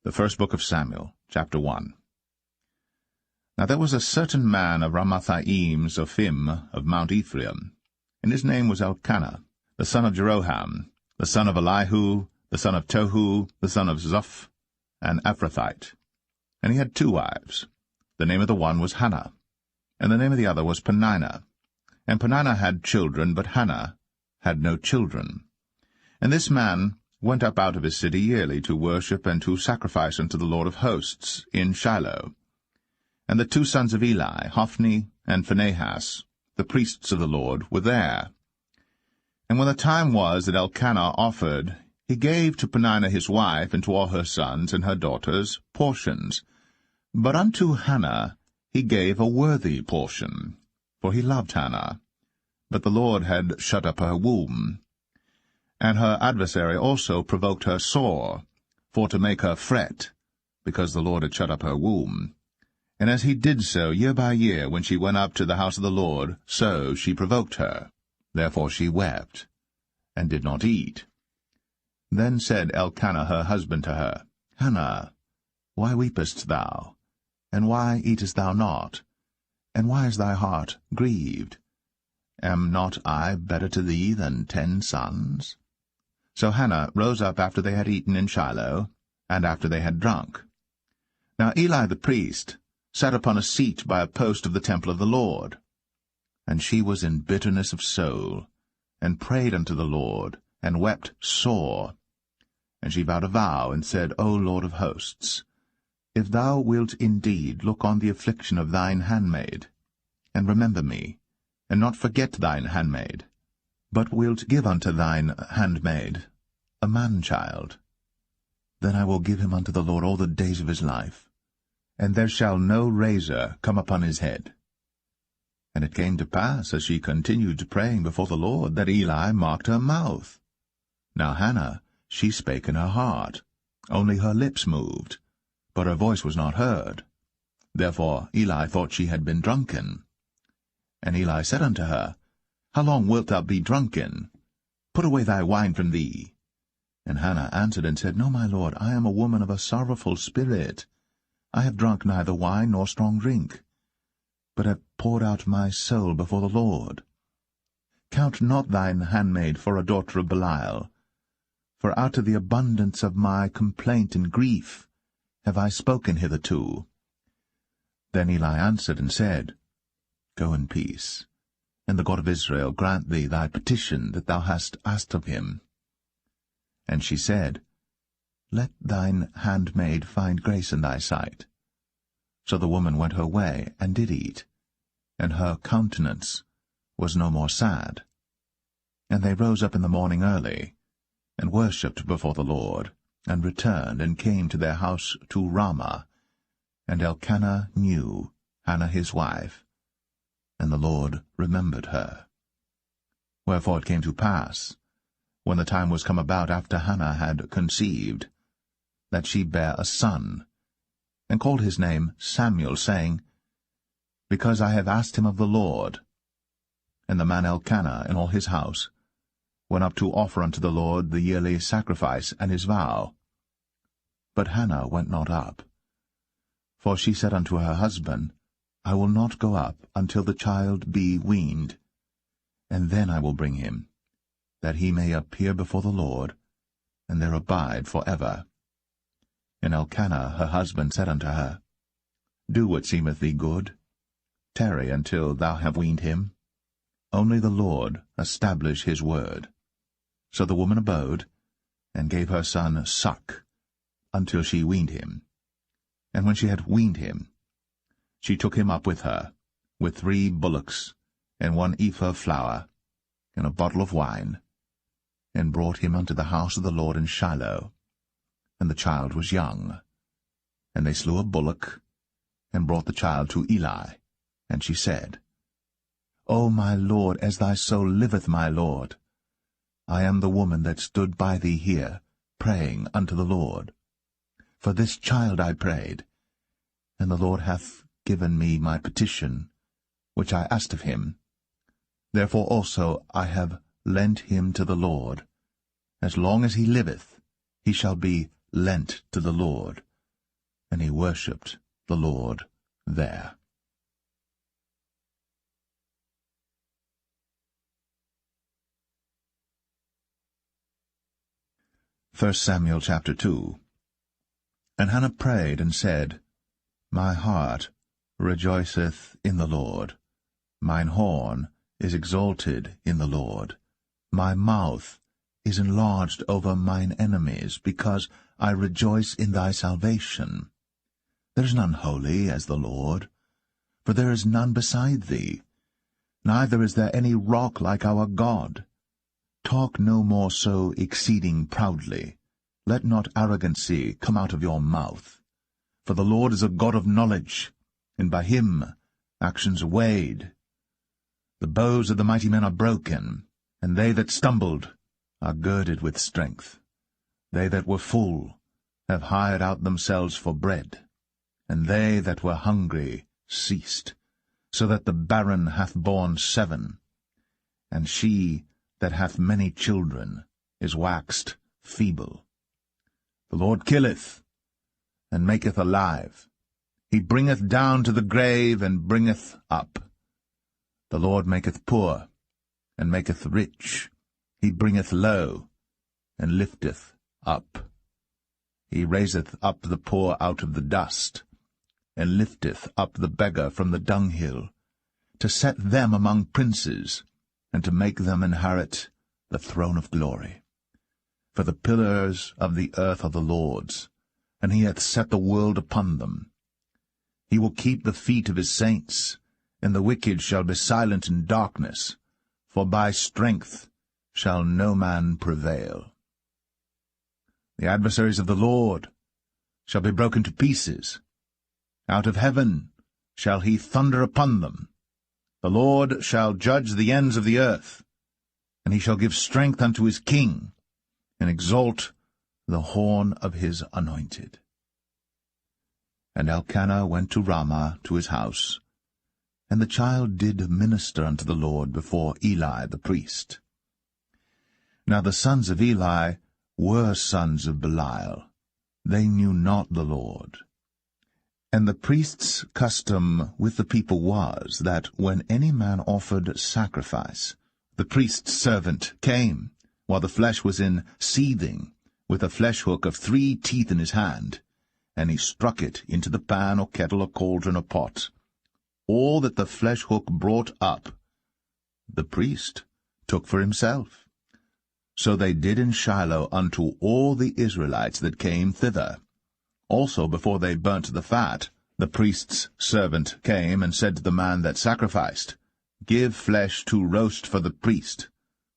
The first book of Samuel, chapter 1. Now there was a certain man of Ramathaim Zophim of Mount Ephraim, and his name was Elkanah, the son of Jeroham, the son of Elihu, the son of Tohu, the son of Zoph, an Ephrathite. And he had 2 wives. The name of the one was Hannah, and the name of the other was Peninnah. And Peninnah had children, but Hannah had no children. And this man went up out of his city yearly to worship and to sacrifice unto the Lord of hosts in Shiloh. And the 2 sons of Eli, Hophni and Phinehas, the priests of the Lord, were there. And when the time was that Elkanah offered, he gave to Peninnah his wife and to all her sons and her daughters portions. But unto Hannah he gave a worthy portion, for he loved Hannah. But the Lord had shut up her womb. And her adversary also provoked her sore, for to make her fret, because the Lord had shut up her womb. And as he did so year by year, when she went up to the house of the Lord, so she provoked her. Therefore she wept, and did not eat. Then said Elkanah her husband to her, Hannah, why weepest thou? And why eatest thou not? And why is thy heart grieved? Am not I better to thee than 10 sons? So Hannah rose up after they had eaten in Shiloh, and after they had drunk. Now Eli the priest sat upon a seat by a post of the temple of the Lord. And she was in bitterness of soul, and prayed unto the Lord, and wept sore. And she vowed a vow, and said, O Lord of hosts, if thou wilt indeed look on the affliction of thine handmaid, and remember me, and not forget thine handmaid, but wilt give unto thine handmaid a man-child, then I will give him unto the Lord all the days of his life, and there shall no razor come upon his head. And it came to pass, as she continued praying before the Lord, that Eli marked her mouth. Now Hannah, she spake in her heart, only her lips moved, but her voice was not heard. Therefore Eli thought she had been drunken. And Eli said unto her, How long wilt thou be drunken? Put away thy wine from thee. And Hannah answered and said, No, my lord, I am a woman of a sorrowful spirit. I have drunk neither wine nor strong drink, but have poured out my soul before the Lord. Count not thine handmaid for a daughter of Belial, for out of the abundance of my complaint and grief have I spoken hitherto. Then Eli answered and said, Go in peace, and the God of Israel grant thee thy petition that thou hast asked of him. And she said, Let thine handmaid find grace in thy sight. So the woman went her way, and did eat, and her countenance was no more sad. And they rose up in the morning early, and worshipped before the Lord, and returned, and came to their house to Ramah. And Elkanah knew Hannah his wife, and the Lord remembered her. Wherefore it came to pass, when the time was come about after Hannah had conceived, that she bare a son, and called his name Samuel, saying, Because I have asked him of the Lord. And the man Elkanah and all his house went up to offer unto the Lord the yearly sacrifice and his vow. But Hannah went not up. For she said unto her husband, I will not go up until the child be weaned, and then I will bring him, that he may appear before the Lord, and there abide for ever. And Elkanah her husband said unto her, Do what seemeth thee good. Tarry until thou have weaned him. Only the Lord establish his word. So the woman abode, and gave her son suck, until she weaned him. And when she had weaned him, she took him up with her, with 3 bullocks, and 1 ephah of flour, and a bottle of wine, and brought him unto the house of the Lord in Shiloh. And the child was young. And they slew a bullock, and brought the child to Eli. And she said, O my lord, as thy soul liveth, my lord, I am the woman that stood by thee here, praying unto the Lord. For this child I prayed, and the Lord hath given me my petition, which I asked of him. Therefore also I have lent him to the Lord. As long as he liveth, he shall be lent to the Lord. and he worshipped the Lord there. 1 Samuel chapter 2. And Hannah prayed and said, My heart rejoiceth in the Lord. Mine horn is exalted in the Lord. My mouth is enlarged over mine enemies, because I rejoice in thy salvation. There is none holy as the Lord, for there is none beside thee, neither is there any rock like our God. Talk no more so exceeding proudly. Let not arrogancy come out of your mouth. For the Lord is a God of knowledge, and by him actions are weighed. The bows of the mighty men are broken, and they that stumbled are girded with strength. They that were full have hired out themselves for bread, and they that were hungry ceased, so that the barren hath borne 7, and she that hath many children is waxed feeble. The Lord killeth, and maketh alive. He bringeth down to the grave, and bringeth up. The Lord maketh poor, and maketh rich. He bringeth low, and lifteth up. He raiseth up the poor out of the dust, and lifteth up the beggar from the dunghill, to set them among princes, and to make them inherit the throne of glory. For the pillars of the earth are the Lord's, and he hath set the world upon them. He will keep the feet of his saints, and the wicked shall be silent in darkness, for by strength shall no man prevail. The adversaries of the Lord shall be broken to pieces. Out of heaven shall he thunder upon them. The Lord shall judge the ends of the earth, and he shall give strength unto his king, and exalt the horn of his anointed. And Elkanah went to Ramah to his house, and the child did minister unto the Lord before Eli the priest. Now the sons of Eli were sons of Belial. They knew not the Lord. And the priest's custom with the people was, that when any man offered sacrifice, the priest's servant came, while the flesh was in seething, with a flesh-hook of 3 teeth in his hand, and he struck it into the pan or kettle or cauldron or pot. All that the flesh-hook brought up, the priest took for himself. So they did in Shiloh unto all the Israelites that came thither. Also before they burnt the fat, the priest's servant came and said to the man that sacrificed, Give flesh to roast for the priest,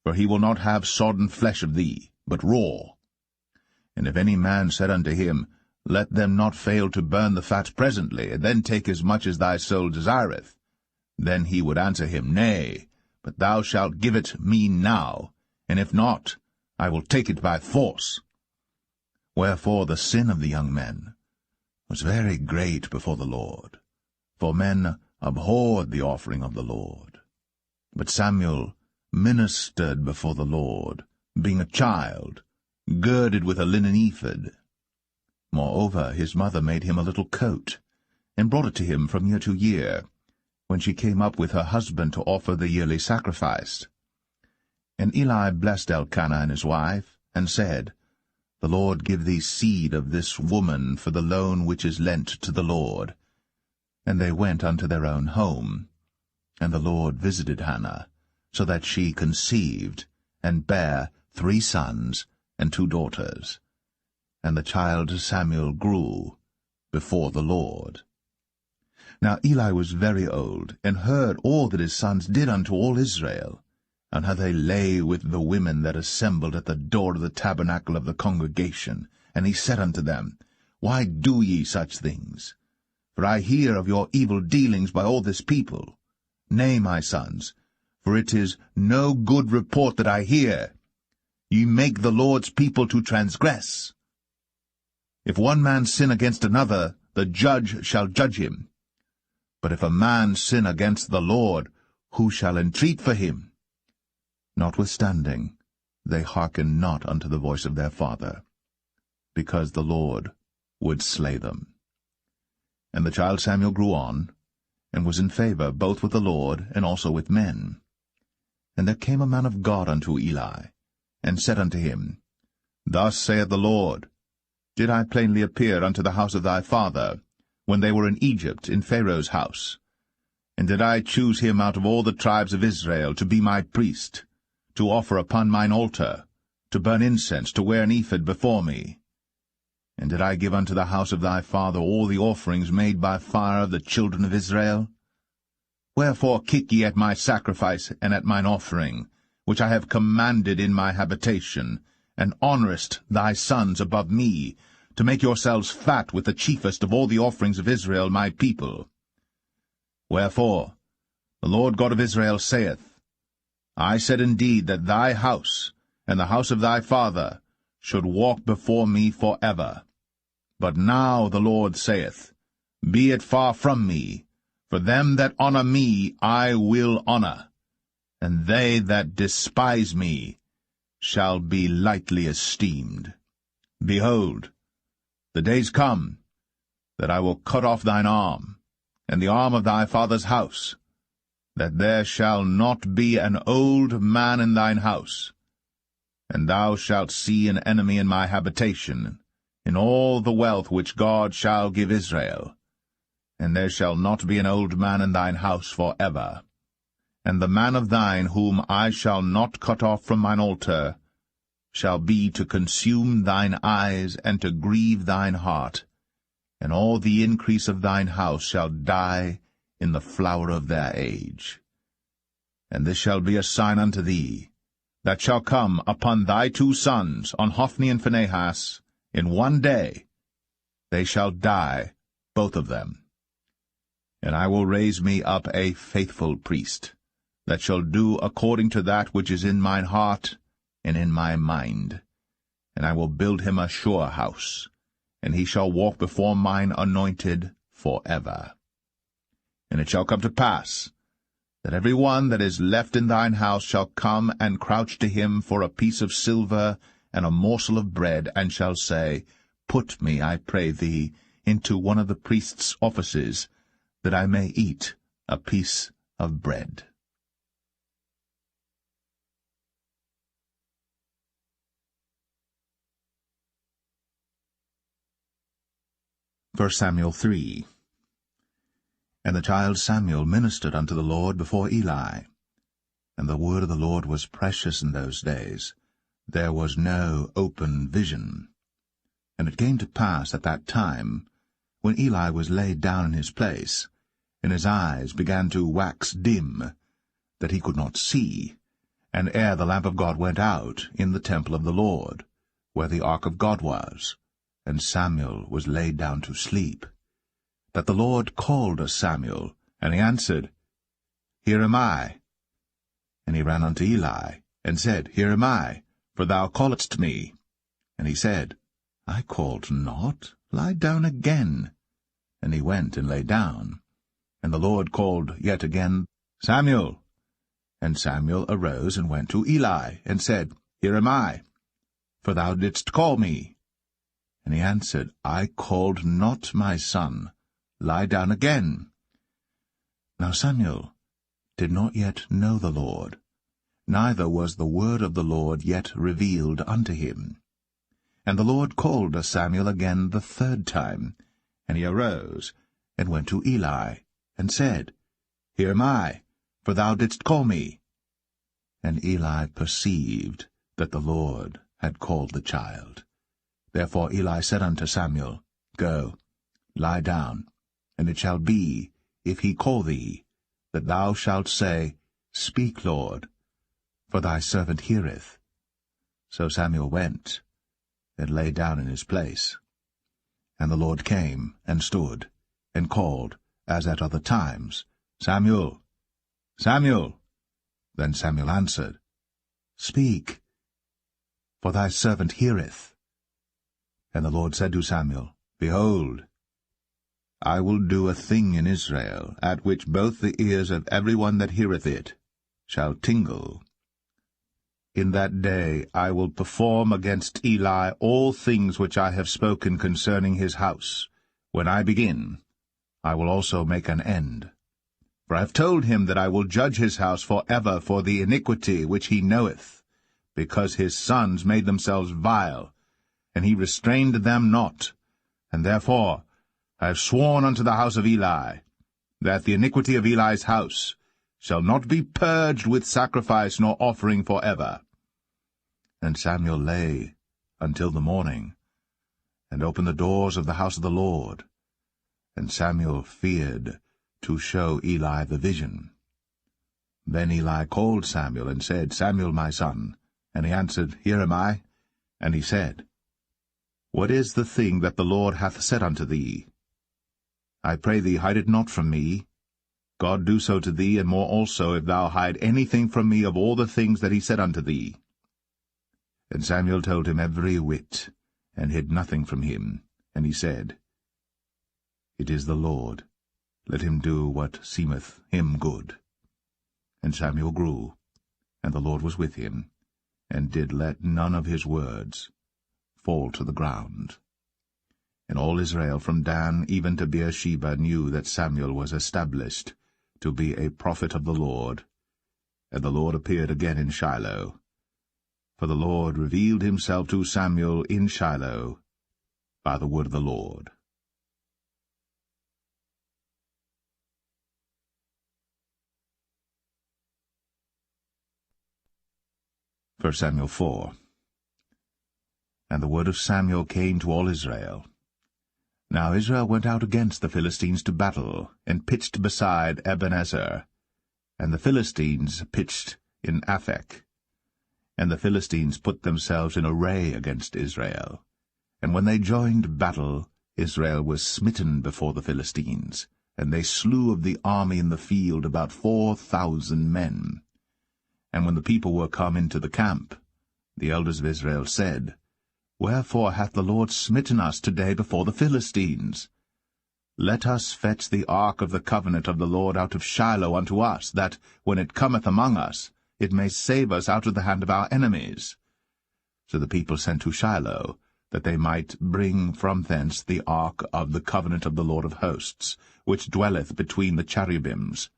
for he will not have sodden flesh of thee, but raw. And if any man said unto him, Let them not fail to burn the fat presently, and then take as much as thy soul desireth, then he would answer him, Nay, but thou shalt give it me now, and if not, I will take it by force. Wherefore the sin of the young men was very great before the Lord, for men abhorred the offering of the Lord. But Samuel ministered before the Lord, being a child, girded with a linen ephod. Moreover, his mother made him a little coat, and brought it to him from year to year, when she came up with her husband to offer the yearly sacrifice. And Eli blessed Elkanah and his wife, and said, The Lord give thee seed of this woman for the loan which is lent to the Lord. And they went unto their own home. And the Lord visited Hannah, so that she conceived, and bare 3 sons and 2 daughters. And the child Samuel grew before the Lord. Now Eli was very old, and heard all that his sons did unto all Israel, and how they lay with the women that assembled at the door of the tabernacle of the congregation. And he said unto them, Why do ye such things? For I hear of your evil dealings by all this people. Nay, my sons, for it is no good report that I hear. Ye make the Lord's people to transgress. If one man sin against another, the judge shall judge him. But if a man sin against the Lord, who shall entreat for him? Notwithstanding, they hearken not unto the voice of their father, because the Lord would slay them. And the child Samuel grew on, and was in favor both with the Lord and also with men. And there came a man of God unto Eli, and said unto him, Thus saith the Lord, Did I plainly appear unto the house of thy father, when they were in Egypt, in Pharaoh's house? And did I choose him out of all the tribes of Israel to be my priest, to offer upon mine altar, to burn incense, to wear an ephod before me? And did I give unto the house of thy father all the offerings made by fire of the children of Israel? Wherefore kick ye at my sacrifice and at mine offering, which I have commanded in my habitation, and honourest thy sons above me, to make yourselves fat with the chiefest of all the offerings of Israel my people? Wherefore the Lord God of Israel saith, I said indeed that thy house and the house of thy father should walk before me for ever. But now the Lord saith, Be it far from me, for them that honour me I will honour, and they that despise me shall be lightly esteemed. Behold, the days come that I will cut off thine arm, and the arm of thy father's house, that there shall not be an old man in thine house. And thou shalt see an enemy in my habitation, in all the wealth which God shall give Israel. And there shall not be an old man in thine house for ever. And the man of thine whom I shall not cut off from mine altar shall be to consume thine eyes and to grieve thine heart, and all the increase of thine house shall die in the flower of their age. And this shall be a sign unto thee, that shall come upon thy 2 sons, on Hophni and Phinehas, in one day. They shall die, both of them. And I will raise me up a faithful priest, that shall do according to that which is in mine heart and in my mind. And I will build him a sure house, and he shall walk before mine anointed for ever. And it shall come to pass, that every one that is left in thine house shall come and crouch to him for a piece of silver and a morsel of bread, and shall say, Put me, I pray thee, into one of the priest's offices, that I may eat a piece of bread. 1 Samuel 3. And the child Samuel ministered unto the Lord before Eli. And the word of the Lord was precious in those days. There was no open vision. And it came to pass at that time, when Eli was laid down in his place, and his eyes began to wax dim, that he could not see, and ere the lamp of God went out in the temple of the Lord, where the ark of God was, and Samuel was laid down to sleep, that the Lord called Samuel, and he answered, Here am I. And he ran unto Eli, and said, Here am I, for thou calledst me. And he said, I called not, lie down again. And he went and lay down. And the Lord called yet again, Samuel. And Samuel arose and went to Eli, and said, Here am I, for thou didst call me. And he answered, I called not, my son, lie down again. Now Samuel did not yet know the Lord, neither was the word of the Lord yet revealed unto him. And the Lord called Samuel again the 3rd time, and he arose, and went to Eli, and said, Here am I, for thou didst call me. And Eli perceived that the Lord had called the child. Therefore Eli said unto Samuel, Go, lie down, and it shall be, if he call thee, that thou shalt say, Speak, Lord, for thy servant heareth. So Samuel went, and lay down in his place. And the Lord came, and stood, and called, as at other times, Samuel, Samuel. Then Samuel answered, Speak, for thy servant heareth. And the Lord said to Samuel, Behold, I will do a thing in Israel, at which both the ears of every one that heareth it shall tingle. In that day I will perform against Eli all things which I have spoken concerning his house, when I begin, I will also make an end. For I have told him that I will judge his house for ever for the iniquity which he knoweth, because his sons made themselves vile, and he restrained them not. And therefore I have sworn unto the house of Eli, that the iniquity of Eli's house shall not be purged with sacrifice nor offering for ever. And Samuel lay until the morning, and opened the doors of the house of the Lord. And Samuel feared to show Eli the vision. Then Eli called Samuel, and said, Samuel, my son. And he answered, Here am I. And he said, What is the thing that the Lord hath said unto thee? I pray thee, hide it not from me. God do so to thee, and more also, if thou hide anything from me of all the things that he said unto thee. And Samuel told him every whit, and hid nothing from him. And he said, It is the Lord. Let him do what seemeth him good. And Samuel grew, and the Lord was with him, and did let none of his words fall to the ground. And all Israel from Dan even to Beersheba knew that Samuel was established to be a prophet of the Lord. And the Lord appeared again in Shiloh. For the Lord revealed himself to Samuel in Shiloh by the word of the Lord. 1 Samuel 4. And the word of Samuel came to all Israel. Now Israel went out against the Philistines to battle, and pitched beside Ebenezer. And the Philistines pitched in Aphek. And the Philistines put themselves in array against Israel. And when they joined battle, Israel was smitten before the Philistines, and they slew of the army in the field about 4,000 men. And when the people were come into the camp, the elders of Israel said, Wherefore hath the Lord smitten us today before the Philistines? Let us fetch the ark of the covenant of the Lord out of Shiloh unto us, that, when it cometh among us, it may save us out of the hand of our enemies. So the people sent to Shiloh, that they might bring from thence the ark of the covenant of the Lord of hosts, which dwelleth between the cherubims.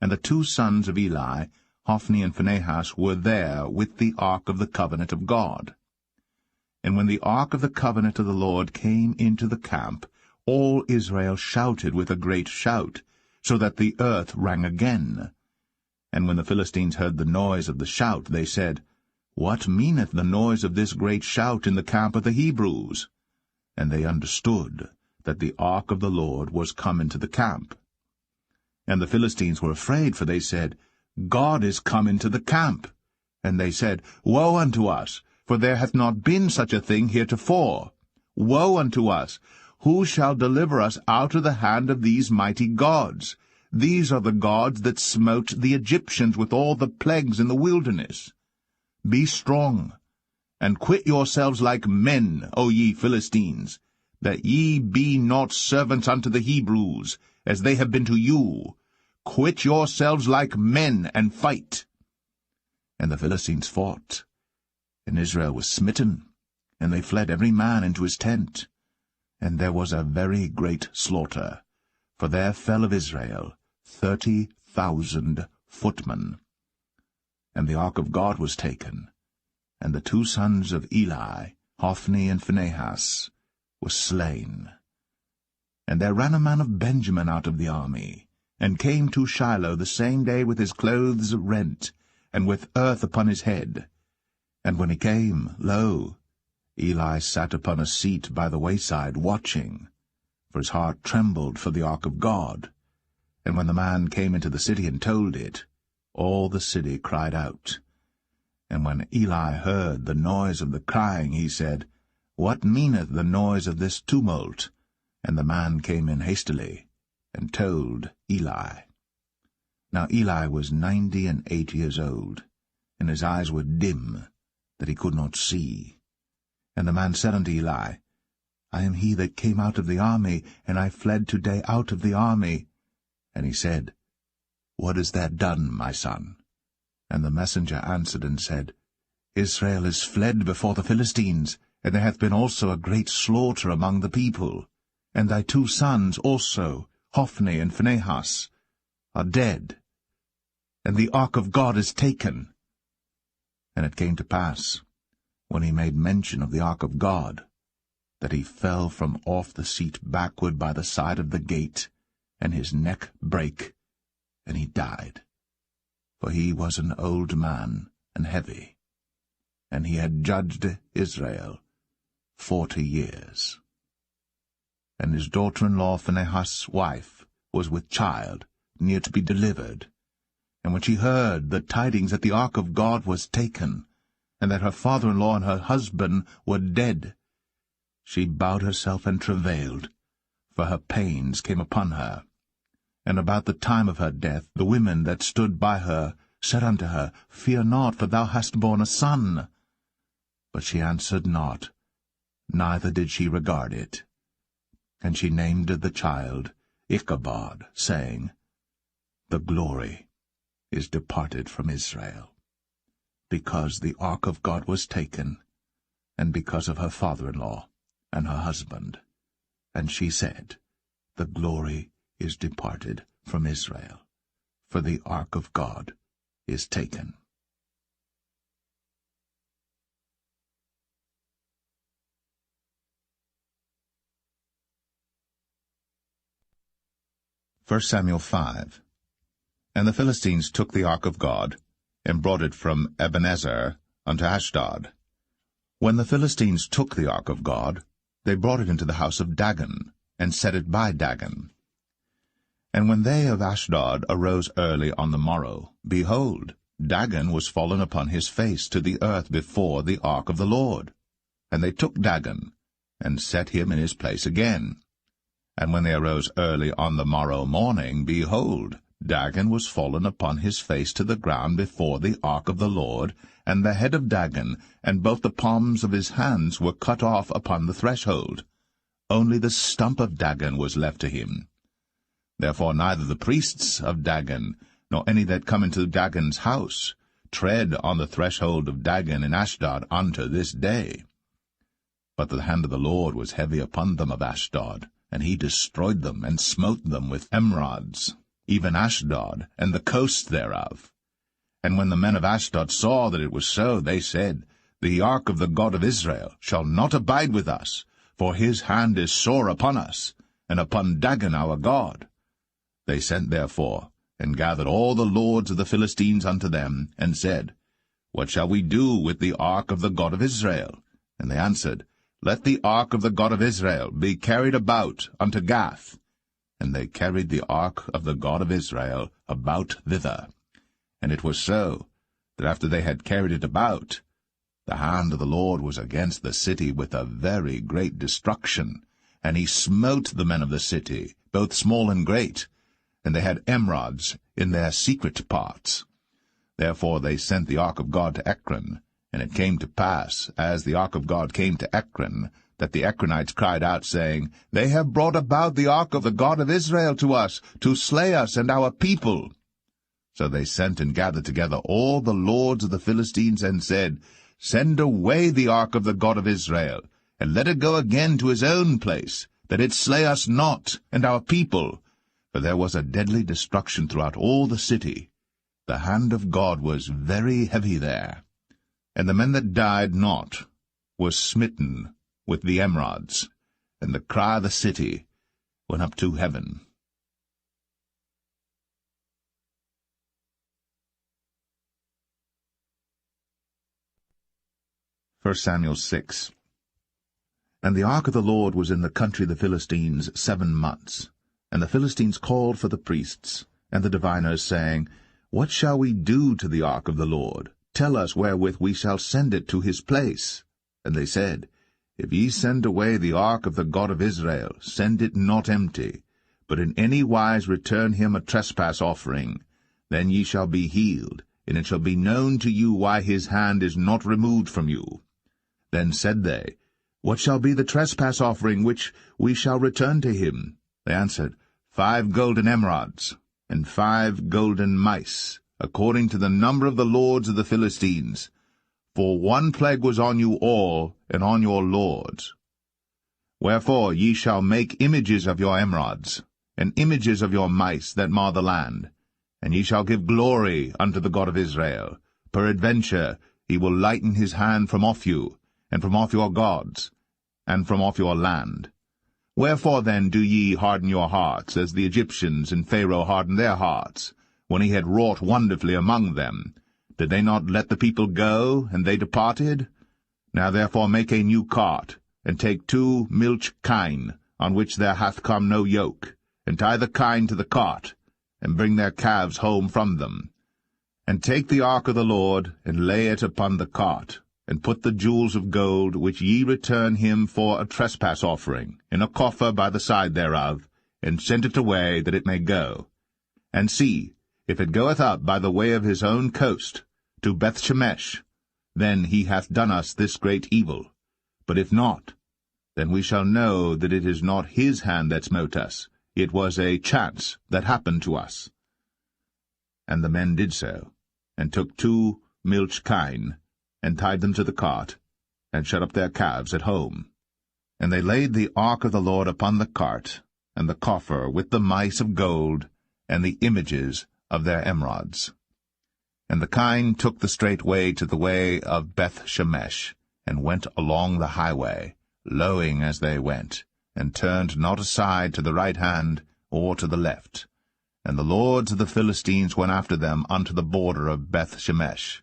And the two sons of Eli, Hophni and Phinehas, were there with the ark of the covenant of God. And when the ark of the covenant of the Lord came into the camp, all Israel shouted with a great shout, so that the earth rang again. And when the Philistines heard the noise of the shout, they said, What meaneth the noise of this great shout in the camp of the Hebrews? And they understood that the ark of the Lord was come into the camp. And the Philistines were afraid, for they said, God is come into the camp. And they said, Woe unto us! For there hath not been such a thing heretofore. Woe unto us! Who shall deliver us out of the hand of these mighty gods? These are the gods that smote the Egyptians with all the plagues in the wilderness. Be strong, and quit yourselves like men, O ye Philistines, that ye be not servants unto the Hebrews, as they have been to you. Quit yourselves like men, and fight. And the Philistines fought. And Israel was smitten, and they fled every man into his tent. And there was a very great slaughter, for there fell of Israel 30,000 footmen. And the ark of God was taken, and the two sons of Eli, Hophni and Phinehas, were slain. And there ran a man of Benjamin out of the army, and came to Shiloh the same day with his clothes rent, and with earth upon his head. And when he came, lo, Eli sat upon a seat by the wayside, watching, for his heart trembled for the ark of God. And when the man came into the city and told it, all the city cried out. And when Eli heard the noise of the crying, he said, What meaneth the noise of this tumult? And the man came in hastily, and told Eli. Now Eli was 98 years old, and his eyes were dim, that he could not see. And the man said unto Eli, I am he that came out of the army, and I fled today out of the army. And he said, What hast thou done, my son? And the messenger answered and said, Israel is fled before the Philistines, and there hath been also a great slaughter among the people. And thy two sons also, Hophni and Phinehas, are dead, and the ark of God is taken. And it came to pass, when he made mention of the ark of God, that he fell from off the seat backward by the side of the gate, and his neck brake, and he died. For he was an old man and heavy, and he had judged Israel 40 years. And his daughter-in-law Phinehas' wife was with child, near to be delivered. And when she heard the tidings that the ark of God was taken, and that her father-in-law and her husband were dead, she bowed herself and travailed, for her pains came upon her. And about the time of her death the women that stood by her said unto her, Fear not, for thou hast borne a son. But she answered not, neither did she regard it. And she named the child Ichabod, saying, The glory is departed from Israel, because the ark of God was taken, and because of her father-in-law and her husband. And she said, The glory is departed from Israel, for the ark of God is taken. First Samuel 5. And the Philistines took the ark of God, and brought it from Ebenezer unto Ashdod. When the Philistines took the ark of God, they brought it into the house of Dagon, and set it by Dagon. And when they of Ashdod arose early on the morrow, behold, Dagon was fallen upon his face to the earth before the ark of the Lord. And they took Dagon, and set him in his place again. And when they arose early on the morrow morning, behold, Dagon was fallen upon his face to the ground before the ark of the Lord, and the head of Dagon, and both the palms of his hands were cut off upon the threshold. Only the stump of Dagon was left to him. Therefore neither the priests of Dagon, nor any that come into Dagon's house, tread on the threshold of Dagon in Ashdod unto this day. But the hand of the Lord was heavy upon them of Ashdod, and he destroyed them, and smote them with emerods, even Ashdod, and the coast thereof. And when the men of Ashdod saw that it was so, they said, The ark of the God of Israel shall not abide with us, for his hand is sore upon us, and upon Dagon our God. They sent therefore, and gathered all the lords of the Philistines unto them, and said, What shall we do with the ark of the God of Israel? And they answered, Let the ark of the God of Israel be carried about unto Gath. And they carried the ark of the God of Israel about thither. And it was so, that after they had carried it about, the hand of the Lord was against the city with a very great destruction, and he smote the men of the city, both small and great, and they had emerods in their secret parts. Therefore they sent the ark of God to Ekron. And it came to pass, as the ark of God came to Ekron, that the Ekronites cried out, saying, They have brought about the ark of the God of Israel to us, to slay us and our people. So they sent and gathered together all the lords of the Philistines, and said, Send away the ark of the God of Israel, and let it go again to his own place, that it slay us not and our people. For there was a deadly destruction throughout all the city. The hand of God was very heavy there. And the men that died not were smitten with the emerods, and the cry of the city went up to heaven. First Samuel 6. And the ark of the Lord was in the country of the Philistines 7 months. And the Philistines called for the priests and the diviners, saying, What shall we do to the ark of the Lord? Tell us wherewith we shall send it to his place. And they said, If ye send away the ark of the God of Israel, send it not empty, but in any wise return him a trespass offering. Then ye shall be healed, and it shall be known to you why his hand is not removed from you. Then said they, What shall be the trespass offering which we shall return to him? They answered, 5 golden emerods, and 5 golden mice, according to the number of the lords of the Philistines. For one plague was on you all, and on your lords. Wherefore ye shall make images of your emerods, and images of your mice that mar the land. And ye shall give glory unto the God of Israel. Peradventure he will lighten his hand from off you, and from off your gods, and from off your land. Wherefore then do ye harden your hearts, as the Egyptians and Pharaoh hardened their hearts, when he had wrought wonderfully among them? Did they not let the people go, and they departed? Now therefore make a new cart, and take 2 milch kine, on which there hath come no yoke, and tie the kine to the cart, and bring their calves home from them. And take the ark of the Lord, and lay it upon the cart, and put the jewels of gold, which ye return him for a trespass offering, in a coffer by the side thereof, and send it away, that it may go. And see, if it goeth up by the way of his own coast, to Bethshemesh, then he hath done us this great evil. But if not, then we shall know that it is not his hand that smote us. It was a chance that happened to us. And the men did so, and took 2 milch kine, and tied them to the cart, and shut up their calves at home. And they laid the ark of the Lord upon the cart, and the coffer with the mice of gold, and the images of their emerods. And the kine took the straight way to the way of Bethshemesh, and went along the highway, lowing as they went, and turned not aside to the right hand or to the left. And the lords of the Philistines went after them unto the border of Bethshemesh.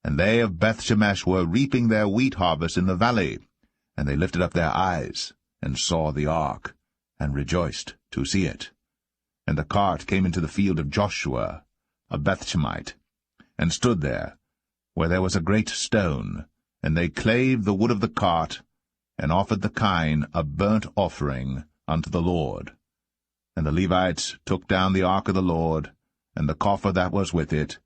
And they of Bethshemesh were reaping their wheat harvest in the valley. And they lifted up their eyes, and saw the ark, and rejoiced to see it. And the cart came into the field of Joshua, a Bethshemite, and stood there, where there was a great stone. And they clave the wood of the cart, and offered the kine a burnt offering unto the Lord. And the Levites took down the ark of the Lord, and the coffer that was with it,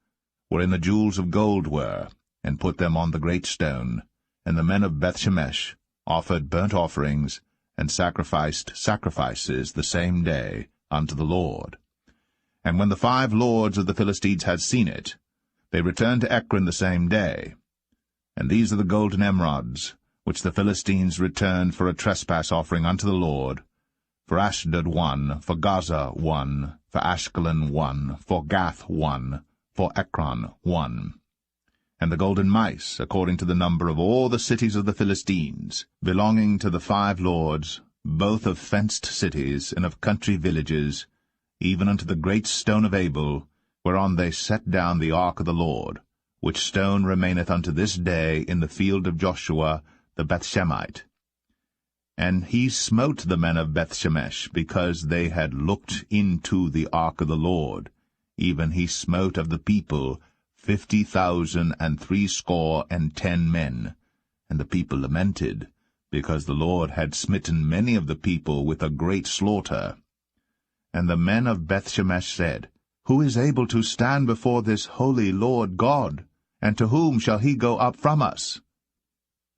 wherein the jewels of gold were, and put them on the great stone. And the men of Bethshemesh offered burnt offerings, and sacrificed sacrifices the same day unto the Lord. And when the 5 lords of the Philistines had seen it, they returned to Ekron the same day. And these are the golden emerods, which the Philistines returned for a trespass offering unto the Lord: for Ashdod 1, for Gaza 1, for Ashkelon 1, for Gath 1, for Ekron 1. And the golden mice, according to the number of all the cities of the Philistines, belonging to the 5 lords, both of fenced cities and of country villages, even unto the great stone of Abel, whereon they set down the ark of the Lord, which stone remaineth unto this day in the field of Joshua the Bethshemite. And he smote the men of Bethshemesh, because they had looked into the ark of the Lord. Even he smote of the people 50,060 men. And the people lamented, because the Lord had smitten many of the people with a great slaughter. And the men of Bethshemesh said, Who is able to stand before this holy Lord God? And to whom shall he go up from us?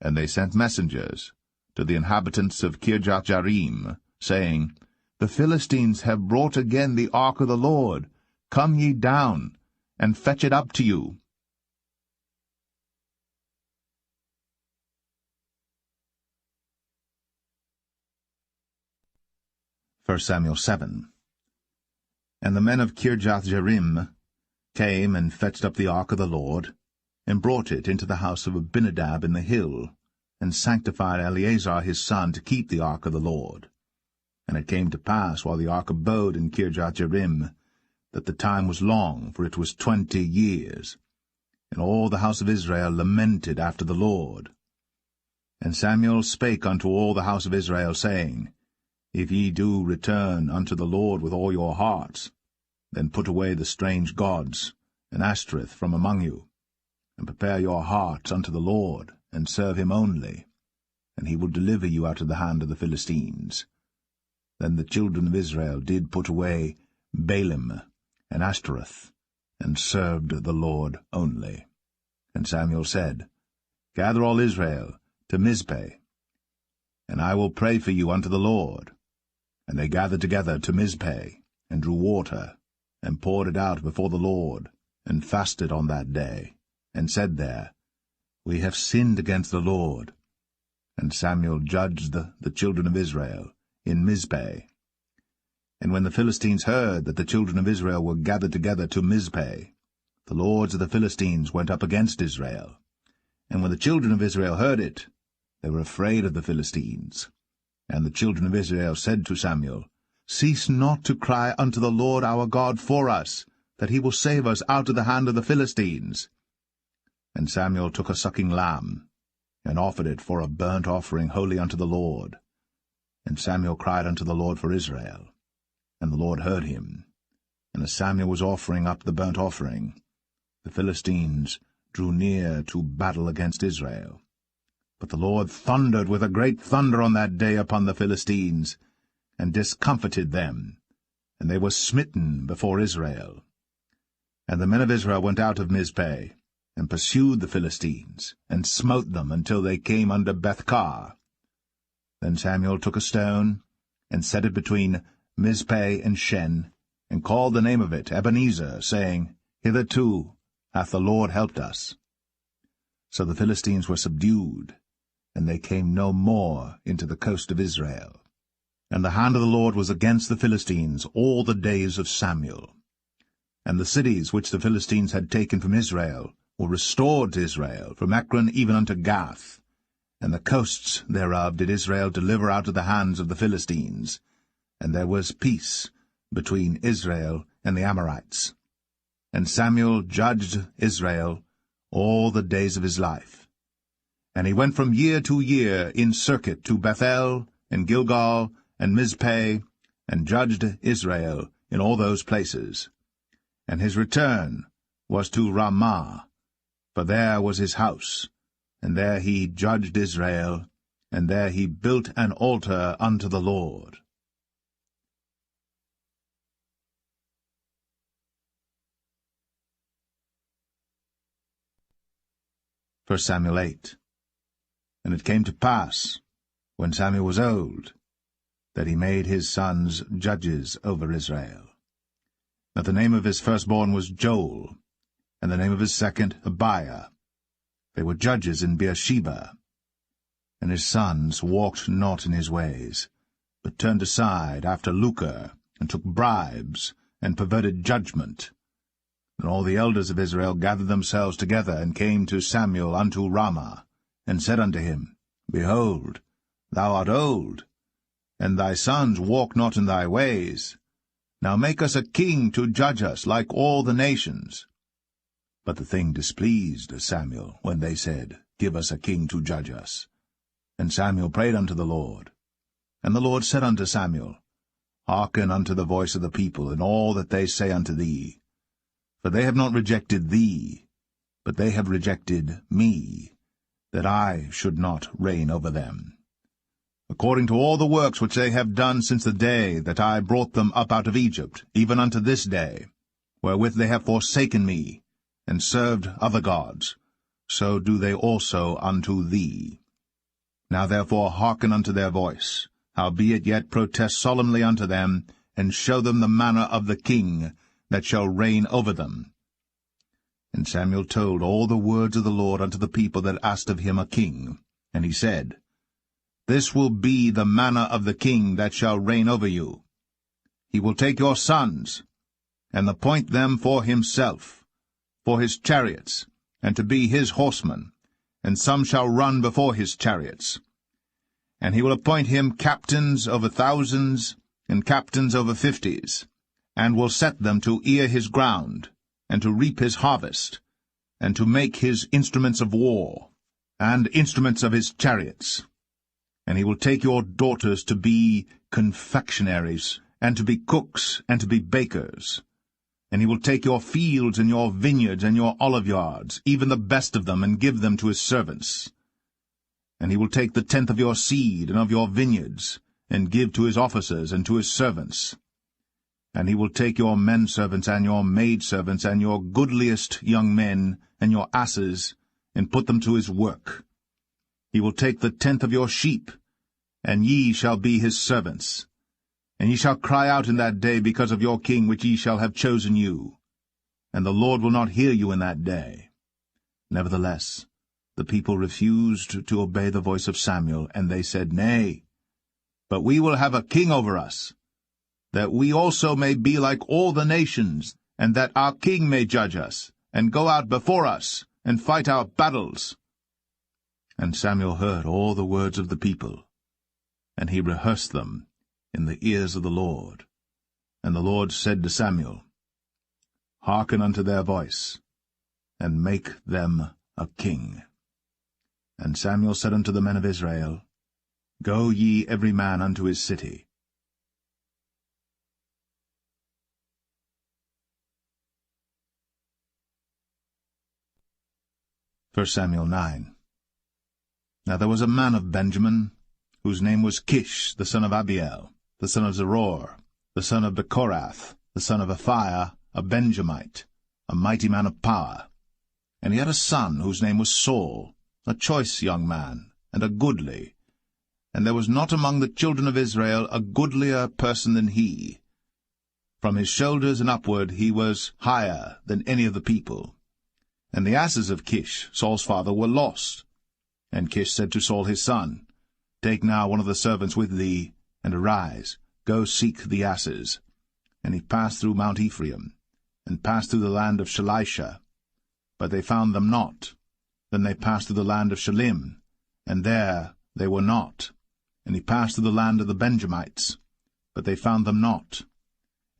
And they sent messengers to the inhabitants of Kirjath-jearim, saying, The Philistines have brought again the ark of the Lord. Come ye down, and fetch it up to you. 1 Samuel 7. And the men of Kirjath-jearim came and fetched up the ark of the Lord, and brought it into the house of Abinadab in the hill, and sanctified Eleazar his son to keep the ark of the Lord. And it came to pass, while the ark abode in Kirjath-jearim, that the time was long, for it was 20 years. And all the house of Israel lamented after the Lord. And Samuel spake unto all the house of Israel, saying, If ye do return unto the Lord with all your hearts, then put away the strange gods, and Ashtoreth from among you, and prepare your hearts unto the Lord, and serve him only, and he will deliver you out of the hand of the Philistines. Then the children of Israel did put away Baalim and Ashtoreth, and served the Lord only. And Samuel said, Gather all Israel to Mizpeh, and I will pray for you unto the Lord. And they gathered together to Mizpeh, and drew water, and poured it out before the Lord, and fasted on that day, and said there, We have sinned against the Lord. And Samuel judged the children of Israel in Mizpeh. And when the Philistines heard that the children of Israel were gathered together to Mizpeh, the lords of the Philistines went up against Israel. And when the children of Israel heard it, they were afraid of the Philistines. And the children of Israel said to Samuel, Cease not to cry unto the Lord our God for us, that he will save us out of the hand of the Philistines. And Samuel took a sucking lamb, and offered it for a burnt offering holy unto the Lord. And Samuel cried unto the Lord for Israel. And the Lord heard him. And as Samuel was offering up the burnt offering, the Philistines drew near to battle against Israel. But the Lord thundered with a great thunder on that day upon the Philistines, and discomfited them, and they were smitten before Israel. And the men of Israel went out of Mizpeh, and pursued the Philistines, and smote them until they came under Bethkar. Then Samuel took a stone, and set it between Mizpeh and Shen, and called the name of it Ebenezer, saying, Hitherto hath the Lord helped us. So the Philistines were subdued, and they came no more into the coast of Israel. And the hand of the Lord was against the Philistines all the days of Samuel. And the cities which the Philistines had taken from Israel were restored to Israel, from Ekron even unto Gath. And the coasts thereof did Israel deliver out of the hands of the Philistines. And there was peace between Israel and the Amorites. And Samuel judged Israel all the days of his life. And he went from year to year in circuit to Bethel, and Gilgal, and Mizpeh, and judged Israel in all those places. And his return was to Ramah, for there was his house, and there he judged Israel, and there he built an altar unto the Lord. 1 Samuel 8. And it came to pass, when Samuel was old, that he made his sons judges over Israel. Now the name of his firstborn was Joel, and the name of his second Abiah. They were judges in Beersheba. And his sons walked not in his ways, but turned aside after lucre, and took bribes, and perverted judgment. And all the elders of Israel gathered themselves together, and came to Samuel unto Ramah, and said unto him, Behold, thou art old, and thy sons walk not in thy ways. Now make us a king to judge us like all the nations. But the thing displeased Samuel, when they said, Give us a king to judge us. And Samuel prayed unto the Lord. And the Lord said unto Samuel, Hearken unto the voice of the people in all that they say unto thee. For they have not rejected thee, but they have rejected me, that I should not reign over them. According to all the works which they have done since the day that I brought them up out of Egypt, even unto this day, wherewith they have forsaken me, and served other gods, so do they also unto thee. Now therefore hearken unto their voice, howbeit yet protest solemnly unto them, and show them the manner of the king that shall reign over them. And Samuel told all the words of the Lord unto the people that asked of him a king. And he said, This will be the manner of the king that shall reign over you. He will take your sons, and appoint them for himself, for his chariots, and to be his horsemen, and some shall run before his chariots. And he will appoint him captains over thousands, and captains over fifties, and will set them to ear his ground, and to reap his harvest, and to make his instruments of war, and instruments of his chariots. And he will take your daughters to be confectionaries, and to be cooks, and to be bakers. And he will take your fields, and your vineyards, and your oliveyards, even the best of them, and give them to his servants. And he will take the tenth of your seed, and of your vineyards, and give to his officers, and to his servants. And he will take your menservants, and your maidservants, and your goodliest young men, and your asses, and put them to his work. He will take the tenth of your sheep, and ye shall be his servants. And ye shall cry out in that day because of your king which ye shall have chosen you. And the Lord will not hear you in that day. Nevertheless, the people refused to obey the voice of Samuel, and they said, Nay, but we will have a king over us, that we also may be like all the nations, and that our king may judge us, and go out before us, and fight our battles. And Samuel heard all the words of the people, and he rehearsed them in the ears of the Lord. And the Lord said to Samuel, Hearken unto their voice, and make them a king. And Samuel said unto the men of Israel, Go ye every man unto his city. 1 Samuel 9. Now there was a man of Benjamin, whose name was Kish, the son of Abiel, the son of Zeror, the son of Bechorath, the son of Aphiah, a Benjamite, a mighty man of power. And he had a son whose name was Saul, a choice young man, and a goodly. And there was not among the children of Israel a goodlier person than he. From his shoulders and upward he was higher than any of the people. And the asses of Kish, Saul's father, were lost. And Kish said to Saul his son, Take now one of the servants with thee, and arise, go seek the asses. And he passed through Mount Ephraim, and passed through the land of Shalisha. But they found them not. Then they passed through the land of Shalim, and there they were not. And he passed through the land of the Benjamites, but they found them not.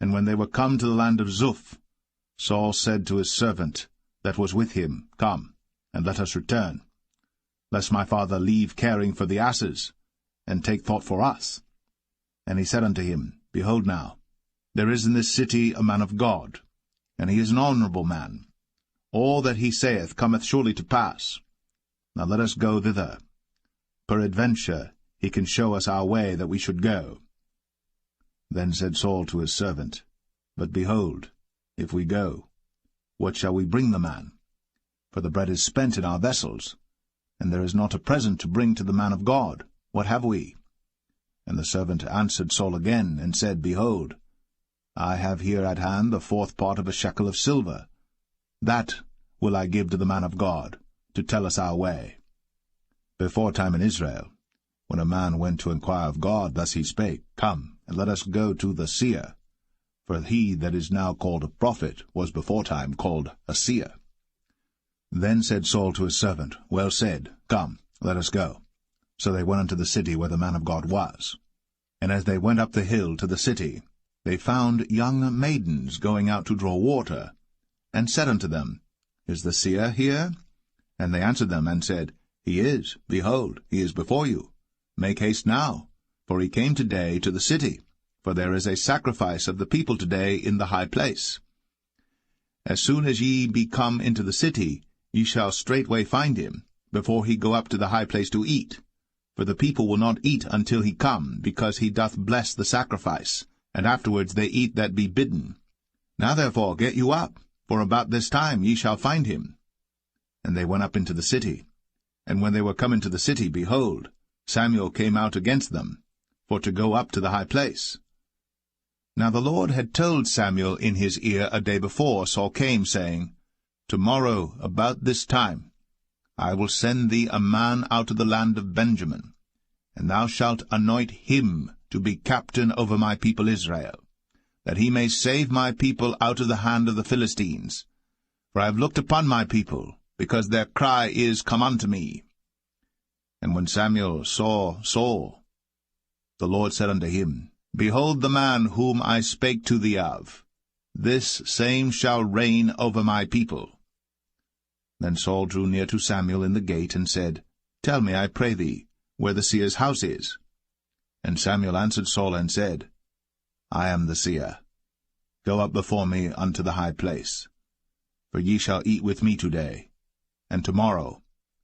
And when they were come to the land of Zuph, Saul said to his servant that was with him, Come, and let us return, lest my father leave caring for the asses, and take thought for us. And he said unto him, Behold now, there is in this city a man of God, and he is an honorable man. All that he saith cometh surely to pass. Now let us go thither. Peradventure he can show us our way that we should go. Then said Saul to his servant, But behold, if we go, what shall we bring the man? For the bread is spent in our vessels, and there is not a present to bring to the man of God. What have we? And the servant answered Saul again, and said, Behold, I have here at hand the 4th part of a shekel of silver. That will I give to the man of God, to tell us our way. Before time in Israel, when a man went to inquire of God, thus he spake, Come, and let us go to the seer. For he that is now called a prophet was before time called a seer. Then said Saul to his servant, Well said, Come, let us go. So they went unto the city where the man of God was. And as they went up the hill to the city, they found young maidens going out to draw water, and said unto them, Is the seer here? And they answered them, and said, He is. Behold, he is before you. Make haste now, for he came today to the city, for there is a sacrifice of the people today in the high place. As soon as ye be come into the city, ye shall straightway find him, before he go up to the high place to eat. For the people will not eat until he come, because he doth bless the sacrifice, and afterwards they eat that be bidden. Now therefore get you up, for about this time ye shall find him. And they went up into the city. And when they were come into the city, behold, Samuel came out against them, for to go up to the high place. Now the Lord had told Samuel in his ear a day before Saul came, saying, Tomorrow, about this time, I will send thee a man out of the land of Benjamin, and thou shalt anoint him to be captain over my people Israel, that he may save my people out of the hand of the Philistines. For I have looked upon my people, because their cry is come unto me. And when Samuel saw Saul, the Lord said unto him, Behold the man whom I spake to thee of. This same shall reign over my people. Then Saul drew near to Samuel in the gate, and said, Tell me, I pray thee, where the seer's house is. And Samuel answered Saul, and said, I am the seer. Go up before me unto the high place. For ye shall eat with me today, and tomorrow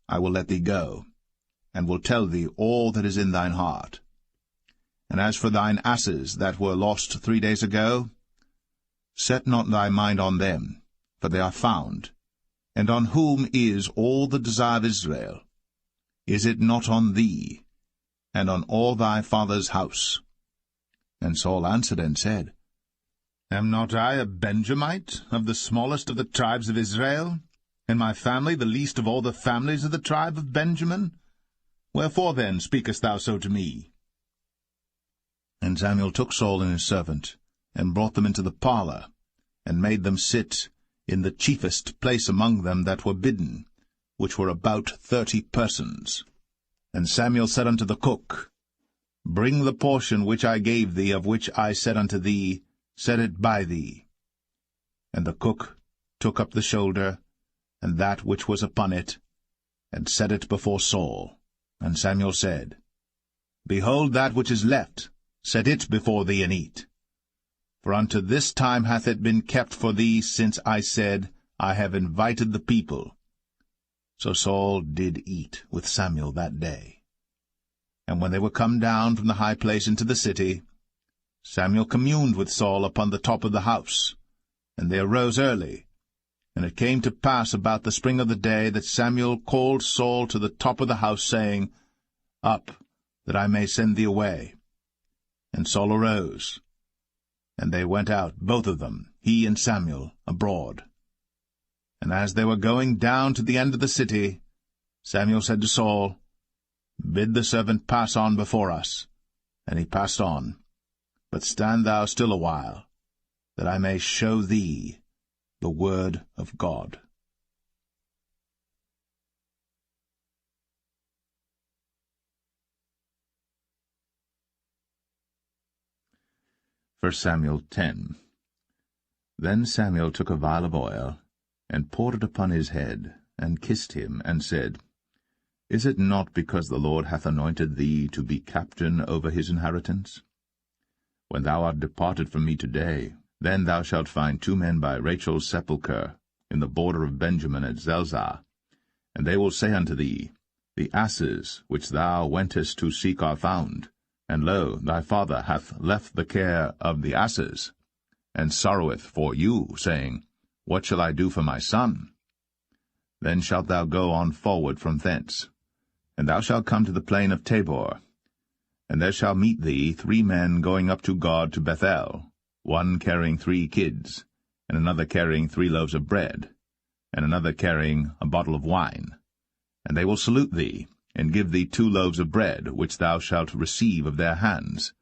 I will let thee go, and will tell thee all that is in thine heart. And as for thine asses that were lost 3 days ago, set not thy mind on them, for they are found. And on whom is all the desire of Israel? Is it not on thee, and on all thy father's house? And Saul answered and said, Am not I a Benjamite, of the smallest of the tribes of Israel, and my family the least of all the families of the tribe of Benjamin? Wherefore then speakest thou so to me? And Samuel took Saul and his servant, and brought them into the parlour, and made them sit in the chiefest place among them that were bidden, which were about 30 persons. And Samuel said unto the cook, Bring the portion which I gave thee, of which I said unto thee, Set it by thee. And the cook took up the shoulder, and that which was upon it, and set it before Saul. And Samuel said, Behold that which is left, set it before thee, and eat. For unto this time hath it been kept for thee, since I said, I have invited the people. So Saul did eat with Samuel that day. And when they were come down from the high place into the city, Samuel communed with Saul upon the top of the house. And they arose early. And it came to pass about the spring of the day that Samuel called Saul to the top of the house, saying, Up, that I may send thee away. And Saul arose. And they went out, both of them, he and Samuel, abroad. And as they were going down to the end of the city, Samuel said to Saul, Bid the servant pass on before us. And he passed on. But stand thou still a while, that I may show thee the word of God. 1 Samuel 10. Then Samuel took a vial of oil, and poured it upon his head, and kissed him, and said, Is it not because the Lord hath anointed thee to be captain over his inheritance? When thou art departed from me today, then thou shalt find 2 men by Rachel's sepulchre, in the border of Benjamin at Zelzah. And they will say unto thee, The asses which thou wentest to seek are found. And lo, thy father hath left the care of the asses, and sorroweth for you, saying, What shall I do for my son? Then shalt thou go on forward from thence, and thou shalt come to the plain of Tabor. And there shall meet thee 3 men going up to God to Bethel, one carrying 3 kids, and another carrying 3 loaves of bread, and another carrying a bottle of wine. And they will salute thee, and give thee 2 loaves of bread, which thou shalt receive of their hands.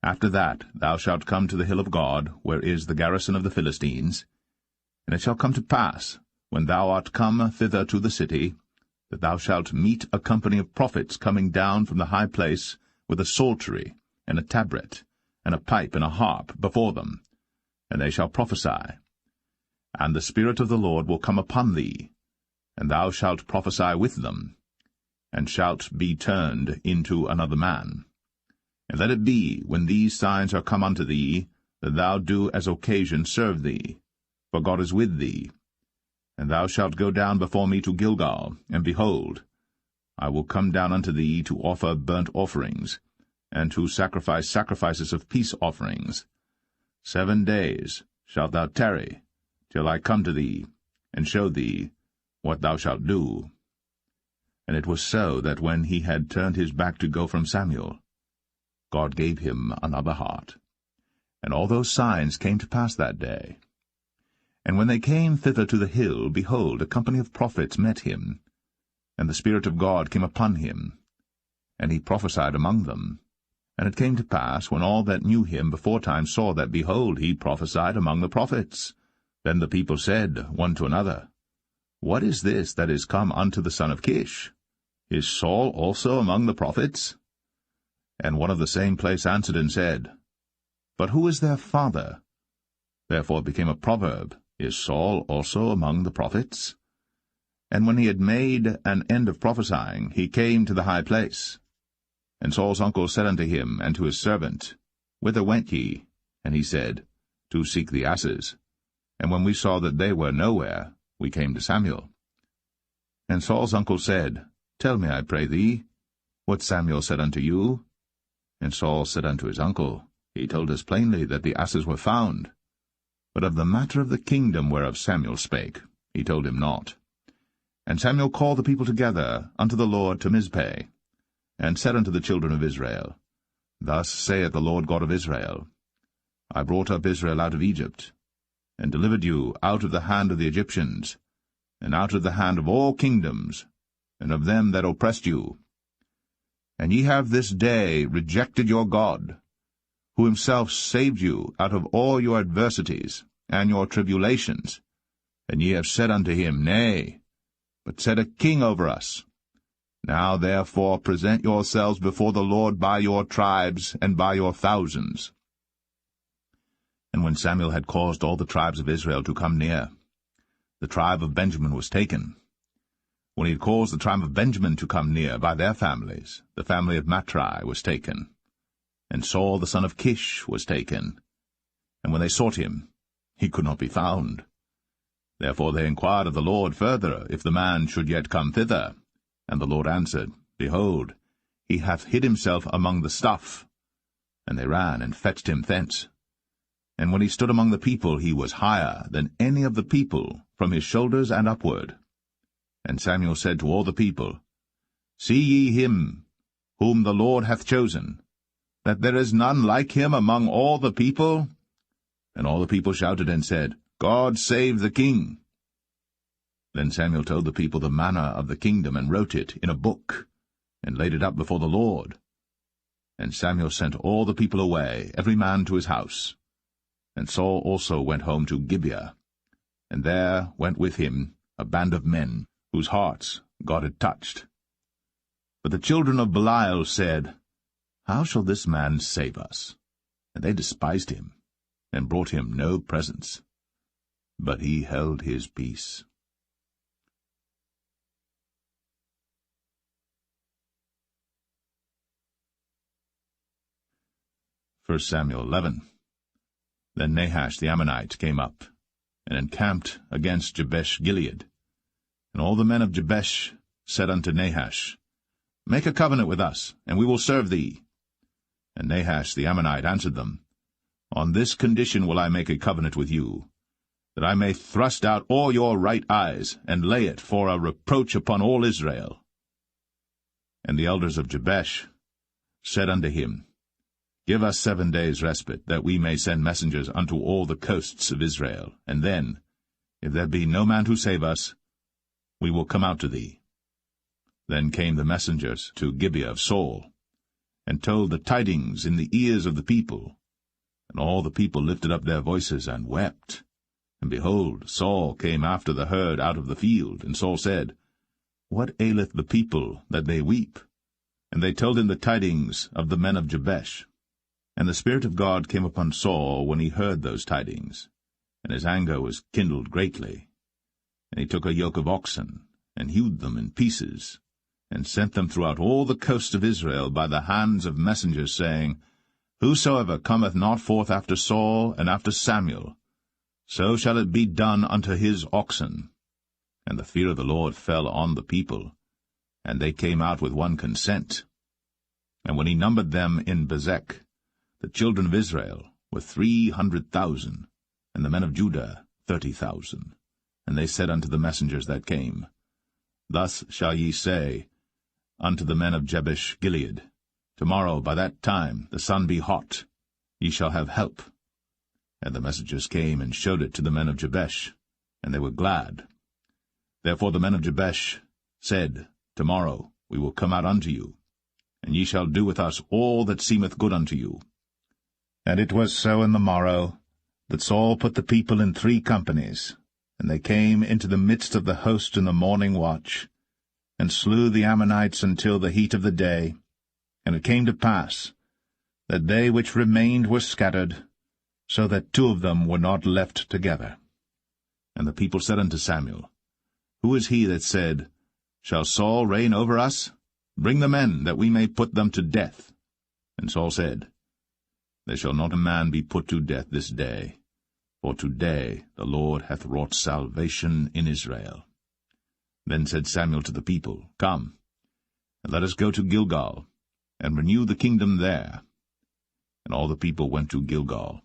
After that thou shalt come to the hill of God, where is the garrison of the Philistines. And it shall come to pass, when thou art come thither to the city, that thou shalt meet a company of prophets coming down from the high place, with a psaltery, and a tabret, and a pipe, and a harp before them, and they shall prophesy. And the Spirit of the Lord will come upon thee, and thou shalt prophesy with them, and shalt be turned into another man. And let it be, when these signs are come unto thee, that thou do as occasion serve thee, for God is with thee. And thou shalt go down before me to Gilgal, and behold, I will come down unto thee to offer burnt offerings, and to sacrifice sacrifices of peace offerings. 7 days shalt thou tarry, till I come to thee, and show thee what thou shalt do. And it was so that when he had turned his back to go from Samuel, God gave him another heart. And all those signs came to pass that day. And when they came thither to the hill, behold, a company of prophets met him, and the Spirit of God came upon him, and he prophesied among them. And it came to pass, when all that knew him beforetime saw that, behold, he prophesied among the prophets, then the people said one to another, What is this that is come unto the son of Kish? Is Saul also among the prophets? And one of the same place answered and said, But who is their father? Therefore it became a proverb, Is Saul also among the prophets? And when he had made an end of prophesying, he came to the high place. And Saul's uncle said unto him and to his servant, Whither went ye? And he said, To seek the asses. And when we saw that they were nowhere, we came to Samuel. And Saul's uncle said, Tell me, I pray thee, what Samuel said unto you. And Saul said unto his uncle, He told us plainly that the asses were found. But of the matter of the kingdom whereof Samuel spake, he told him not. And Samuel called the people together unto the Lord to Mizpeh, and said unto the children of Israel, Thus saith the Lord God of Israel, I brought up Israel out of Egypt, and delivered you out of the hand of the Egyptians, and out of the hand of all kingdoms, and of them that oppressed you. And ye have this day rejected your God, who himself saved you out of all your adversities and your tribulations. And ye have said unto him, Nay, but set a king over us. Now therefore present yourselves before the Lord by your tribes and by your thousands. And when Samuel had caused all the tribes of Israel to come near, the tribe of Benjamin was taken. When he had caused the tribe of Benjamin to come near by their families, the family of Matri was taken. And Saul the son of Kish was taken. And when they sought him, he could not be found. Therefore they inquired of the Lord further, if the man should yet come thither. And the Lord answered, Behold, he hath hid himself among the stuff. And they ran and fetched him thence. And when he stood among the people, he was higher than any of the people, from his shoulders and upward. And Samuel said to all the people, See ye him, whom the Lord hath chosen, that there is none like him among all the people? And all the people shouted and said, God save the king. Then Samuel told the people the manner of the kingdom, and wrote it in a book, and laid it up before the Lord. And Samuel sent all the people away, every man to his house. And Saul also went home to Gibeah, and there went with him a band of men, whose hearts God had touched. But the children of Belial said, How shall this man save us? And they despised him, and brought him no presents. But he held his peace. 1 Samuel 11. Then Nahash the Ammonite came up, and encamped against Jabesh-Gilead. And all the men of Jabesh said unto Nahash, Make a covenant with us, and we will serve thee. And Nahash the Ammonite answered them, On this condition will I make a covenant with you, that I may thrust out all your right eyes, and lay it for a reproach upon all Israel. And the elders of Jabesh said unto him, Give us 7 days' respite, that we may send messengers unto all the coasts of Israel, and then, if there be no man to save us, we will come out to thee. Then came the messengers to Gibeah of Saul, and told the tidings in the ears of the people. And all the people lifted up their voices and wept. And behold, Saul came after the herd out of the field, and Saul said, What aileth the people, that they weep? And they told him the tidings of the men of Jabesh. And the Spirit of God came upon Saul when he heard those tidings, and his anger was kindled greatly. And he took a yoke of oxen, and hewed them in pieces, and sent them throughout all the coast of Israel by the hands of messengers, saying, Whosoever cometh not forth after Saul and after Samuel, so shall it be done unto his oxen. And the fear of the Lord fell on the people, and they came out with one consent. And when he numbered them in Bezek, the children of Israel were 300,000, and the men of Judah 30,000. And they said unto the messengers that came, Thus shall ye say unto the men of Jabesh-Gilead, Tomorrow by that time the sun be hot, ye shall have help. And the messengers came and showed it to the men of Jabesh, and they were glad. Therefore the men of Jabesh said, Tomorrow we will come out unto you, and ye shall do with us all that seemeth good unto you. And it was so in the morrow, that Saul put the people in 3 companies, and they came into the midst of the host in the morning watch, and slew the Ammonites until the heat of the day. And it came to pass, that they which remained were scattered, so that 2 of them were not left together. And the people said unto Samuel, Who is he that said, Shall Saul reign over us? Bring the men, that we may put them to death. And Saul said, There shall not a man be put to death this day, for today the Lord hath wrought salvation in Israel. Then said Samuel to the people, Come, and let us go to Gilgal, and renew the kingdom there. And all the people went to Gilgal,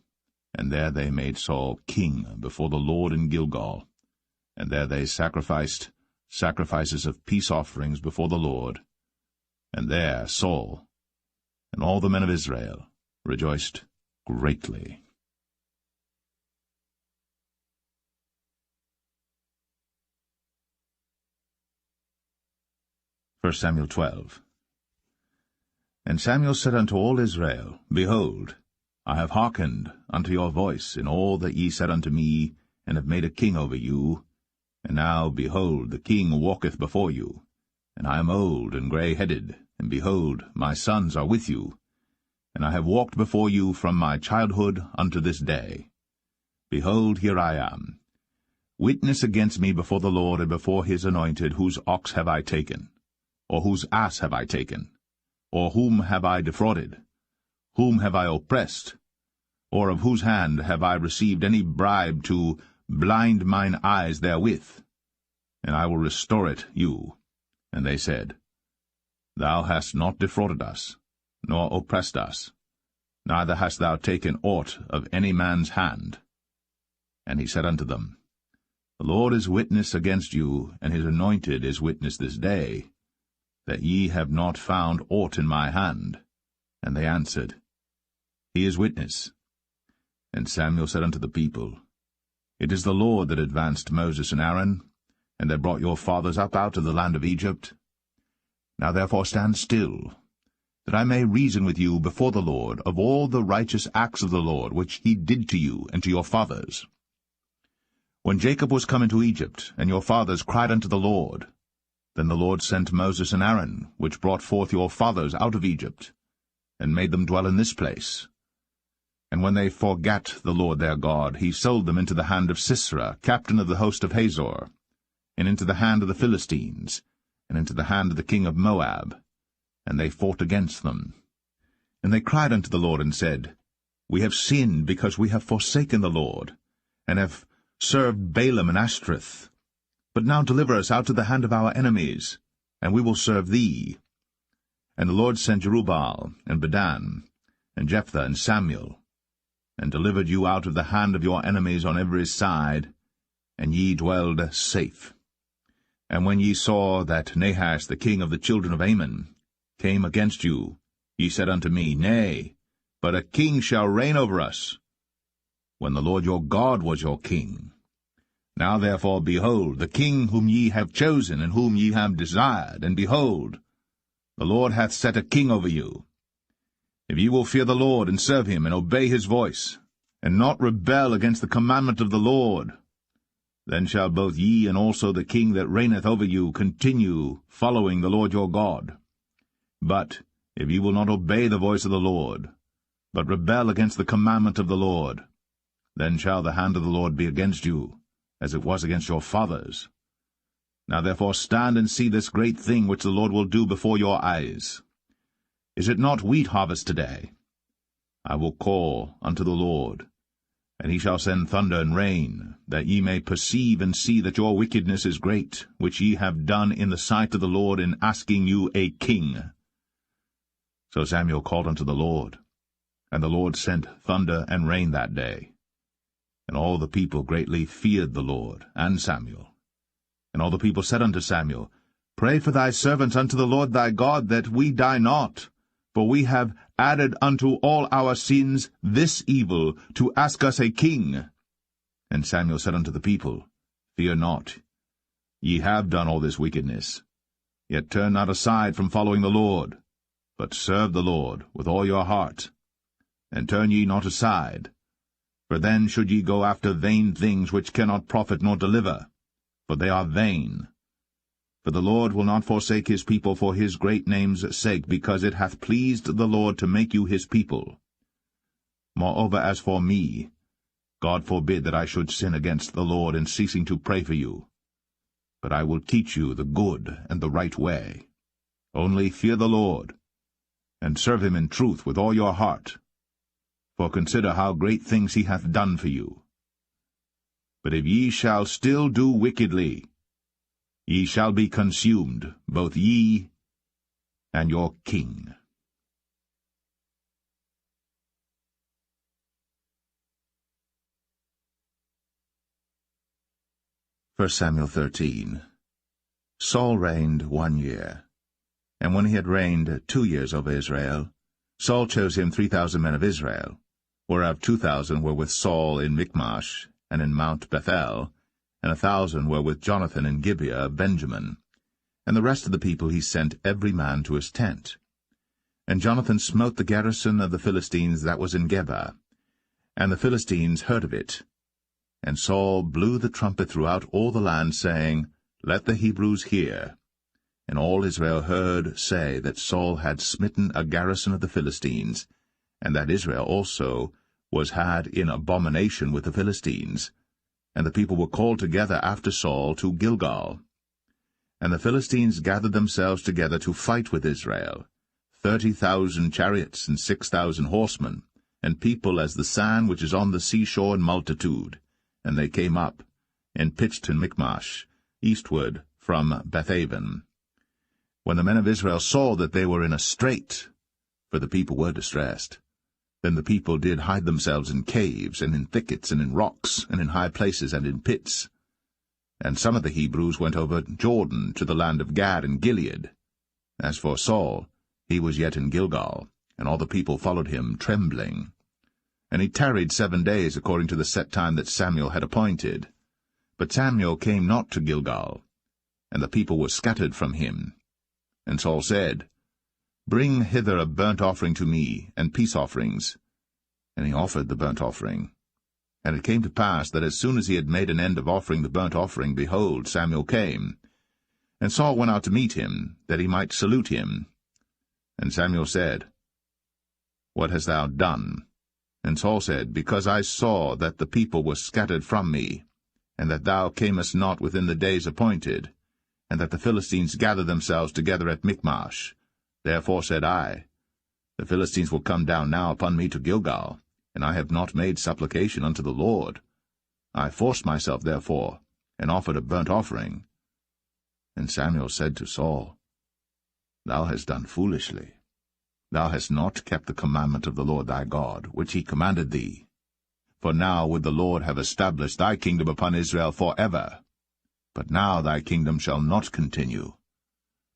and there they made Saul king before the Lord in Gilgal. And there they sacrificed sacrifices of peace offerings before the Lord. And there Saul and all the men of Israel rejoiced greatly. 1 Samuel 12. And Samuel said unto all Israel, Behold, I have hearkened unto your voice in all that ye said unto me, and have made a king over you. And now, behold, the king walketh before you. And I am old and grey-headed, and behold, my sons are with you. And I have walked before you from my childhood unto this day. Behold, here I am. Witness against me before the Lord and before his anointed, whose ox have I taken? Or whose ass have I taken? Or whom have I defrauded? Whom have I oppressed? Or of whose hand have I received any bribe to blind mine eyes therewith? And I will restore it you. And they said, Thou hast not defrauded us, nor oppressed us, neither hast thou taken aught of any man's hand. And he said unto them, The Lord is witness against you, and his anointed is witness this day, that ye have not found aught in my hand. And they answered, He is witness. And Samuel said unto the people, It is the Lord that advanced Moses and Aaron, and that brought your fathers up out of the land of Egypt. Now therefore stand still, that I may reason with you before the Lord of all the righteous acts of the Lord which he did to you and to your fathers. When Jacob was come into Egypt, and your fathers cried unto the Lord, then the Lord sent Moses and Aaron, which brought forth your fathers out of Egypt, and made them dwell in this place. And when they forgat the Lord their God, he sold them into the hand of Sisera, captain of the host of Hazor, and into the hand of the Philistines, and into the hand of the king of Moab. And they fought against them. And they cried unto the Lord, and said, We have sinned, because we have forsaken the Lord, and have served Balaam and Ashtoreth. But now deliver us out of the hand of our enemies, and we will serve thee. And the Lord sent Jerubbaal, and Bedan, and Jephthah, and Samuel, and delivered you out of the hand of your enemies on every side, and ye dwelled safe. And when ye saw that Nahash the king of the children of Ammon came against you, ye said unto me, Nay, but a king shall reign over us, when the Lord your God was your king. Now therefore, behold, the king whom ye have chosen, and whom ye have desired, and behold, the Lord hath set a king over you. If ye will fear the Lord, and serve him, and obey his voice, and not rebel against the commandment of the Lord, then shall both ye and also the king that reigneth over you continue following the Lord your God. But if ye will not obey the voice of the Lord, but rebel against the commandment of the Lord, then shall the hand of the Lord be against you, as it was against your fathers. Now therefore stand and see this great thing which the Lord will do before your eyes. Is it not wheat harvest today? I will call unto the Lord, and he shall send thunder and rain, that ye may perceive and see that your wickedness is great, which ye have done in the sight of the Lord in asking you a king. So Samuel called unto the Lord, and the Lord sent thunder and rain that day. And all the people greatly feared the Lord and Samuel. And all the people said unto Samuel, Pray for thy servants unto the Lord thy God, that we die not, for we have added unto all our sins this evil, to ask us a king. And Samuel said unto the people, Fear not, ye have done all this wickedness. Yet turn not aside from following the Lord, but serve the Lord with all your heart. And turn ye not aside, for then should ye go after vain things which cannot profit nor deliver, for they are vain. For the Lord will not forsake his people for his great name's sake, because it hath pleased the Lord to make you his people. Moreover, as for me, God forbid that I should sin against the Lord in ceasing to pray for you. But I will teach you the good and the right way. Only fear the Lord, and serve him in truth with all your heart. For consider how great things he hath done for you. But if ye shall still do wickedly, ye shall be consumed, both ye and your king. 1 Samuel 13. Saul reigned 1 year. And when he had reigned 2 years over Israel, Saul chose him 3,000 men of Israel, whereof 2,000 were with Saul in Michmash and in Mount Bethel, and 1,000 were with Jonathan in Gibeah of Benjamin. And the rest of the people he sent every man to his tent. And Jonathan smote the garrison of the Philistines that was in Geba. And the Philistines heard of it. And Saul blew the trumpet throughout all the land, saying, Let the Hebrews hear. And all Israel heard say that Saul had smitten a garrison of the Philistines, and that Israel also was had in abomination with the Philistines. And the people were called together after Saul to Gilgal. And the Philistines gathered themselves together to fight with Israel, 30,000 chariots and 6,000 horsemen, and people as the sand which is on the seashore in multitude. And they came up, and pitched in Michmash, eastward from Bethaven. When the men of Israel saw that they were in a strait, for the people were distressed, then the people did hide themselves in caves, and in thickets, and in rocks, and in high places, and in pits. And some of the Hebrews went over Jordan to the land of Gad and Gilead. As for Saul, he was yet in Gilgal, and all the people followed him, trembling. And he tarried 7 days according to the set time that Samuel had appointed. But Samuel came not to Gilgal, and the people were scattered from him. And Saul said, Bring hither a burnt offering to me, and peace offerings. And he offered the burnt offering. And it came to pass that as soon as he had made an end of offering the burnt offering, behold, Samuel came. And Saul went out to meet him, that he might salute him. And Samuel said, What hast thou done? And Saul said, Because I saw that the people were scattered from me, and that thou camest not within the days appointed, and that the Philistines gathered themselves together at Michmash. Therefore said I, The Philistines will come down now upon me to Gilgal, and I have not made supplication unto the Lord. I forced myself therefore, and offered a burnt offering. And Samuel said to Saul, Thou hast done foolishly. Thou hast not kept the commandment of the Lord thy God, which he commanded thee. For now would the Lord have established thy kingdom upon Israel for ever. But now thy kingdom shall not continue.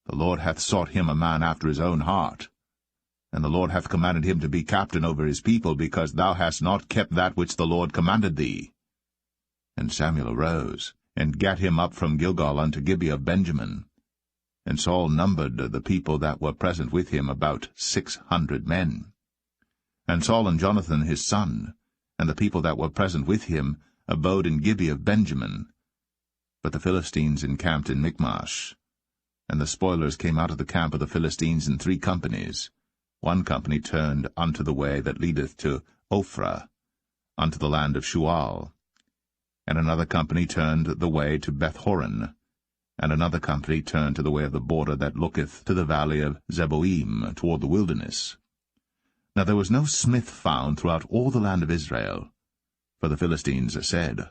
The Lord hath sought him a man after his own heart. And the Lord hath commanded him to be captain over his people, because thou hast not kept that which the Lord commanded thee. And Samuel arose, and gat him up from Gilgal unto Gibeah of Benjamin. And Saul numbered the people that were present with him about 600 men. And Saul and Jonathan his son, and the people that were present with him, abode in Gibeah of Benjamin. But the Philistines encamped in Michmash. And the spoilers came out of the camp of the Philistines in 3 companies. 1 company turned unto the way that leadeth to Ophrah, unto the land of Shual. And another company turned the way to Bethhoron. And another company turned to the way of the border that looketh to the valley of Zeboim, toward the wilderness. Now there was no smith found throughout all the land of Israel. For the Philistines said,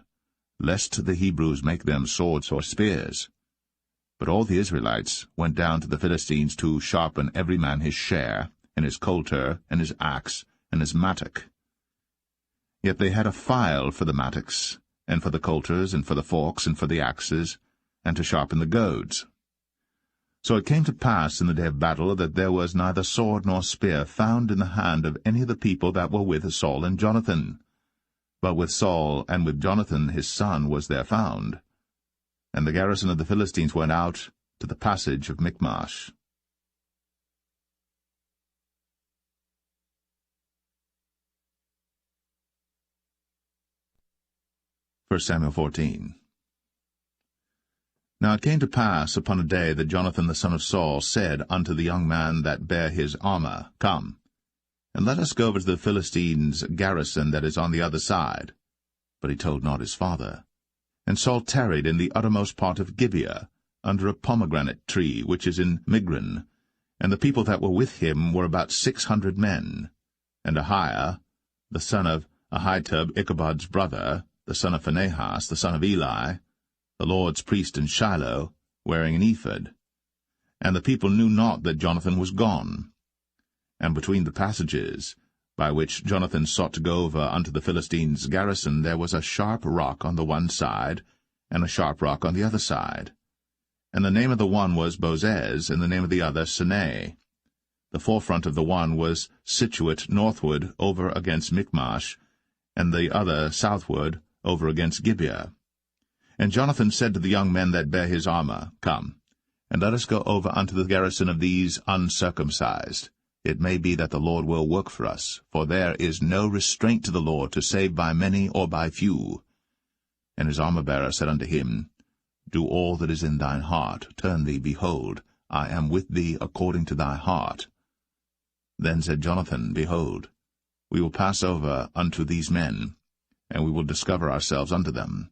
Lest the Hebrews make them swords or spears. But all the Israelites went down to the Philistines to sharpen every man his share, and his coulter, and his axe, and his mattock. Yet they had a file for the mattocks, and for the coulters, and for the forks, and for the axes, and to sharpen the goads. So it came to pass in the day of battle that there was neither sword nor spear found in the hand of any of the people that were with Saul and Jonathan. But with Saul and with Jonathan his son was there found. And the garrison of the Philistines went out to the passage of Michmash. 1 Samuel 14. Now it came to pass upon a day that Jonathan the son of Saul said unto the young man that bare his armor, Come, and let us go over to the Philistines' garrison that is on the other side. But he told not his father. And Saul tarried in the uttermost part of Gibeah, under a pomegranate tree which is in Migron, and the people that were with him were about 600 men. And Ahiah, the son of Ahitub, Ichabod's brother, the son of Phinehas, the son of Eli, the Lord's priest in Shiloh, wearing an ephod. And the people knew not that Jonathan was gone. And between the passages, by which Jonathan sought to go over unto the Philistines' garrison, there was a sharp rock on the one side, and a sharp rock on the other side. And the name of the one was Bozez, and the name of the other Sinai. The forefront of the one was situate northward over against Michmash, and the other southward over against Gibeah. And Jonathan said to the young men that bare his armor, Come, and let us go over unto the garrison of these uncircumcised, it may be that the Lord will work for us, for there is no restraint to the Lord to save by many or by few. And his armor-bearer said unto him, Do all that is in thine heart, turn thee, behold, I am with thee according to thy heart. Then said Jonathan, Behold, we will pass over unto these men, and we will discover ourselves unto them.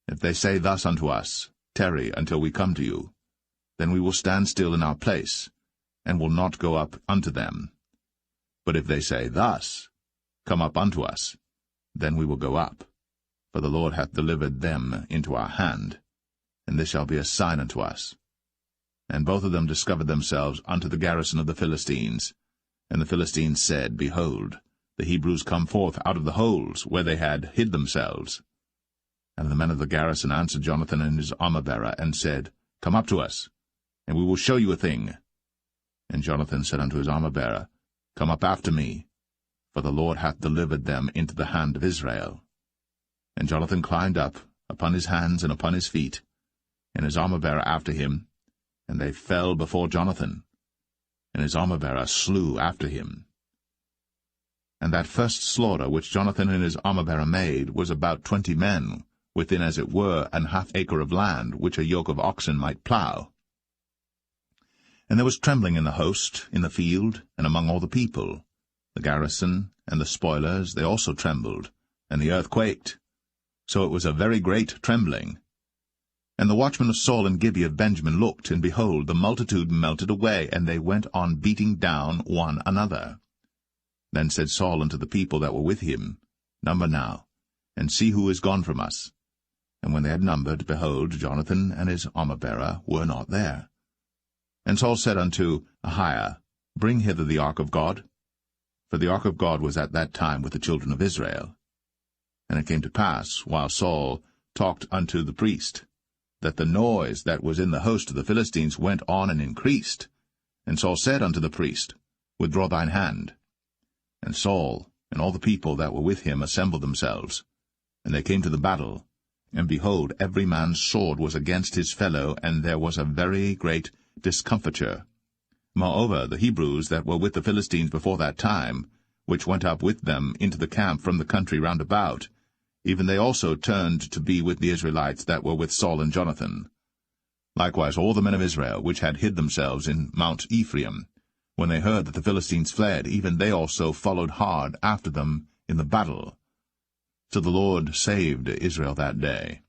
If they say thus unto us, Tarry until we come to you, then we will stand still in our place, and will not go up unto them. But if they say thus, Come up unto us, then we will go up, for the Lord hath delivered them into our hand, and this shall be a sign unto us. And both of them discovered themselves unto the garrison of the Philistines. And the Philistines said, Behold, the Hebrews come forth out of the holes where they had hid themselves. And the men of the garrison answered Jonathan and his armor-bearer, and said, Come up to us, and we will show you a thing. And Jonathan said unto his armor-bearer, Come up after me, for the Lord hath delivered them into the hand of Israel. And Jonathan climbed up upon his hands and upon his feet, and his armor-bearer after him, and they fell before Jonathan, and his armor-bearer slew after him. And that first slaughter which Jonathan and his armor-bearer made was about 20 men, within as it were an half-acre of land, which a yoke of oxen might plough. And there was trembling in the host, in the field, and among all the people. The garrison and the spoilers, they also trembled, and the earth quaked. So it was a very great trembling. And the watchmen of Saul and Gibeah of Benjamin looked, and behold, the multitude melted away, and they went on beating down one another. Then said Saul unto the people that were with him, Number now, and see who is gone from us. And when they had numbered, behold, Jonathan and his armor-bearer were not there. And Saul said unto Ahiah, Bring hither the ark of God. For the ark of God was at that time with the children of Israel. And it came to pass, while Saul talked unto the priest, that the noise that was in the host of the Philistines went on and increased. And Saul said unto the priest, Withdraw thine hand. And Saul and all the people that were with him assembled themselves. And they came to the battle. And behold, every man's sword was against his fellow, and there was a very great discomfiture. Moreover, the Hebrews that were with the Philistines before that time, which went up with them into the camp from the country round about, even they also turned to be with the Israelites that were with Saul and Jonathan. Likewise all the men of Israel, which had hid themselves in Mount Ephraim, when they heard that the Philistines fled, even they also followed hard after them in the battle. So the Lord saved Israel that day.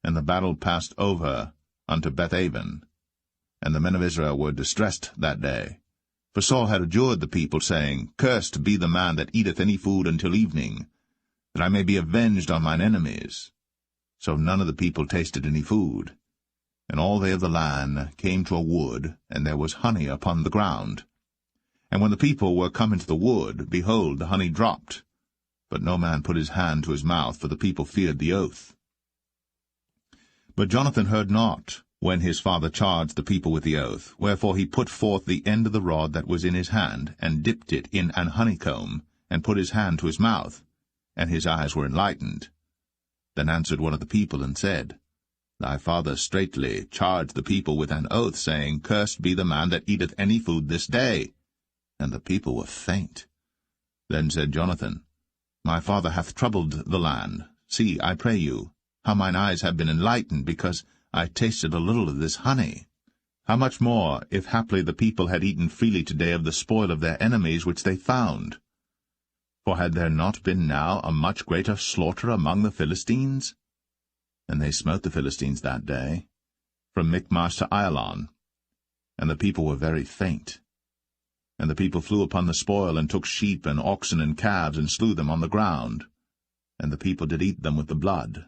And the battle passed over unto Bethaven. And the men of Israel were distressed that day. For Saul had adjured the people, saying, Cursed be the man that eateth any food until evening, that I may be avenged on mine enemies. So none of the people tasted any food. And all they of the land came to a wood, and there was honey upon the ground. And when the people were come into the wood, behold, the honey dropped. But no man put his hand to his mouth, for the people feared the oath. But Jonathan heard not, when his father charged the people with the oath, wherefore he put forth the end of the rod that was in his hand, and dipped it in an honeycomb, and put his hand to his mouth, and his eyes were enlightened. Then answered one of the people, and said, Thy father straitly charged the people with an oath, saying, Cursed be the man that eateth any food this day. And the people were faint. Then said Jonathan, My father hath troubled the land. See, I pray you, how mine eyes have been enlightened, because I tasted a little of this honey. How much more, if haply the people had eaten freely today of the spoil of their enemies which they found? For had there not been now a much greater slaughter among the Philistines? And they smote the Philistines that day, from Michmash to Ajalon. And the people were very faint. And the people flew upon the spoil, and took sheep and oxen and calves, and slew them on the ground. And the people did eat them with the blood.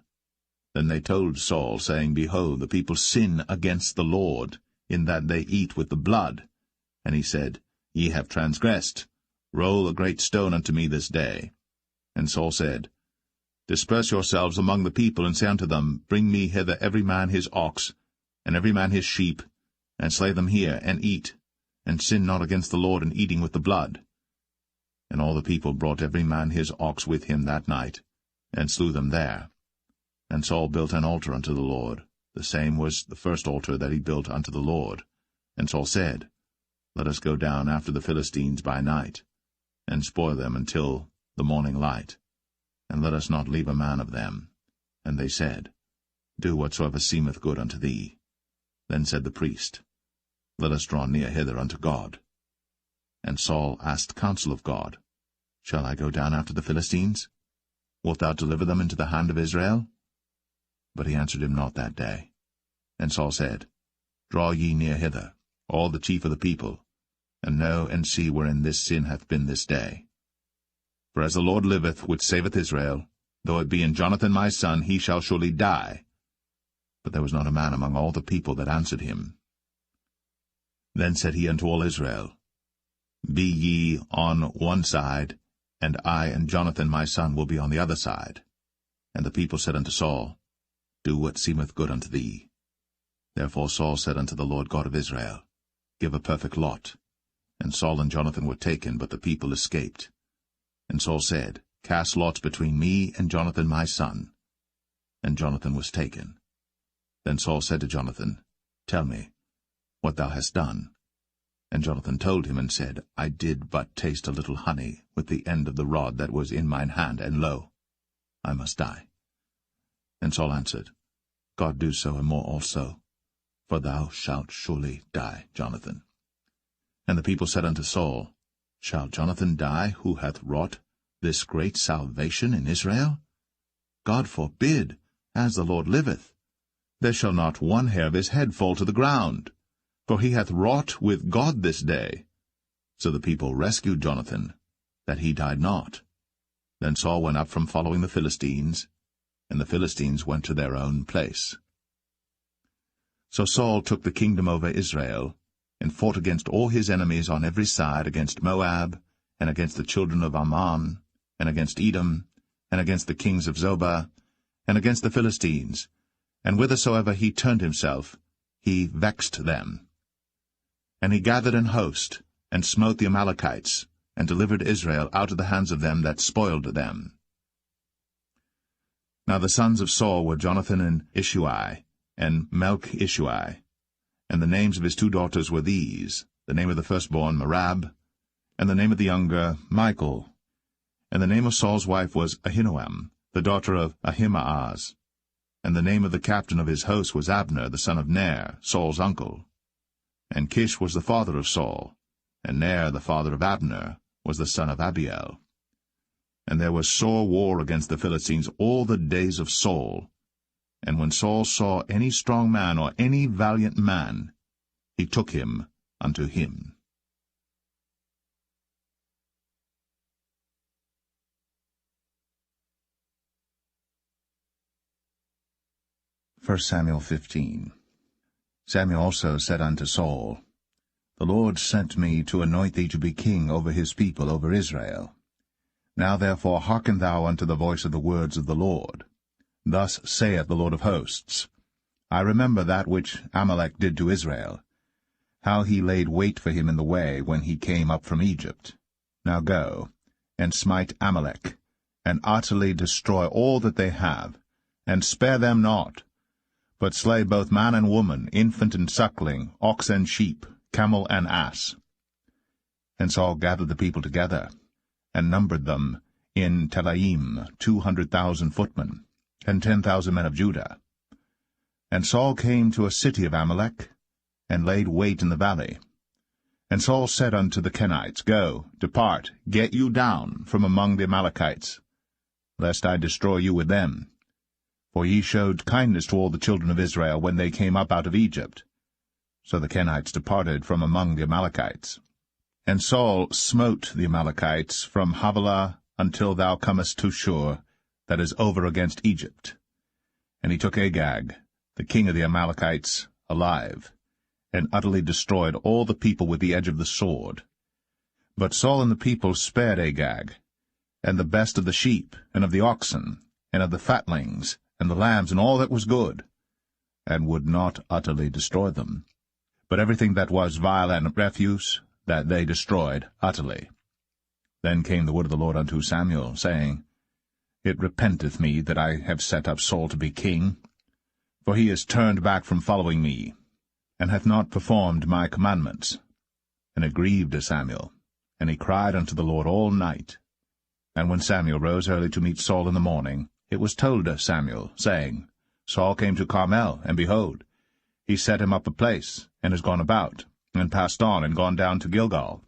Then they told Saul, saying, Behold, the people sin against the Lord, in that they eat with the blood. And he said, Ye have transgressed. Roll a great stone unto me this day. And Saul said, Disperse yourselves among the people, and say unto them, Bring me hither every man his ox, and every man his sheep, and slay them here, and eat, and sin not against the Lord in eating with the blood. And all the people brought every man his ox with him that night, and slew them there. And Saul built an altar unto the Lord. The same was the first altar that he built unto the Lord. And Saul said, Let us go down after the Philistines by night, and spoil them until the morning light, and let us not leave a man of them. And they said, Do whatsoever seemeth good unto thee. Then said the priest, Let us draw near hither unto God. And Saul asked counsel of God, Shall I go down after the Philistines? Wilt thou deliver them into the hand of Israel? But he answered him not that day. And Saul said, Draw ye near hither, all the chief of the people, and know and see wherein this sin hath been this day. For as the Lord liveth, which saveth Israel, though it be in Jonathan my son, he shall surely die. But there was not a man among all the people that answered him. Then said he unto all Israel, Be ye on one side, and I and Jonathan my son will be on the other side. And the people said unto Saul, Do what seemeth good unto thee. Therefore Saul said unto the Lord God of Israel, Give a perfect lot. And Saul and Jonathan were taken, but the people escaped. And Saul said, Cast lots between me and Jonathan my son. And Jonathan was taken. Then Saul said to Jonathan, Tell me what thou hast done. And Jonathan told him, and said, I did but taste a little honey with the end of the rod that was in mine hand, and lo, I must die. And Saul answered, God do so and more also, for thou shalt surely die, Jonathan. And the people said unto Saul, Shall Jonathan die, who hath wrought this great salvation in Israel? God forbid, as the Lord liveth. There shall not one hair of his head fall to the ground, for he hath wrought with God this day. So the people rescued Jonathan, that he died not. Then Saul went up from following the Philistines, and the Philistines went to their own place. So Saul took the kingdom over Israel, and fought against all his enemies on every side, against Moab, and against the children of Ammon, and against Edom, and against the kings of Zobah, and against the Philistines, and whithersoever he turned himself, he vexed them. And he gathered an host, and smote the Amalekites, and delivered Israel out of the hands of them that spoiled them. Now the sons of Saul were Jonathan and Ishuai, and Melch-Ishuai. And the names of his two daughters were these, the name of the firstborn Merab, and the name of the younger Michal. And the name of Saul's wife was Ahinoam, the daughter of Ahimaaz. And the name of the captain of his host was Abner, the son of Ner, Saul's uncle. And Kish was the father of Saul, and Ner, the father of Abner, was the son of Abiel. And there was sore war against the Philistines all the days of Saul. And when Saul saw any strong man or any valiant man, he took him unto him. 1 Samuel 15. Samuel also said unto Saul, The Lord sent me to anoint thee to be king over his people, over Israel. Now therefore hearken thou unto the voice of the words of the Lord. Thus saith the Lord of hosts, I remember that which Amalek did to Israel, how he laid wait for him in the way when he came up from Egypt. Now go, and smite Amalek, and utterly destroy all that they have, and spare them not, but slay both man and woman, infant and suckling, ox and sheep, camel and ass. And Saul gathered the people together, and numbered them in Telaim 200,000 footmen, and 10,000 men of Judah. And Saul came to a city of Amalek, and laid wait in the valley. And Saul said unto the Kenites, Go, depart, get you down from among the Amalekites, lest I destroy you with them. For ye showed kindness to all the children of Israel when they came up out of Egypt. So the Kenites departed from among the Amalekites. And Saul smote the Amalekites from Havilah until thou comest to Shur, that is over against Egypt. And he took Agag, the king of the Amalekites, alive, and utterly destroyed all the people with the edge of the sword. But Saul and the people spared Agag, and the best of the sheep, and of the oxen, and of the fatlings, and the lambs, and all that was good, and would not utterly destroy them. But everything that was vile and refuse, that they destroyed utterly. Then came the word of the Lord unto Samuel, saying, It repenteth me that I have set up Saul to be king, for he is turned back from following me, and hath not performed my commandments. And it grieved Samuel, and he cried unto the Lord all night. And when Samuel rose early to meet Saul in the morning, it was told Samuel, saying, Saul came to Carmel, and behold, he set him up a place, and is gone about, and passed on, and gone down to Gilgal.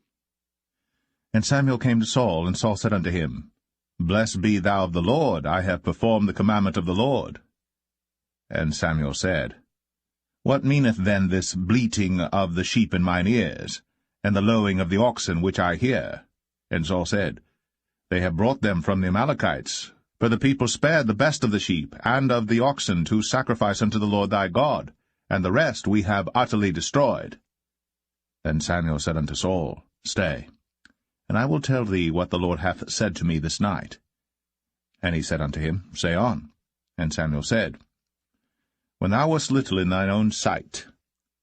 And Samuel came to Saul, and Saul said unto him, Blessed be thou of the Lord, I have performed the commandment of the Lord. And Samuel said, What meaneth then this bleating of the sheep in mine ears, and the lowing of the oxen which I hear? And Saul said, They have brought them from the Amalekites, for the people spared the best of the sheep and of the oxen to sacrifice unto the Lord thy God, and the rest we have utterly destroyed. Then Samuel said unto Saul, Stay, and I will tell thee what the Lord hath said to me this night. And he said unto him, Say on. And Samuel said, When thou wast little in thine own sight,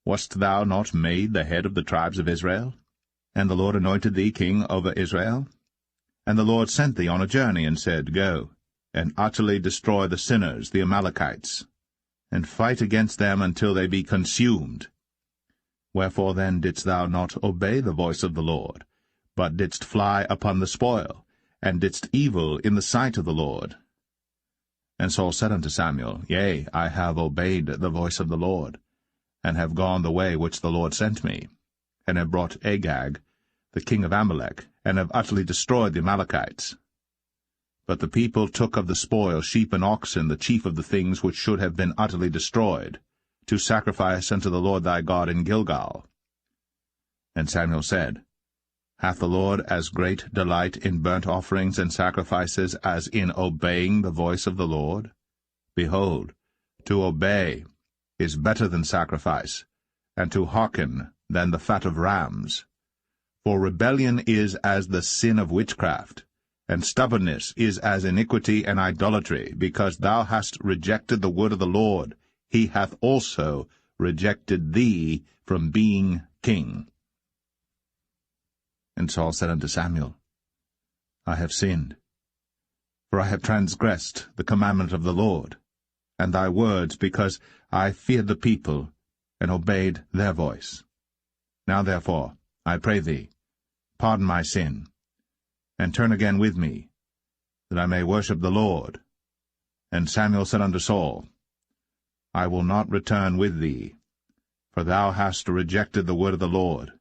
wast thou not made the head of the tribes of Israel? And the Lord anointed thee king over Israel? And the Lord sent thee on a journey, and said, Go, and utterly destroy the sinners, the Amalekites, and fight against them until they be consumed. Wherefore then didst thou not obey the voice of the Lord, but didst fly upon the spoil, and didst evil in the sight of the Lord? And Saul said unto Samuel, Yea, I have obeyed the voice of the Lord, and have gone the way which the Lord sent me, and have brought Agag, the king of Amalek, and have utterly destroyed the Amalekites. But the people took of the spoil sheep and oxen, the chief of the things which should have been utterly destroyed, to sacrifice unto the Lord thy God in Gilgal. And Samuel said, Hath the Lord as great delight in burnt offerings and sacrifices as in obeying the voice of the Lord? Behold, to obey is better than sacrifice, and to hearken than the fat of rams. For rebellion is as the sin of witchcraft, and stubbornness is as iniquity and idolatry. Because thou hast rejected the word of the Lord, he hath also rejected thee from being king. And Saul said unto Samuel, I have sinned, for I have transgressed the commandment of the Lord, and thy words, because I feared the people, and obeyed their voice. Now therefore, I pray thee, pardon my sin, and turn again with me, that I may worship the Lord. And Samuel said unto Saul, I will not return with thee, for thou hast rejected the word of the Lord,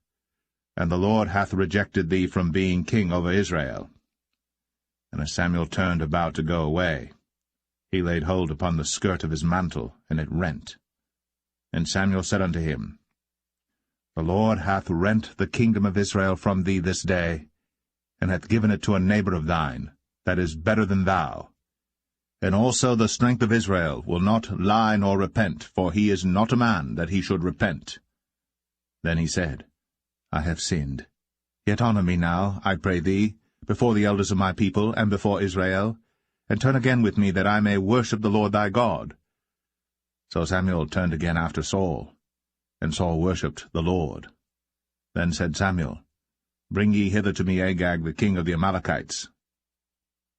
and the Lord hath rejected thee from being king over Israel. And as Samuel turned about to go away, he laid hold upon the skirt of his mantle, and it rent. And Samuel said unto him, The Lord hath rent the kingdom of Israel from thee this day, and hath given it to a neighbor of thine, that is better than thou. And also the strength of Israel will not lie nor repent, for he is not a man that he should repent. Then he said, I have sinned. Yet honor me now, I pray thee, before the elders of my people, and before Israel, and turn again with me, that I may worship the Lord thy God. So Samuel turned again after Saul, and Saul worshipped the Lord. Then said Samuel, Bring ye hither to me Agag the king of the Amalekites.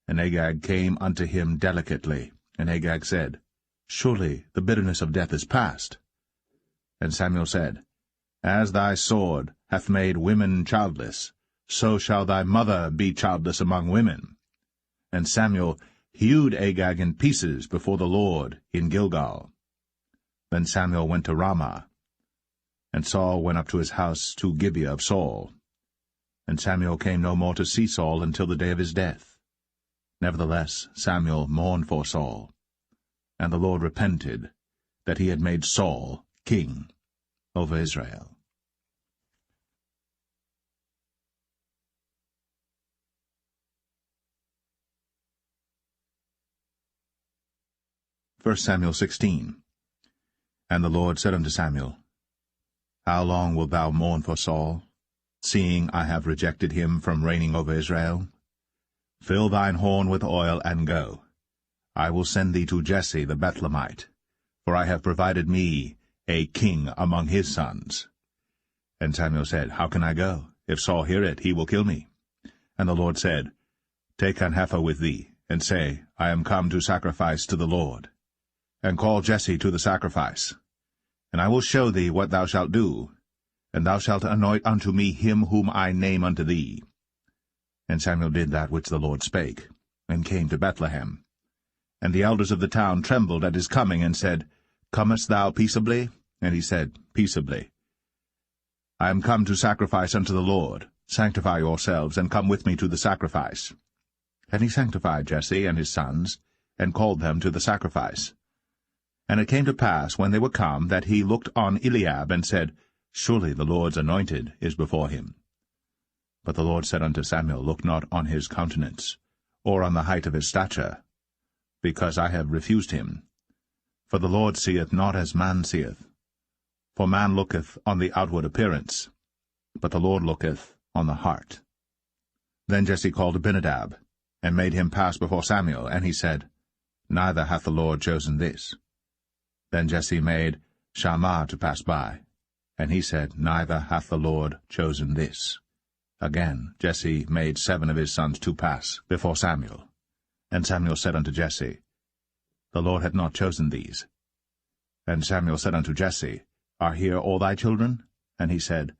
And Agag came unto him delicately, and Agag said, Surely the bitterness of death is past. And Samuel said, As thy sword hath made women childless, so shall thy mother be childless among women. And Samuel hewed Agag in pieces before the Lord in Gilgal. Then Samuel went to Ramah, and Saul went up to his house to Gibeah of Saul. And Samuel came no more to see Saul until the day of his death. Nevertheless Samuel mourned for Saul, and the Lord repented that he had made Saul king over Israel. 1 Samuel 16. And the Lord said unto Samuel, How long wilt thou mourn for Saul, seeing I have rejected him from reigning over Israel? Fill thine horn with oil, and go. I will send thee to Jesse the Bethlehemite, for I have provided me a king among his sons. And Samuel said, How can I go? If Saul hear it, he will kill me. And the Lord said, Take an heifer with thee, and say, I am come to sacrifice to the Lord. And call Jesse to the sacrifice. And I will show thee what thou shalt do. and thou shalt anoint unto me him whom I name unto thee. And Samuel did that which the Lord spake, and came to Bethlehem. And the elders of the town trembled at his coming, and said, Comest thou peaceably? And he said, Peaceably. I am come to sacrifice unto the Lord. Sanctify yourselves, and come with me to the sacrifice. And he sanctified Jesse and his sons, and called them to the sacrifice. And it came to pass, when they were come, that he looked on Eliab, and said, Surely the Lord's anointed is before him. But the Lord said unto Samuel, Look not on his countenance, or on the height of his stature, because I have refused him. For the Lord seeth not as man seeth. For man looketh on the outward appearance, but the Lord looketh on the heart. Then Jesse called Abinadab, and made him pass before Samuel, and he said, Neither hath the Lord chosen this. Then Jesse made Shammah to pass by, and he said, Neither hath the Lord chosen this. Again Jesse made 7 of his sons to pass before Samuel. And Samuel said unto Jesse, The Lord hath not chosen these. And Samuel said unto Jesse, Are here all thy children? And he said,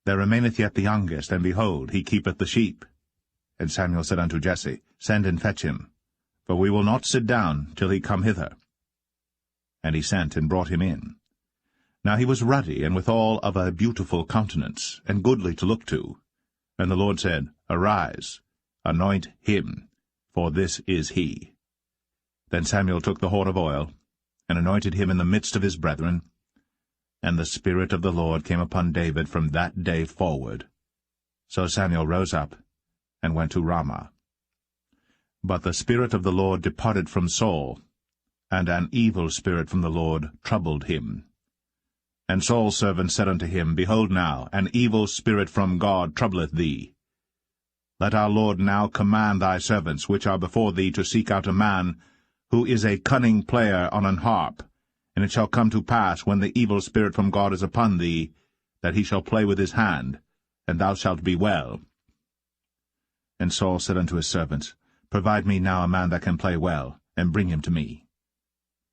There remaineth yet the youngest, and behold, he keepeth the sheep. And Samuel said unto Jesse, Send and fetch him, for we will not sit down till he come hither. And he sent and brought him in. Now he was ruddy, and withal of a beautiful countenance, and goodly to look to. And the Lord said, Arise, anoint him, for this is he. Then Samuel took the horn of oil, and anointed him in the midst of his brethren. And the Spirit of the Lord came upon David from that day forward. So Samuel rose up, and went to Ramah. But the Spirit of the Lord departed from Saul, and an evil spirit from the Lord troubled him. And Saul's servant said unto him, Behold now, an evil spirit from God troubleth thee. Let our Lord now command thy servants, which are before thee, to seek out a man who is a cunning player on an harp. And it shall come to pass, when the evil spirit from God is upon thee, that he shall play with his hand, and thou shalt be well. And Saul said unto his servants, Provide me now a man that can play well, and bring him to me.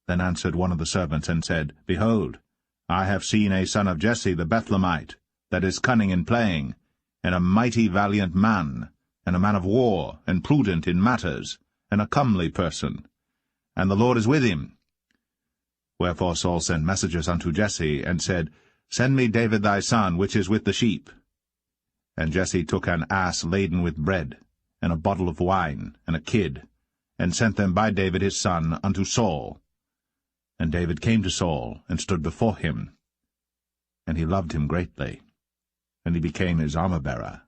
Then answered one of the servants, and said, Behold, I have seen a son of Jesse the Bethlehemite, that is cunning in playing, and a mighty valiant man, and a man of war, and prudent in matters, and a comely person. And the Lord is with him. Wherefore Saul sent messengers unto Jesse, and said, Send me David thy son, which is with the sheep. And Jesse took an ass laden with bread, and a bottle of wine, and a kid, and sent them by David his son unto Saul. And David came to Saul, and stood before him. And he loved him greatly, and he became his armor-bearer.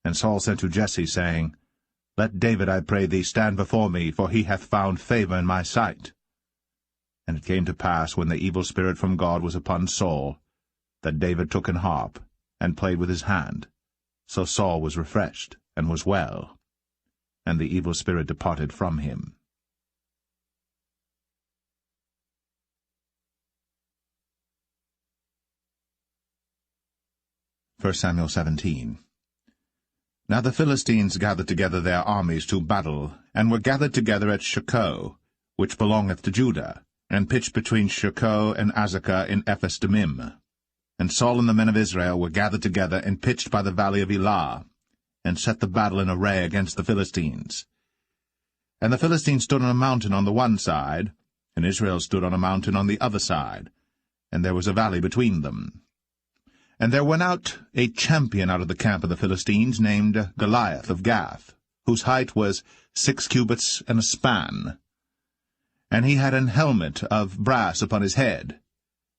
And Saul sent to Jesse, saying, Let David, I pray thee, stand before me, for he hath found favor in my sight. And it came to pass, when the evil spirit from God was upon Saul, that David took an harp, and played with his hand. So Saul was refreshed, and was well, and the evil spirit departed from him. 1 Samuel 17. Now the Philistines gathered together their armies to battle, and were gathered together at Shochoh, which belongeth to Judah, and pitched between Shochoh and Azekah in Ephes-dammim. And Saul and the men of Israel were gathered together and pitched by the valley of Elah, and set the battle in array against the Philistines. And the Philistines stood on a mountain on the one side, and Israel stood on a mountain on the other side, and there was a valley between them. And there went out a champion out of the camp of the Philistines, named Goliath of Gath, whose height was 6 cubits and a span. And he had an helmet of brass upon his head,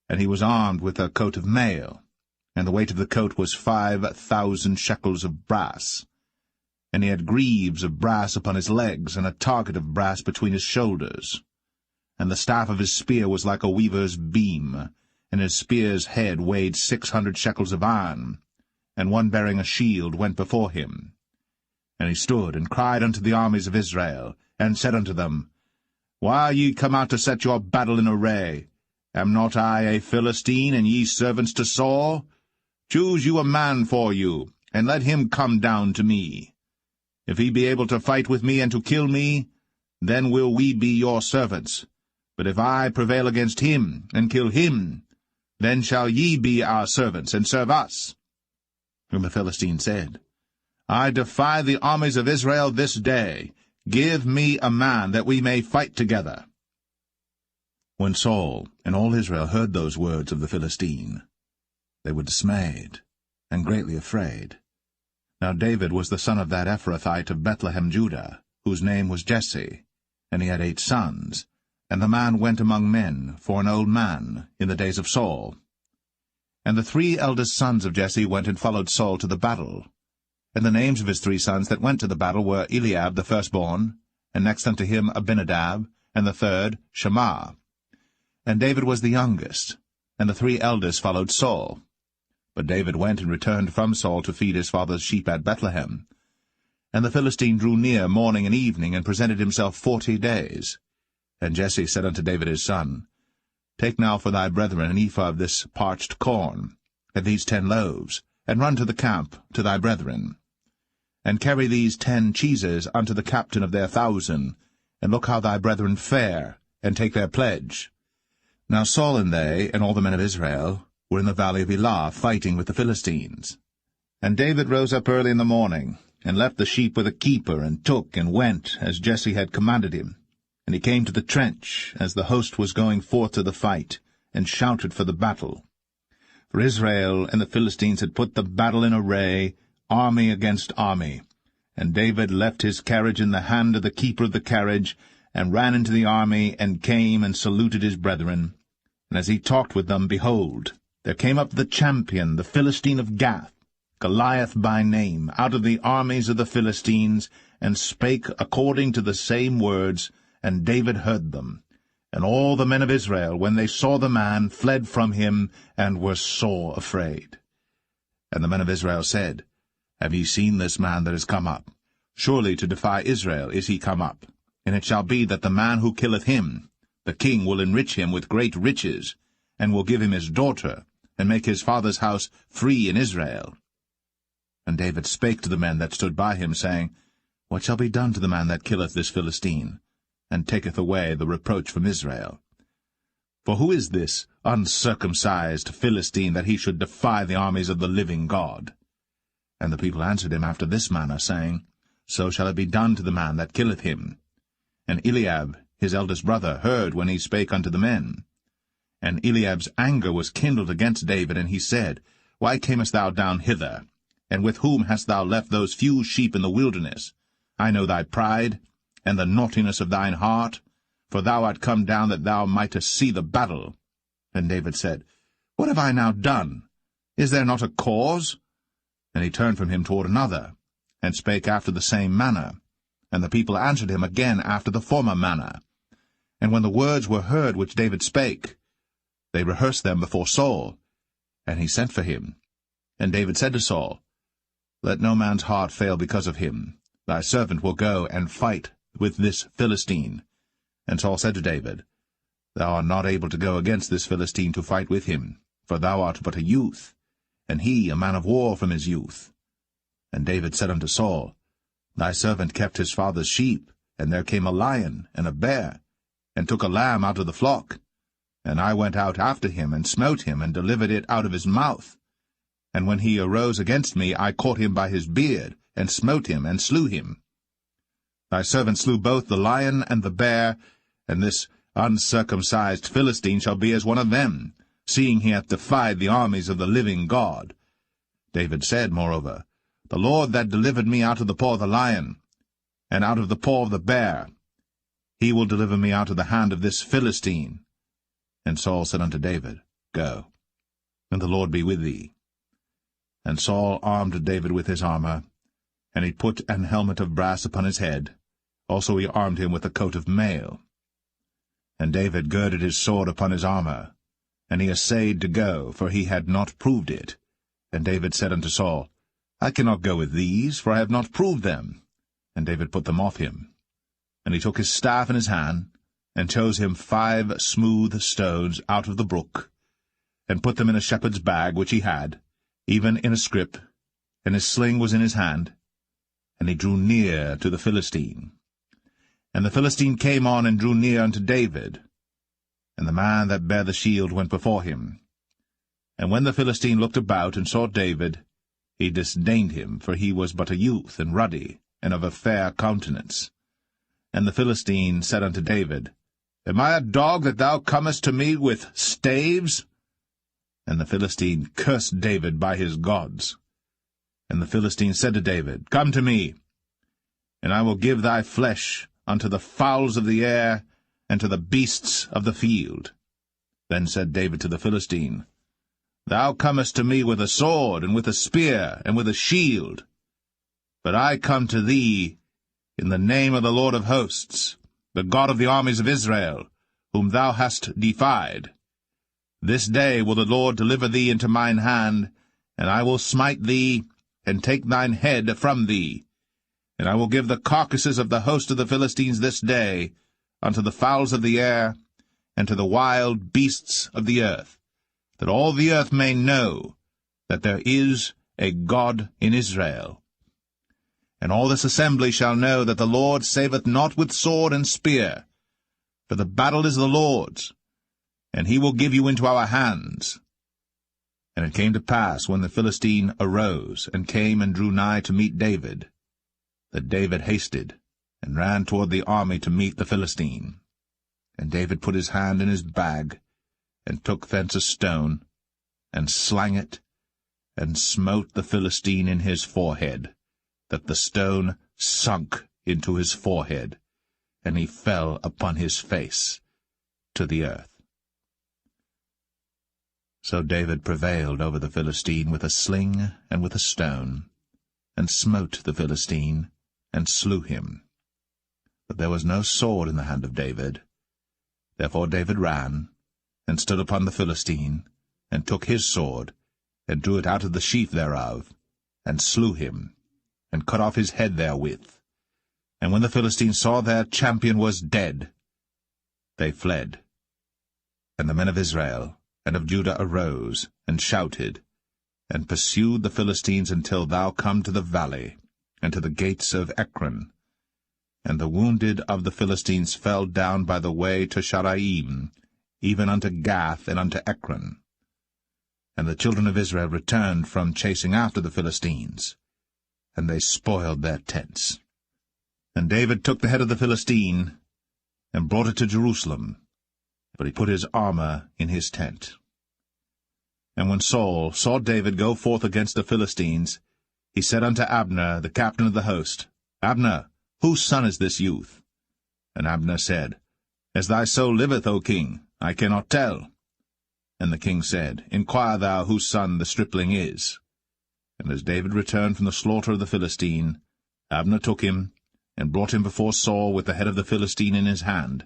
and he was armed with a coat of mail, and the weight of the coat was 5,000 shekels of brass. And he had greaves of brass upon his legs, and a target of brass between his shoulders. And the staff of his spear was like a weaver's beam, and his spear's head weighed 600 shekels of iron, and one bearing a shield went before him. And he stood and cried unto the armies of Israel, and said unto them, Why are ye come out to set your battle in array? Am not I a Philistine, and ye servants to Saul? Choose you a man for you, and let him come down to me. If he be able to fight with me and to kill me, then will we be your servants. But if I prevail against him, and kill him, then shall ye be our servants, and serve us. And the Philistine said, I defy the armies of Israel this day. Give me a man, that we may fight together. When Saul and all Israel heard those words of the Philistine, they were dismayed, and greatly afraid. Now David was the son of that Ephrathite of Bethlehem, Judah, whose name was Jesse, and he had 8 sons. And the man went among men for an old man in the days of Saul. And the 3 eldest sons of Jesse went and followed Saul to the battle. And the names of his 3 sons that went to the battle were Eliab the firstborn, and next unto him Abinadab, and the third Shammah. And David was the youngest, and the 3 eldest followed Saul. But David went and returned from Saul to feed his father's sheep at Bethlehem. And the Philistine drew near morning and evening, and presented himself 40 days. And Jesse said unto David his son, Take now for thy brethren an ephah of this parched corn, and these 10 loaves, and run to the camp to thy brethren. And carry these 10 cheeses unto the captain of their 1,000, and look how thy brethren fare, and take their pledge. Now Saul and they, and all the men of Israel, were in the valley of Elah, fighting with the Philistines. And David rose up early in the morning, and left the sheep with a keeper, and took and went, as Jesse had commanded him. And he came to the trench, as the host was going forth to the fight, and shouted for the battle. For Israel and the Philistines had put the battle in array, army against army. And David left his carriage in the hand of the keeper of the carriage, and ran into the army, and came and saluted his brethren. And as he talked with them, behold, there came up the champion, the Philistine of Gath, Goliath by name, out of the armies of the Philistines, and spake according to the same words, and David heard them. And all the men of Israel, when they saw the man, fled from him, and were sore afraid. And the men of Israel said, Have ye seen this man that is come up? Surely to defy Israel is he come up. And it shall be that the man who killeth him, the king will enrich him with great riches, and will give him his daughter, and make his father's house free in Israel. And David spake to the men that stood by him, saying, What shall be done to the man that killeth this Philistine, and taketh away the reproach from Israel? For who is this uncircumcised Philistine, that he should defy the armies of the living God? And the people answered him after this manner, saying, So shall it be done to the man that killeth him. And Eliab, his eldest brother, heard when he spake unto the men. And Eliab's anger was kindled against David, and he said, Why camest thou down hither? And with whom hast thou left those few sheep in the wilderness? I know thy pride, and the naughtiness of thine heart, for thou art come down that thou mightest see the battle. And David said, What have I now done? Is there not a cause? And he turned from him toward another, and spake after the same manner. And the people answered him again after the former manner. And when the words were heard which David spake, they rehearsed them before Saul. And he sent for him. And David said to Saul, Let no man's heart fail because of him. Thy servant will go and fight with this Philistine. And Saul said to David, Thou art not able to go against this Philistine to fight with him, for thou art but a youth, and he a man of war from his youth. And David said unto Saul, Thy servant kept his father's sheep, and there came a lion and a bear, and took a lamb out of the flock. And I went out after him, and smote him, and delivered it out of his mouth. And when he arose against me, I caught him by his beard, and smote him, and slew him. Thy servant slew both the lion and the bear, and this uncircumcised Philistine shall be as one of them, seeing he hath defied the armies of the living God. David said, moreover, The Lord that delivered me out of the paw of the lion, and out of the paw of the bear, he will deliver me out of the hand of this Philistine. And Saul said unto David, Go, and the Lord be with thee. And Saul armed David with his armor, and he put an helmet of brass upon his head. Also he armed him with a coat of mail. And David girded his sword upon his armor, and he essayed to go, for he had not proved it. And David said unto Saul, I cannot go with these, for I have not proved them. And David put them off him. And he took his staff in his hand, and chose him 5 smooth stones out of the brook, and put them in a shepherd's bag which he had, even in a scrip, and his sling was in his hand. And he drew near to the Philistine. And the Philistine came on and drew near unto David. And the man that bare the shield went before him. And when the Philistine looked about and saw David, he disdained him, for he was but a youth, and ruddy, and of a fair countenance. And the Philistine said unto David, Am I a dog that thou comest to me with staves? And the Philistine cursed David by his gods. And the Philistine said to David, Come to me, and I will give thy flesh unto the fowls of the air, and to the beasts of the field. Then said David to the Philistine, Thou comest to me with a sword, and with a spear, and with a shield. But I come to thee in the name of the Lord of hosts, the God of the armies of Israel, whom thou hast defied. This day will the Lord deliver thee into mine hand, and I will smite thee, and take thine head from thee. And I will give the carcasses of the host of the Philistines this day unto the fowls of the air, and to the wild beasts of the earth, that all the earth may know that there is a God in Israel. And all this assembly shall know that the Lord saveth not with sword and spear, for the battle is the Lord's, and he will give you into our hands. And it came to pass, when the Philistine arose, and came and drew nigh to meet David, that David hasted, and ran toward the army to meet the Philistine. And David put his hand in his bag, and took thence a stone, and slang it, and smote the Philistine in his forehead, that the stone sunk into his forehead, and he fell upon his face to the earth. So David prevailed over the Philistine with a sling and with a stone, and smote the Philistine, and slew him. But there was no sword in the hand of David. Therefore David ran, and stood upon the Philistine, and took his sword, and drew it out of the sheath thereof, and slew him, and cut off his head therewith. And when the Philistines saw their champion was dead, they fled. And the men of Israel and of Judah arose, and shouted, and pursued the Philistines until thou come to the valley, and to the gates of Ekron. And the wounded of the Philistines fell down by the way to Shaaraim, even unto Gath and unto Ekron. And the children of Israel returned from chasing after the Philistines, and they spoiled their tents. And David took the head of the Philistine, and brought it to Jerusalem, but he put his armor in his tent. And when Saul saw David go forth against the Philistines, he said unto Abner, the captain of the host, Abner, whose son is this youth? And Abner said, As thy soul liveth, O king, I cannot tell. And the king said, Inquire thou whose son the stripling is. And as David returned from the slaughter of the Philistine, Abner took him, and brought him before Saul with the head of the Philistine in his hand.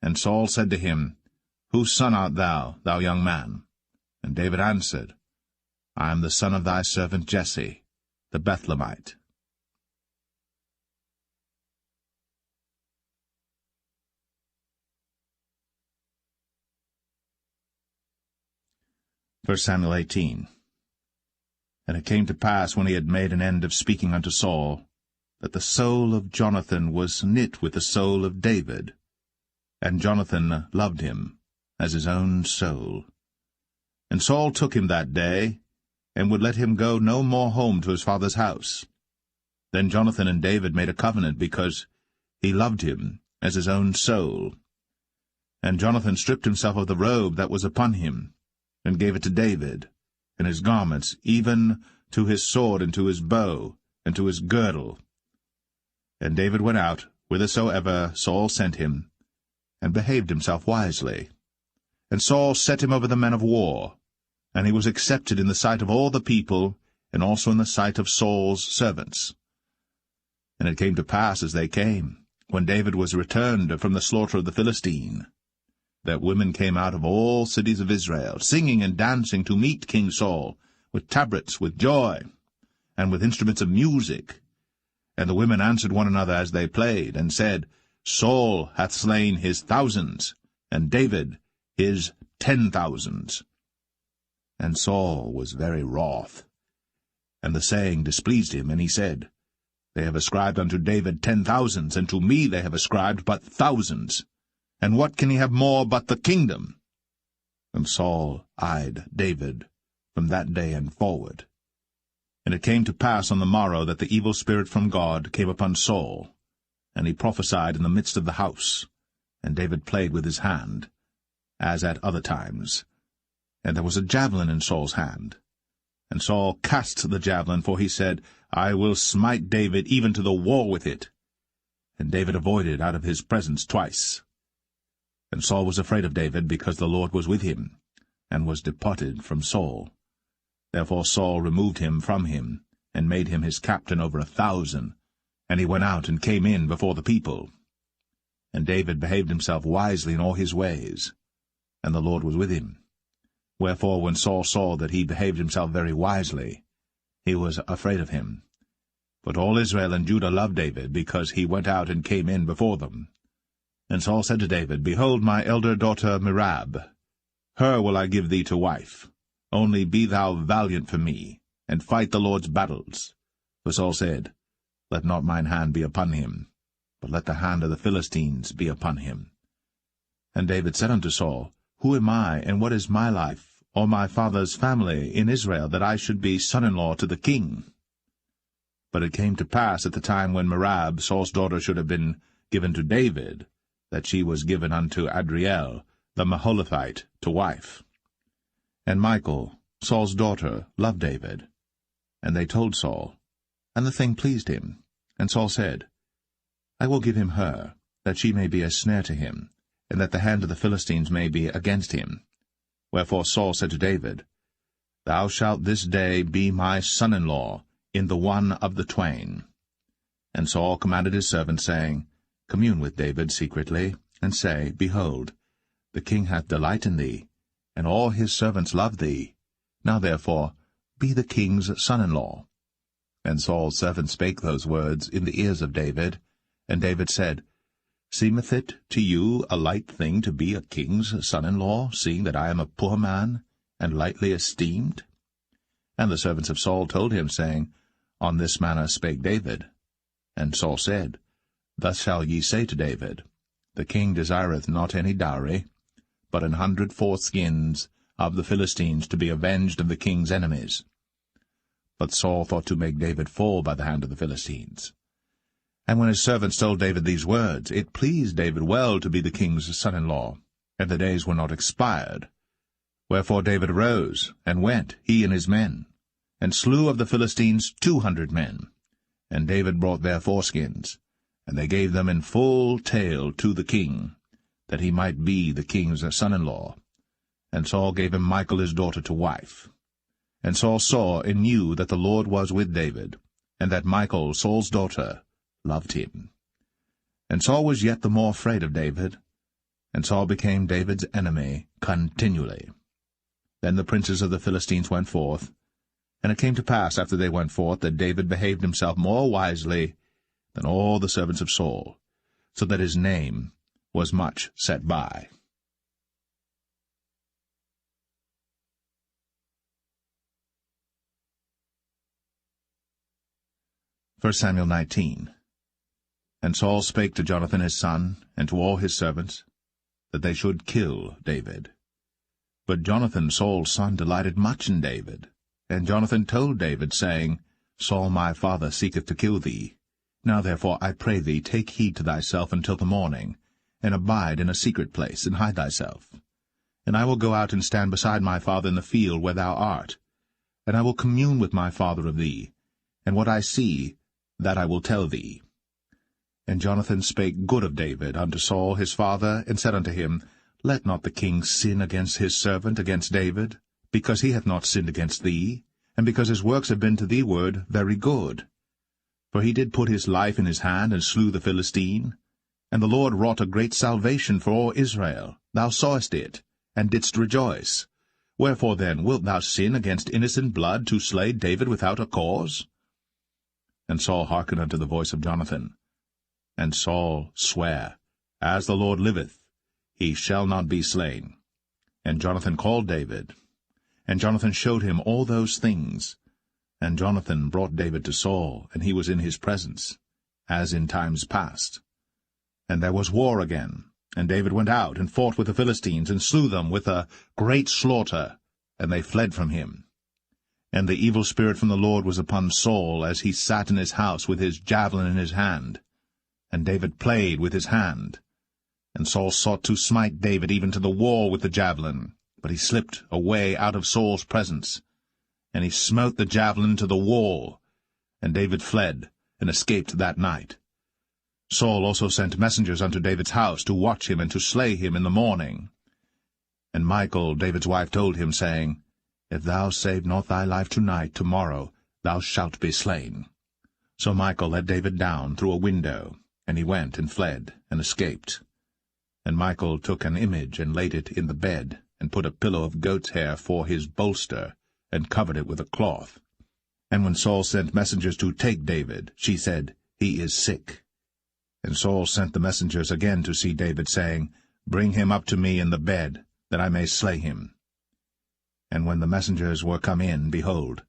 And Saul said to him, Whose son art thou, thou young man? And David answered, I am the son of thy servant Jesse, the Bethlehemite. 1 Samuel 18. And it came to pass, when he had made an end of speaking unto Saul, that the soul of Jonathan was knit with the soul of David, and Jonathan loved him as his own soul. And Saul took him that day, and would let him go no more home to his father's house. Then Jonathan and David made a covenant, because he loved him as his own soul. And Jonathan stripped himself of the robe that was upon him, and gave it to David, and his garments, even to his sword, and to his bow, and to his girdle. And David went out whithersoever Saul sent him, and behaved himself wisely. And Saul set him over the men of war, and he was accepted in the sight of all the people, and also in the sight of Saul's servants. And it came to pass, as they came, when David was returned from the slaughter of the Philistine, that women came out of all cities of Israel, singing and dancing to meet King Saul, with tabrets, with joy, and with instruments of music. And the women answered one another as they played, and said, Saul hath slain his thousands, and David his 10,000s. And Saul was very wroth, and the saying displeased him, and he said, They have ascribed unto David 10,000s, and to me they have ascribed but thousands. And what can he have more but the kingdom? And Saul eyed David from that day and forward. And it came to pass on the morrow that the evil spirit from God came upon Saul, and he prophesied in the midst of the house. And David played with his hand, as at other times. And there was a javelin in Saul's hand. And Saul cast the javelin, for he said, I will smite David even to the wall with it. And David avoided out of his presence twice. And Saul was afraid of David, because the Lord was with him, and was departed from Saul. Therefore Saul removed him from him, and made him his captain over 1,000, and he went out and came in before the people. And David behaved himself wisely in all his ways, and the Lord was with him. Wherefore when Saul saw that he behaved himself very wisely, he was afraid of him. But all Israel and Judah loved David, because he went out and came in before them. And Saul said to David, Behold, my elder daughter Merab, her will I give thee to wife. Only be thou valiant for me, and fight the Lord's battles. For Saul said, Let not mine hand be upon him, but let the hand of the Philistines be upon him. And David said unto Saul, Who am I, and what is my life, or my father's family in Israel, that I should be son-in-law to the king? But it came to pass at the time when Merab, Saul's daughter, should have been given to David, that she was given unto Adriel, the Maholathite, to wife. And Michal, Saul's daughter, loved David. And they told Saul, and the thing pleased him. And Saul said, I will give him her, that she may be a snare to him, and that the hand of the Philistines may be against him. Wherefore Saul said to David, Thou shalt this day be my son-in-law in the one of the twain. And Saul commanded his servants, saying, Commune with David secretly, and say, Behold, the king hath delight in thee, and all his servants love thee. Now therefore be the king's son-in-law. And Saul's servant spake those words in the ears of David. And David said, Seemeth it to you a light thing to be a king's son-in-law, seeing that I am a poor man, and lightly esteemed? And the servants of Saul told him, saying, On this manner spake David. And Saul said, Thus shall ye say to David, The king desireth not any dowry, but 100 foreskins of the Philistines, to be avenged of the king's enemies. But Saul thought to make David fall by the hand of the Philistines. And when his servants told David these words, it pleased David well to be the king's son-in-law, and the days were not expired. Wherefore David arose, and went, he and his men, and slew of the Philistines 200 men. And David brought their foreskins, and they gave them in full tale to the king, that he might be the king's son-in-law. And Saul gave him Michal his daughter to wife. And Saul saw and knew that the Lord was with David, and that Michal, Saul's daughter, loved him. And Saul was yet the more afraid of David, and Saul became David's enemy continually. Then the princes of the Philistines went forth, and it came to pass after they went forth that David behaved himself more wisely than all the servants of Saul, so that his name was much set by. 1 Samuel 19. And Saul spake to Jonathan his son, and to all his servants, that they should kill David. But Jonathan Saul's son delighted much in David. And Jonathan told David, saying, Saul my father seeketh to kill thee. Now therefore, I pray thee, take heed to thyself until the morning, and abide in a secret place, and hide thyself. And I will go out and stand beside my father in the field where thou art. And I will commune with my father of thee, and what I see, that I will tell thee. And Jonathan spake good of David unto Saul his father, and said unto him, Let not the king sin against his servant, against David, because he hath not sinned against thee, and because his works have been to thee ward very good. For he did put his life in his hand, and slew the Philistine. And the Lord wrought a great salvation for all Israel. Thou sawest it, and didst rejoice. Wherefore then wilt thou sin against innocent blood, to slay David without a cause? And Saul hearkened unto the voice of Jonathan. And Saul sware, As the Lord liveth, he shall not be slain. And Jonathan called David. And Jonathan showed him all those things. And Jonathan brought David to Saul, and he was in his presence, as in times past. And there was war again, And David went out and fought with the Philistines, and slew them with a great slaughter, and they fled from him. And the evil spirit from the Lord was upon Saul, as he sat in his house with his javelin in his hand. And David played with his hand. And Saul sought to smite David even to the wall with the javelin, but he slipped away out of Saul's presence. And he smote the javelin to the wall, and David fled, and escaped that night. Saul also sent messengers unto David's house to watch him and to slay him in the morning. And Michal, David's wife, told him, saying, If thou save not thy life tonight, tomorrow thou shalt be slain. So Michal let David down through a window, and he went and fled, and escaped. And Michal took an image, and laid it in the bed, and put a pillow of goat's hair for his bolster, and covered it with a cloth. And when Saul sent messengers to take David, she said, He is sick. And Saul sent the messengers again to see David, saying, Bring him up to me in the bed, that I may slay him. And when the messengers were come in, behold,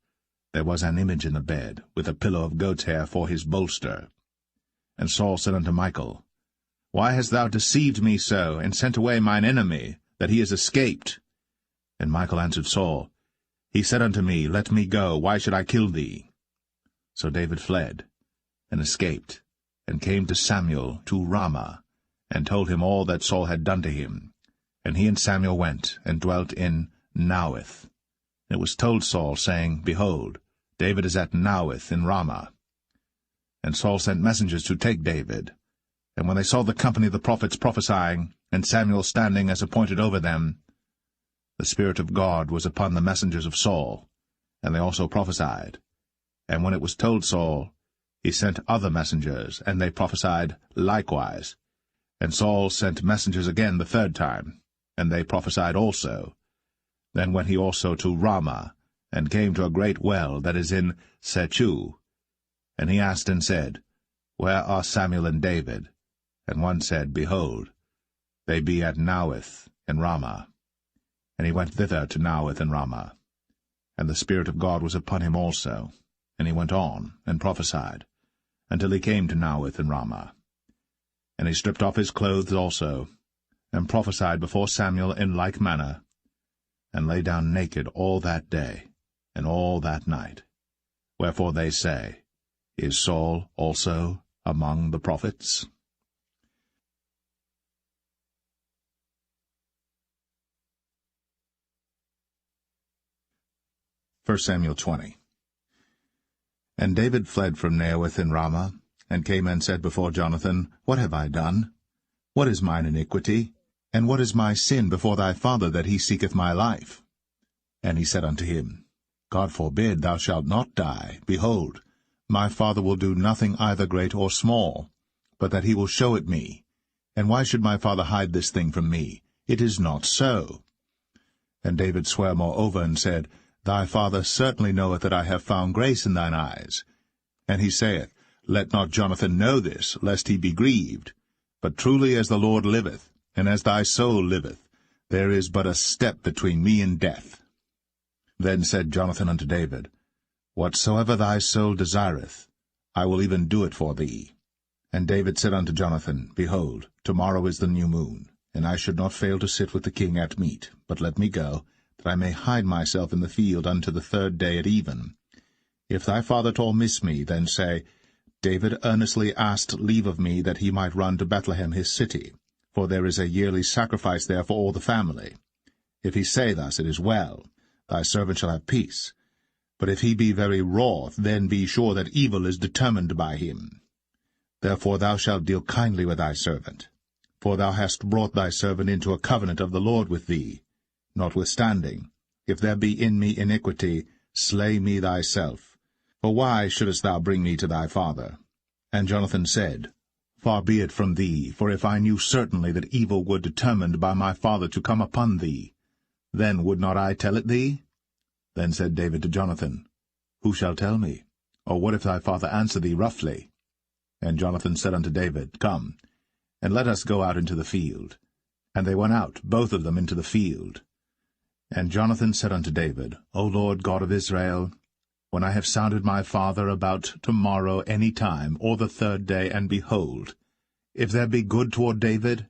there was an image in the bed, with a pillow of goat's hair for his bolster. And Saul said unto Michal, Why hast thou deceived me so, and sent away mine enemy, that he is escaped? And Michal answered Saul, He said unto me, Let me go, why should I kill thee? So David fled, and escaped, and came to Samuel to Ramah, and told him all that Saul had done to him. And he and Samuel went, and dwelt in Naueth. And it was told Saul, saying, Behold, David is at Naueth in Ramah. And Saul sent messengers to take David. And when they saw the company of the prophets prophesying, and Samuel standing as appointed over them, the Spirit of God was upon the messengers of Saul, and they also prophesied. And when it was told Saul, he sent other messengers, and they prophesied likewise. And Saul sent messengers again the third time, and they prophesied also. Then went he also to Ramah, and came to a great well that is in Sechu. And he asked and said, Where are Samuel and David? And one said, Behold, they be at Naueth in Ramah. And he went thither to Naueth in Ramah. And the Spirit of God was upon him also. And he went on, and prophesied, until he came to Naueth in Ramah. And he stripped off his clothes also, and prophesied before Samuel in like manner, and lay down naked all that day, and all that night. Wherefore they say, Is Saul also among the prophets? 1 Samuel 20. And David fled from Naueth in Ramah, and came and said before Jonathan, What have I done? What is mine iniquity? And what is my sin before thy father, that he seeketh my life? And he said unto him, God forbid, thou shalt not die. Behold, my father will do nothing either great or small, but that he will show it me. And why should my father hide this thing from me? It is not so. And David sware moreover, and said, Thy father certainly knoweth that I have found grace in thine eyes. And he saith, Let not Jonathan know this, lest he be grieved. But truly as the Lord liveth, and as thy soul liveth, there is but a step between me and death. Then said Jonathan unto David, Whatsoever thy soul desireth, I will even do it for thee. And David said unto Jonathan, Behold, tomorrow is the new moon, and I should not fail to sit with the king at meat, but let me go, that I may hide myself in the field unto the third day at even. If thy father at all miss me, then say, David earnestly asked leave of me that he might run to Bethlehem his city, for there is a yearly sacrifice there for all the family. If he say thus, it is well, thy servant shall have peace. But if he be very wroth, then be sure that evil is determined by him. Therefore thou shalt deal kindly with thy servant, for thou hast brought thy servant into a covenant of the Lord with thee. Notwithstanding, if there be in me iniquity, slay me thyself. For why shouldest thou bring me to thy father? And Jonathan said, Far be it from thee, for if I knew certainly that evil were determined by my father to come upon thee, then would not I tell it thee? Then said David to Jonathan, Who shall tell me? Or what if thy father answer thee roughly? And Jonathan said unto David, Come, and let us go out into the field. And they went out, both of them, into the field. And Jonathan said unto David, O Lord God of Israel, when I have sounded my father about tomorrow any time, or the third day, and behold, if there be good toward David,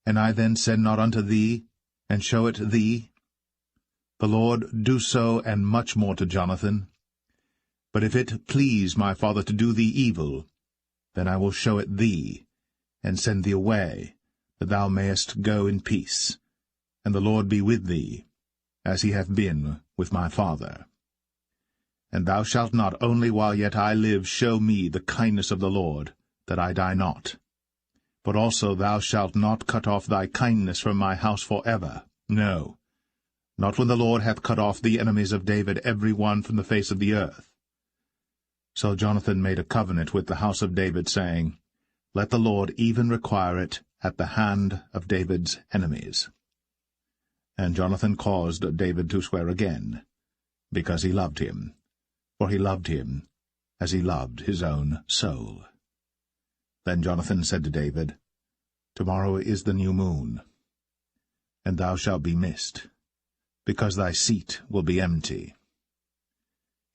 And I then send not unto thee, and show it thee? The Lord do so, and much more to Jonathan. But if it please my father to do thee evil, then I will show it thee, and send thee away, that thou mayest go in peace, and the Lord be with thee, as he hath been with my father. And thou shalt not only while yet I live show me the kindness of the Lord, that I die not, but also thou shalt not cut off thy kindness from my house for ever, no, not when the Lord hath cut off the enemies of David every one from the face of the earth. So Jonathan made a covenant with the house of David, saying, Let the Lord even require it at the hand of David's enemies. And Jonathan caused David to swear again, because he loved him, for he loved him as he loved his own soul. Then Jonathan said to David, Tomorrow is the new moon, and thou shalt be missed, because thy seat will be empty.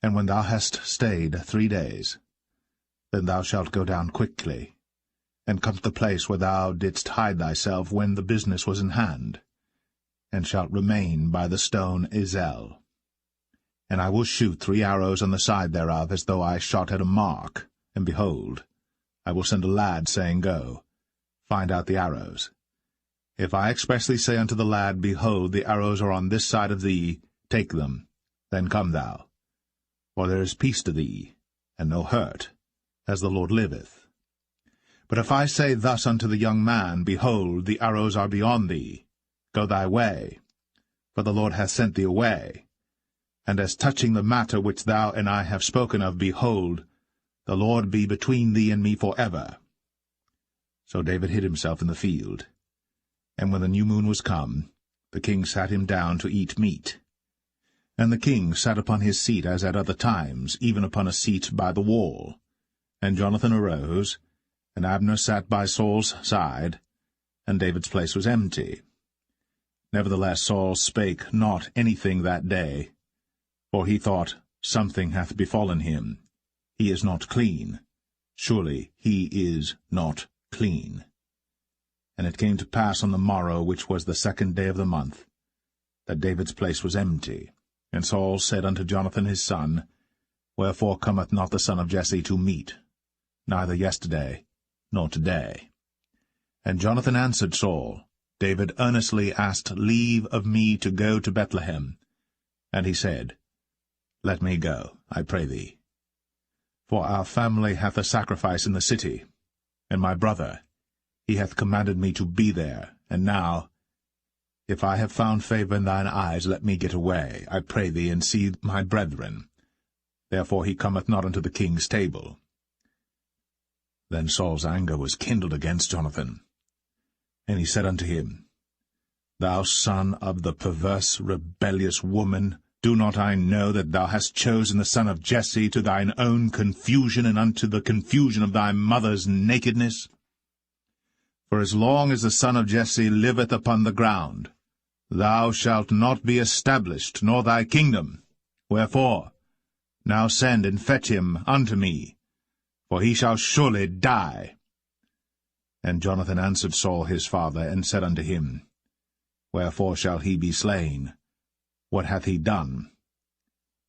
And when thou hast stayed 3 days, then thou shalt go down quickly, and come to the place where thou didst hide thyself when the business was in hand, and shalt remain by the stone Zelle. And I will shoot 3 arrows on the side thereof, as though I shot at a mark, and behold, I will send a lad, saying, Go, find out the arrows. If I expressly say unto the lad, Behold, the arrows are on this side of thee, take them, then come thou. For there is peace to thee, and no hurt, as the Lord liveth. But if I say thus unto the young man, Behold, the arrows are beyond thee, go thy way, for the Lord hath sent thee away. And as touching the matter which thou and I have spoken of, behold, the Lord be between thee and me for ever. So David hid himself in the field. And when the new moon was come, the king sat him down to eat meat. And the king sat upon his seat as at other times, even upon a seat by the wall. And Jonathan arose, and Abner sat by Saul's side, and David's place was empty. Nevertheless Saul spake not anything that day, for he thought, Something hath befallen him. He is not clean. Surely he is not clean. And it came to pass on the morrow, which was the 2nd day of the month, that David's place was empty. And Saul said unto Jonathan his son, Wherefore cometh not the son of Jesse to meat, neither yesterday, nor today? And Jonathan answered Saul, David earnestly asked leave of me to go to Bethlehem. And he said, Let me go, I pray thee. For our family hath a sacrifice in the city, and my brother, he hath commanded me to be there. And now, if I have found favour in thine eyes, let me get away, I pray thee, and see my brethren. Therefore he cometh not unto the king's table. Then Saul's anger was kindled against Jonathan. And he said unto him, Thou son of the perverse, rebellious woman, do not I know that thou hast chosen the son of Jesse to thine own confusion, and unto the confusion of thy mother's nakedness? For as long as the son of Jesse liveth upon the ground, thou shalt not be established, nor thy kingdom. Wherefore, now send and fetch him unto me, for he shall surely die. And Jonathan answered Saul his father, and said unto him, Wherefore shall he be slain? What hath he done?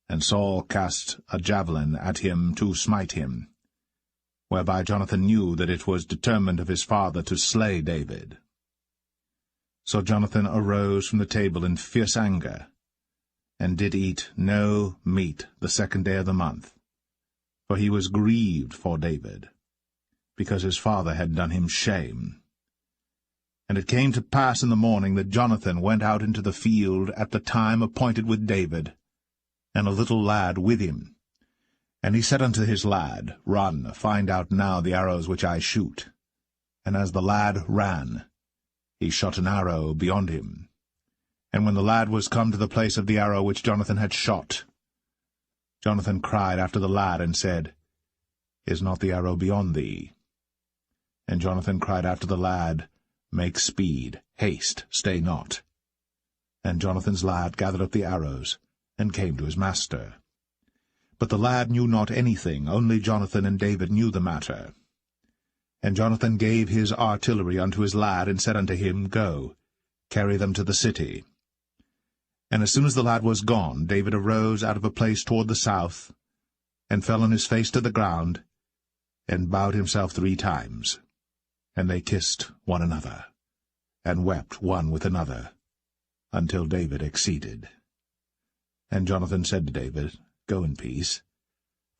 And Saul cast a javelin at him to smite him, whereby Jonathan knew that it was determined of his father to slay David. So Jonathan arose from the table in fierce anger, and did eat no meat the 2nd day of the month, for he was grieved for David, because his father had done him shame. And it came to pass in the morning that Jonathan went out into the field at the time appointed with David, and a little lad with him. And he said unto his lad, Run, find out now the arrows which I shoot. And as the lad ran, he shot an arrow beyond him. And when the lad was come to the place of the arrow which Jonathan had shot, Jonathan cried after the lad, and said, Is not the arrow beyond thee? And Jonathan cried after the lad, Make speed, haste, stay not. And Jonathan's lad gathered up the arrows, and came to his master. But the lad knew not anything, only Jonathan and David knew the matter. And Jonathan gave his artillery unto his lad, and said unto him, Go, carry them to the city. And as soon as the lad was gone, David arose out of a place toward the south, and fell on his face to the ground, and bowed himself 3 times. And they kissed one another, and wept one with another, until David exceeded. And Jonathan said to David, Go in peace,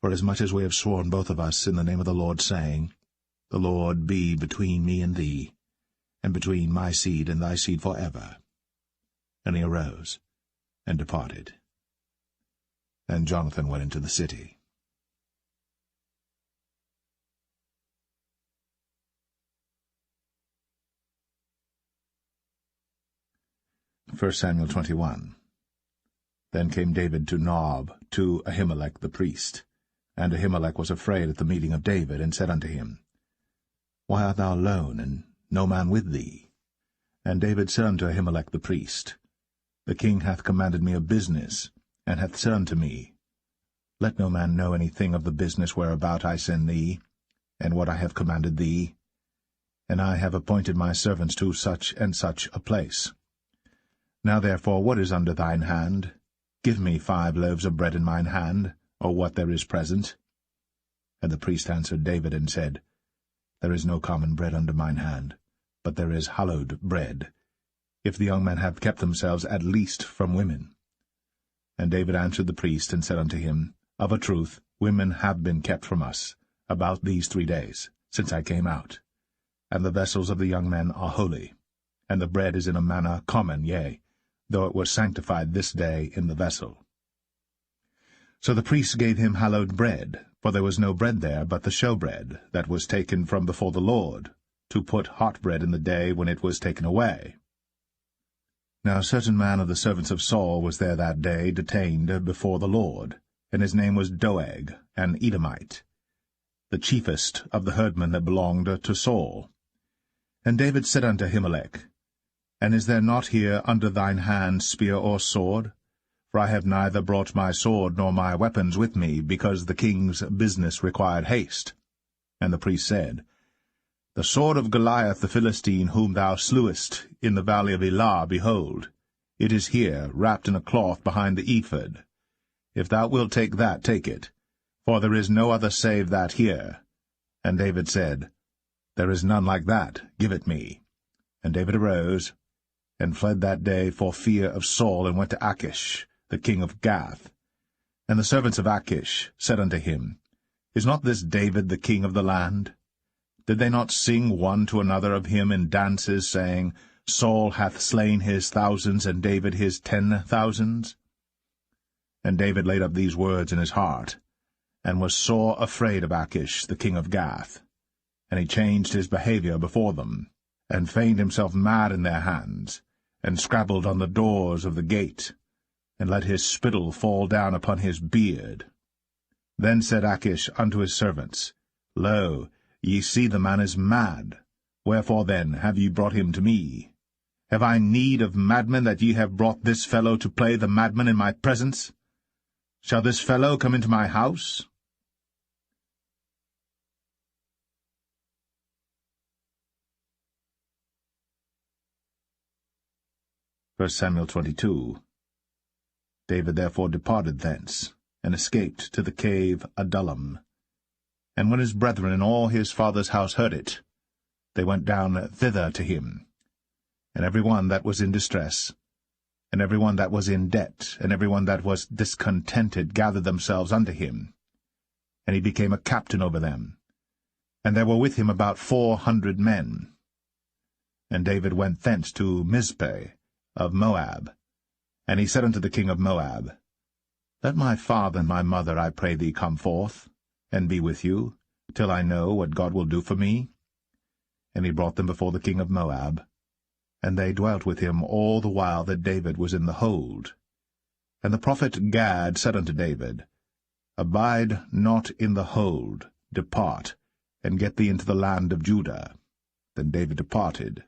forasmuch as we have sworn both of us in the name of the Lord, saying, The Lord be between me and thee, and between my seed and thy seed forever. And he arose, and departed. And Jonathan went into the city. 1 Samuel 21. Then came David to Nob, to Ahimelech the priest. And Ahimelech was afraid at the meeting of David, and said unto him, Why art thou alone, and no man with thee? And David said unto Ahimelech the priest, The king hath commanded me a business, and hath said unto me, Let no man know anything of the business whereabout I send thee, and what I have commanded thee. And I have appointed my servants to such and such a place. Now therefore, what is under thine hand? Give me 5 loaves of bread in mine hand, or what there is present. And the priest answered David, and said, There is no common bread under mine hand, but there is hallowed bread, if the young men have kept themselves at least from women. And David answered the priest, and said unto him, Of a truth, women have been kept from us, about these 3 days, since I came out. And the vessels of the young men are holy, and the bread is in a manner common, yea, though it was sanctified this day in the vessel. So the priests gave him hallowed bread, for there was no bread there but the showbread, that was taken from before the Lord, to put hot bread in the day when it was taken away. Now a certain man of the servants of Saul was there that day, detained before the Lord, and his name was Doeg, an Edomite, the chiefest of the herdmen that belonged to Saul. And David said unto Ahimelech, And is there not here under thine hand spear or sword? For I have neither brought my sword nor my weapons with me, because the king's business required haste. And the priest said, The sword of Goliath the Philistine, whom thou slewest in the valley of Elah, behold, it is here, wrapped in a cloth behind the ephod. If thou wilt take that, take it, for there is no other save that here. And David said, There is none like that, give it me. And David arose, and fled that day for fear of Saul, and went to Achish, the king of Gath. And the servants of Achish said unto him, Is not this David the king of the land? Did they not sing one to another of him in dances, saying, Saul hath slain his thousands, and David his 10,000s? And David laid up these words in his heart, and was sore afraid of Achish, the king of Gath. And he changed his behavior before them, and feigned himself mad in their hands, and scrabbled on the doors of the gate, and let his spittle fall down upon his beard. Then said Achish unto his servants, Lo, ye see the man is mad. Wherefore then have ye brought him to me? Have I need of madmen, that ye have brought this fellow to play the madman in my presence? Shall this fellow come into my house? 1 Samuel 22. David therefore departed thence, and escaped to the cave Adullam. And when his brethren and all his father's house heard it, they went down thither to him. And every one that was in distress, and every one that was in debt, and every one that was discontented gathered themselves unto him. And he became a captain over them. And there were with him about 400 men. And David went thence to Mizpeh of Moab. And he said unto the king of Moab, Let my father and my mother, I pray thee, come forth, and be with you, till I know what God will do for me. And he brought them before the king of Moab, and they dwelt with him all the while that David was in the hold. And the prophet Gad said unto David, Abide not in the hold, depart, and get thee into the land of Judah. Then David departed,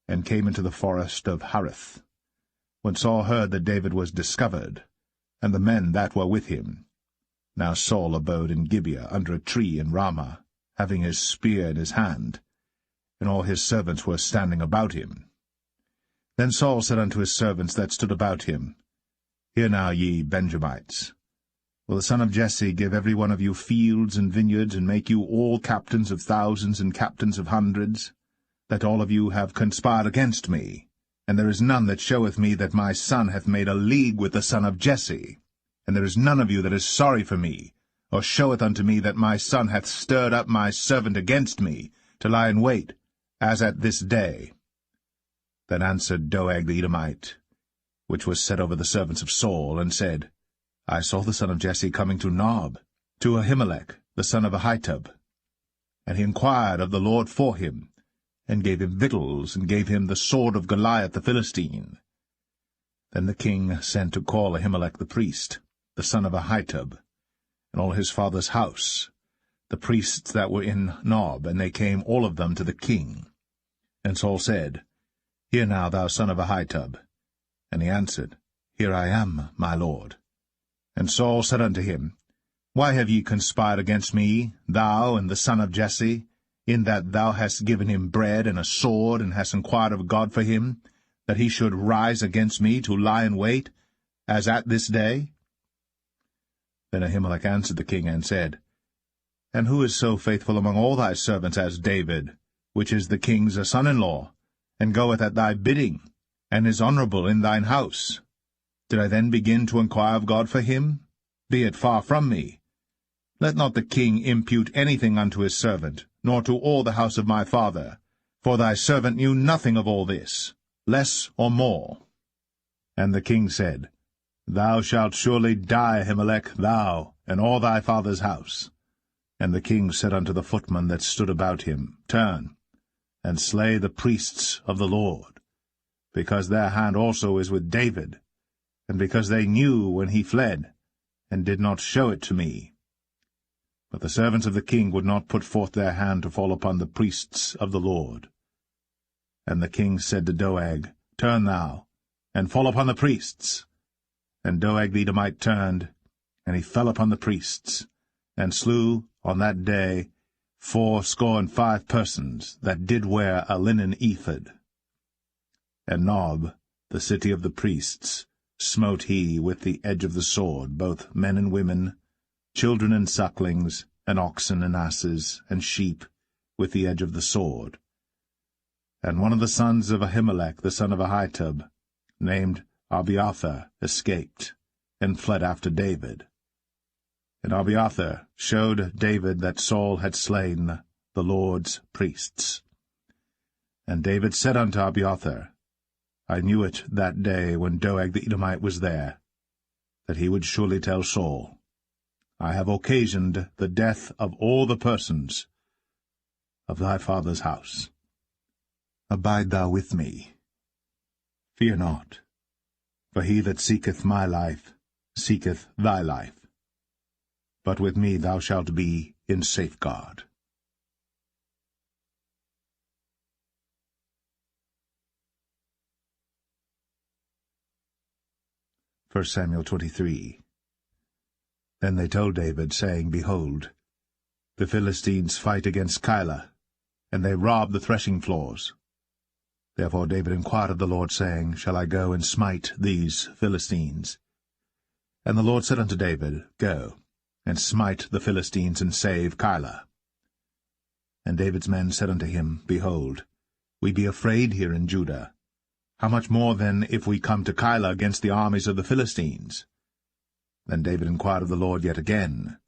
and came into the forest of Hareth. When Saul heard that David was discovered, and the men that were with him. Now Saul abode in Gibeah under a tree in Ramah, having his spear in his hand, and all his servants were standing about him. Then Saul said unto his servants that stood about him, Hear now, ye Benjamites, will the son of Jesse give every one of you fields and vineyards, and make you all captains of thousands and captains of hundreds, that all of you have conspired against me? And there is none that showeth me that my son hath made a league with the son of Jesse. And there is none of you that is sorry for me, or showeth unto me that my son hath stirred up my servant against me, to lie in wait, as at this day. Then answered Doeg the Edomite, which was set over the servants of Saul, and said, I saw the son of Jesse coming to Nob, to Ahimelech, the son of Ahitub. And he inquired of the Lord for him, and gave him victuals, and gave him the sword of Goliath the Philistine. Then the king sent to call Ahimelech the priest, the son of Ahitub, and all his father's house, the priests that were in Nob, and they came all of them to the king. And Saul said, Hear now, thou son of Ahitub. And he answered, Here I am, my lord. And Saul said unto him, Why have ye conspired against me, thou and the son of Jesse, in that thou hast given him bread and a sword, and hast inquired of God for him, that he should rise against me to lie in wait, as at this day? Then Ahimelech answered the king, and said, And who is so faithful among all thy servants as David, which is the king's son-in-law, and goeth at thy bidding, and is honourable in thine house? Did I then begin to inquire of God for him? Be it far from me. Let not the king impute anything unto his servant, nor to all the house of my father, for thy servant knew nothing of all this, less or more. And the king said, Thou shalt surely die, Ahimelech, thou, and all thy father's house. And the king said unto the footmen that stood about him, Turn, and slay the priests of the Lord, because their hand also is with David, and because they knew when he fled, and did not show it to me. But the servants of the king would not put forth their hand to fall upon the priests of the Lord. And the king said to Doeg, Turn thou, and fall upon the priests. And Doeg the Edomite turned, and he fell upon the priests, and slew on that day 75 persons that did wear a linen ephod. And Nob, the city of the priests, smote he with the edge of the sword both men and women, children and sucklings, and oxen and asses, and sheep, with the edge of the sword. And one of the sons of Ahimelech the son of Ahitub, named Abiathar, escaped, and fled after David. And Abiathar showed David that Saul had slain the Lord's priests. And David said unto Abiathar, I knew it that day when Doeg the Edomite was there, that he would surely tell Saul, I have occasioned the death of all the persons of thy father's house. Abide thou with me. Fear not, for he that seeketh my life seeketh thy life. But with me thou shalt be in safeguard. 1 Samuel 23. Then they told David, saying, Behold, the Philistines fight against Keilah, and they rob the threshing floors. Therefore David inquired of the Lord, saying, Shall I go and smite these Philistines? And the Lord said unto David, Go, and smite the Philistines, and save Keilah. And David's men said unto him, Behold, we be afraid here in Judah. How much more then if we come to Keilah against the armies of the Philistines? Then David inquired of the Lord yet again.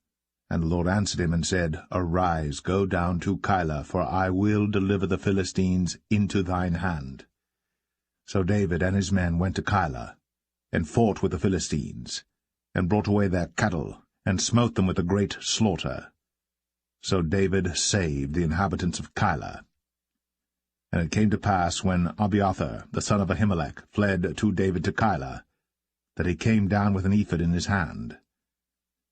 And the Lord answered him and said, Arise, go down to Keilah, for I will deliver the Philistines into thine hand. So David and his men went to Keilah, and fought with the Philistines, and brought away their cattle, and smote them with a great slaughter. So David saved the inhabitants of Keilah. And it came to pass, when Abiathar, the son of Ahimelech, fled to David to Keilah, that he came down with an ephod in his hand.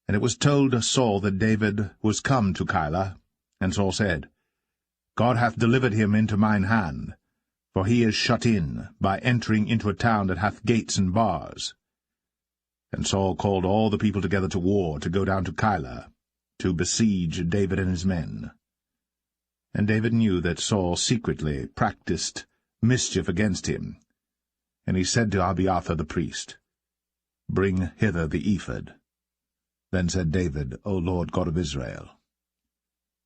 And it was told Saul that David was come to Keilah, and Saul said, God hath delivered him into mine hand, for he is shut in, by entering into a town that hath gates and bars. And Saul called all the people together to war, to go down to Keilah, to besiege David and his men. And David knew that Saul secretly practiced mischief against him. And he said to Abiathar the priest, Bring hither the ephod. Then said David, O Lord God of Israel,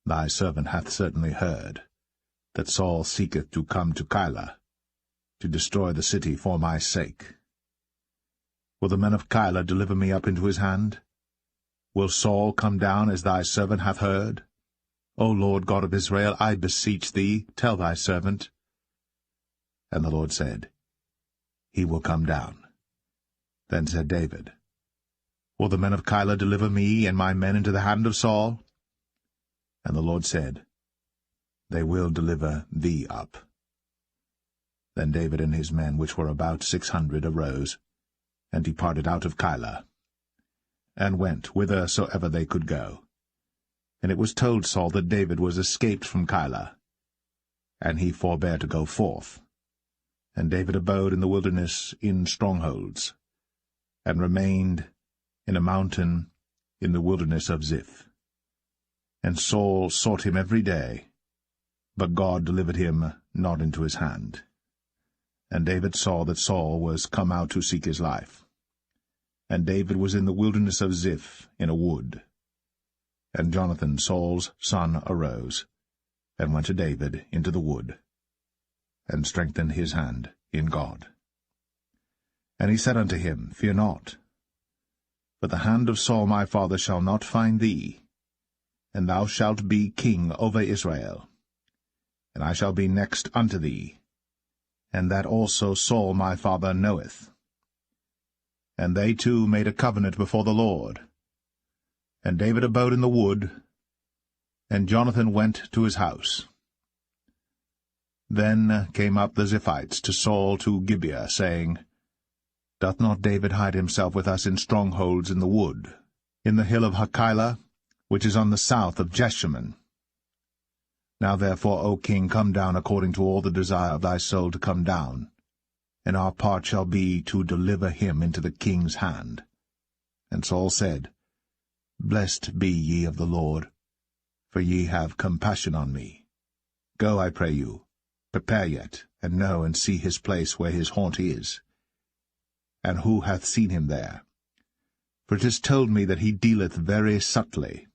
Thy servant hath certainly heard that Saul seeketh to come to Keilah, to destroy the city for my sake. Will the men of Keilah deliver me up into his hand? Will Saul come down as thy servant hath heard? O Lord God of Israel, I beseech thee, tell thy servant. And the Lord said, He will come down. Then said David, Will the men of Keilah deliver me and my men into the hand of Saul? And the Lord said, They will deliver thee up. Then David and his men, which were about 600, arose, and departed out of Keilah, and went whithersoever they could go. And it was told Saul that David was escaped from Keilah, and he forbare to go forth. And David abode in the wilderness in strongholds, and remained in a mountain in the wilderness of Ziph. And Saul sought him every day, but God delivered him not into his hand. And David saw that Saul was come out to seek his life. And David was in the wilderness of Ziph in a wood. And Jonathan, Saul's son, arose, and went to David into the wood, and strengthened his hand in God. And he said unto him, Fear not, but the hand of Saul my father shall not find thee, and thou shalt be king over Israel, and I shall be next unto thee, and that also Saul my father knoweth. And they two made a covenant before the Lord. And David abode in the wood, and Jonathan went to his house. Then came up the Ziphites to Saul to Gibeah, saying, Doth not David hide himself with us in strongholds in the wood, in the hill of Hachilah, which is on the south of Jeshimon? Now therefore, O king, come down according to all the desire of thy soul to come down, and our part shall be to deliver him into the king's hand. And Saul said, Blessed be ye of the Lord, for ye have compassion on me. Go, I pray you, prepare yet, and know and see his place where his haunt is, and who hath seen him there. For it is told me that he dealeth very subtly.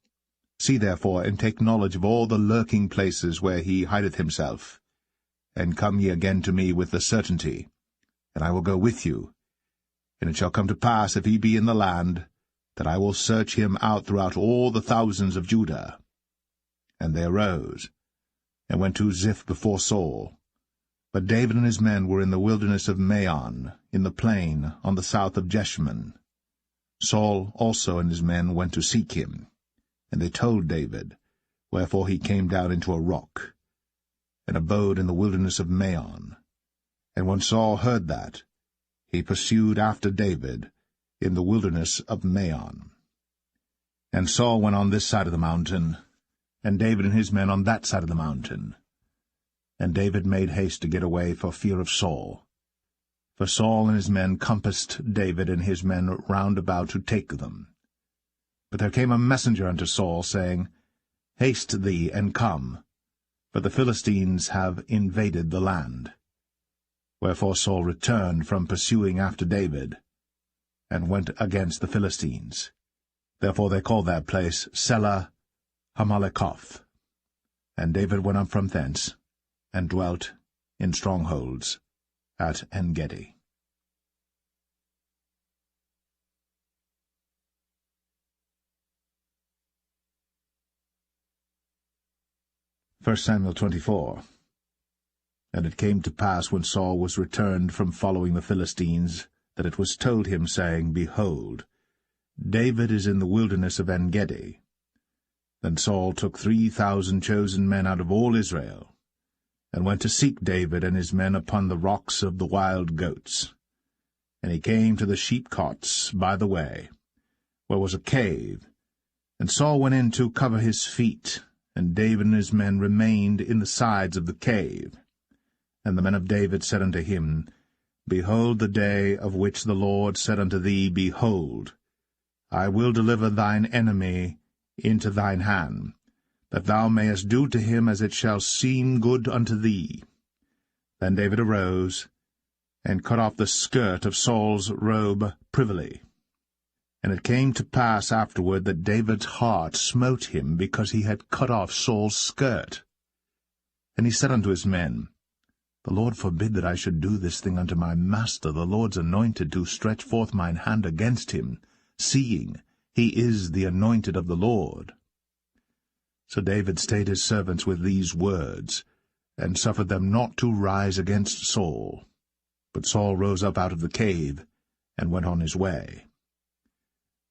See therefore, and take knowledge of all the lurking places where he hideth himself, and come ye again to me with the certainty, and I will go with you. And it shall come to pass, if he be in the land, that I will search him out throughout all the thousands of Judah. And they arose, and went to Ziph before Saul. But David and his men were in the wilderness of Maon, in the plain, on the south of Jeshimon. Saul also and his men went to seek him. And they told David, wherefore he came down into a rock, and abode in the wilderness of Maon. And when Saul heard that, he pursued after David in the wilderness of Maon. And Saul went on this side of the mountain, and David and his men on that side of the mountain. And David made haste to get away for fear of Saul. For Saul and his men compassed David and his men round about to take them. But there came a messenger unto Saul, saying, Haste thee, and come, for the Philistines have invaded the land. Wherefore Saul returned from pursuing after David, and went against the Philistines. Therefore they called that place Selah Hamalekoth. And David went up from thence, and dwelt in strongholds at En-gedi. 1 Samuel 24. And it came to pass, when Saul was returned from following the Philistines, that it was told him, saying, Behold, David is in the wilderness of En-gedi. Then Saul took 3,000 chosen men out of all Israel, and went to seek David and his men upon the rocks of the wild goats. And he came to the sheepcots by the way, where was a cave. And Saul went in to cover his feet, and David and his men remained in the sides of the cave. And the men of David said unto him, Behold the day of which the Lord said unto thee, Behold, I will deliver thine enemy into thine hand, that thou mayest do to him as it shall seem good unto thee. Then David arose, and cut off the skirt of Saul's robe privily. And it came to pass afterward that David's heart smote him, because he had cut off Saul's skirt. And he said unto his men, The Lord forbid that I should do this thing unto my master, the Lord's anointed, to stretch forth mine hand against him, seeing he is the anointed of the Lord. So David stayed his servants with these words, and suffered them not to rise against Saul. But Saul rose up out of the cave, and went on his way.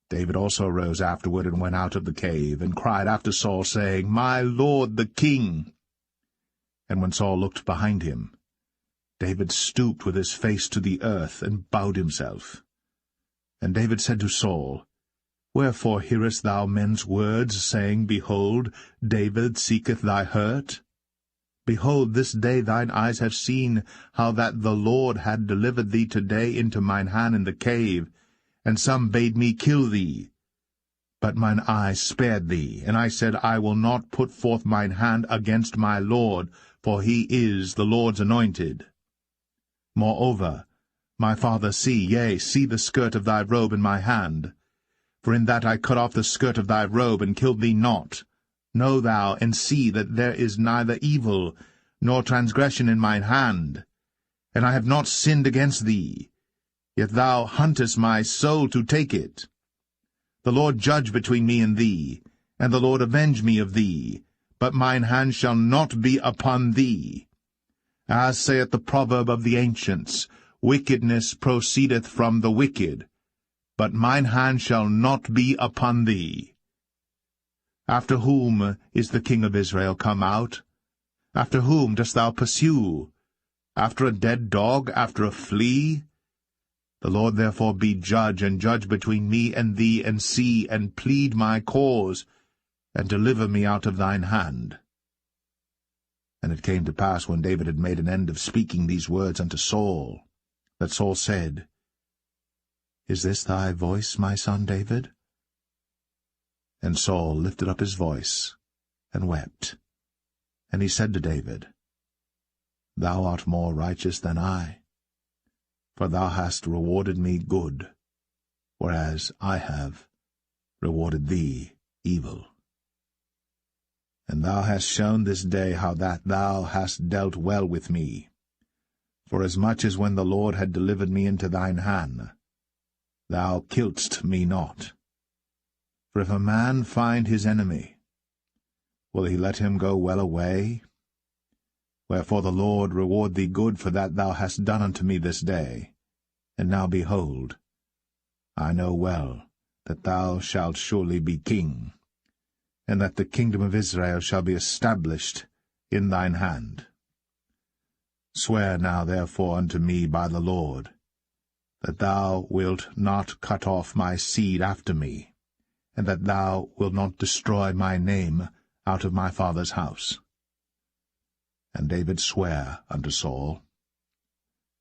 David also rose afterward, and went out of the cave, and cried after Saul, saying, My lord the king. And when Saul looked behind him, David stooped with his face to the earth, and bowed himself. And David said to Saul, Wherefore hearest thou men's words, saying, Behold, David seeketh thy hurt? Behold, this day thine eyes have seen how that the Lord had delivered thee today into mine hand in the cave, and some bade me kill thee. But mine eye spared thee, and I said, I will not put forth mine hand against my Lord, for he is the Lord's anointed. Moreover, my father, see the skirt of thy robe in my hand. For in that I cut off the skirt of thy robe, and killed thee not. Know thou, and see that there is neither evil nor transgression in mine hand, and I have not sinned against thee. Yet thou huntest my soul to take it. The Lord judge between me and thee, and the Lord avenge me of thee, but mine hand shall not be upon thee. As saith the proverb of the ancients, Wickedness proceedeth from the wicked, but mine hand shall not be upon thee. After whom is the king of Israel come out? After whom dost thou pursue? After a dead dog, after a flea? The Lord therefore be judge, and judge between me and thee, and see, and plead my cause, and deliver me out of thine hand. And it came to pass, when David had made an end of speaking these words unto Saul, that Saul said, Is this thy voice, my son David? And Saul lifted up his voice, and wept. And he said to David, Thou art more righteous than I, for thou hast rewarded me good, whereas I have rewarded thee evil. And thou hast shown this day how that thou hast dealt well with me, forasmuch as when the Lord had delivered me into thine hand, thou killedst me not. For if a man find his enemy, will he let him go well away? Wherefore the Lord reward thee good for that thou hast done unto me this day. And now behold, I know well that thou shalt surely be king, and that the kingdom of Israel shall be established in thine hand. Swear now therefore unto me by the Lord, that thou wilt not cut off my seed after me, and that thou wilt not destroy my name out of my father's house. And David sware unto Saul.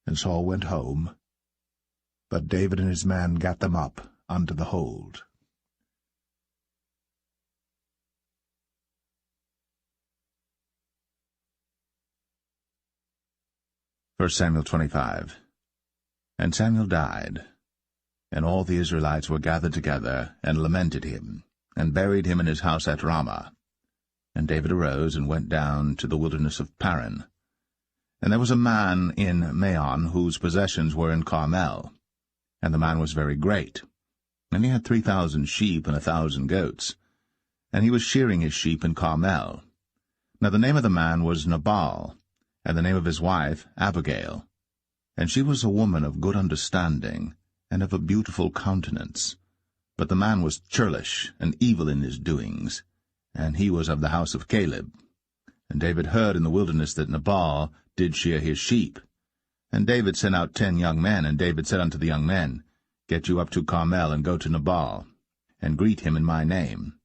And Saul went home, but David and his men gat them up unto the hold. 1 Samuel 25. And Samuel died, and all the Israelites were gathered together, and lamented him, and buried him in his house at Ramah. And David arose, and went down to the wilderness of Paran. And there was a man in Maon, whose possessions were in Carmel. And the man was very great. And he had 3,000 sheep and 1,000 goats. And he was shearing his sheep in Carmel. Now the name of the man was Nabal, and the name of his wife Abigail. And she was a woman of good understanding, and of a beautiful countenance. But the man was churlish, and evil in his doings, and he was of the house of Caleb. And David heard in the wilderness that Nabal did shear his sheep. And David sent out 10 young men, and David said unto the young men, Get you up to Carmel, and go to Nabal, and greet him in my name.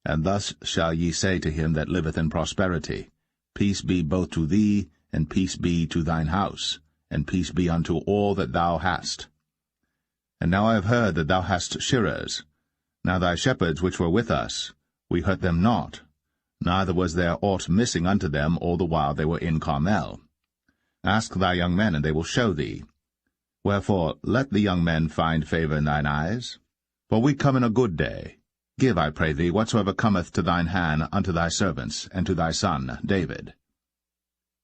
And thus shall ye say to him that liveth in prosperity, Peace be both to thee, and peace be to thine house, and peace be unto all that thou hast. And now I have heard that thou hast shearers. Now thy shepherds which were with us, we hurt them not, neither was there aught missing unto them all the while they were in Carmel. Ask thy young men, and they will show thee. Wherefore let the young men find favour in thine eyes. For we come in a good day. Give, I pray thee, whatsoever cometh to thine hand unto thy servants, and to thy son David.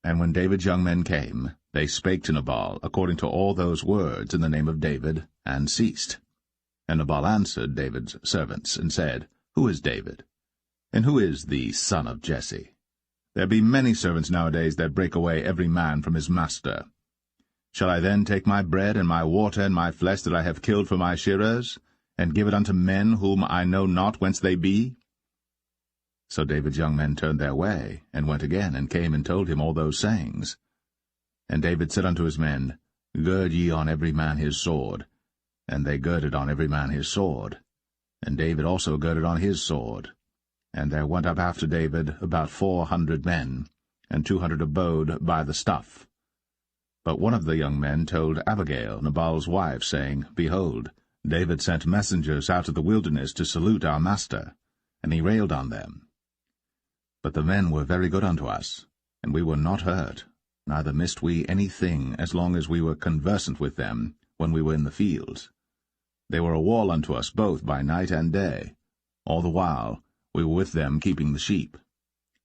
And when David's young men came, they spake to Nabal according to all those words in the name of David, and ceased. And Nabal answered David's servants, and said, Who is David? And who is the son of Jesse? There be many servants nowadays that break away every man from his master. Shall I then take my bread and my water and my flesh that I have killed for my shearers, and give it unto men whom I know not whence they be? So David's young men turned their way, and went again, and came and told him all those sayings. And David said unto his men, Gird ye on every man his sword. And they girded on every man his sword. And David also girded on his sword. And there went up after David about 400 men, and 200 abode by the stuff. But one of the young men told Abigail, Nabal's wife, saying, Behold, David sent messengers out of the wilderness to salute our master, and he railed on them. But the men were very good unto us, and we were not hurt, neither missed we any thing as long as we were conversant with them when we were in the fields. They were a wall unto us both by night and day. All the while we were with them keeping the sheep.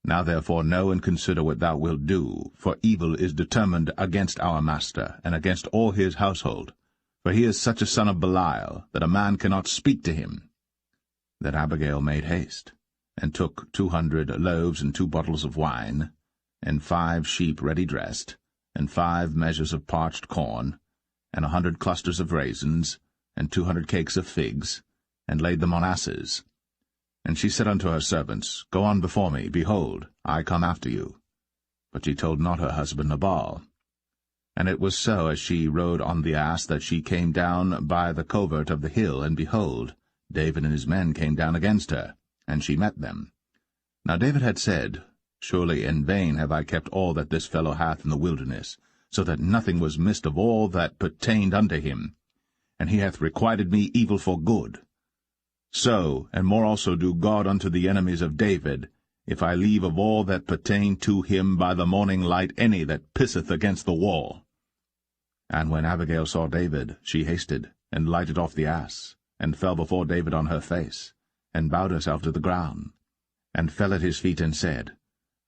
Now therefore know and consider what thou wilt do, for evil is determined against our master, and against all his household. For he is such a son of Belial, that a man cannot speak to him. Then Abigail made haste, and took 200 loaves and 2 bottles of wine, and 5 sheep ready dressed, and 5 measures of parched corn, and 100 clusters of raisins, and 200 cakes of figs, and laid them on asses. And she said unto her servants, Go on before me, behold, I come after you. But she told not her husband Nabal. And it was so, as she rode on the ass, that she came down by the covert of the hill, and behold, David and his men came down against her, and she met them. Now David had said, Surely in vain have I kept all that this fellow hath in the wilderness, so that nothing was missed of all that pertained unto him. And he hath requited me evil for good. So, and more also do God unto the enemies of David, if I leave of all that pertain to him by the morning light any that pisseth against the wall. And when Abigail saw David, she hasted, and lighted off the ass, and fell before David on her face, and bowed herself to the ground, and fell at his feet, and said,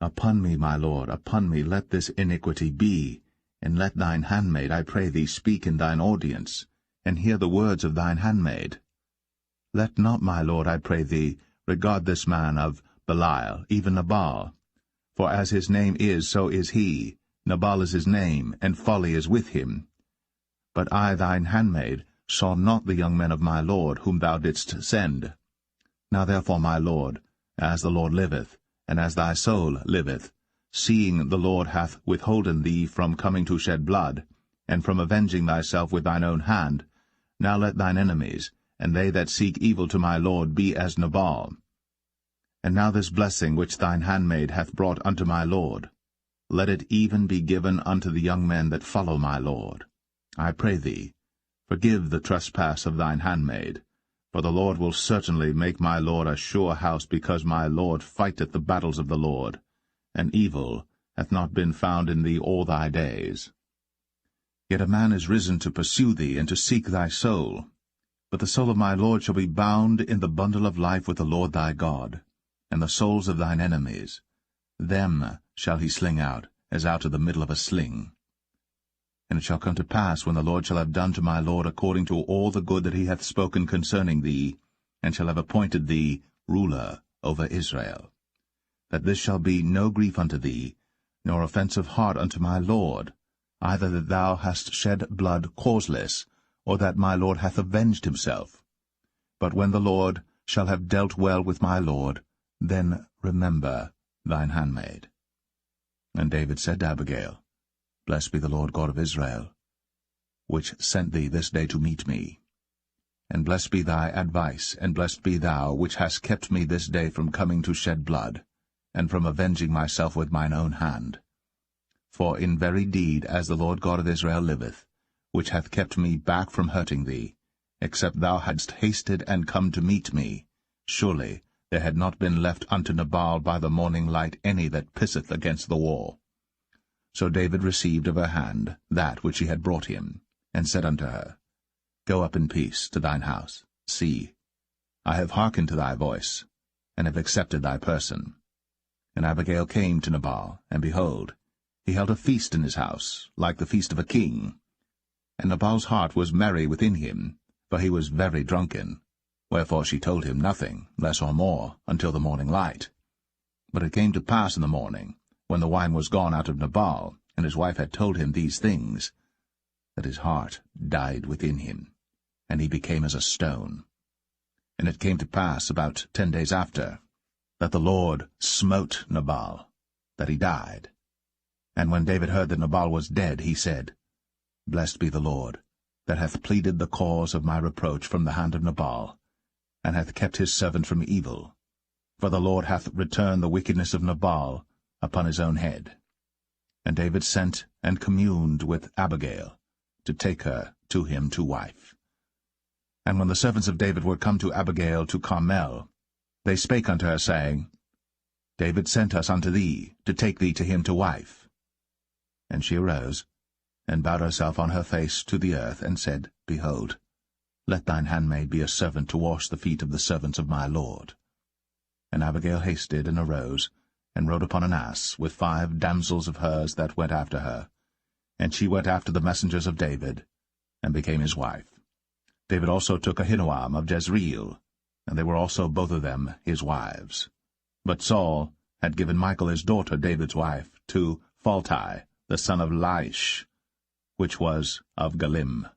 Upon me, my lord, upon me let this iniquity be, and let thine handmaid, I pray thee, speak in thine audience, and hear the words of thine handmaid. Let not, my lord, I pray thee, regard this man of Belial, even Nabal. For as his name is, so is he. Nabal is his name, and folly is with him. But I, thine handmaid, saw not the young men of my lord, whom thou didst send. Now therefore, my lord, as the Lord liveth, and as thy soul liveth, seeing the Lord hath withholden thee from coming to shed blood, and from avenging thyself with thine own hand, now let thine enemies, and they that seek evil to my lord, be as Nabal. And now this blessing which thine handmaid hath brought unto my lord, let it even be given unto the young men that follow my lord. I pray thee, forgive the trespass of thine handmaid, for the Lord will certainly make my lord a sure house, because my lord fighteth the battles of the Lord, and evil hath not been found in thee all thy days. Yet a man is risen to pursue thee, and to seek thy soul. But the soul of my lord shall be bound in the bundle of life with the Lord thy God, and the souls of thine enemies, them shall he sling out, as out of the middle of a sling. And it shall come to pass, when the Lord shall have done to my lord according to all the good that he hath spoken concerning thee, and shall have appointed thee ruler over Israel, that this shall be no grief unto thee, nor offense of heart unto my lord, either that thou hast shed blood causeless, or that my lord hath avenged himself. But when the Lord shall have dealt well with my lord, then remember thine handmaid. And David said to Abigail, Blessed be the Lord God of Israel, which sent thee this day to meet me. And blessed be thy advice, and blessed be thou, which hast kept me this day from coming to shed blood, and from avenging myself with mine own hand. For in very deed, as the Lord God of Israel liveth, which hath kept me back from hurting thee, except thou hadst hasted and come to meet me, surely there had not been left unto Nabal by the morning light any that pisseth against the wall. So David received of her hand that which she had brought him, and said unto her, Go up in peace to thine house. See, I have hearkened to thy voice, and have accepted thy person. And Abigail came to Nabal, and behold, he held a feast in his house, like the feast of a king. And Nabal's heart was merry within him, for he was very drunken. Wherefore she told him nothing, less or more, until the morning light. But it came to pass in the morning, when the wine was gone out of Nabal, and his wife had told him these things, that his heart died within him, and he became as a stone. And it came to pass about 10 days after, that the Lord smote Nabal, that he died. And when David heard that Nabal was dead, he said, Blessed be the Lord, that hath pleaded the cause of my reproach from the hand of Nabal, and hath kept his servant from evil. For the Lord hath returned the wickedness of Nabal upon his own head. And David sent and communed with Abigail, to take her to him to wife. And when the servants of David were come to Abigail to Carmel, they spake unto her, saying, David sent us unto thee, to take thee to him to wife. And she arose, and bowed herself on her face to the earth, and said, Behold, let thine handmaid be a servant to wash the feet of the servants of my lord. And Abigail hasted, and arose, and rode upon an ass, with 5 damsels of hers that went after her. And she went after the messengers of David, and became his wife. David also took Ahinoam of Jezreel, and they were also both of them his wives. But Saul had given Michal his daughter, David's wife, to Phalti, the son of Laish, which was of Galim.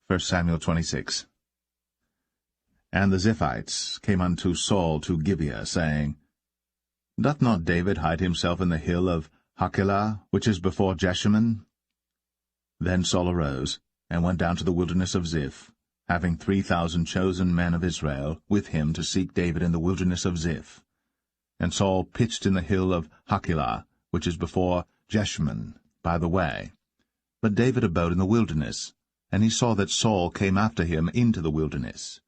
1 Samuel 26. And the Ziphites came unto Saul to Gibeah, saying, Doth not David hide himself in the hill of Hachilah, which is before Jeshimon? Then Saul arose, and went down to the wilderness of Ziph, having 3,000 chosen men of Israel with him to seek David in the wilderness of Ziph. And Saul pitched in the hill of Hachilah, which is before Jeshimon, by the way. But David abode in the wilderness, and he saw that Saul came after him into the wilderness.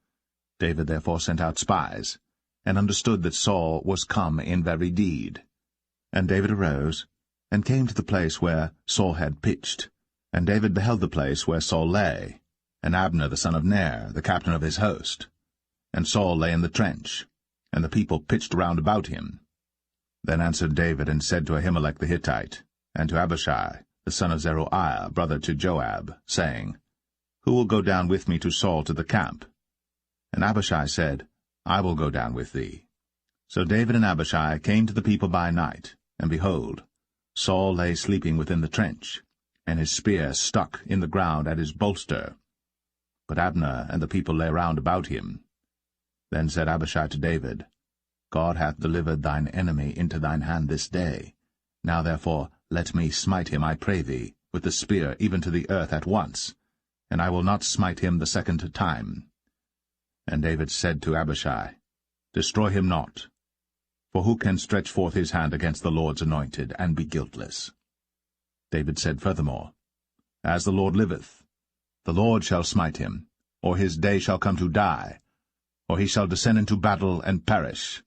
David therefore sent out spies, and understood that Saul was come in very deed. And David arose, and came to the place where Saul had pitched. And David beheld the place where Saul lay, and Abner the son of Ner, the captain of his host. And Saul lay in the trench, and the people pitched round about him. Then answered David, and said to Ahimelech the Hittite, and to Abishai, the son of Zeruiah, brother to Joab, saying, Who will go down with me to Saul to the camp? And Abishai said, I will go down with thee. So David and Abishai came to the people by night, and behold, Saul lay sleeping within the trench, and his spear stuck in the ground at his bolster. But Abner and the people lay round about him. Then said Abishai to David, God hath delivered thine enemy into thine hand this day. Now therefore let me smite him, I pray thee, with the spear even to the earth at once, and I will not smite him the second time. And David said to Abishai, Destroy him not, for who can stretch forth his hand against the Lord's anointed, and be guiltless? David said furthermore, As the Lord liveth, the Lord shall smite him, or his day shall come to die, or he shall descend into battle and perish.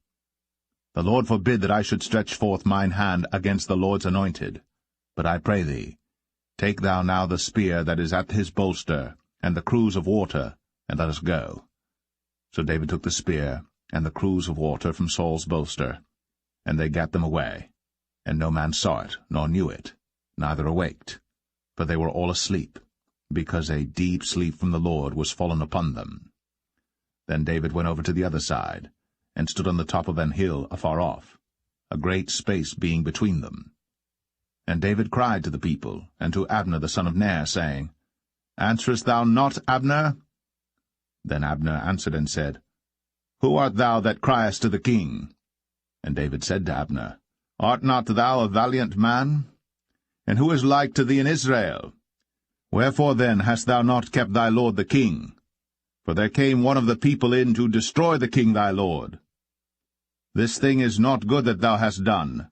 The Lord forbid that I should stretch forth mine hand against the Lord's anointed. But I pray thee, take thou now the spear that is at his bolster, and the cruse of water, and let us go. So David took the spear and the cruse of water from Saul's bolster, and they gat them away. And no man saw it, nor knew it, neither awaked, for they were all asleep, because a deep sleep from the Lord was fallen upon them. Then David went over to the other side, and stood on the top of an hill afar off, a great space being between them. And David cried to the people, and to Abner the son of Ner, saying, Answerest thou not, Abner? Then Abner answered and said, Who art thou that criest to the king? And David said to Abner, Art not thou a valiant man? And who is like to thee in Israel? Wherefore then hast thou not kept thy lord the king? For there came one of the people in to destroy the king thy lord. This thing is not good that thou hast done.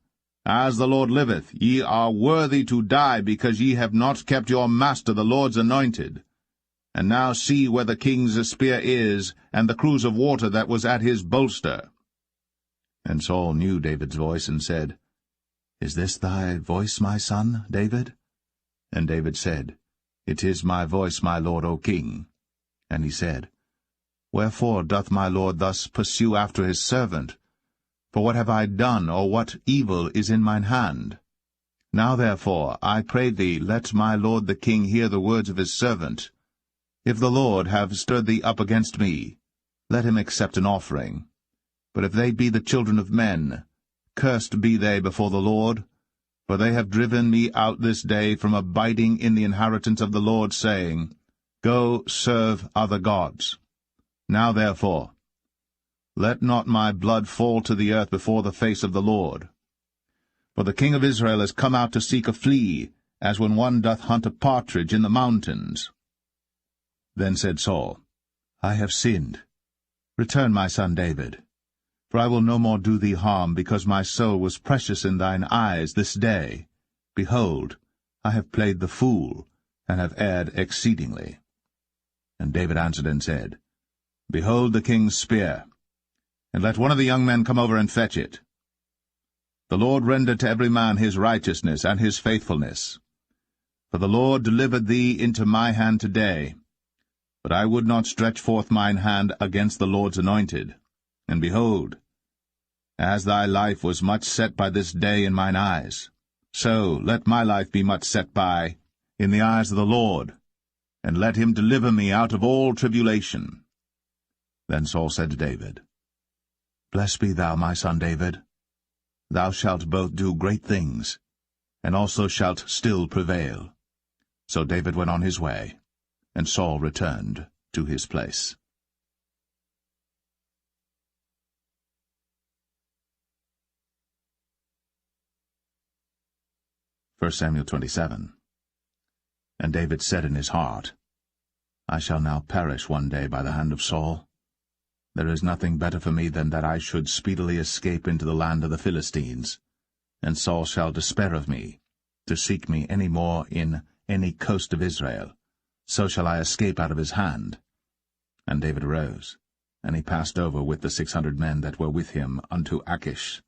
As the Lord liveth, ye are worthy to die, because ye have not kept your master the Lord's anointed. And now see where the king's spear is, and the cruse of water that was at his bolster. And Saul knew David's voice, and said, Is this thy voice, my son, David? And David said, It is my voice, my lord, O king. And he said, Wherefore doth my lord thus pursue after his servant? For what have I done, or what evil is in mine hand? Now therefore, I pray thee, let my lord the king hear the words of his servant. If the Lord have stirred thee up against me, let him accept an offering. But if they be the children of men, cursed be they before the Lord. For they have driven me out this day from abiding in the inheritance of the Lord, saying, Go serve other gods. Now therefore, let not my blood fall to the earth before the face of the Lord. For the king of Israel is come out to seek a flea, as when one doth hunt a partridge in the mountains. Then said Saul, I have sinned. Return, my son David. For I will no more do thee harm, because my soul was precious in thine eyes this day. Behold, I have played the fool, and have erred exceedingly. And David answered and said, Behold the king's spear, and let one of the young men come over and fetch it. The Lord render to every man his righteousness and his faithfulness. For the Lord delivered thee into my hand today. But I would not stretch forth mine hand against the Lord's anointed. And behold, as thy life was much set by this day in mine eyes, so let my life be much set by in the eyes of the Lord, and let him deliver me out of all tribulation. Then Saul said to David, Blessed be thou, my son David. Thou shalt both do great things, and also shalt still prevail. So David went on his way, and Saul returned to his place. 1 Samuel 27. And David said in his heart, I shall now perish one day by the hand of Saul. There is nothing better for me than that I should speedily escape into the land of the Philistines, and Saul shall despair of me, to seek me any more in any coast of Israel. So shall I escape out of his hand. And David arose, and he passed over with the 600 men that were with him unto Achish,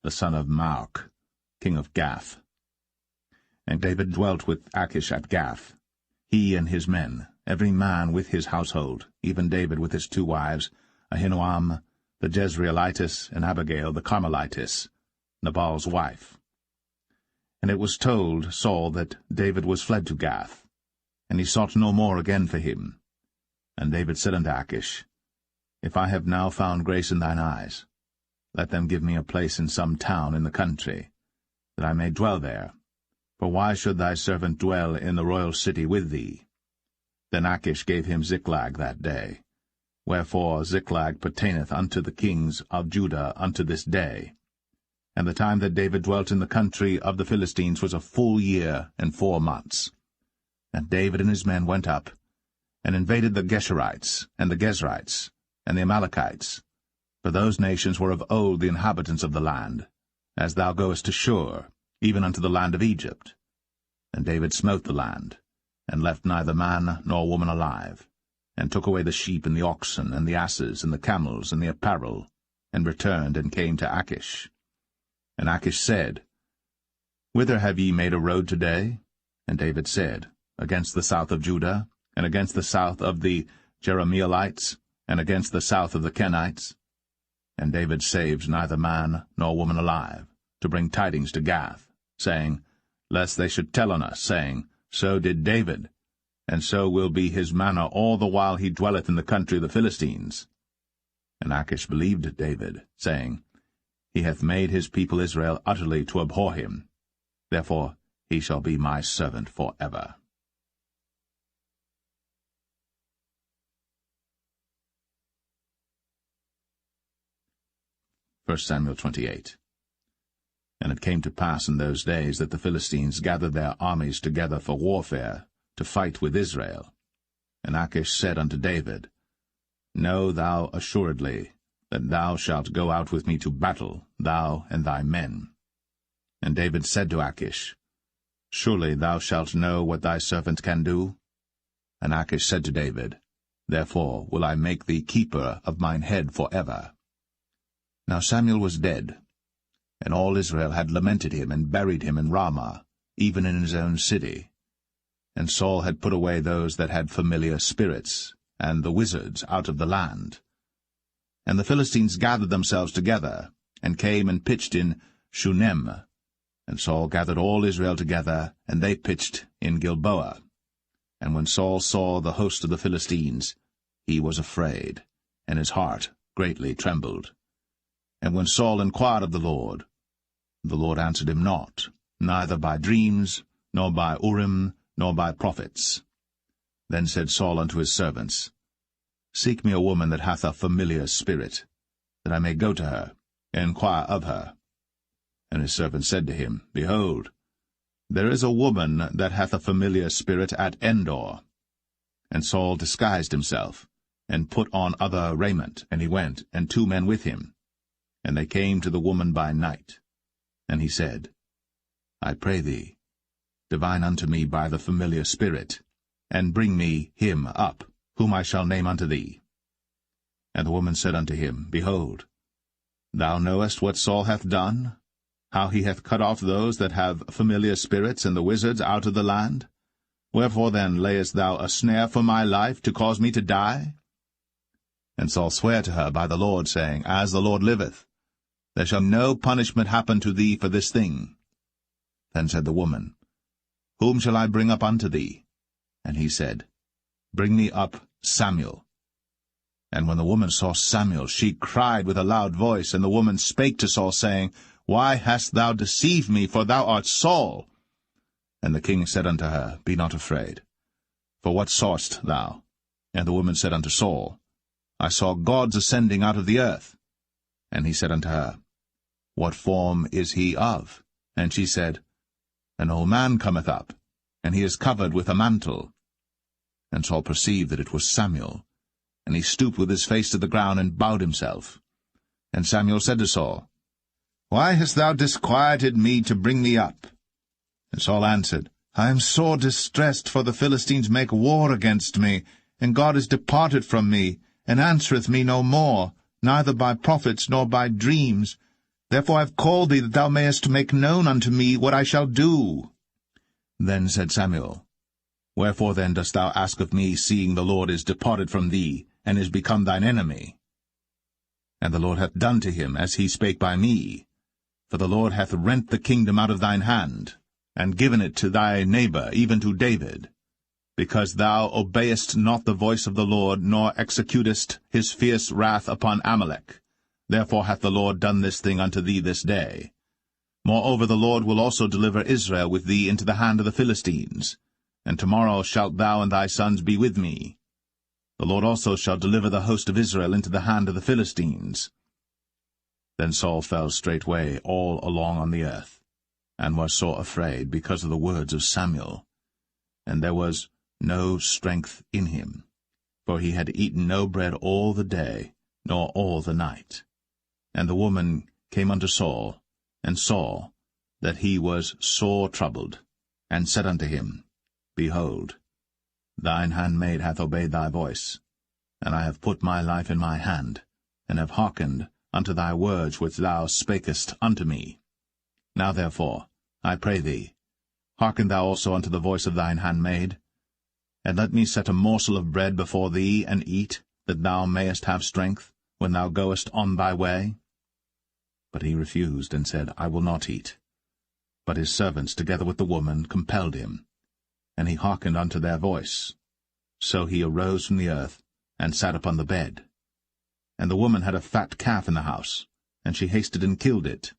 the son of Maoch, king of Gath. And David dwelt with Achish at Gath, he and his men, every man with his household, even David with his 2 wives, Ahinoam the Jezreelitess, and Abigail the Carmelitess, Nabal's wife. And it was told Saul that David was fled to Gath, and he sought no more again for him. And David said unto Achish, If I have now found grace in thine eyes, let them give me a place in some town in the country, that I may dwell there. For why should thy servant dwell in the royal city with thee? Then Achish gave him Ziklag that day. Wherefore Ziklag pertaineth unto the kings of Judah unto this day. And the time that David dwelt in the country of the Philistines was a full year and 4 months. And David and his men went up, and invaded the Geshurites, and the Gezrites, and the Amalekites. For those nations were of old the inhabitants of the land, as thou goest to Shur, even unto the land of Egypt. And David smote the land, and left neither man nor woman alive, and took away the sheep and the oxen, and the asses, and the camels, and the apparel, and returned and came to Achish. And Achish said, Whither have ye made a road today? And David said, Against the south of Judah, and against the south of the Jerahmeelites, and against the south of the Kenites. And David saved neither man nor woman alive, to bring tidings to Gath, saying, Lest they should tell on us, saying, So did David, and so will be his manner all the while he dwelleth in the country of the Philistines. And Achish believed David, saying, He hath made his people Israel utterly to abhor him. Therefore he shall be my servant for ever. 1 Samuel 28. And it came to pass in those days that the Philistines gathered their armies together for warfare, to fight with Israel. And Achish said unto David, Know thou assuredly that thou shalt go out with me to battle, thou and thy men. And David said to Achish, Surely thou shalt know what thy servant can do? And Achish said to David, Therefore will I make thee keeper of mine head for ever. Now Samuel was dead, and all Israel had lamented him, and buried him in Ramah, even in his own city. And Saul had put away those that had familiar spirits, and the wizards out of the land. And the Philistines gathered themselves together, and came and pitched in Shunem. And Saul gathered all Israel together, and they pitched in Gilboa. And when Saul saw the host of the Philistines, he was afraid, and his heart greatly trembled. And when Saul inquired of the Lord answered him not, neither by dreams, nor by Urim, nor by prophets. Then said Saul unto his servants, Seek me a woman that hath a familiar spirit, that I may go to her, and inquire of her. And his servants said to him, Behold, there is a woman that hath a familiar spirit at Endor. And Saul disguised himself, and put on other raiment, and he went, and 2 men with him. And they came to the woman by night. And he said, I pray thee, divine unto me by the familiar spirit, and bring me him up, whom I shall name unto thee. And the woman said unto him, Behold, thou knowest what Saul hath done, how he hath cut off those that have familiar spirits and the wizards out of the land? Wherefore then layest thou a snare for my life, to cause me to die? And Saul sware to her by the Lord, saying, As the Lord liveth, there shall no punishment happen to thee for this thing. Then said the woman, Whom shall I bring up unto thee? And he said, Bring me up Samuel. And when the woman saw Samuel, she cried with a loud voice, and the woman spake to Saul, saying, Why hast thou deceived me, for thou art Saul? And the king said unto her, Be not afraid. For what sawest thou? And the woman said unto Saul, I saw gods ascending out of the earth. And he said unto her, What form is he of? And she said, An old man cometh up, and he is covered with a mantle. And Saul perceived that it was Samuel, and he stooped with his face to the ground, and bowed himself. And Samuel said to Saul, Why hast thou disquieted me to bring me up? And Saul answered, I am sore distressed, for the Philistines make war against me, and God is departed from me, and answereth me no more, neither by prophets nor by dreams. Therefore I have called thee, that thou mayest make known unto me what I shall do. Then said Samuel, Wherefore then dost thou ask of me, seeing the Lord is departed from thee, and is become thine enemy? And the Lord hath done to him as he spake by me. For the Lord hath rent the kingdom out of thine hand, and given it to thy neighbor, even to David, because thou obeyest not the voice of the Lord, nor executest his fierce wrath upon Amalek. Therefore hath the Lord done this thing unto thee this day. Moreover the Lord will also deliver Israel with thee into the hand of the Philistines, and tomorrow shalt thou and thy sons be with me. The Lord also shall deliver the host of Israel into the hand of the Philistines. Then Saul fell straightway all along on the earth, and was sore afraid because of the words of Samuel. And there was no strength in him, for he had eaten no bread all the day, nor all the night. And the woman came unto Saul, and saw that he was sore troubled, and said unto him, Behold, thine handmaid hath obeyed thy voice, and I have put my life in my hand, and have hearkened unto thy words which thou spakest unto me. Now therefore, I pray thee, hearken thou also unto the voice of thine handmaid, and let me set a morsel of bread before thee, and eat, that thou mayest have strength, when thou goest on thy way. But he refused, and said, I will not eat. But his servants, together with the woman, compelled him, and he hearkened unto their voice. So he arose from the earth, and sat upon the bed. And the woman had a fat calf in the house, and she hasted and killed it,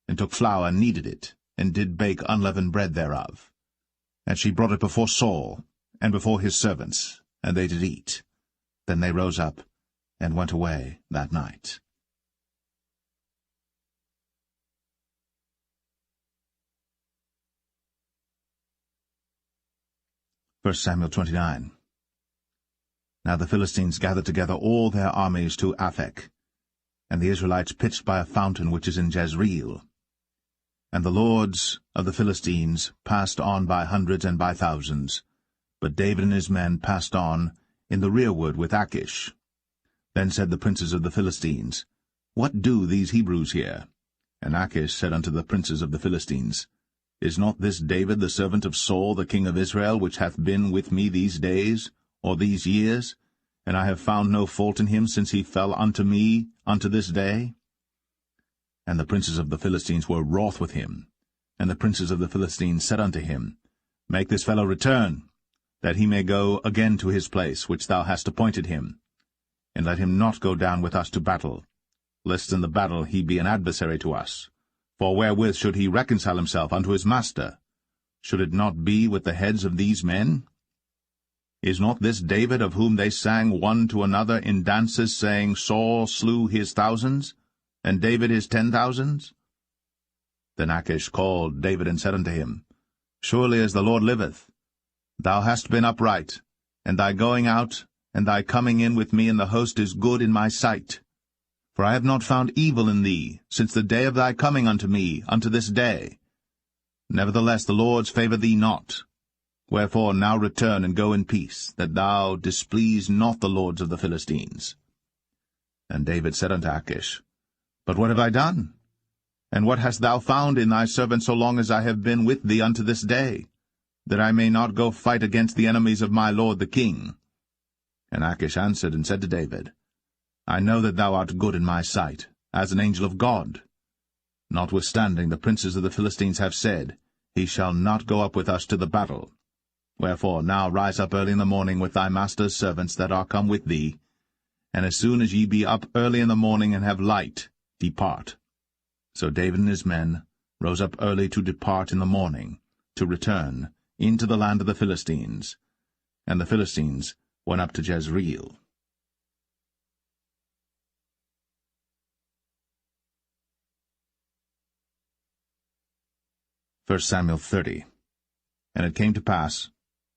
and took flour and kneaded it, and did bake unleavened bread thereof. And she brought it before Saul, and before his servants, and they did eat. Then they rose up, and went away that night. 1 Samuel 29. Now the Philistines gathered together all their armies to Aphek, and the Israelites pitched by a fountain which is in Jezreel. And the lords of the Philistines passed on by hundreds and by thousands, but David and his men passed on in the rearward with Achish. Then said the princes of the Philistines, What do these Hebrews here? And Achish said unto the princes of the Philistines, Is not this David the servant of Saul the king of Israel, which hath been with me these days, or these years? And I have found no fault in him since he fell unto me unto this day. And the princes of the Philistines were wroth with him. And the princes of the Philistines said unto him, Make this fellow return, that he may go again to his place, which thou hast appointed him. And let him not go down with us to battle, lest in the battle he be an adversary to us. For wherewith should he reconcile himself unto his master? Should it not be with the heads of these men? Is not this David, of whom they sang one to another in dances, saying, Saul slew his thousands, and David his 10,000s? Then Achish called David and said unto him, Surely as the Lord liveth, thou hast been upright, and thy going out and thy coming in with me in the host is good in my sight. For I have not found evil in thee since the day of thy coming unto me unto this day. Nevertheless the Lord's favour thee not. Wherefore now return and go in peace, that thou displease not the lords of the Philistines. And David said unto Achish, But what have I done? And what hast thou found in thy servant so long as I have been with thee unto this day, that I may not go fight against the enemies of my lord the king? And Achish answered and said to David, I know that thou art good in my sight, as an angel of God. Notwithstanding the princes of the Philistines have said, He shall not go up with us to the battle. Wherefore now rise up early in the morning with thy master's servants that are come with thee, and as soon as ye be up early in the morning and have light, depart. So David and his men rose up early to depart in the morning, to return into the land of the Philistines. And the Philistines went up to Jezreel. 1 Samuel 30. And it came to pass,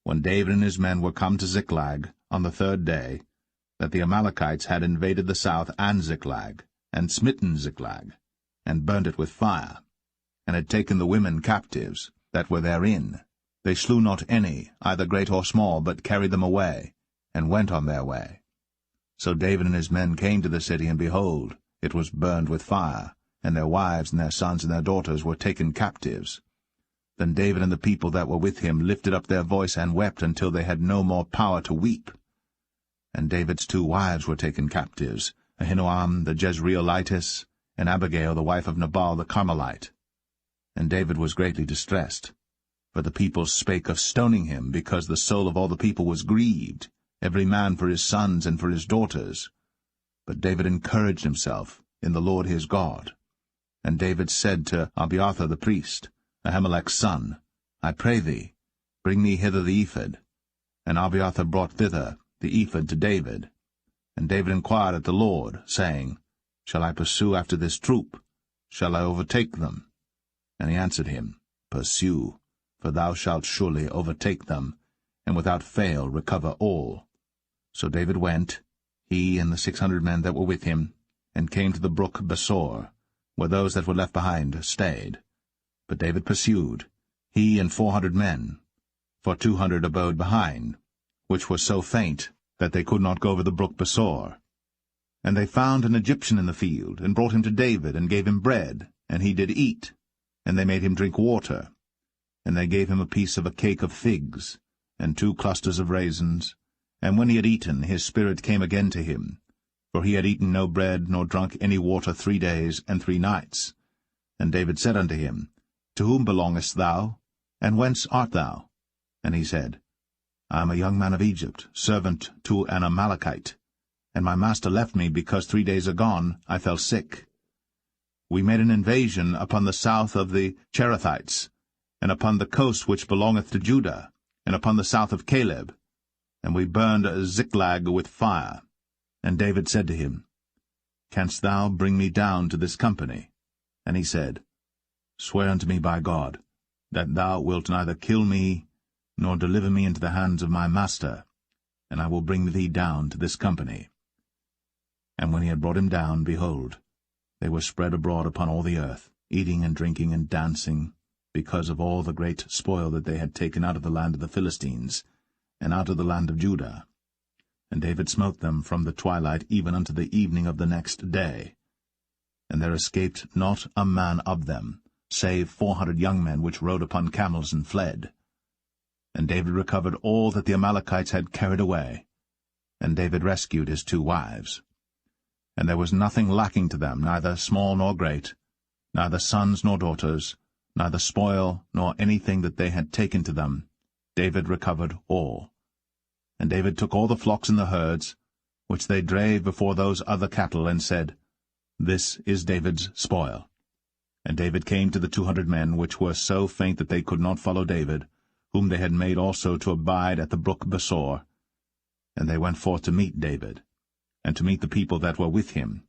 when David and his men were come to Ziklag on the 3rd day, that the Amalekites had invaded the south and Ziklag, and smitten Ziklag, and burnt it with fire, and had taken the women captives that were therein. They slew not any, either great or small, but carried them away, and went on their way. So David and his men came to the city, and behold, it was burned with fire, and their wives and their sons and their daughters were taken captives. Then David and the people that were with him lifted up their voice and wept until they had no more power to weep. And David's 2 wives were taken captives, Ahinoam the Jezreelitess, and Abigail the wife of Nabal the Carmelite. And David was greatly distressed, for the people spake of stoning him, because the soul of all the people was grieved, every man for his sons and for his daughters. But David encouraged himself in the Lord his God. And David said to Abiathar the priest, Ahimelech's son, I pray thee, bring me hither the ephod. And Abiathar brought thither the ephod to David. And David inquired at the Lord, saying, Shall I pursue after this troop? Shall I overtake them? And he answered him, Pursue, for thou shalt surely overtake them, and without fail recover all. So David went, he and the 600 men that were with him, and came to the brook Besor, where those that were left behind stayed. But David pursued, he and 400 men, for 200 abode behind, which were so faint that they could not go over the brook Besor. And they found an Egyptian in the field, and brought him to David, and gave him bread, and he did eat, and they made him drink water. And they gave him a piece of a cake of figs, and 2 clusters of raisins. And when he had eaten, his spirit came again to him, for he had eaten no bread, nor drunk any water 3 days and 3 nights. And David said unto him, To whom belongest thou, and whence art thou? And he said, I am a young man of Egypt, servant to an Amalekite, and my master left me, because 3 days agone I fell sick. We made an invasion upon the south of the Cherethites, and upon the coast which belongeth to Judah, and upon the south of Caleb, and we burned Ziklag with fire. And David said to him, Canst thou bring me down to this company? And he said, Swear unto me by God, that thou wilt neither kill me, nor deliver me into the hands of my master, and I will bring thee down to this company. And when he had brought him down, behold, they were spread abroad upon all the earth, eating and drinking and dancing, because of all the great spoil that they had taken out of the land of the Philistines, and out of the land of Judah. And David smote them from the twilight even unto the evening of the next day. And there escaped not a man of them, save 400 young men which rode upon camels and fled. And David recovered all that the Amalekites had carried away, and David rescued his 2 wives. And there was nothing lacking to them, neither small nor great, neither sons nor daughters, neither spoil nor anything that they had taken to them. David recovered all. And David took all the flocks and the herds, which they drave before those other cattle, and said, This is David's spoil. And David came to the 200 men, which were so faint that they could not follow David, whom they had made also to abide at the brook Besor. And they went forth to meet David, and to meet the people that were with him.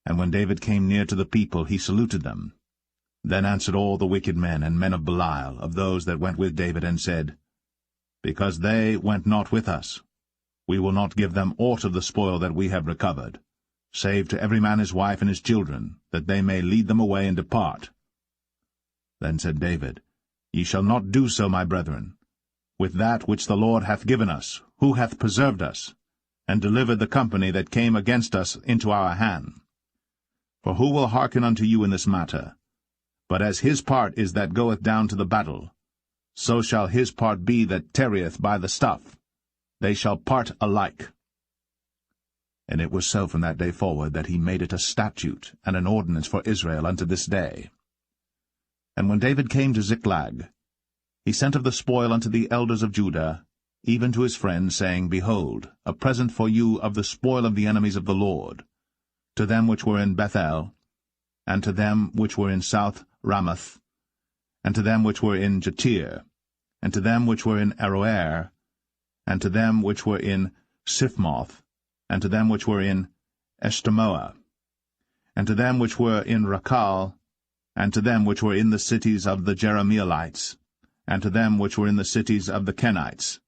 And when David came near to the people, he saluted them. Then answered all the wicked men and men of Belial, of those that went with David, and said, Because they went not with us, we will not give them aught of the spoil that we have recovered, save to every man his wife and his children, that they may lead them away and depart. Then said David, Ye shall not do so, my brethren. With that which the Lord hath given us, who hath preserved us, and delivered the company that came against us into our hand. For who will hearken unto you in this matter? But as his part is that goeth down to the battle, so shall his part be that tarrieth by the stuff. They shall part alike. And it was so from that day forward that he made it a statute and an ordinance for Israel unto this day. And when David came to Ziklag, he sent of the spoil unto the elders of Judah, even to his friends, saying, Behold, a present for you of the spoil of the enemies of the Lord, to them which were in Bethel, and to them which were in South Ramoth, and to them which were in Jatir, and to them which were in Aroer, and to them which were in Siphmoth, and to them which were in Eshtemoa, and to them which were in Rakal, and to them which were in the cities of the Jerahmeelites, and to them which were in the cities of the Kenites,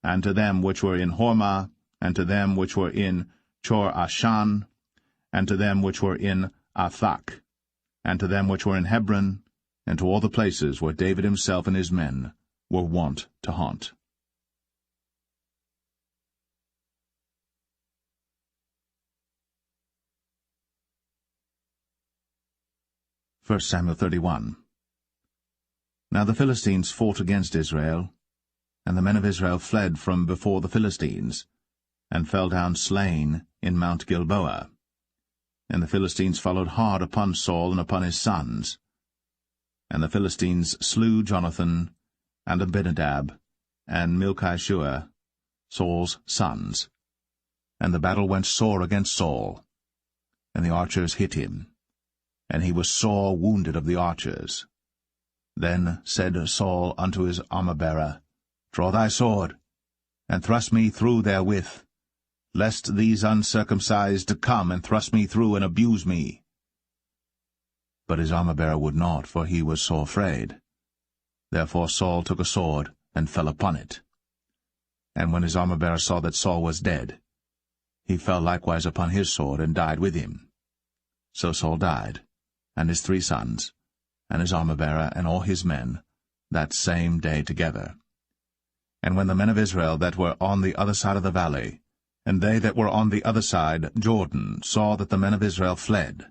and to them which were in Hormah, and to them which were in Chor-Ashan, and to them which were in Athak, and to them which were in Hebron, and to all the places where David himself and his men were wont to haunt. 1 Samuel 31. Now the Philistines fought against Israel, and the men of Israel fled from before the Philistines, and fell down slain in Mount Gilboa. And the Philistines followed hard upon Saul and upon his sons. And the Philistines slew Jonathan, and Abinadab, and Malchishua, Saul's sons. And the battle went sore against Saul, and the archers hit him, and he was sore wounded of the archers. Then said Saul unto his armor-bearer, Draw thy sword, and thrust me through therewith, lest these uncircumcised come and thrust me through and abuse me. But his armor-bearer would not, for he was sore afraid. Therefore Saul took a sword, and fell upon it. And when his armor-bearer saw that Saul was dead, he fell likewise upon his sword, and died with him. So Saul died, and his 3 sons, and his armor-bearer, and all his men, that same day together. And when the men of Israel that were on the other side of the valley, and they that were on the other side Jordan, saw that the men of Israel fled,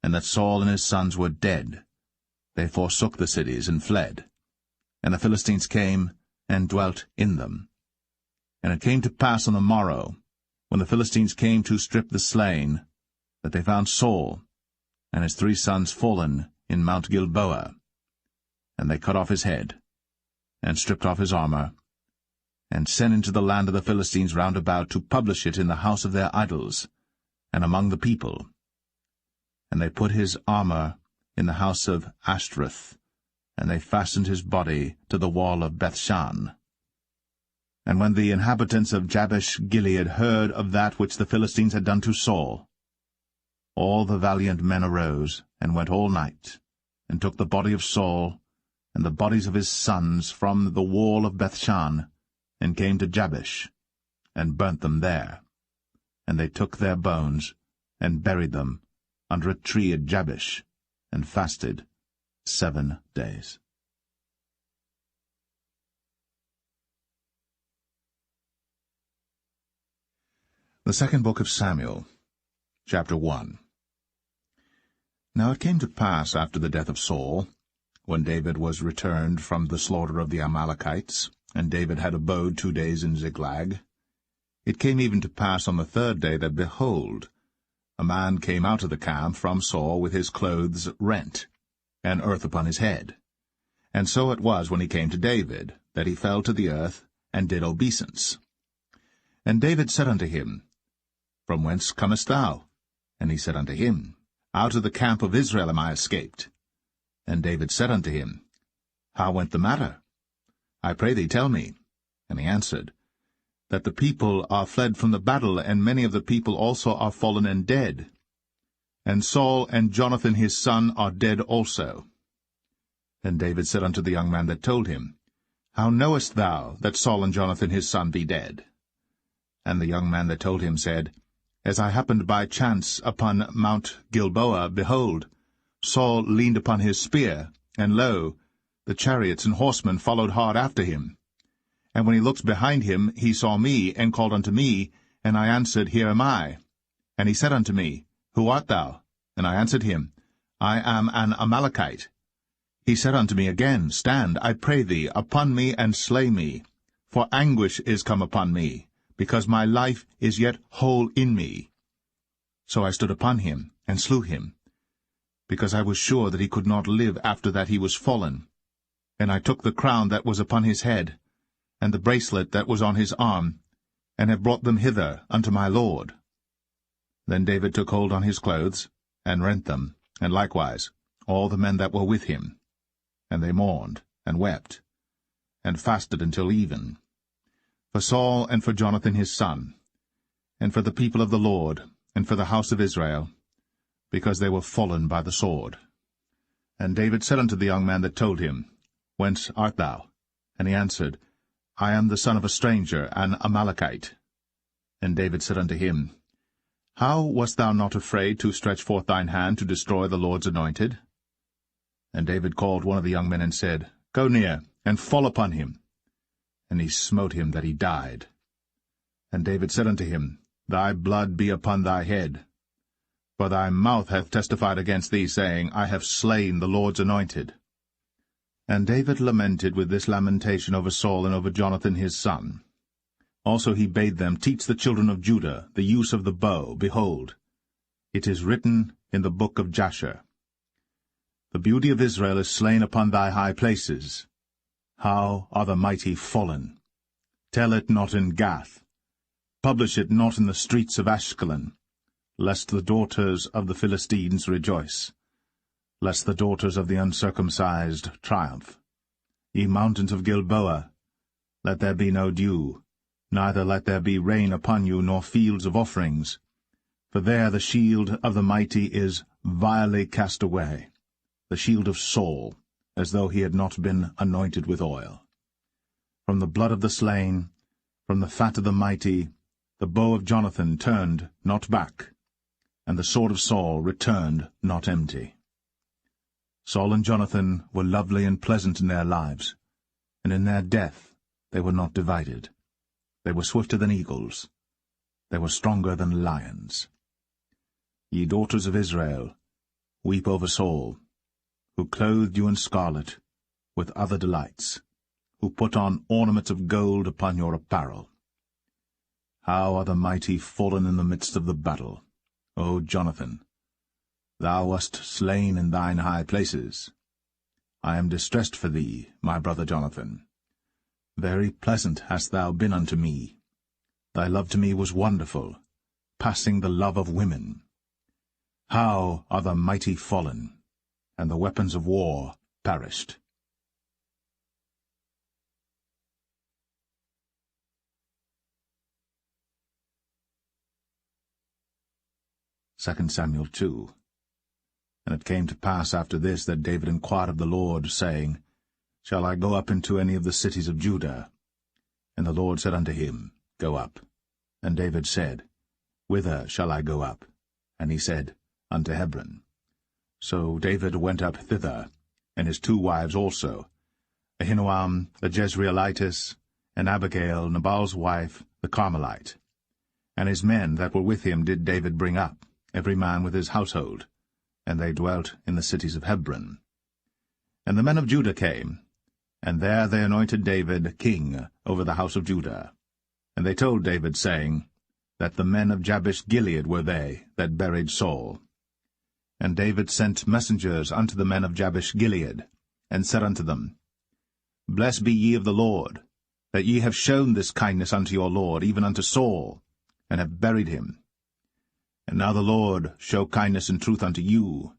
and that Saul and his sons were dead, they forsook the cities and fled. And the Philistines came and dwelt in them. And it came to pass on the morrow, when the Philistines came to strip the slain, that they found Saul and his 3 sons fallen in Mount Gilboa. And they cut off his head, and stripped off his armor, and sent into the land of the Philistines round about to publish it in the house of their idols, and among the people. And they put his armor in the house of Ashtoreth, and they fastened his body to the wall of Bethshan. And when the inhabitants of Jabesh-Gilead heard of that which the Philistines had done to Saul, all the valiant men arose, and went all night, and took the body of Saul, and the bodies of his sons from the wall of Bethshan, and came to Jabesh, and burnt them there. And they took their bones, and buried them under a tree at Jabesh, and fasted 7 days. The second book of Samuel, chapter 1. Now it came to pass after the death of Saul, when David was returned from the slaughter of the Amalekites, and David had abode 2 days in Ziklag, it came even to pass on the 3rd day that, behold, a man came out of the camp from Saul with his clothes rent, and earth upon his head. And so it was when he came to David, that he fell to the earth, and did obeisance. And David said unto him, From whence comest thou? And he said unto him, Out of the camp of Israel am I escaped. And David said unto him, How went the matter? I pray thee, tell me. And he answered, That the people are fled from the battle, and many of the people also are fallen and dead. And Saul and Jonathan his son are dead also. And David said unto the young man that told him, How knowest thou that Saul and Jonathan his son be dead? And the young man that told him said, As I happened by chance upon Mount Gilboa, behold, Saul leaned upon his spear, and lo, the chariots and horsemen followed hard after him. And when he looked behind him, he saw me, and called unto me, and I answered, Here am I. And he said unto me, Who art thou? And I answered him, I am an Amalekite. He said unto me again, Stand, I pray thee, upon me, and slay me. For anguish is come upon me, because my life is yet whole in me. So I stood upon him, and slew him, because I was sure that he could not live after that he was fallen. And I took the crown that was upon his head, and the bracelet that was on his arm, and have brought them hither unto my lord. Then David took hold on his clothes, and rent them, and likewise all the men that were with him. And they mourned, and wept, and fasted until even, for Saul and for Jonathan his son, and for the people of the Lord, and for the house of Israel, because they were fallen by the sword. And David said unto the young man that told him, Whence art thou? And he answered, I am the son of a stranger, an Amalekite. And David said unto him, How wast thou not afraid to stretch forth thine hand to destroy the Lord's anointed? And David called one of the young men and said, Go near, and fall upon him. And he smote him that he died. And David said unto him, Thy blood be upon thy head. For thy mouth hath testified against thee, saying, I have slain the Lord's anointed. And David lamented with this lamentation over Saul and over Jonathan his son. Also he bade them teach the children of Judah the use of the bow. Behold, it is written in the book of Jasher, The beauty of Israel is slain upon thy high places. How are the mighty fallen! Tell it not in Gath. Publish it not in the streets of Ashkelon, lest the daughters of the Philistines rejoice, lest the daughters of the uncircumcised triumph. Ye mountains of Gilboa, let there be no dew, neither let there be rain upon you, nor fields of offerings. For there the shield of the mighty is vilely cast away, the shield of Saul, as though he had not been anointed with oil. From the blood of the slain, from the fat of the mighty, the bow of Jonathan turned not back, and the sword of Saul returned not empty. Saul and Jonathan were lovely and pleasant in their lives, and in their death they were not divided. They were swifter than eagles. They were stronger than lions. Ye daughters of Israel, weep over Saul, who clothed you in scarlet, with other delights, who put on ornaments of gold upon your apparel. How are the mighty fallen in the midst of the battle, O Jonathan! Thou wast slain in thine high places. I am distressed for thee, my brother Jonathan. Very pleasant hast thou been unto me. Thy love to me was wonderful, passing the love of women. How are the mighty fallen, and the weapons of war perished! 2 Samuel 2. And it came to pass after this that David inquired of the Lord, saying, Shall I go up into any of the cities of Judah? And the Lord said unto him, Go up. And David said, Whither shall I go up? And he said, Unto Hebron. So David went up thither, and his 2 wives also, Ahinoam the Jezreelitess, and Abigail Nabal's wife, the Carmelite. And his men that were with him did David bring up, every man with his household, and they dwelt in the cities of Hebron. And the men of Judah came, and there they anointed David king over the house of Judah. And they told David, saying, that the men of Jabesh-Gilead were they that buried Saul. And David sent messengers unto the men of Jabesh-Gilead, and said unto them, Blessed be ye of the Lord, that ye have shown this kindness unto your Lord, even unto Saul, and have buried him. And now the Lord show kindness and truth unto you,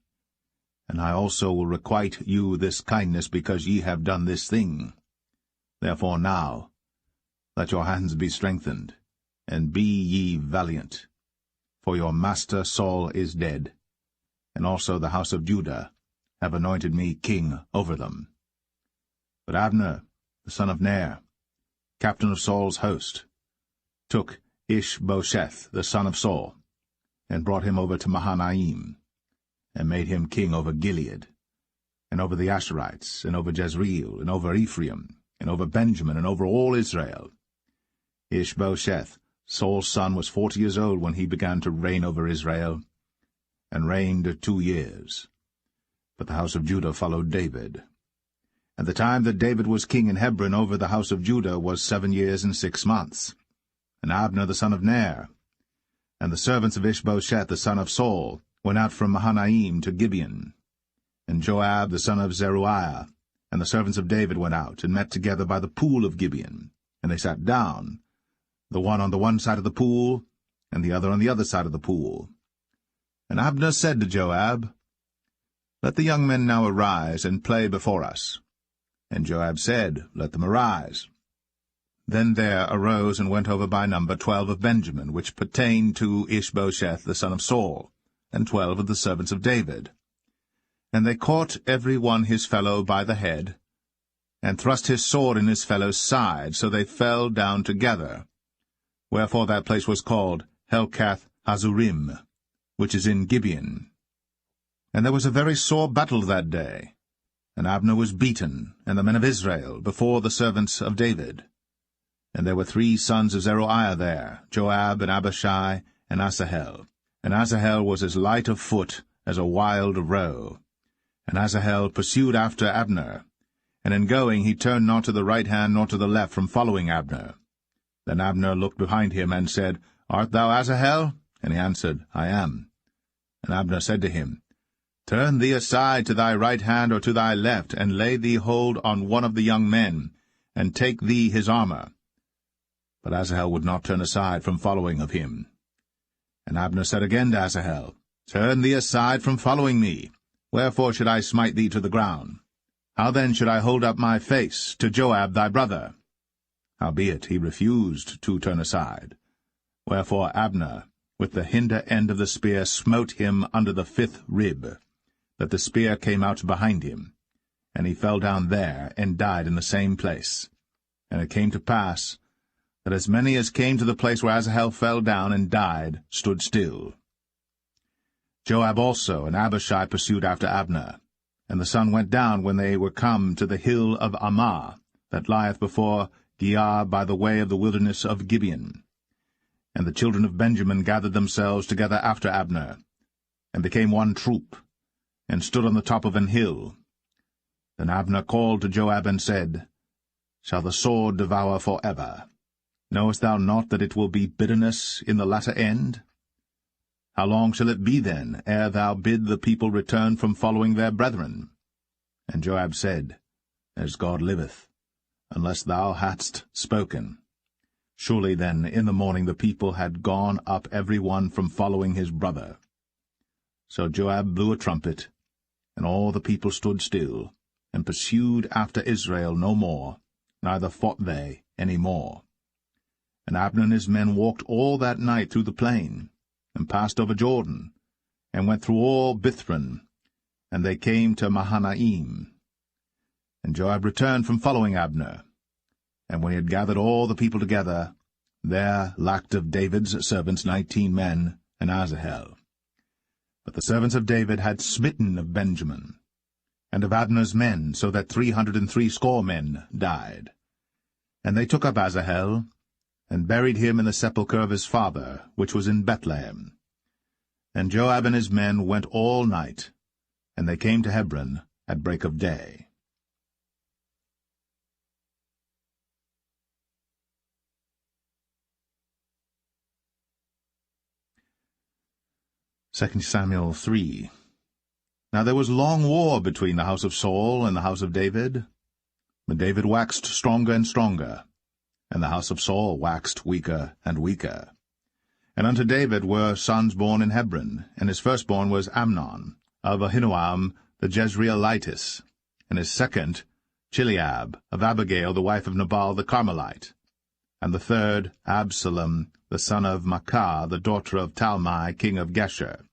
and I also will requite you this kindness, because ye have done this thing. Therefore now let your hands be strengthened, and be ye valiant. For your master Saul is dead, and also the house of Judah have anointed me king over them. But Abner, the son of Ner, captain of Saul's host, took Ishbosheth, the son of Saul, and brought him over to Mahanaim, and made him king over Gilead, and over the Asherites, and over Jezreel, and over Ephraim, and over Benjamin, and over all Israel. Ishbosheth, Saul's son, was 40 years old when he began to reign over Israel, and reigned 2 years. But the house of Judah followed David. And the time that David was king in Hebron over the house of Judah was 7 years and 6 months. And Abner the son of Ner, and the servants of Ishbosheth the son of Saul, went out from Mahanaim to Gibeon. And Joab the son of Zeruiah, and the servants of David went out, and met together by the pool of Gibeon. And they sat down, the one on the one side of the pool, and the other on the other side of the pool. And Abner said to Joab, Let the young men now arise, and play before us. And Joab said, Let them arise. Then there arose and went over by number 12 of Benjamin, which pertained to Ishbosheth the son of Saul, and 12 of the servants of David. And they caught every one his fellow by the head, and thrust his sword in his fellow's side, so they fell down together. Wherefore that place was called Helkath Hazurim, which is in Gibeon. And there was a very sore battle that day. And Abner was beaten, and the men of Israel, before the servants of David. And there were 3 sons of Zeruiah there, Joab, and Abishai, and Asahel. And Asahel was as light of foot as a wild roe. And Asahel pursued after Abner, and in going he turned not to the right hand nor to the left from following Abner. Then Abner looked behind him, and said, Art thou Asahel? And he answered, I am. And Abner said to him, Turn thee aside to thy right hand or to thy left, and lay thee hold on one of the young men, and take thee his armor. But Asahel would not turn aside from following of him. And Abner said again to Asahel, Turn thee aside from following me. Wherefore should I smite thee to the ground? How then should I hold up my face to Joab thy brother? Howbeit he refused to turn aside. Wherefore Abner, with the hinder end of the spear, smote him under the 5th rib, that the spear came out behind him, and he fell down there, and died in the same place. And it came to pass, that as many as came to the place where Asahel fell down and died stood still. Joab also and Abishai pursued after Abner. And the sun went down when they were come to the hill of Ammah, that lieth before Giah by the way of the wilderness of Gibeon. And the children of Benjamin gathered themselves together after Abner, and became one troop, and stood on the top of an hill. Then Abner called to Joab and said, Shall the sword devour for ever? Knowest thou not that it will be bitterness in the latter end? How long shall it be then, ere thou bid the people return from following their brethren? And Joab said, As God liveth, unless thou hadst spoken. Surely then in the morning the people had gone up every one from following his brother. So Joab blew a trumpet, and all the people stood still, and pursued after Israel no more, neither fought they any more. And Abner and his men walked all that night through the plain, and passed over Jordan, and went through all Bithron, and they came to Mahanaim. And Joab returned from following Abner. And when he had gathered all the people together, there lacked of David's servants 19 men, and Asahel. But the servants of David had smitten of Benjamin, and of Abner's men, so that 360 men died. And they took up Asahel, and buried him in the sepulchre of his father, which was in Bethlehem. And Joab and his men went all night, and they came to Hebron at break of day. 2 Samuel 3. Now there was long war between the house of Saul and the house of David. But David waxed stronger and stronger, and the house of Saul waxed weaker and weaker. And unto David were sons born in Hebron, and his firstborn was Amnon, of Ahinoam the Jezreelitess, and his second Chileab, of Abigail the wife of Nabal the Carmelite, and the third Absalom, the son of Maacah, the daughter of Talmai, king of Geshur,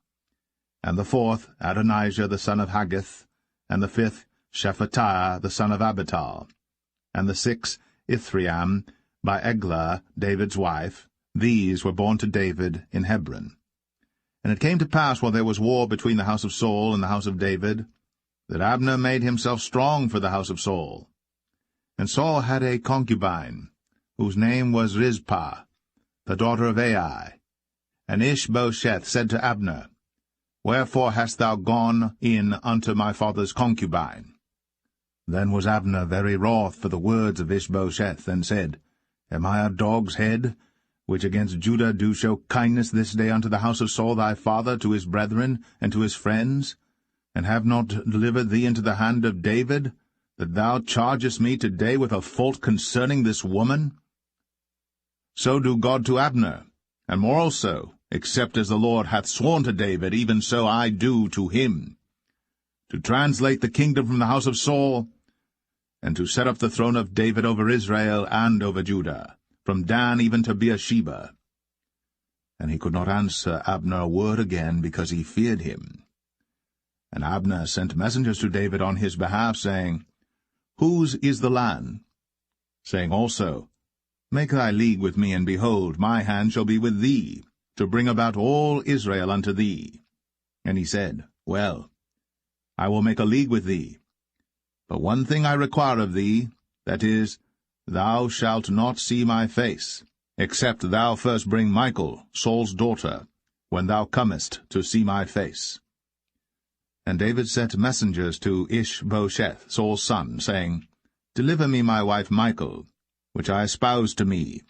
and the fourth Adonijah, the son of Haggith, and the fifth Shephatiah, the son of Abital, and the sixth Ithream, by Eglah, David's wife. These were born to David in Hebron. And it came to pass, while there was war between the house of Saul and the house of David, that Abner made himself strong for the house of Saul. And Saul had a concubine, whose name was Rizpah, the daughter of Ai. And Ishbosheth said to Abner, Wherefore hast thou gone in unto my father's concubine? Then was Abner very wroth for the words of Ishbosheth, and said, Am I a dog's head, which against Judah do show kindness this day unto the house of Saul thy father, to his brethren, and to his friends, and have not delivered thee into the hand of David, that thou chargest me today with a fault concerning this woman? So do God to Abner, and more also, except as the Lord hath sworn to David, even so I do to him, to translate the kingdom from the house of Saul, and to set up the throne of David over Israel and over Judah, from Dan even to Beersheba. And he could not answer Abner a word again, because he feared him. And Abner sent messengers to David on his behalf, saying, Whose is the land? Saying also, Make thy league with me, and behold, my hand shall be with thee, to bring about all Israel unto thee. And he said, Well, I will make a league with thee. But one thing I require of thee, that is, thou shalt not see my face, except thou first bring Michal, Saul's daughter, when thou comest to see my face. And David sent messengers to Ishbosheth, Saul's son, saying, Deliver me my wife Michal, which I espoused to me,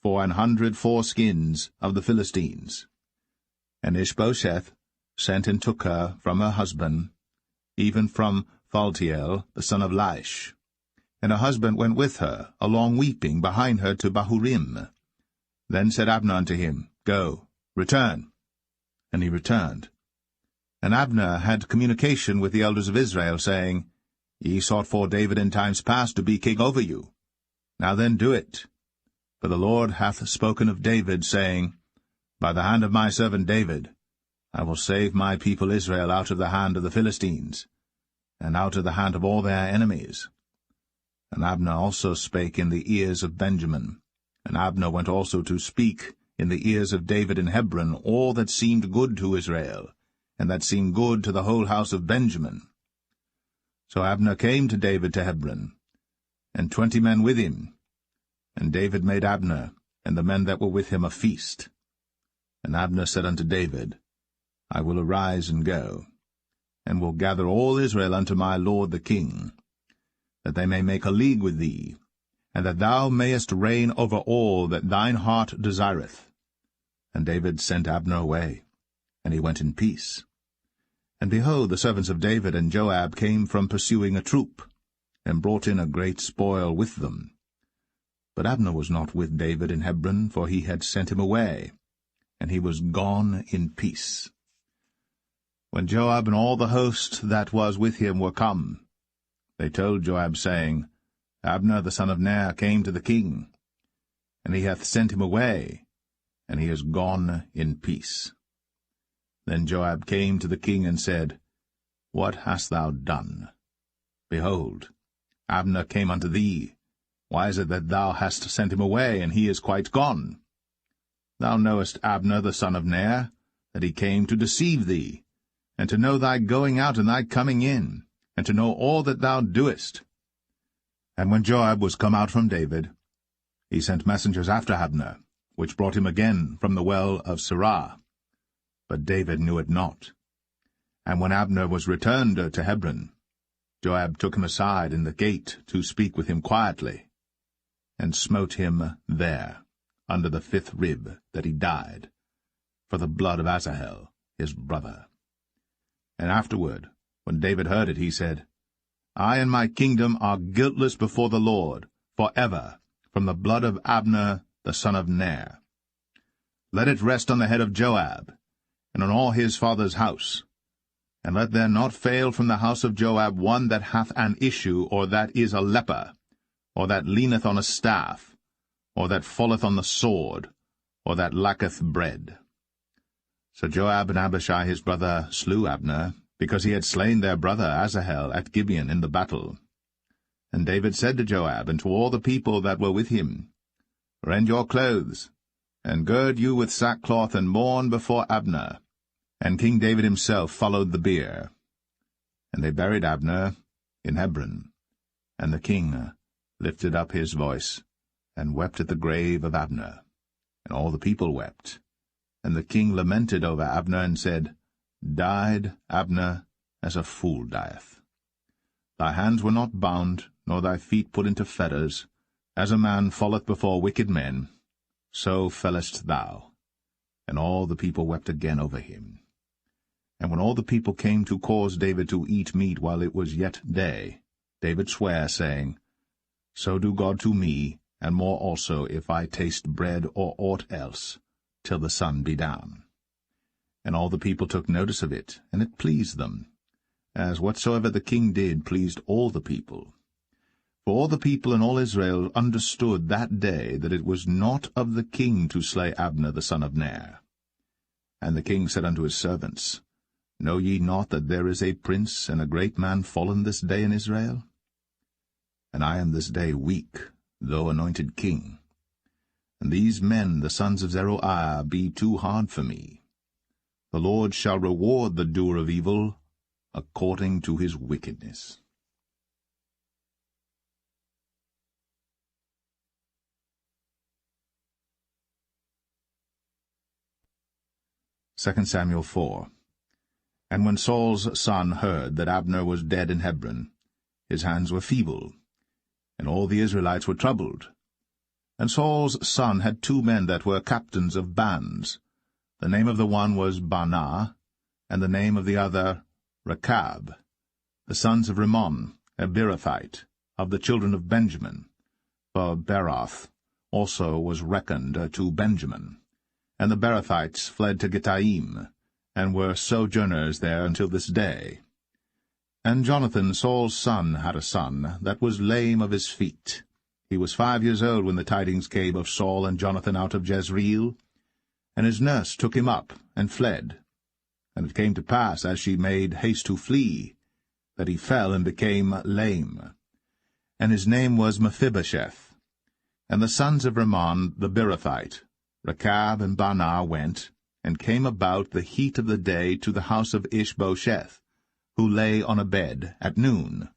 for 100 foreskins of the Philistines. And Ishbosheth sent and took her from her husband, even from Phaltiel, the son of Laish. And her husband went with her, along weeping, behind her to Bahurim. Then said Abner unto him, Go, return. And he returned. And Abner had communication with the elders of Israel, saying, Ye sought for David in times past to be king over you. Now then do it. For the Lord hath spoken of David, saying, By the hand of my servant David I will save my people Israel out of the hand of the Philistines, and out of the hand of all their enemies. And Abner also spake in the ears of Benjamin. And Abner went also to speak in the ears of David in Hebron all that seemed good to Israel, and that seemed good to the whole house of Benjamin. So Abner came to David to Hebron, and 20 men with him. And David made Abner and the men that were with him a feast. And Abner said unto David, I will arise and go, and will gather all Israel unto my lord the king, that they may make a league with thee, and that thou mayest reign over all that thine heart desireth. And David sent Abner away, and he went in peace. And behold, the servants of David and Joab came from pursuing a troop, and brought in a great spoil with them. But Abner was not with David in Hebron, for he had sent him away, and he was gone in peace. When Joab and all the host that was with him were come, they told Joab, saying, Abner the son of Ner came to the king, and he hath sent him away, and he is gone in peace. Then Joab came to the king and said, What hast thou done? Behold, Abner came unto thee. Why is it that thou hast sent him away, and he is quite gone? Thou knowest Abner the son of Ner, that he came to deceive thee, and to know thy going out and thy coming in, and to know all that thou doest. And when Joab was come out from David, he sent messengers after Abner, which brought him again from the well of Sirah. But David knew it not. And when Abner was returned to Hebron, Joab took him aside in the gate to speak with him quietly, and smote him there, under the 5th rib, that he died, for the blood of Asahel his brother. And afterward, when David heard it, he said, I and my kingdom are guiltless before the Lord, for ever, from the blood of Abner the son of Ner. Let it rest on the head of Joab, and on all his father's house. And let there not fail from the house of Joab one that hath an issue, or that is a leper, or that leaneth on a staff, or that falleth on the sword, or that lacketh bread. So Joab and Abishai his brother slew Abner, because he had slain their brother Asahel at Gibeon in the battle. And David said to Joab and to all the people that were with him, Rend your clothes, and gird you with sackcloth, and mourn before Abner. And King David himself followed the bier. And they buried Abner in Hebron. And the king lifted up his voice, and wept at the grave of Abner. And all the people wept. And the king lamented over Abner, and said, Died Abner as a fool dieth. Thy hands were not bound, nor thy feet put into fetters. As a man falleth before wicked men, so fellest thou. And all the people wept again over him. And when all the people came to cause David to eat meat while it was yet day, David sware, saying, So do God to me, and more also, if I taste bread or aught else, till the sun be down. And all the people took notice of it, and it pleased them, as whatsoever the king did pleased all the people. For all the people and all Israel understood that day that it was not of the king to slay Abner the son of Ner. And the king said unto his servants, Know ye not that there is a prince and a great man fallen this day in Israel? And I am this day weak, though anointed king. And these men, the sons of Zeruiah, be too hard for me. The Lord shall reward the doer of evil according to his wickedness. 2 Samuel 4. And when Saul's son heard that Abner was dead in Hebron, his hands were feeble, and all the Israelites were troubled. And Saul's son had 2 men that were captains of bands. The name of the one was Baanah, and the name of the other Rechab, the sons of Rimmon, a Beerothite, of the children of Benjamin. For Beeroth also was reckoned to Benjamin. And the Beerothites fled to Gittaim, and were sojourners there until this day. And Jonathan, Saul's son, had a son that was lame of his feet. He was 5 years old when the tidings came of Saul and Jonathan out of Jezreel. And his nurse took him up, and fled. And it came to pass, as she made haste to flee, that he fell and became lame. And his name was Mephibosheth. And the sons of Rimmon the Beerothite, Rechab and Baanah, went, and came about the heat of the day to the house of Ishbosheth, who lay on a bed, at noon.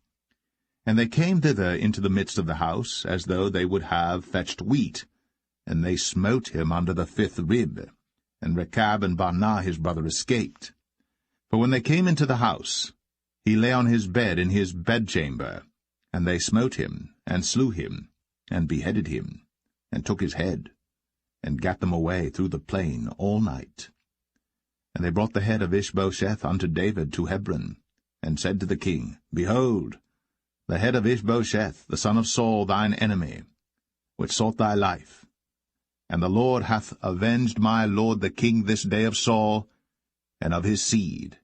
And they came thither into the midst of the house, as though they would have fetched wheat, and they smote him under the 5th rib, and Rechab and Baanah his brother escaped. For when they came into the house, he lay on his bed in his bedchamber, and they smote him, and slew him, and beheaded him, and took his head, and gat them away through the plain all night. And they brought the head of Ishbosheth unto David to Hebron, and said to the king, Behold, the head of Ishbosheth, the son of Saul, thine enemy, which sought thy life. And the Lord hath avenged my lord the king this day of Saul, and of his seed.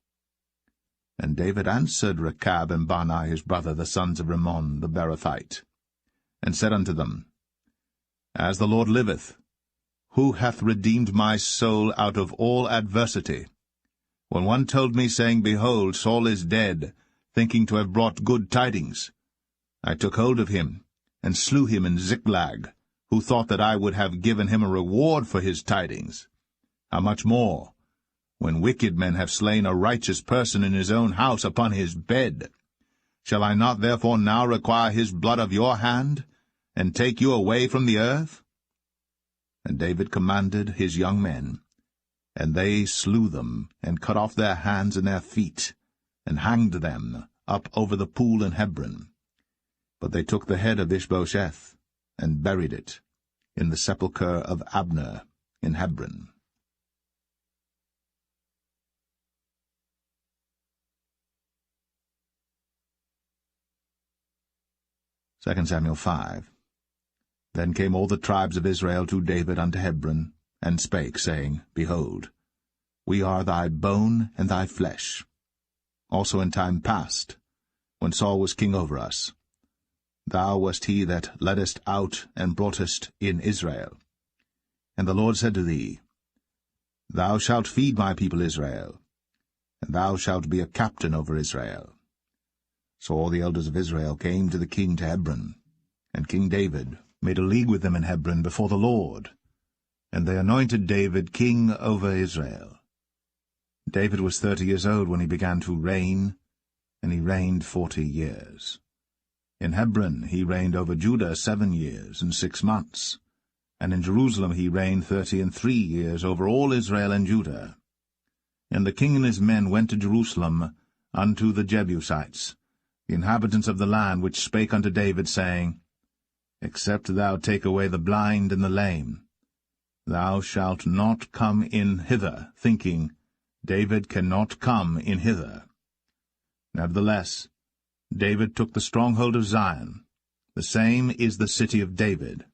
And David answered Rechab and Baanah his brother, the sons of Rimmon the Beerothite, and said unto them, As the Lord liveth, who hath redeemed my soul out of all adversity? When one told me, saying, Behold, Saul is dead, thinking to have brought good tidings, I took hold of him, and slew him in Ziklag, who thought that I would have given him a reward for his tidings. How much more, when wicked men have slain a righteous person in his own house upon his bed? Shall I not therefore now require his blood of your hand, and take you away from the earth? And David commanded his young men, and they slew them, and cut off their hands and their feet, and hanged them up over the pool in Hebron. But they took the head of Ishbosheth, and buried it in the sepulchre of Abner in Hebron. 2 Samuel 5. Then came all the tribes of Israel to David unto Hebron, and spake, saying, Behold, we are thy bone and thy flesh. Also in time past, when Saul was king over us, thou wast he that leddest out and broughtest in Israel. And the Lord said to thee, Thou shalt feed my people Israel, and thou shalt be a captain over Israel. So all the elders of Israel came to the king to Hebron, and King David made a league with them in Hebron before the Lord, and they anointed David king over Israel. David was 30 years old when he began to reign, and he reigned 40 years. In Hebron he reigned over Judah 7 years and 6 months, and in Jerusalem he reigned 33 years over all Israel and Judah. And the king and his men went to Jerusalem unto the Jebusites, the inhabitants of the land, which spake unto David, saying, Except thou take away the blind and the lame, thou shalt not come in hither, thinking, David cannot come in hither. Nevertheless, David took the stronghold of Zion, the same is the city of David.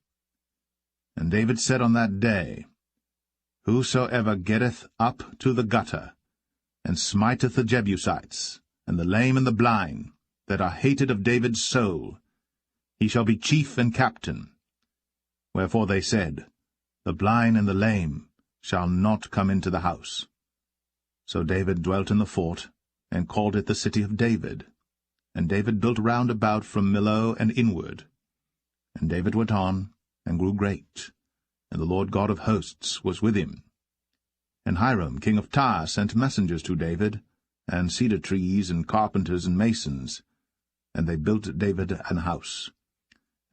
And David said on that day, Whosoever getteth up to the gutter, and smiteth the Jebusites, and the lame and the blind, that are hated of David's soul, he shall be chief and captain. Wherefore they said, The blind and the lame shall not come into the house. So David dwelt in the fort, and called it the city of David. And David built round about from Millo and inward. And David went on, and grew great, and the Lord God of hosts was with him. And Hiram king of Tyre sent messengers to David, and cedar trees, and carpenters, and masons, and they built David an house.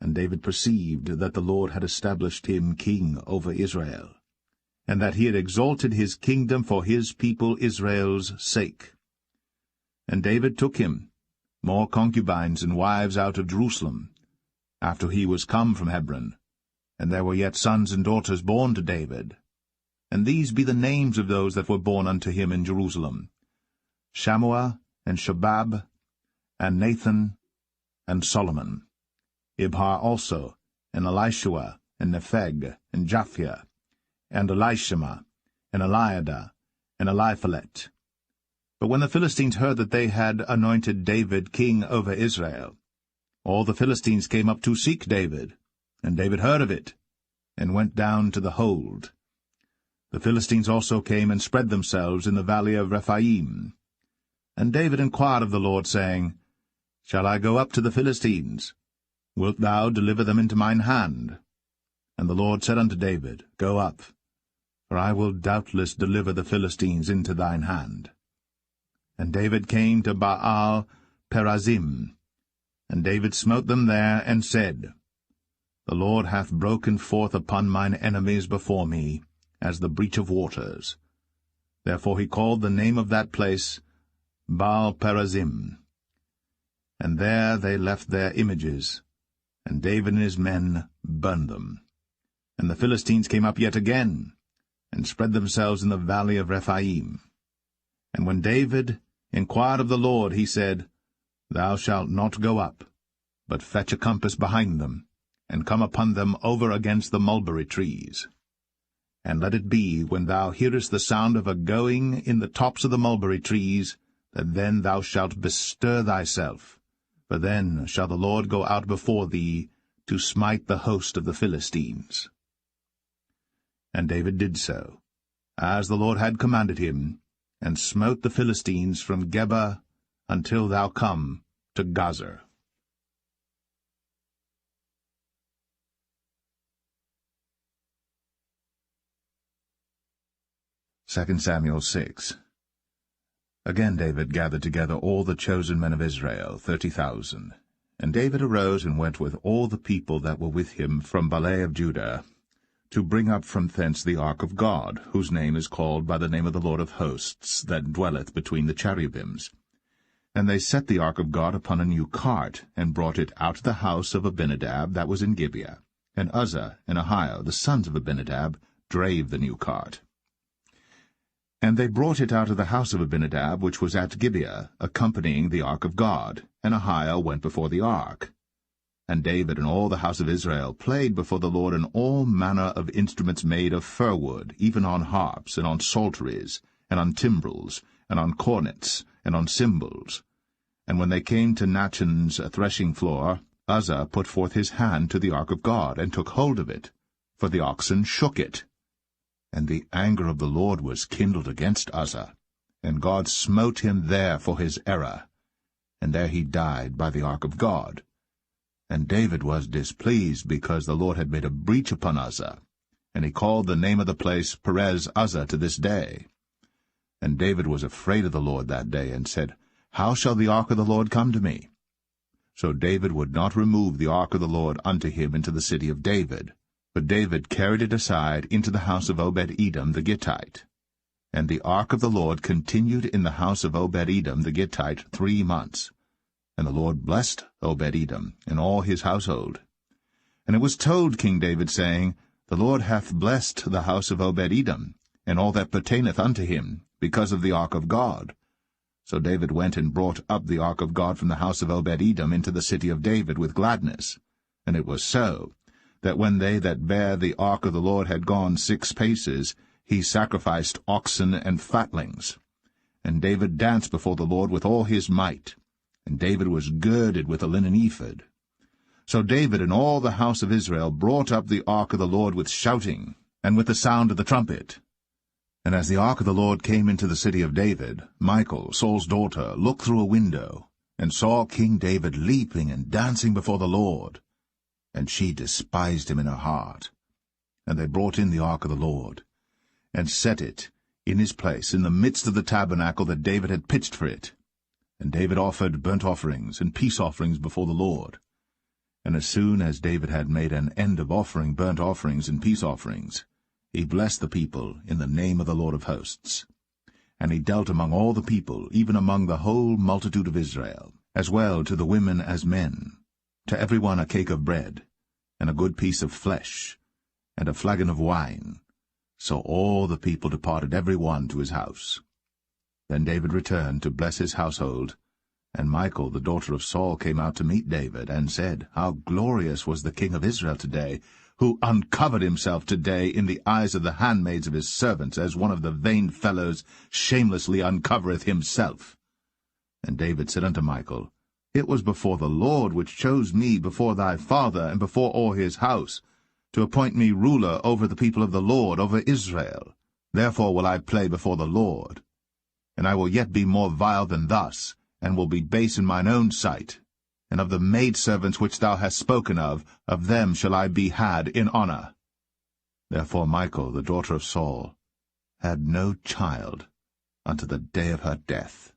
And David perceived that the Lord had established him king over Israel, and that he had exalted his kingdom for his people Israel's sake. And David took him more concubines and wives out of Jerusalem, after he was come from Hebron, and there were yet sons and daughters born to David. And these be the names of those that were born unto him in Jerusalem, Shammua, and Shobab, and Nathan, and Solomon, Ibhar also, and Elishua, and Nepheg, and Japhia, and Elishama, and Eliada, and Eliphalet. But when the Philistines heard that they had anointed David king over Israel, all the Philistines came up to seek David, and David heard of it, and went down to the hold. The Philistines also came and spread themselves in the valley of Rephaim. And David inquired of the Lord, saying, Shall I go up to the Philistines? Wilt thou deliver them into mine hand? And the Lord said unto David, Go up, for I will doubtless deliver the Philistines into thine hand. And David came to Baal Perazim, and David smote them there, and said, The Lord hath broken forth upon mine enemies before me, as the breach of waters. Therefore he called the name of that place Baal Perazim. And there they left their images, and David and his men burned them. And the Philistines came up yet again, and spread themselves in the valley of Rephaim. And when David inquired of the Lord, he said, Thou shalt not go up, but fetch a compass behind them, and come upon them over against the mulberry trees. And let it be, when thou hearest the sound of a going in the tops of the mulberry trees, that then thou shalt bestir thyself, for then shall the Lord go out before thee to smite the host of the Philistines. And David did so, as the Lord had commanded him, and smote the Philistines from Geba until thou come to Gazer. 2 Samuel 6. Again David gathered together all the chosen men of Israel, 30,000. And David arose and went with all the people that were with him from Baale of Judah, to bring up from thence the ark of God, whose name is called by the name of the Lord of hosts, that dwelleth between the cherubims. And they set the ark of God upon a new cart, and brought it out of the house of Abinadab that was in Gibeah. And Uzzah and Ahio, the sons of Abinadab, drave the new cart. And they brought it out of the house of Abinadab, which was at Gibeah, accompanying the ark of God, and Ahio went before the ark. And David and all the house of Israel played before the Lord in all manner of instruments made of fir wood, even on harps, and on psalteries, and on timbrels, and on cornets, and on cymbals. And when they came to Nachon's threshing floor, Uzzah put forth his hand to the ark of God, and took hold of it, for the oxen shook it. And the anger of the Lord was kindled against Uzzah, and God smote him there for his error. And there he died by the ark of God. And David was displeased, because the Lord had made a breach upon Uzzah. And he called the name of the place Perez Uzzah to this day. And David was afraid of the Lord that day, and said, How shall the ark of the Lord come to me? So David would not remove the ark of the Lord unto him into the city of David, but David carried it aside into the house of Obed-Edom the Gittite. And the ark of the Lord continued in the house of Obed-Edom the Gittite 3 months. And the Lord blessed Obed-Edom and all his household. And it was told King David, saying, The Lord hath blessed the house of Obed-Edom, and all that pertaineth unto him, because of the ark of God. So David went and brought up the ark of God from the house of Obed-Edom into the city of David with gladness. And it was so, that when they that bare the ark of the Lord had gone 6 paces, he sacrificed oxen and fatlings. And David danced before the Lord with all his might. And David was girded with a linen ephod. So David and all the house of Israel brought up the ark of the Lord with shouting, and with the sound of the trumpet. And as the ark of the Lord came into the city of David, Michal, Saul's daughter, looked through a window, and saw King David leaping and dancing before the Lord. And she despised him in her heart. And they brought in the ark of the Lord, and set it in his place in the midst of the tabernacle that David had pitched for it. And David offered burnt offerings and peace offerings before the Lord. And as soon as David had made an end of offering burnt offerings and peace offerings, he blessed the people in the name of the Lord of hosts. And he dealt among all the people, even among the whole multitude of Israel, as well to the women as men, to every one a cake of bread, and a good piece of flesh, and a flagon of wine. So all the people departed every one to his house. Then David returned to bless his household, and Michal the daughter of Saul came out to meet David, and said, How glorious was the king of Israel today, who uncovered himself today in the eyes of the handmaids of his servants, as one of the vain fellows shamelessly uncovereth himself. And David said unto Michal, It was before the Lord which chose me before thy father, and before all his house, to appoint me ruler over the people of the Lord, over Israel. Therefore will I play before the Lord. And I will yet be more vile than thus, and will be base in mine own sight. And of the maidservants which thou hast spoken of them shall I be had in honor. Therefore Michal, the daughter of Saul, had no child unto the day of her death.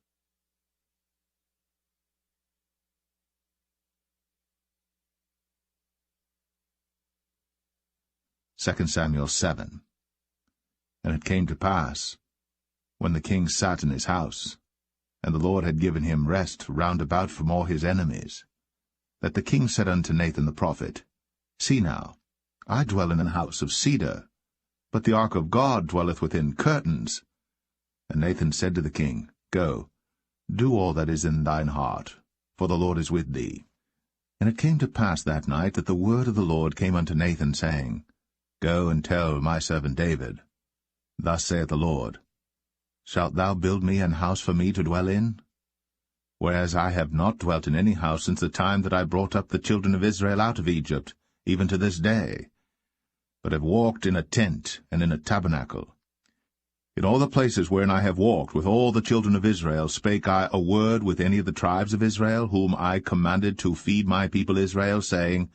Second Samuel 7. And it came to pass, when the king sat in his house, and the Lord had given him rest round about from all his enemies, that the king said unto Nathan the prophet, See now, I dwell in an house of cedar, but the ark of God dwelleth within curtains. And Nathan said to the king, Go, do all that is in thine heart, for the Lord is with thee. And it came to pass that night that the word of the Lord came unto Nathan, saying, Go and tell my servant David, Thus saith the Lord, Shalt thou build me an house for me to dwell in? Whereas I have not dwelt in any house since the time that I brought up the children of Israel out of Egypt, even to this day, but have walked in a tent and in a tabernacle. In all the places wherein I have walked with all the children of Israel spake I a word with any of the tribes of Israel, whom I commanded to feed my people Israel, saying,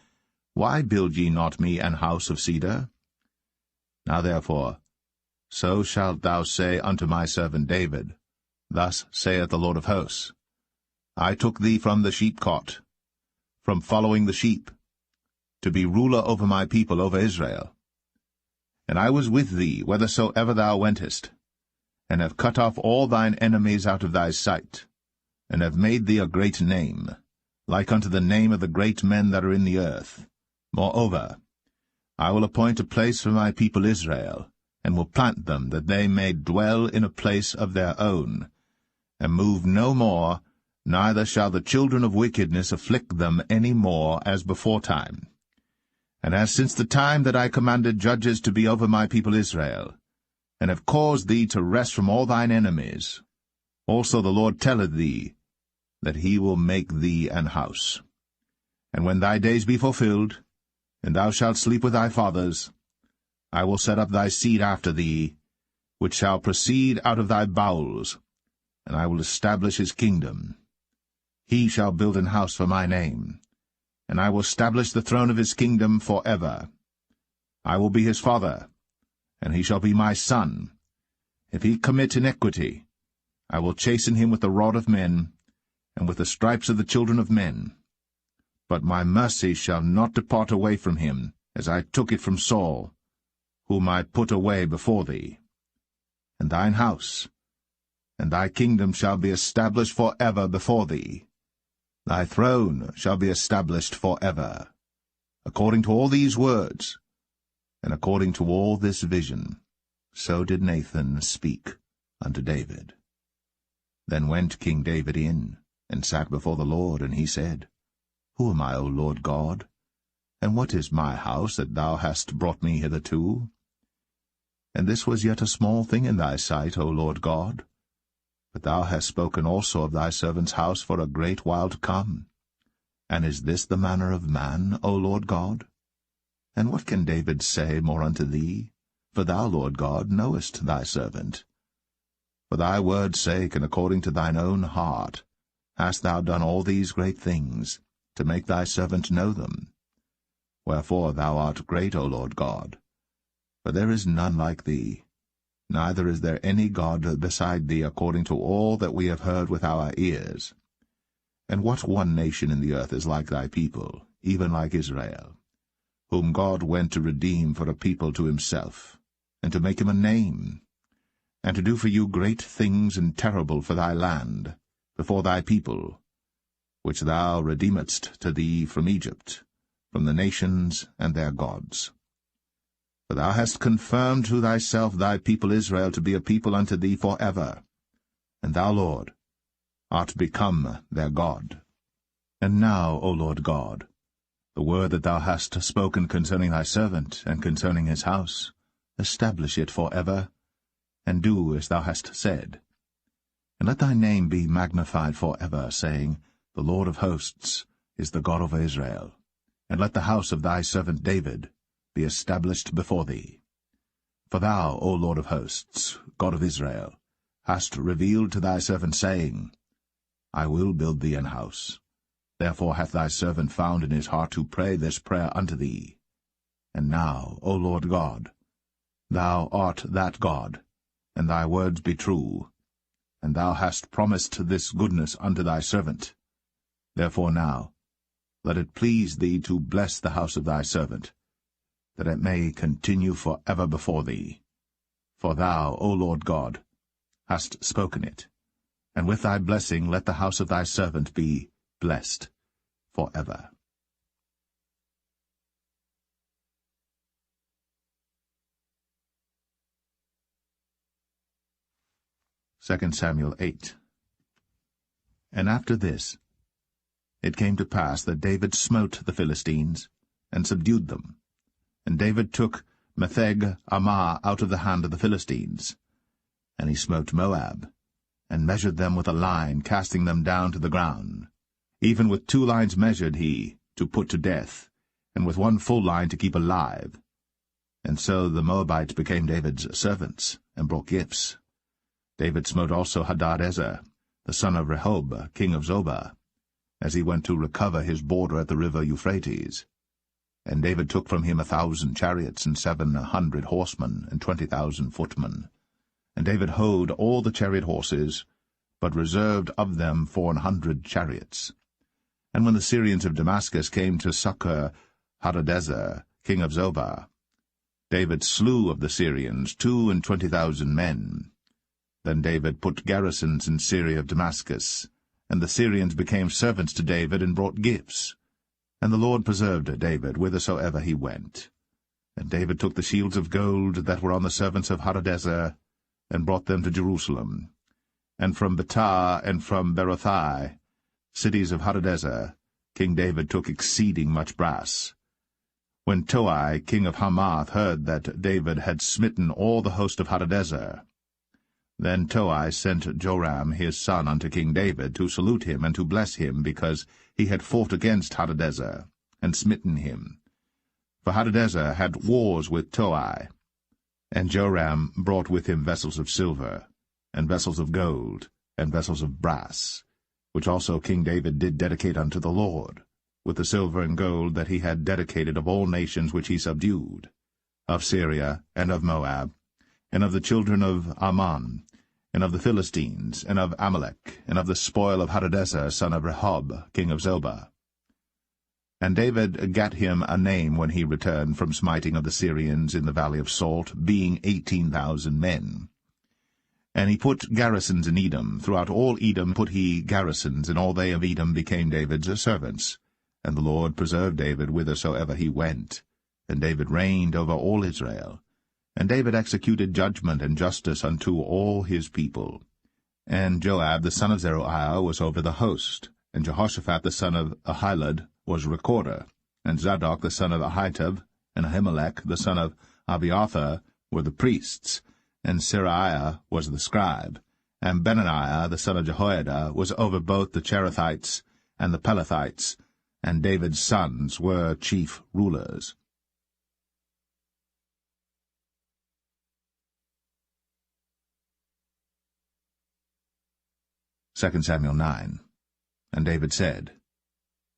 Why build ye not me an house of cedar? Now therefore, so shalt thou say unto my servant David, Thus saith the Lord of hosts, I took thee from the sheepcot, from following the sheep, to be ruler over my people, over Israel. And I was with thee whithersoever thou wentest, and have cut off all thine enemies out of thy sight, and have made thee a great name, like unto the name of the great men that are in the earth. Moreover, I will appoint a place for my people Israel, and will plant them, that they may dwell in a place of their own, and move no more, neither shall the children of wickedness afflict them any more as beforetime. And as since the time that I commanded judges to be over my people Israel, and have caused thee to rest from all thine enemies, also the Lord telleth thee, that he will make thee an house. And when thy days be fulfilled, and thou shalt sleep with thy fathers, I will set up thy seed after thee, which shall proceed out of thy bowels, and I will establish his kingdom. He shall build an house for my name, and I will establish the throne of his kingdom for ever. I will be his father, and he shall be my son. If he commit iniquity, I will chasten him with the rod of men, and with the stripes of the children of men. But my mercy shall not depart away from him, as I took it from Saul, whom I put away before thee. And thine house, and thy kingdom shall be established for ever before thee. Thy throne shall be established for ever. According to all these words, and according to all this vision, so did Nathan speak unto David. Then went King David in, and sat before the Lord, and he said, Who am I, O Lord God? And what is my house that thou hast brought me hitherto? And this was yet a small thing in thy sight, O Lord God. But thou hast spoken also of thy servant's house for a great while to come. And is this the manner of man, O Lord God? And what can David say more unto thee? For thou, Lord God, knowest thy servant. For thy word's sake, and according to thine own heart, hast thou done all these great things, to make thy servant know them. Wherefore thou art great, O Lord God. For there is none like thee, neither is there any God beside thee, according to all that we have heard with our ears. And what one nation in the earth is like thy people, even like Israel, whom God went to redeem for a people to himself, and to make him a name, and to do for you great things and terrible for thy land, before thy people, which thou redeemedst to thee from Egypt, from the nations and their gods. For thou hast confirmed to thyself thy people Israel to be a people unto thee for ever, and thou, Lord, art become their God. And now, O Lord God, the word that thou hast spoken concerning thy servant, and concerning his house, establish it for ever, and do as thou hast said. And let thy name be magnified for ever, saying, The Lord of hosts is the God of Israel. And let the house of thy servant David be established before thee. For thou, O Lord of hosts, God of Israel, hast revealed to thy servant, saying, I will build thee an house. Therefore hath thy servant found in his heart to pray this prayer unto thee. And now, O Lord God, thou art that God, and thy words be true, and thou hast promised this goodness unto thy servant. Therefore now, let it please thee to bless the house of thy servant, that it may continue for ever before thee. For thou, O Lord God, hast spoken it, and with thy blessing let the house of thy servant be blessed for ever. Second Samuel 8. And after this, it came to pass that David smote the Philistines, and subdued them. And David took Metheg Ammah out of the hand of the Philistines. And he smote Moab, and measured them with a line, casting them down to the ground. Even with 2 lines measured he, to put to death, and with 1 full line to keep alive. And so the Moabites became David's servants, and brought gifts. David smote also Hadadezer, the son of Rehob, king of Zobah, as he went to recover his border at the river Euphrates. And David took from him 1,000 chariots, and 700 horsemen, and 20,000 footmen. And David houghed all the chariot horses, but reserved of them 400 chariots. And when the Syrians of Damascus came to succor Hadadezer, king of Zobah, David slew of the Syrians 22,000 men. Then David put garrisons in Syria of Damascus, and the Syrians became servants to David and brought gifts. And the Lord preserved David whithersoever he went. And David took the shields of gold that were on the servants of Hadadezer, and brought them to Jerusalem. And from Betah and from Berothai, cities of Hadadezer, King David took exceeding much brass. When Toi, king of Hamath, heard that David had smitten all the host of Hadadezer, then Toi sent Joram his son unto King David to salute him and to bless him, because he had fought against Hadadezer, and smitten him. For Hadadezer had wars with Toi. And Joram brought with him vessels of silver, and vessels of gold, and vessels of brass, which also King David did dedicate unto the Lord, with the silver and gold that he had dedicated of all nations which he subdued, of Syria, and of Moab, and of the children of Ammon, and of the Philistines, and of Amalek, and of the spoil of Hadadezer son of Rehob, king of Zobah. And David gat him a name when he returned from smiting of the Syrians in the valley of Salt, being 18,000 men. And he put garrisons in Edom. Throughout all Edom put he garrisons, and all they of Edom became David's servants. And the Lord preserved David whithersoever he went. And David reigned over all Israel. And David executed judgment and justice unto all his people. And Joab the son of Zeruiah was over the host, and Jehoshaphat the son of Ahilud was recorder, and Zadok the son of Ahitub, and Ahimelech the son of Abiathar were the priests, and Seraiah was the scribe, and Benaniah the son of Jehoiada was over both the Cherethites and the Pelethites, and David's sons were chief rulers. 2 Samuel 9. And David said,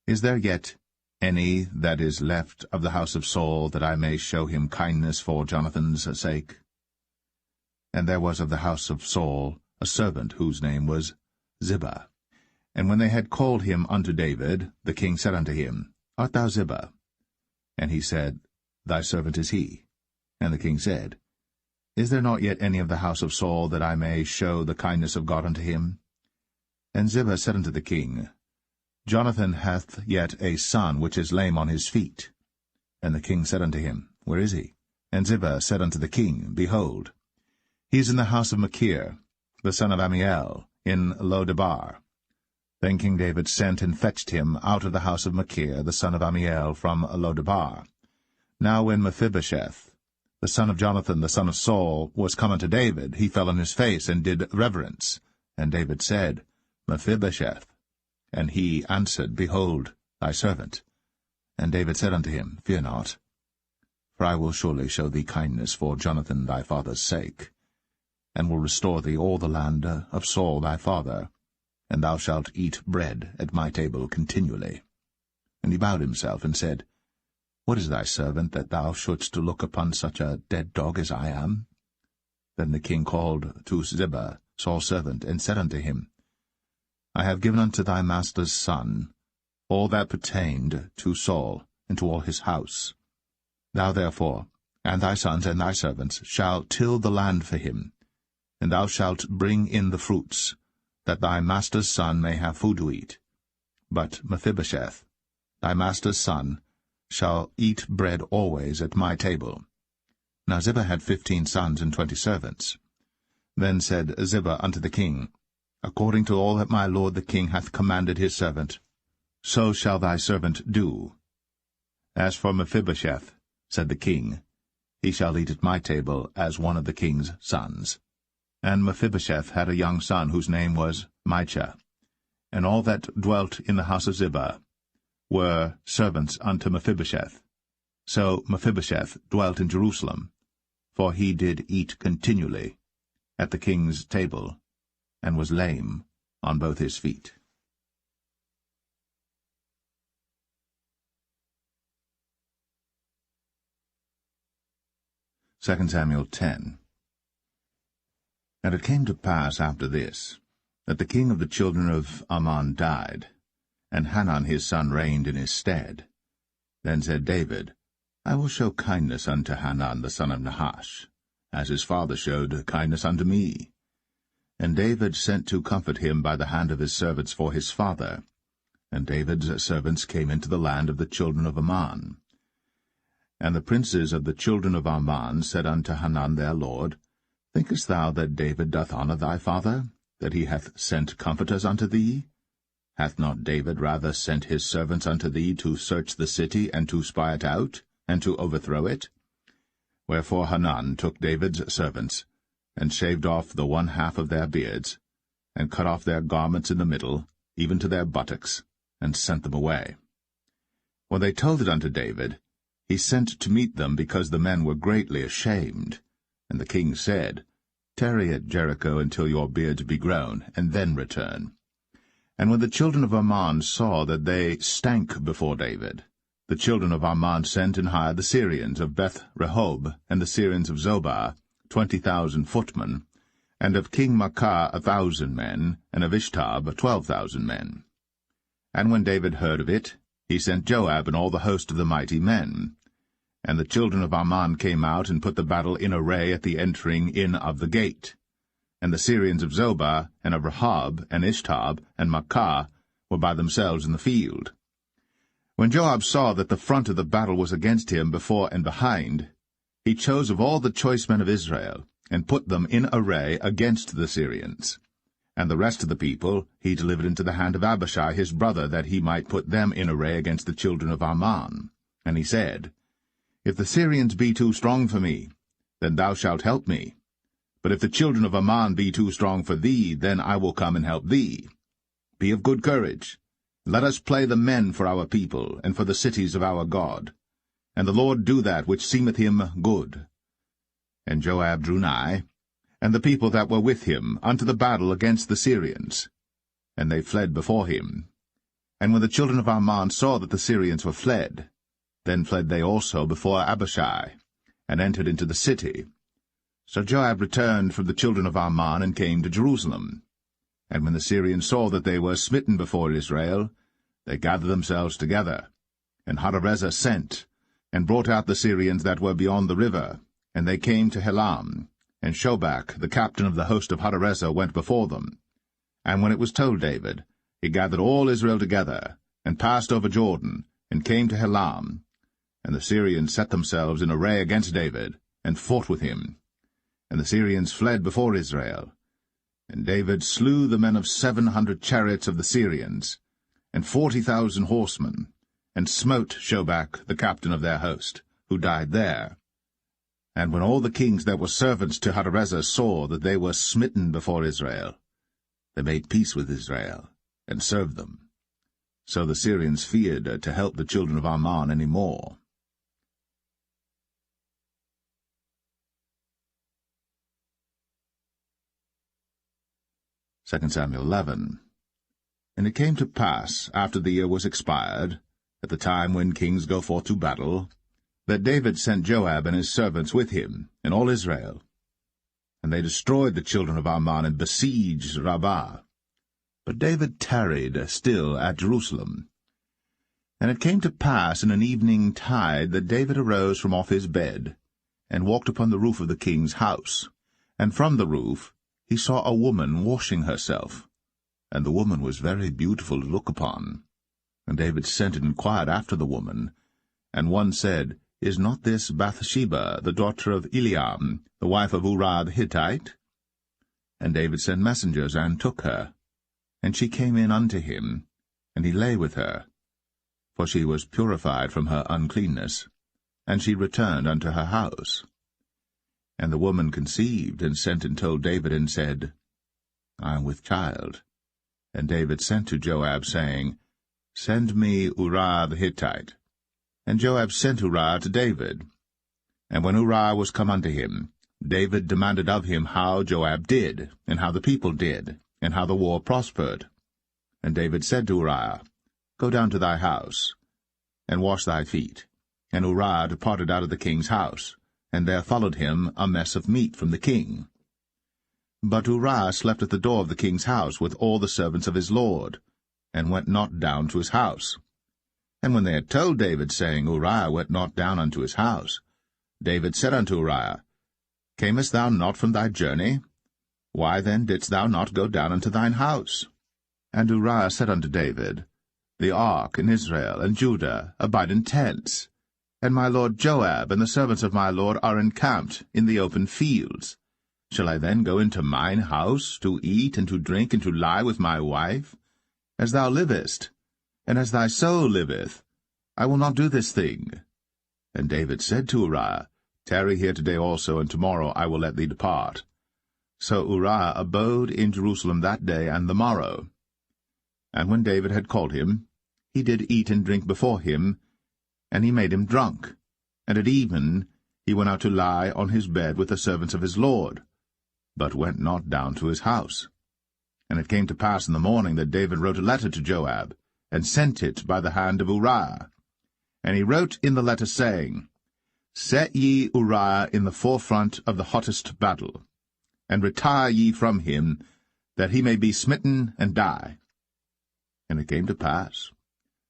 Is there yet any that is left of the house of Saul, that I may show him kindness for Jonathan's sake? And there was of the house of Saul a servant whose name was Ziba. And when they had called him unto David, the king said unto him, Art thou Ziba? And he said, Thy servant is he. And the king said, Is there not yet any of the house of Saul, that I may show the kindness of God unto him? And Ziba said unto the king, Jonathan hath yet a son which is lame on his feet. And the king said unto him, Where is he? And Ziba said unto the king, Behold, he is in the house of Machir, the son of Ammiel, in Lo-debar. Then King David sent and fetched him out of the house of Machir, the son of Ammiel, from Lo-debar. Now when Mephibosheth, the son of Jonathan, the son of Saul, was come unto David, he fell on his face, and did reverence. And David said, Mephibosheth. And he answered, Behold, thy servant. And David said unto him, Fear not, for I will surely show thee kindness for Jonathan thy father's sake, and will restore thee all the land of Saul thy father, and thou shalt eat bread at my table continually. And he bowed himself, and said, What is thy servant, that thou shouldst look upon such a dead dog as I am? Then the king called to Ziba, Saul's servant, and said unto him, I have given unto thy master's son all that pertained to Saul, and to all his house. Thou therefore, and thy sons and thy servants, shall till the land for him, and thou shalt bring in the fruits, that thy master's son may have food to eat. But Mephibosheth, thy master's son, shall eat bread always at my table. Now Ziba had 15 sons and 20 servants. Then said Ziba unto the king, According to all that my lord the king hath commanded his servant, so shall thy servant do. As for Mephibosheth, said the king, he shall eat at my table as one of the king's sons. And Mephibosheth had a young son whose name was Micah. And all that dwelt in the house of Ziba were servants unto Mephibosheth. So Mephibosheth dwelt in Jerusalem, for he did eat continually at the king's table, and was lame on both his feet. 2 Samuel 10. And it came to pass after this, that the king of the children of Ammon died, and Hanan his son reigned in his stead. Then said David, I will show kindness unto Hanan the son of Nahash, as his father showed kindness unto me. And David sent to comfort him by the hand of his servants for his father. And David's servants came into the land of the children of Ammon. And the princes of the children of Ammon said unto Hanan their lord, Thinkest thou that David doth honour thy father, that he hath sent comforters unto thee? Hath not David rather sent his servants unto thee to search the city, and to spy it out, and to overthrow it? Wherefore Hanan took David's servants, and shaved off the one half of their beards, and cut off their garments in the middle, even to their buttocks, and sent them away. When they told it unto David, he sent to meet them, because the men were greatly ashamed. And the king said, Tarry at Jericho until your beards be grown, and then return. And when the children of Ammon saw that they stank before David, the children of Ammon sent and hired the Syrians of Beth-rehob, and the Syrians of Zobah, 20,000 footmen, and of King Maacah 1,000 men, and of Ishtab 12,000 men. And when David heard of it, he sent Joab and all the host of the mighty men. And the children of Ammon came out and put the battle in array at the entering in of the gate. And the Syrians of Zobah, and of Rehob, and Ishtab, and Maacah were by themselves in the field. When Joab saw that the front of the battle was against him before and behind, he chose of all the choice men of Israel, and put them in array against the Syrians. And the rest of the people he delivered into the hand of Abishai his brother, that he might put them in array against the children of Ammon. And he said, If the Syrians be too strong for me, then thou shalt help me. But if the children of Ammon be too strong for thee, then I will come and help thee. Be of good courage. Let us play the men for our people, and for the cities of our God. And the Lord do that which seemeth him good. And Joab drew nigh, and the people that were with him, unto the battle against the Syrians. And they fled before him. And when the children of Ammon saw that the Syrians were fled, then fled they also before Abishai, and entered into the city. So Joab returned from the children of Ammon, and came to Jerusalem. And when the Syrians saw that they were smitten before Israel, they gathered themselves together. And Hadarezer sent, and brought out the Syrians that were beyond the river, and they came to Helam. And Shobach, the captain of the host of Hadarezer, went before them. And when it was told David, he gathered all Israel together, and passed over Jordan, and came to Helam. And the Syrians set themselves in array against David, and fought with him. And the Syrians fled before Israel. And David slew the men of 700 chariots of the Syrians, and 40,000 horsemen, and smote Shobach, the captain of their host, who died there. And when all the kings that were servants to Hadarezer saw that they were smitten before Israel, they made peace with Israel, and served them. So the Syrians feared to help the children of Ammon any more. Second Samuel 11. And it came to pass, after the year was expired, at the time when kings go forth to battle, that David sent Joab and his servants with him, and all Israel. And they destroyed the children of Ammon, and besieged Rabbah. But David tarried still at Jerusalem. And it came to pass in an evening tide that David arose from off his bed, and walked upon the roof of the king's house. And from the roof he saw a woman washing herself, and the woman was very beautiful to look upon. And David sent and inquired after the woman. And one said, Is not this Bathsheba, the daughter of Eliam, the wife of Uriah the Hittite? And David sent messengers, and took her. And she came in unto him, and he lay with her. For she was purified from her uncleanness, and she returned unto her house. And the woman conceived, and sent and told David, and said, I am with child. And David sent to Joab, saying, Send me Uriah the Hittite. And Joab sent Uriah to David. And when Uriah was come unto him, David demanded of him how Joab did, and how the people did, and how the war prospered. And David said to Uriah, Go down to thy house, and wash thy feet. And Uriah departed out of the king's house, and there followed him a mess of meat from the king. But Uriah slept at the door of the king's house with all the servants of his lord, and went not down to his house. And when they had told David, saying, Uriah went not down unto his house, David said unto Uriah, Camest thou not from thy journey? Why then didst thou not go down unto thine house? And Uriah said unto David, The ark and Israel and Judah abide in tents, and my lord Joab and the servants of my lord are encamped in the open fields. Shall I then go into mine house to eat and to drink and to lie with my wife? As thou livest, and as thy soul liveth, I will not do this thing. And David said to Uriah, Tarry here today also, and tomorrow I will let thee depart. So Uriah abode in Jerusalem that day and the morrow. And when David had called him, he did eat and drink before him, and he made him drunk. And at even he went out to lie on his bed with the servants of his lord, but went not down to his house. And it came to pass in the morning that David wrote a letter to Joab, and sent it by the hand of Uriah. And he wrote in the letter, saying, Set ye Uriah in the forefront of the hottest battle, and retire ye from him, that he may be smitten and die. And it came to pass,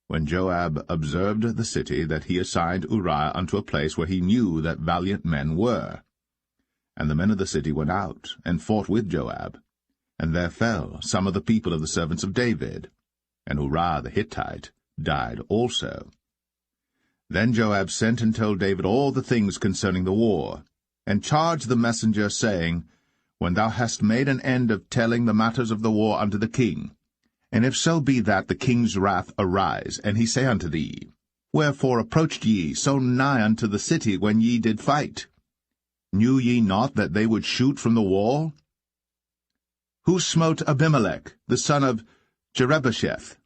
when Joab observed the city, that he assigned Uriah unto a place where he knew that valiant men were. And the men of the city went out, and fought with Joab. And there fell some of the people of the servants of David. And Uriah the Hittite died also. Then Joab sent and told David all the things concerning the war, and charged the messenger, saying, When thou hast made an end of telling the matters of the war unto the king, and if so be that the king's wrath arise, and he say unto thee, Wherefore approached ye so nigh unto the city when ye did fight? Knew ye not that they would shoot from the wall? Who smote Abimelech, the son of Jerubbesheth?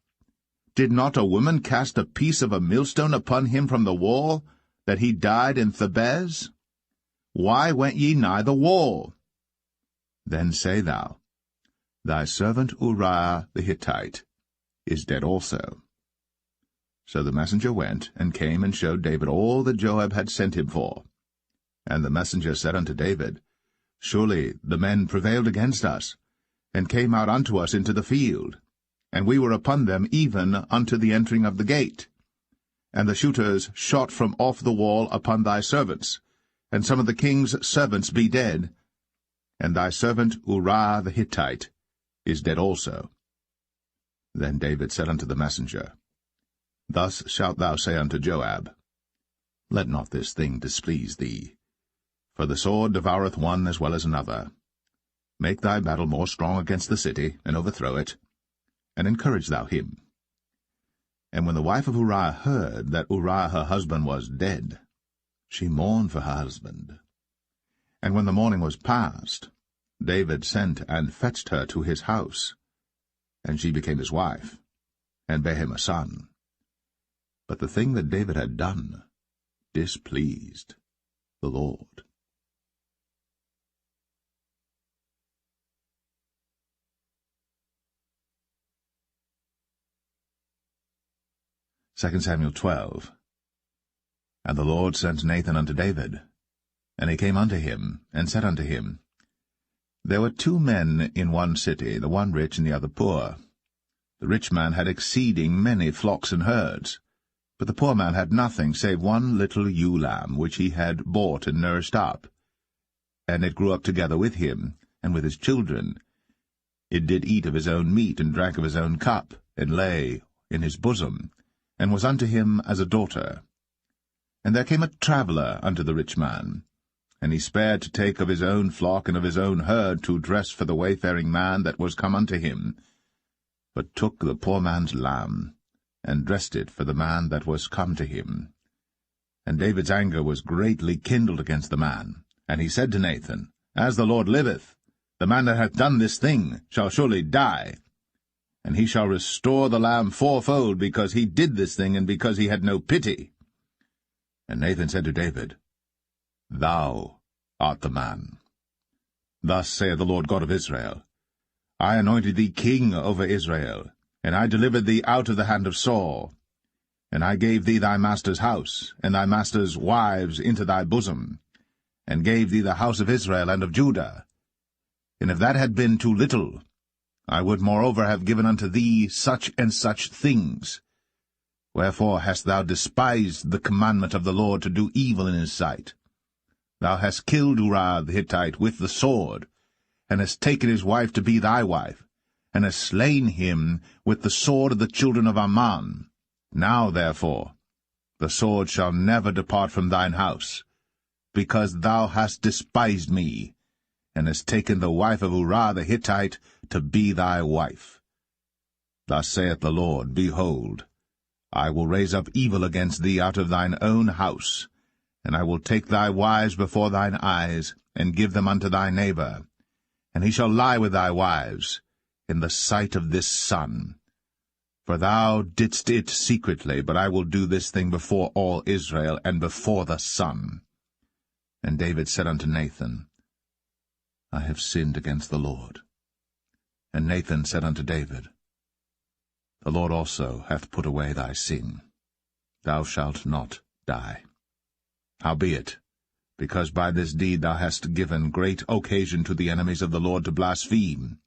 Did not a woman cast a piece of a millstone upon him from the wall, that he died in Thebez? Why went ye nigh the wall? Then say thou, Thy servant Uriah the Hittite is dead also. So the messenger went, and came and showed David all that Joab had sent him for. And the messenger said unto David, Surely the men prevailed against us, and came out unto us into the field, and we were upon them even unto the entering of the gate. And the shooters shot from off the wall upon thy servants, and some of the king's servants be dead, and thy servant Uriah the Hittite is dead also. Then David said unto the messenger, Thus shalt thou say unto Joab, Let not this thing displease thee, for the sword devoureth one as well as another. Make thy battle more strong against the city, and overthrow it, and encourage thou him. And when the wife of Uriah heard that Uriah her husband was dead, she mourned for her husband. And when the morning was past, David sent and fetched her to his house, and she became his wife, and bare him a son. But the thing that David had done displeased the Lord. 2 Samuel 12. And the Lord sent Nathan unto David. And he came unto him, and said unto him, There were 2 men in one city, the one rich and the other poor. The rich man had exceeding many flocks and herds, but the poor man had nothing save one little ewe lamb, which he had bought and nourished up. And it grew up together with him, and with his children. It did eat of his own meat, and drank of his own cup, and lay in his bosom, and was unto him as a daughter. And there came a traveller unto the rich man, and he spared to take of his own flock and of his own herd to dress for the wayfaring man that was come unto him, but took the poor man's lamb, and dressed it for the man that was come to him. And David's anger was greatly kindled against the man, and he said to Nathan, As the Lord liveth, the man that hath done this thing shall surely die, and he shall restore the lamb 4-fold, because he did this thing, and because he had no pity. And Nathan said to David, Thou art the man. Thus saith the Lord God of Israel, I anointed thee king over Israel, and I delivered thee out of the hand of Saul. And I gave thee thy master's house, and thy master's wives into thy bosom, and gave thee the house of Israel and of Judah. And if that had been too little, I would moreover have given unto thee such and such things. Wherefore hast thou despised the commandment of the Lord to do evil in his sight? Thou hast killed Uriah the Hittite with the sword, and hast taken his wife to be thy wife, and hast slain him with the sword of the children of Ammon. Now, therefore, the sword shall never depart from thine house, because thou hast despised me, and hast taken the wife of Uriah the Hittite to be thy wife. Thus saith the Lord, Behold, I will raise up evil against thee out of thine own house, and I will take thy wives before thine eyes, and give them unto thy neighbor, and he shall lie with thy wives in the sight of this sun. For thou didst it secretly, but I will do this thing before all Israel, and before the sun. And David said unto Nathan, I have sinned against the Lord. And Nathan said unto David, The Lord also hath put away thy sin. Thou shalt not die. Howbeit, because by this deed thou hast given great occasion to the enemies of the Lord to blaspheme,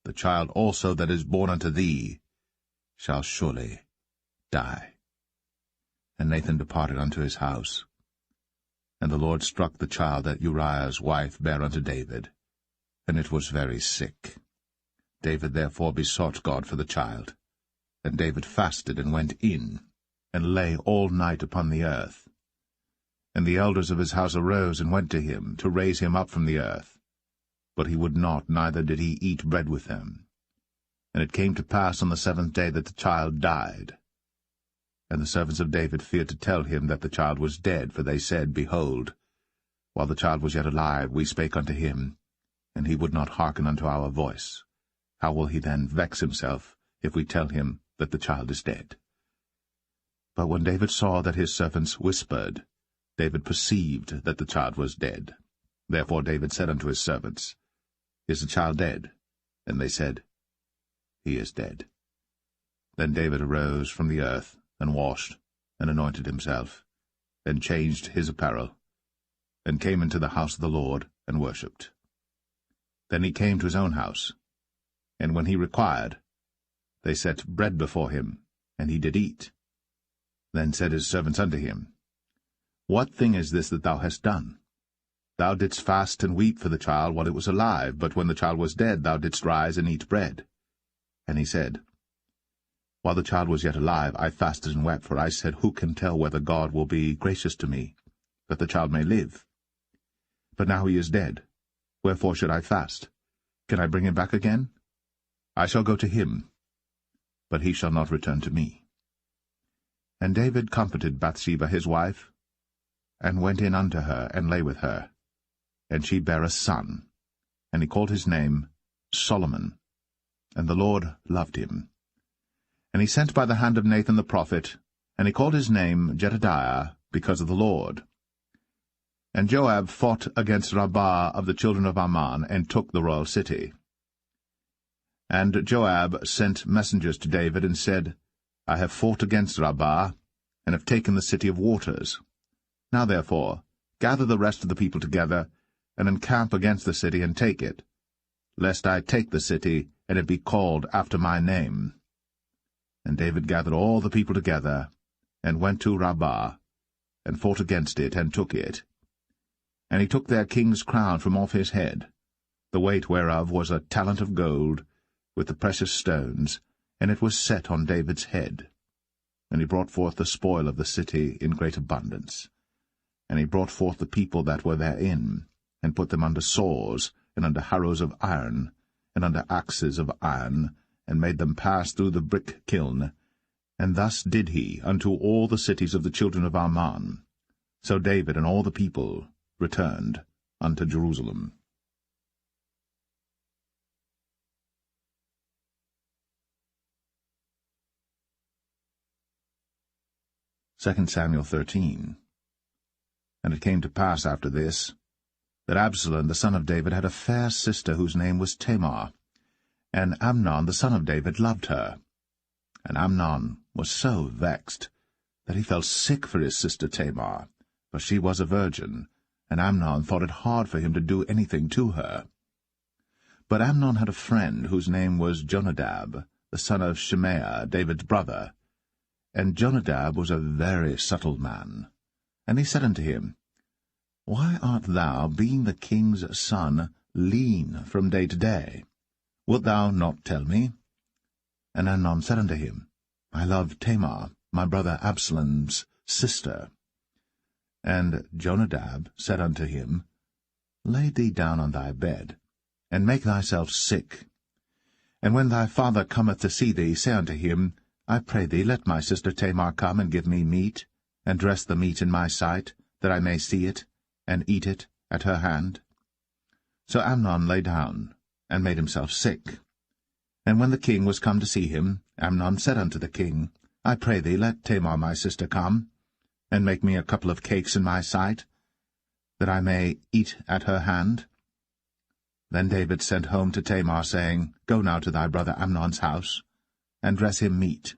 the child also that is born unto thee shall surely die. And Nathan departed unto his house. And the Lord struck the child that Uriah's wife bare unto David, and it was very sick. David therefore besought God for the child. And David fasted, and went in, and lay all night upon the earth. And the elders of his house arose, and went to him, to raise him up from the earth. But he would not, neither did he eat bread with them. And it came to pass on the 7th day that the child died. And the servants of David feared to tell him that the child was dead, for they said, Behold, while the child was yet alive, we spake unto him, and he would not hearken unto our voice. How will he then vex himself, if we tell him that the child is dead? But when David saw that his servants whispered, David perceived that the child was dead. Therefore David said unto his servants, Is the child dead? And they said, He is dead. Then David arose from the earth, and washed, and anointed himself, and changed his apparel, and came into the house of the Lord, and worshipped. Then he came to his own house, and when he required, they set bread before him, and he did eat. Then said his servants unto him, What thing is this that thou hast done? Thou didst fast and weep for the child while it was alive, but when the child was dead thou didst rise and eat bread. And he said, While the child was yet alive, I fasted and wept, for I said, Who can tell whether God will be gracious to me, that the child may live? But now he is dead. Wherefore should I fast? Can I bring him back again? I shall go to him, but he shall not return to me. And David comforted Bathsheba his wife, and went in unto her, and lay with her. And she bare a son, and he called his name Solomon. And the Lord loved him. And he sent by the hand of Nathan the prophet, and he called his name Jedediah, because of the Lord. And Joab fought against Rabbah of the children of Ammon, and took the royal city. And Joab sent messengers to David, and said, I have fought against Rabbah, and have taken the city of waters. Now therefore, gather the rest of the people together, and encamp against the city, and take it, lest I take the city, and it be called after my name. And David gathered all the people together, and went to Rabbah, and fought against it, and took it. And he took their king's crown from off his head, the weight whereof was a talent of gold, with the precious stones, and it was set on David's head. And he brought forth the spoil of the city in great abundance. And he brought forth the people that were therein, and put them under saws, and under harrows of iron, and under axes of iron, and made them pass through the brick kiln. And thus did he unto all the cities of the children of Ammon. So David and all the people returned unto Jerusalem. 2 Samuel 13. And it came to pass after this, that Absalom the son of David had a fair sister whose name was Tamar, and Amnon the son of David loved her. And Amnon was so vexed that he felt sick for his sister Tamar, for she was a virgin, and Amnon thought it hard for him to do anything to her. But Amnon had a friend whose name was Jonadab, the son of Shimea, David's brother. And Jonadab was a very subtle man. And he said unto him, Why art thou, being the king's son, lean from day to day? Wilt thou not tell me? And Amnon said unto him, I love Tamar, my brother Absalom's sister. And Jonadab said unto him, Lay thee down on thy bed, and make thyself sick. And when thy father cometh to see thee, say unto him, I pray thee, let my sister Tamar come and give me meat, and dress the meat in my sight, that I may see it, and eat it at her hand. So Amnon lay down, and made himself sick. And when the king was come to see him, Amnon said unto the king, I pray thee, let Tamar my sister come, and make me a couple of cakes in my sight, that I may eat at her hand. Then David sent home to Tamar, saying, Go now to thy brother Amnon's house, and dress him meat.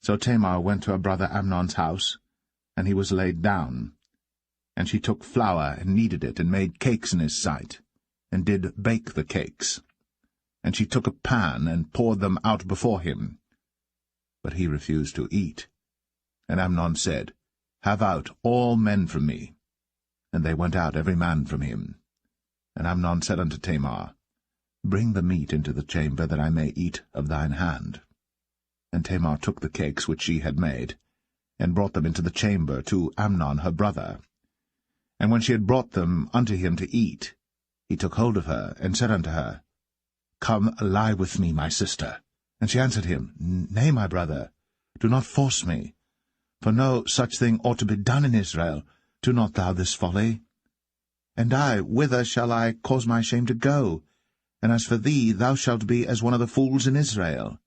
So Tamar went to her brother Amnon's house, and he was laid down. And she took flour, and kneaded it, and made cakes in his sight, and did bake the cakes. And she took a pan, and poured them out before him. But he refused to eat. And Amnon said, Have out all men from me. And they went out every man from him. And Amnon said unto Tamar, Bring the meat into the chamber, that I may eat of thine hand. And Tamar took the cakes which she had made, and brought them into the chamber to Amnon her brother. And when she had brought them unto him to eat, he took hold of her, and said unto her, Come, lie with me, my sister. And she answered him, Nay, my brother, do not force me. For no such thing ought to be done in Israel. Do not thou this folly. And I, whither shall I cause my shame to go? And as for thee, thou shalt be as one of the fools in Israel.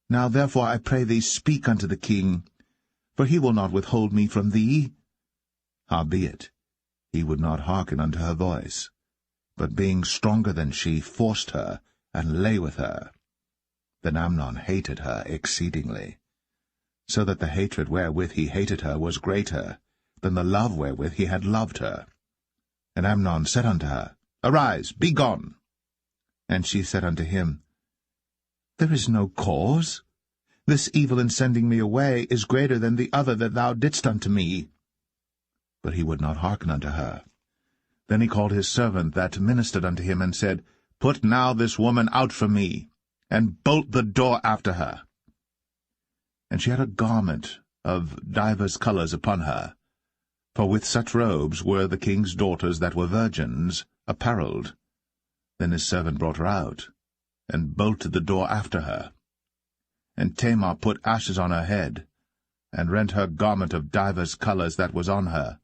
Now therefore I pray thee, speak unto the king, for he will not withhold me from thee. Howbeit, he would not hearken unto her voice, but being stronger than she, forced her, and lay with her. Then Amnon hated her exceedingly, so that the hatred wherewith he hated her was greater than the love wherewith he had loved her. And Amnon said unto her, Arise, be gone. And she said unto him, There is no cause. This evil in sending me away is greater than the other that thou didst unto me. But he would not hearken unto her. Then he called his servant that ministered unto him, and said, Put now this woman out from me, and bolt the door after her. And she had a garment of divers colours upon her, for with such robes were the king's daughters that were virgins apparelled. Then his servant brought her out, and bolted the door after her. And Tamar put ashes on her head, and rent her garment of divers colours that was on her,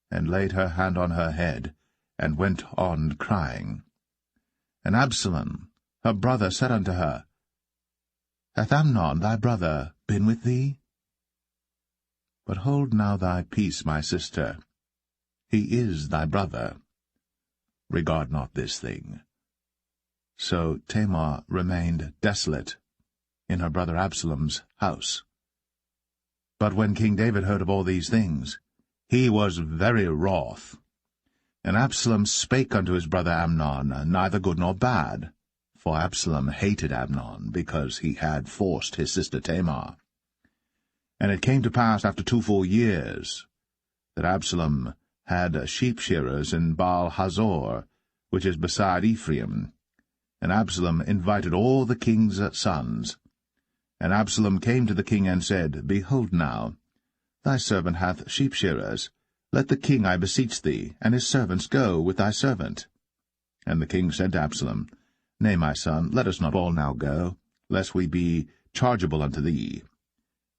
and laid her hand on her head, and went on crying. And Absalom, her brother, said unto her, Hath Amnon thy brother been with thee? But hold now thy peace, my sister. He is thy brother. Regard not this thing. So Tamar remained desolate in her brother Absalom's house. But when King David heard of all these things, he was very wroth. And Absalom spake unto his brother Amnon, neither good nor bad, for Absalom hated Amnon, because he had forced his sister Tamar. And it came to pass after 2 full years, that Absalom had sheep-shearers in Baal-Hazor, which is beside Ephraim. And Absalom invited all the king's sons. And Absalom came to the king and said, Behold now, thy servant hath sheep-shearers. Let the king, I beseech thee, and his servants go with thy servant. And the king said to Absalom, Nay, my son, let us not all now go, lest we be chargeable unto thee.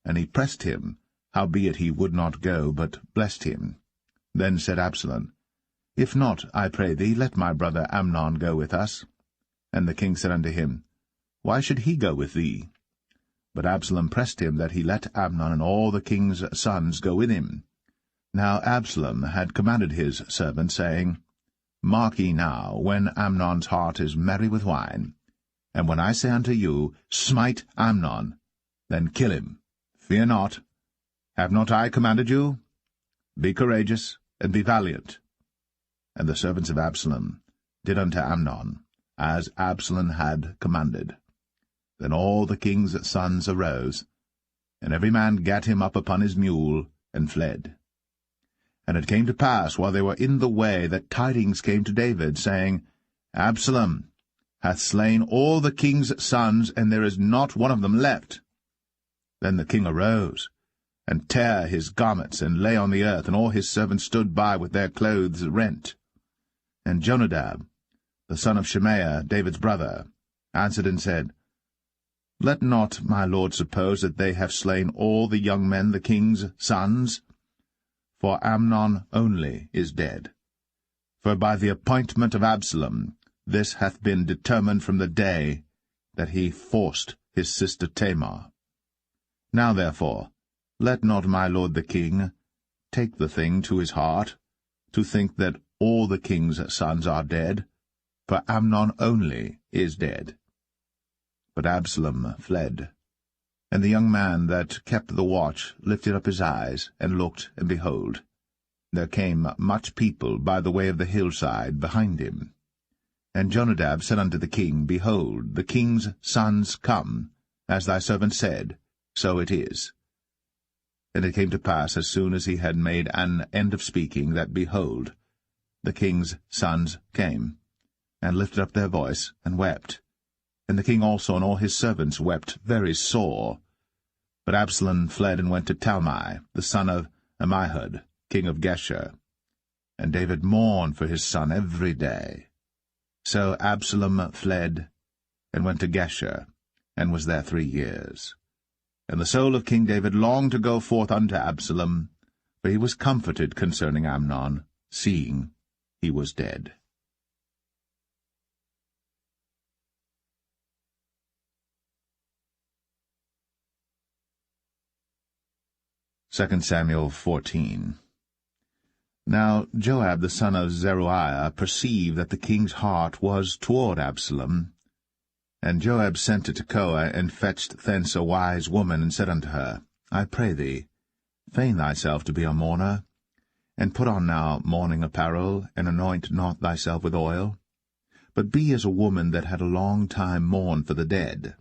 And he pressed him, howbeit he would not go, but blessed him. Then said Absalom, If not, I pray thee, let my brother Amnon go with us. And the king said unto him, Why should he go with thee? But Absalom pressed him that he let Amnon and all the king's sons go with him. Now Absalom had commanded his servant, saying, Mark ye now, when Amnon's heart is merry with wine, and when I say unto you, Smite Amnon, then kill him. Fear not. Have not I commanded you? Be courageous, and be valiant. and the servants of Absalom did unto Amnon, as Absalom had commanded. Then all the king's sons arose, and every man gat him up upon his mule, and fled. And it came to pass, while they were in the way, that tidings came to David, saying, Absalom hath slain all the king's sons, and there is not one of them left. Then the king arose, and tare his garments, and lay on the earth, and all his servants stood by with their clothes rent. And Jonadab, the son of Shemaiah, David's brother, answered and said, Let not my lord suppose that they have slain all the young men, the king's sons, for Amnon only is dead. For by the appointment of Absalom this hath been determined from the day that he forced his sister Tamar. Now therefore, let not my lord the king take the thing to his heart, to think that all the king's sons are dead, for Amnon only is dead. But Absalom fled. And the young man that kept the watch lifted up his eyes, and looked, and behold, there came much people by the way of the hillside behind him. And Jonadab said unto the king, Behold, the king's sons come, as thy servant said, so it is. And it came to pass, as soon as he had made an end of speaking, that, behold, the king's sons came, and lifted up their voice, and wept. And the king also and all his servants wept very sore. But Absalom fled and went to Talmai, the son of Ammihud, king of Geshur. And David mourned for his son every day. So Absalom fled, and went to Geshur, and was there 3 years. And the soul of King David longed to go forth unto Absalom, for he was comforted concerning Amnon, seeing he was dead. 2 Samuel 14. Now Joab the son of Zeruiah perceived that the king's heart was toward Absalom. And Joab sent to Tekoa, and fetched thence a wise woman, and said unto her, I pray thee, feign thyself to be a mourner, and put on now mourning apparel, and anoint not thyself with oil, but be as a woman that had a long time mourned for the dead.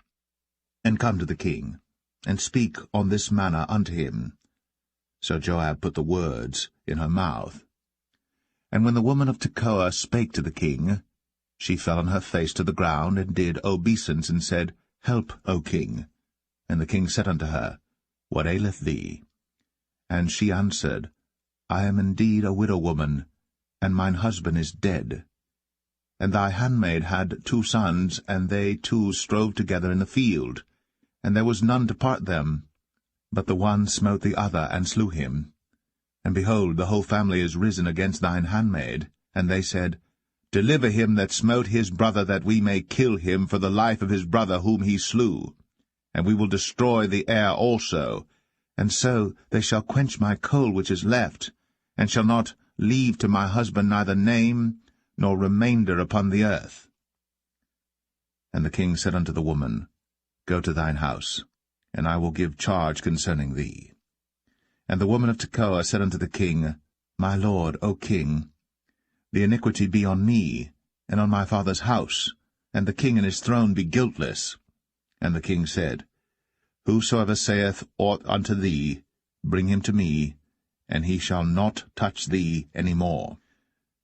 And come to the king, and speak on this manner unto him. So Joab put the words in her mouth. And when the woman of Tekoa spake to the king, she fell on her face to the ground, and did obeisance, and said, Help, O king. And the king said unto her, What aileth thee? And she answered, I am indeed a widow woman, and mine husband is dead. And thy handmaid had 2 sons, and they 2 strove together in the field, and there was none to part them. But the one smote the other, and slew him. And behold, the whole family is risen against thine handmaid. And they said, Deliver him that smote his brother, that we may kill him for the life of his brother whom he slew. And we will destroy the heir also. And so they shall quench my coal which is left, and shall not leave to my husband neither name nor remainder upon the earth. And the king said unto the woman, Go to thine house, and I will give charge concerning thee. And the woman of Tekoa said unto the king, My lord, O king, the iniquity be on me, and on my father's house, and the king and his throne be guiltless. And the king said, Whosoever saith aught unto thee, bring him to me, and he shall not touch thee any more.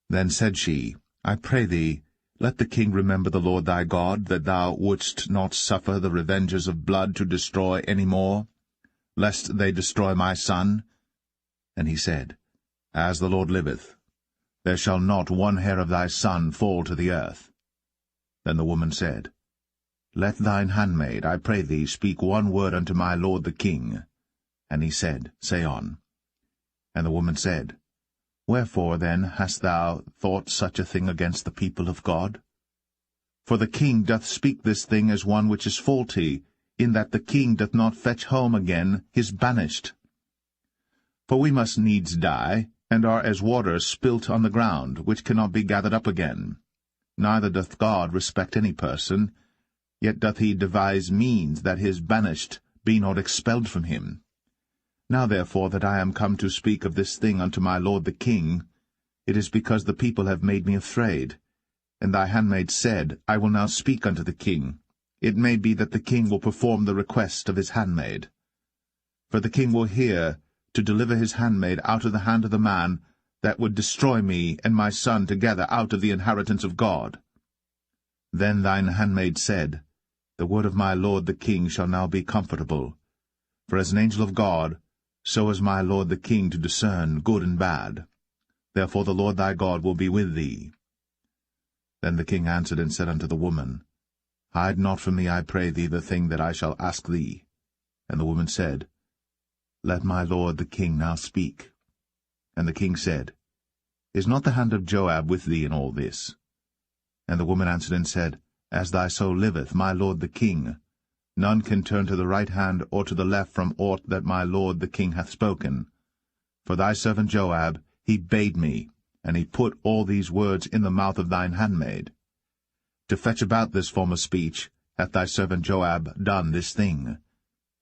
Then said she, I pray thee, let the king remember the Lord thy God, that thou wouldst not suffer the revengers of blood to destroy any more, lest they destroy my son. And he said, As the Lord liveth, there shall not one hair of thy son fall to the earth. Then the woman said, Let thine handmaid, I pray thee, speak one word unto my lord the king. And he said, Say on. And the woman said, Wherefore then hast thou thought such a thing against the people of God? For the king doth speak this thing as one which is faulty, in that the king doth not fetch home again his banished. For we must needs die, and are as water spilt on the ground, which cannot be gathered up again. Neither doth God respect any person, yet doth he devise means that his banished be not expelled from him. Now therefore that I am come to speak of this thing unto my lord the king, it is because the people have made me afraid. And thy handmaid said, I will now speak unto the king. It may be that the king will perform the request of his handmaid. For the king will hear to deliver his handmaid out of the hand of the man that would destroy me and my son together out of the inheritance of God. Then thine handmaid said, The word of my lord the king shall now be comfortable. For as an angel of God, so is my lord the king to discern good and bad. Therefore the Lord thy God will be with thee. Then the king answered and said unto the woman, Hide not from me, I pray thee, the thing that I shall ask thee. And the woman said, Let my lord the king now speak. And the king said, Is not the hand of Joab with thee in all this? And the woman answered and said, As thy soul liveth, my lord the king, none can turn to the right hand or to the left from aught that my lord the king hath spoken. For thy servant Joab, he bade me, and he put all these words in the mouth of thine handmaid. To fetch about this form of speech hath thy servant Joab done this thing.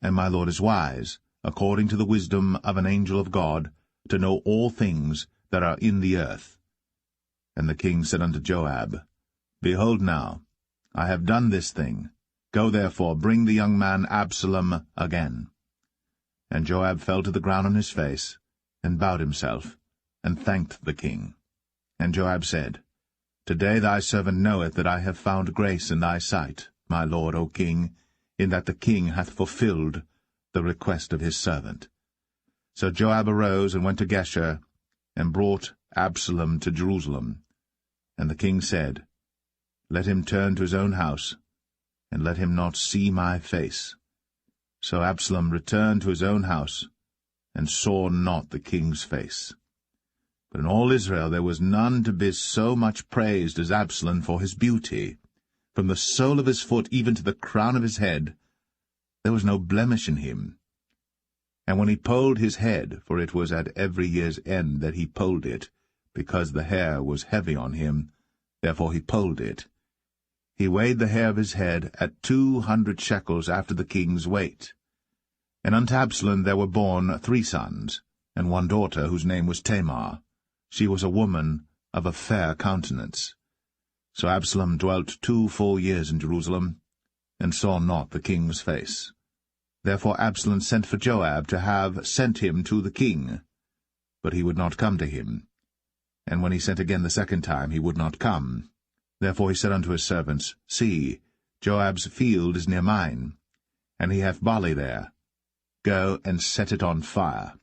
And my lord is wise, according to the wisdom of an angel of God, to know all things that are in the earth. And the king said unto Joab, Behold now, I have done this thing. Go therefore, bring the young man Absalom again. And Joab fell to the ground on his face, and bowed himself, and thanked the king. And Joab said, Today thy servant knoweth that I have found grace in thy sight, my lord, O king, in that the king hath fulfilled the request of his servant. So Joab arose and went to Geshur, and brought Absalom to Jerusalem. And the king said, Let him turn to his own house, and let him not see my face. So Absalom returned to his own house, and saw not the king's face. But in all Israel there was none to be so much praised as Absalom for his beauty. From the sole of his foot even to the crown of his head, there was no blemish in him. And when he polled his head, for it was at every year's end that he polled it, because the hair was heavy on him, therefore he polled it, he weighed the hair of his head at 200 shekels after the king's weight. And unto Absalom there were born 3 sons, and 1 daughter, whose name was Tamar. She was a woman of a fair countenance. So Absalom dwelt 2 full years in Jerusalem, and saw not the king's face. Therefore Absalom sent for Joab to have sent him to the king. But he would not come to him. And when he sent again the second time, he would not come. Therefore he said unto his servants, See, Joab's field is near mine, and he hath barley there. Go and set it on fire.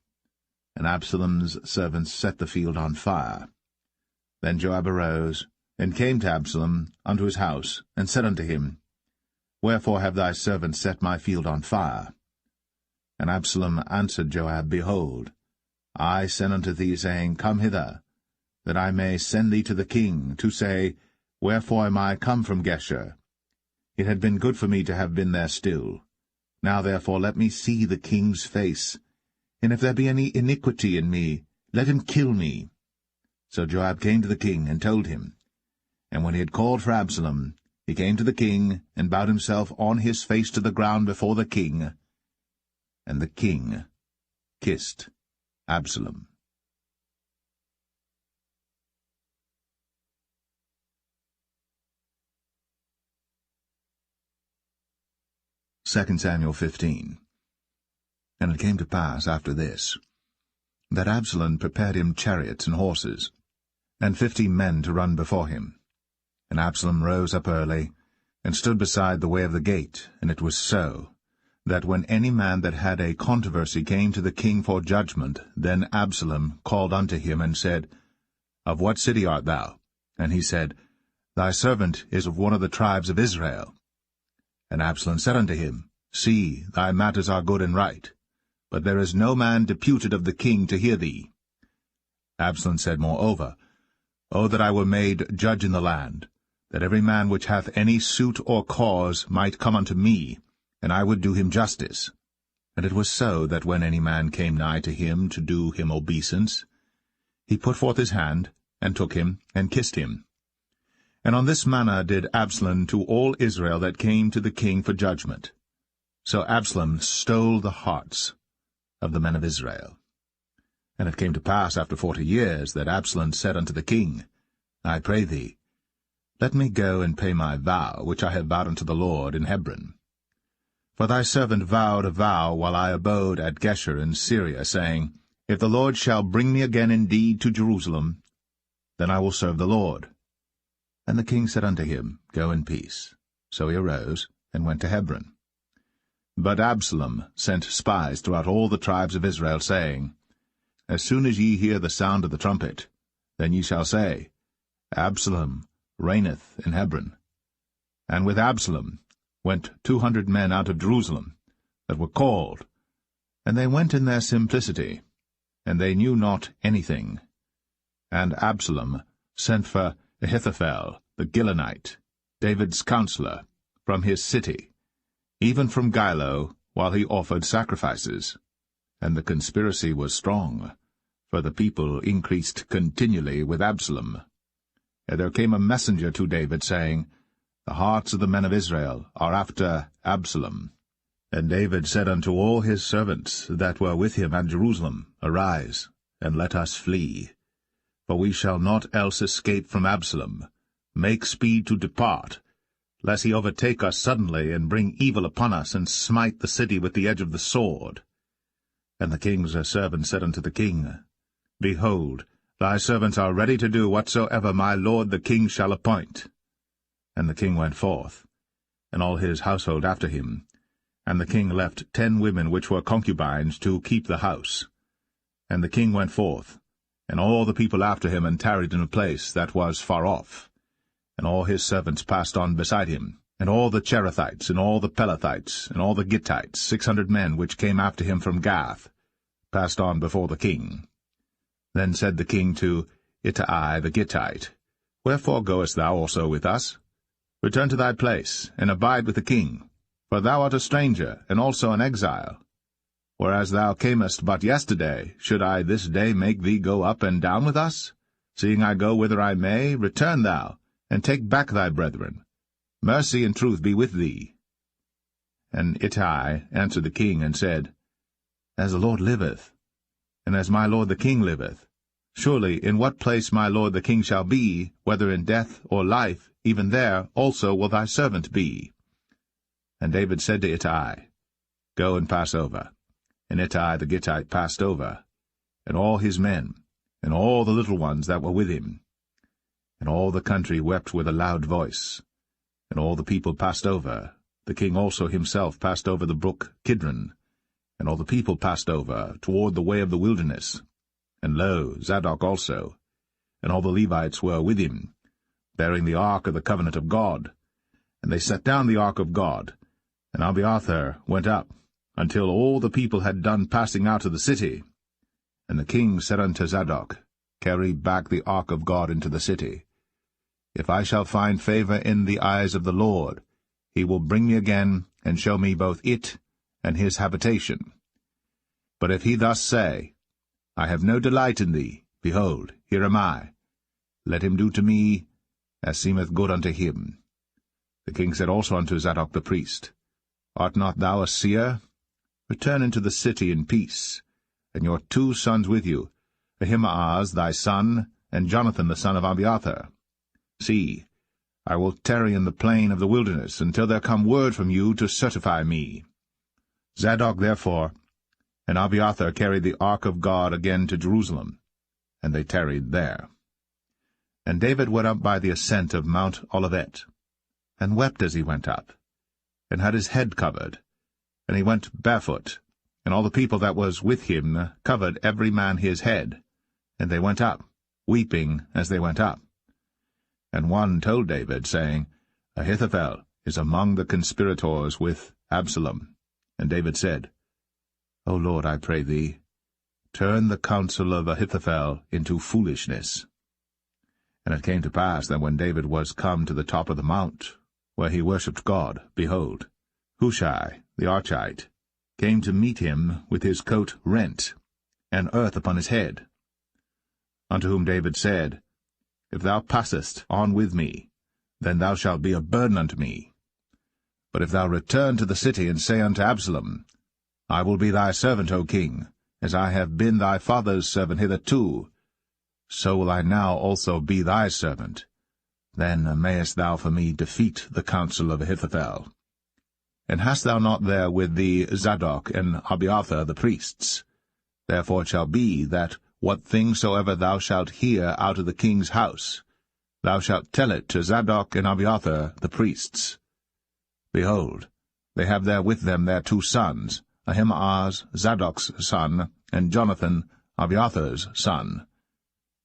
And Absalom's servants set the field on fire. Then Joab arose, and came to Absalom unto his house, and said unto him, Wherefore have thy servants set my field on fire? And Absalom answered Joab, Behold, I sent unto thee, saying, Come hither, that I may send thee to the king, to say, Wherefore am I come from Geshur? It had been good for me to have been there still. Now therefore let me see the king's face, and if there be any iniquity in me, let him kill me. So Joab came to the king, and told him. And when he had called for Absalom, he came to the king, and bowed himself on his face to the ground before the king. And the king kissed Absalom. 2 Samuel 15. And it came to pass after this, that Absalom prepared him chariots and horses, and 50 men to run before him. And Absalom rose up early, and stood beside the way of the gate. And it was so, that when any man that had a controversy came to the king for judgment, then Absalom called unto him, and said, Of what city art thou? And he said, Thy servant is of one of the tribes of Israel. And Absalom said unto him, See, thy matters are good and right, but there is no man deputed of the king to hear thee. Absalom said moreover, O that I were made judge in the land, that every man which hath any suit or cause might come unto me, and I would do him justice. And it was so, that when any man came nigh to him to do him obeisance, he put forth his hand, and took him, and kissed him. And on this manner did Absalom to all Israel that came to the king for judgment. So Absalom stole the hearts of the men of Israel. And it came to pass after 40 years that Absalom said unto the king, I pray thee, let me go and pay my vow, which I have vowed unto the Lord in Hebron. For thy servant vowed a vow while I abode at Geshur in Syria, saying, If the Lord shall bring me again indeed to Jerusalem, then I will serve the Lord. And the king said unto him, Go in peace. So he arose, and went to Hebron. But Absalom sent spies throughout all the tribes of Israel, saying, As soon as ye hear the sound of the trumpet, then ye shall say, Absalom reigneth in Hebron. And with Absalom went 200 men out of Jerusalem, that were called, and they went in their simplicity, and they knew not anything. And Absalom sent for Ahithophel the Gilonite, David's counselor, from his city, even from Gilo, while he offered sacrifices. And the conspiracy was strong, for the people increased continually with Absalom. And there came a messenger to David, saying, The hearts of the men of Israel are after Absalom. And David said unto all his servants that were with him at Jerusalem, Arise, and let us flee. For we shall not else escape from Absalom. Make speed to depart, lest he overtake us suddenly, and bring evil upon us, and smite the city with the edge of the sword. And the king's servant said unto the king, Behold, thy servants are ready to do whatsoever my lord the king shall appoint. And the king went forth, and all his household after him. And the king left 10 women which were concubines to keep the house. And the king went forth, and all the people after him, and tarried in a place that was far off. And all his servants passed on beside him, and all the Cherethites, and all the Pelethites, and all the Gittites, 600 men which came after him from Gath, passed on before the king. Then said the king to Ittai the Gittite, Wherefore goest thou also with us? Return to thy place, and abide with the king, for thou art a stranger, and also an exile. Whereas thou camest but yesterday, should I this day make thee go up and down with us? Seeing I go whither I may, return thou, and take back thy brethren. Mercy and truth be with thee. And Ittai answered the king, and said, As the Lord liveth, and as my lord the king liveth, surely in what place my lord the king shall be, whether in death or life, even there also will thy servant be. And David said to Ittai, Go and pass over. And Ittai the Gittite passed over, and all his men, and all the little ones that were with him. And all the country wept with a loud voice. And all the people passed over. The king also himself passed over the brook Kidron. And all the people passed over toward the way of the wilderness. And lo, Zadok also, and all the Levites were with him, bearing the ark of the covenant of God. And they set down the ark of God, and Abiathar went up, until all the people had done passing out of the city. And the king said unto Zadok, Carry back the ark of God into the city. If I shall find favor in the eyes of the Lord, he will bring me again, and show me both it and his habitation. But if he thus say, I have no delight in thee, behold, here am I. Let him do to me as seemeth good unto him. The king said also unto Zadok the priest, Art not thou a seer? Return into the city in peace, and your 2 sons with you, Ahimaaz thy son, and Jonathan the son of Abiathar. See, I will tarry in the plain of the wilderness, until there come word from you to certify me. Zadok therefore and Abiathar carried the ark of God again to Jerusalem, and they tarried there. And David went up by the ascent of Mount Olivet, and wept as he went up, and had his head covered, and he went barefoot, and all the people that was with him covered every man his head, and they went up, weeping as they went up. And one told David, saying, Ahithophel is among the conspirators with Absalom. And David said, O Lord, I pray thee, turn the counsel of Ahithophel into foolishness. And it came to pass that when David was come to the top of the mount, where he worshipped God, behold, Hushai the Archite came to meet him with his coat rent, and earth upon his head. Unto whom David said, If thou passest on with me, then thou shalt be a burden unto me. But if thou return to the city, and say unto Absalom, I will be thy servant, O king, as I have been thy father's servant hitherto, so will I now also be thy servant. Then mayest thou for me defeat the counsel of Ahithophel. And hast thou not there with thee Zadok and Abiathar the priests? Therefore it shall be that what thing soever thou shalt hear out of the king's house, thou shalt tell it to Zadok and Abiathar the priests. Behold, they have there with them their 2 sons, Ahimaaz Zadok's son, and Jonathan Abiathar's son.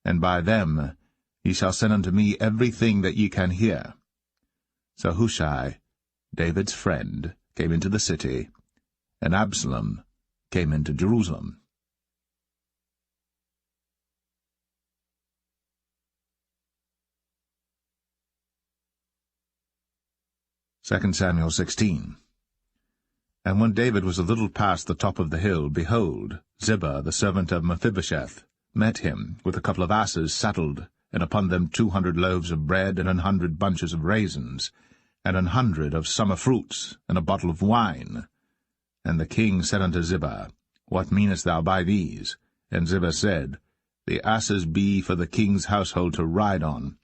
And by them ye shall send unto me everything that ye can hear. So Hushai, David's friend, came into the city, and Absalom came into Jerusalem. 2 Samuel 16. And when David was a little past the top of the hill, behold, Ziba, the servant of Mephibosheth, met him, with a couple of asses saddled, and upon them 200 loaves of bread, and 100 bunches of raisins, and 100 of summer fruits, and a bottle of wine. And the king said unto Ziba, What meanest thou by these? And Ziba said, The asses be for the king's household to ride on,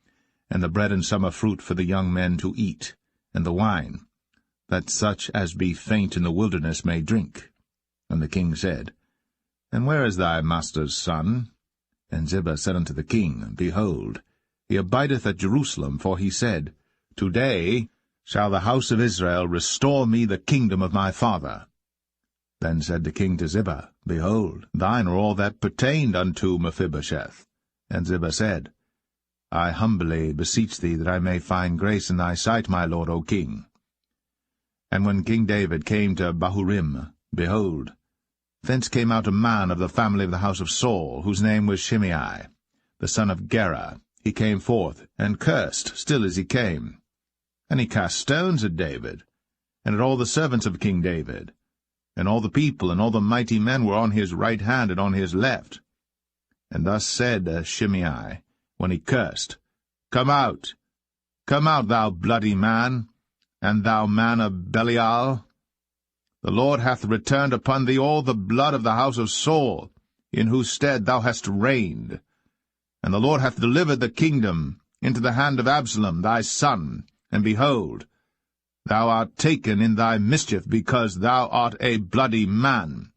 and the bread and summer fruit for the young men to eat, and the wine, that such as be faint in the wilderness may drink. And the king said, And where is thy master's son? And Ziba said unto the king, Behold, he abideth at Jerusalem, for he said, Today shall the house of Israel restore me the kingdom of my father. Then said the king to Ziba, Behold, thine are all that pertained unto Mephibosheth. And Ziba said, I humbly beseech thee that I may find grace in thy sight, my lord, O king. And when King David came to Bahurim, behold, thence came out a man of the family of the house of Saul, whose name was Shimei, the son of Gera. He came forth, and cursed still as he came. And he cast stones at David, and at all the servants of King David. And all the people and all the mighty men were on his right hand and on his left. And thus said Shimei, when he cursed, Come out, thou bloody man, and thou man of Belial. The Lord hath returned upon thee all the blood of the house of Saul, in whose stead thou hast reigned. And the Lord hath delivered the kingdom into the hand of Absalom thy son, and behold, thou art taken in thy mischief, because thou art a bloody man.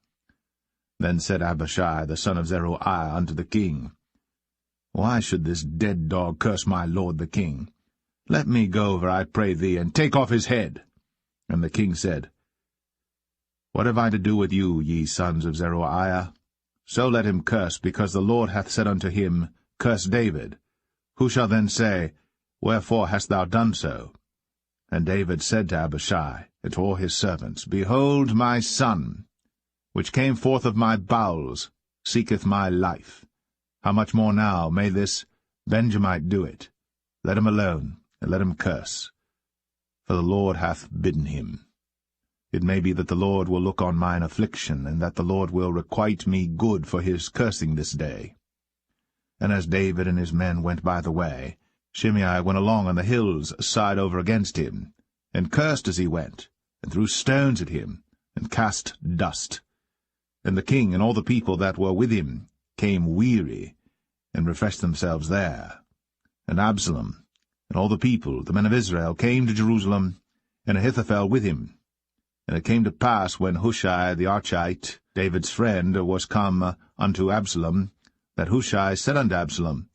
Then said Abishai the son of Zeruiah unto the king, Why should this dead dog curse my lord the king? Let me go over, I pray thee, and take off his head. And the king said, What have I to do with you, ye sons of Zeruiah? So let him curse, because the Lord hath said unto him, Curse David. Who shall then say, Wherefore hast thou done so? And David said to Abishai and to all his servants, Behold, my son, which came forth of my bowels, seeketh my life. How much more now may this Benjamite do it? Let him alone, and let him curse, for the Lord hath bidden him. It may be that the Lord will look on mine affliction, and that the Lord will requite me good for his cursing this day. And as David and his men went by the way, Shimei went along on the hill's side over against him, and cursed as he went, and threw stones at him, and cast dust. And the king and all the people that were with him came weary, and refreshed themselves there. And Absalom and all the people, the men of Israel, came to Jerusalem, and Ahithophel with him. And it came to pass, when Hushai the Archite, David's friend, was come unto Absalom, that Hushai said unto Absalom,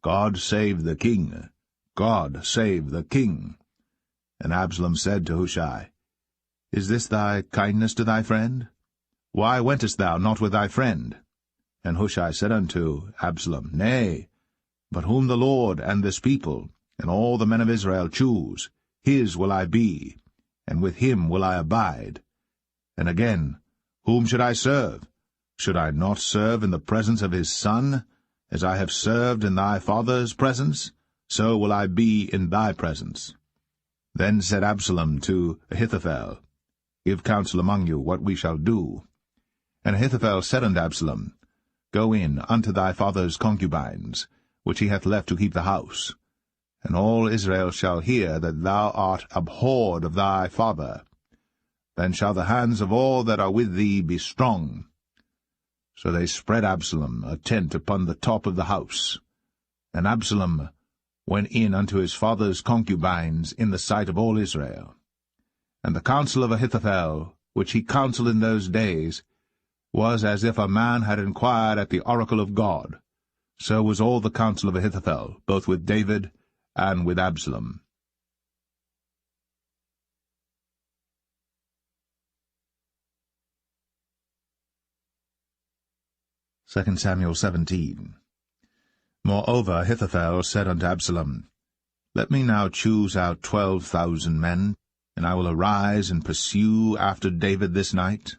God save the king, God save the king. And Absalom said to Hushai, Is this thy kindness to thy friend? Why wentest thou not with thy friend? And Hushai said unto Absalom, Nay, but whom the Lord and this people, and all the men of Israel choose, his will I be, and with him will I abide. And again, whom should I serve? Should I not serve in the presence of his son? As I have served in thy father's presence, so will I be in thy presence. Then said Absalom to Ahithophel, Give counsel among you what we shall do. And Ahithophel said unto Absalom, Go in unto thy father's concubines, which he hath left to keep the house. And all Israel shall hear that thou art abhorred of thy father. Then shall the hands of all that are with thee be strong. So they spread Absalom a tent upon the top of the house. And Absalom went in unto his father's concubines in the sight of all Israel. And the counsel of Ahithophel, which he counselled in those days, was as if a man had inquired at the oracle of God. So was all the counsel of Ahithophel, both with David and with Absalom. 2 Samuel 17. Moreover Ahithophel said unto Absalom, Let me now choose out 12,000 men, and I will arise and pursue after David this night.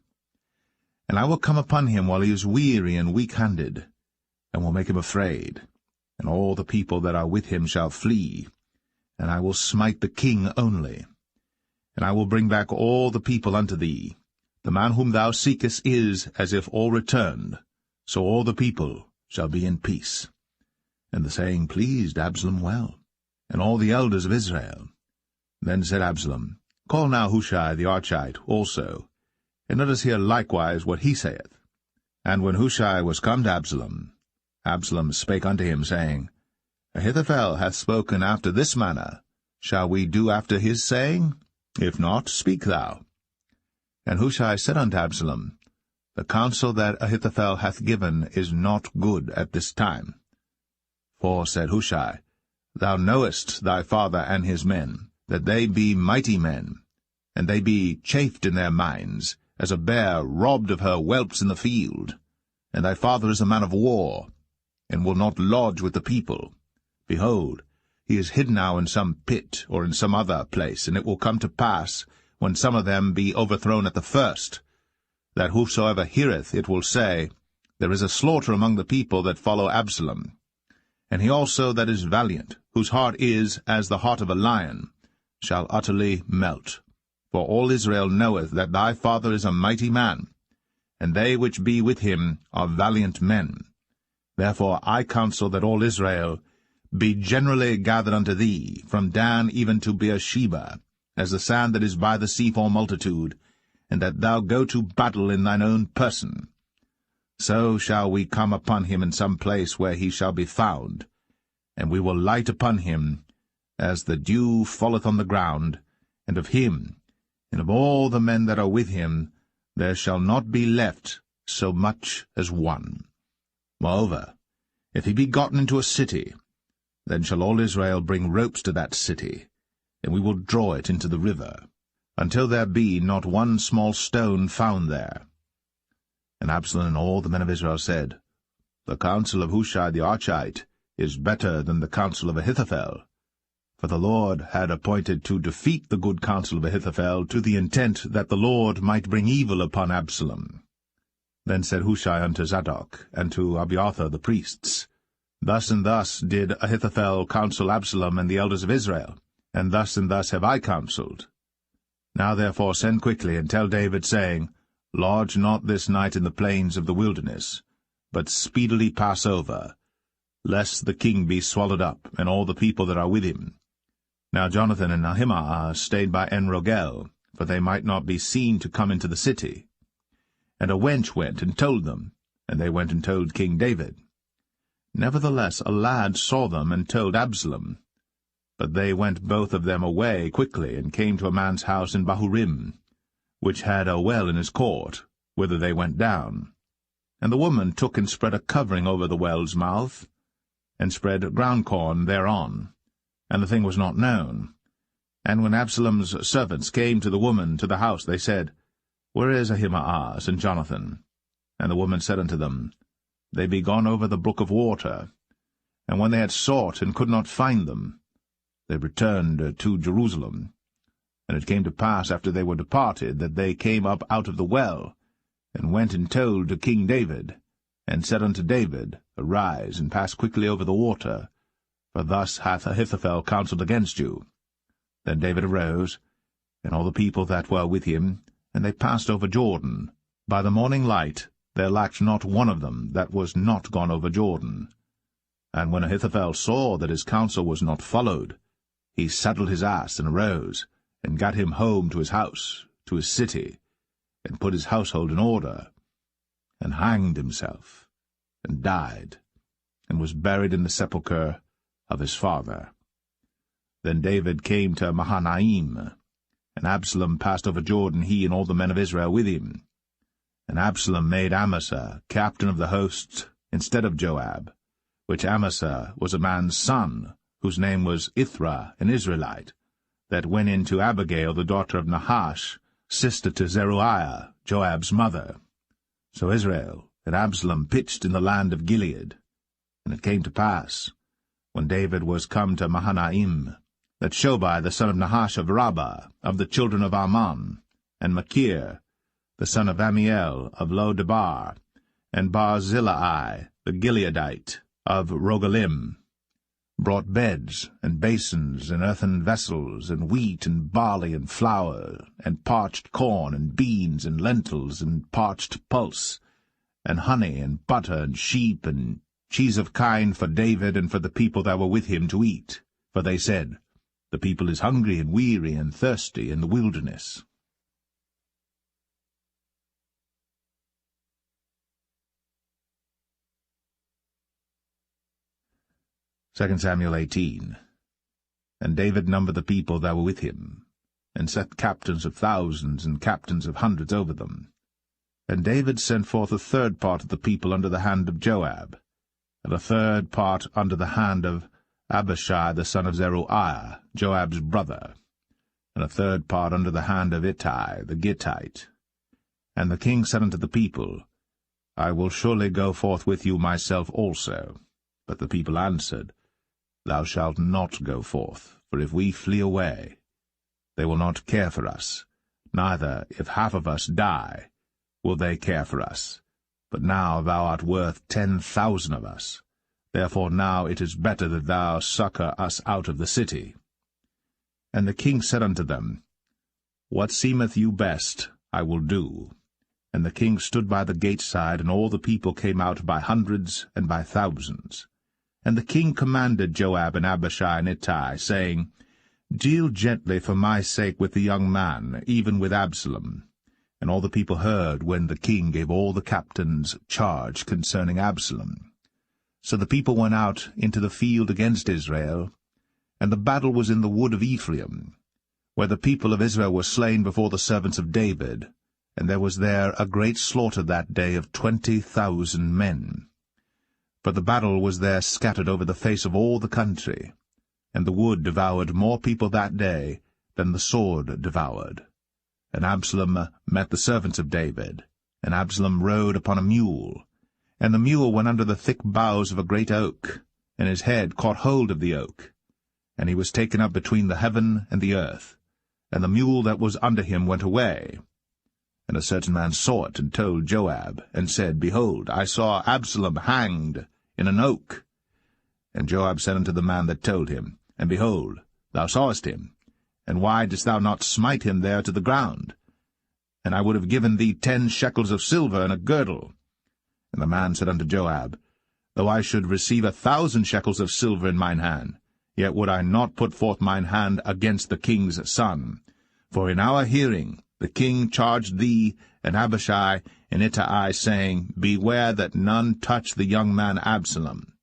And I will come upon him while he is weary and weak-handed, and will make him afraid, and all the people that are with him shall flee, and I will smite the king only. And I will bring back all the people unto thee. The man whom thou seekest is as if all returned, so all the people shall be in peace. And the saying pleased Absalom well, and all the elders of Israel. Then said Absalom, Call now Hushai the Archite also, and let us hear likewise what he saith. And when Hushai was come to Absalom, Absalom spake unto him, saying, Ahithophel hath spoken after this manner. Shall we do after his saying? If not, speak thou. And Hushai said unto Absalom, The counsel that Ahithophel hath given is not good at this time. For, said Hushai, Thou knowest thy father and his men, that they be mighty men, and they be chafed in their minds, as a bear robbed of her whelps in the field. And thy father is a man of war, and will not lodge with the people. Behold, he is hid now in some pit, or in some other place, and it will come to pass, when some of them be overthrown at the first, that whosoever heareth it will say, There is a slaughter among the people that follow Absalom. And he also that is valiant, whose heart is as the heart of a lion, shall utterly melt. For all Israel knoweth that thy father is a mighty man, and they which be with him are valiant men. Therefore I counsel that all Israel be generally gathered unto thee, from Dan even to Beersheba, as the sand that is by the sea for multitude, and that thou go to battle in thine own person. So shall we come upon him in some place where he shall be found, and we will light upon him as the dew falleth on the ground, and of him, and of all the men that are with him, there shall not be left so much as one. Moreover, if he be gotten into a city, then shall all Israel bring ropes to that city, and we will draw it into the river, until there be not one small stone found there. And Absalom and all the men of Israel said, The counsel of Hushai the Archite is better than the counsel of Ahithophel. For the Lord had appointed to defeat the good counsel of Ahithophel, to the intent that the Lord might bring evil upon Absalom. Then said Hushai unto Zadok, and to Abiathar the priests, Thus and thus did Ahithophel counsel Absalom and the elders of Israel, and thus have I counselled. Now therefore send quickly, and tell David, saying, Lodge not this night in the plains of the wilderness, but speedily pass over, lest the king be swallowed up, and all the people that are with him. Now Jonathan and Ahimaaz stayed by En-Rogel, for they might not be seen to come into the city. And a wench went and told them, and they went and told King David. Nevertheless a lad saw them and told Absalom. But they went both of them away quickly, and came to a man's house in Bahurim, which had a well in his court, whither they went down. And the woman took and spread a covering over the well's mouth, and spread ground corn thereon, and the thing was not known. And when Absalom's servants came to the woman to the house, they said, Where is Ahimaaz and Jonathan? And the woman said unto them, They be gone over the brook of water. And when they had sought and could not find them, they returned to Jerusalem. And it came to pass, after they were departed, that they came up out of the well, and went and told to King David, and said unto David, Arise, and pass quickly over the water, for thus hath Ahithophel counselled against you. Then David arose, and all the people that were with him, and they passed over Jordan. By the morning light there lacked not one of them that was not gone over Jordan. And when Ahithophel saw that his counsel was not followed, he saddled his ass, and arose, and gat him home to his house, to his city, and put his household in order. and hanged himself, and died, and was buried in the sepulchre of his father. Then David came to Mahanaim, and Absalom passed over Jordan, he and all the men of Israel with him. And Absalom made Amasa captain of the hosts instead of Joab, which Amasa was a man's son, whose name was Ithra, an Israelite, that went in to Abigail, the daughter of Nahash, sister to Zeruiah, Joab's mother. So Israel and Absalom pitched in the land of Gilead. And it came to pass, when David was come to Mahanaim, that Shobai the son of Nahash of Rabbah, of the children of Ammon, and Machir the son of Amiel of Lo-debar, and Barzillai the Gileadite of Rogelim, brought beds and basins and earthen vessels, and wheat and barley and flour, and parched corn and beans and lentils and parched pulse, and honey and butter and sheep and cheese of kine for David and for the people that were with him to eat. For they said, The people is hungry and weary and thirsty in the wilderness. Second Samuel 18. And David numbered the people that were with him, and set captains of thousands and captains of hundreds over them. And David sent forth a third part of the people under the hand of Joab, and a third part under the hand of Abishai the son of Zeruiah, Joab's brother, and a third part under the hand of Ittai the Gittite. And the king said unto the people, I will surely go forth with you myself also. But the people answered, Thou shalt not go forth, for if we flee away, they will not care for us, neither, if half of us die, will they care for us. But now thou art worth 10,000 of us. Therefore now it is better that thou succour us out of the city. And the king said unto them, What seemeth you best, I will do. And the king stood by the gate side, and all the people came out by hundreds and by thousands. And the king commanded Joab and Abishai and Ittai, saying, Deal gently for my sake with the young man, even with Absalom. And all the people heard when the king gave all the captains charge concerning Absalom. So the people went out into the field against Israel, and the battle was in the wood of Ephraim, where the people of Israel were slain before the servants of David, and there was there a great slaughter that day of 20,000 men. For the battle was there scattered over the face of all the country, and the wood devoured more people that day than the sword devoured. And Absalom met the servants of David, and Absalom rode upon a mule, and the mule went under the thick boughs of a great oak, and his head caught hold of the oak, and he was taken up between the heaven and the earth, and the mule that was under him went away. And a certain man saw it, and told Joab, and said, Behold, I saw Absalom hanged in an oak. And Joab said unto the man that told him, And behold, thou sawest him, and why didst thou not smite him there to the ground? And I would have given thee 10 shekels of silver and a girdle. And the man said unto Joab, Though I should receive 1,000 shekels of silver in mine hand, yet would I not put forth mine hand against the king's son. For in our hearing the king charged thee and Abishai and Ittai, saying, Beware that none touch the young man Absalom.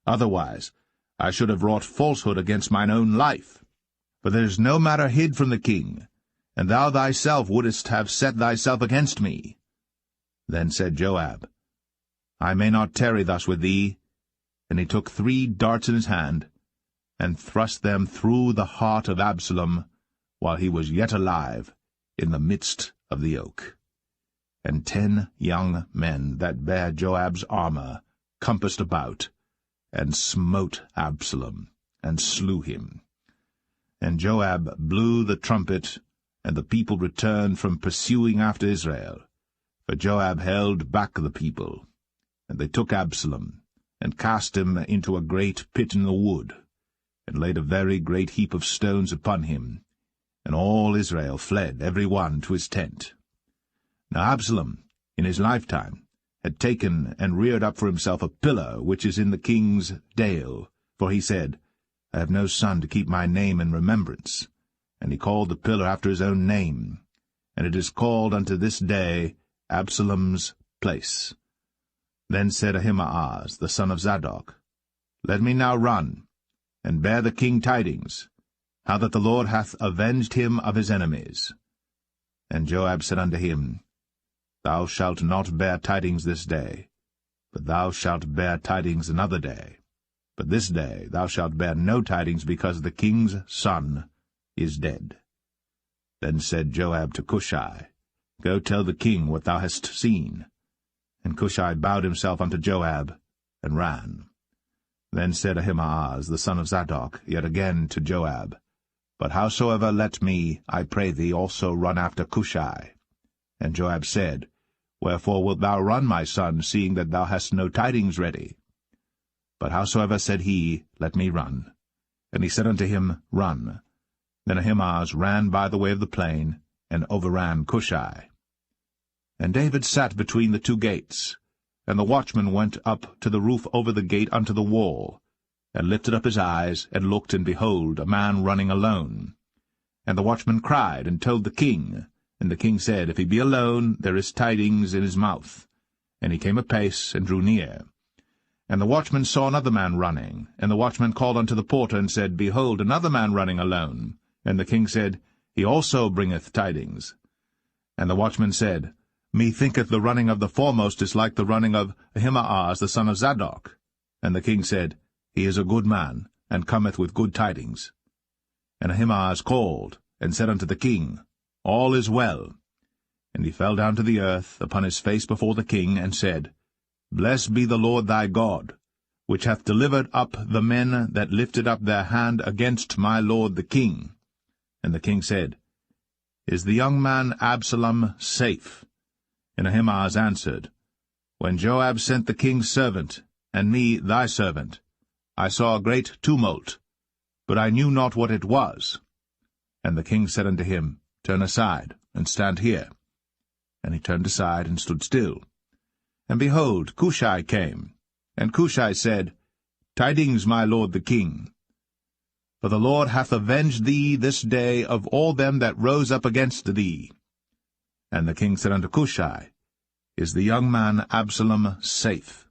Otherwise I should have wrought falsehood against mine own life. For there is no matter hid from the king, and thou thyself wouldest have set thyself against me. Then said Joab, I may not tarry thus with thee. And he took 3 darts in his hand, and thrust them through the heart of Absalom, while he was yet alive, in the midst of the oak. And 10 young men that bare Joab's armor compassed about, and smote Absalom, and slew him. And Joab blew the trumpet, and the people returned from pursuing after Israel, for Joab held back the people. And they took Absalom, and cast him into a great pit in the wood, and laid a very great heap of stones upon him, and all Israel fled every one to his tent. Now Absalom, in his lifetime, had taken and reared up for himself a pillar which is in the king's dale, for he said, I have no son to keep my name in remembrance. And he called the pillar after his own name, and it is called unto this day Absalom's place. Then said Ahimaaz, the son of Zadok, Let me now run, and bear the king tidings, how that the Lord hath avenged him of his enemies. And Joab said unto him, Thou shalt not bear tidings this day, but thou shalt bear tidings another day. But this day thou shalt bear no tidings, because the king's son is dead. Then said Joab to Cushai, Go tell the king what thou hast seen. And Cushai bowed himself unto Joab, and ran. Then said Ahimaaz, the son of Zadok, yet again to Joab, But howsoever let me, I pray thee, also run after Cushai. And Joab said, Wherefore wilt thou run, my son, seeing that thou hast no tidings ready? But howsoever said he, Let me run. And he said unto him, Run. Then Ahimaaz ran by the way of the plain, and overran Cushai. And David sat between the two gates, and the watchman went up to the roof over the gate unto the wall, and lifted up his eyes, and looked, and behold, a man running alone. And the watchman cried, and told the king. And the king said, If he be alone, there is tidings in his mouth. And he came apace, and drew near. And the watchman saw another man running. And the watchman called unto the porter, and said, Behold, another man running alone. And the king said, He also bringeth tidings. And the watchman said, Methinketh the running of the foremost is like the running of Ahimaaz the son of Zadok. And the king said, He is a good man, and cometh with good tidings. And Ahimaaz called, and said unto the king, All is well. And he fell down to the earth upon his face before the king, and said, Blessed be the Lord thy God, which hath delivered up the men that lifted up their hand against my lord the king. And the king said, Is the young man Absalom safe? And Ahimaaz answered, When Joab sent the king's servant, and me thy servant, I saw a great tumult, but I knew not what it was. And the king said unto him, Turn aside, and stand here. And he turned aside, and stood still. And behold, Cushai came. And Cushai said, Tidings, my lord the king. For the Lord hath avenged thee this day of all them that rose up against thee. And the king said unto Cushai, Is the young man Absalom safe?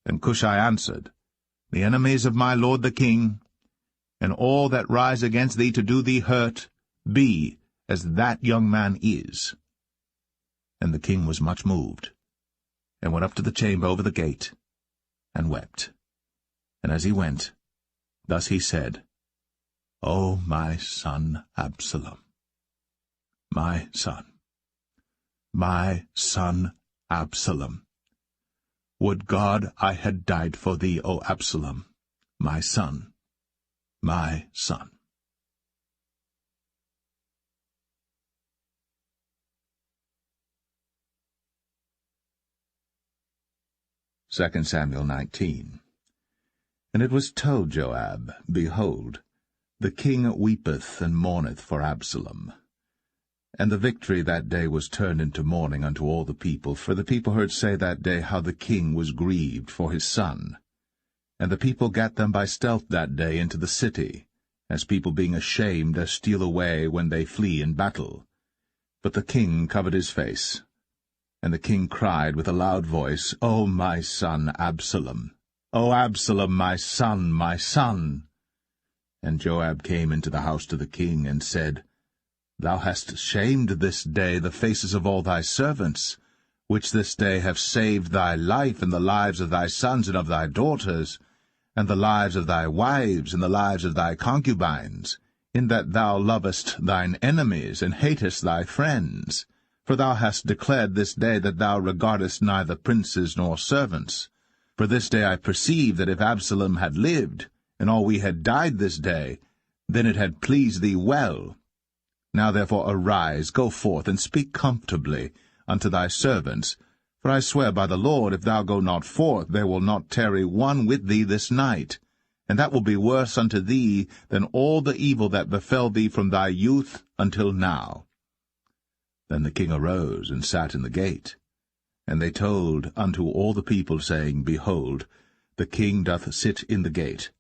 And Cushai answered, The enemies of my lord the king, and all that rise against thee to do thee hurt, be as that young man is. And the king was much moved, and went up to the chamber over the gate, and wept. And as he went, thus he said, O my son Absalom, my son Absalom, would God I had died for thee, O Absalom, my son, my son. 2 Samuel 19. And it was told Joab, Behold, the king weepeth and mourneth for Absalom. And the victory that day was turned into mourning unto all the people, for the people heard say that day how the king was grieved for his son. And the people gat them by stealth that day into the city, as people being ashamed steal away when they flee in battle. But the king covered his face. And the king cried with a loud voice, O my son Absalom! O Absalom, my son, my son! And Joab came into the house to the king, and said, Thou hast shamed this day the faces of all thy servants, which this day have saved thy life, and the lives of thy sons and of thy daughters, and the lives of thy wives, and the lives of thy concubines, in that thou lovest thine enemies, and hatest thy friends. For thou hast declared this day that thou regardest neither princes nor servants. For this day I perceive that if Absalom had lived, and all we had died this day, then it had pleased thee well. Now therefore arise, go forth, and speak comfortably unto thy servants. For I swear by the Lord, if thou go not forth, there will not tarry one with thee this night. And that will be worse unto thee than all the evil that befell thee from thy youth until now. Then the king arose and sat in the gate. And they told unto all the people, saying, Behold, the king doth sit in the gate.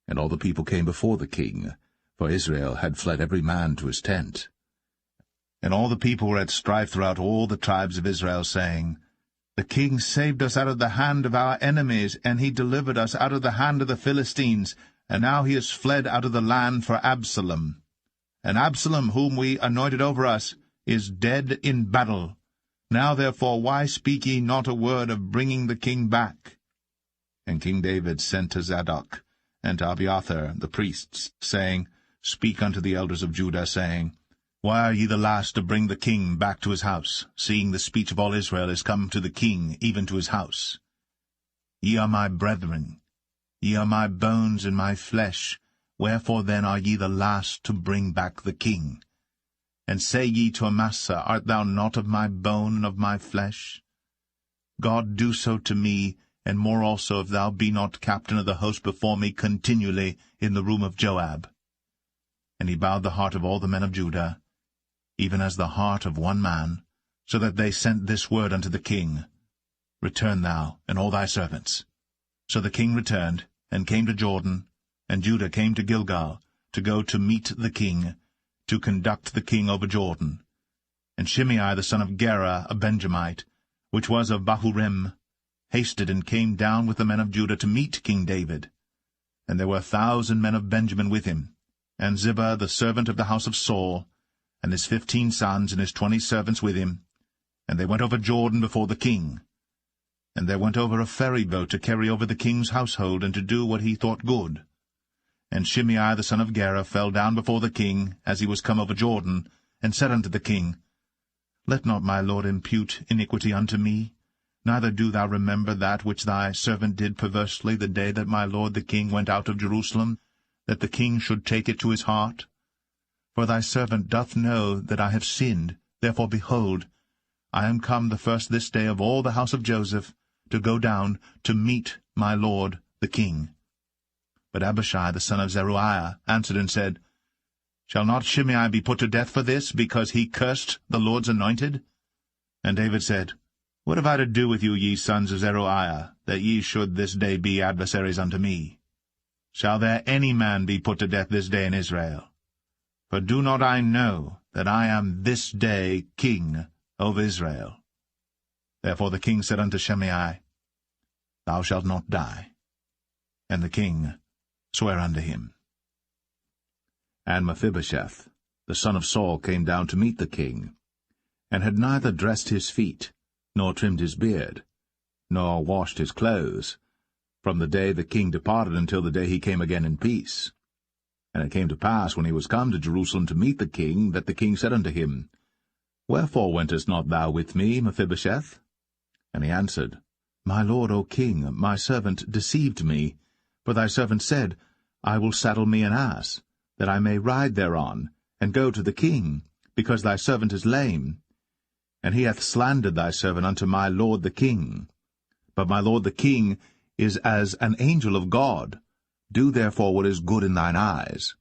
And all the people came before the king, for Israel had fled every man to his tent. And all the people were at strife throughout all the tribes of Israel, saying, The king saved us out of the hand of our enemies, and he delivered us out of the hand of the Philistines, and now he is fled out of the land for Absalom. And Absalom, whom we anointed over us, is dead in battle. Now therefore why speak ye not a word of bringing the king back? And King David sent to Zadok and to Abiathar the priests, saying, Speak unto the elders of Judah, saying, Why are ye the last to bring the king back to his house, seeing the speech of all Israel is come to the king, even to his house? Ye are my brethren, ye are my bones and my flesh, wherefore then are ye the last to bring back the king? And say ye to Amasa, Art thou not of my bone and of my flesh? God do so to me, and more also, if thou be not captain of the host before me continually in the room of Joab. And he bowed the heart of all the men of Judah, even as the heart of one man, so that they sent this word unto the king, Return thou, and all thy servants. So the king returned, and came to Jordan, and Judah came to Gilgal, to go to meet the king, to conduct the king over Jordan. And Shimei the son of Gera, a Benjamite, which was of Bahurim, hasted and came down with the men of Judah to meet King David. And there were 1,000 men of Benjamin with him, and Ziba the servant of the house of Saul, and his 15 sons and his 20 servants with him. And they went over Jordan before the king. And there went over a ferry boat to carry over the king's household, and to do what he thought good. And Shimei the son of Gera fell down before the king, as he was come over Jordan, and said unto the king, Let not my lord impute iniquity unto me, neither do thou remember that which thy servant did perversely the day that my lord the king went out of Jerusalem, that the king should take it to his heart. For thy servant doth know that I have sinned. Therefore, behold, I am come the first this day of all the house of Joseph, to go down to meet my lord the king. But Abishai the son of Zeruiah answered and said, Shall not Shimei be put to death for this, because he cursed the Lord's anointed? And David said, What have I to do with you, ye sons of Zeruiah, that ye should this day be adversaries unto me? Shall there any man be put to death this day in Israel? For do not I know that I am this day king over Israel? Therefore the king said unto Shimei, Thou shalt not die. And the king sware unto him. And Mephibosheth, the son of Saul, came down to meet the king, and had neither dressed his feet, nor trimmed his beard, nor washed his clothes, from the day the king departed until the day he came again in peace. And it came to pass, when he was come to Jerusalem to meet the king, that the king said unto him, Wherefore wentest not thou with me, Mephibosheth? And he answered, My lord, O king, my servant deceived me, for thy servant said, I will saddle me an ass, that I may ride thereon, and go to the king, because thy servant is lame. And he hath slandered thy servant unto my lord the king. But my lord the king is as an angel of God. Do therefore what is good in thine eyes.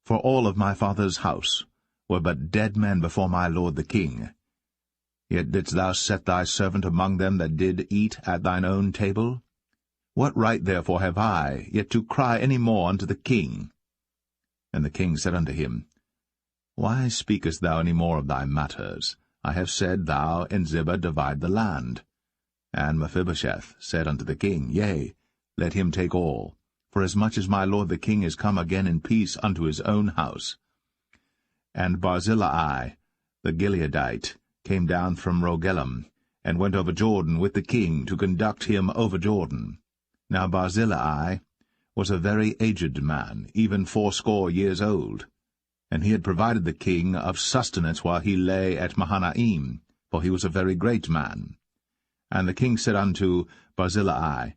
For all of my father's house were but dead men before my lord the king. Yet didst thou set thy servant among them that did eat at thine own table? What right therefore have I yet to cry any more unto the king? And the king said unto him, Why speakest thou any more of thy matters? I have said, Thou and Ziba divide the land. And Mephibosheth said unto the king, Yea, let him take all, forasmuch as my lord the king is come again in peace unto his own house. And Barzillai the Gileadite came down from Rogelim, and went over Jordan with the king to conduct him over Jordan. Now Barzillai was a very aged man, even 80 years old, and he had provided the king of sustenance while he lay at Mahanaim, for he was a very great man. And the king said unto Barzillai,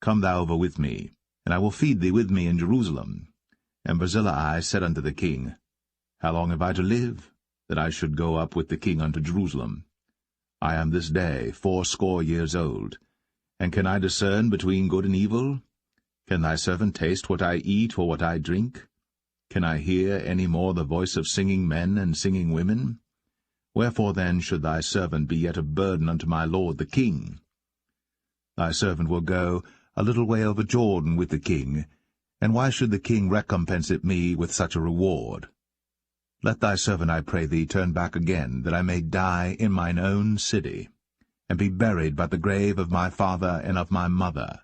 Come thou over with me, and I will feed thee with me in Jerusalem. And Barzillai said unto the king, How long have I to live, that I should go up with the king unto Jerusalem? I am this day 80 years old, and can I discern between good and evil? Can thy servant taste what I eat or what I drink? Can I hear any more the voice of singing men and singing women? Wherefore then should thy servant be yet a burden unto my lord the king? Thy servant will go a little way over Jordan with the king, and why should the king recompense it me with such a reward? Let thy servant, I pray thee, turn back again, that I may die in mine own city. and be buried by the grave of my father and of my mother.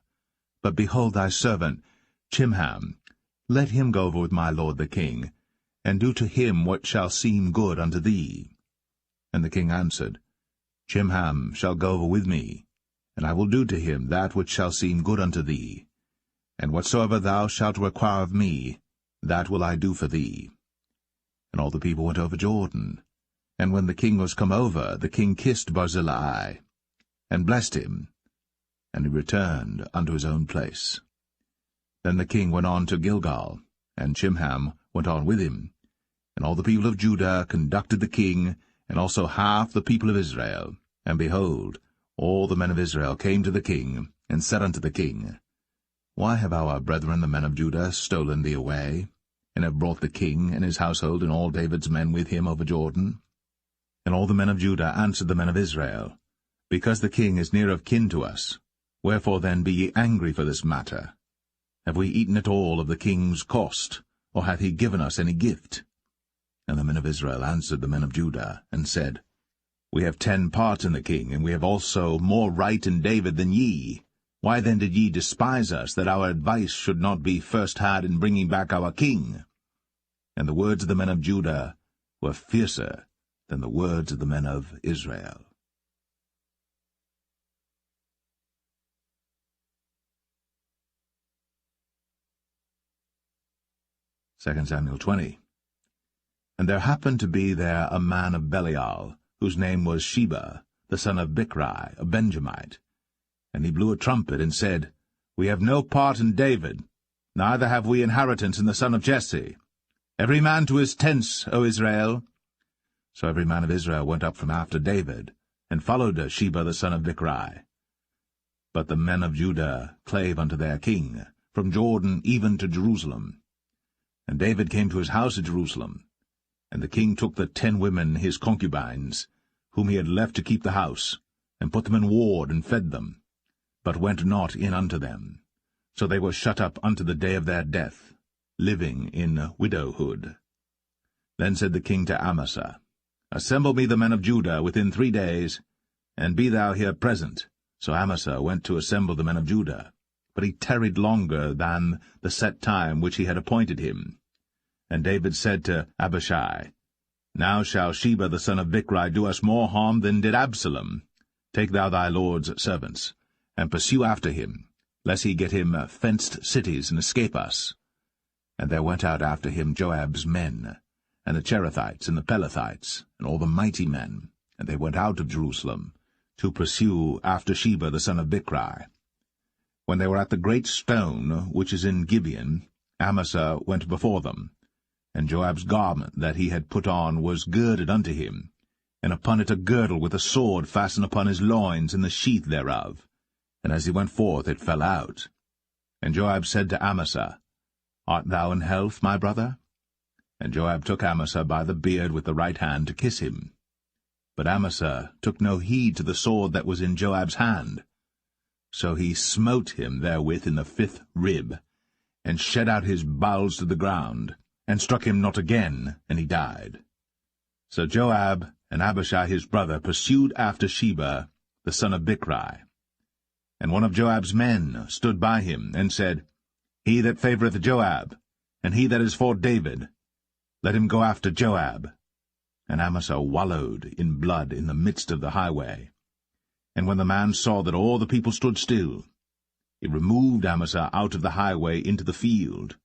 But behold thy servant Chimham, let him go over with my lord the king, and do to him what shall seem good unto thee. And the king answered, Chimham shall go over with me, and I will do to him that which shall seem good unto thee. And whatsoever thou shalt require of me, that will I do for thee. And all the people went over Jordan. And when the king was come over, the king kissed Barzillai, and blessed him, and he returned unto his own place. Then the king went on to Gilgal, and Chimham went on with him. And all the people of Judah conducted the king, and also half the people of Israel. And behold, all the men of Israel came to the king, and said unto the king, Why have our brethren the men of Judah stolen thee away, and have brought the king and his household and all David's men with him over Jordan? And all the men of Judah answered the men of Israel, Because the king is near of kin to us. Wherefore then be ye angry for this matter? Have we eaten at all of the king's cost, or hath he given us any gift? And the men of Israel answered the men of Judah, and said, We have 10 parts in the king, and we have also more right in David than ye. Why then did ye despise us, that our advice should not be first had in bringing back our king? And the words of the men of Judah were fiercer than the words of the men of Israel. 2 Samuel 20. And there happened to be there a man of Belial, whose name was Sheba, the son of Bichri, a Benjamite. And he blew a trumpet, and said, We have no part in David, neither have we inheritance in the son of Jesse. Every man to his tents, O Israel. So every man of Israel went up from after David, and followed Sheba the son of Bichri. But the men of Judah clave unto their king, from Jordan even to Jerusalem. And David came to his house at Jerusalem. And the king took the 10 women his concubines, whom he had left to keep the house, and put them in ward, and fed them, but went not in unto them. So they were shut up unto the day of their death, living in widowhood. Then said the king to Amasa, Assemble me the men of Judah within 3 days, and be thou here present. So Amasa went to assemble the men of Judah, but he tarried longer than the set time which he had appointed him. And David said to Abishai, Now shall Sheba the son of Bichri do us more harm than did Absalom. Take thou thy lord's servants, and pursue after him, lest he get him fenced cities and escape us. And there went out after him Joab's men, and the Cherethites and the Pelethites, and all the mighty men, and they went out of Jerusalem, to pursue after Sheba the son of Bichri. When they were at the great stone which is in Gibeon, Amasa went before them, and Joab's garment that he had put on was girded unto him, and upon it a girdle with a sword fastened upon his loins in the sheath thereof. And as he went forth it fell out. And Joab said to Amasa, Art thou in health, my brother? And Joab took Amasa by the beard with the right hand to kiss him. But Amasa took no heed to the sword that was in Joab's hand. So he smote him therewith in the 5th rib, and shed out his bowels to the ground, and struck him not again, and he died. So Joab and Abishai his brother pursued after Sheba the son of Bichri. And one of Joab's men stood by him, and said, He that favoureth Joab, and he that is for David, let him go after Joab. And Amasa wallowed in blood in the midst of the highway. And when the man saw that all the people stood still, he removed Amasa out of the highway into the field,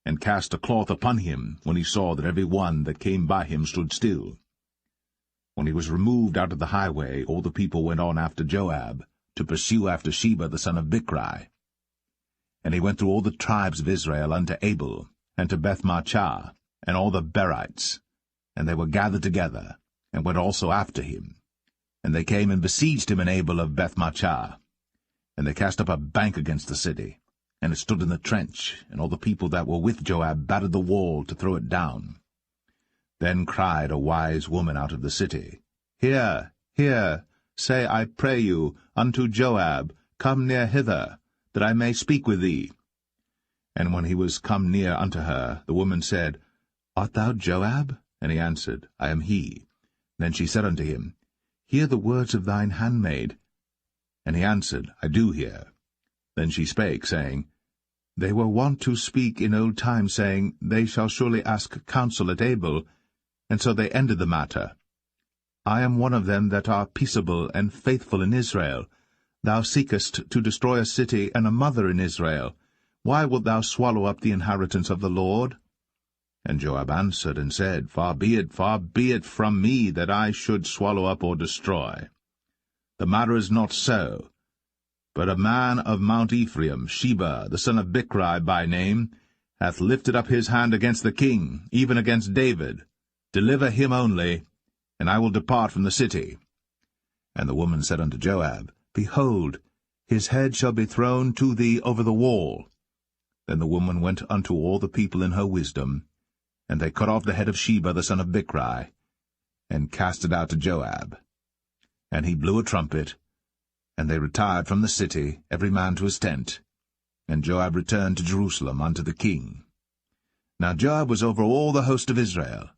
and cast a cloth upon him, when he saw that every one that came by him stood still. When he was removed out of the highway, all the people went on after Joab, to pursue after Sheba the son of Bichri. And he went through all the tribes of Israel unto Abel, and to Bethmachah, and all the Berites, and they were gathered together, and went also after him. And they came and besieged him in Abel of Bethmachah. And they cast up a bank against the city, and it stood in the trench, and all the people that were with Joab battered the wall to throw it down. Then cried a wise woman out of the city, Hear, hear, say, I pray you, unto Joab, Come near hither, that I may speak with thee. And when he was come near unto her, the woman said, Art thou Joab? And he answered, I am he. Then she said unto him, Hear the words of thine handmaid. And he answered, I do hear. Then she spake, saying, They were wont to speak in old times, saying, They shall surely ask counsel at Abel, and so they ended the matter. I am one of them that are peaceable and faithful in Israel. Thou seekest to destroy a city and a mother in Israel. Why wilt thou swallow up the inheritance of the Lord? And Joab answered and said, far be it from me that I should swallow up or destroy. The matter is not so. But a man of Mount Ephraim, Sheba, the son of Bichri by name, hath lifted up his hand against the king, even against David. Deliver him only, and I will depart from the city. And the woman said unto Joab, Behold, his head shall be thrown to thee over the wall. Then the woman went unto all the people in her wisdom, and they cut off the head of Sheba the son of Bichri, and cast it out to Joab. And he blew a trumpet, and they retired from the city, every man to his tent. And Joab returned to Jerusalem unto the king. Now Joab was over all the host of Israel,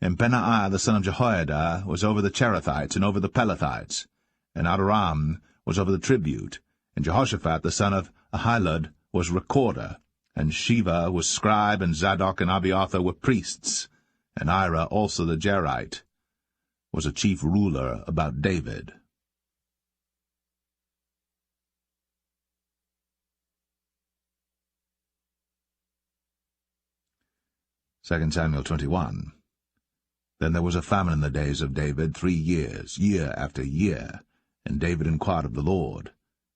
and Benaiah the son of Jehoiada was over the Cherethites and over the Pelethites, and Adoram was over the tribute, and Jehoshaphat the son of Ahilud was recorder, and Sheva was scribe, and Zadok and Abiathar were priests, and Ira also the Jerite was a chief ruler about David. Second Samuel 21. Then there was a famine in the days of David 3 years, year after year. And David inquired of the Lord.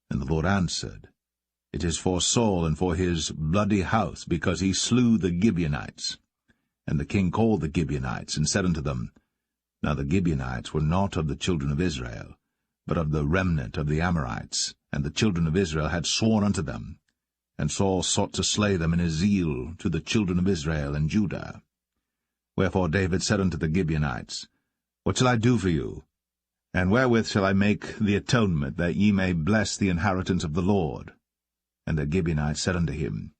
And the Lord answered, It is for Saul and for his bloody house, because he slew the Gibeonites. And the king called the Gibeonites, and said unto them, Now the Gibeonites were not of the children of Israel, but of the remnant of the Amorites, and the children of Israel had sworn unto them. And Saul sought to slay them in his zeal to the children of Israel and Judah. Wherefore David said unto the Gibeonites, What shall I do for you? And wherewith shall I make the atonement, that ye may bless the inheritance of the Lord? And the Gibeonites said unto him,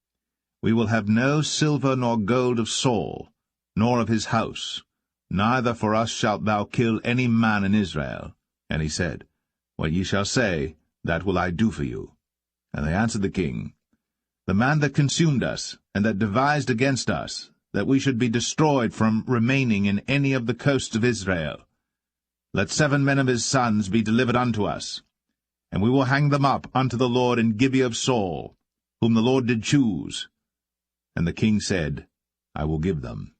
We will have no silver nor gold of Saul, nor of his house, neither for us shalt thou kill any man in Israel. And he said, What ye shall say, that will I do for you. And they answered the king, The man that consumed us, and that devised against us, that we should be destroyed from remaining in any of the coasts of Israel. Let 7 men of his sons be delivered unto us, and we will hang them up unto the Lord in Gibeah of Saul, whom the Lord did choose. And the king said, I will give them.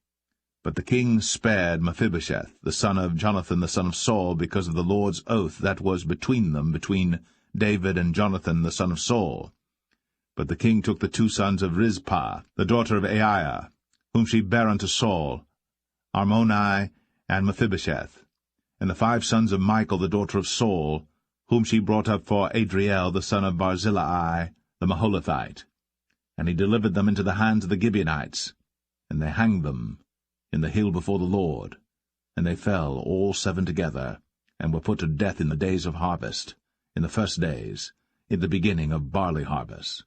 But the king spared Mephibosheth, the son of Jonathan the son of Saul, because of the Lord's oath that was between them, between David and Jonathan the son of Saul. But the king took the 2 sons of Rizpah, the daughter of Aiah, whom she bare unto Saul, Armoni and Mephibosheth, and the 5 sons of Michal the daughter of Saul, whom she brought up for Adriel the son of Barzillai the Maholathite. And he delivered them into the hands of the Gibeonites, and they hanged them in the hill before the Lord. And they fell all 7 together, and were put to death in the days of harvest, in the first days, in the beginning of barley harvest.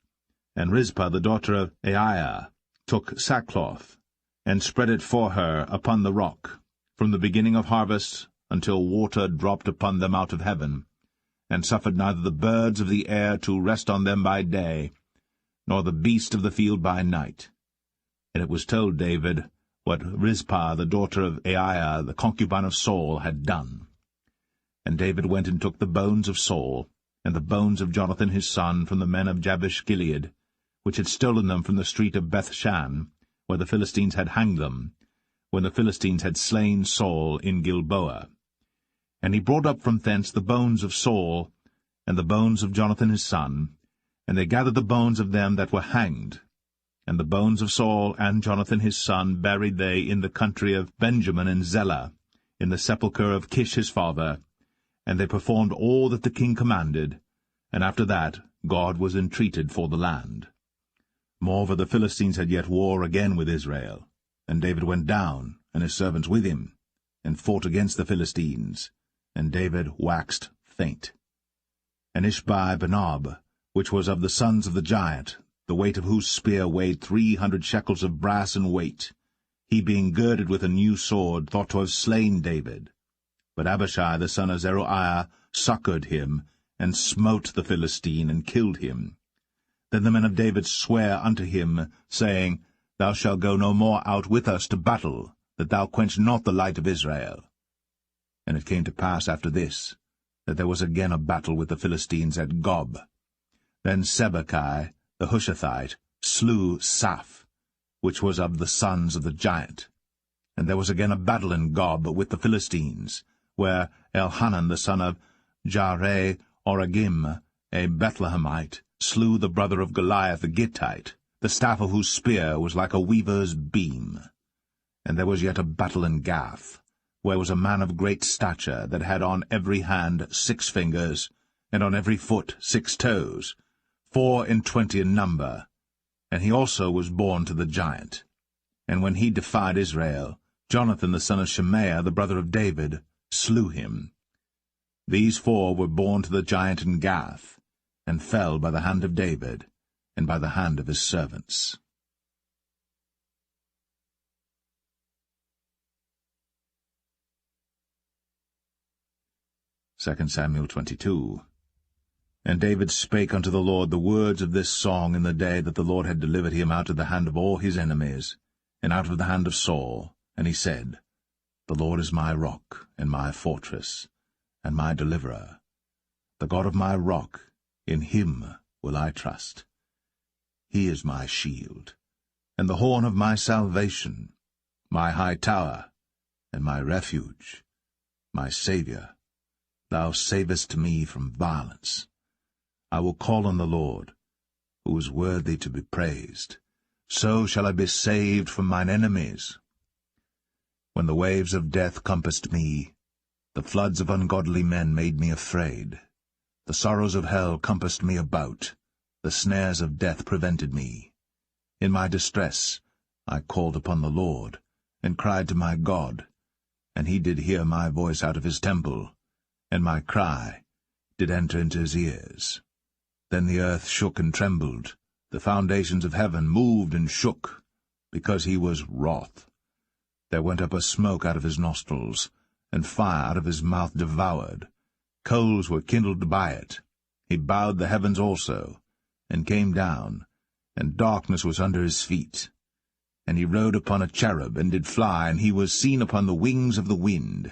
And Rizpah the daughter of Aiah took sackcloth, and spread it for her upon the rock, from the beginning of harvest until water dropped upon them out of heaven, and suffered neither the birds of the air to rest on them by day, nor the beast of the field by night. And it was told David what Rizpah the daughter of Aiah, the concubine of Saul, had done. And David went and took the bones of Saul, and the bones of Jonathan his son, from the men of Jabesh-Gilead, which had stolen them from the street of Bethshan, where the Philistines had hanged them, when the Philistines had slain Saul in Gilboa. And he brought up from thence the bones of Saul, and the bones of Jonathan his son, and they gathered the bones of them that were hanged. And the bones of Saul and Jonathan his son buried they in the country of Benjamin in Zelle, in the sepulchre of Kish his father, and they performed all that the king commanded, and after that God was entreated for the land. Moreover, the Philistines had yet war again with Israel, and David went down, and his servants with him, and fought against the Philistines, and David waxed faint. And Ishbi-Benob, which was of the sons of the giant, the weight of whose spear weighed 300 shekels of brass in weight, he being girded with a new sword, thought to have slain David. But Abishai the son of Zeruiah succored him, and smote the Philistine, and killed him. Then the men of David sware unto him, saying, Thou shalt go no more out with us to battle, that thou quench not the light of Israel. And it came to pass after this, that there was again a battle with the Philistines at Gob. Then Sibbechai the Hushathite slew Saph, which was of the sons of the giant. And there was again a battle in Gob with the Philistines, where Elhanan the son of Jaare-Oregim, a Bethlehemite, slew the brother of Goliath the Gittite, the staff of whose spear was like a weaver's beam. And there was yet a battle in Gath, where was a man of great stature, that had on every hand 6 fingers, and on every foot 6 toes, 24 in number. And he also was born to the giant. And when he defied Israel, Jonathan the son of Shemaiah, the brother of David, slew him. These 4 were born to the giant in Gath, and fell by the hand of David, and by the hand of his servants. 2 Samuel 22. And David spake unto the Lord the words of this song in the day that the Lord had delivered him out of the hand of all his enemies, and out of the hand of Saul. And he said, The Lord is my rock, and my fortress, and my deliverer. The God of my rock, in him will I trust. He is my shield, and the horn of my salvation, my high tower, and my refuge, my Saviour. Thou savest me from violence. I will call on the Lord, who is worthy to be praised. So shall I be saved from mine enemies. When the waves of death compassed me, the floods of ungodly men made me afraid. The sorrows of hell compassed me about, the snares of death prevented me. In my distress I called upon the Lord, and cried to my God, and he did hear my voice out of his temple, and my cry did enter into his ears. Then the earth shook and trembled, the foundations of heaven moved and shook, because he was wroth. There went up a smoke out of his nostrils, and fire out of his mouth devoured. Coals were kindled by it. He bowed the heavens also, and came down, and darkness was under his feet. And he rode upon a cherub, and did fly, and he was seen upon the wings of the wind.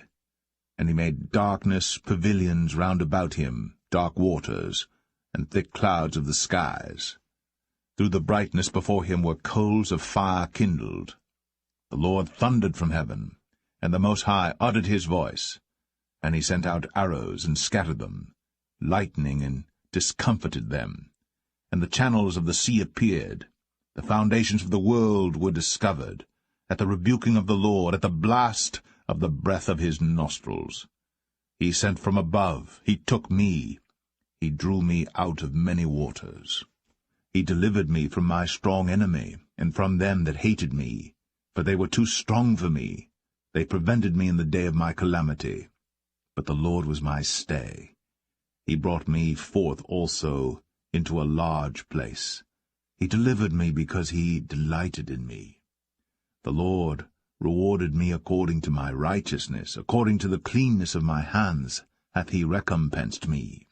And he made darkness pavilions round about him, dark waters, and thick clouds of the skies. Through the brightness before him were coals of fire kindled. The Lord thundered from heaven, and the Most High uttered his voice. And he sent out arrows, and scattered them, lightning, and discomfited them. And the channels of the sea appeared. The foundations of the world were discovered, at the rebuking of the Lord, at the blast of the breath of his nostrils. He sent from above, he took me, he drew me out of many waters. He delivered me from my strong enemy, and from them that hated me, for they were too strong for me. They prevented me in the day of my calamity. But the Lord was my stay. He brought me forth also into a large place. He delivered me because he delighted in me. The Lord rewarded me according to my righteousness, according to the cleanness of my hands hath he recompensed me.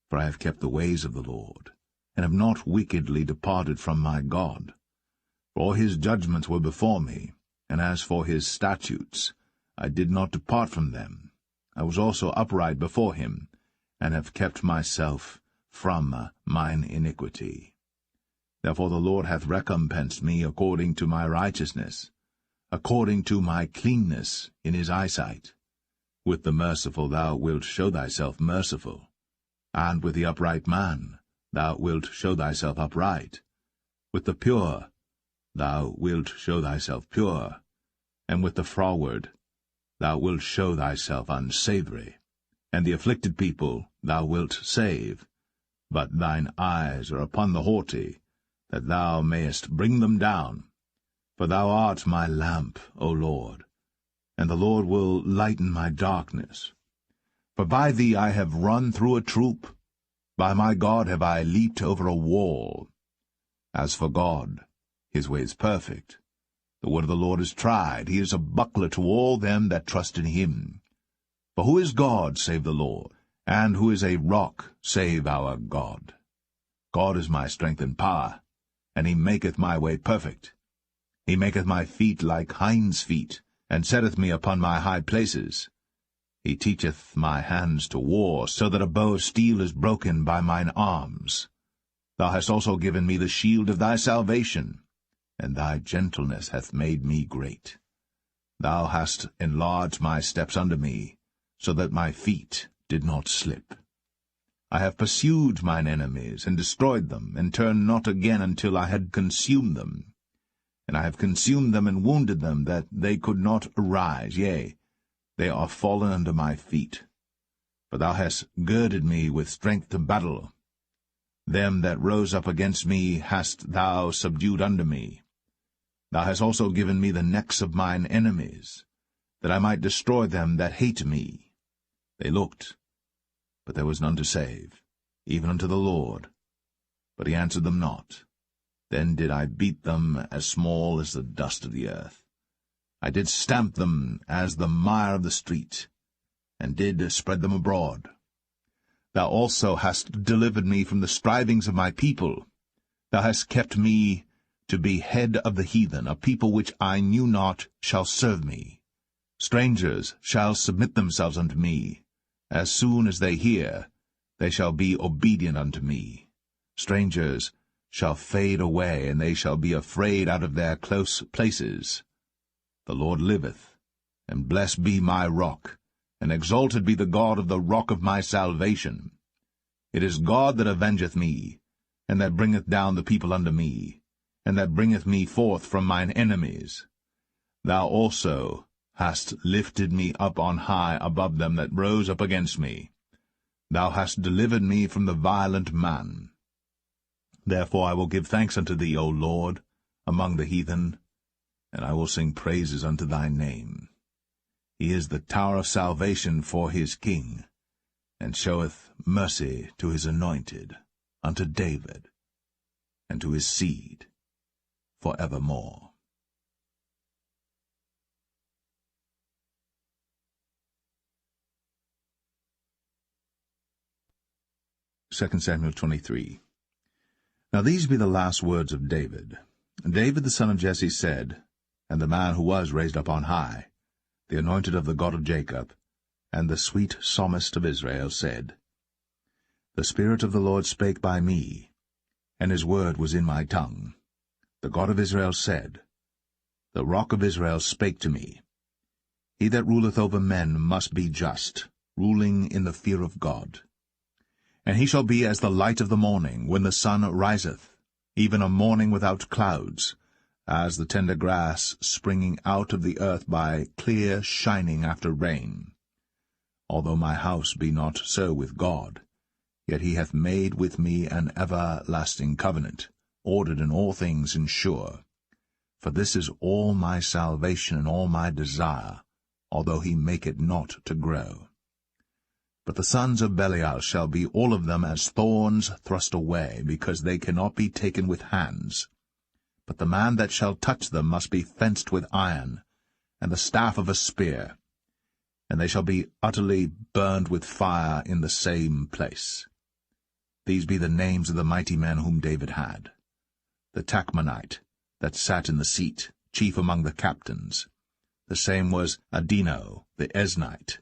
For I have kept the ways of the Lord, and have not wickedly departed from my God. For all his judgments were before me, and as for his statutes, I did not depart from them. I was also upright before him, and have kept myself from mine iniquity. Therefore the Lord hath recompensed me according to my righteousness, according to my cleanness in his eyesight. With the merciful thou wilt show thyself merciful, and with the upright man thou wilt show thyself upright. With the pure thou wilt show thyself pure, and with the froward thou wilt show thyself unsavoury. And the afflicted people thou wilt save, but thine eyes are upon the haughty, that thou mayest bring them down. For thou art my lamp, O Lord, and the Lord will lighten my darkness. For by thee I have run through a troop, by my God have I leaped over a wall. As for God, his way is perfect. The word of the Lord is tried, he is a buckler to all them that trust in him. For who is God save the Lord? And who is a rock save our God? God is my strength and power, and he maketh my way perfect. He maketh my feet like hinds' feet, and setteth me upon my high places. He teacheth my hands to war, so that a bow of steel is broken by mine arms. Thou hast also given me the shield of thy salvation, and thy gentleness hath made me great. Thou hast enlarged my steps under me, so that my feet did not slip. I have pursued mine enemies, and destroyed them, and turned not again until I had consumed them. And I have consumed them and wounded them, that they could not arise, yea, they are fallen under my feet. For thou hast girded me with strength to battle. Them that rose up against me hast thou subdued under me. Thou hast also given me the necks of mine enemies, that I might destroy them that hate me. They looked, but there was none to save, even unto the Lord. But he answered them not. Then did I beat them as small as the dust of the earth. I did stamp them as the mire of the street, and did spread them abroad. Thou also hast delivered me from the strivings of my people. Thou hast kept me to be head of the heathen. A people which I knew not shall serve me. Strangers shall submit themselves unto me. As soon as they hear, they shall be obedient unto me. Strangers shall fade away, and they shall be afraid out of their close places. The Lord liveth, and blessed be my rock, and exalted be the God of the rock of my salvation. It is God that avengeth me, and that bringeth down the people unto me, and that bringeth me forth from mine enemies. Thou also hast lifted me up on high above them that rose up against me. Thou hast delivered me from the violent man. Therefore I will give thanks unto thee, O Lord, among the heathen, and I will sing praises unto thy name. He is the tower of salvation for his king, and showeth mercy to his anointed, unto David, and to his seed for evermore. 2 Samuel 23. Now these be the last words of David. David the son of Jesse said, and the man who was raised up on high, the anointed of the God of Jacob, and the sweet psalmist of Israel, said, The Spirit of the Lord spake by me, and his word was in my tongue. The God of Israel said, The Rock of Israel spake to me. He that ruleth over men must be just, ruling in the fear of God. And he shall be as the light of the morning, when the sun riseth, even a morning without clouds, as the tender grass springing out of the earth by clear shining after rain. Although my house be not so with God, yet he hath made with me an everlasting covenant, ordered in all things and sure. For this is all my salvation and all my desire, although he make it not to grow. But the sons of Belial shall be all of them as thorns thrust away, because they cannot be taken with hands. But the man that shall touch them must be fenced with iron, and the staff of a spear, and they shall be utterly burned with fire in the same place. These be the names of the mighty men whom David had. The Tachmonite, that sat in the seat, chief among the captains. The same was Adino, the Eznite.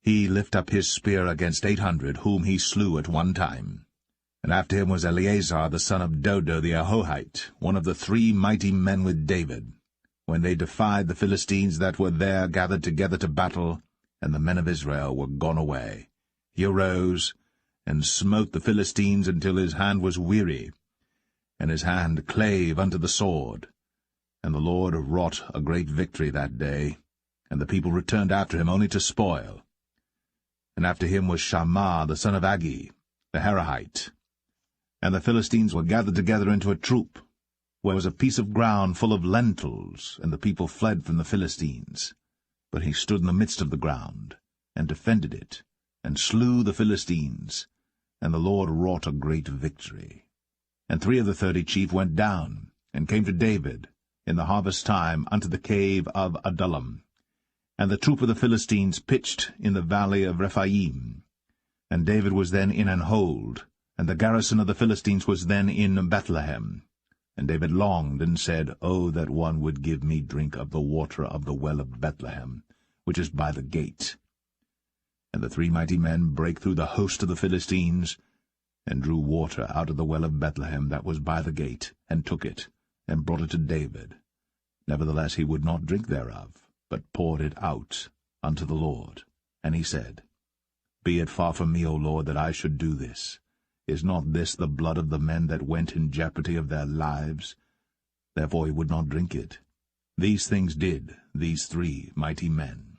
He lift up his spear against 800, whom he slew at one time. And after him was Eleazar the son of Dodo the Ahohite, one of the 3 mighty men with David, when they defied the Philistines that were there gathered together to battle, and the men of Israel were gone away. He arose, and smote the Philistines until his hand was weary, and his hand clave unto the sword. And the Lord wrought a great victory that day, and the people returned after him only to spoil. And after him was Shammah the son of Agi, the Harahite. And the Philistines were gathered together into a troop, where was a piece of ground full of lentils, and the people fled from the Philistines. But he stood in the midst of the ground, and defended it, and slew the Philistines, and the Lord wrought a great victory. And 3 of the 30 chief went down, and came to David, in the harvest time, unto the cave of Adullam. And the troop of the Philistines pitched in the valley of Rephaim. And David was then in an hold, and the garrison of the Philistines was then in Bethlehem. And David longed, and said, Oh, that one would give me drink of the water of the well of Bethlehem, which is by the gate. And the 3 mighty men brake through the host of the Philistines, and drew water out of the well of Bethlehem that was by the gate, and took it, and brought it to David. Nevertheless he would not drink thereof, but poured it out unto the Lord. And he said, Be it far from me, O Lord, that I should do this. Is not this the blood of the men that went in jeopardy of their lives? Therefore he would not drink it. These things did these 3 mighty men.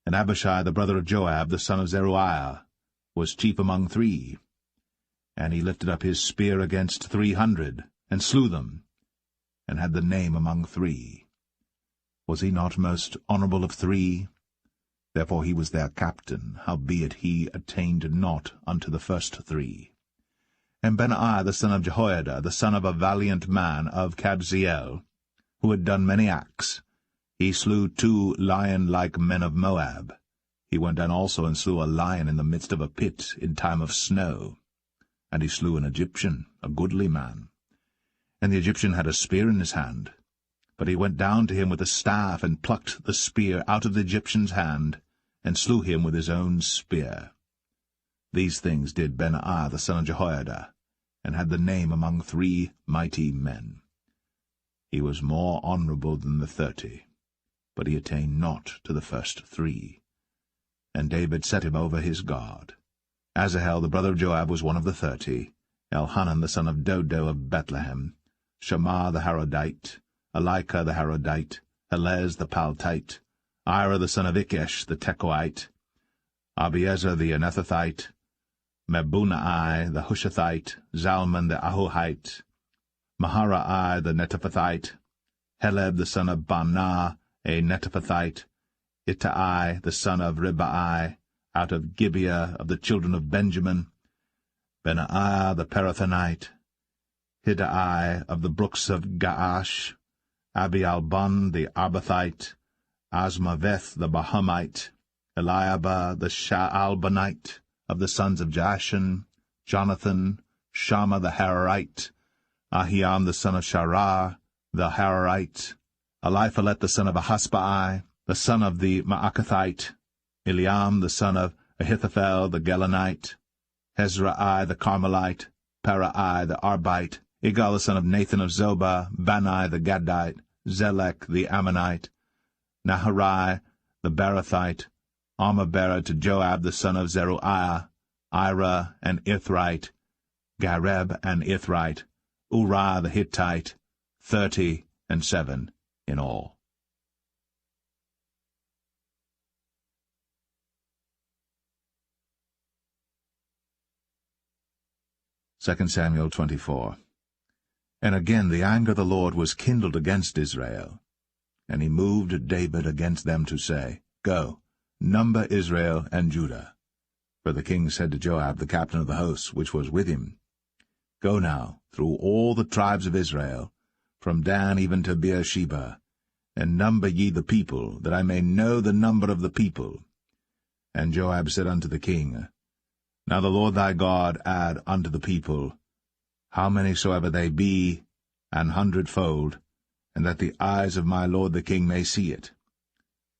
And Abishai the brother of Joab, the son of Zeruiah, was chief among 3. And he lifted up his spear against 300, and slew them, and had the name among 3. Was he not most honorable of 3? Therefore he was their captain, howbeit he attained not unto the first 3. And Benaiah the son of Jehoiada, the son of a valiant man of Kabzeel, who had done many acts, he slew 2 lion-like men of Moab. He went down also and slew a lion in the midst of a pit in time of snow. And he slew an Egyptian, a goodly man. And the Egyptian had a spear in his hand. But he went down to him with a staff, and plucked the spear out of the Egyptian's hand, and slew him with his own spear. These things did Benaiah the son of Jehoiada, and had the name among 3 mighty men. He was more honorable than the 30, but he attained not to the first 3. And David set him over his guard. Asahel the brother of Joab was one of the 30, Elhanan the son of Dodo of Bethlehem, Shammah the Harodite, Elika the Harodite, Helez the Paltite, Ira the son of Ikesh the Tekoite, Abiezer the Anethathite, Mebunai the Hushathite, Zalman the Ahohite, Maharai the Netophathite, Heleb the son of Baanah, a Netophathite, Ittai the son of Ribai, out of Gibeah of the children of Benjamin, Benaiah the Parathonite, Hiddai of the brooks of Gaash, Abialbon the Arbathite, Asmaveth the Bahamite, Eliabah the Shaalbanite, of the sons of Jashan, Jonathan, Shammah the Hararite, Ahiam the son of Sharah, the Hararite, Eliphalet the son of Ahasbai, the son of the Maacathite, Eliam the son of Ahithophel the Gelonite, Hezrai the Carmelite, Parai the Arbite, Igal the son of Nathan of Zobah, Bani the Gadite, Zelek the Ammonite, Naharai the Barathite, Armabera to Joab the son of Zeruiah, Ira and Ithrite, Gareb and Ithrite, Uriah the Hittite, 37 in all. 2 Samuel 24. And again the anger of the Lord was kindled against Israel. And he moved David against them to say, Go, number Israel and Judah. For the king said to Joab, the captain of the host, which was with him, Go now through all the tribes of Israel, from Dan even to Beersheba, and number ye the people, that I may know the number of the people. And Joab said unto the king, Now the Lord thy God add unto the people, how many soever they be, 100-fold, and that the eyes of my lord the king may see it.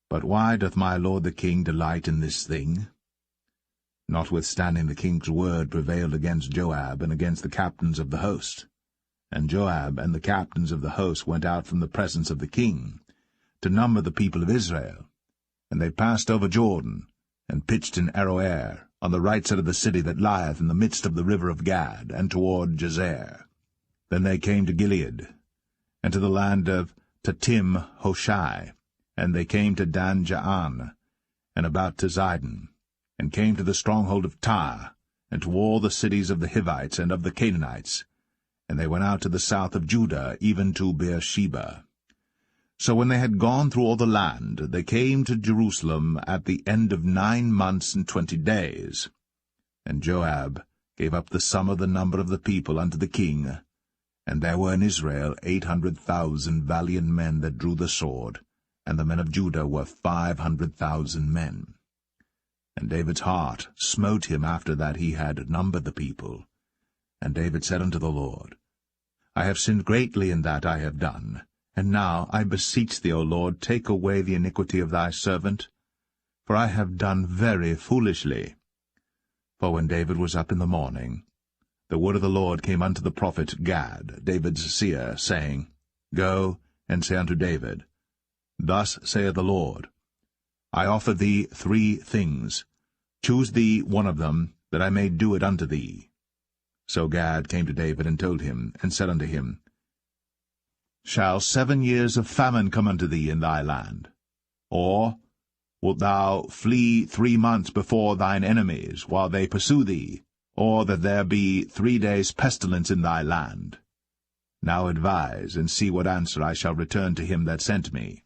But why doth my lord the king delight in this thing? Notwithstanding the king's word prevailed against Joab and against the captains of the host. And Joab and the captains of the host went out from the presence of the king, to number the people of Israel. And they passed over Jordan, and pitched in Aroer, on the right side of the city that lieth in the midst of the river of Gad, and toward Jazer. Then they came to Gilead, and to the land of Tatim Hoshai, and they came to Dan Jaan, and about to Zidon, and came to the stronghold of Tyre, and to all the cities of the Hivites and of the Canaanites, and they went out to the south of Judah, even to Beersheba. So when they had gone through all the land, they came to Jerusalem at the end of 9 months and 20 days. And Joab gave up the sum of the number of the people unto the king, and there were in Israel 800,000 valiant men that drew the sword, and the men of Judah were 500,000 men. And David's heart smote him after that he had numbered the people. And David said unto the Lord, I have sinned greatly in that I have done. And now, I beseech thee, O Lord, take away the iniquity of thy servant, for I have done very foolishly. For when David was up in the morning, the word of the Lord came unto the prophet Gad, David's seer, saying, Go and say unto David, Thus saith the Lord, I offer thee 3 things. Choose thee one of them, that I may do it unto thee. So Gad came to David and told him, and said unto him, Shall 7 years of famine come unto thee in thy land? Or wilt thou flee 3 months before thine enemies, while they pursue thee? Or that there be 3 days' pestilence in thy land? Now advise, and see what answer I shall return to him that sent me.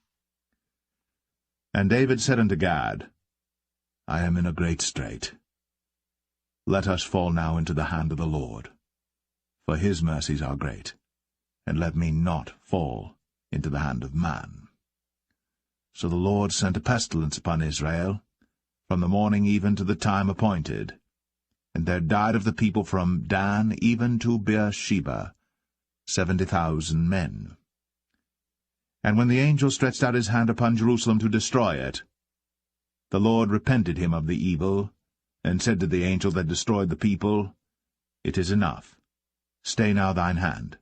And David said unto Gad, I am in a great strait. Let us fall now into the hand of the Lord, for his mercies are great, and let me not fall into the hand of man. So the Lord sent a pestilence upon Israel, from the morning even to the time appointed. And there died of the people from Dan even to Beersheba 70,000 men. And when the angel stretched out his hand upon Jerusalem to destroy it, the Lord repented him of the evil, and said to the angel that destroyed the people, It is enough. Stay now thine hand.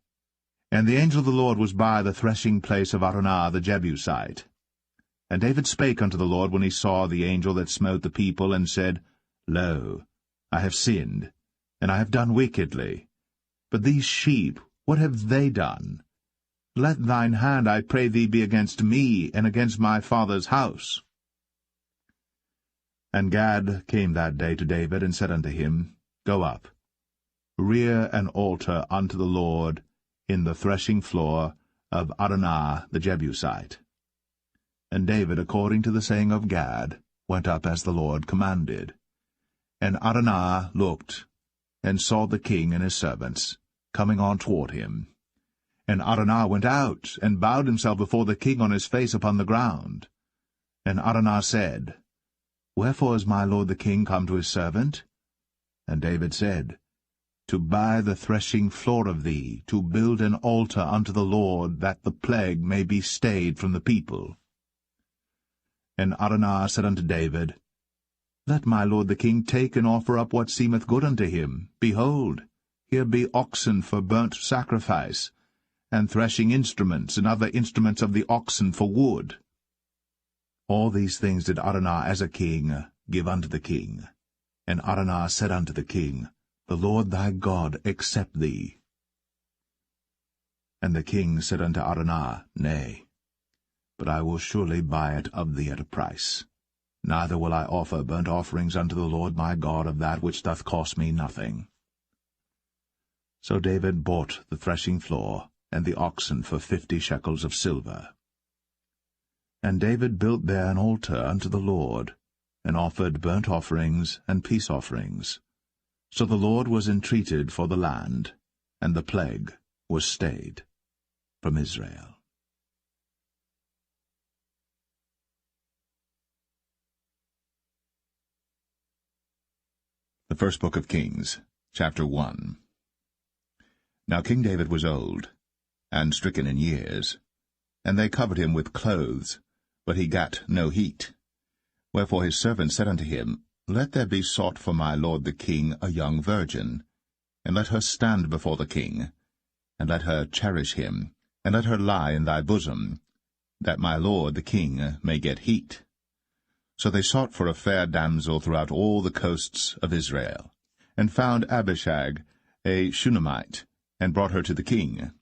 And the angel of the Lord was by the threshing place of Araunah the Jebusite. And David spake unto the Lord when he saw the angel that smote the people, and said, Lo, I have sinned, and I have done wickedly. But these sheep, what have they done? Let thine hand, I pray thee, be against me, and against my father's house. And Gad came that day to David, and said unto him, Go up, rear an altar unto the Lord in the threshing floor of Araunah the Jebusite. And David, according to the saying of Gad, went up as the Lord commanded. And Araunah looked, and saw the king and his servants coming on toward him. And Araunah went out, and bowed himself before the king on his face upon the ground. And Araunah said, Wherefore is my lord the king come to his servant? And David said, To buy the threshing floor of thee, to build an altar unto the Lord, that the plague may be stayed from the people. And Araunah said unto David, Let my lord the king take and offer up what seemeth good unto him. Behold, here be oxen for burnt sacrifice, and threshing instruments, and other instruments of the oxen for wood. All these things did Araunah as a king give unto the king. And Araunah said unto the king, The Lord thy God accept thee. And the king said unto Araunah, Nay, but I will surely buy it of thee at a price. Neither will I offer burnt offerings unto the Lord my God of that which doth cost me nothing. So David bought the threshing floor and the oxen for 50 shekels of silver. And David built there an altar unto the Lord, and offered burnt offerings and peace offerings. So the Lord was entreated for the land, and the plague was stayed from Israel. The First Book of Kings, chapter 1. Now King David was old, and stricken in years, and they covered him with clothes, but he gat no heat. Wherefore his servants said unto him, Let there be sought for my lord the king a young virgin, and let her stand before the king, and let her cherish him, and let her lie in thy bosom, that my lord the king may get heat. So they sought for a fair damsel throughout all the coasts of Israel, and found Abishag, a Shunammite, and brought her to the king.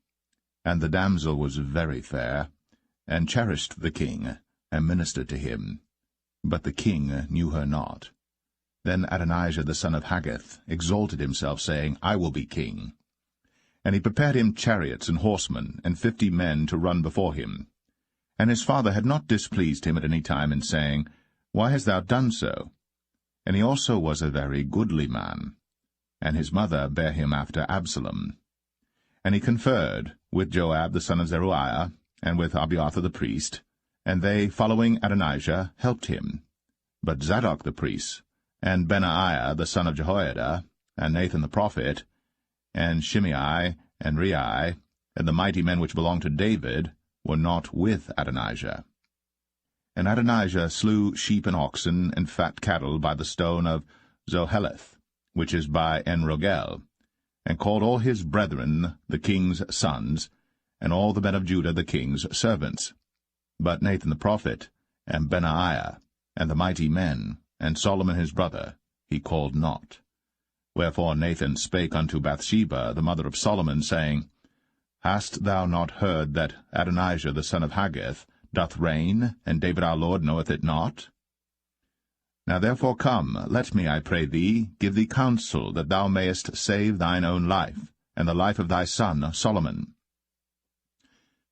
And the damsel was very fair, and cherished the king, and ministered to him. But the king knew her not. Then Adonijah the son of Haggith exalted himself, saying, I will be king. And he prepared him chariots and horsemen, and 50 men to run before him. And his father had not displeased him at any time in saying, Why hast thou done so? And he also was a very goodly man. And his mother bare him after Absalom. And he conferred with Joab the son of Zeruiah, and with Abiathar the priest, And they, following Adonijah, helped him. But Zadok the priest, and Benaiah the son of Jehoiada, and Nathan the prophet, and Shimei, and Rei, and the mighty men which belonged to David, were not with Adonijah. And Adonijah slew sheep and oxen and fat cattle by the stone of Zoheleth, which is by En-rogel, and called all his brethren the king's sons, and all the men of Judah the king's servants. But Nathan the prophet, and Benaiah, and the mighty men, and Solomon his brother, he called not. Wherefore Nathan spake unto Bathsheba, the mother of Solomon, saying, Hast thou not heard that Adonijah the son of Haggith doth reign, and David our Lord knoweth it not? Now therefore come, let me, I pray thee, give thee counsel, that thou mayest save thine own life, and the life of thy son Solomon.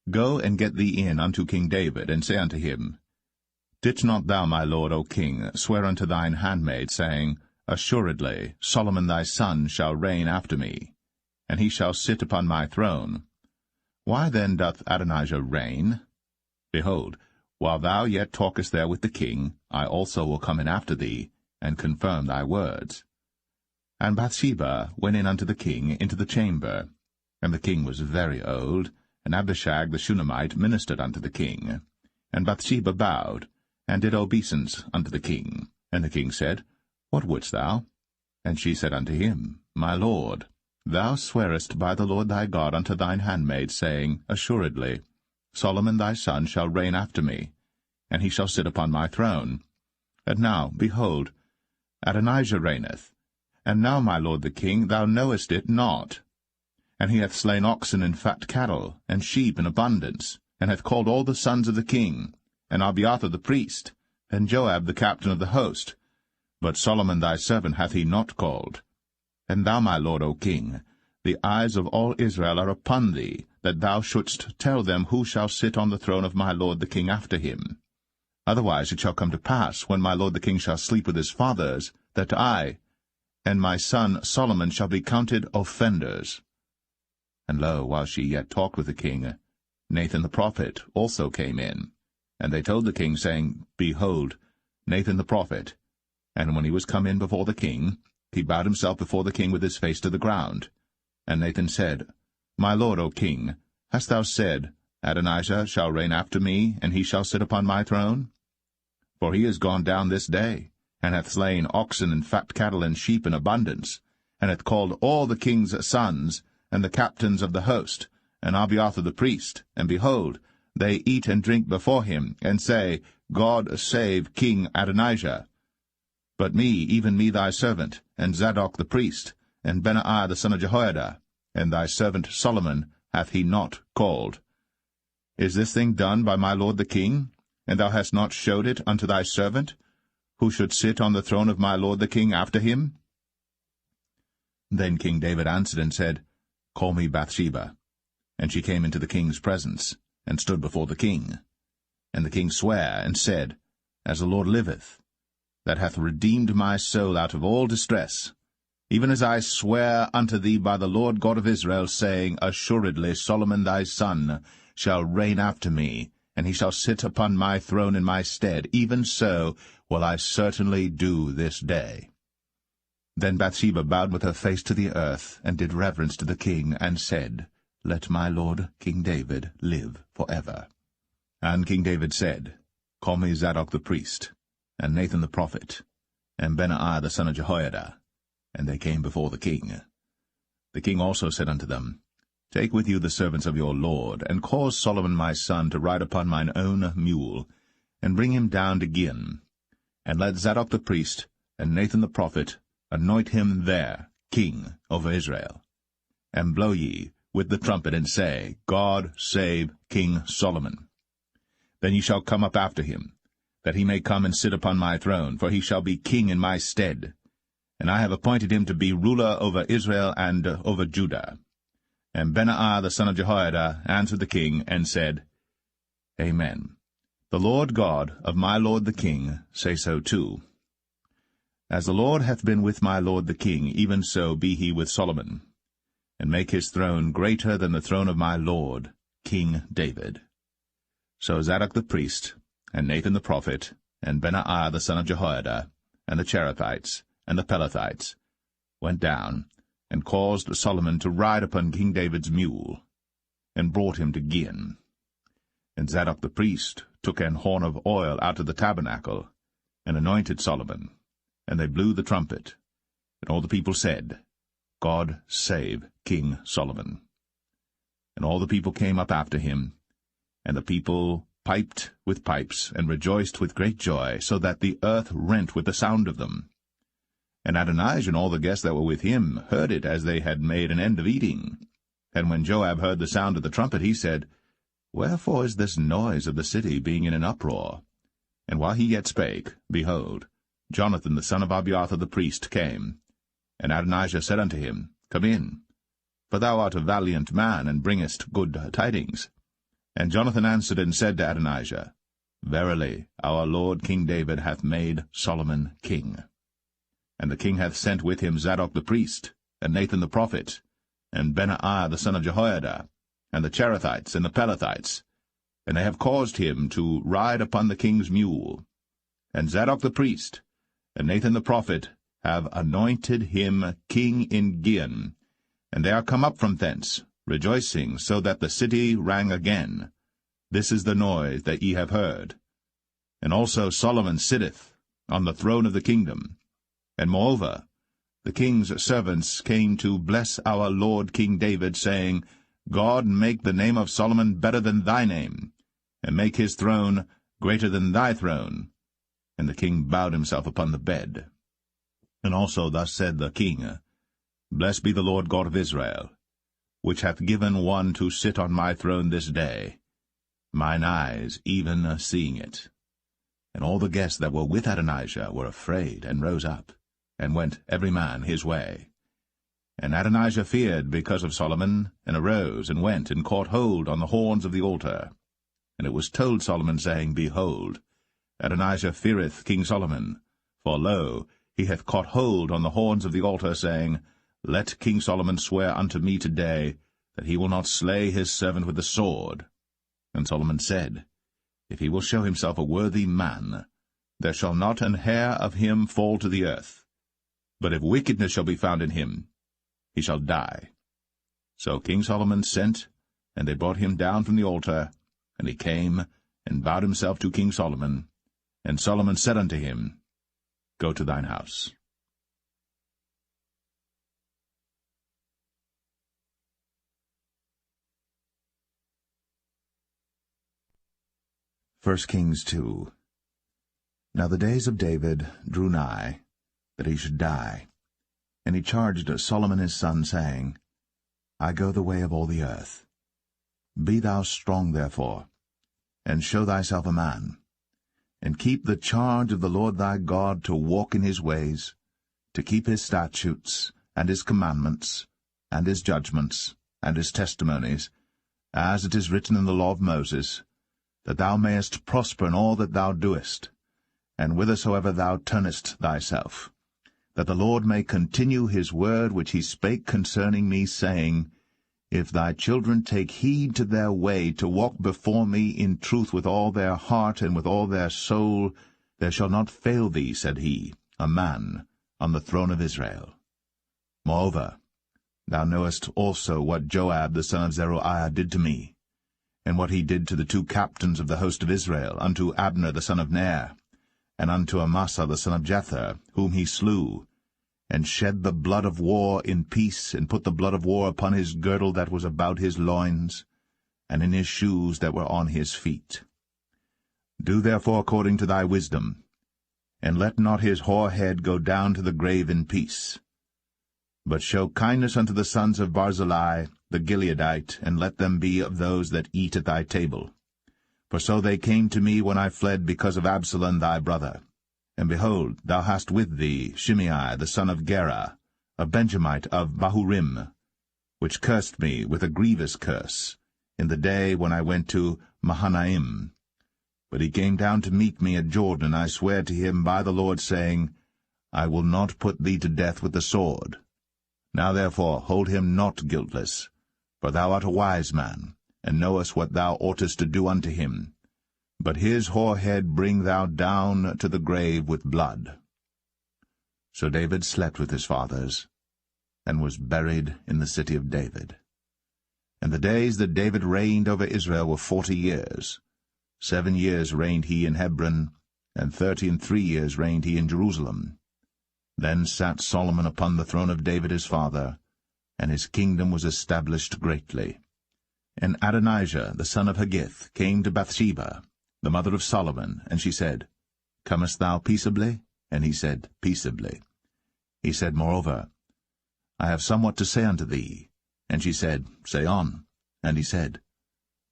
Go and get thee in unto King David, and say unto him, Didst not thou, my lord, O king, swear unto thine handmaid, saying, Assuredly Solomon thy son shall reign after me, and he shall sit upon my throne. Why then doth Adonijah reign? Behold, while thou yet talkest there with the king, I also will come in after thee, and confirm thy words. And Bathsheba went in unto the king into the chamber. And the king was very old, and Abishag the Shunammite ministered unto the king. And Bathsheba bowed, and did obeisance unto the king. And the king said, What wouldst thou? And she said unto him, My lord, thou swearest by the Lord thy God unto thine handmaid, saying, Assuredly Solomon thy son shall reign after me, and he shall sit upon my throne. And now, behold, Adonijah reigneth. And now, my lord the king, thou knowest it not. And he hath slain oxen and fat cattle, and sheep in abundance, and hath called all the sons of the king, and Abiathar the priest, and Joab the captain of the host. But Solomon thy servant hath he not called. And thou, my lord, O king, the eyes of all Israel are upon thee, that thou shouldst tell them who shall sit on the throne of my lord the king after him. Otherwise it shall come to pass, when my lord the king shall sleep with his fathers, that I and my son Solomon shall be counted offenders. And lo, while she yet talked with the king, Nathan the prophet also came in. And they told the king, saying, Behold, Nathan the prophet. And when he was come in before the king, he bowed himself before the king with his face to the ground. And Nathan said, My lord, O king, hast thou said, Adonijah shall reign after me, and he shall sit upon my throne? For he is gone down this day, and hath slain oxen and fat cattle and sheep in abundance, and hath called all the king's sons, and the captains of the host, and Abiathar the priest, and behold, they eat and drink before him, and say, God save King Adonijah. But me, even me thy servant, and Zadok the priest, and Benaiah the son of Jehoiada, and thy servant Solomon hath he not called. Is this thing done by my lord the king? And thou hast not showed it unto thy servant, who should sit on the throne of my lord the king after him? Then King David answered and said, Call me Bathsheba. And she came into the king's presence, and stood before the king. And the king sware, and said, As the Lord liveth, that hath redeemed my soul out of all distress, even as I swear unto thee by the Lord God of Israel, saying, Assuredly Solomon thy son shall reign after me, and he shall sit upon my throne in my stead, even so will I certainly do this day. Then Bathsheba bowed with her face to the earth, and did reverence to the king, and said, Let my lord King David live for ever. And King David said, Call me Zadok the priest, and Nathan the prophet, and Benaiah the son of Jehoiada. And they came before the king. The king also said unto them, Take with you the servants of your lord, and cause Solomon my son to ride upon mine own mule, and bring him down to Gin. And let Zadok the priest, and Nathan the prophet, anoint him there king over Israel. And blow ye with the trumpet, and say, God save King Solomon. Then ye shall come up after him, that he may come and sit upon my throne, for he shall be king in my stead. And I have appointed him to be ruler over Israel and over Judah. And Benaiah the son of Jehoiada answered the king, and said, Amen. The Lord God of my lord the king say so too. As the Lord hath been with my lord the king, even so be he with Solomon, and make his throne greater than the throne of my lord, King David. So Zadok the priest, and Nathan the prophet, and Benaiah the son of Jehoiada, and the Cherethites, and the Pelethites, went down, and caused Solomon to ride upon King David's mule, and brought him to Gihon. And Zadok the priest took an horn of oil out of the tabernacle, and anointed Solomon, and they blew the trumpet. And all the people said, God save King Solomon. And all the people came up after him, and the people piped with pipes, and rejoiced with great joy, so that the earth rent with the sound of them. And Adonijah and all the guests that were with him heard it as they had made an end of eating. And when Joab heard the sound of the trumpet, he said, Wherefore is this noise of the city being in an uproar? And while he yet spake, behold, Jonathan the son of Abiathar the priest came. And Adonijah said unto him, Come in, for thou art a valiant man, and bringest good tidings. And Jonathan answered and said to Adonijah, Verily, our lord King David hath made Solomon king. And the king hath sent with him Zadok the priest, and Nathan the prophet, and Benaiah the son of Jehoiada, and the Cherethites and the Pelethites, and they have caused him to ride upon the king's mule. And Zadok the priest, and Nathan the prophet, have anointed him king in Gihon, and they are come up from thence, rejoicing, so that the city rang again. This is the noise that ye have heard. And also Solomon sitteth on the throne of the kingdom. And moreover, the king's servants came to bless our lord King David, saying, God make the name of Solomon better than thy name, and make his throne greater than thy throne. And the king bowed himself upon the bed. And also thus said the king, Blessed be the Lord God of Israel, which hath given one to sit on my throne this day, mine eyes even seeing it. And all the guests that were with Adonijah were afraid, and rose up, and went every man his way. And Adonijah feared because of Solomon, and arose, and went, and caught hold on the horns of the altar. And it was told Solomon, saying, Behold, Adonijah feareth King Solomon, for lo, he hath caught hold on the horns of the altar, saying, Let King Solomon swear unto me today, that he will not slay his servant with the sword. And Solomon said, If he will show himself a worthy man, there shall not an hair of him fall to the earth. But if wickedness shall be found in him, he shall die. So King Solomon sent, and they brought him down from the altar, and he came, and bowed himself to King Solomon. And Solomon said unto him, Go to thine house. 1 Kings 2. Now the days of David drew nigh, that he should die. And he charged Solomon his son, saying, I go the way of all the earth. Be thou strong therefore, and show thyself a man, and keep the charge of the Lord thy God, to walk in his ways, to keep his statutes, and his commandments, and his judgments, and his testimonies, as it is written in the law of Moses, that thou mayest prosper in all that thou doest, and whithersoever thou turnest thyself, that the Lord may continue his word which he spake concerning me, saying, If thy children take heed to their way, to walk before me in truth with all their heart and with all their soul, there shall not fail thee, said he, a man on the throne of Israel. Moreover, thou knowest also what Joab the son of Zeruiah did to me, and what he did to the 2 captains of the host of Israel, unto Abner the son of Ner, and unto Amasa the son of Jether, whom he slew, and shed the blood of war in peace, and put the blood of war upon his girdle that was about his loins, and in his shoes that were on his feet. Do therefore according to thy wisdom, and let not his hoar head go down to the grave in peace. But show kindness unto the sons of Barzillai the Gileadite, and let them be of those that eat at thy table. For so they came to me when I fled because of Absalom thy brother. And behold, thou hast with thee Shimei the son of Gera, a Benjamite of Bahurim, which cursed me with a grievous curse, in the day when I went to Mahanaim. But he came down to meet me at Jordan, and I sware to him by the Lord, saying, I will not put thee to death with the sword. Now therefore hold him not guiltless, for thou art a wise man, and knowest what thou oughtest to do unto him. but his hoar head bring thou down to the grave with blood. So David slept with his fathers, and was buried in the city of David. And the days that David reigned over Israel were 40 years. 7 years reigned he in Hebron, and 33 years reigned he in Jerusalem. Then sat Solomon upon the throne of David his father, and his kingdom was established greatly. And Adonijah the son of Haggith came to Bathsheba, the mother of Solomon, and she said, Comest thou peaceably? And he said, Peaceably. He said, Moreover, I have somewhat to say unto thee. And she said, Say on. And he said,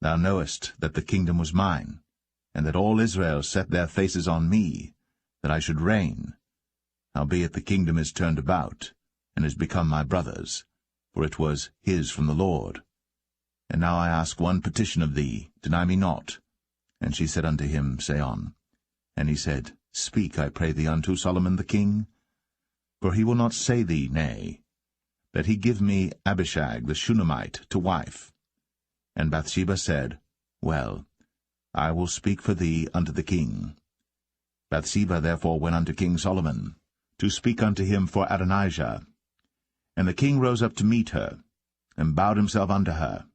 Thou knowest that the kingdom was mine, and that all Israel set their faces on me, that I should reign. Howbeit the kingdom is turned about, and is become my brother's, for it was his from the Lord. And now I ask one petition of thee, deny me not. And she said unto him, Say on. And he said, Speak, I pray thee, unto Solomon the king. For he will not say thee nay, that he give me Abishag the Shunammite to wife. And Bathsheba said, Well, I will speak for thee unto the king. Bathsheba therefore went unto King Solomon, to speak unto him for Adonijah. And the king rose up to meet her, and bowed himself unto her,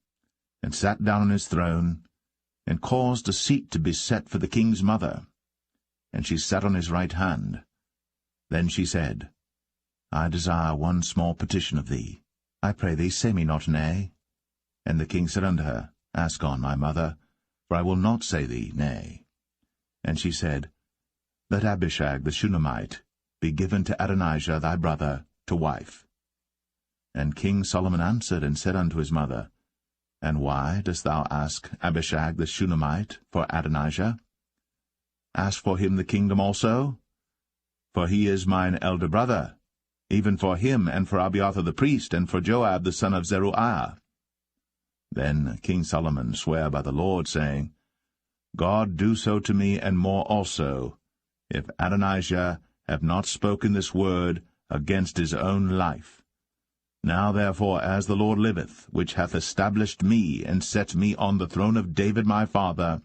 and sat down on his throne, and caused a seat to be set for the king's mother. And she sat on his right hand. Then she said, I desire one small petition of thee. I pray thee, say me not nay. And the king said unto her, Ask on, my mother, for I will not say thee nay. And she said, Let Abishag the Shunammite be given to Adonijah thy brother to wife. And King Solomon answered and said unto his mother, And why dost thou ask Abishag the Shunammite for Adonijah? Ask for him the kingdom also? For he is mine elder brother, even for him, and for Abiathar the priest, and for Joab the son of Zeruiah. Then King Solomon sware by the Lord, saying, God do so to me, and more also, if Adonijah have not spoken this word against his own life. Now therefore, as the Lord liveth, which hath established me, and set me on the throne of David my father,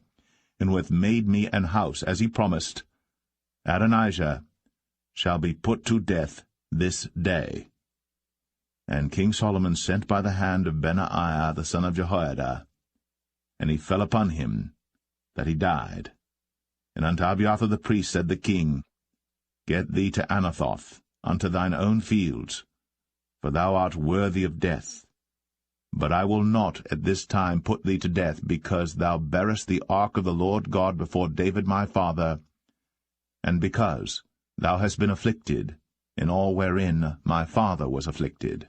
and who hath made me an house, as he promised, Adonijah shall be put to death this day. And King Solomon sent by the hand of Benaiah the son of Jehoiada, and he fell upon him, that he died. And unto Abiathar the priest said the king, Get thee to Anathoth, unto thine own fields, for thou art worthy of death. But I will not at this time put thee to death, because thou bearest the ark of the Lord God before David my father, and because thou hast been afflicted in all wherein my father was afflicted.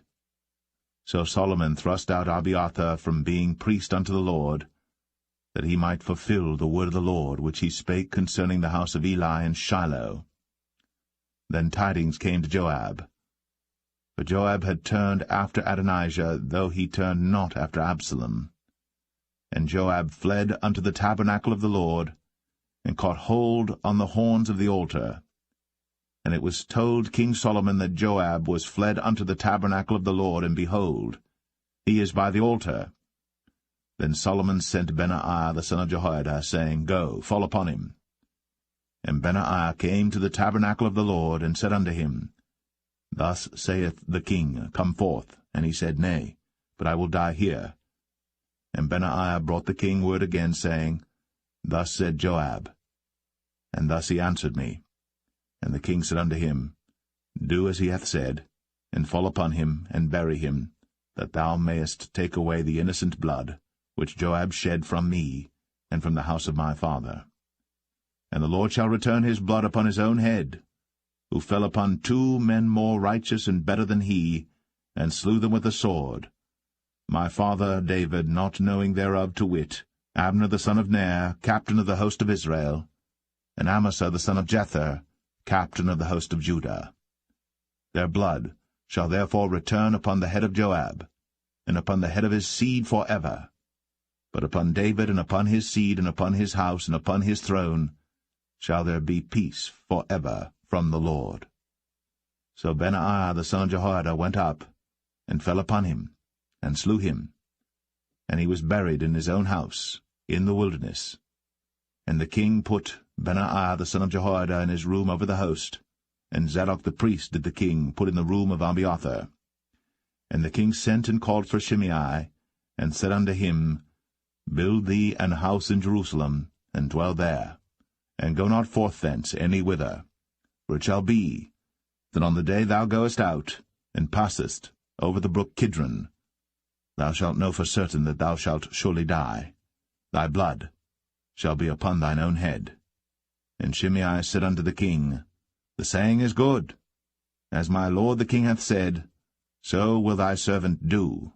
So Solomon thrust out Abiathar from being priest unto the Lord, that he might fulfill the word of the Lord, which he spake concerning the house of Eli in Shiloh. Then tidings came to Joab. For Joab had turned after Adonijah, though he turned not after Absalom. And Joab fled unto the tabernacle of the Lord, and caught hold on the horns of the altar. And it was told King Solomon that Joab was fled unto the tabernacle of the Lord, and behold, he is by the altar. Then Solomon sent Benaiah the son of Jehoiada, saying, Go, fall upon him. And Benaiah came to the tabernacle of the Lord, and said unto him, Thus saith the king, Come forth. And he said, Nay, but I will die here. And Benaiah brought the king word again, saying, Thus said Joab. And thus he answered me. And the king said unto him, Do as he hath said, and fall upon him, and bury him, that thou mayest take away the innocent blood, which Joab shed from me, and from the house of my father. And the Lord shall return his blood upon his own head, who fell upon 2 men more righteous and better than he, and slew them with the sword. My father David, not knowing thereof, to wit, Abner the son of Ner, captain of the host of Israel, and Amasa the son of Jether, captain of the host of Judah. Their blood shall therefore return upon the head of Joab, and upon the head of his seed for ever. But upon David, and upon his seed, and upon his house, and upon his throne, shall there be peace for ever from the Lord. So Benaiah the son of Jehoiada went up, and fell upon him, and slew him. And he was buried in his own house, in the wilderness. And the king put Benaiah the son of Jehoiada in his room over the host, and Zadok the priest did the king put in the room of Abiathar. And the king sent and called for Shimei, and said unto him, Build thee an house in Jerusalem, and dwell there, and go not forth thence any whither. For it shall be, that on the day thou goest out, and passest over the brook Kidron, thou shalt know for certain that thou shalt surely die. Thy blood shall be upon thine own head. And Shimei said unto the king, The saying is good. As my lord the king hath said, so will thy servant do.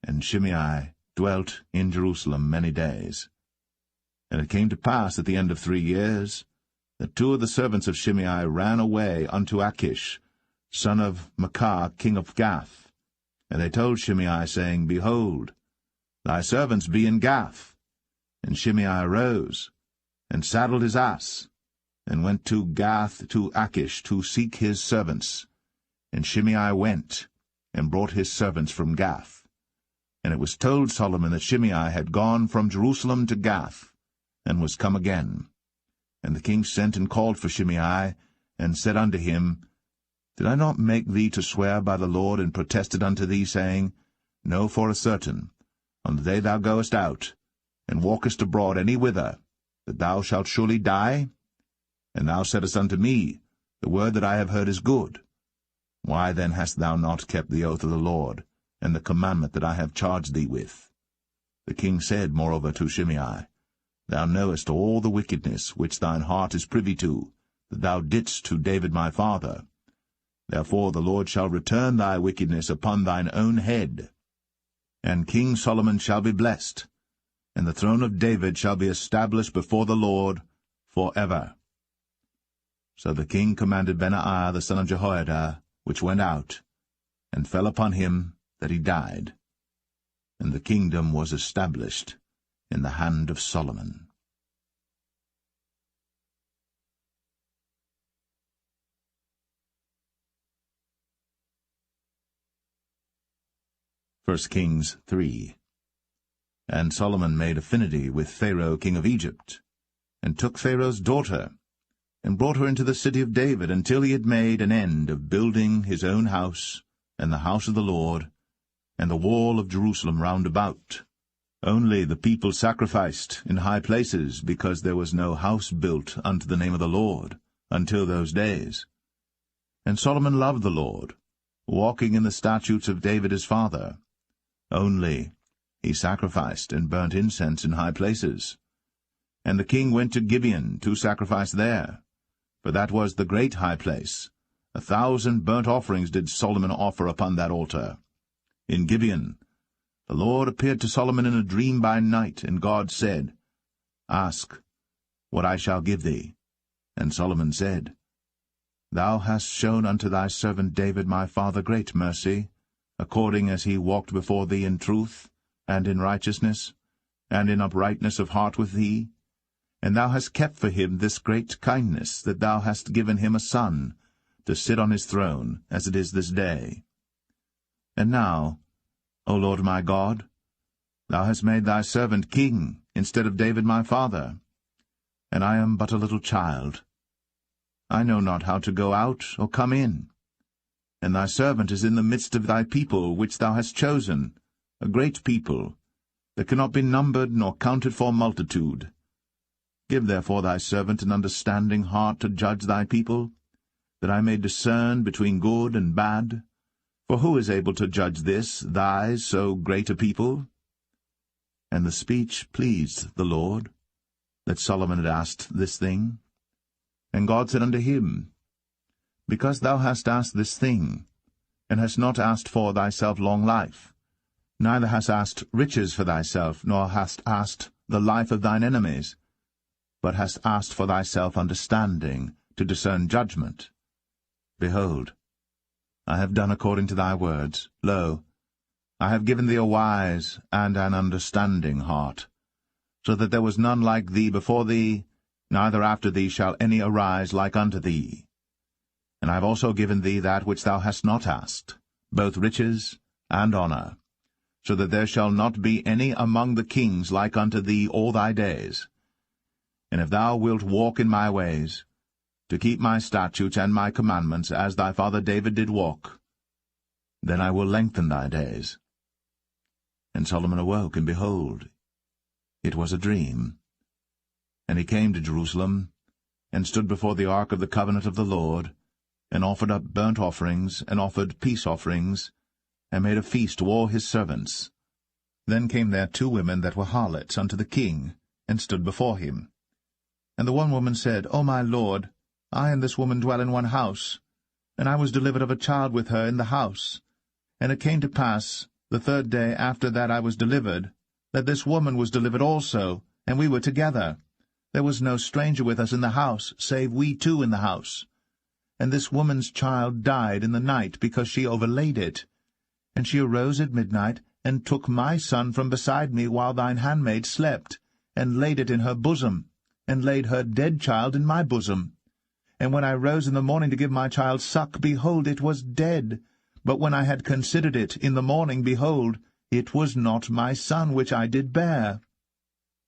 And Shimei dwelt in Jerusalem many days. And it came to pass at the end of 3 years, that 2 of the servants of Shimei ran away unto Achish, son of Maachah, king of Gath. And they told Shimei, saying, Behold, thy servants be in Gath. And Shimei arose, and saddled his ass, and went to Gath to Achish to seek his servants. And Shimei went, and brought his servants from Gath. And it was told Solomon that Shimei had gone from Jerusalem to Gath, and was come again. And the king sent and called for Shimei, and said unto him, Did I not make thee to swear by the Lord, and protested unto thee, saying, Know for a certain, on the day thou goest out, and walkest abroad any whither, that thou shalt surely die? And thou saidst unto me, The word that I have heard is good. Why then hast thou not kept the oath of the Lord, and the commandment that I have charged thee with? The king said moreover to Shimei, Thou knowest all the wickedness which thine heart is privy to, that thou didst to David my father. Therefore the Lord shall return thy wickedness upon thine own head. And King Solomon shall be blessed, and the throne of David shall be established before the Lord for ever. So the king commanded Benaiah the son of Jehoiada, which went out, and fell upon him that he died. And the kingdom was established in the hand of Solomon. 1 Kings 3. And Solomon made affinity with Pharaoh king of Egypt, and took Pharaoh's daughter, and brought her into the city of David, until he had made an end of building his own house, and the house of the Lord, and the wall of Jerusalem round about. Only the people sacrificed in high places, because there was no house built unto the name of the Lord, until those days. And Solomon loved the Lord, walking in the statutes of David his father. Only he sacrificed and burnt incense in high places. And the king went to Gibeon to sacrifice there, for that was the great high place. 1,000 burnt offerings did Solomon offer upon that altar. In Gibeon the Lord appeared to Solomon in a dream by night, and God said, Ask what I shall give thee. And Solomon said, Thou hast shown unto thy servant David my father great mercy, according as he walked before thee in truth, and in righteousness, and in uprightness of heart with thee. And thou hast kept for him this great kindness, that thou hast given him a son, to sit on his throne, as it is this day. And now, O Lord my God, thou hast made thy servant king instead of David my father, and I am but a little child. I know not how to go out or come in. And thy servant is in the midst of thy people which thou hast chosen, a great people, that cannot be numbered nor counted for multitude. Give therefore thy servant an understanding heart to judge thy people, that I may discern between good and bad. For who is able to judge this, thy so great a people? And the speech pleased the Lord, that Solomon had asked this thing. And God said unto him, Because thou hast asked this thing, and hast not asked for thyself long life, neither hast asked riches for thyself, nor hast asked the life of thine enemies, but hast asked for thyself understanding, to discern judgment. Behold, I have done according to thy words. Lo, I have given thee a wise and an understanding heart, so that there was none like thee before thee, neither after thee shall any arise like unto thee. And I have also given thee that which thou hast not asked, both riches and honour, so that there shall not be any among the kings like unto thee all thy days. and if thou wilt walk in my ways, to keep my statutes and my commandments, as thy father David did walk, then I will lengthen thy days. And Solomon awoke, and behold, it was a dream. And he came to Jerusalem, and stood before the ark of the covenant of the Lord, and offered up burnt offerings, and offered peace offerings, and made a feast to all his servants. Then came there 2 women that were harlots unto the king, and stood before him. And the one woman said, O my lord, I and this woman dwell in one house, and I was delivered of a child with her in the house. And it came to pass, the 3rd day after that I was delivered, that this woman was delivered also, and we were together. There was no stranger with us in the house, save we 2 in the house. And this woman's child died in the night, because she overlaid it. And she arose at midnight, and took my son from beside me while thine handmaid slept, and laid it in her bosom, and laid her dead child in my bosom. And when I rose in the morning to give my child suck, behold, it was dead. But when I had considered it in the morning, behold, it was not my son which I did bear.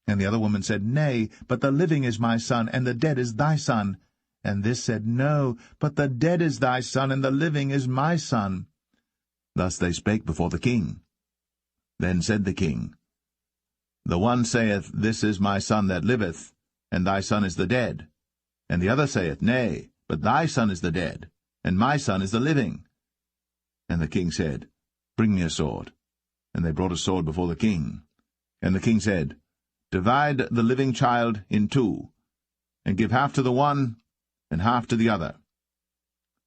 And the other woman said, Nay, but the living is my son, and the dead is thy son. And this said, No, but the dead is thy son, and the living is my son. Thus they spake before the king. Then said the king, The one saith, This is my son that liveth, and thy son is the dead. And the other saith, Nay, but thy son is the dead, and my son is the living. And the king said, Bring me a sword. And they brought a sword before the king. And the king said, Divide the living child in 2, and give half to the one, and half to the other.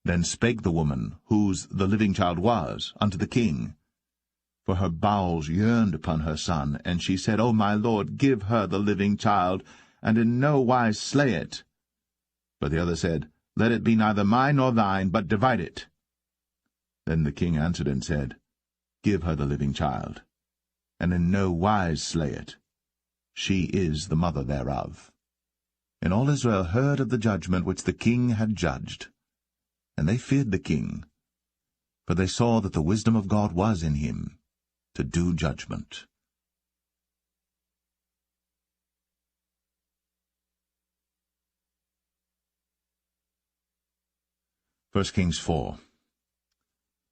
Then spake the woman, whose the living child was, unto the king. For her bowels yearned upon her son, and she said, O my lord, give her the living child, and in no wise slay it. But the other said, Let it be neither mine nor thine, but divide it. Then the king answered and said, Give her the living child, and in no wise slay it. She is the mother thereof. And all Israel heard of the judgment which the king had judged. And they feared the king, for they saw that the wisdom of God was in him, to do judgment. 1 Kings 4.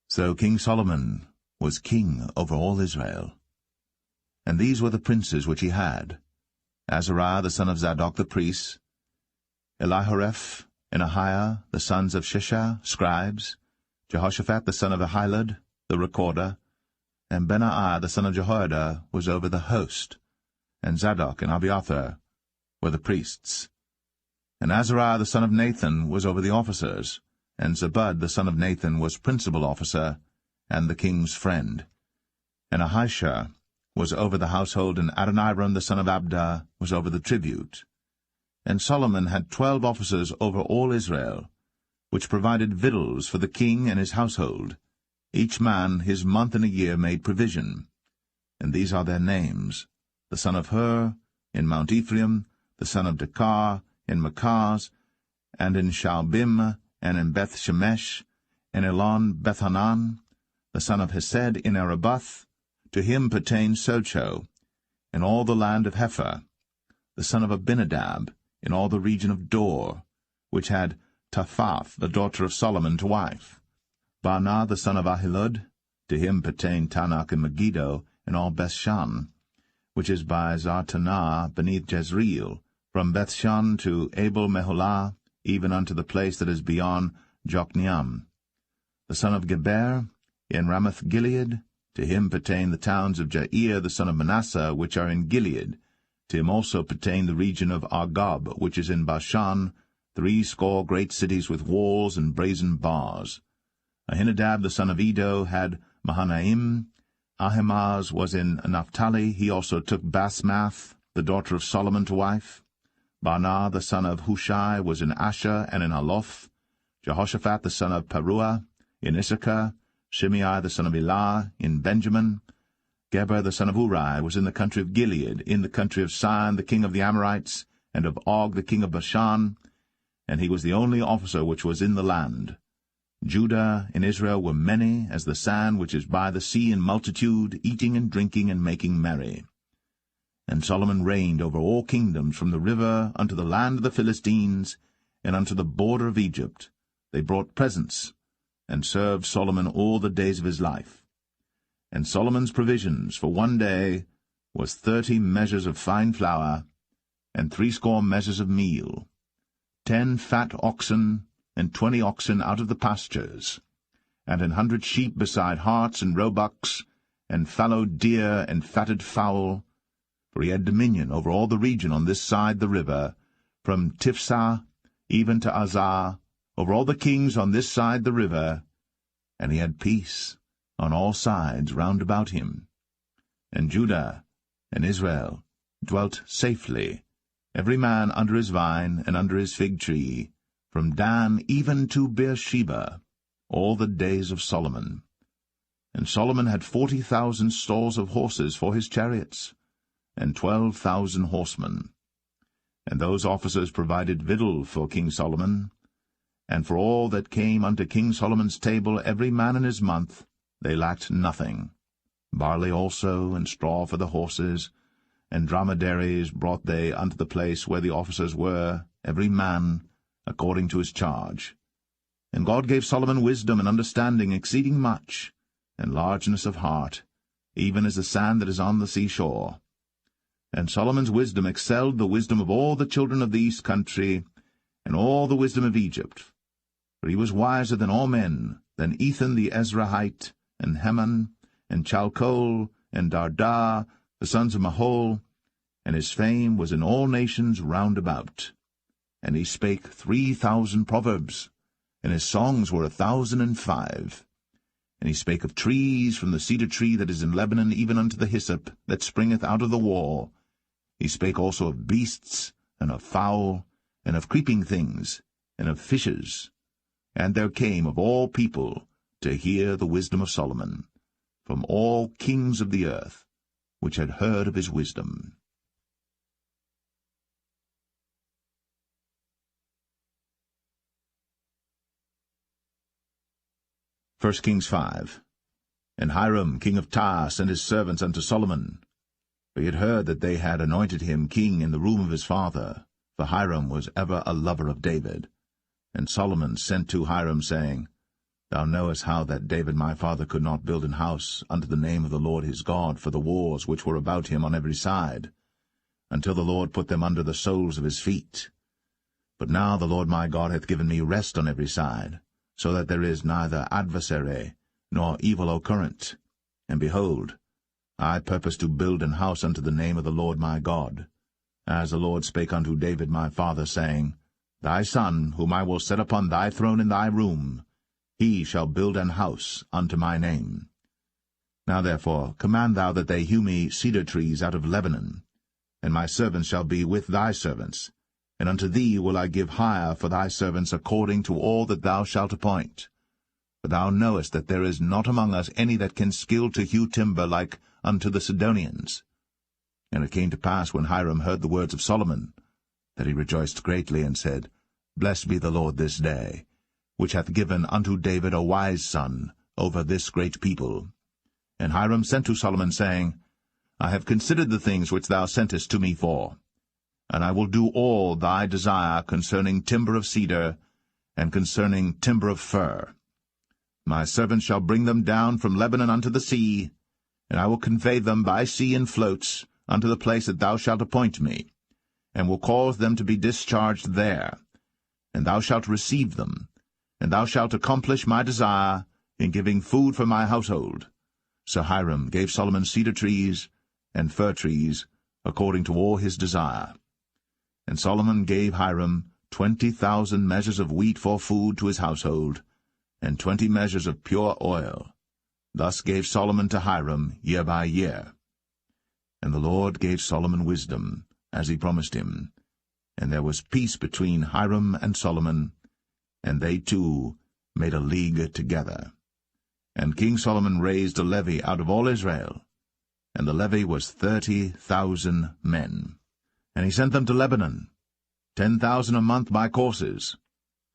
So King Solomon was king over all Israel. And these were the princes which he had: Azariah the son of Zadok the priest, Elihoreph and Ahiah the sons of Shishah, scribes, Jehoshaphat the son of Ahilud, the recorder, and Benaiah the son of Jehoiada was over the host, and Zadok and Abiathar were the priests. And Azariah the son of Nathan was over the officers, and Zabud the son of Nathan was principal officer, and the king's friend. And Ahishah was over the household, and Adoniram the son of Abda was over the tribute. And Solomon had 12 officers over all Israel, which provided victuals for the king and his household. Each man his month in a year made provision. And these are their names: the son of Hur, in Mount Ephraim, the son of Dekar, in Makaz, and in Shaalbim, and in Beth-Shemesh, and Elon Bethanan, the son of Hesed, in Arabath. To him pertained Socho, in all the land of Hepher, the son of Abinadab, in all the region of Dor, which had Taphath, the daughter of Solomon, to wife. Baanah, the son of Ahilud, to him pertained Tanakh and Megiddo, in all Bethshan, which is by Zartanah beneath Jezreel, from Bethshan to Abel-Meholah, even unto the place that is beyond Jokneam. The son of Geber, in Ramoth-Gilead, to him pertain the towns of Jair the son of Manasseh, which are in Gilead. To him also pertain the region of Argob, which is in Bashan, 80 great cities with walls and brazen bars. Ahinadab the son of Edo had Mahanaim. Ahimaaz was in Naphtali. He also took Basmath, the daughter of Solomon, to wife. Baanah the son of Hushai was in Asher and in Aloth. Jehoshaphat the son of Paruah in Issachar. Shimei the son of Elah in Benjamin. Geber the son of Uri was in the country of Gilead, in the country of Sihon the king of the Amorites, and of Og the king of Bashan, and he was the only officer which was in the land. Judah and Israel were many, as the sand which is by the sea in multitude, eating and drinking and making merry. And Solomon reigned over all kingdoms, from the river unto the land of the Philistines, and unto the border of Egypt. They brought presents, and served Solomon all the days of his life. And Solomon's provisions for one day was 30 measures of fine flour, and 80 measures of meal, 10 fat oxen, and 20 oxen out of the pastures, and 100 sheep beside harts and roebucks, and fallow deer and fatted fowl. For he had dominion over all the region on this side the river, from Tiphsah even to Azar, over all the kings on this side the river, and he had peace on all sides round about him. And Judah and Israel dwelt safely, every man under his vine and under his fig tree, from Dan even to Beersheba, all the days of Solomon. And Solomon had 40,000 stalls of horses for his chariots, and 12,000 horsemen. And those officers provided victual for King Solomon, and for all that came unto King Solomon's table, every man in his month, they lacked nothing. Barley also, and straw for the horses, and dromedaries brought they unto the place where the officers were, every man according to his charge. And God gave Solomon wisdom and understanding exceeding much, and largeness of heart, even as the sand that is on the seashore. And Solomon's wisdom excelled the wisdom of all the children of the east country, and all the wisdom of Egypt. For he was wiser than all men, than Ethan the Ezrahite, and Heman, and Chalcol, and Darda, the sons of Mahol, and his fame was in all nations round about. And he spake 3,000 proverbs, and his songs were 1,005. And he spake of trees, from the cedar tree that is in Lebanon even unto the hyssop that springeth out of the wall. He spake also of beasts, and of fowl, and of creeping things, and of fishes. And there came of all people to hear the wisdom of Solomon, from all kings of the earth, which had heard of his wisdom. 1 Kings 5. And Hiram king of Tyre sent his servants unto Solomon, for he had heard that they had anointed him king in the room of his father, for Hiram was ever a lover of David. And Solomon sent to Hiram, saying, Thou knowest how that David my father could not build an house unto the name of the Lord his God for the wars which were about him on every side, until the Lord put them under the soles of his feet. But now the Lord my God hath given me rest on every side, so that there is neither adversary nor evil occurrent. And behold, I purpose to build an house unto the name of the Lord my God, as the Lord spake unto David my father, saying, Thy son, whom I will set upon thy throne in thy room, he shall build an house unto my name. Now therefore command thou that they hew me cedar trees out of Lebanon, and my servants shall be with thy servants, and unto thee will I give hire for thy servants according to all that thou shalt appoint. For thou knowest that there is not among us any that can skill to hew timber like unto the Sidonians. And it came to pass, when Hiram heard the words of Solomon, that he rejoiced greatly, and said, Blessed be the Lord this day, which hath given unto David a wise son over this great people. And Hiram sent to Solomon, saying, I have considered the things which thou sentest to me for, and I will do all thy desire concerning timber of cedar, and concerning timber of fir. My servants shall bring them down from Lebanon unto the sea, and I will convey them by sea in floats unto the place that thou shalt appoint me, and will cause them to be discharged there. And thou shalt receive them, and thou shalt accomplish my desire in giving food for my household. So Hiram gave Solomon cedar trees and fir trees, according to all his desire. And Solomon gave Hiram 20,000 measures of wheat for food to his household, and 20 measures of pure oil. Thus gave Solomon to Hiram year by year. And the Lord gave Solomon wisdom, as he promised him. And there was peace between Hiram and Solomon, and they two made a league together. And King Solomon raised a levy out of all Israel, and the levy was 30,000 men. And he sent them to Lebanon, 10,000 a month by courses.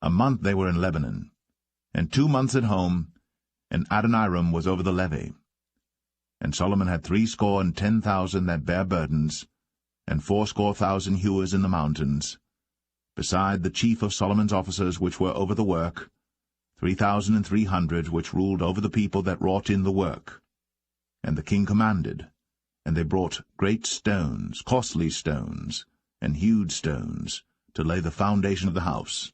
A month they were in Lebanon, and 2 months at home, and Adoniram was over the levy. And Solomon had 70,000 that bare burdens, and 80,000 hewers in the mountains, beside the chief of Solomon's officers which were over the work, 3,300 which ruled over the people that wrought in the work. And the king commanded, and they brought great stones, costly stones, and hewed stones, to lay the foundation of the house.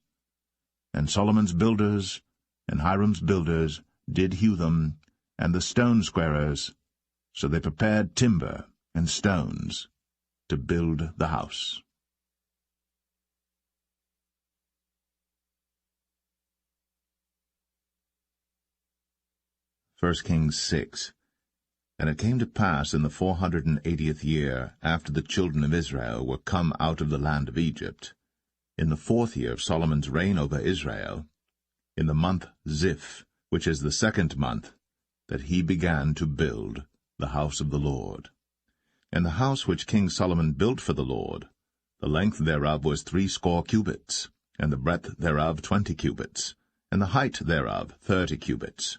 And Solomon's builders and Hiram's builders did hew them, and the stone squarers, so they prepared timber and stones to build the house. 1 Kings 6. And it came to pass in the 480th year, after the children of Israel were come out of the land of Egypt, in the 4th year of Solomon's reign over Israel, in the month Ziph, which is the 2nd month, that he began to build the house of the Lord. And the house which King Solomon built for the Lord, the length thereof was 80 cubits, and the breadth thereof 20 cubits, and the height thereof 30 cubits.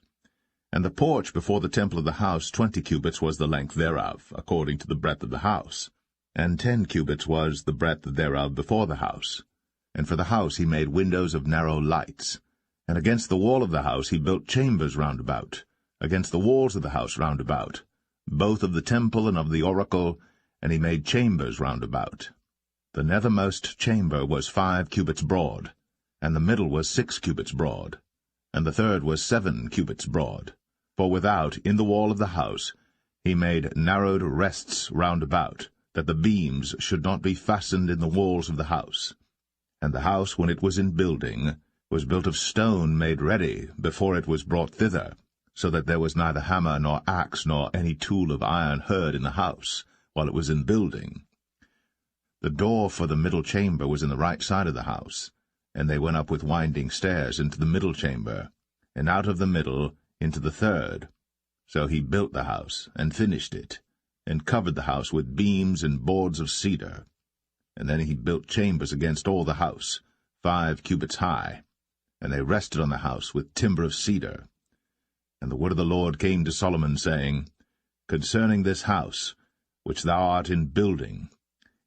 And the porch before the temple of the house 20 cubits was the length thereof, according to the breadth of the house, and 10 cubits was the breadth thereof before the house. And for the house he made windows of narrow lights. And against the wall of the house he built chambers round about, against the walls of the house round about, both of the temple and of the oracle, and he made chambers round about. The nethermost chamber was 5 cubits broad, and the middle was 6 cubits broad, and the third was 7 cubits broad. For without, in the wall of the house, he made narrowed rests round about, that the beams should not be fastened in the walls of the house. And the house, when it was in building, was built of stone made ready before it was brought thither, so that there was neither hammer nor axe nor any tool of iron heard in the house, while it was in building. The door for the middle chamber was in the right side of the house, and they went up with winding stairs into the middle chamber, and out of the middle into the third. So he built the house, and finished it, and covered the house with beams and boards of cedar. And then he built chambers against all the house, 5 cubits high, and they rested on the house with timber of cedar. And the word of the Lord came to Solomon, saying, Concerning this house, which thou art in building,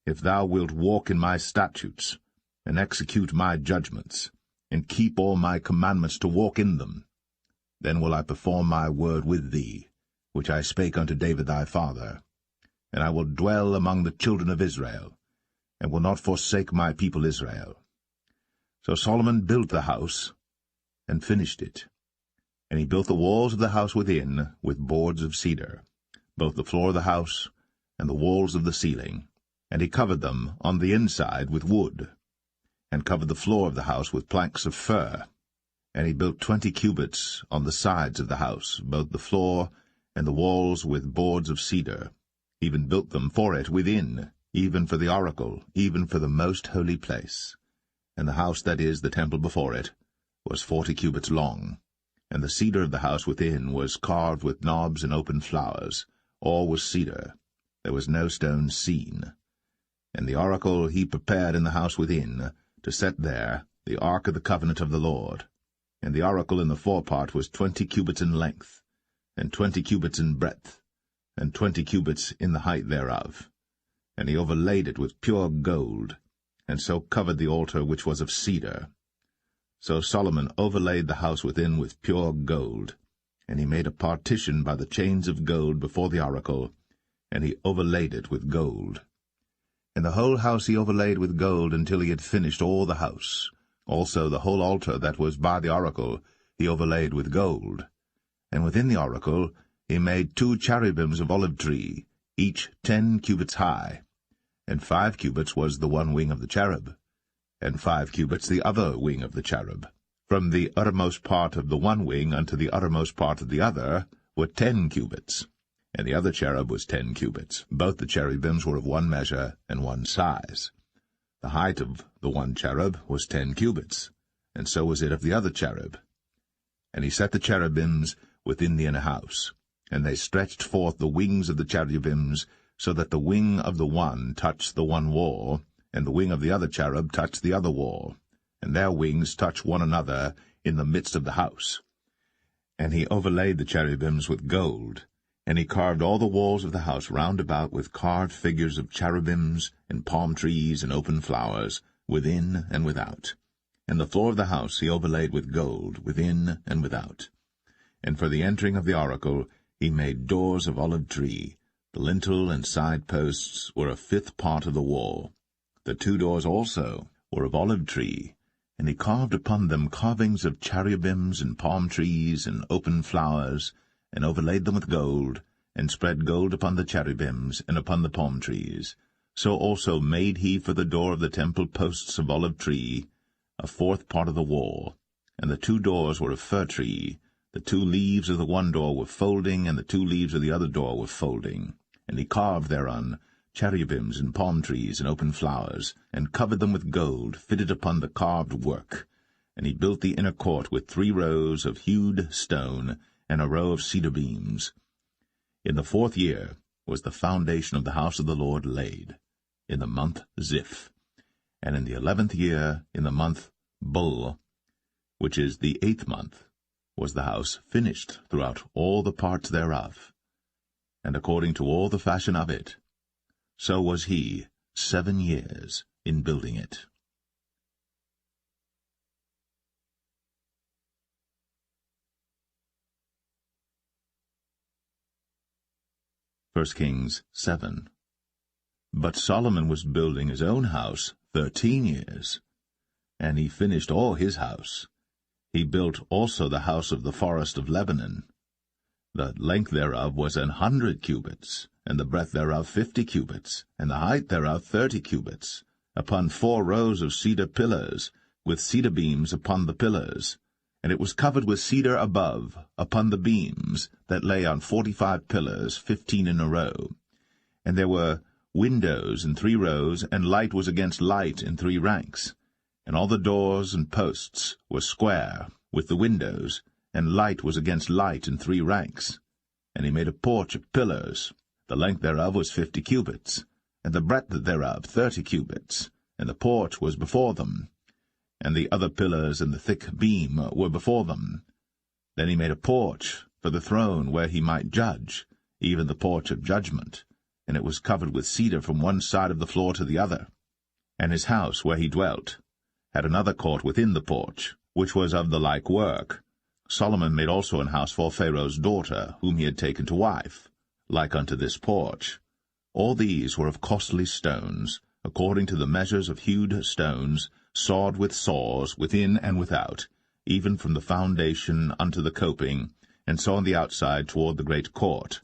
if thou wilt walk in my statutes, and execute my judgments, and keep all my commandments to walk in them, then will I perform my word with thee, which I spake unto David thy father. And I will dwell among the children of Israel, and will not forsake my people Israel. So Solomon built the house, and finished it. And he built the walls of the house within with boards of cedar, both the floor of the house and the walls of the ceiling, and he covered them on the inside with wood, and covered the floor of the house with planks of fir. And he built 20 cubits on the sides of the house, both the floor and the walls with boards of cedar, even built them for it within, even for the oracle, even for the most holy place. And the house, that is, the temple before it, was 40 cubits long. And the cedar of the house within was carved with knobs and open flowers. All was cedar. There was no stone seen. And the oracle he prepared in the house within, to set there the ark of the covenant of the Lord. And the oracle in the forepart was 20 cubits in length, and 20 cubits in breadth, and 20 cubits in the height thereof. And he overlaid it with pure gold, and so covered the altar which was of cedar. So Solomon overlaid the house within with pure gold, and he made a partition by the chains of gold before the oracle, and he overlaid it with gold. And the whole house he overlaid with gold until he had finished all the house. Also the whole altar that was by the oracle he overlaid with gold. And within the oracle he made 2 cherubims of olive tree, each 10 cubits high. And 5 cubits was the one wing of the cherub, and 5 cubits the other wing of the cherub. From the uttermost part of the one wing unto the uttermost part of the other were 10 cubits. And the other cherub was 10 cubits. Both the cherubims were of one measure and one size. The height of the one cherub was 10 cubits, and so was it of the other cherub. And he set the cherubims within the inner house, and they stretched forth the wings of the cherubims, so that the wing of the one touched the one wall, and the wing of the other cherub touched the other wall, and their wings touched one another in the midst of the house. And he overlaid the cherubims with gold, And he carved all the walls of the house round about with carved figures of cherubims, and palm trees, and open flowers, within and without. And the floor of the house he overlaid with gold, within and without. And for the entering of the oracle he made doors of olive tree. The lintel and side posts were a fifth part of the wall. The 2 doors also were of olive tree, and he carved upon them carvings of cherubims and palm trees and open flowers, and overlaid them with gold, and spread gold upon the cherubims and upon the palm trees. So also made he for the door of the temple posts of olive tree, a 4th part of the wall. And the 2 doors were of fir tree. The 2 leaves of the one door were folding, and the 2 leaves of the other door were folding. And he carved thereon cherubims and palm trees and open flowers, and covered them with gold, fitted upon the carved work. And he built the inner court with 3 rows of hewed stone, and a row of cedar beams. In the 4th year was the foundation of the house of the Lord laid, in the month Ziph. And in the 11th year, in the month Bul, which is the 8th month, was the house finished throughout all the parts thereof. And according to all the fashion of it, so was he 7 years in building it. 1 Kings 7. But Solomon was building his own house 13 years, and he finished all his house. He built also the house of the forest of Lebanon. The length thereof was 100 cubits, and the breadth thereof 50 cubits, and the height thereof 30 cubits, upon 4 rows of cedar pillars, with cedar beams upon the pillars. And it was covered with cedar above, upon the beams, that lay on 45 pillars, 15 in a row. And there were windows in 3 rows, and light was against light in 3 ranks. And all the doors and posts were square, with the windows, and light was against light in 3 ranks. And he made a porch of pillars. The length thereof was 50 cubits, and the breadth thereof 30 cubits, and the porch was before them. And the other pillars and the thick beam were before them. Then he made a porch for the throne where he might judge, even the porch of judgment, and it was covered with cedar from one side of the floor to the other. And his house where he dwelt had another court within the porch, which was of the like work. Solomon made also an house for Pharaoh's daughter, whom he had taken to wife, like unto this porch. All these were of costly stones, according to the measures of hewed stones, sawed with saws within and without, even from the foundation unto the coping, and so on the outside toward the great court.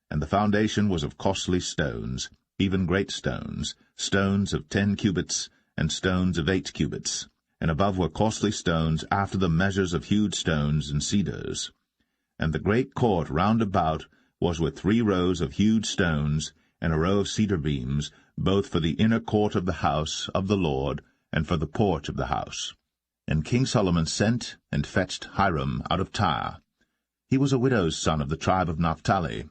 And the foundation was of costly stones, even great stones, stones of 10 cubits, and stones of 8 cubits. And above were costly stones after the measures of hewed stones and cedars. And the great court round about was with 3 rows of hewed stones, and a row of cedar beams, both for the inner court of the house of the Lord, and for the porch of the house. And King Solomon sent and fetched Hiram out of Tyre. He was a widow's son of the tribe of Naphtali,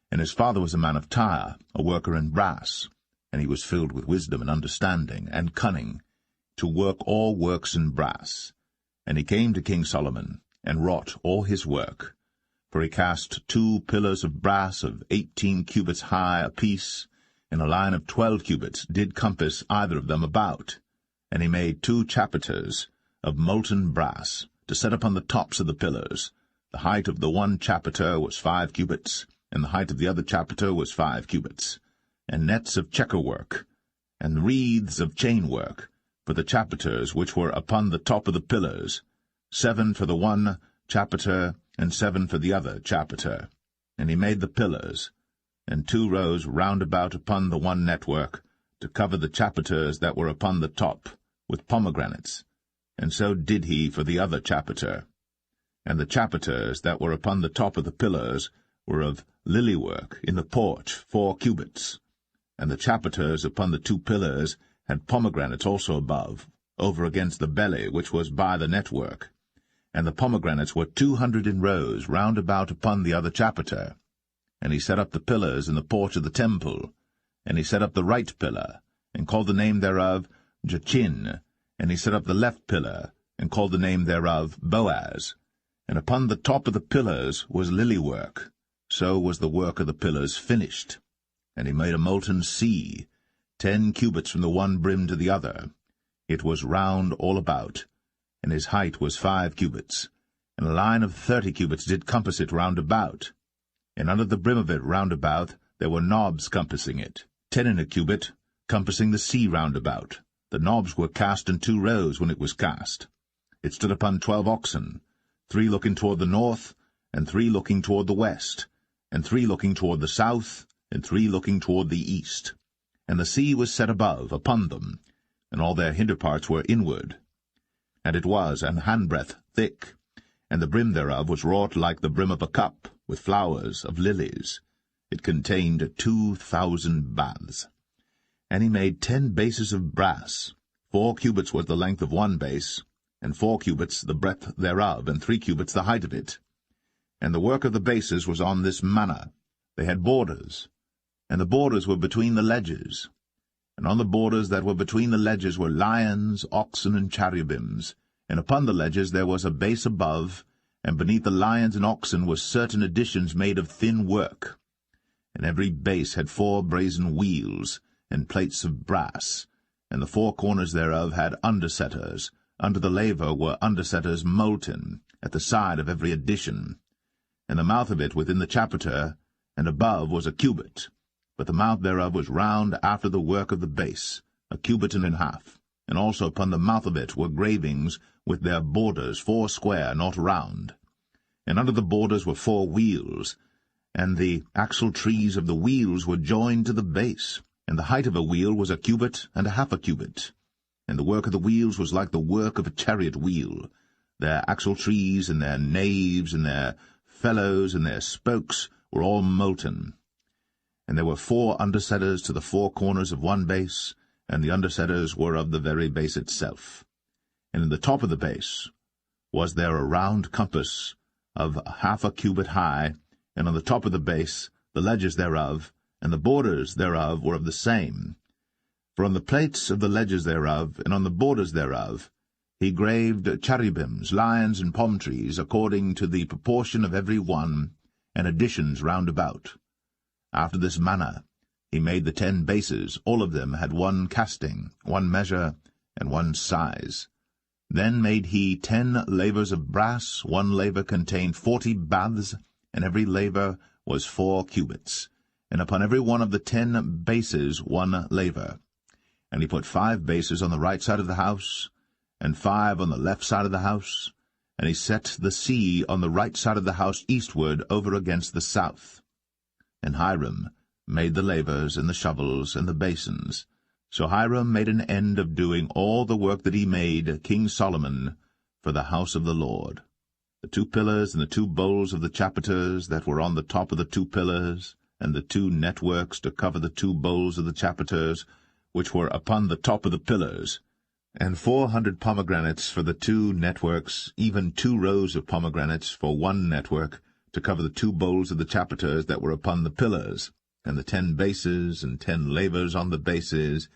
and his father was a man of Tyre, a worker in brass, and he was filled with wisdom and understanding and cunning, to work all works in brass. And he came to King Solomon, and wrought all his work. For he cast 2 pillars of brass of 18 cubits high apiece, and a line of 12 cubits did compass either of them about. And he made 2 chapiters of molten brass, to set upon the tops of the pillars. The height of the one chapiter was 5 cubits, and the height of the other chapiter was 5 cubits. And nets of checker-work, and wreaths of chain-work, for the chapiters which were upon the top of the pillars, 7 for the one chapiter, and 7 for the other chapiter. And he made the pillars, and 2 rows round about upon the one network, to cover the chapiters that were upon the top, with pomegranates, and so did he for the other chapiter. And the chapiters that were upon the top of the pillars were of lily-work in the porch 4 cubits. And the chapiters upon the 2 pillars had pomegranates also above, over against the belly which was by the network. And the pomegranates were 200 in rows round about upon the other chapiter. And he set up the pillars in the porch of the temple. And he set up the right pillar, and called the name thereof Jachin. And he set up the left pillar, and called the name thereof Boaz. And upon the top of the pillars was lily-work. so was the work of the pillars finished. And he made a molten sea, 10 cubits from the one brim to the other. It was round all about, and his height was 5 cubits, and a line of 30 cubits did compass it round about. And under the brim of it round about there were knobs compassing it, 10 in a cubit, compassing the sea round about. The knobs were cast in 2 rows when it was cast. It stood upon 12 oxen, 3 looking toward the north, and 3 looking toward the west, and 3 looking toward the south, and 3 looking toward the east. And the sea was set above, upon them, and all their hinder parts were inward. And it was an handbreadth thick, and the brim thereof was wrought like the brim of a cup, with flowers of lilies. It contained 2,000 baths. And he made 10 bases of brass. 4 cubits was the length of one base, and 4 cubits the breadth thereof, and 3 cubits the height of it. And the work of the bases was on this manner. They had borders, and the borders were between the ledges. And on the borders that were between the ledges were lions, oxen, and cherubims. And upon the ledges there was a base above, and beneath the lions and oxen were certain additions made of thin work. And every base had 4 brazen wheels, and plates of brass, and the 4 corners thereof had undersetters. Under the laver were undersetters molten, at the side of every addition. And the mouth of it within the chapiter, and above was a cubit, but the mouth thereof was round after the work of the base, a cubit and an half. And also upon the mouth of it were gravings with their borders 4 square, not round. And under the borders were 4 wheels, and the axle trees of the wheels were joined to the base. And the height of a wheel was a cubit and a half a cubit. And the work of the wheels was like the work of a chariot wheel. Their axle trees and their naves and their felloes and their spokes were all molten. And there were 4 undersetters to the 4 corners of one base, and the undersetters were of the very base itself. And in the top of the base was there a round compass of half a cubit high, and on the top of the base the ledges thereof, and the borders thereof were of the same. For on the plates of the ledges thereof, and on the borders thereof, he graved cherubims, lions, and palm trees, according to the proportion of every one, and additions round about. After this manner he made the 10 bases. All of them had 1 casting, 1 measure, and 1 size. Then made he 10 lavers of brass. 1 laver contained 40 baths, and every laver was 4 cubits. And upon every one of the 10 bases 1 laver. And he put 5 bases on the right side of the house, and 5 on the left side of the house, and he set the sea on the right side of the house eastward over against the south. And Hiram made the lavers, and the shovels, and the basins. So Hiram made an end of doing all the work that he made, King Solomon, for the house of the Lord. The 2 pillars and the 2 bowls of the chapiters that were on the top of the 2 pillars, and the 2 networks to cover the 2 bowls of the chapiters, which were upon the top of the pillars, and 400 pomegranates for the 2 networks, even 2 rows of pomegranates for 1 network, to cover the 2 bowls of the chapiters that were upon the pillars, and the 10 bases, and 10 lavers on the bases,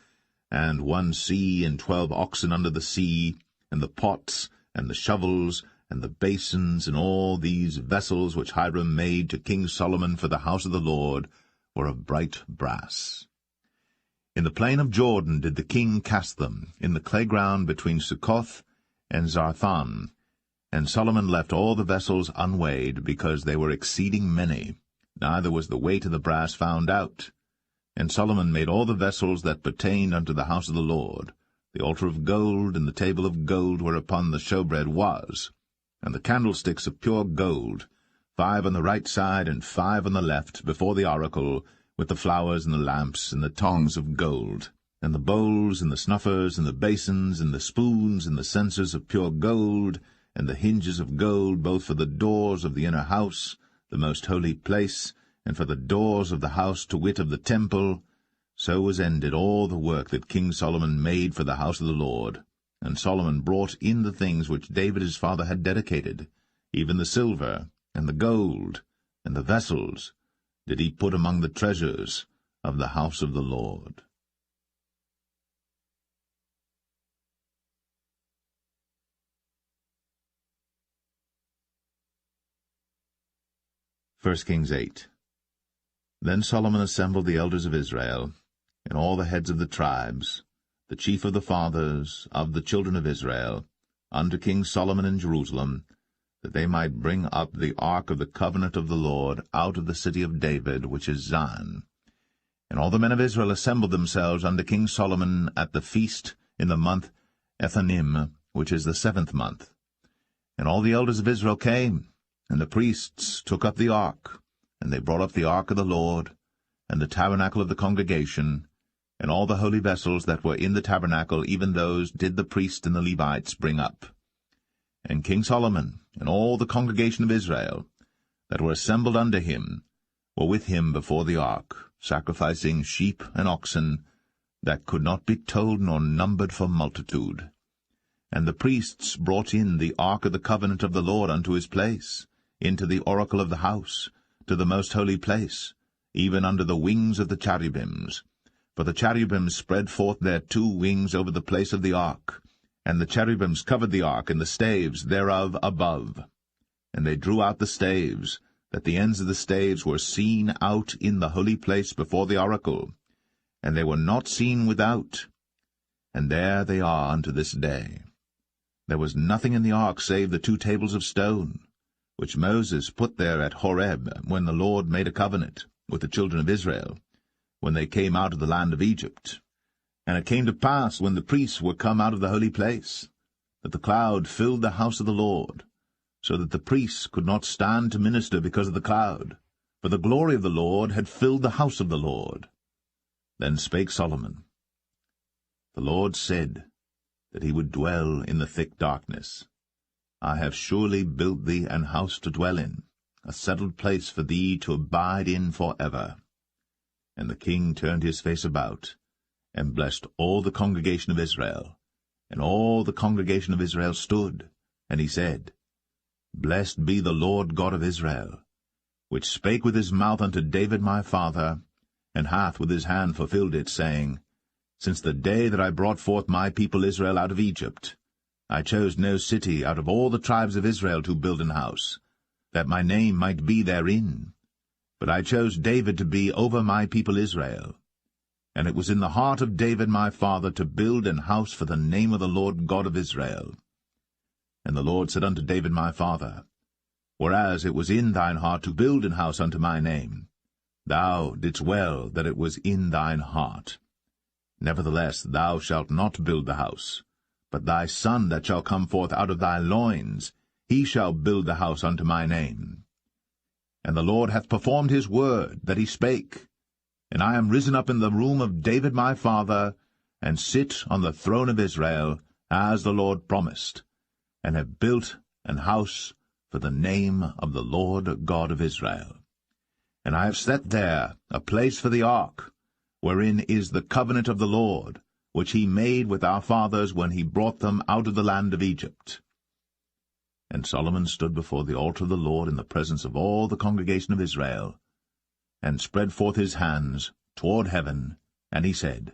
and 1 sea, and 12 oxen under the sea, and the pots, and the shovels, and the basins, and all these vessels which Hiram made to King Solomon for the house of the Lord, were of bright brass. In the plain of Jordan did the king cast them, in the clay ground between Succoth and Zarthan. And Solomon left all the vessels unweighed, because they were exceeding many, neither was the weight of the brass found out. And Solomon made all the vessels that pertained unto the house of the Lord, the altar of gold, and the table of gold whereupon the showbread was, and the candlesticks of pure gold, 5 on the right side and 5 on the left, before the oracle, with the flowers and the lamps and the tongs of gold, and the bowls and the snuffers and the basins and the spoons and the censers of pure gold, and the hinges of gold, both for the doors of the inner house, the most holy place, and for the doors of the house, to wit, of the temple. So was ended all the work that King Solomon made for the house of the Lord. And Solomon brought in the things which David his father had dedicated, even the silver, and the gold, and the vessels, did he put among the treasures of the house of the Lord. 1 Kings 8. Then Solomon assembled the elders of Israel, and all the heads of the tribes, the chief of the fathers of the children of Israel, unto King Solomon in Jerusalem, that they might bring up the ark of the covenant of the Lord out of the city of David, which is Zion. And all the men of Israel assembled themselves unto King Solomon at the feast in the month Ethanim, which is the 7th month. And all the elders of Israel came, and the priests took up the ark, and they brought up the ark of the Lord, and the tabernacle of the congregation, and all the holy vessels that were in the tabernacle, even those did the priests and the Levites bring up. And King Solomon and all the congregation of Israel that were assembled unto him were with him before the ark, sacrificing sheep and oxen that could not be told nor numbered for multitude. And the priests brought in the ark of the covenant of the Lord unto his place, into the oracle of the house, to the most holy place, even under the wings of the cherubims. For the cherubims spread forth their 2 wings over the place of the ark, and the cherubims covered the ark and the staves thereof above. And they drew out the staves, that the ends of the staves were seen out in the holy place before the oracle, and they were not seen without. And there they are unto this day. There was nothing in the ark save the 2 tables of stone, which Moses put there at Horeb, when the Lord made a covenant with the children of Israel, when they came out of the land of Egypt. And it came to pass, when the priests were come out of the holy place, that the cloud filled the house of the Lord, so that the priests could not stand to minister because of the cloud, for the glory of the Lord had filled the house of the Lord. Then spake Solomon, The Lord said that he would dwell in the thick darkness. I have surely built thee an house to dwell in, a settled place for thee to abide in for ever. And the king turned his face about, and blessed all the congregation of Israel. And all the congregation of Israel stood, and he said, Blessed be the Lord God of Israel, which spake with his mouth unto David my father, and hath with his hand fulfilled it, saying, Since the day that I brought forth my people Israel out of Egypt, I chose no city out of all the tribes of Israel to build an house, that my name might be therein. But I chose David to be over my people Israel. And it was in the heart of David my father to build an house for the name of the Lord God of Israel. And the Lord said unto David my father, Whereas it was in thine heart to build an house unto my name, thou didst well that it was in thine heart. Nevertheless thou shalt not build the house, but thy son that shall come forth out of thy loins, he shall build the house unto my name. And the Lord hath performed his word that he spake, and I am risen up in the room of David my father, and sit on the throne of Israel, as the Lord promised, and have built an house for the name of the Lord God of Israel. And I have set there a place for the ark, wherein is the covenant of the Lord, which he made with our fathers when he brought them out of the land of Egypt. And Solomon stood before the altar of the Lord in the presence of all the congregation of Israel, and spread forth his hands toward heaven, and he said,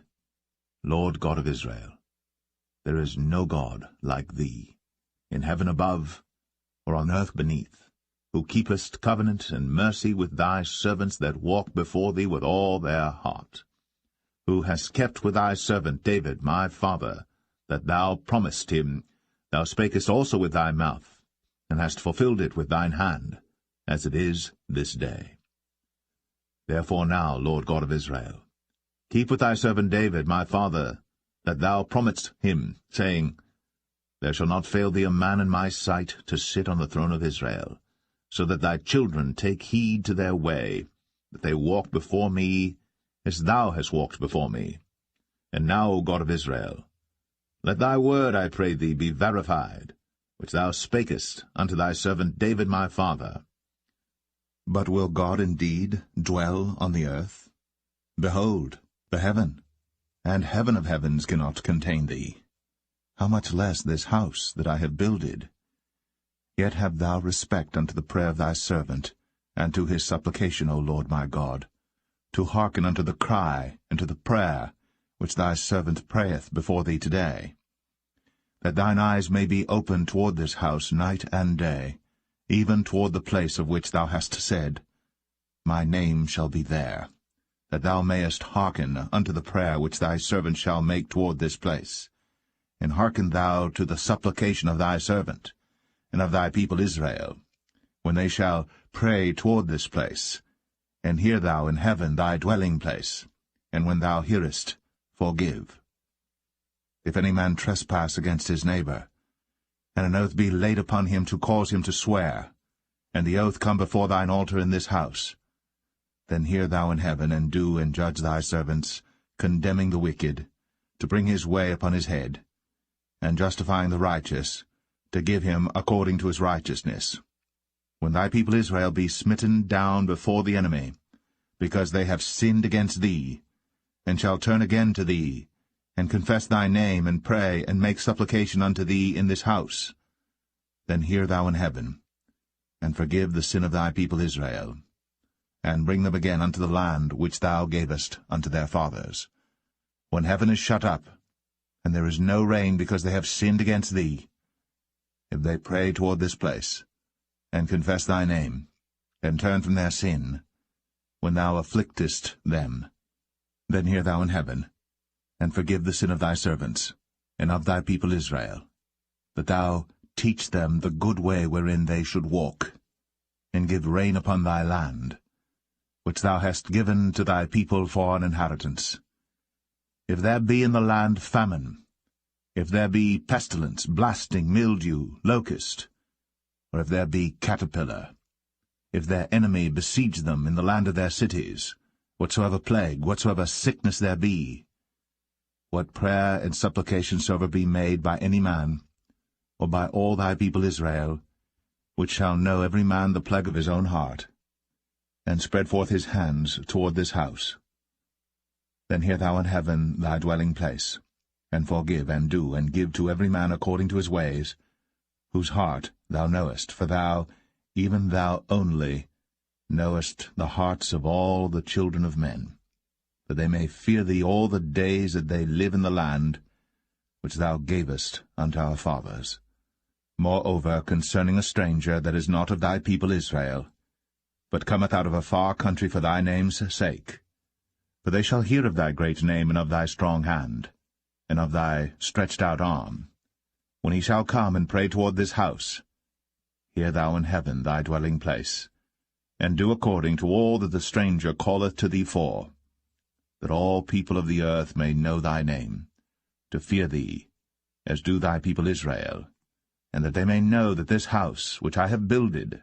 Lord God of Israel, there is no God like thee, in heaven above, or on earth beneath, who keepest covenant and mercy with thy servants that walk before thee with all their heart, who hast kept with thy servant David my father, that thou promised him, thou spakest also with thy mouth, and hast fulfilled it with thine hand, as it is this day. Therefore now, Lord God of Israel, keep with thy servant David my father, that thou promised him, saying, There shall not fail thee a man in my sight to sit on the throne of Israel, so that thy children take heed to their way, that they walk before me as thou hast walked before me. And now, O God of Israel, let thy word, I pray thee, be verified, which thou spakest unto thy servant David my father. But will God indeed dwell on the earth? Behold, the heaven, and heaven of heavens cannot contain thee. How much less this house that I have builded? Yet have thou respect unto the prayer of thy servant, and to his supplication, O Lord my God, to hearken unto the cry and to the prayer which thy servant prayeth before thee today, that thine eyes may be open toward this house night and day, even toward the place of which thou hast said, my name shall be there, that thou mayest hearken unto the prayer which thy servant shall make toward this place. And hearken thou to the supplication of thy servant, and of thy people Israel, when they shall pray toward this place. And hear thou in heaven thy dwelling place, and when thou hearest, forgive. If any man trespass against his neighbor, and an oath be laid upon him to cause him to swear, and the oath come before thine altar in this house, then hear thou in heaven, and do and judge thy servants, condemning the wicked, to bring his way upon his head, and justifying the righteous, to give him according to his righteousness. When thy people Israel be smitten down before the enemy, because they have sinned against thee, and shall turn again to thee, and confess thy name, and pray, and make supplication unto thee in this house, then hear thou in heaven, and forgive the sin of thy people Israel, and bring them again unto the land which thou gavest unto their fathers. When heaven is shut up, and there is no rain because they have sinned against thee, if they pray toward this place, and confess thy name, and turn from their sin, when thou afflictest them, then hear thou in heaven, and forgive the sin of thy servants, and of thy people Israel, that thou teach them the good way wherein they should walk, and give rain upon thy land, which thou hast given to thy people for an inheritance. If there be in the land famine, if there be pestilence, blasting, mildew, locust, or if there be caterpillar, if their enemy besiege them in the land of their cities, whatsoever plague, whatsoever sickness there be, what prayer and supplication soever be made by any man, or by all thy people Israel, which shall know every man the plague of his own heart, and spread forth his hands toward this house, then hear thou in heaven thy dwelling place, and forgive, and do, and give to every man according to his ways, whose heart thou knowest, for thou, even thou only, knowest the hearts of all the children of men, that they may fear thee all the days that they live in the land which thou gavest unto our fathers. Moreover, concerning a stranger that is not of thy people Israel, but cometh out of a far country for thy name's sake, for they shall hear of thy great name, and of thy strong hand, and of thy stretched out arm, when he shall come and pray toward this house, hear thou in heaven thy dwelling place, and do according to all that the stranger calleth to thee for, that all people of the earth may know thy name, to fear thee, as do thy people Israel, and that they may know that this house which I have builded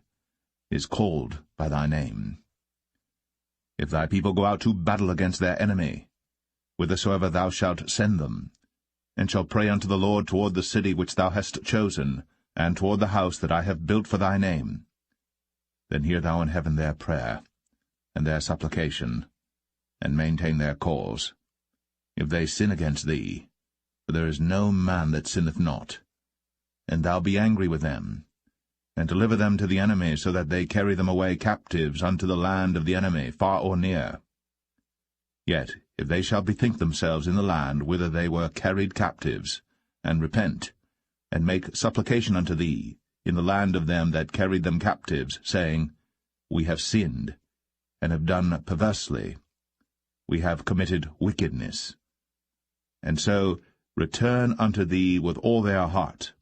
is called by thy name. If thy people go out to battle against their enemy, whithersoever thou shalt send them, and shall pray unto the Lord toward the city which thou hast chosen, and toward the house that I have built for thy name, then hear thou in heaven their prayer, and their supplication, and maintain their cause. If they sin against thee, for there is no man that sinneth not, and thou be angry with them, and deliver them to the enemy, so that they carry them away captives unto the land of the enemy, far or near. Yet if they shall bethink themselves in the land whither they were carried captives, and repent, and make supplication unto thee in the land of them that carried them captives, saying, We have sinned, and have done perversely, we have committed wickedness, and so return unto thee with all their heart,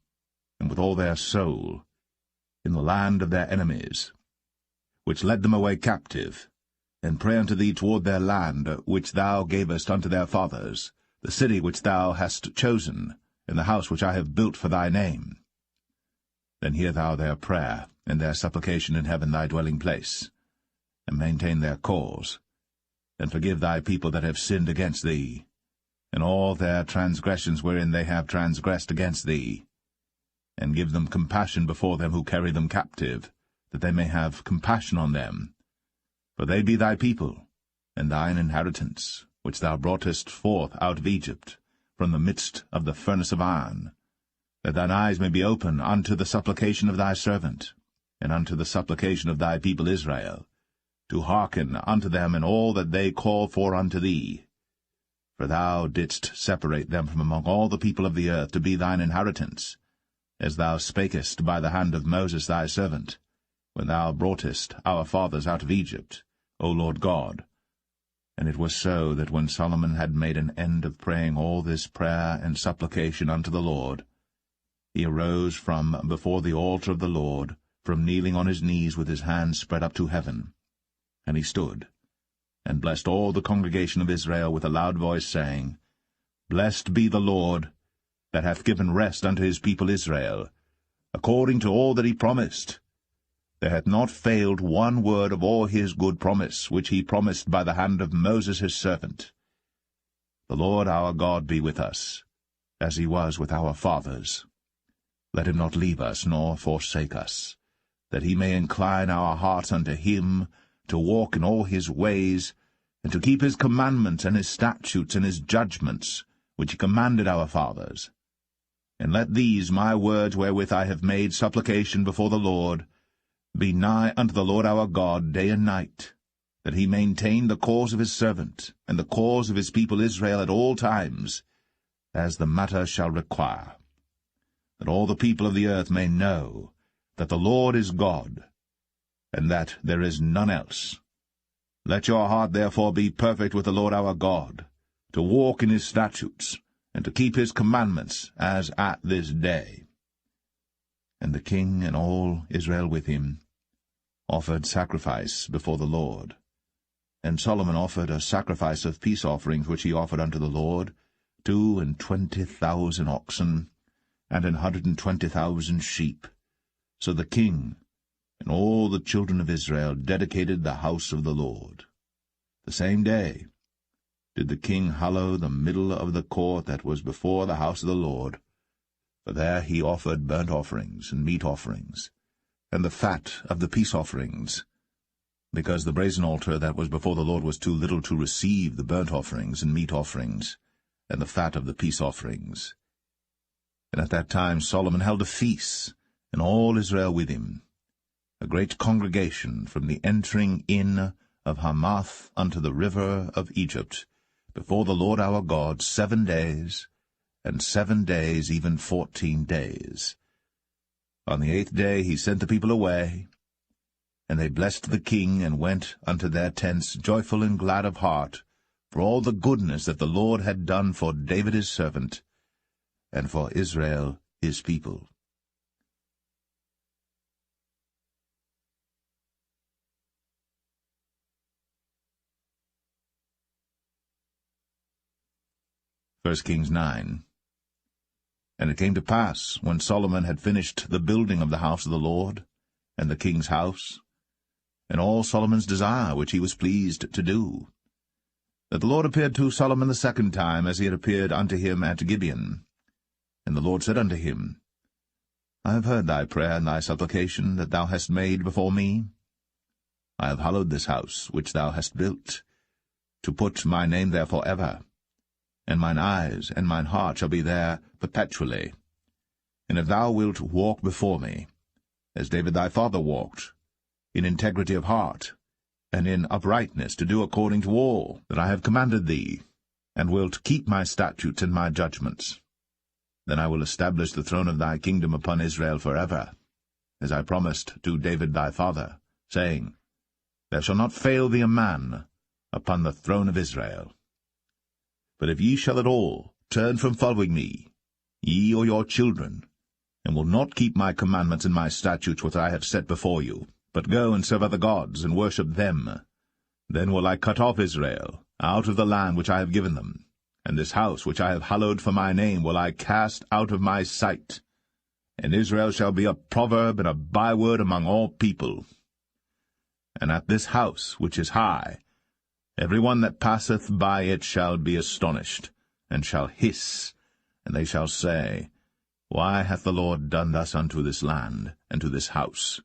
and with all their soul, in the land of their enemies, which led them away captive, and pray unto thee toward their land, which thou gavest unto their fathers, the city which thou hast chosen, and the house which I have built for thy name. Then hear thou their prayer, and their supplication in heaven thy dwelling place, and maintain their cause, and forgive thy people that have sinned against thee, and all their transgressions wherein they have transgressed against thee, and give them compassion before them who carry them captive, that they may have compassion on them. For they be thy people, and thine inheritance, which thou broughtest forth out of Egypt, from the midst of the furnace of iron, that thine eyes may be open unto the supplication of thy servant, and unto the supplication of thy people Israel, to hearken unto them in all that they call for unto thee. For thou didst separate them from among all the people of the earth to be thine inheritance, as thou spakest by the hand of Moses thy servant, when thou broughtest our fathers out of Egypt, O Lord God. And it was so that when Solomon had made an end of praying all this prayer and supplication unto the Lord, he arose from before the altar of the Lord, from kneeling on his knees with his hands spread up to heaven. And he stood, and blessed all the congregation of Israel with a loud voice, saying, Blessed be the Lord, that hath given rest unto his people Israel, according to all that he promised. There hath not failed one word of all his good promise, which he promised by the hand of Moses his servant. The Lord our God be with us, as he was with our fathers. Let him not leave us, nor forsake us, that he may incline our hearts unto him, to walk in all his ways, and to keep his commandments and his statutes and his judgments, which he commanded our fathers. And let these my words wherewith I have made supplication before the Lord be nigh unto the Lord our God day and night, that he maintain the cause of his servant, and the cause of his people Israel at all times, as the matter shall require, that all the people of the earth may know that the Lord is God, and that there is none else. Let your heart therefore be perfect with the Lord our God, to walk in his statutes, and to keep his commandments, as at this day. And the king and all Israel with him offered sacrifice before the Lord. And Solomon offered a sacrifice of peace offerings which he offered unto the Lord, 22,000 oxen, and 120,000 sheep. So the king and all the children of Israel dedicated the house of the Lord. The same day did the king hallow the middle of the court that was before the house of the Lord, for there he offered burnt offerings and meat offerings, and the fat of the peace offerings, because the brazen altar that was before the Lord was too little to receive the burnt offerings and meat offerings, and the fat of the peace offerings. And at that time Solomon held a feast, and all Israel with him, a great congregation from the entering in of Hamath unto the river of Egypt, before the Lord our God 7 days, and 7 days, even 14 days. On the 8th day he sent the people away, and they blessed the king, and went unto their tents joyful and glad of heart, for all the goodness that the Lord had done for David his servant, and for Israel his people. First Kings 9. And it came to pass, when Solomon had finished the building of the house of the Lord, and the king's house, and all Solomon's desire which he was pleased to do, that the Lord appeared to Solomon the second time, as he had appeared unto him at Gibeon. And the Lord said unto him, I have heard thy prayer and thy supplication that thou hast made before me. I have hallowed this house which thou hast built, to put my name there for ever, and mine eyes and mine heart shall be there perpetually. And if thou wilt walk before me, as David thy father walked, in integrity of heart, and in uprightness, to do according to all that I have commanded thee, and wilt keep my statutes and my judgments, then I will establish the throne of thy kingdom upon Israel forever, as I promised to David thy father, saying, There shall not fail thee a man upon the throne of Israel. But if ye shall at all turn from following me, ye or your children, and will not keep my commandments and my statutes which I have set before you, but go and serve other gods, and worship them, then will I cut off Israel out of the land which I have given them, and this house which I have hallowed for my name will I cast out of my sight, and Israel shall be a proverb and a byword among all people. And at this house which is high, every one that passeth by it shall be astonished, and shall hiss, and they shall say, Why hath the Lord done thus unto this land, and to this house?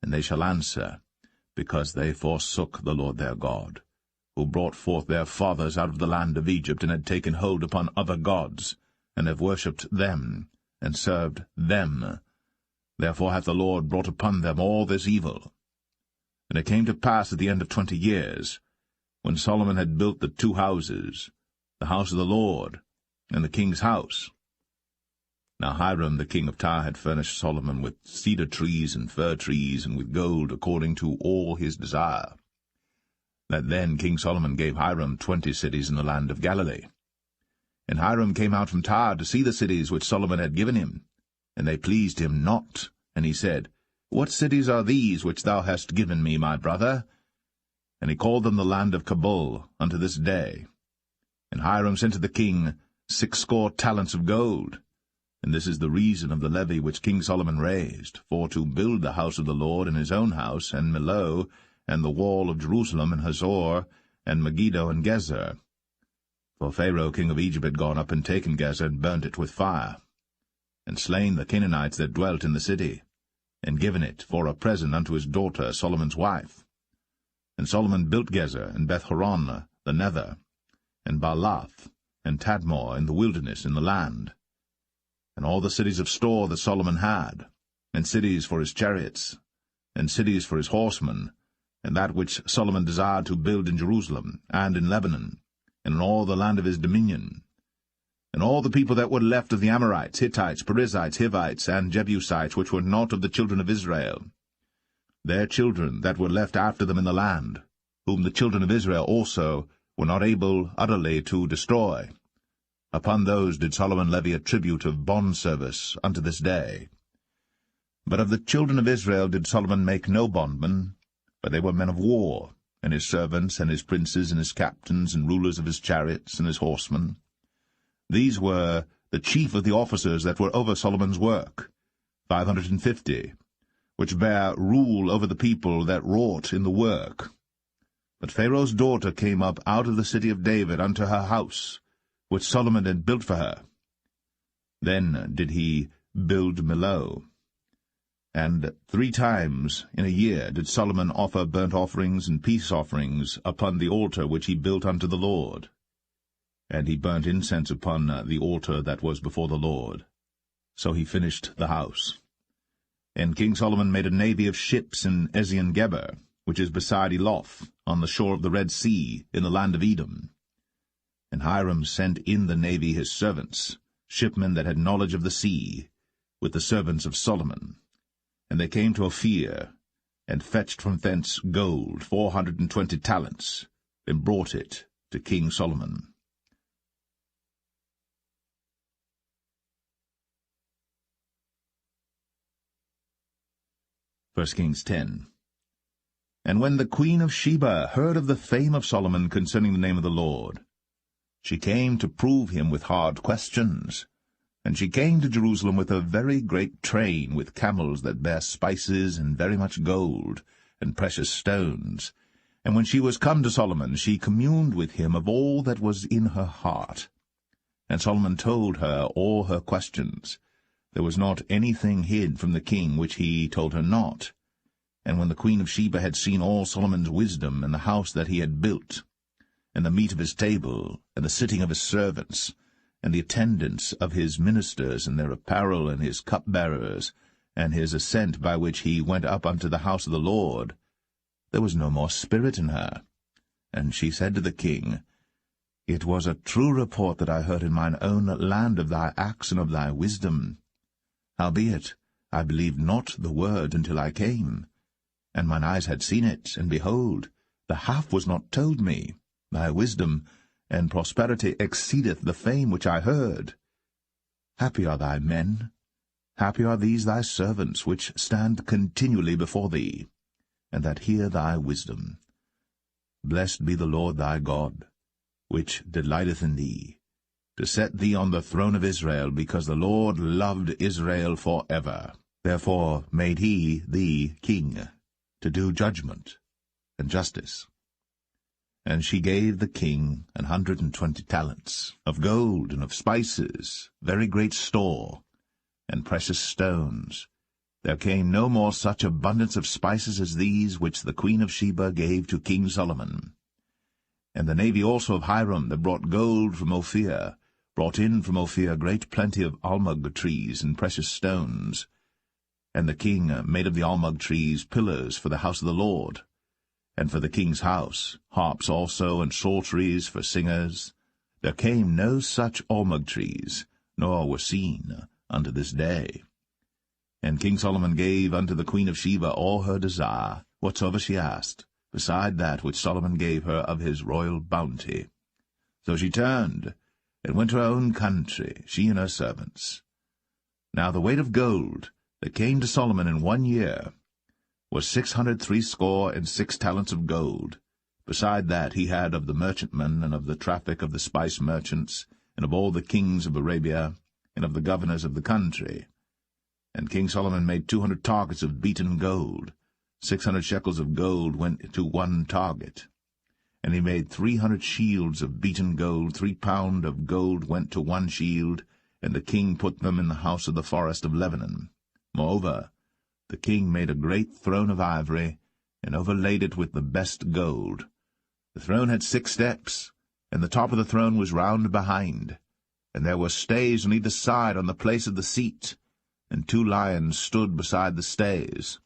And they shall answer, Because they forsook the Lord their God, who brought forth their fathers out of the land of Egypt, and had taken hold upon other gods, and have worshipped them, and served them. Therefore hath the Lord brought upon them all this evil. And it came to pass at the end of 20 years, when Solomon had built the 2 houses, the house of the Lord, and the king's house. Now Hiram the king of Tyre had furnished Solomon with cedar trees and fir trees, and with gold according to all his desire. that then King Solomon gave Hiram 20 cities in the land of Galilee. And Hiram came out from Tyre to see the cities which Solomon had given him, and they pleased him not. And he said, What cities are these which thou hast given me, my brother? And he called them the land of Cabul unto this day. And Hiram sent to the king 60 talents of gold. And this is the reason of the levy which King Solomon raised, for to build the house of the Lord and his own house, and Millo, and the wall of Jerusalem, and Hazor, and Megiddo, and Gezer. For Pharaoh king of Egypt had gone up and taken Gezer, and burnt it with fire, and slain the Canaanites that dwelt in the city, and given it for a present unto his daughter Solomon's wife. And Solomon built Gezer, and Beth-horon the nether, and Baalath, and Tadmor in the wilderness in the land, and all the cities of store that Solomon had, and cities for his chariots, and cities for his horsemen, and that which Solomon desired to build in Jerusalem, and in Lebanon, and in all the land of his dominion. And all the people that were left of the Amorites, Hittites, Perizzites, Hivites, and Jebusites, which were not of the children of Israel, their children that were left after them in the land, whom the children of Israel also were not able utterly to destroy, upon those did Solomon levy a tribute of bondservice unto this day. But of the children of Israel did Solomon make no bondmen, but they were men of war, and his servants, and his princes, and his captains, and rulers of his chariots, and his horsemen. These were the chief of the officers that were over Solomon's work, 550, which bare rule over the people that wrought in the work. But Pharaoh's daughter came up out of the city of David unto her house, which Solomon had built for her. Then did he build Millo. And 3 times in a year did Solomon offer burnt offerings and peace offerings upon the altar which he built unto the Lord. And he burnt incense upon the altar that was before the Lord. So he finished the house. And King Solomon made a navy of ships in Ezion-Geber, which is beside Eloth, on the shore of the Red Sea, in the land of Edom. And Hiram sent in the navy his servants, shipmen that had knowledge of the sea, with the servants of Solomon. And they came to Ophir, and fetched from thence gold 420 talents, and brought it to King Solomon. 1 Kings 10. And when the queen of Sheba heard of the fame of Solomon concerning the name of the Lord, she came to prove him with hard questions. And she came to Jerusalem with a very great train, with camels that bare spices, and very much gold, and precious stones. And when she was come to Solomon, she communed with him of all that was in her heart. And Solomon told her all her questions. There was not anything hid from the king which he told her not. And when the queen of Sheba had seen all Solomon's wisdom, and the house that he had built, and the meat of his table, and the sitting of his servants, and the attendance of his ministers, and their apparel, and his cupbearers, and his ascent by which he went up unto the house of the Lord, there was no more spirit in her. And she said to the king, It was a true report that I heard in mine own land of thy acts and of thy wisdom. Howbeit, I believed not the word until I came. And mine eyes had seen it, and behold, the half was not told me. Thy wisdom and prosperity exceedeth the fame which I heard. Happy are thy men, happy are these thy servants, which stand continually before thee, and that hear thy wisdom. Blessed be the Lord thy God, which delighteth in thee, to set thee on the throne of Israel, because the Lord loved Israel for ever. Therefore made he thee king, to do judgment and justice. And she gave the king 120 talents of gold and of spices, very great store, and precious stones. There came no more such abundance of spices as these which the queen of Sheba gave to King Solomon. And the navy also of Hiram that brought gold from Ophir, brought in from Ophir great plenty of almug trees and precious stones. And the king made of the almug trees pillars for the house of the Lord, and for the king's house, harps also, and psalteries for singers. There came no such almug trees, nor were seen unto this day. And King Solomon gave unto the queen of Sheba all her desire, whatsoever she asked, beside that which Solomon gave her of his royal bounty. So she turned, and went to her own country, she and her servants. Now the weight of gold that came to Solomon in 1 year was 666 talents of gold. Beside that he had of the merchantmen, and of the traffic of the spice merchants, and of all the kings of Arabia, and of the governors of the country. And King Solomon made 200 targets of beaten gold. 600 shekels of gold went to 1 target. And he made 300 shields of beaten gold. 3 pound of gold went to 1 shield, and the king put them in the house of the forest of Lebanon. Moreover, the king made a great throne of ivory, and overlaid it with the best gold. The throne had 6 steps, and the top of the throne was round behind, and there were stays on either side on the place of the seat, and 2 lions stood beside the stays,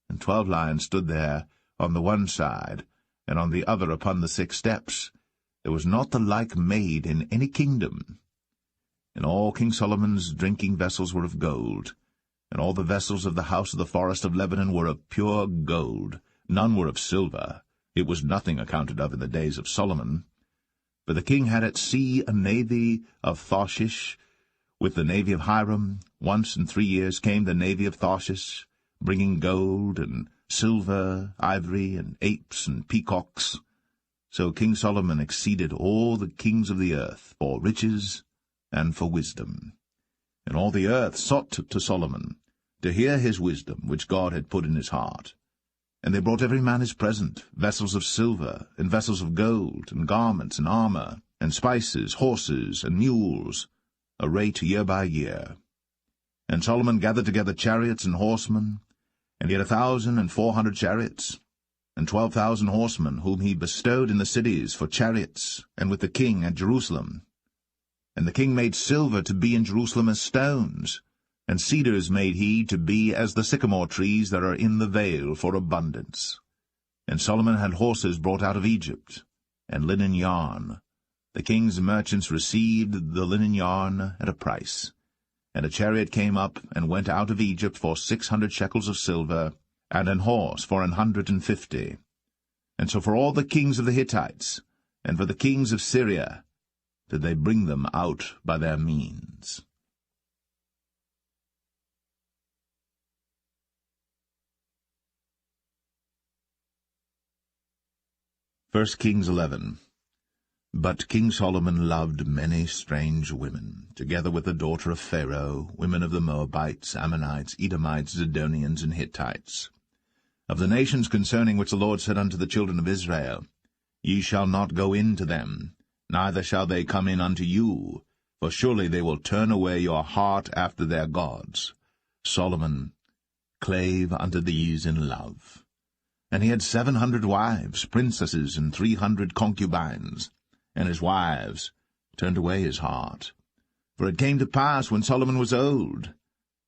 and 12 lions stood there on the one side, and on the other upon the 6 steps. There was not the like made in any kingdom. And all King Solomon's drinking vessels were of gold, and all the vessels of the house of the forest of Lebanon were of pure gold. None were of silver. It was nothing accounted of in the days of Solomon. For the king had at sea a navy of Tarshish, with the navy of Hiram. Once in 3 years came the navy of Tarshish, bringing gold and silver, ivory, and apes and peacocks. So King Solomon exceeded all the kings of the earth for riches and for wisdom. And all the earth sought to Solomon, to hear his wisdom, which God had put in his heart. And they brought every man his present, vessels of silver, and vessels of gold, and garments, and armor, and spices, horses, and mules, a rate year by year. And Solomon gathered together chariots and horsemen, and he had 1,400 chariots, and 12,000 horsemen, whom he bestowed in the cities for chariots, and with the king at Jerusalem. And the king made silver to be in Jerusalem as stones, and cedars made he to be as the sycamore trees that are in the vale for abundance. And Solomon had horses brought out of Egypt, and linen yarn. The king's merchants received the linen yarn at a price. And a chariot came up and went out of Egypt for 600 shekels of silver, and an horse for 150. And so for all the kings of the Hittites, and for the kings of Syria, did they bring them out by their means. 1 Kings 11. But King Solomon loved many strange women, together with the daughter of Pharaoh, women of the Moabites, Ammonites, Edomites, Zidonians, and Hittites. Of the nations concerning which the Lord said unto the children of Israel, Ye shall not go in to them, neither shall they come in unto you, for surely they will turn away your heart after their gods. Solomon clave unto these in love. And he had 700 wives, princesses, and 300 concubines, and his wives turned away his heart. For it came to pass, when Solomon was old,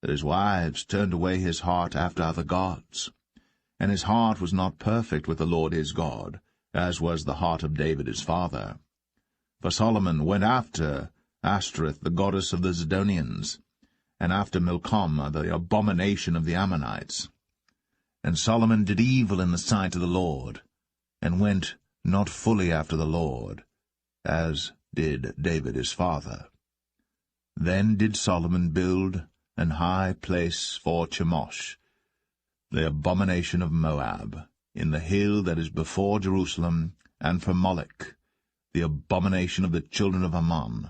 that his wives turned away his heart after other gods. And his heart was not perfect with the Lord his God, as was the heart of David his father. For Solomon went after Ashtoreth, the goddess of the Zidonians, and after Milcom, the abomination of the Ammonites. And Solomon did evil in the sight of the Lord, and went not fully after the Lord, as did David his father. Then did Solomon build an high place for Chemosh, the abomination of Moab, in the hill that is before Jerusalem, and for Molech, the abomination of the children of Ammon.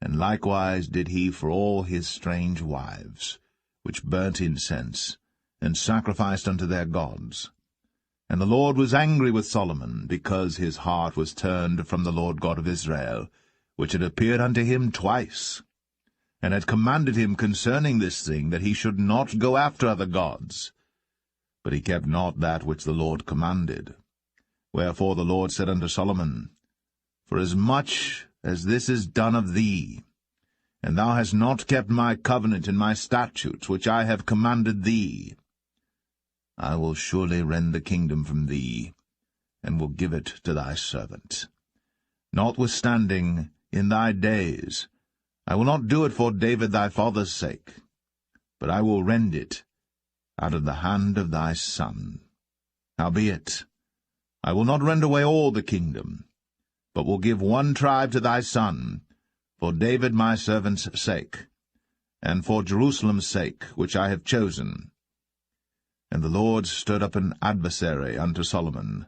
And likewise did he for all his strange wives, which burnt incense, and sacrificed unto their gods. And the Lord was angry with Solomon, because his heart was turned from the Lord God of Israel, which had appeared unto him twice, and had commanded him concerning this thing, that he should not go after other gods. But he kept not that which the Lord commanded. Wherefore the Lord said unto Solomon, Forasmuch as this is done of thee, and thou hast not kept my covenant and my statutes, which I have commanded thee, I will surely rend the kingdom from thee, and will give it to thy servant. Notwithstanding, in thy days, I will not do it for David thy father's sake, but I will rend it out of the hand of thy son. Howbeit, I will not rend away all the kingdom, but will give one tribe to thy son, for David my servant's sake, and for Jerusalem's sake, which I have chosen. And the Lord stirred up an adversary unto Solomon,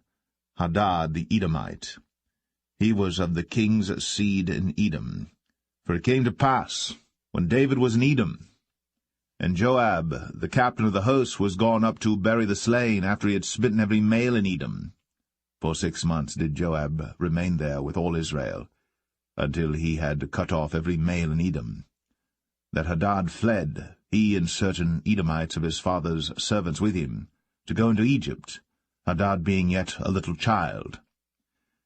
Hadad the Edomite. He was of the king's seed in Edom. For it came to pass, when David was in Edom, and Joab, the captain of the host, was gone up to bury the slain, after he had smitten every male in Edom. For 6 months did Joab remain there with all Israel, until he had cut off every male in Edom. That Hadad fled, he and certain Edomites of his father's servants with him, to go into Egypt, Hadad being yet a little child.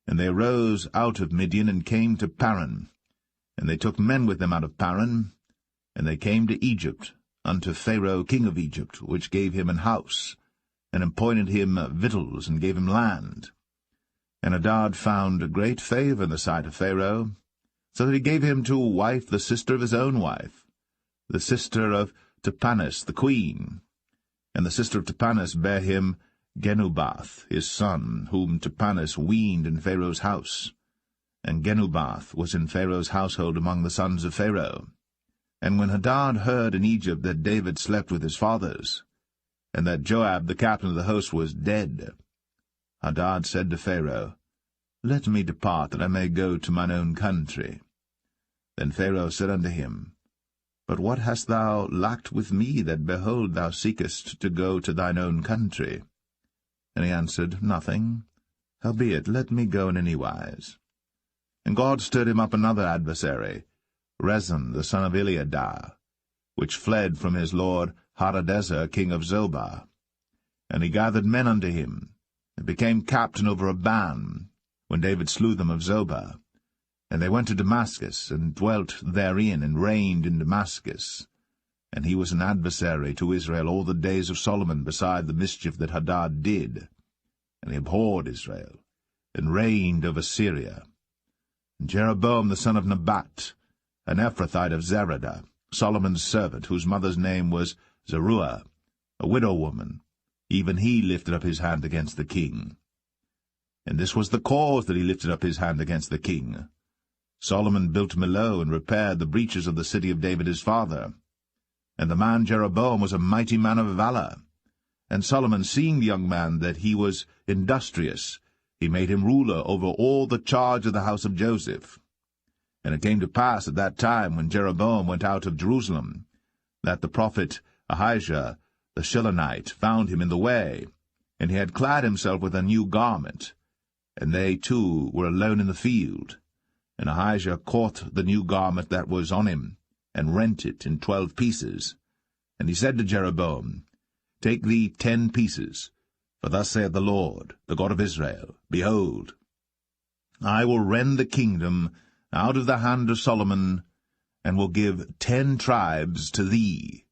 And they arose out of Midian, and came to Paran. And they took men with them out of Paran, and they came to Egypt, unto Pharaoh king of Egypt, which gave him an house, and appointed him victuals, and gave him land. And Hadad found great favour in the sight of Pharaoh, so that he gave him to wife the sister of his own wife, the sister of Tahpenes the queen. And the sister of Tahpenes bare him Genubath his son, whom Tahpenes weaned in Pharaoh's house. And Genubath was in Pharaoh's household among the sons of Pharaoh. And when Hadad heard in Egypt that David slept with his fathers, and that Joab the captain of the host was dead, Hadad said to Pharaoh, Let me depart, that I may go to mine own country. Then Pharaoh said unto him, But what hast thou lacked with me, that, behold, thou seekest to go to thine own country? And he answered, Nothing. Howbeit, let me go in any wise. And God stirred him up another adversary, Rezon the son of Eliadah, which fled from his lord Hadadezer king of Zobah. And he gathered men unto him, and became captain over a band, when David slew them of Zobah. And they went to Damascus, and dwelt therein, and reigned in Damascus. And he was an adversary to Israel all the days of Solomon, beside the mischief that Hadad did. And he abhorred Israel, and reigned over Syria. And Jeroboam the son of Nebat, an Ephrathite of Zeradah, Solomon's servant, whose mother's name was Zeruiah, a widow woman, even he lifted up his hand against the king. And this was the cause that he lifted up his hand against the king. Solomon built Millo, and repaired the breaches of the city of David his father. And the man Jeroboam was a mighty man of valour. And Solomon, seeing the young man that he was industrious, he made him ruler over all the charge of the house of Joseph. And it came to pass at that time, when Jeroboam went out of Jerusalem, that the prophet Ahijah the Shilonite found him in the way, and he had clad himself with a new garment, and they two were alone in the field. And Ahijah caught the new garment that was on him, and rent it in 12 pieces. And he said to Jeroboam, Take thee 10 pieces, for thus saith the Lord, the God of Israel, Behold, I will rend the kingdom out of the hand of Solomon, and will give 10 tribes to thee.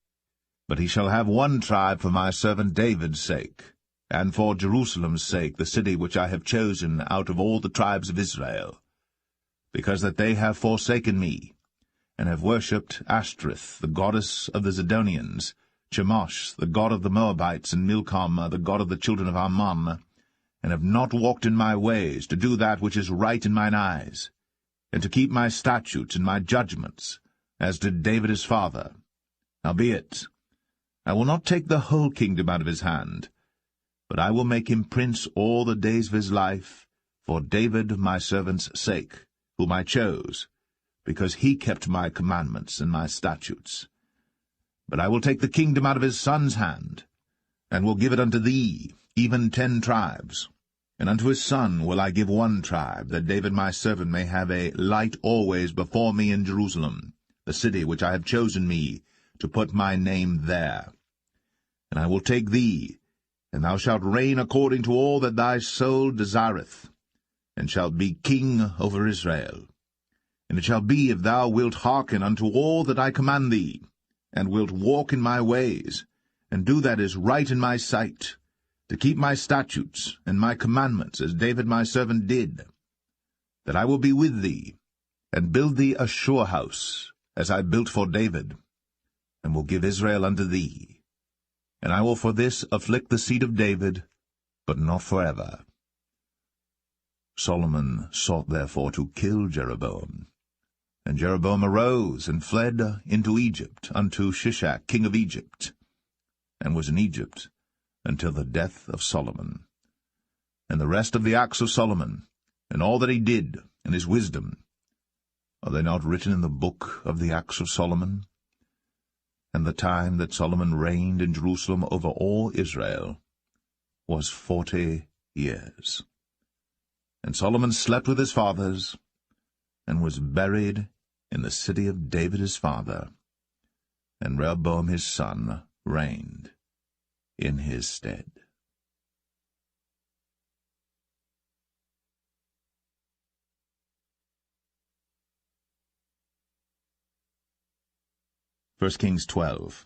But he shall have 1 tribe for my servant David's sake, and for Jerusalem's sake, the city which I have chosen out of all the tribes of Israel, because that they have forsaken me, and have worshipped Ashtoreth, the goddess of the Zidonians, Chemosh, the god of the Moabites, and Milcom, the god of the children of Ammon, and have not walked in my ways, to do that which is right in mine eyes, and to keep my statutes and my judgments, as did David his father. Howbeit, I will not take the whole kingdom out of his hand, but I will make him prince all the days of his life, for David my servant's sake, whom I chose, because he kept my commandments and my statutes. But I will take the kingdom out of his son's hand, and will give it unto thee, even 10 tribes. And unto his son will I give 1 tribe, that David my servant may have a light always before me in Jerusalem, the city which I have chosen me, to put my name there. And I will take thee, and thou shalt reign according to all that thy soul desireth, and shalt be king over Israel. And it shall be, if thou wilt hearken unto all that I command thee, and wilt walk in my ways, and do that is right in my sight, to keep my statutes and my commandments, as David my servant did, that I will be with thee, and build thee a sure house, as I built for David, and will give Israel unto thee. And I will for this afflict the seed of David, but not forever. Solomon sought therefore to kill Jeroboam. And Jeroboam arose and fled into Egypt unto Shishak king of Egypt, and was in Egypt until the death of Solomon. And the rest of the acts of Solomon, and all that he did, and his wisdom, are they not written in the book of the acts of Solomon? And the time that Solomon reigned in Jerusalem over all Israel was 40 years. And Solomon slept with his fathers, and was buried in the city of David his father. And Rehoboam his son reigned in his stead. First Kings 12.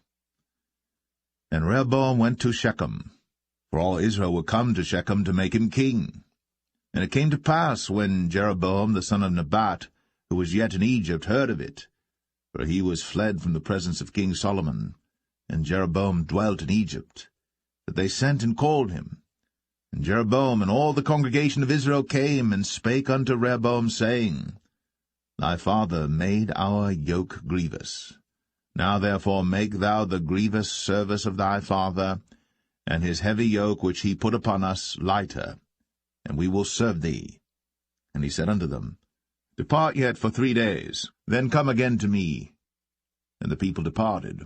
And Rehoboam went to Shechem, for all Israel were come to Shechem to make him king. And it came to pass, when Jeroboam the son of Nebat, who was yet in Egypt, heard of it, for he was fled from the presence of King Solomon, and Jeroboam dwelt in Egypt, that they sent and called him. And Jeroboam and all the congregation of Israel came and spake unto Rehoboam, saying, Thy father made our yoke grievous. Now therefore make thou the grievous service of thy father, and his heavy yoke which he put upon us lighter, and we will serve thee. And he said unto them, Depart yet for 3 days, then come again to me. And the people departed.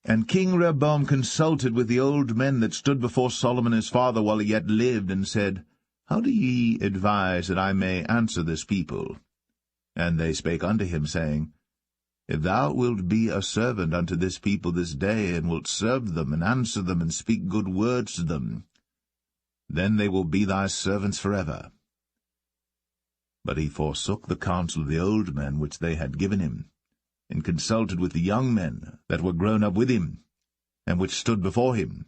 And King Rehoboam consulted with the old men that stood before Solomon his father while he yet lived, and said, How do ye advise that I may answer this people? And they spake unto him, saying, If thou wilt be a servant unto this people this day, and wilt serve them, and answer them, and speak good words to them, then they will be thy servants forever. But he forsook the counsel of the old men which they had given him, and consulted with the young men that were grown up with him, and which stood before him.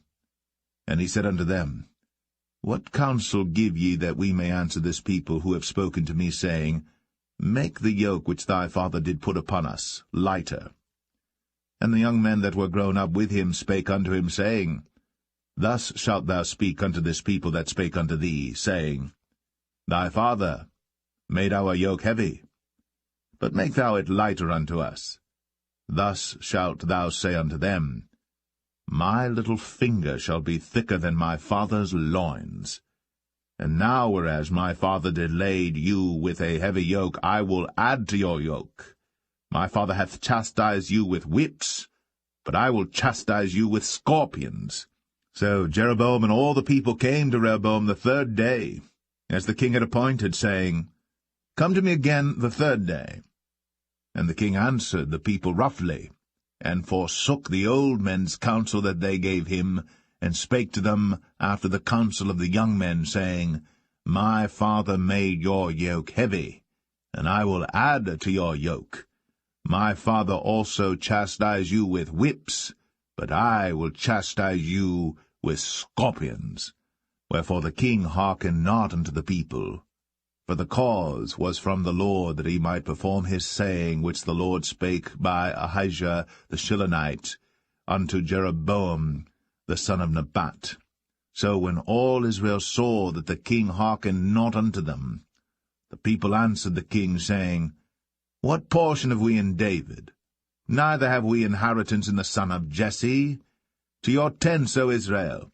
And he said unto them, What counsel give ye that we may answer this people who have spoken to me, saying, Make the yoke which thy father did put upon us lighter? And the young men that were grown up with him spake unto him, saying, Thus shalt thou speak unto this people that spake unto thee, saying, Thy father made our yoke heavy, but make thou it lighter unto us. Thus shalt thou say unto them, My little finger shall be thicker than my father's loins. And now, whereas my father did lade you with a heavy yoke, I will add to your yoke. My father hath chastised you with whips, but I will chastise you with scorpions. So Jeroboam and all the people came to Rehoboam the 3rd day, as the king had appointed, saying, Come to me again the 3rd day. And the king answered the people roughly, and forsook the old men's counsel that they gave him, and spake to them after the counsel of the young men, saying, My father made your yoke heavy, and I will add to your yoke. My father also chastised you with whips, but I will chastise you with scorpions. Wherefore the king hearkened not unto the people, for the cause was from the Lord, that he might perform his saying, which the Lord spake by Ahijah the Shilonite unto Jeroboam the son of Nebat. So when all Israel saw that the king hearkened not unto them, the people answered the king, saying, What portion have we in David? Neither have we inheritance in the son of Jesse. To your tents, O Israel.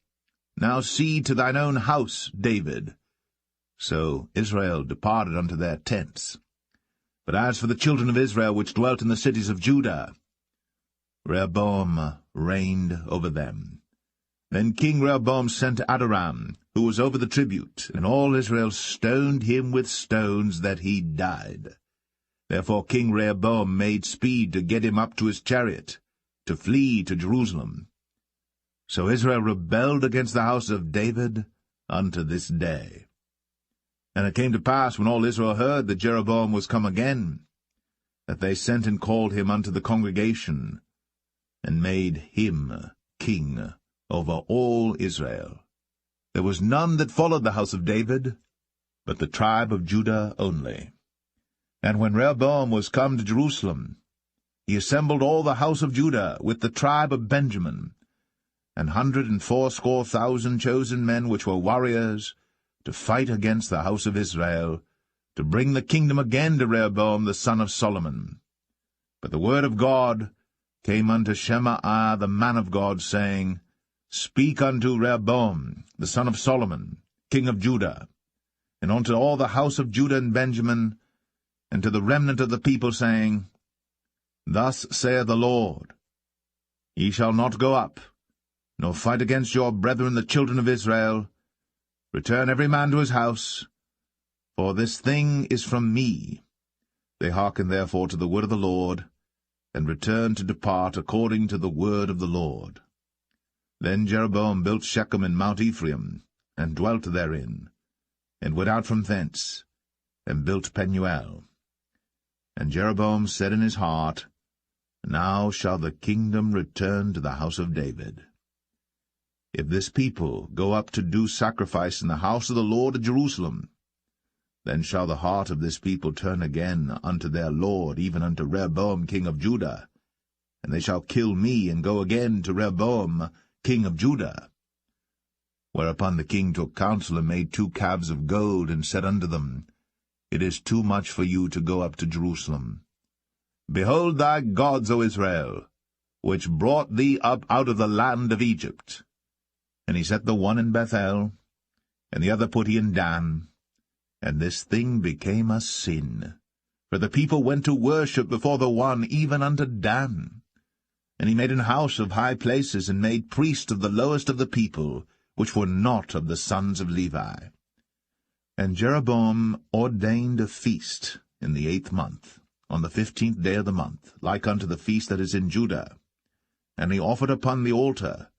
Now see to thine own house, David. So Israel departed unto their tents. But as for the children of Israel which dwelt in the cities of Judah, Rehoboam reigned over them. Then King Rehoboam sent Adoram, who was over the tribute, and all Israel stoned him with stones that he died. Therefore King Rehoboam made speed to get him up to his chariot, to flee to Jerusalem. So Israel rebelled against the house of David unto this day. And it came to pass, when all Israel heard that Jeroboam was come again, that they sent and called him unto the congregation, and made him king over all Israel. There was none that followed the house of David, but the tribe of Judah only. And when Rehoboam was come to Jerusalem, he assembled all the house of Judah with the tribe of Benjamin, 180,000 chosen men which were warriors, to fight against the house of Israel, to bring the kingdom again to Rehoboam the son of Solomon. But the word of God came unto Shemaiah the man of God, saying, Speak unto Rehoboam the son of Solomon, king of Judah, and unto all the house of Judah and Benjamin, and to the remnant of the people, saying, Thus saith the Lord, Ye shall not go up, nor fight against your brethren the children of Israel. Return every man to his house, for this thing is from me. They hearkened therefore to the word of the Lord, and returned to depart according to the word of the Lord. Then Jeroboam built Shechem in Mount Ephraim, and dwelt therein, and went out from thence, and built Penuel. And Jeroboam said in his heart, Now shall the kingdom return to the house of David. If this people go up to do sacrifice in the house of the Lord at Jerusalem, then shall the heart of this people turn again unto their Lord, even unto Rehoboam king of Judah, and they shall kill me, and go again to Rehoboam king of Judah. Whereupon the king took counsel, and made 2 calves of gold, and said unto them, It is too much for you to go up to Jerusalem. Behold thy gods, O Israel, which brought thee up out of the land of Egypt. And he set the one in Bethel, and the other put he in Dan. And this thing became a sin, for the people went to worship before the one, even unto Dan. And he made an house of high places, and made priests of the lowest of the people, which were not of the sons of Levi. And Jeroboam ordained a feast in the 8th month, on the 15th day of the month, like unto the feast that is in Judah. And he offered upon the altar.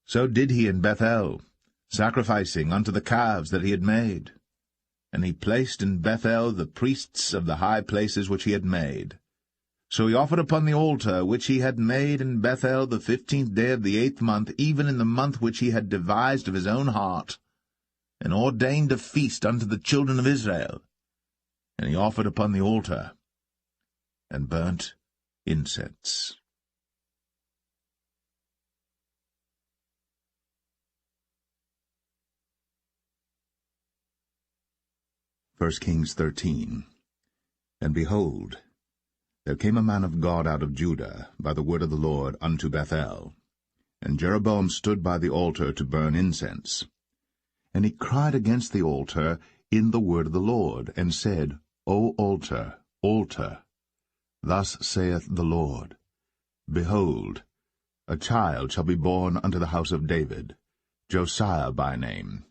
So did he in Bethel, sacrificing unto the calves that he had made. And he placed in Bethel the priests of the high places which he had made. So he offered upon the altar which he had made in Bethel the 15th day of the 8th month, even in the month which he had devised of his own heart, and ordained a feast unto the children of Israel. And he offered upon the altar, and burnt incense. 1 Kings 13. And behold, there came a man of God out of Judah by the word of the Lord unto Bethel. And Jeroboam stood by the altar to burn incense. And he cried against the altar in the word of the Lord, and said, O altar, altar, thus saith the Lord, Behold, a child shall be born unto the house of David, Josiah by name.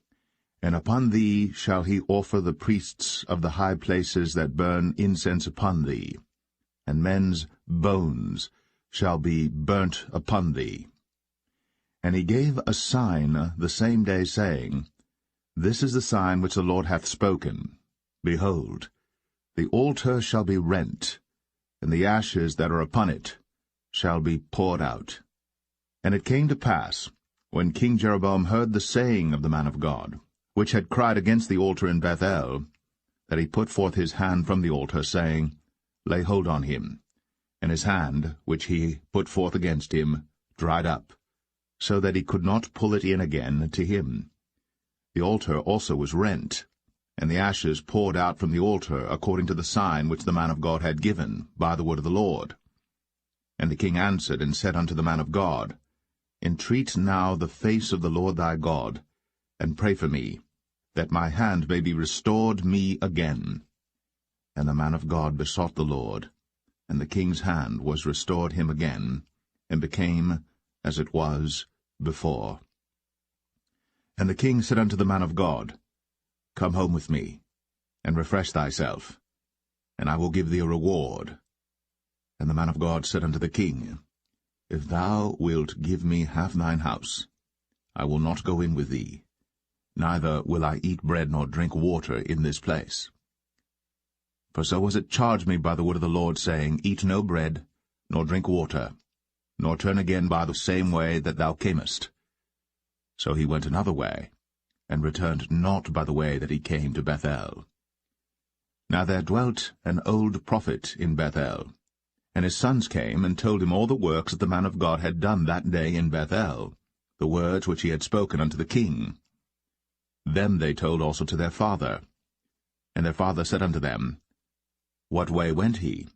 And upon thee shall he offer the priests of the high places that burn incense upon thee, and men's bones shall be burnt upon thee. And he gave a sign the same day, saying, This is the sign which the Lord hath spoken. Behold, the altar shall be rent, and the ashes that are upon it shall be poured out. And it came to pass, when King Jeroboam heard the saying of the man of God, which had cried against the altar in Bethel, that he put forth his hand from the altar, saying, Lay hold on him. And his hand, which he put forth against him, dried up, so that he could not pull it in again to him. The altar also was rent, and the ashes poured out from the altar, according to the sign which the man of God had given, by the word of the Lord. And the king answered and said unto the man of God, Entreat now the face of the Lord thy God, and pray for me, that my hand may be restored me again. And the man of God besought the Lord, and the king's hand was restored him again, and became as it was before. And the king said unto the man of God, Come home with me, and refresh thyself, and I will give thee a reward. And the man of God said unto the king, If thou wilt give me half thine house, I will not go in with thee, neither will I eat bread nor drink water in this place. For so was it charged me by the word of the Lord, saying, Eat no bread, nor drink water, nor turn again by the same way that thou camest. So he went another way, and returned not by the way that he came to Bethel. Now there dwelt an old prophet in Bethel, and his sons came and told him all the works that the man of God had done that day in Bethel, the words which he had spoken unto the king. Them they told also to their father. And their father said unto them, What way went he?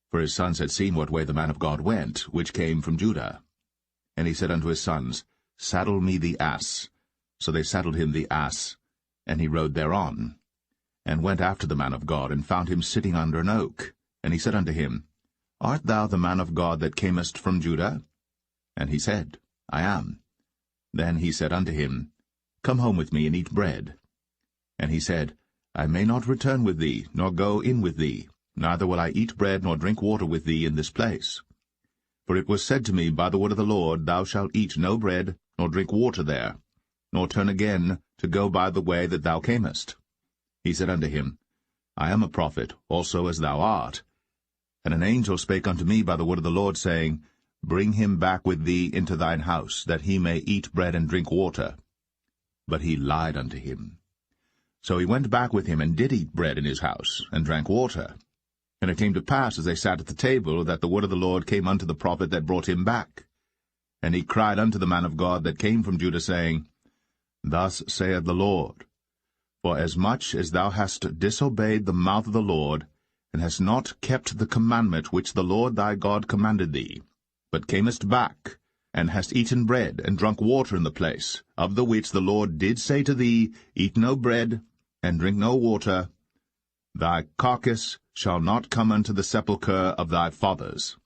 For his sons had seen what way the man of God went, which came from Judah. And he said unto his sons, Saddle me the ass. So they saddled him the ass, and he rode thereon, and went after the man of God, and found him sitting under an oak. And he said unto him, Art thou the man of God that camest from Judah? And he said, I am. Then he said unto him, Come home with me, and eat bread. And he said, I may not return with thee, nor go in with thee, neither will I eat bread nor drink water with thee in this place. For it was said to me by the word of the Lord, Thou shalt eat no bread, nor drink water there, nor turn again to go by the way that thou camest. He said unto him, I am a prophet, also as thou art. And an angel spake unto me by the word of the Lord, saying, Bring him back with thee into thine house, that he may eat bread and drink water. But he lied unto him. So he went back with him, and did eat bread in his house, and drank water. And it came to pass, as they sat at the table, that the word of the Lord came unto the prophet that brought him back. And he cried unto the man of God that came from Judah, saying, Thus saith the Lord, For as much as thou hast disobeyed the mouth of the Lord, and hast not kept the commandment which the Lord thy God commanded thee, but camest back, and hast eaten bread, and drunk water in the place, of the which the Lord did say to thee, Eat no bread, and drink no water, thy carcass shall not come unto the sepulchre of thy fathers.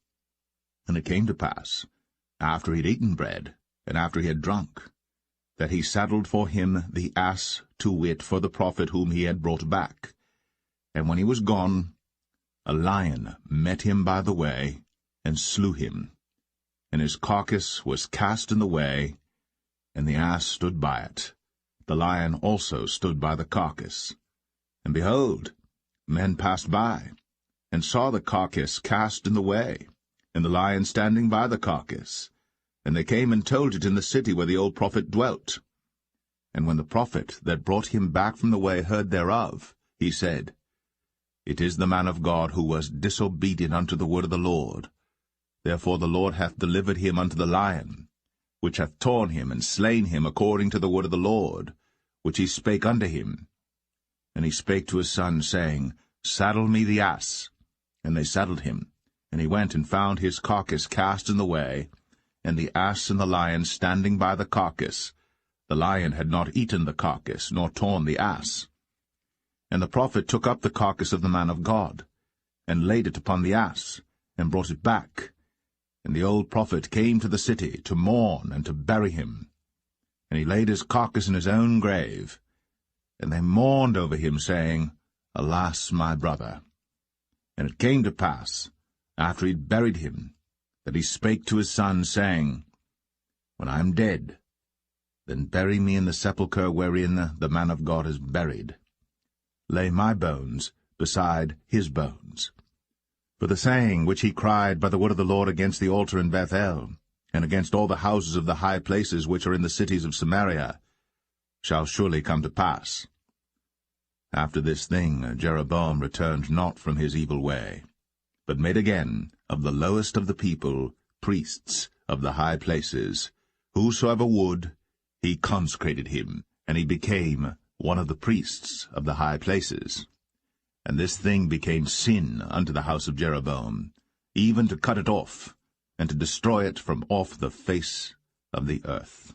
And it came to pass, after he had eaten bread, and after he had drunk, that he saddled for him the ass, to wit, for the prophet whom he had brought back. And when he was gone, a lion met him by the way, and slew him. And his carcass was cast in the way, and the ass stood by it. The lion also stood by the carcass. And behold, men passed by, and saw the carcass cast in the way, and the lion standing by the carcass. And they came and told it in the city where the old prophet dwelt. And when the prophet that brought him back from the way heard thereof, he said, It is the man of God who was disobedient unto the word of the Lord. Therefore the Lord hath delivered him unto the lion, which hath torn him and slain him according to the word of the Lord, which he spake unto him. And he spake to his son, saying, Saddle me the ass. And they saddled him. And he went and found his carcass cast in the way, and the ass and the lion standing by the carcass. The lion had not eaten the carcass, nor torn the ass. And the prophet took up the carcass of the man of God, and laid it upon the ass, and brought it back. And the old prophet came to the city to mourn and to bury him. And he laid his carcass in his own grave. And they mourned over him, saying, Alas, my brother! And it came to pass, after he had buried him, that he spake to his son, saying, When I am dead, then bury me in the sepulchre wherein the man of God is buried. Lay my bones beside his bones. For the saying which he cried by the word of the Lord against the altar in Bethel, and against all the houses of the high places which are in the cities of Samaria, shall surely come to pass. After this thing Jeroboam returned not from his evil way, but made again of the lowest of the people priests of the high places. Whosoever would, he consecrated him, and he became one of the priests of the high places. And this thing became sin unto the house of Jeroboam, even to cut it off, and to destroy it from off the face of the earth.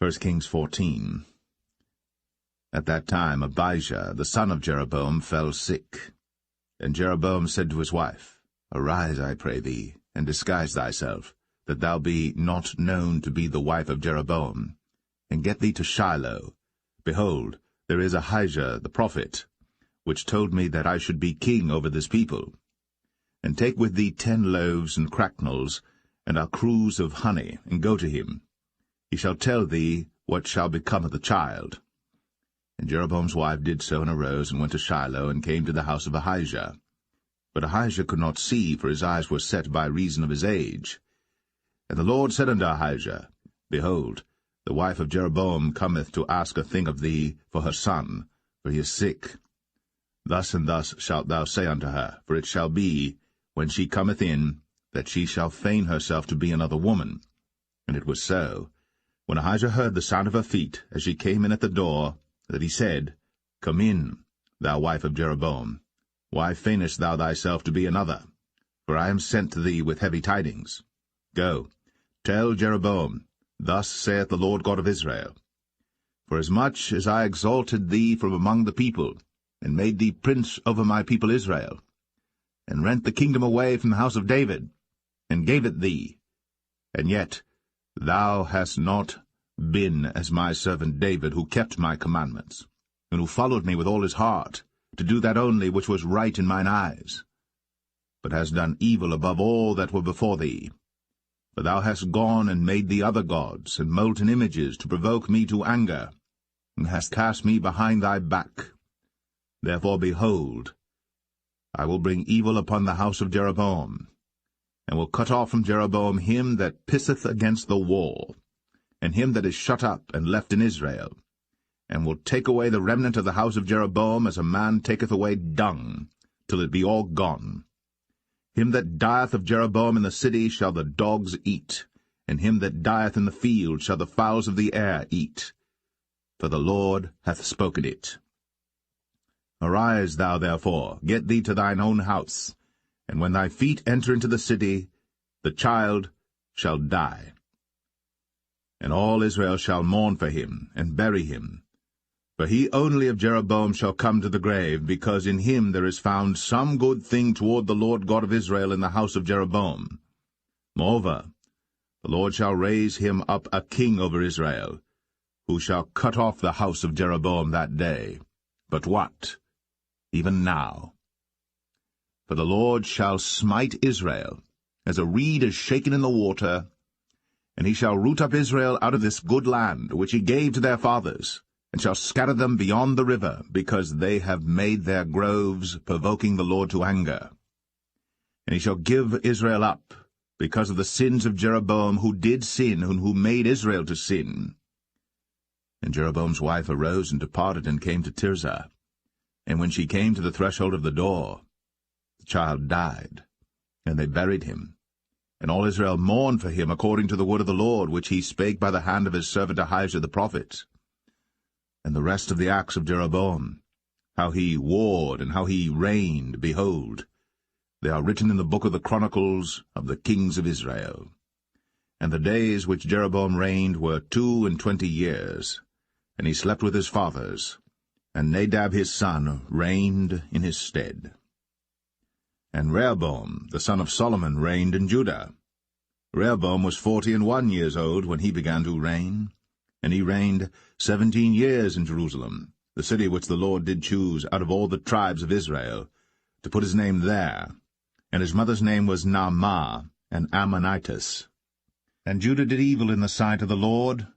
1 Kings 14. At that time Abijah, the son of Jeroboam, fell sick. And Jeroboam said to his wife, Arise, I pray thee, and disguise thyself, that thou be not known to be the wife of Jeroboam, and get thee to Shiloh. Behold, there is Ahijah the prophet, which told me that I should be king over this people. And take with thee 10 loaves and cracknels, and a cruse of honey, and go to him. He shall tell thee what shall become of the child. And Jeroboam's wife did so, and arose, and went to Shiloh, and came to the house of Ahijah. But Ahijah could not see, for his eyes were set by reason of his age. And the Lord said unto Ahijah, Behold, the wife of Jeroboam cometh to ask a thing of thee for her son, for he is sick. Thus and thus shalt thou say unto her, for it shall be, when she cometh in, that she shall feign herself to be another woman. And it was so, when Ahijah heard the sound of her feet, as she came in at the door, that he said, Come in, thou wife of Jeroboam. Why feignest thou thyself to be another? For I am sent to thee with heavy tidings. Go, tell Jeroboam, Thus saith the Lord God of Israel, Forasmuch as I exalted thee from among the people, and made thee prince over my people Israel, and rent the kingdom away from the house of David, and gave it thee, and yet thou hast not been as my servant David, who kept my commandments, and who followed me with all his heart, to do that only which was right in mine eyes, but hast done evil above all that were before thee. For thou hast gone and made thee other gods, and molten images, to provoke me to anger, and hast cast me behind thy back. Therefore, behold, I will bring evil upon the house of Jeroboam, and will cut off from Jeroboam him that pisseth against the wall, and him that is shut up and left in Israel, and will take away the remnant of the house of Jeroboam as a man taketh away dung, till it be all gone. Him that dieth of Jeroboam in the city shall the dogs eat, and him that dieth in the field shall the fowls of the air eat. For the Lord hath spoken it. Arise thou therefore, get thee to thine own house, and when thy feet enter into the city, the child shall die. And all Israel shall mourn for him, and bury him. For he only of Jeroboam shall come to the grave, because in him there is found some good thing toward the Lord God of Israel in the house of Jeroboam. Moreover, the Lord shall raise him up a king over Israel, who shall cut off the house of Jeroboam that day. But what? Even now. For the Lord shall smite Israel, as a reed is shaken in the water, and he shall root up Israel out of this good land, which he gave to their fathers, and shall scatter them beyond the river, because they have made their groves, provoking the Lord to anger. And he shall give Israel up, because of the sins of Jeroboam, who did sin, and who made Israel to sin. And Jeroboam's wife arose and departed, and came to Tirzah. And when she came to the threshold of the door, the child died, and they buried him. And all Israel mourned for him according to the word of the Lord, which he spake by the hand of his servant Ahijah the prophet. And the rest of the acts of Jeroboam, how he warred and how he reigned, behold, they are written in the book of the Chronicles of the kings of Israel. And the days which Jeroboam reigned were 22 years, and he slept with his fathers, and Nadab his son reigned in his stead. And Rehoboam the son of Solomon reigned in Judah. Rehoboam was 41 years old when he began to reign, and he reigned 17 years in Jerusalem, the city which the Lord did choose out of all the tribes of Israel, to put his name there. And his mother's name was Naamah, an Ammonitess. And Judah did evil in the sight of the Lord,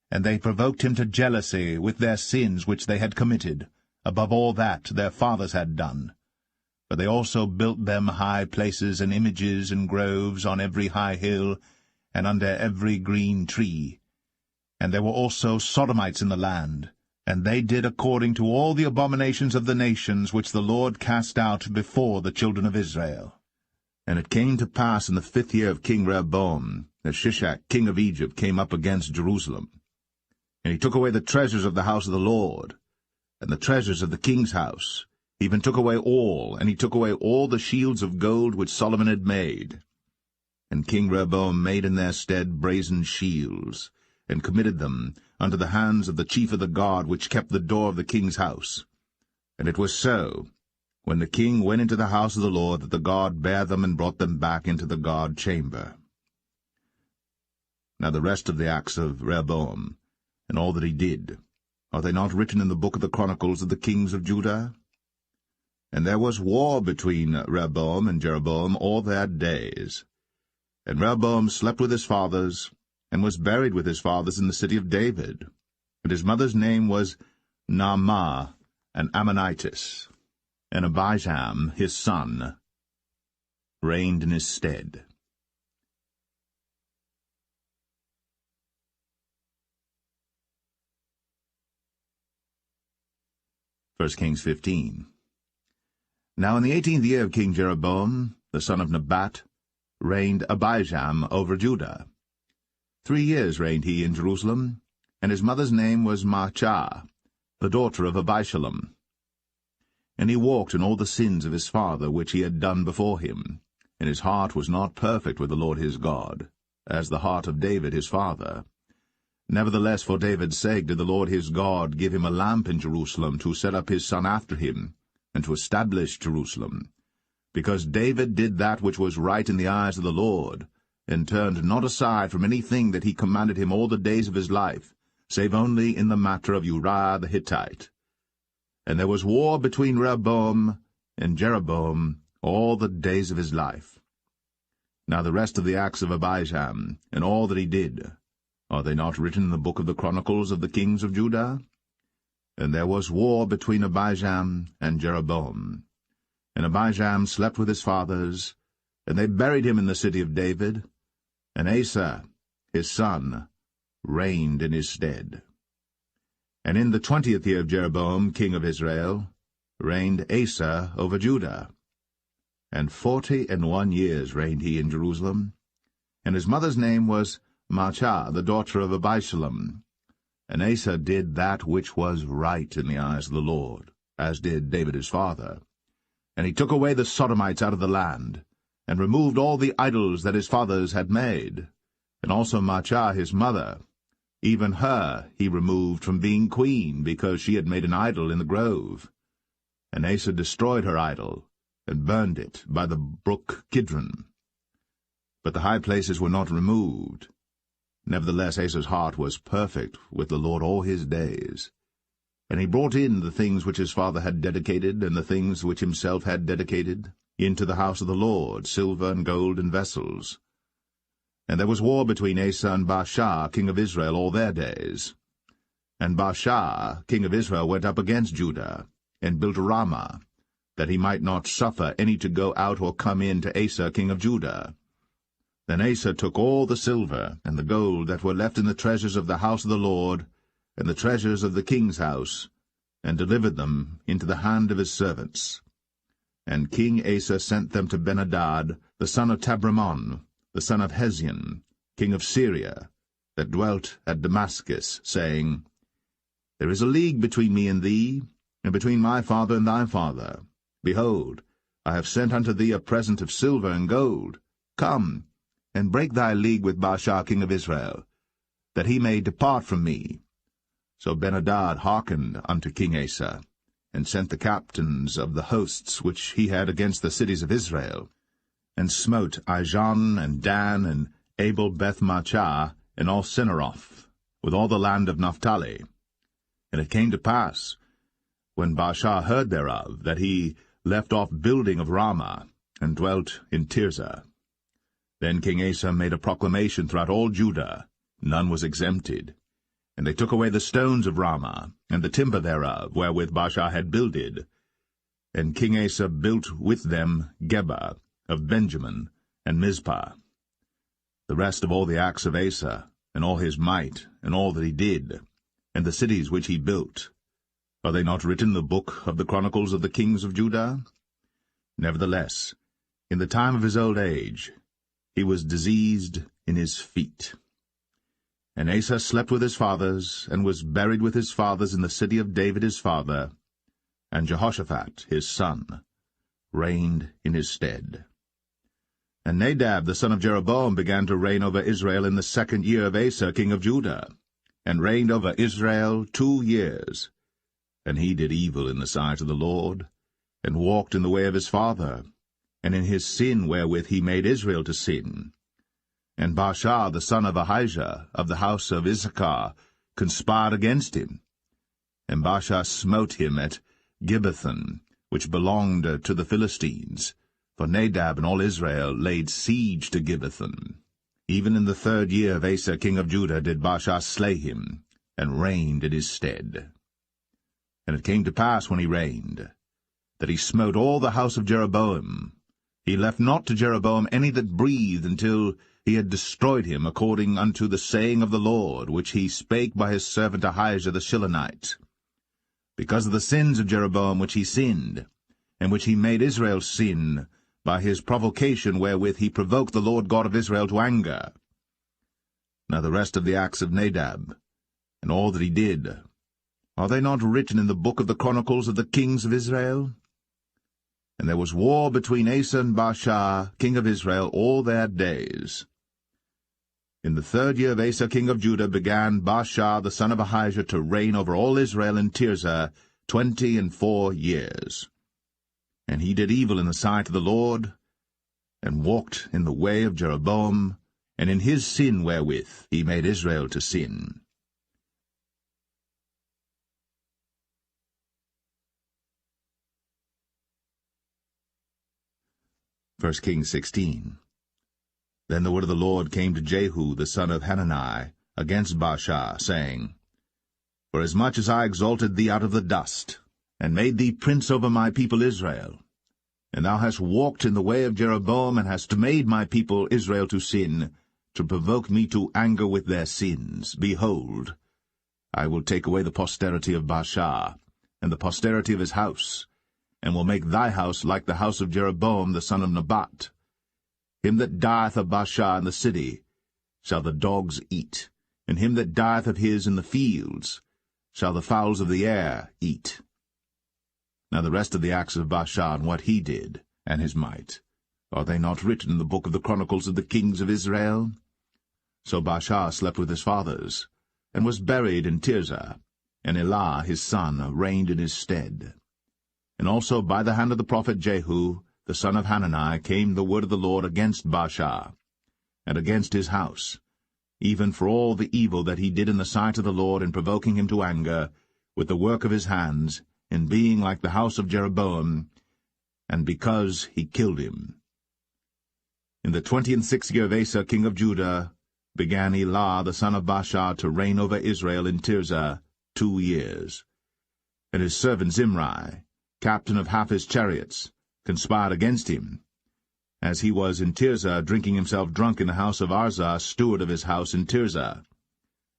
and they provoked him to jealousy with their sins which they had committed, above all that their fathers had done. For they also built them high places and images and groves on every high hill, and under every green tree. And there were also Sodomites in the land, and they did according to all the abominations of the nations which the Lord cast out before the children of Israel. And it came to pass in the 5th year of King Rehoboam, that Shishak king of Egypt came up against Jerusalem. And he took away the treasures of the house of the Lord, and the treasures of the king's house. He even took away all, and he took away all the shields of gold which Solomon had made. And King Rehoboam made in their stead brazen shields, and committed them unto the hands of the chief of the guard which kept the door of the king's house. And it was so, when the king went into the house of the Lord, that the guard bare them and brought them back into the guard chamber. Now the rest of the acts of Rehoboam, and all that he did, are they not written in the book of the Chronicles of the kings of Judah? And there was war between Rehoboam and Jeroboam all their days. And Rehoboam slept with his fathers, and was buried with his fathers in the city of David. And his mother's name was Naamah, an Ammonitess. And Abijam, his son, reigned in his stead. 1 Kings 15. Now in the 18th year of King Jeroboam, the son of Nebat, reigned Abijam over Judah. 3 years reigned he in Jerusalem, and his mother's name was Maachah, the daughter of Abishalom. And he walked in all the sins of his father which he had done before him, and his heart was not perfect with the Lord his God, as the heart of David his father. Nevertheless, for David's sake did the Lord his God give him a lamp in Jerusalem to set up his son after him, and to establish Jerusalem, because David did that which was right in the eyes of the Lord, and turned not aside from anything that he commanded him all the days of his life, save only in the matter of Uriah the Hittite. And there was war between Rehoboam and Jeroboam all the days of his life. Now the rest of the acts of Abijam, and all that he did, are they not written in the book of the Chronicles of the kings of Judah? And there was war between Abijam and Jeroboam. And Abijam slept with his fathers, and they buried him in the city of David, and Asa, his son, reigned in his stead. And in the 20th year of Jeroboam, king of Israel, reigned Asa over Judah. And 41 years reigned he in Jerusalem. And his mother's name was Maachah, the daughter of Abishalom. And Asa did that which was right in the eyes of the Lord, as did David his father. And he took away the Sodomites out of the land, and removed all the idols that his fathers had made. And also Maachah his mother, even her he removed from being queen, because she had made an idol in the grove. And Asa destroyed her idol, and burned it by the brook Kidron. But the high places were not removed. Nevertheless Asa's heart was perfect with the Lord all his days. And he brought in the things which his father had dedicated, and the things which himself had dedicated, into the house of the Lord, silver and gold and vessels. And there was war between Asa and Baasha, king of Israel, all their days. And Baasha, king of Israel, went up against Judah, and built Ramah, that he might not suffer any to go out or come in to Asa, king of Judah. Then Asa took all the silver and the gold that were left in the treasures of the house of the Lord, and the treasures of the king's house, and delivered them into the hand of his servants. And King Asa sent them to Ben-Hadad, the son of Tabrimon, the son of Hezion, king of Syria, that dwelt at Damascus, saying, There is a league between me and thee, and between my father and thy father. Behold, I have sent unto thee a present of silver and gold. Come, and break thy league with Baasha king of Israel, that he may depart from me. So Ben-Hadad hearkened unto King Asa, and sent the captains of the hosts which he had against the cities of Israel, and smote Ijon and Dan and Abel-Beth-Maachah and all Cinneroth, with all the land of Naphtali. And it came to pass, when Baasha heard thereof, that he left off building of Ramah, and dwelt in Tirzah. Then King Asa made a proclamation throughout all Judah, none was exempted. And they took away the stones of Ramah, and the timber thereof, wherewith Baasha had builded. And King Asa built with them Geba of Benjamin, and Mizpah. The rest of all the acts of Asa, and all his might, and all that he did, and the cities which he built, are they not written in the book of the Chronicles of the kings of Judah? Nevertheless, in the time of his old age, he was diseased in his feet. And Asa slept with his fathers, and was buried with his fathers in the city of David his father, and Jehoshaphat his son reigned in his stead. And Nadab the son of Jeroboam began to reign over Israel in the 2nd year of Asa king of Judah, and reigned over Israel 2 years. And he did evil in the sight of the Lord, and walked in the way of his father, and in his sin wherewith he made Israel to sin. And Baasha the son of Ahijah of the house of Issachar conspired against him. And Baasha smote him at Gibbethon, which belonged to the Philistines, for Nadab and all Israel laid siege to Gibbethon. Even in the 3rd year of Asa king of Judah did Baasha slay him, and reigned in his stead. And it came to pass when he reigned, that he smote all the house of Jeroboam. He left not to Jeroboam any that breathed, until he had destroyed him, according unto the saying of the Lord, which he spake by his servant Ahijah the Shilonite. Because of the sins of Jeroboam which he sinned, and which he made Israel sin, by his provocation wherewith he provoked the Lord God of Israel to anger. Now the rest of the acts of Nadab, and all that he did, are they not written in the book of the Chronicles of the kings of Israel? And there was war between Asa and Baasha, king of Israel, all their days. In the 3rd year of Asa, king of Judah, began Baasha the son of Ahijah to reign over all Israel in Tirzah 24 years. And he did evil in the sight of the Lord, and walked in the way of Jeroboam, and in his sin wherewith he made Israel to sin. First Kings 16. Then the word of the Lord came to Jehu the son of Hanani against Baasha, saying, Forasmuch as I exalted thee out of the dust, and made thee prince over my people Israel, and thou hast walked in the way of Jeroboam, and hast made my people Israel to sin, to provoke me to anger with their sins, behold, I will take away the posterity of Baasha, and the posterity of his house, and will make thy house like the house of Jeroboam the son of Nebat. Him that dieth of Baasha in the city shall the dogs eat, and him that dieth of his in the fields shall the fowls of the air eat. Now the rest of the acts of Baasha, and what he did, and his might, are they not written in the book of the Chronicles of the kings of Israel? So Baasha slept with his fathers, and was buried in Tirzah, and Elah his son reigned in his stead. And also by the hand of the prophet Jehu, the son of Hanani, came the word of the Lord against Baasha, and against his house, even for all the evil that he did in the sight of the Lord in provoking him to anger, with the work of his hands, in being like the house of Jeroboam, and because he killed him. In the 26th year of Asa king of Judah began Elah the son of Baasha to reign over Israel in Tirzah 2 years. And his servant Zimri, captain of half his chariots, conspired against him, as he was in Tirzah drinking himself drunk in the house of Arzah, steward of his house in Tirzah.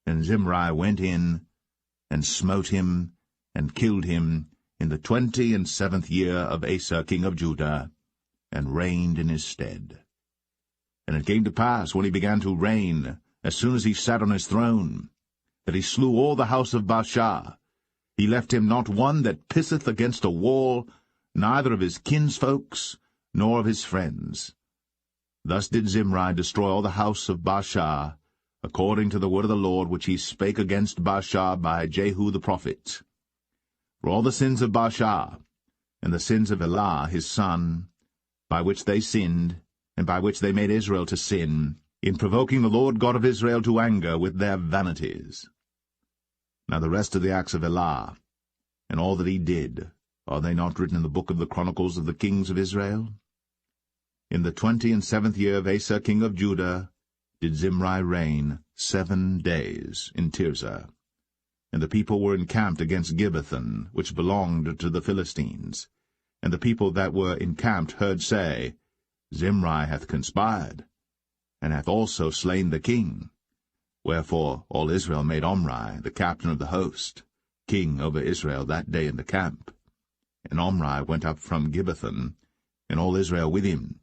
And Zimri went in, and smote him, and killed him, in the 27th year of Asa king of Judah, and reigned in his stead. And it came to pass, when he began to reign, as soon as he sat on his throne, that he slew all the house of Baasha. He left him not one that pisseth against a wall, neither of his kinsfolks, nor of his friends. Thus did Zimri destroy all the house of Baasha, according to the word of the Lord which he spake against Baasha by Jehu the prophet. For all the sins of Baasha, and the sins of Elah his son, by which they sinned, and by which they made Israel to sin, in provoking the Lord God of Israel to anger with their vanities. Now the rest of the acts of Elah, and all that he did, are they not written in the book of the Chronicles of the kings of Israel? In the 27th year of Asa king of Judah did Zimri reign 7 days in Tirzah. And the people were encamped against Gibbethon, which belonged to the Philistines. And the people that were encamped heard say, Zimri hath conspired, and hath also slain the king. Wherefore all Israel made Omri, the captain of the host, king over Israel that day in the camp. And Omri went up from Gibbethon, and all Israel with him,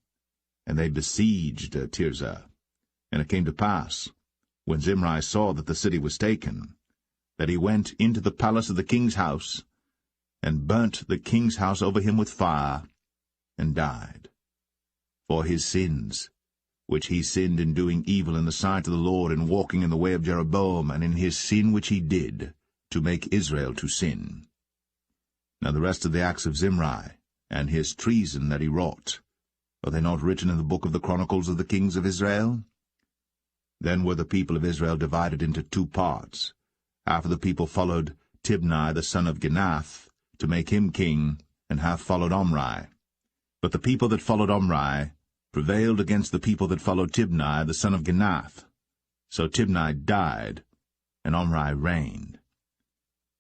and they besieged Tirzah. And it came to pass, when Zimri saw that the city was taken, that he went into the palace of the king's house, and burnt the king's house over him with fire, and died. For his sins, which he sinned in doing evil in the sight of the Lord, in walking in the way of Jeroboam, and in his sin which he did, to make Israel to sin. Now the rest of the acts of Zimri, and his treason that he wrought, are they not written in the book of the Chronicles of the kings of Israel? Then were the people of Israel divided into 2 parts. Half of the people followed Tibni the son of Ginath, to make him king, and half followed Omri. But the people that followed Omri prevailed against the people that followed Tibni the son of Ginath. So Tibni died, and Omri reigned.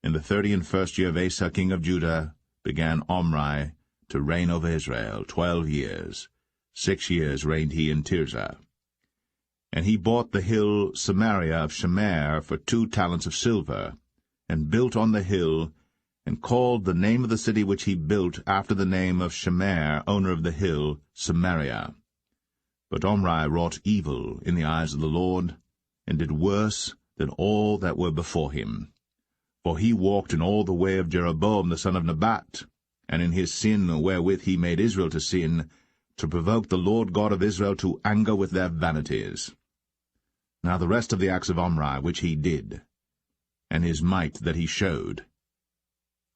In the 31st year of Asa king of Judah began Omri to reign over Israel 12 years. 6 years reigned he in Tirzah. And he bought the hill Samaria of Shemer for 2 talents of silver, and built on the hill, and called the name of the city which he built after the name of Shemer, owner of the hill, Samaria. But Omri wrought evil in the eyes of the Lord, and did worse than all that were before him. For he walked in all the way of Jeroboam the son of Nebat, and in his sin wherewith he made Israel to sin, to provoke the Lord God of Israel to anger with their vanities. Now the rest of the acts of Omri which he did, and his might that he showed,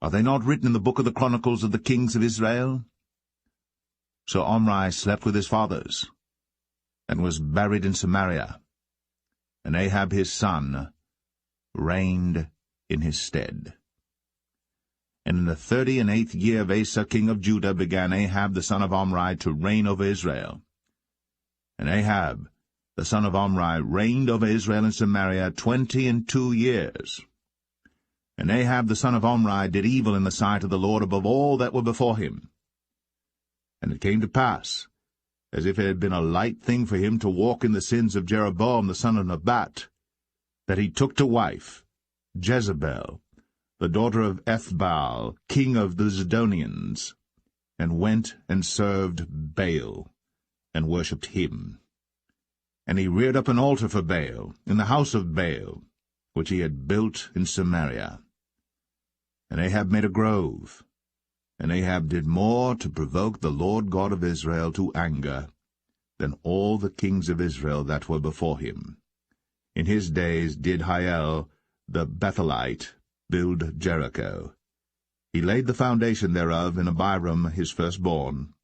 are they not written in the book of the chronicles of the kings of Israel? So Omri slept with his fathers, and was buried in Samaria, and Ahab his son reigned in his stead. And in the 38th year of Asa king of Judah began Ahab the son of Omri to reign over Israel. And Ahab the son of Omri reigned over Israel in Samaria 22 years. And Ahab the son of Omri did evil in the sight of the Lord above all that were before him. And it came to pass, as if it had been a light thing for him to walk in the sins of Jeroboam the son of Nebat, that he took to wife Jezebel, the daughter of Ethbaal, king of the Zidonians, and went and served Baal, and worshipped him. And he reared up an altar for Baal in the house of Baal, which he had built in Samaria. And Ahab made a grove, and Ahab did more to provoke the Lord God of Israel to anger than all the kings of Israel that were before him. In his days did Hiel the Bethelite build Jericho. He laid the foundation thereof in Abiram his firstborn,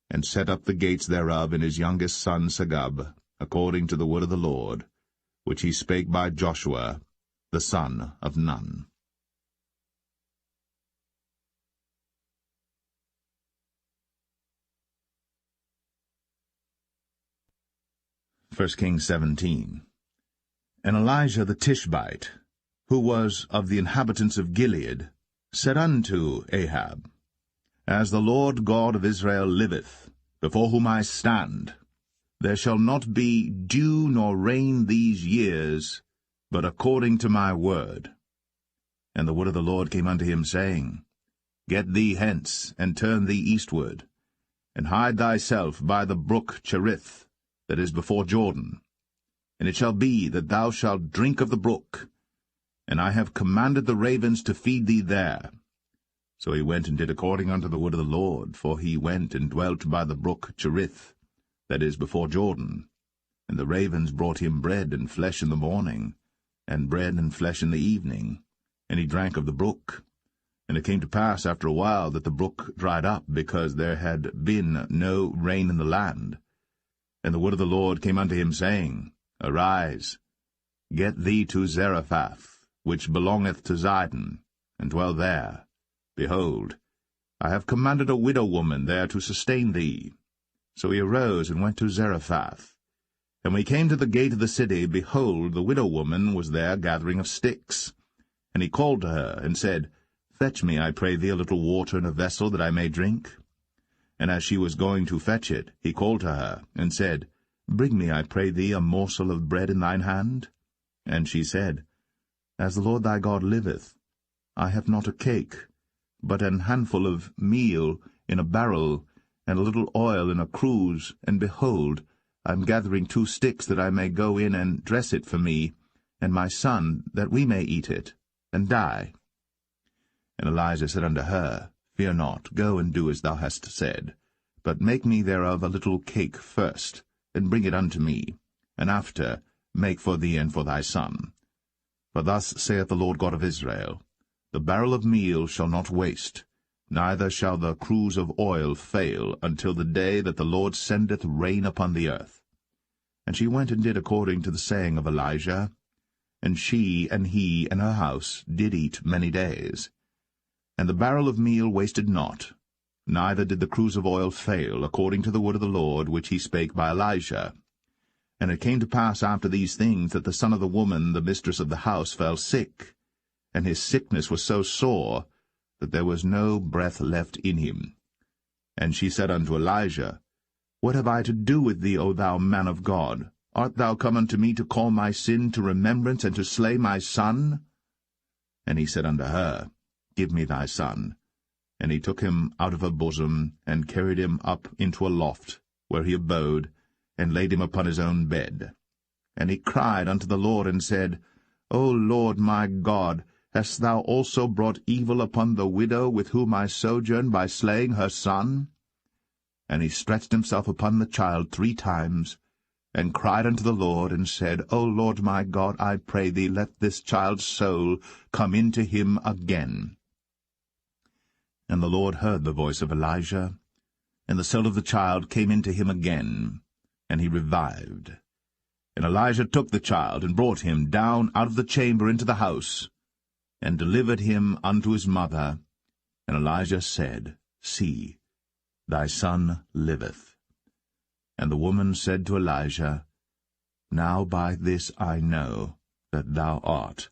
and set up the gates thereof in his youngest son Segub, according to the word of the Lord, which he spake by Joshua the son of Nun. 1 Kings 17. And Elijah the Tishbite, who was of the inhabitants of Gilead, said unto Ahab, As the Lord God of Israel liveth, before whom I stand, there shall not be dew nor rain these years, but according to my word. And the word of the Lord came unto him, saying, Get thee hence, and turn thee eastward, and hide thyself by the brook Cherith, that is before Jordan. And it shall be that thou shalt drink of the brook, and I have commanded the ravens to feed thee there. So he went and did according unto the word of the Lord, for he went and dwelt by the brook Cherith, that is before Jordan. And the ravens brought him bread and flesh in the morning, and bread and flesh in the evening, and he drank of the brook. And it came to pass after a while that the brook dried up, because there had been no rain in the land. And the word of the Lord came unto him, saying, Arise, get thee to Zarephath, which belongeth to Zidon, and dwell there. Behold, I have commanded a widow woman there to sustain thee. So he arose and went to Zarephath. And when he came to the gate of the city, behold, the widow woman was there gathering of sticks. And he called to her, and said, Fetch me, I pray thee, a little water in a vessel, that I may drink. And as she was going to fetch it, he called to her, and said, Bring me, I pray thee, a morsel of bread in thine hand. And she said, As the Lord thy God liveth, I have not a cake, but an handful of meal in a barrel, and a little oil in a cruse, and behold, I am gathering 2 sticks, that I may go in and dress it for me, and my son, that we may eat it, and die. And Elijah said unto her, Fear not, go and do as thou hast said, but make me thereof a little cake first, and bring it unto me, and after make for thee and for thy son. For thus saith the Lord God of Israel, The barrel of meal shall not waste, neither shall the cruse of oil fail, until the day that the Lord sendeth rain upon the earth. And she went and did according to the saying of Elijah, and she and he and her house did eat many days. And the barrel of meal wasted not, neither did the cruse of oil fail, according to the word of the Lord, which he spake by Elijah. And it came to pass after these things, that the son of the woman, the mistress of the house, fell sick, and his sickness was so sore, that there was no breath left in him. And she said unto Elijah, What have I to do with thee, O thou man of God? Art thou come unto me to call my sin to remembrance, and to slay my son? And he said unto her, Give me thy son. And he took him out of her bosom, and carried him up into a loft, where he abode, and laid him upon his own bed. And he cried unto the Lord, and said, O Lord my God, hast thou also brought evil upon the widow with whom I sojourn by slaying her son? And he stretched himself upon the child 3 times, and cried unto the Lord, and said, O Lord my God, I pray thee, let this child's soul come into him again. And the Lord heard the voice of Elijah, and the soul of the child came into him again, and he revived. And Elijah took the child, and brought him down out of the chamber into the house, and delivered him unto his mother. And Elijah said, See, thy son liveth. And the woman said to Elijah, Now by this I know that thou art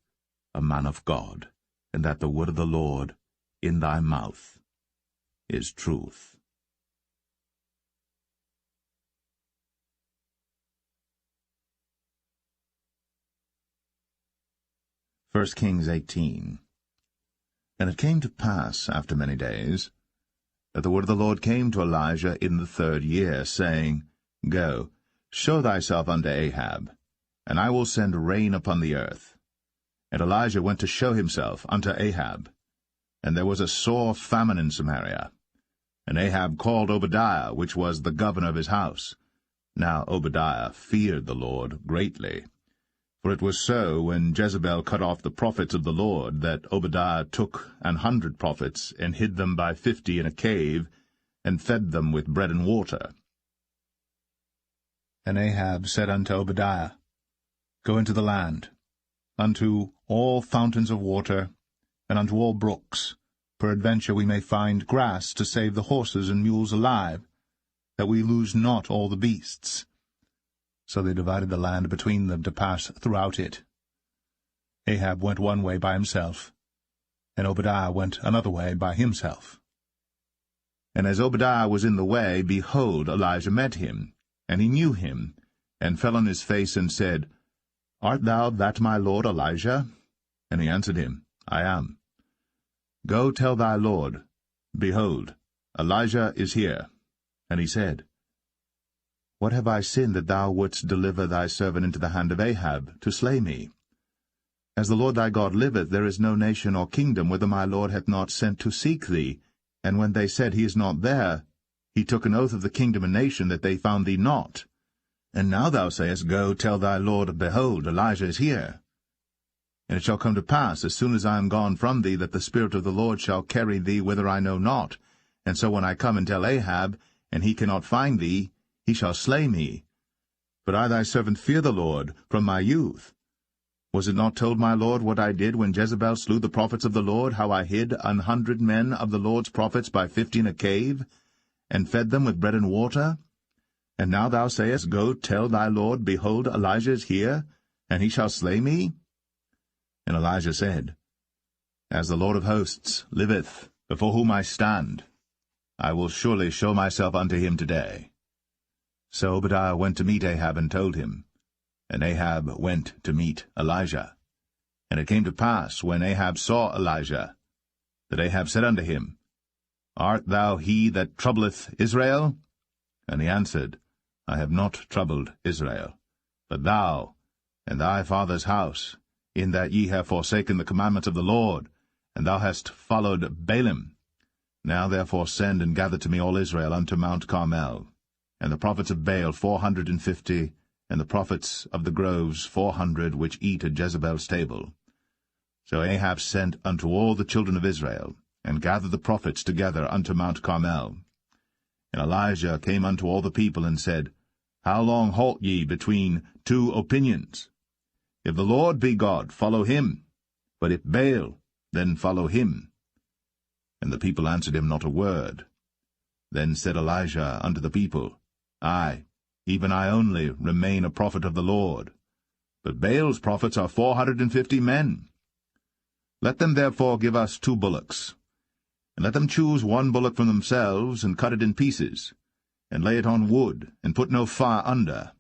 a man of God, and that the word of the Lord in thy mouth is truth. 1 Kings 18. And it came to pass, after many days, that the word of the Lord came to Elijah in the 3rd year, saying, Go, show thyself unto Ahab, and I will send rain upon the earth. And Elijah went to show himself unto Ahab. And there was a sore famine in Samaria. And Ahab called Obadiah, which was the governor of his house. Now Obadiah feared the Lord greatly. For it was so, when Jezebel cut off the prophets of the Lord, that Obadiah took 100 prophets, and hid them by 50 in a cave, and fed them with bread and water. And Ahab said unto Obadiah, Go into the land, unto all fountains of water, and unto all brooks. Peradventure we may find grass to save the horses and mules alive, that we lose not all the beasts. So they divided the land between them to pass throughout it. Ahab went one way by himself, and Obadiah went another way by himself. And as Obadiah was in the way, behold, Elijah met him, and he knew him, and fell on his face, and said, Art thou that my lord Elijah? And he answered him, I am. Go tell thy lord, Behold, Elijah is here. And he said, What have I sinned that thou wouldst deliver thy servant into the hand of Ahab, to slay me? As the Lord thy God liveth, there is no nation or kingdom whither my lord hath not sent to seek thee. And when they said, He is not there, he took an oath of the kingdom and nation that they found thee not. And now thou sayest, Go, tell thy lord, Behold, Elijah is here. And it shall come to pass, as soon as I am gone from thee, that the Spirit of the Lord shall carry thee whither I know not. And so when I come and tell Ahab, and he cannot find thee, he shall slay me. But I thy servant fear the Lord from my youth. Was it not told my lord what I did when Jezebel slew the prophets of the Lord, how I hid 100 men of the Lord's prophets by 50 in a cave, and fed them with bread and water? And now thou sayest, Go tell thy lord, Behold, Elijah is here, and he shall slay me? And Elijah said, As the Lord of hosts liveth, before whom I stand, I will surely show myself unto him today. So Obadiah went to meet Ahab, and told him. And Ahab went to meet Elijah. And it came to pass, when Ahab saw Elijah, that Ahab said unto him, Art thou he that troubleth Israel? And he answered, I have not troubled Israel, but thou and thy father's house, in that ye have forsaken the commandments of the Lord, and thou hast followed Baalim. Now therefore send and gather to me all Israel unto Mount Carmel, and the prophets of Baal 450, and the prophets of the groves 400, which eat at Jezebel's table. So Ahab sent unto all the children of Israel, and gathered the prophets together unto Mount Carmel. And Elijah came unto all the people, and said, How long halt ye between 2 opinions? If the Lord be God, follow him. But if Baal, then follow him. And the people answered him not a word. Then said Elijah unto the people, I, even I only, remain a prophet of the Lord. But Baal's prophets are 450 men. Let them therefore give us 2 bullocks. And let them choose 1 bullock from themselves, and cut it in pieces, and lay it on wood, and put no fire under.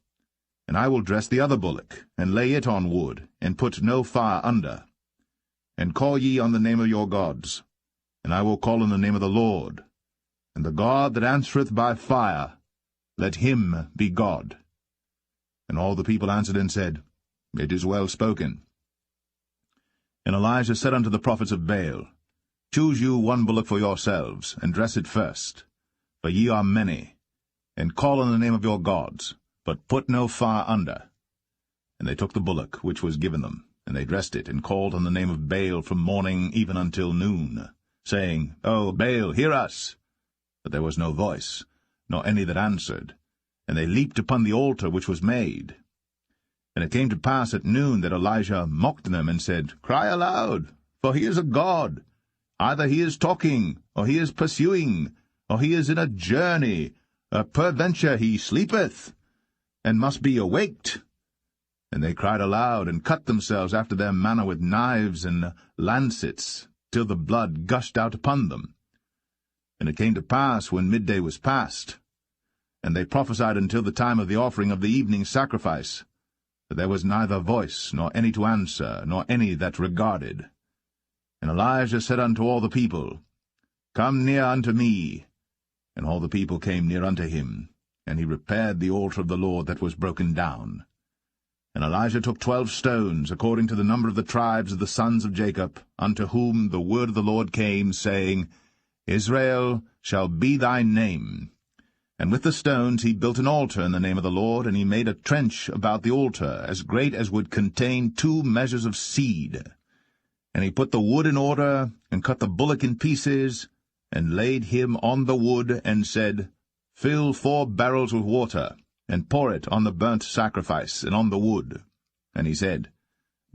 And I will dress the other bullock, and lay it on wood, and put no fire under. And call ye on the name of your gods, and I will call on the name of the Lord. And the God that answereth by fire, let him be God. And all the people answered and said, It is well spoken. And Elijah said unto the prophets of Baal, Choose you one bullock for yourselves, and dress it first, for ye are many, and call on the name of your gods, but put no fire under. And they took the bullock which was given them, and they dressed it, and called on the name of Baal from morning even until noon, saying, O Baal, hear us! But there was no voice, nor any that answered, and they leaped upon the altar which was made. And it came to pass at noon that Elijah mocked them, and said, Cry aloud, for he is a god. Either he is talking, or he is pursuing, or he is in a journey, or peradventure he sleepeth, and must be awaked. And they cried aloud, and cut themselves after their manner with knives and lancets, till the blood gushed out upon them. And it came to pass, when midday was past, and they prophesied until the time of the offering of the evening sacrifice, that there was neither voice, nor any to answer, nor any that regarded. And Elijah said unto all the people, Come near unto me. And all the people came near unto him, and he repaired the altar of the Lord that was broken down. And Elijah took 12 stones, according to the number of the tribes of the sons of Jacob, unto whom the word of the Lord came, saying, Israel shall be thy name. And with the stones he built an altar in the name of the Lord, and he made a trench about the altar, as great as would contain 2 measures of seed. And he put the wood in order, and cut the bullock in pieces, and laid him on the wood, and said, Fill 4 barrels with water, and pour it on the burnt sacrifice, and on the wood. And he said,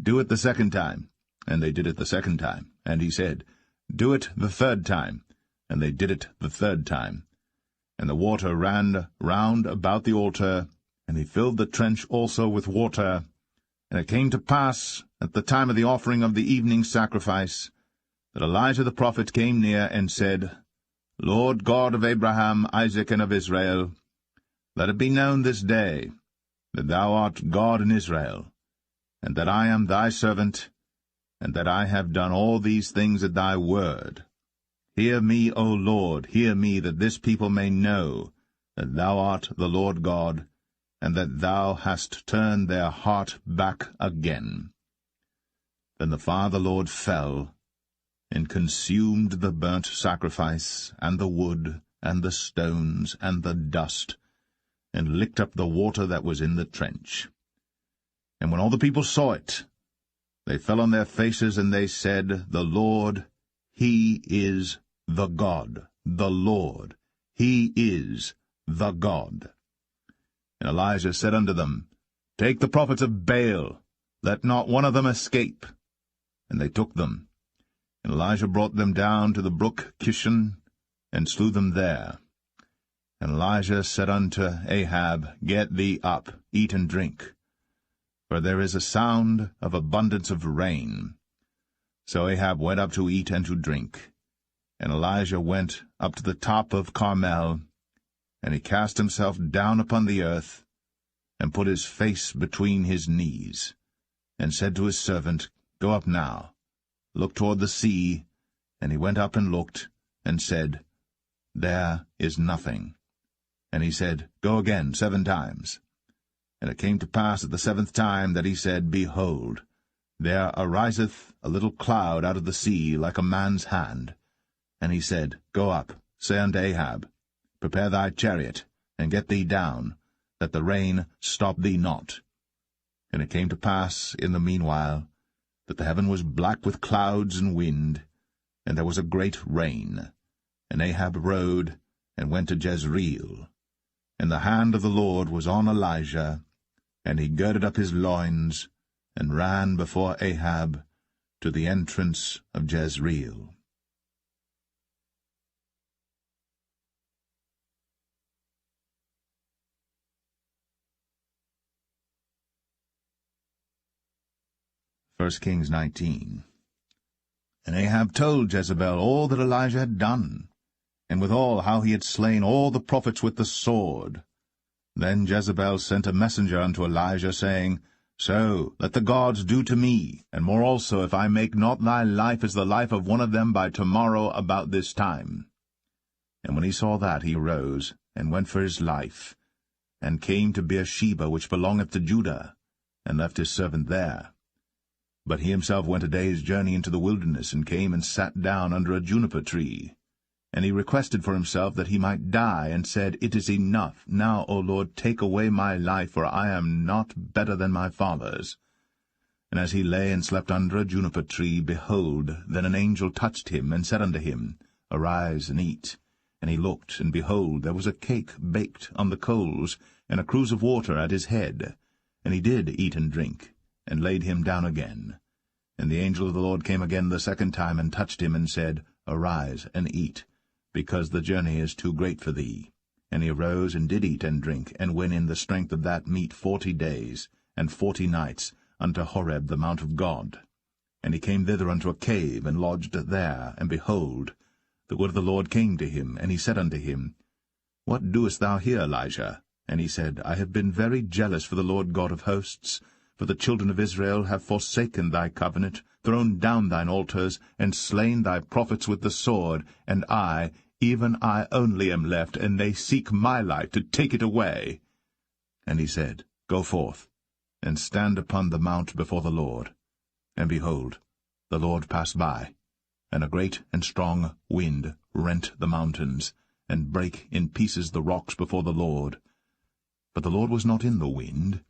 Do it the 2nd time. And they did it the 2nd time. And he said, Do it the 3rd time. And they did it the 3rd time. And the water ran round about the altar, and he filled the trench also with water. And it came to pass, at the time of the offering of the evening sacrifice, that Elijah the prophet came near and said, Lord God of Abraham, Isaac, and of Israel, let it be known this day that thou art God in Israel, and that I am thy servant, and that I have done all these things at thy word. Hear me, O Lord, hear me, that this people may know that thou art the Lord God, and that thou hast turned their heart back again. Then the fire of the Lord fell, and consumed the burnt sacrifice, and the wood, and the stones, and the dust, and licked up the water that was in the trench. And when all the people saw it, they fell on their faces, and they said, The Lord, he is the God, the Lord, he is the God. And Elijah said unto them, Take the prophets of Baal, let not one of them escape. And they took them. And Elijah brought them down to the brook Kishon, and slew them there. And Elijah said unto Ahab, Get thee up, eat and drink, for there is a sound of abundance of rain. So Ahab went up to eat and to drink. And Elijah went up to the top of Carmel, and he cast himself down upon the earth, and put his face between his knees, and said to his servant, Go up now, look toward the sea. And he went up and looked, and said, There is nothing. And he said, Go again 7 times. And it came to pass at the 7th time that he said, Behold, there ariseth a little cloud out of the sea like a man's hand. And he said, Go up, say unto Ahab, Prepare thy chariot, and get thee down, that the rain stop thee not. And it came to pass in the meanwhile that the heaven was black with clouds and wind, and there was a great rain. And Ahab rode, and went to Jezreel. And the hand of the Lord was on Elijah, and he girded up his loins, and ran before Ahab to the entrance of Jezreel. First Kings 19. And Ahab told Jezebel all that Elijah had done, and withal how he had slain all the prophets with the sword. Then Jezebel sent a messenger unto Elijah, saying, So let the gods do to me, and more also, if I make not thy life as the life of one of them by tomorrow about this time. And when he saw that, he arose, and went for his life, and came to Beersheba, which belongeth to Judah, and left his servant there. But he himself went a day's journey into the wilderness, and came and sat down under a juniper tree. And he requested for himself that he might die, and said, It is enough. Now, O Lord, take away my life, for I am not better than my fathers. And as he lay and slept under a juniper tree, behold, then an angel touched him, and said unto him, Arise and eat. And he looked, and behold, there was a cake baked on the coals, and a cruse of water at his head. And he did eat and drink, and laid him down again. And the angel of the Lord came again the second time, and touched him, and said, Arise and eat, because the journey is too great for thee. And he arose, and did eat and drink, and went in the strength of that meat 40 days, and 40 nights, unto Horeb the mount of God. And he came thither unto a cave, and lodged there. And behold, the word of the Lord came to him, and he said unto him, What doest thou here, Elijah? And he said, I have been very jealous for the Lord God of hosts, for the children of Israel have forsaken thy covenant, thrown down thine altars, and slain thy prophets with the sword, and I, even I only am left, and they seek my life to take it away. And he said, Go forth, and stand upon the mount before the Lord. And behold, the Lord passed by, and a great and strong wind rent the mountains, and brake in pieces the rocks before the Lord. But the Lord was not in the wind.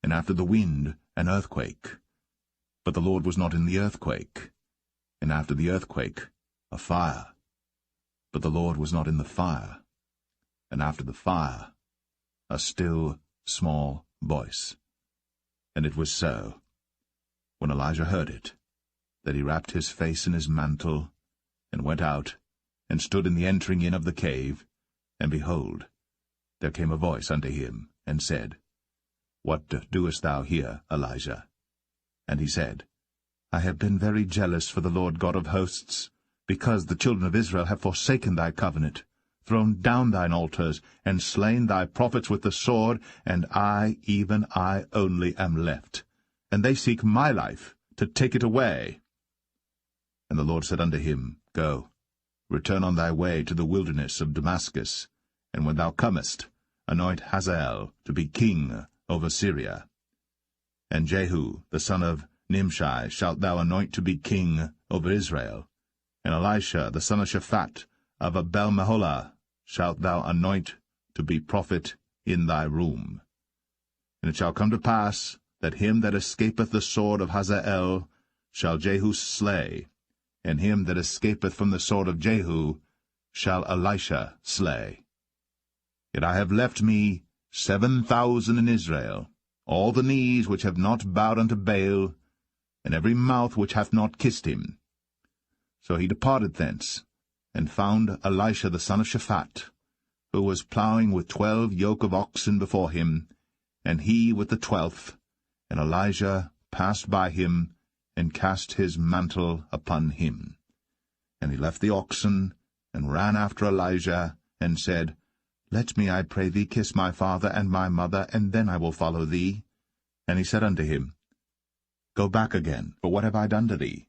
And after the wind an earthquake. But the Lord was not in the earthquake. And after the earthquake a fire. But the Lord was not in the fire. And after the fire a still small voice. And it was so, when Elijah heard it, that he wrapped his face in his mantle, and went out, and stood in the entering in of the cave. And behold, there came a voice unto him, and said, What doest thou here, Elijah? And he said, I have been very jealous for the Lord God of hosts, because the children of Israel have forsaken thy covenant, thrown down thine altars, and slain thy prophets with the sword, and I, even I only, am left. And they seek my life, to take it away. And the Lord said unto him, Go, return on thy way to the wilderness of Damascus, and when thou comest, anoint Hazael to be king over Syria. And Jehu, the son of Nimshi, shalt thou anoint to be king over Israel. And Elisha, the son of Shaphat, of Abel-Meholah, shalt thou anoint to be prophet in thy room. And it shall come to pass, that him that escapeth the sword of Hazael shall Jehu slay, and him that escapeth from the sword of Jehu shall Elisha slay. Yet I have left me 7,000 in Israel, all the knees which have not bowed unto Baal, and every mouth which hath not kissed him. So he departed thence, and found Elisha the son of Shaphat, who was plowing with 12 yoke of oxen before him, and he with the 12th, and Elijah passed by him, and cast his mantle upon him. And he left the oxen, and ran after Elijah, and said, Let me, I pray thee, kiss my father and my mother, and then I will follow thee. And he said unto him, Go back again, for what have I done to thee?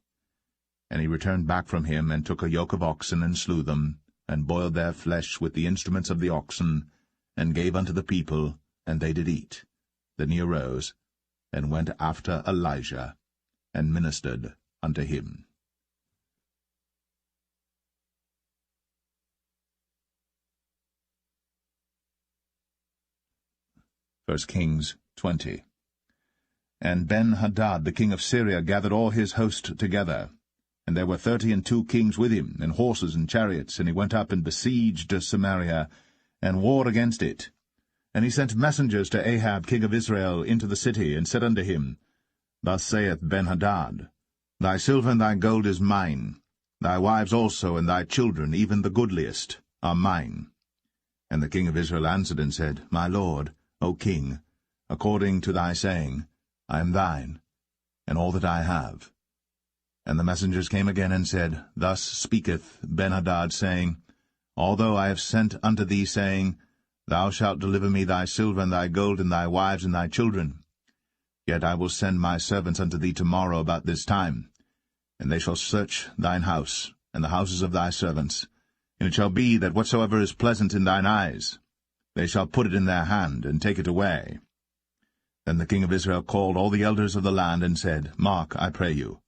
And he returned back from him, and took a yoke of oxen, and slew them, and boiled their flesh with the instruments of the oxen, and gave unto the people, and they did eat. Then he arose, and went after Elijah, and ministered unto him. 1 Kings 20. And Ben-Hadad the king of Syria gathered all his host together, and there were 32 kings with him, and horses and chariots, and he went up and besieged Samaria, and warred against it. And he sent messengers to Ahab king of Israel into the city, and said unto him, Thus saith Ben-Hadad, Thy silver and thy gold is mine, thy wives also and thy children, even the goodliest, are mine. And the king of Israel answered and said, My lord, O king, according to thy saying, I am thine, and all that I have. And the messengers came again and said, Thus speaketh Ben-Hadad, saying, Although I have sent unto thee, saying, Thou shalt deliver me thy silver and thy gold and thy wives and thy children. Yet I will send my servants unto thee tomorrow about this time, and they shall search thine house, and the houses of thy servants. And it shall be that whatsoever is pleasant in thine eyes, they shall put it in their hand, and take it away. Then the king of Israel called all the elders of the land, and said, Mark, I pray you,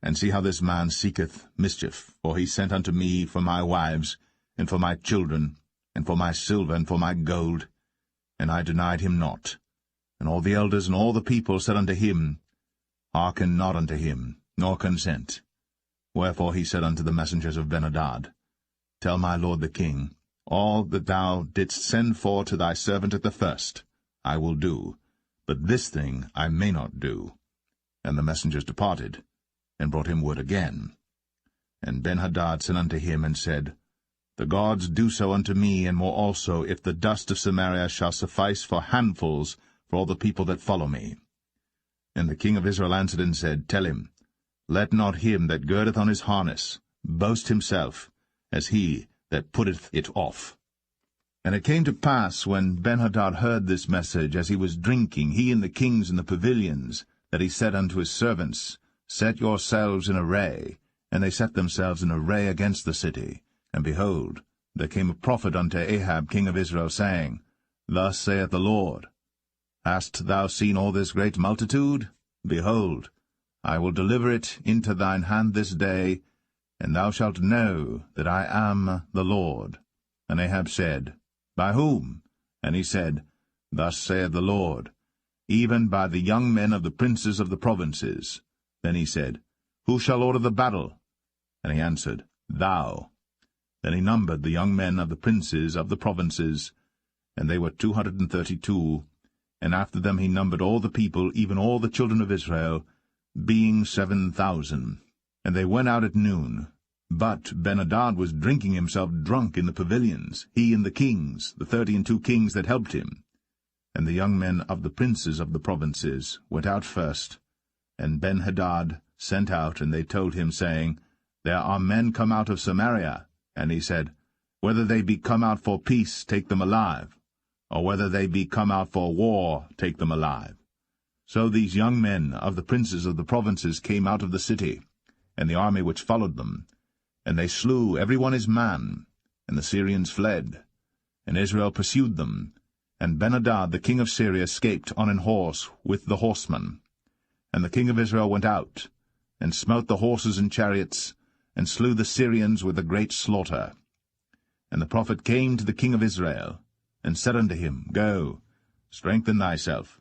and see how this man seeketh mischief, for he sent unto me for my wives, and for my children, and for my silver, and for my gold, and I denied him not. And all the elders and all the people said unto him, Hearken not unto him, nor consent. Wherefore he said unto the messengers of Ben-hadad, Tell my lord the king, all that thou didst send for to thy servant at the first, I will do, but this thing I may not do. And the messengers departed, and brought him word again. And Ben-hadad sent unto him, and said, The gods do so unto me, and more also, if the dust of Samaria shall suffice for handfuls for all the people that follow me. And the king of Israel answered and said, Tell him, Let not him that girdeth on his harness boast himself, as he that putteth it off. And it came to pass, when Ben-hadad heard this message, as he was drinking, he and the kings in the pavilions, that he said unto his servants, Set yourselves in array. And they set themselves in array against the city. And behold, there came a prophet unto Ahab king of Israel, saying, Thus saith the Lord, Hast thou seen all this great multitude? Behold, I will deliver it into thine hand this day, and thou shalt know that I am the Lord. And Ahab said, By whom? And he said, Thus saith the Lord, Even by the young men of the princes of the provinces. Then he said, Who shall order the battle? And he answered, Thou. Then he numbered the young men of the princes of the provinces, and they were 232, and after them he numbered all the people, even all the children of Israel, being 7,000. And they went out at noon. But Ben-hadad was drinking himself drunk in the pavilions, he and the kings, the 32 kings that helped him. And the young men of the princes of the provinces went out first, and Ben-hadad sent out, and they told him, saying, There are men come out of Samaria. And he said, Whether they be come out for peace, take them alive, or whether they be come out for war, take them alive. So these young men of the princes of the provinces came out of the city, and the army which followed them, and they slew every one his man, and the Syrians fled. And Israel pursued them, and Ben-hadad the king of Syria escaped on an horse with the horsemen. And the king of Israel went out, and smote the horses and chariots, and slew the Syrians with a great slaughter. And the prophet came to the king of Israel, and said unto him, Go, strengthen thyself,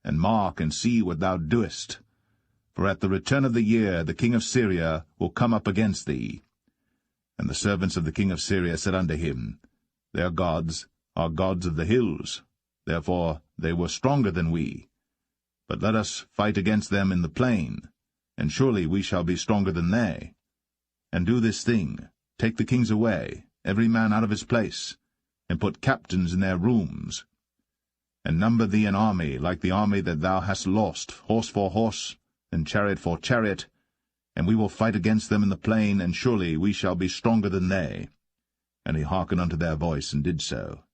and mark and see what thou doest. For at the return of the year the king of Syria will come up against thee. And the servants of the king of Syria said unto him, Their gods are gods of the hills, therefore they were stronger than we. But let us fight against them in the plain, and surely we shall be stronger than they. And do this thing, take the kings away, every man out of his place, and put captains in their rooms. And number thee an army like the army that thou hast lost, horse for horse, and chariot for chariot, and we will fight against them in the plain, and surely we shall be stronger than they. And he hearkened unto their voice, and did so.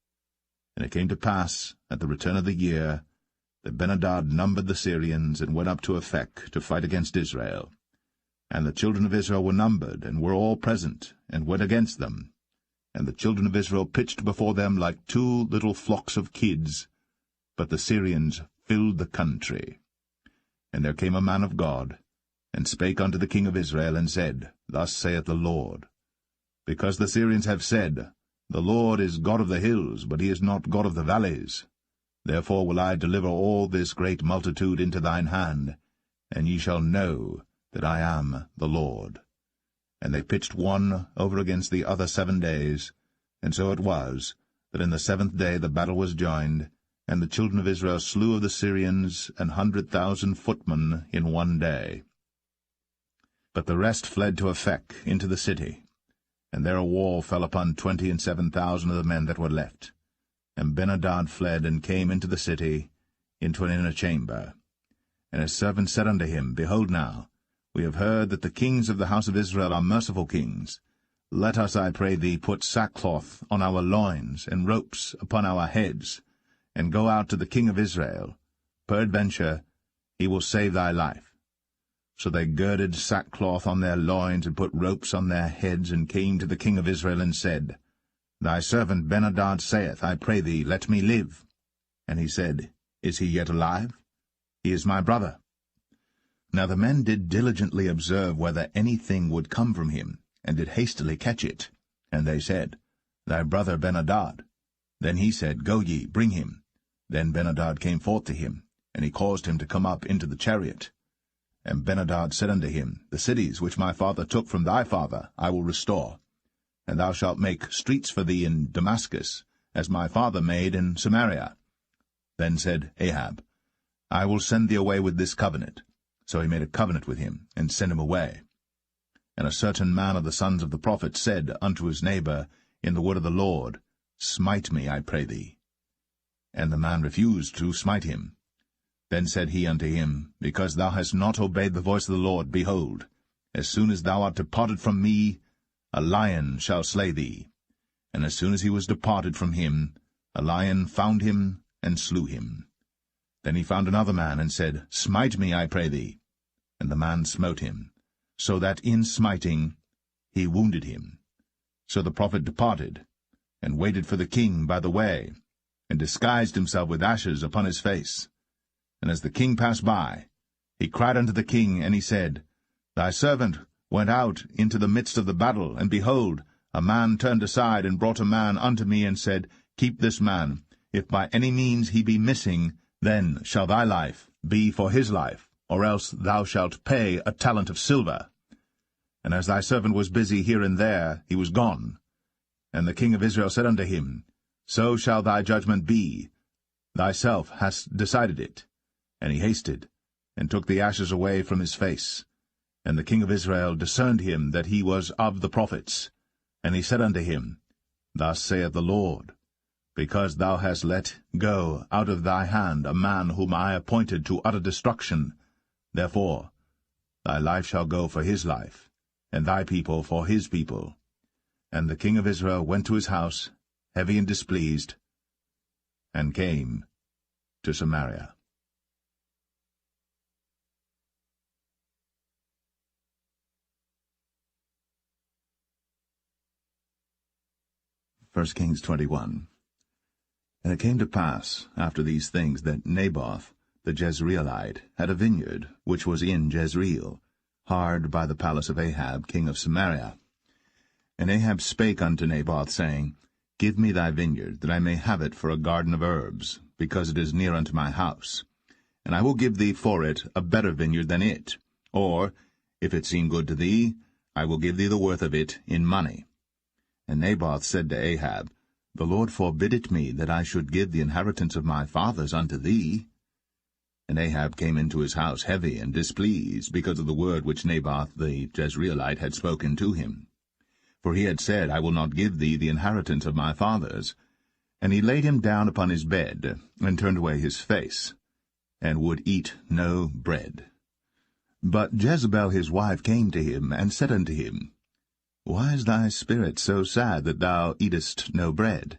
And it came to pass, at the return of the year, that Ben-hadad numbered the Syrians, and went up to Aphek to fight against Israel. And the children of Israel were numbered, and were all present, and went against them. And the children of Israel pitched before them like 2 little flocks of kids, but the Syrians filled the country. And there came a man of God, and spake unto the king of Israel, and said, Thus saith the Lord, Because the Syrians have said, The Lord is God of the hills, but he is not God of the valleys. Therefore will I deliver all this great multitude into thine hand, and ye shall know that I am the Lord. And they pitched one over against the other 7 days, and so it was, that in the 7th day the battle was joined, and the children of Israel slew of the Syrians 100,000 footmen in 1 day. But the rest fled to Aphek into the city, and there a wall fell upon 27,000 of the men that were left. And Ben-hadad fled, and came into the city, into an inner chamber. And his servants said unto him, Behold now, we have heard that the kings of the house of Israel are merciful kings. Let us, I pray thee, put sackcloth on our loins, and ropes upon our heads, and go out to the king of Israel. Peradventure, he will save thy life. So they girded sackcloth on their loins, and put ropes on their heads, and came to the king of Israel, and said, Thy servant Benhadad saith, I pray thee, let me live. And he said, Is he yet alive? He is my brother. Now the men did diligently observe whether anything would come from him, and did hastily catch it. And they said, Thy brother Benhadad. Then he said, Go ye, bring him. Then Benhadad came forth to him, and he caused him to come up into the chariot. And Benhadad said unto him, The cities which my father took from thy father I will restore, and thou shalt make streets for thee in Damascus, as my father made in Samaria. Then said Ahab, I will send thee away with this covenant. So he made a covenant with him, and sent him away. And a certain man of the sons of the prophets said unto his neighbor in the word of the Lord, Smite me, I pray thee. And the man refused to smite him. Then said he unto him, Because thou hast not obeyed the voice of the Lord, behold, as soon as thou art departed from me, a lion shall slay thee. And as soon as he was departed from him, a lion found him, and slew him. Then he found another man, and said, Smite me, I pray thee. And the man smote him, so that in smiting he wounded him. So the prophet departed, and waited for the king by the way, and disguised himself with ashes upon his face. And as the king passed by, he cried unto the king, and he said, Thy servant went out into the midst of the battle, and behold, a man turned aside, and brought a man unto me, and said, Keep this man. If by any means he be missing, then shall thy life be for his life, or else thou shalt pay a talent of silver. And as thy servant was busy here and there, he was gone. And the king of Israel said unto him, So shall thy judgment be. Thyself hast decided it. And he hasted, and took the ashes away from his face. And the king of Israel discerned him that he was of the prophets. And he said unto him, Thus saith the Lord, Because thou hast let go out of thy hand a man whom I appointed to utter destruction, therefore thy life shall go for his life, and thy people for his people. And the king of Israel went to his house, heavy and displeased, and came to Samaria. 1 Kings 21. And it came to pass, after these things, that Naboth the Jezreelite had a vineyard, which was in Jezreel, hard by the palace of Ahab king of Samaria. And Ahab spake unto Naboth, saying, Give me thy vineyard, that I may have it for a garden of herbs, because it is near unto my house. And I will give thee for it a better vineyard than it. Or, if it seem good to thee, I will give thee the worth of it in money. And Naboth said to Ahab, The Lord forbid it me, that I should give the inheritance of my fathers unto thee. And Ahab came into his house heavy and displeased, because of the word which Naboth the Jezreelite had spoken to him. For he had said, I will not give thee the inheritance of my fathers. And he laid him down upon his bed, and turned away his face, and would eat no bread. But Jezebel his wife came to him, and said unto him, Why is thy spirit so sad that thou eatest no bread?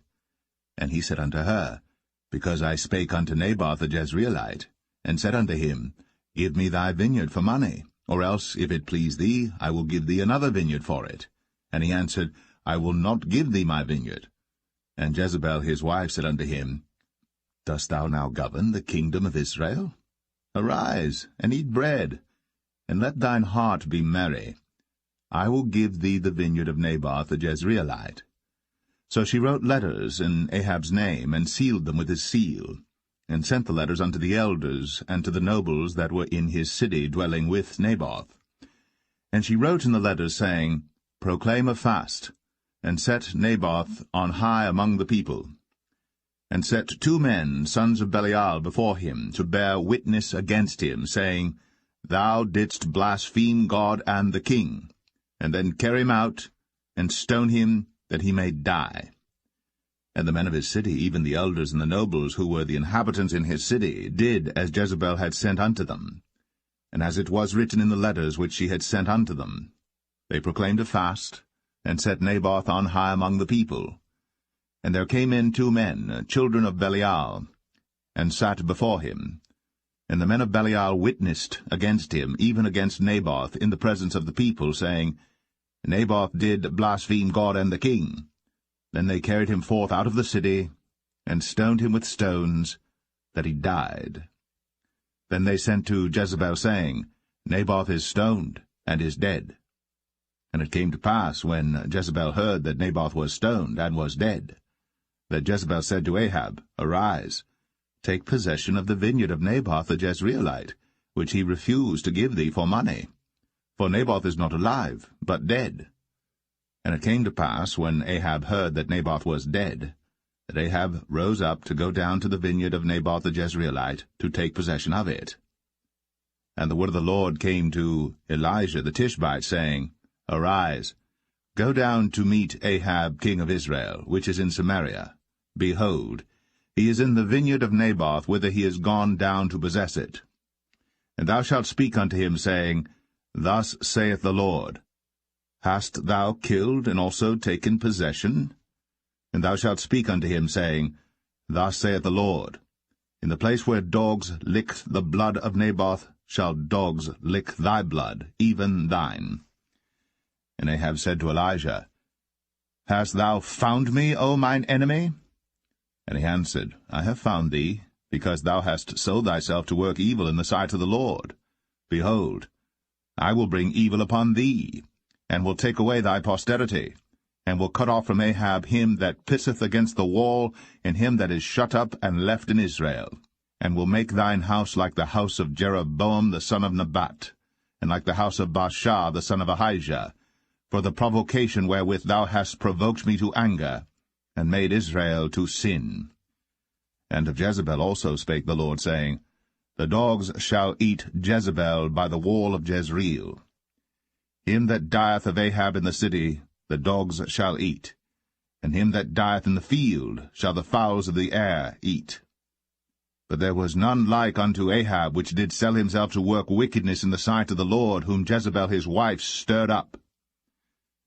And he said unto her, Because I spake unto Naboth the Jezreelite, and said unto him, Give me thy vineyard for money, or else, if it please thee, I will give thee another vineyard for it. And he answered, I will not give thee my vineyard. And Jezebel his wife said unto him, Dost thou now govern the kingdom of Israel? Arise, and eat bread, and let thine heart be merry. I will give thee the vineyard of Naboth the Jezreelite. So she wrote letters in Ahab's name, and sealed them with his seal, and sent the letters unto the elders and to the nobles that were in his city dwelling with Naboth. And she wrote in the letters, saying, Proclaim a fast, and set Naboth on high among the people. And set 2 men, sons of Belial, before him, to bear witness against him, saying, Thou didst blaspheme God and the king. And then carry him out, and stone him, that he may die. And the men of his city, even the elders and the nobles, who were the inhabitants in his city, did as Jezebel had sent unto them, and as it was written in the letters which she had sent unto them. They proclaimed a fast, and set Naboth on high among the people. And there came in 2 men, children of Belial, and sat before him. And the men of Belial witnessed against him, even against Naboth, in the presence of the people, saying, Naboth did blaspheme God and the king. Then they carried him forth out of the city, and stoned him with stones, that he died. Then they sent to Jezebel, saying, Naboth is stoned, and is dead. And it came to pass, when Jezebel heard that Naboth was stoned, and was dead, that Jezebel said to Ahab, Arise, take possession of the vineyard of Naboth the Jezreelite, which he refused to give thee for money. For Naboth is not alive, but dead. And it came to pass, when Ahab heard that Naboth was dead, that Ahab rose up to go down to the vineyard of Naboth the Jezreelite, to take possession of it. And the word of the Lord came to Elijah the Tishbite, saying, Arise, go down to meet Ahab king of Israel, which is in Samaria. Behold, he is in the vineyard of Naboth, whither he is gone down to possess it. And thou shalt speak unto him, saying, Thus saith the Lord, Hast thou killed and also taken possession? And thou shalt speak unto him, saying, Thus saith the Lord, In the place where dogs licked the blood of Naboth shall dogs lick thy blood, even thine. And Ahab said to Elijah, Hast thou found me, O mine enemy? And he answered, I have found thee, because thou hast sold thyself to work evil in the sight of the Lord. Behold, I will bring evil upon thee, and will take away thy posterity, and will cut off from Ahab him that pisseth against the wall, and him that is shut up and left in Israel, and will make thine house like the house of Jeroboam the son of Nebat, and like the house of Baasha the son of Ahijah, for the provocation wherewith thou hast provoked me to anger, and made Israel to sin. And of Jezebel also spake the Lord, saying, The dogs shall eat Jezebel by the wall of Jezreel. Him that dieth of Ahab in the city the dogs shall eat, and him that dieth in the field shall the fowls of the air eat. But there was none like unto Ahab, which did sell himself to work wickedness in the sight of the Lord, whom Jezebel his wife stirred up.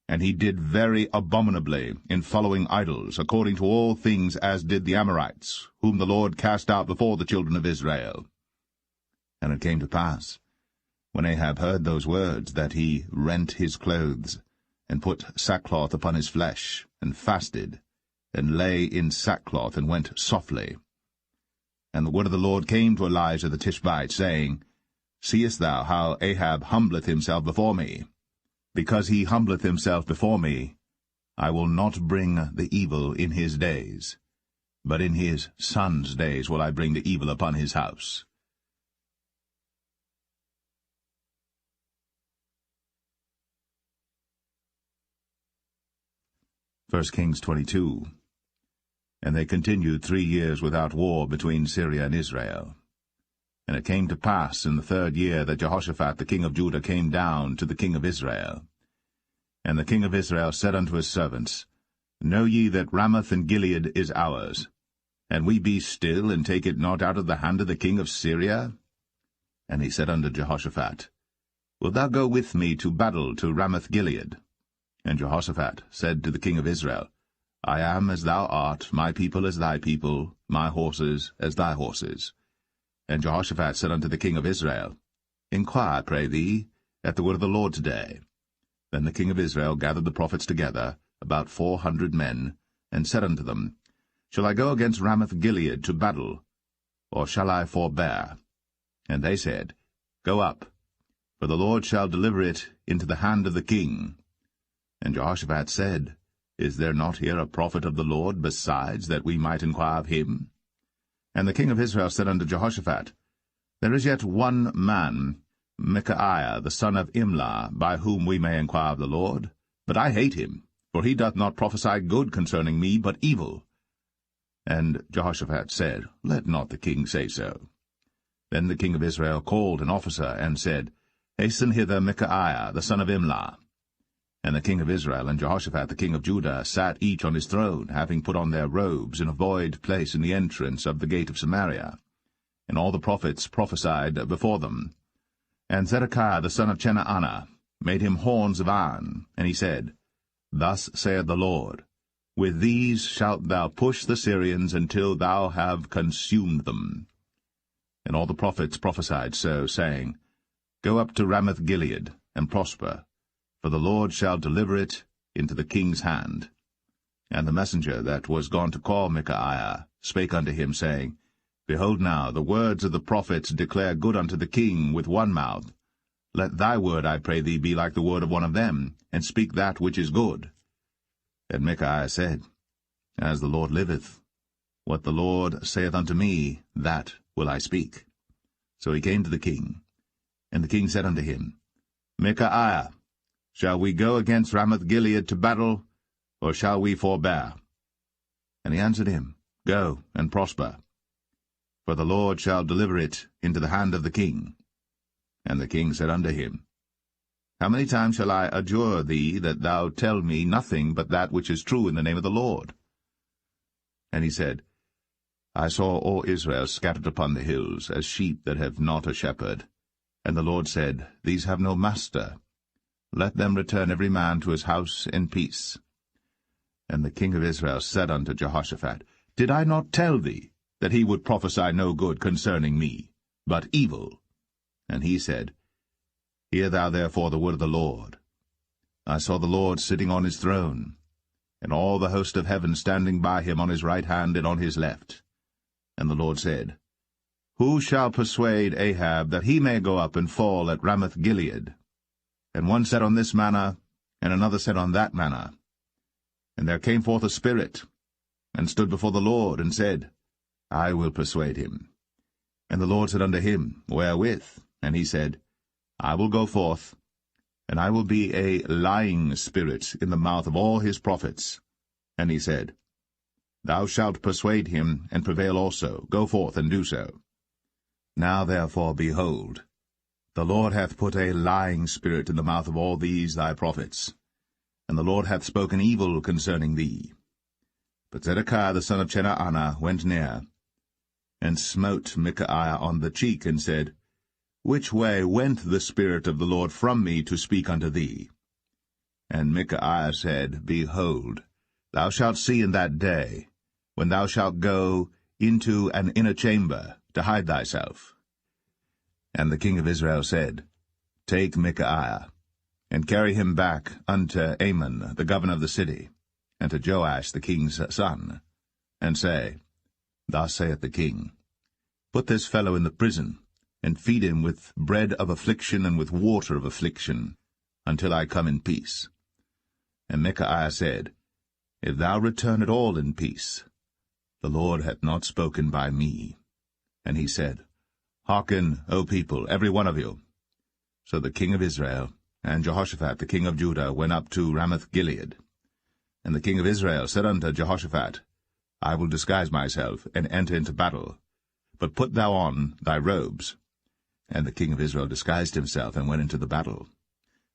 And he did very abominably in following idols, according to all things as did the Amorites, whom the Lord cast out before the children of Israel. And it came to pass, when Ahab heard those words, that he rent his clothes, and put sackcloth upon his flesh, and fasted, and lay in sackcloth, and went softly. And the word of the Lord came to Elijah the Tishbite, saying, Seest thou how Ahab humbleth himself before me? Because he humbleth himself before me, I will not bring the evil in his days, but in his son's days will I bring the evil upon his house. 1 Kings 22. And they continued 3 years without war between Syria and Israel. And it came to pass in the 3rd year that Jehoshaphat the king of Judah came down to the king of Israel. And the king of Israel said unto his servants, Know ye that Ramoth and Gilead is ours, and we be still, and take it not out of the hand of the king of Syria? And he said unto Jehoshaphat, Wilt thou go with me to battle to Ramoth-Gilead? And Jehoshaphat said to the king of Israel, I am as thou art, my people as thy people, my horses as thy horses. And Jehoshaphat said unto the king of Israel, Inquire, pray thee, at the word of the Lord today. Then the king of Israel gathered the prophets together, about 400 men, and said unto them, Shall I go against Ramoth-Gilead to battle, or shall I forbear? And they said, Go up, for the Lord shall deliver it into the hand of the king. And Jehoshaphat said, Is there not here a prophet of the Lord besides, that we might inquire of him? And the king of Israel said unto Jehoshaphat, There is yet one man, Micaiah the son of Imlah, by whom we may inquire of the Lord. But I hate him, for he doth not prophesy good concerning me, but evil. And Jehoshaphat said, Let not the king say so. Then the king of Israel called an officer, and said, Hasten hither Micaiah the son of Imlah. And the king of Israel and Jehoshaphat the king of Judah sat each on his throne, having put on their robes in a void place in the entrance of the gate of Samaria. And all the prophets prophesied before them. And Zedekiah the son of Chenaanah made him horns of iron, and he said, Thus saith the Lord, With these shalt thou push the Syrians until thou have consumed them. And all the prophets prophesied so, saying, Go up to Ramoth-Gilead, and prosper, for the Lord shall deliver it into the king's hand. And the messenger that was gone to call Micaiah spake unto him, saying, Behold now, the words of the prophets declare good unto the king with one mouth. Let thy word, I pray thee, be like the word of one of them, and speak that which is good. And Micaiah said, As the Lord liveth, what the Lord saith unto me, that will I speak. So he came to the king. And the king said unto him, Micaiah, shall we go against Ramoth-Gilead to battle, or shall we forbear? And he answered him, Go, and prosper, for the Lord shall deliver it into the hand of the king. And the king said unto him, How many times shall I adjure thee that thou tell me nothing but that which is true in the name of the Lord? And he said, I saw all Israel scattered upon the hills, as sheep that have not a shepherd. And the Lord said, These have no master. Let them return every man to his house in peace. And the king of Israel said unto Jehoshaphat, Did I not tell thee that he would prophesy no good concerning me, but evil? And he said, Hear thou therefore the word of the Lord. I saw the Lord sitting on his throne, and all the host of heaven standing by him on his right hand and on his left. And the Lord said, Who shall persuade Ahab that he may go up and fall at Ramoth-Gilead? And one said on this manner, and another said on that manner. And there came forth a spirit, and stood before the Lord, and said, I will persuade him. And the Lord said unto him, Wherewith? And he said, I will go forth, and I will be a lying spirit in the mouth of all his prophets. And he said, Thou shalt persuade him, and prevail also. Go forth, and do so. Now therefore, behold, the Lord hath put a lying spirit in the mouth of all these thy prophets, and the Lord hath spoken evil concerning thee. But Zedekiah the son of Chenaanah went near, and smote Micaiah on the cheek, and said, Which way went the Spirit of the Lord from me to speak unto thee? And Micaiah said, Behold, thou shalt see in that day, when thou shalt go into an inner chamber to hide thyself. And the king of Israel said, Take Micaiah, and carry him back unto Amon the governor of the city, and to Joash the king's son, and say, Thus saith the king, Put this fellow in the prison, and feed him with bread of affliction and with water of affliction, until I come in peace. And Micaiah said, If thou return at all in peace, the Lord hath not spoken by me. And he said, Hearken, O people, every one of you. So the king of Israel and Jehoshaphat the king of Judah went up to Ramoth-Gilead. And the king of Israel said unto Jehoshaphat, I will disguise myself, and enter into battle, but put thou on thy robes. And the king of Israel disguised himself, and went into the battle.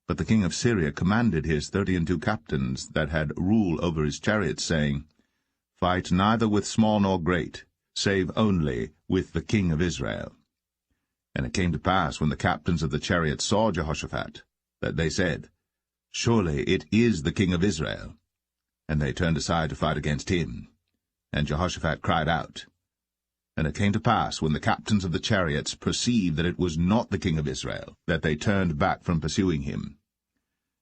But the king of Syria commanded his 32 captains that had rule over his chariots, saying, Fight neither with small nor great, save only with the king of Israel. And it came to pass, when the captains of the chariots saw Jehoshaphat, that they said, Surely it is the king of Israel. And they turned aside to fight against him. And Jehoshaphat cried out. And it came to pass, when the captains of the chariots perceived that it was not the king of Israel, that they turned back from pursuing him.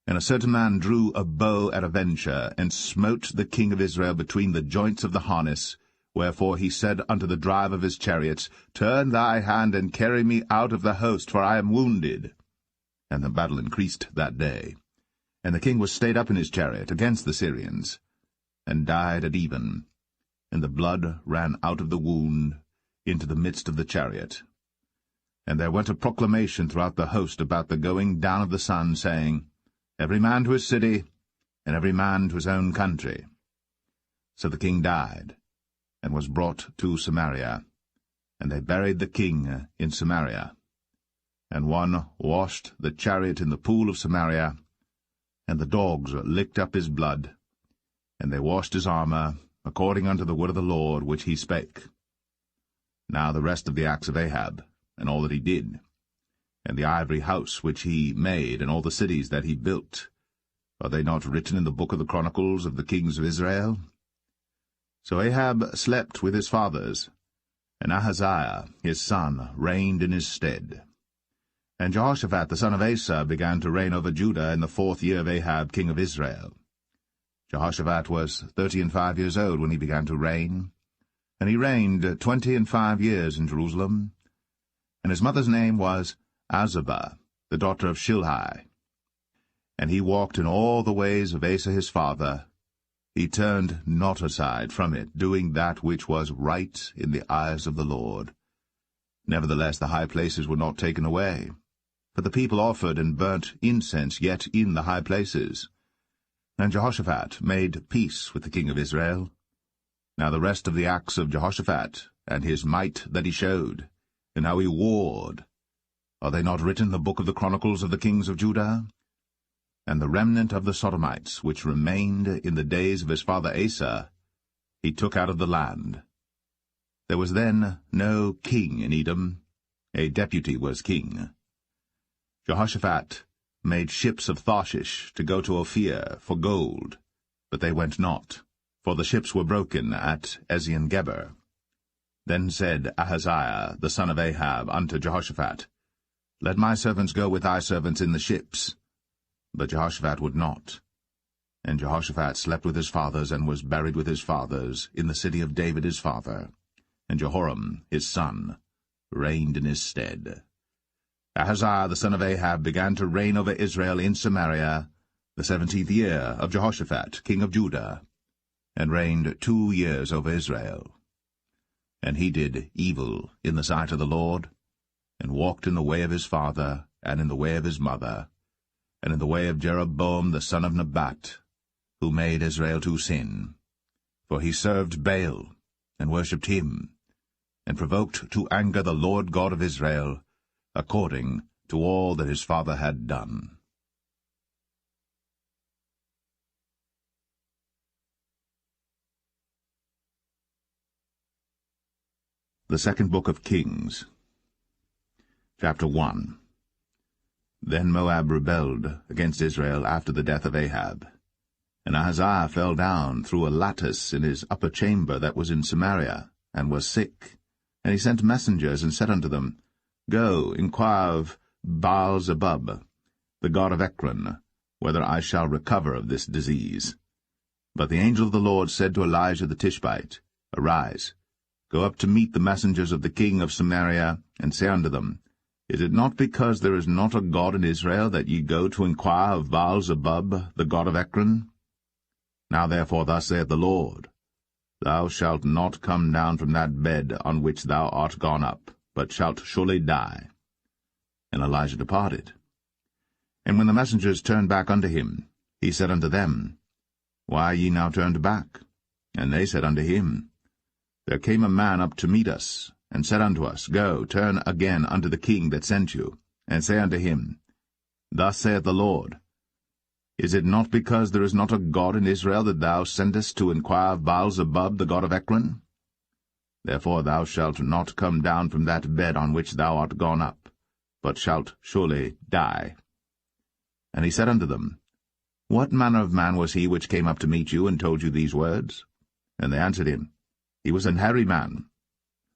And a certain man drew a bow at a venture, and smote the king of Israel between the joints of the harness. Wherefore he said unto the driver of his chariots, Turn thy hand, and carry me out of the host, for I am wounded. And the battle increased that day. And the king was stayed up in his chariot against the Syrians, and died at even. And the blood ran out of the wound into the midst of the chariot. And there went a proclamation throughout the host about the going down of the sun, saying, Every man to his city, and every man to his own country. So the king died, and was brought to Samaria, and they buried the king in Samaria. And one washed the chariot in the pool of Samaria, and the dogs licked up his blood, and they washed his armor, according unto the word of the Lord which he spake. Now the rest of the acts of Ahab, and all that he did, and the ivory house which he made, and all the cities that he built, are they not written in the book of the Chronicles of the kings of Israel? So Ahab slept with his fathers, and Ahaziah his son reigned in his stead. And Jehoshaphat the son of Asa began to reign over Judah in the 4th year of Ahab king of Israel. Jehoshaphat was 35 years old when he began to reign, and he reigned 25 years in Jerusalem. And his mother's name was Azubah, the daughter of Shilhi. And he walked in all the ways of Asa his father. He turned not aside from it, doing that which was right in the eyes of the Lord. Nevertheless the high places were not taken away, for the people offered and burnt incense yet in the high places. And Jehoshaphat made peace with the king of Israel. Now the rest of the acts of Jehoshaphat, and his might that he showed, and how he warred, are they not written in the book of the Chronicles of the kings of Judah? And the remnant of the Sodomites, which remained in the days of his father Asa, he took out of the land. There was then no king in Edom, a deputy was king. Jehoshaphat made ships of Tarshish to go to Ophir for gold, but they went not, for the ships were broken at Ezion-Geber. Then said Ahaziah the son of Ahab unto Jehoshaphat, Let my servants go with thy servants in the ships. But Jehoshaphat would not. And Jehoshaphat slept with his fathers, and was buried with his fathers, in the city of David his father. And Jehoram his son reigned in his stead. Ahaziah the son of Ahab began to reign over Israel in Samaria, the 17th year of Jehoshaphat king of Judah, and reigned 2 years over Israel. And he did evil in the sight of the Lord, and walked in the way of his father, and in the way of his mother, and in the way of Jeroboam the son of Nebat, who made Israel to sin. For he served Baal, and worshipped him, and provoked to anger the Lord God of Israel, according to all that his father had done. The Second Book of Kings, Chapter 1. Then Moab rebelled against Israel after the death of Ahab. And Ahaziah fell down through a lattice in his upper chamber that was in Samaria, and was sick. And he sent messengers, and said unto them, Go, inquire of Baal-zebub, the god of Ekron, whether I shall recover of this disease. But the angel of the Lord said to Elijah the Tishbite, Arise, go up to meet the messengers of the king of Samaria, and say unto them, Is it not because there is not a God in Israel that ye go to inquire of Baal-zebub, the god of Ekron? Now therefore thus saith the Lord, Thou shalt not come down from that bed on which thou art gone up, but shalt surely die. And Elijah departed. And when the messengers turned back unto him, he said unto them, Why are ye now turned back? And they said unto him, There came a man up to meet us, and said unto us, Go, turn again unto the king that sent you, and say unto him, Thus saith the Lord, Is it not because there is not a God in Israel that thou sendest to inquire of Baal-zebub, the god of Ekron? Therefore thou shalt not come down from that bed on which thou art gone up, but shalt surely die. And he said unto them, What manner of man was he which came up to meet you, and told you these words? And they answered him, He was an hairy man,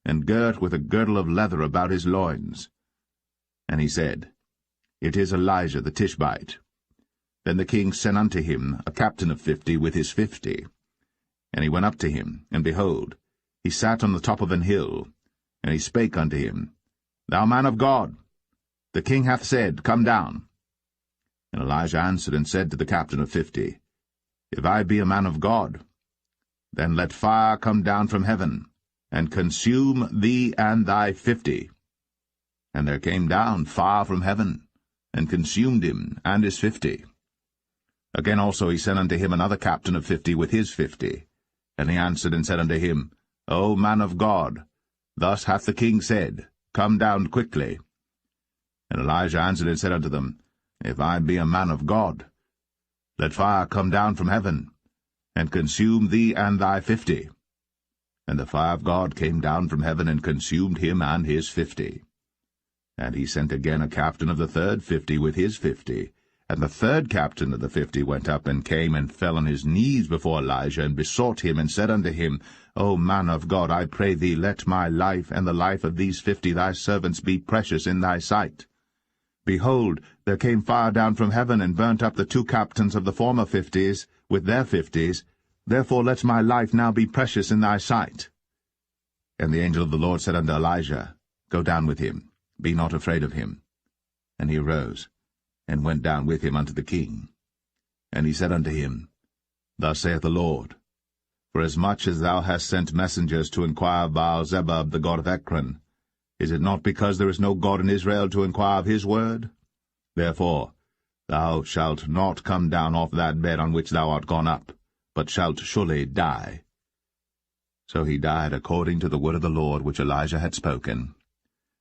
and girt with a girdle of leather about his loins. And he said, It is Elijah the Tishbite. Then the king sent unto him a captain of 50 with his 50. And he went up to him, and behold, he sat on the top of an hill. And he spake unto him, Thou man of God, the king hath said, Come down. And Elijah answered and said to the captain of 50, If I be a man of God, then let fire come down from heaven, and consume thee and thy 50. And there came down fire from heaven, and consumed him and his 50. Again also he sent unto him another captain of 50 with his 50. And he answered and said unto him, O man of God, thus hath the king said, Come down quickly. And Elijah answered and said unto them, If I be a man of God, let fire come down from heaven, and consume thee and thy 50. And the fire of God came down from heaven, and consumed him and his 50. And he sent again a captain of the third 50 with his 50, And the third captain of the 50 went up, and came and fell on his knees before Elijah, and besought him, and said unto him, O man of God, I pray thee, let my life and the life of these 50 thy servants be precious in thy sight. Behold, there came fire down from heaven, and burnt up the 2 captains of the former 50s with their 50s. Therefore let my life now be precious in thy sight. And the angel of the Lord said unto Elijah, Go down with him, be not afraid of him. And he arose, and went down with him unto the king. And he said unto him, Thus saith the Lord, Forasmuch as thou hast sent messengers to inquire of Baal-zebub the god of Ekron, is it not because there is no God in Israel to inquire of his word? Therefore thou shalt not come down off that bed on which thou art gone up, but shalt surely die. So he died according to the word of the Lord which Elijah had spoken.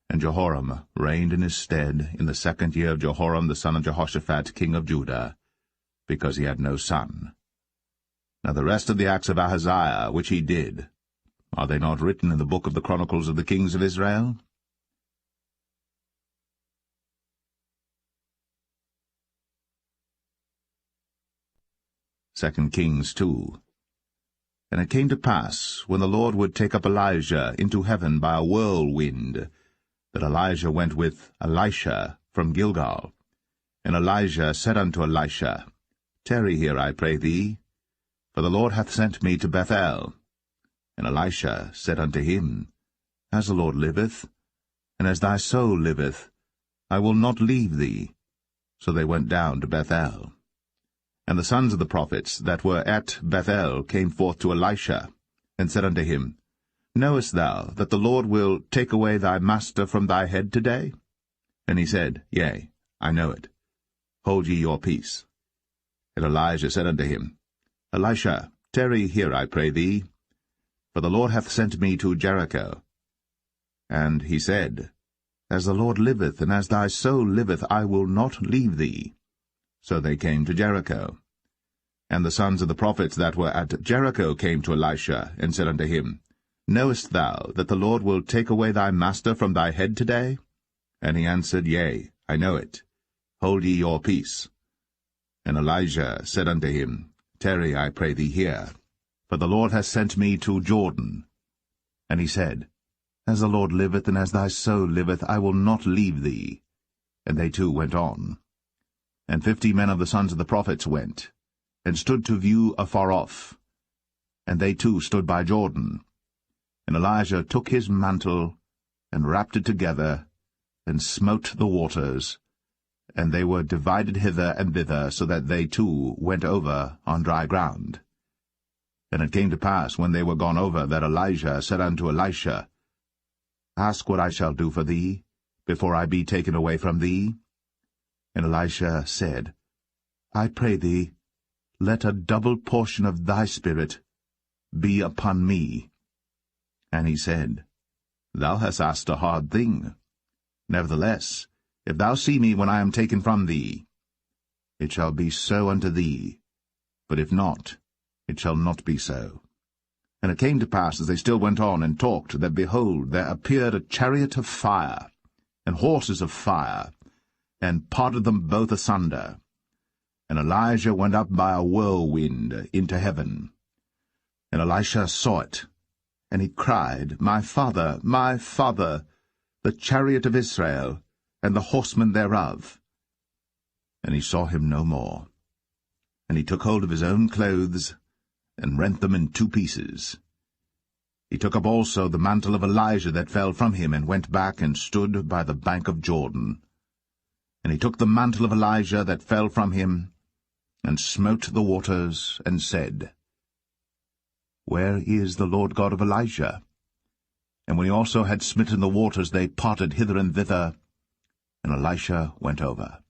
And Jehoram reigned in his stead in the 2nd year of Jehoram the son of Jehoshaphat king of Judah, because he had no son. Now the rest of the acts of Ahaziah which he did, are they not written in the book of the Chronicles of the kings of Israel? Second Kings 2. And it came to pass, when the Lord would take up Elijah into heaven by a whirlwind, that Elijah went with Elisha from Gilgal. And Elijah said unto Elisha, Tarry here, I pray thee, for the Lord hath sent me to Bethel. And Elisha said unto him, As the Lord liveth, and as thy soul liveth, I will not leave thee. So they went down to Bethel. And the sons of the prophets that were at Bethel came forth to Elisha, and said unto him, Knowest thou that the Lord will take away thy master from thy head today? And he said, Yea, I know it. Hold ye your peace. And Elijah said unto him, Elisha, tarry here, I pray thee, for the Lord hath sent me to Jericho. And he said, As the Lord liveth, and as thy soul liveth, I will not leave thee. So they came to Jericho. And the sons of the prophets that were at Jericho came to Elisha, and said unto him, Knowest thou that the Lord will take away thy master from thy head today? And he answered, Yea, I know it. Hold ye your peace. And Elijah said unto him, Tarry, I pray thee here, for the Lord hath sent me to Jordan. And he said, As the Lord liveth, and as thy soul liveth, I will not leave thee. And they two went on. And 50 men of the sons of the prophets went, and stood to view afar off. And they too stood by Jordan. And Elijah took his mantle, and wrapped it together, and smote the waters, and they were divided hither and thither, so that they too went over on dry ground. And it came to pass, when they were gone over, that Elijah said unto Elisha, Ask what I shall do for thee, before I be taken away from thee. And Elisha said, I pray thee, let a double portion of thy spirit be upon me. And he said, Thou hast asked a hard thing. Nevertheless, if thou see me when I am taken from thee, it shall be so unto thee. But if not, it shall not be so. And it came to pass, as they still went on and talked, that, behold, there appeared a chariot of fire, and horses of fire, and parted them both asunder. And Elijah went up by a whirlwind into heaven. And Elisha saw it, and he cried, My father, the chariot of Israel, and the horsemen thereof. And he saw him no more. And he took hold of his own clothes, and rent them in 2 pieces. He took up also the mantle of Elijah that fell from him, and went back and stood by the bank of Jordan. And he took the mantle of Elijah that fell from him, and smote the waters, and said, Where is the Lord God of Elijah? And when he also had smitten the waters, they parted hither and thither, and Elisha went over.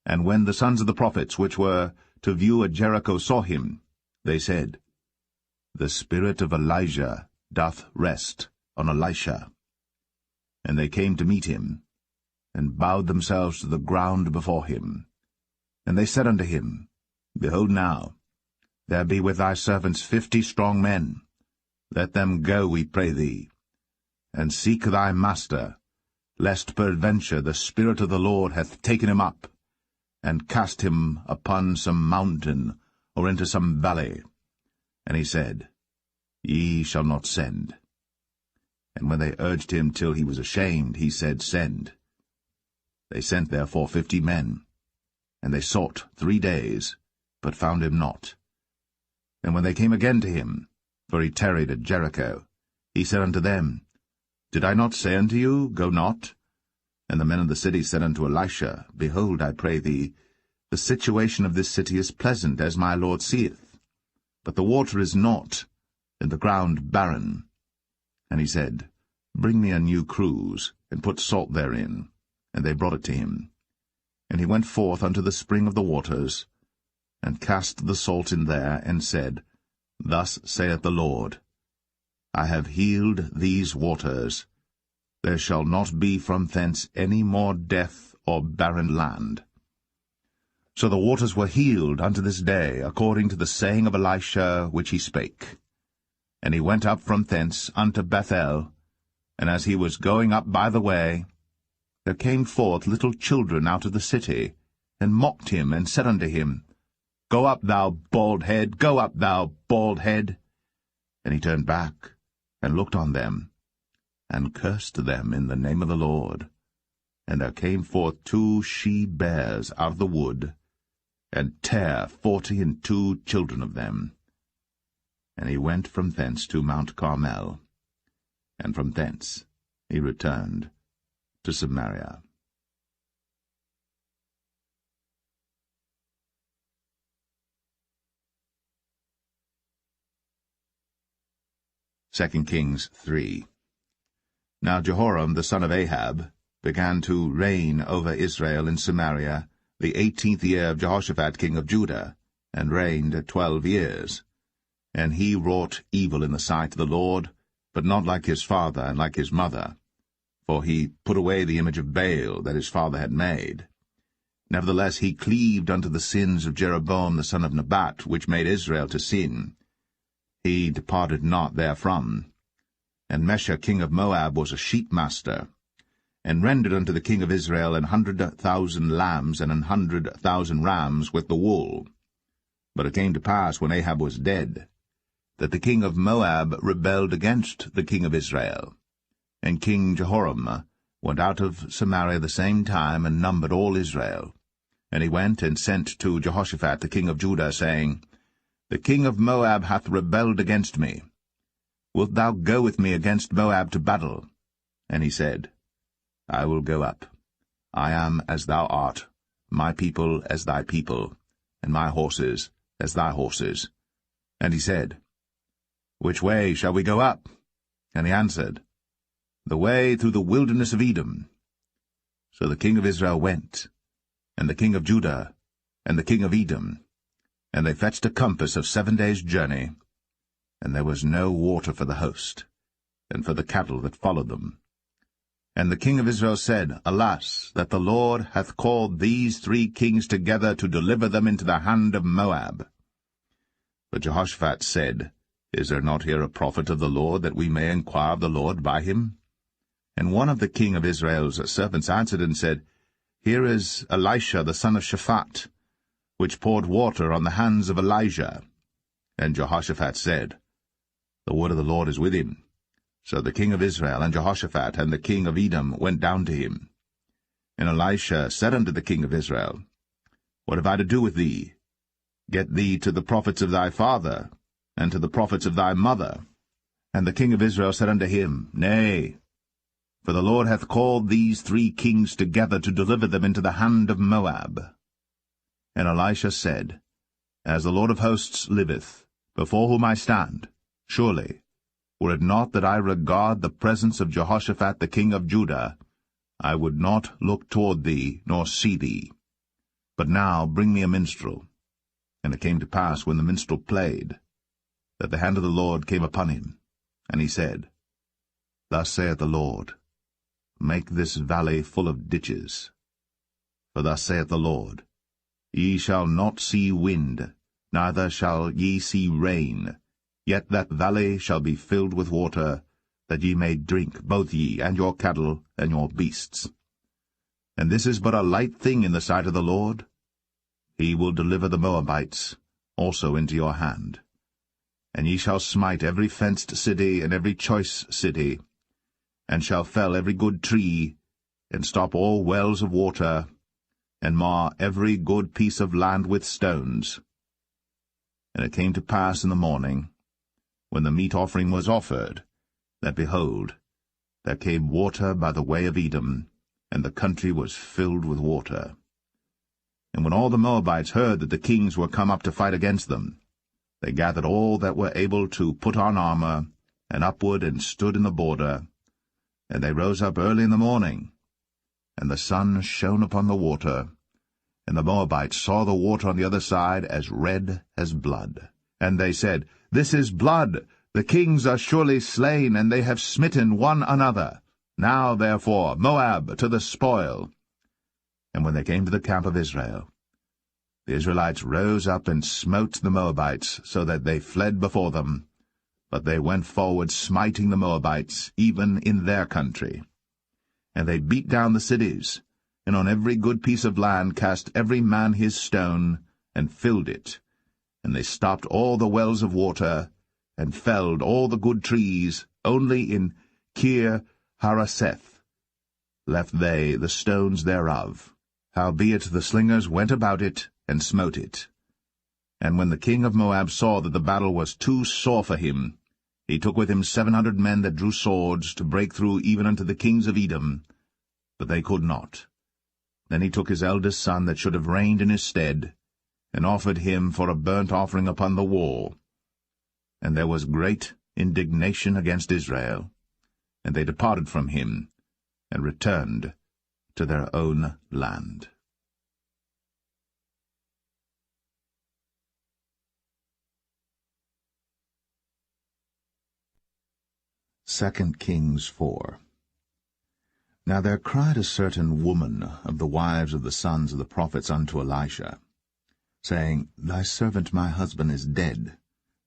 And when the sons of the prophets which were to view at Jericho saw him, they said, The spirit of Elijah doth rest on Elisha. And they came to meet him, and bowed themselves to the ground before him. And they said unto him, Behold now, there be with thy servants 50 strong men. Let them go, we pray thee, and seek thy master, lest peradventure the Spirit of the Lord hath taken him up, and cast him upon some mountain, or into some valley. And he said, Ye shall not send. And when they urged him till he was ashamed, he said, Send. They sent therefore 50 men, and they sought 3 days, but found him not. And when they came again to him, for he tarried at Jericho, he said unto them, Did I not say unto you, Go not? And the men of the city said unto Elisha, Behold, I pray thee, the situation of this city is pleasant, as my Lord seeth. But the water is not, and the ground barren. And he said, Bring me a new cruse, and put salt therein. And they brought it to him. And he went forth unto the spring of the waters, and cast the salt in there, and said, Thus saith the Lord, I have healed these waters. There shall not be from thence any more death or barren land. So the waters were healed unto this day, according to the saying of Elisha which he spake. And he went up from thence unto Bethel, and as he was going up by the way, there came forth little children out of the city, and mocked him, and said unto him, Go up, thou bald head, go up, thou bald head. And he turned back, and looked on them, and cursed them in the name of the Lord. And there came forth 2 she-bears out of the wood, and tare 42 children of them. And he went from thence to Mount Carmel, and from thence he returned to Samaria. Kings 3. Now Jehoram the son of Ahab began to reign over Israel in Samaria the 18th year of Jehoshaphat king of Judah, and reigned 12 years. And he wrought evil in the sight of the Lord, but not like his father and like his mother. For he put away the image of Baal that his father had made. Nevertheless he cleaved unto the sins of Jeroboam the son of Nebat, which made Israel to sin. He departed not therefrom. And Mesha king of Moab was a sheepmaster, and rendered unto the king of Israel 100,000 lambs and 100,000 rams with the wool. But it came to pass, when Ahab was dead, that the king of Moab rebelled against the king of Israel. And King Jehoram went out of Samaria the same time, and numbered all Israel. And he went and sent to Jehoshaphat the king of Judah, saying, The king of Moab hath rebelled against me. Wilt thou go with me against Moab to battle? And he said, I will go up. I am as thou art, my people as thy people, and my horses as thy horses. And he said, Which way shall we go up? And he answered, The way through the wilderness of Edom. So the king of Israel went, and the king of Judah, and the king of Edom, and they fetched a compass of 7 days' journey, and there was no water for the host, and for the cattle that followed them. And the king of Israel said, Alas, that the Lord hath called these 3 kings together to deliver them into the hand of Moab. But Jehoshaphat said, Is there not here a prophet of the Lord, that we may inquire of the Lord by him? And one of the king of Israel's servants answered and said, Here is Elisha the son of Shaphat, which poured water on the hands of Elijah. And Jehoshaphat said, The word of the Lord is with him. So the king of Israel and Jehoshaphat and the king of Edom went down to him. And Elisha said unto the king of Israel, What have I to do with thee? Get thee to the prophets of thy father, and to the prophets of thy mother. And the king of Israel said unto him, Nay, for the Lord hath called these 3 kings together to deliver them into the hand of Moab. And Elisha said, As the Lord of hosts liveth, before whom I stand, surely, were it not that I regard the presence of Jehoshaphat the king of Judah, I would not look toward thee, nor see thee. But now bring me a minstrel. And it came to pass, when the minstrel played, that the hand of the Lord came upon him. And he said, Thus saith the Lord, Make this valley full of ditches. For thus saith the Lord, Ye shall not see wind, neither shall ye see rain, yet that valley shall be filled with water, that ye may drink, both ye, and your cattle, and your beasts. And this is but a light thing in the sight of the Lord, he will deliver the Moabites also into your hand. And ye shall smite every fenced city and every choice city, and shall fell every good tree, and stop all wells of water, and mar every good piece of land with stones. And it came to pass in the morning, when the meat offering was offered, that, behold, there came water by the way of Edom, and the country was filled with water. And when all the Moabites heard that the kings were come up to fight against them, they gathered all that were able to put on armor, and upward and stood in the border. And they rose up early in the morning, and the sun shone upon the water, and the Moabites saw the water on the other side as red as blood. And they said, This is blood, the kings are surely slain, and they have smitten one another. Now, therefore, Moab to the spoil. And when they came to the camp of Israel, the Israelites rose up and smote the Moabites, so that they fled before them. But they went forward, smiting the Moabites, even in their country. And they beat down the cities, and on every good piece of land cast every man his stone, and filled it. And they stopped all the wells of water, and felled all the good trees. Only in Kir Hareseth left they the stones thereof. Howbeit the slingers went about it, and smote it. And when the king of Moab saw that the battle was too sore for him, he took with him 700 men that drew swords, to break through even unto the kings of Edom, but they could not. Then he took his eldest son that should have reigned in his stead, and offered him for a burnt offering upon the wall. And there was great indignation against Israel, and they departed from him, and returned to their own land. 2 Kings 4. Now there cried a certain woman of the wives of the sons of the prophets unto Elisha, saying, Thy servant my husband is dead,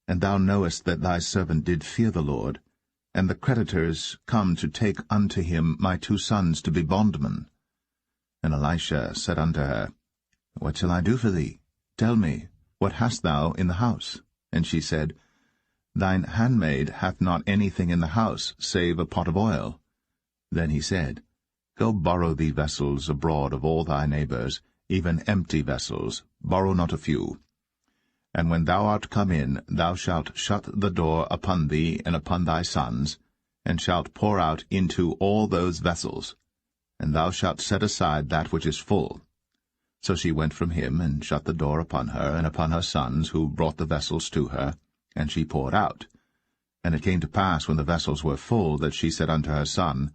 and thou knowest that thy servant did fear the Lord, and the creditors come to take unto him my 2 sons to be bondmen. And Elisha said unto her, What shall I do for thee? Tell me, what hast thou in the house? And she said, Thine handmaid hath not anything in the house, save a pot of oil. Then he said, Go borrow thee vessels abroad of all thy neighbors, even empty vessels, borrow not a few. And when thou art come in, thou shalt shut the door upon thee and upon thy sons, and shalt pour out into all those vessels, and thou shalt set aside that which is full. So she went from him, and shut the door upon her and upon her sons, who brought the vessels to her, and she poured out. And it came to pass, when the vessels were full, that she said unto her son,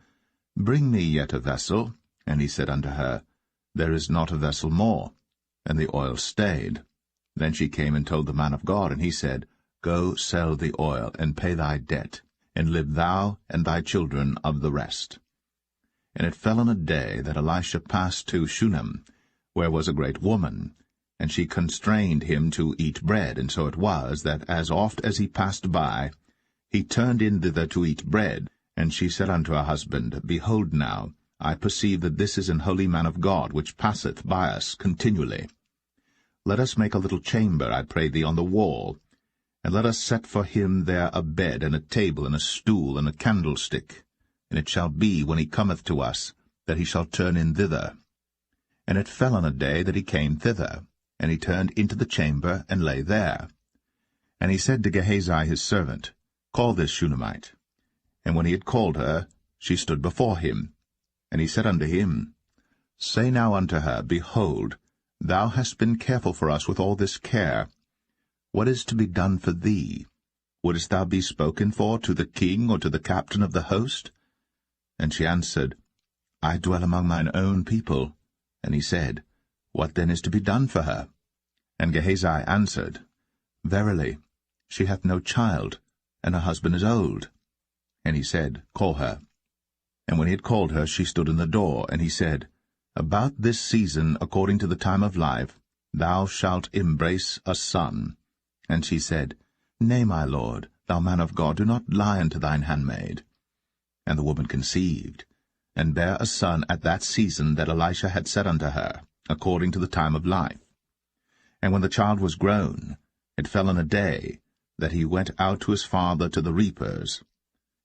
Bring me yet a vessel. And he said unto her, There is not a vessel more. And the oil stayed. Then she came and told the man of God, and he said, Go sell the oil, and pay thy debt, and live thou and thy children of the rest. And it fell on a day that Elisha passed to Shunem, where was a great woman, and she constrained him to eat bread. And so it was, that as oft as he passed by, he turned in thither to eat bread. And she said unto her husband, Behold now, I perceive that this is an holy man of God, which passeth by us continually. Let us make a little chamber, I pray thee, on the wall, and let us set for him there a bed, and a table, and a stool, and a candlestick. And it shall be, when he cometh to us, that he shall turn in thither. And it fell on a day that he came thither, and he turned into the chamber, and lay there. And he said to Gehazi his servant, Call this Shunammite. And when he had called her, she stood before him. And he said unto him, Say now unto her, Behold, thou hast been careful for us with all this care. What is to be done for thee? Wouldest thou be spoken for to the king, or to the captain of the host? And she answered, I dwell among mine own people. And he said, What then is to be done for her? And Gehazi answered, Verily, she hath no child, and her husband is old. And he said, Call her. And when he had called her, she stood in the door. And he said, About this season, according to the time of life, thou shalt embrace a son. And she said, Nay, my lord, thou man of God, do not lie unto thine handmaid. And the woman conceived, and bare a son at that season that Elisha had said unto her, according to the time of life. And when the child was grown, it fell on a day that he went out to his father to the reapers.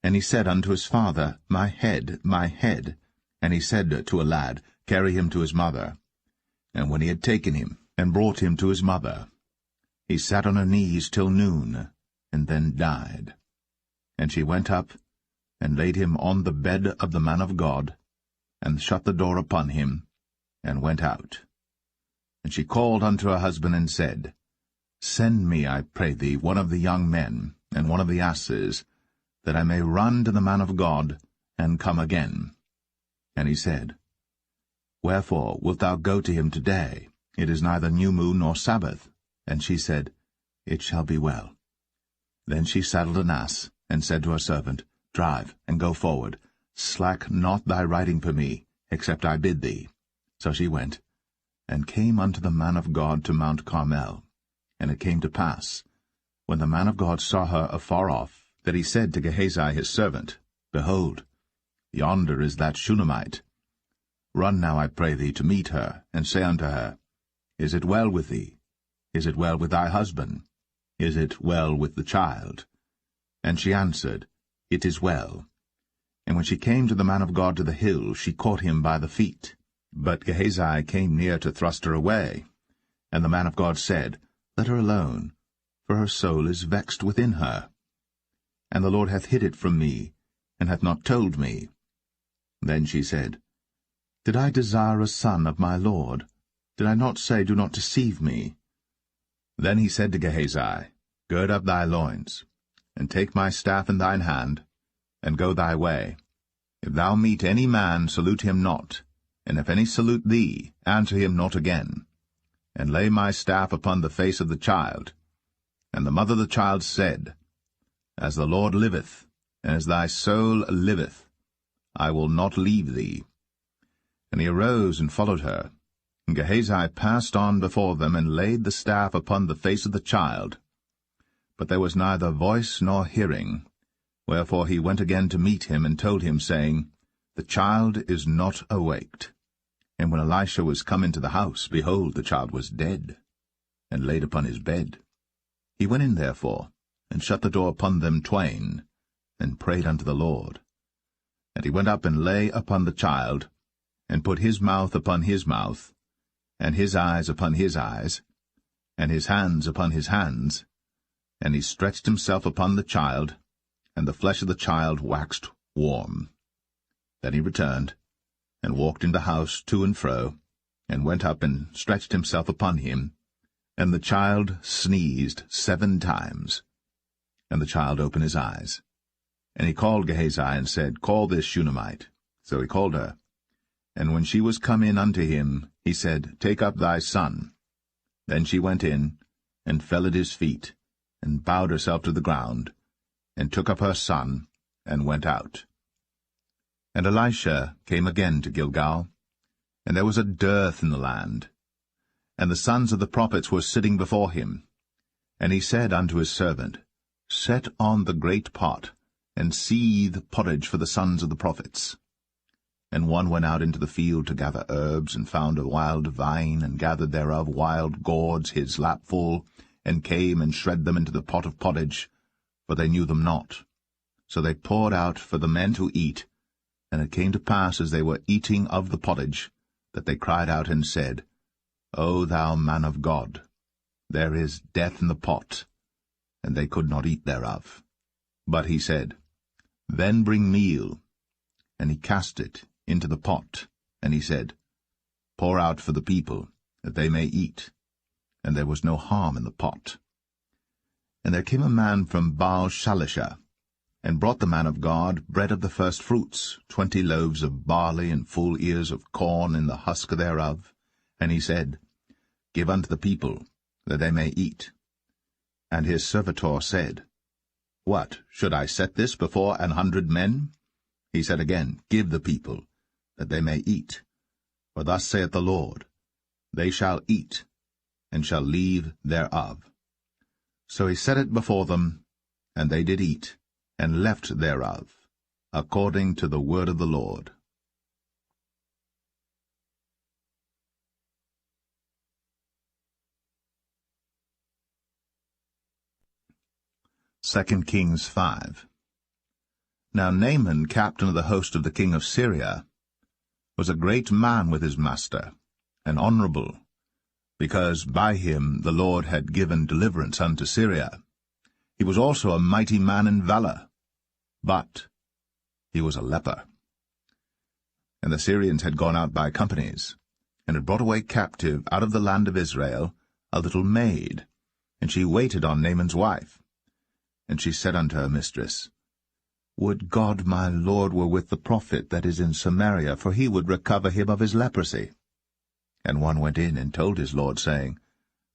And he said unto his father, My head, my head. And he said to a lad, Carry him to his mother. And when he had taken him, and brought him to his mother, he sat on her knees till noon, and then died. And she went up, and laid him on the bed of the man of God, and shut the door upon him, and went out. And she called unto her husband, and said, Send me, I pray thee, one of the young men, and one of the asses, that I may run to the man of God, and come again. And he said, Wherefore wilt thou go to him today? It is neither new moon nor Sabbath. And she said, It shall be well. Then she saddled an ass, and said to her servant, Drive, and go forward. Slack not thy riding for me, except I bid thee. So she went, and came unto the man of God to Mount Carmel. And it came to pass, when the man of God saw her afar off, that he said to Gehazi his servant, Behold, yonder is that Shunammite. Run now, I pray thee, to meet her, and say unto her, Is it well with thee? Is it well with thy husband? Is it well with the child? And she answered, It is well. And when she came to the man of God to the hill, she caught him by the feet. But Gehazi came near to thrust her away. And the man of God said, Let her alone, for her soul is vexed within her. And the Lord hath hid it from me, and hath not told me. Then she said, Did I desire a son of my Lord? Did I not say, Do not deceive me? Then he said to Gehazi, Gird up thy loins, and take my staff in thine hand, and go thy way. If thou meet any man, salute him not, and if any salute thee, answer him not again. And lay my staff upon the face of the child. And the mother of the child said, As the Lord liveth, and as thy soul liveth, I will not leave thee. And he arose and followed her. And Gehazi passed on before them, and laid the staff upon the face of the child. But there was neither voice nor hearing. Wherefore he went again to meet him, and told him, saying, The child is not awaked. And when Elisha was come into the house, behold, the child was dead, and laid upon his bed. He went in therefore, and shut the door upon them twain, and prayed unto the Lord. And he went up and lay upon the child, and put his mouth upon his mouth, and his eyes upon his eyes, and his hands upon his hands. And he stretched himself upon the child, and the flesh of the child waxed warm. Then he returned, and walked in the house to and fro, and went up and stretched himself upon him. And the child sneezed 7 times. And the child opened his eyes. And he called Gehazi, and said, Call this Shunammite. So he called her. And when she was come in unto him, he said, Take up thy son. Then she went in, and fell at his feet, and bowed herself to the ground, and took up her son, and went out. And Elisha came again to Gilgal, and there was a dearth in the land. And the sons of the prophets were sitting before him. And he said unto his servant, Set on the great pot, and seethe porridge for the sons of the prophets. And one went out into the field to gather herbs, and found a wild vine, and gathered thereof wild gourds his lapful, and came and shred them into the pot of pottage, for they knew them not. So they poured out for the men to eat. And it came to pass, as they were eating of the pottage, that they cried out and said, O thou man of God, there is death in the pot. And they could not eat thereof. But he said, Then bring meal. And he cast it into the pot, and he said, Pour out for the people, that they may eat. And there was no harm in the pot. And there came a man from Baal-Shalisha, and brought the man of God bread of the first fruits, 20 loaves of barley, and full ears of corn in the husk thereof. And he said, Give unto the people, that they may eat. And his servitor said, What, should I set this before 100 men? He said again, Give the people, that they may eat. For thus saith the Lord, They shall eat, and shall leave thereof. So he set it before them, and they did eat, and left thereof, according to the word of the Lord. 2 Kings 5. Now Naaman, captain of the host of the king of Syria, was a great man with his master, and honorable, because by him the Lord had given deliverance unto Syria. He was also a mighty man in valor, but he was a leper. And the Syrians had gone out by companies, and had brought away captive out of the land of Israel a little maid, and she waited on Naaman's wife. And she said unto her mistress, Would God my lord were with the prophet that is in Samaria, for he would recover him of his leprosy. And one went in and told his lord, saying,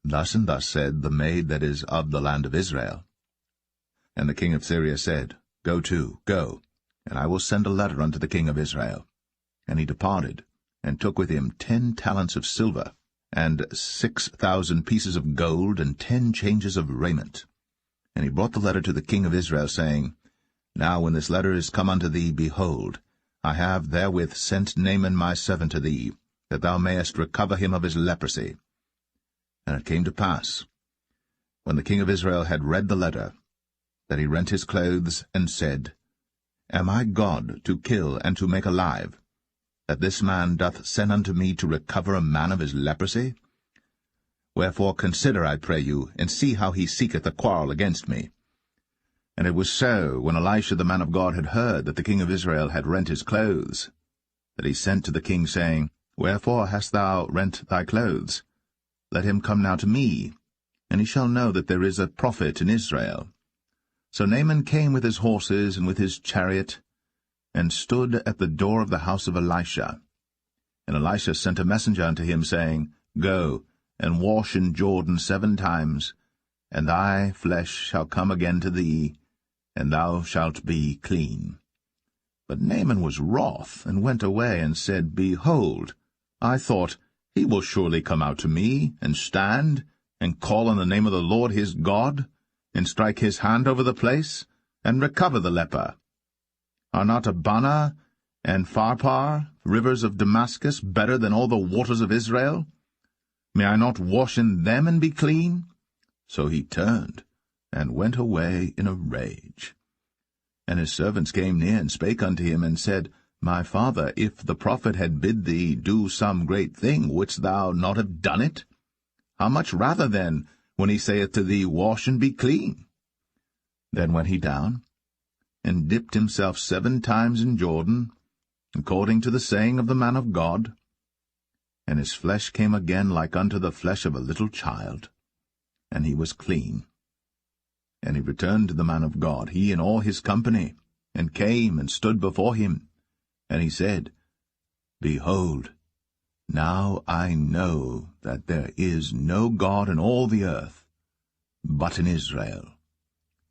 Thus and thus said the maid that is of the land of Israel. And the king of Syria said, Go to, go, and I will send a letter unto the king of Israel. And he departed, and took with him 10 talents of silver, and 6,000 pieces of gold, and 10 changes of raiment. And he brought the letter to the king of Israel, saying, Now when this letter is come unto thee, behold, I have therewith sent Naaman my servant to thee, that thou mayest recover him of his leprosy. And it came to pass, when the king of Israel had read the letter, that he rent his clothes, and said, Am I God to kill and to make alive, that this man doth send unto me to recover a man of his leprosy? Wherefore consider, I pray you, and see how he seeketh a quarrel against me. And it was so, when Elisha the man of God had heard that the king of Israel had rent his clothes, that he sent to the king, saying, Wherefore hast thou rent thy clothes? Let him come now to me, and he shall know that there is a prophet in Israel. So Naaman came with his horses and with his chariot, and stood at the door of the house of Elisha. And Elisha sent a messenger unto him, saying, Go, and wash in Jordan 7 times, and thy flesh shall come again to thee, and thou shalt be clean. But Naaman was wroth, and went away, and said, Behold, I thought, he will surely come out to me, and stand, and call on the name of the Lord his God, and strike his hand over the place, and recover the leper. Are not Abana and Pharpar, rivers of Damascus, better than all the waters of Israel? May I not wash in them and be clean? So he turned, and went away in a rage. And his servants came near, and spake unto him, and said, My father, if the prophet had bid thee do some great thing, wouldst thou not have done it? How much rather then, when he saith to thee, Wash and be clean? Then went he down, and dipped himself 7 times in Jordan, according to the saying of the man of God. And his flesh came again like unto the flesh of a little child, and he was clean. And he returned to the man of God, he and all his company, and came and stood before him. And he said, Behold, now I know that there is no God in all the earth, but in Israel.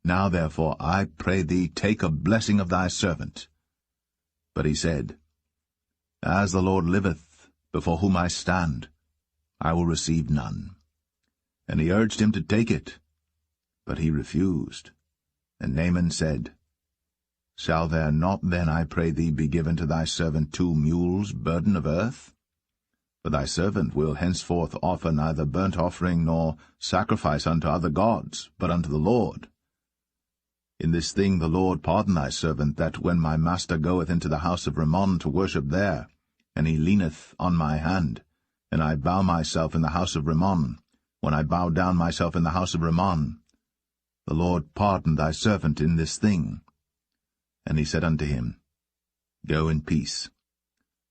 Now therefore I pray thee, take a blessing of thy servant. But he said, As the Lord liveth, before whom I stand, I will receive none. And he urged him to take it, but he refused. And Naaman said, Shall there not then, I pray thee, be given to thy servant 2 mules, burden of earth? For thy servant will henceforth offer neither burnt offering nor sacrifice unto other gods, but unto the Lord. In this thing the Lord pardon thy servant, that when my master goeth into the house of Rimmon to worship there, and he leaneth on my hand, and I bow myself in the house of Rimmon, when I bow down myself in the house of Rimmon, the Lord pardon thy servant in this thing. And he said unto him, Go in peace.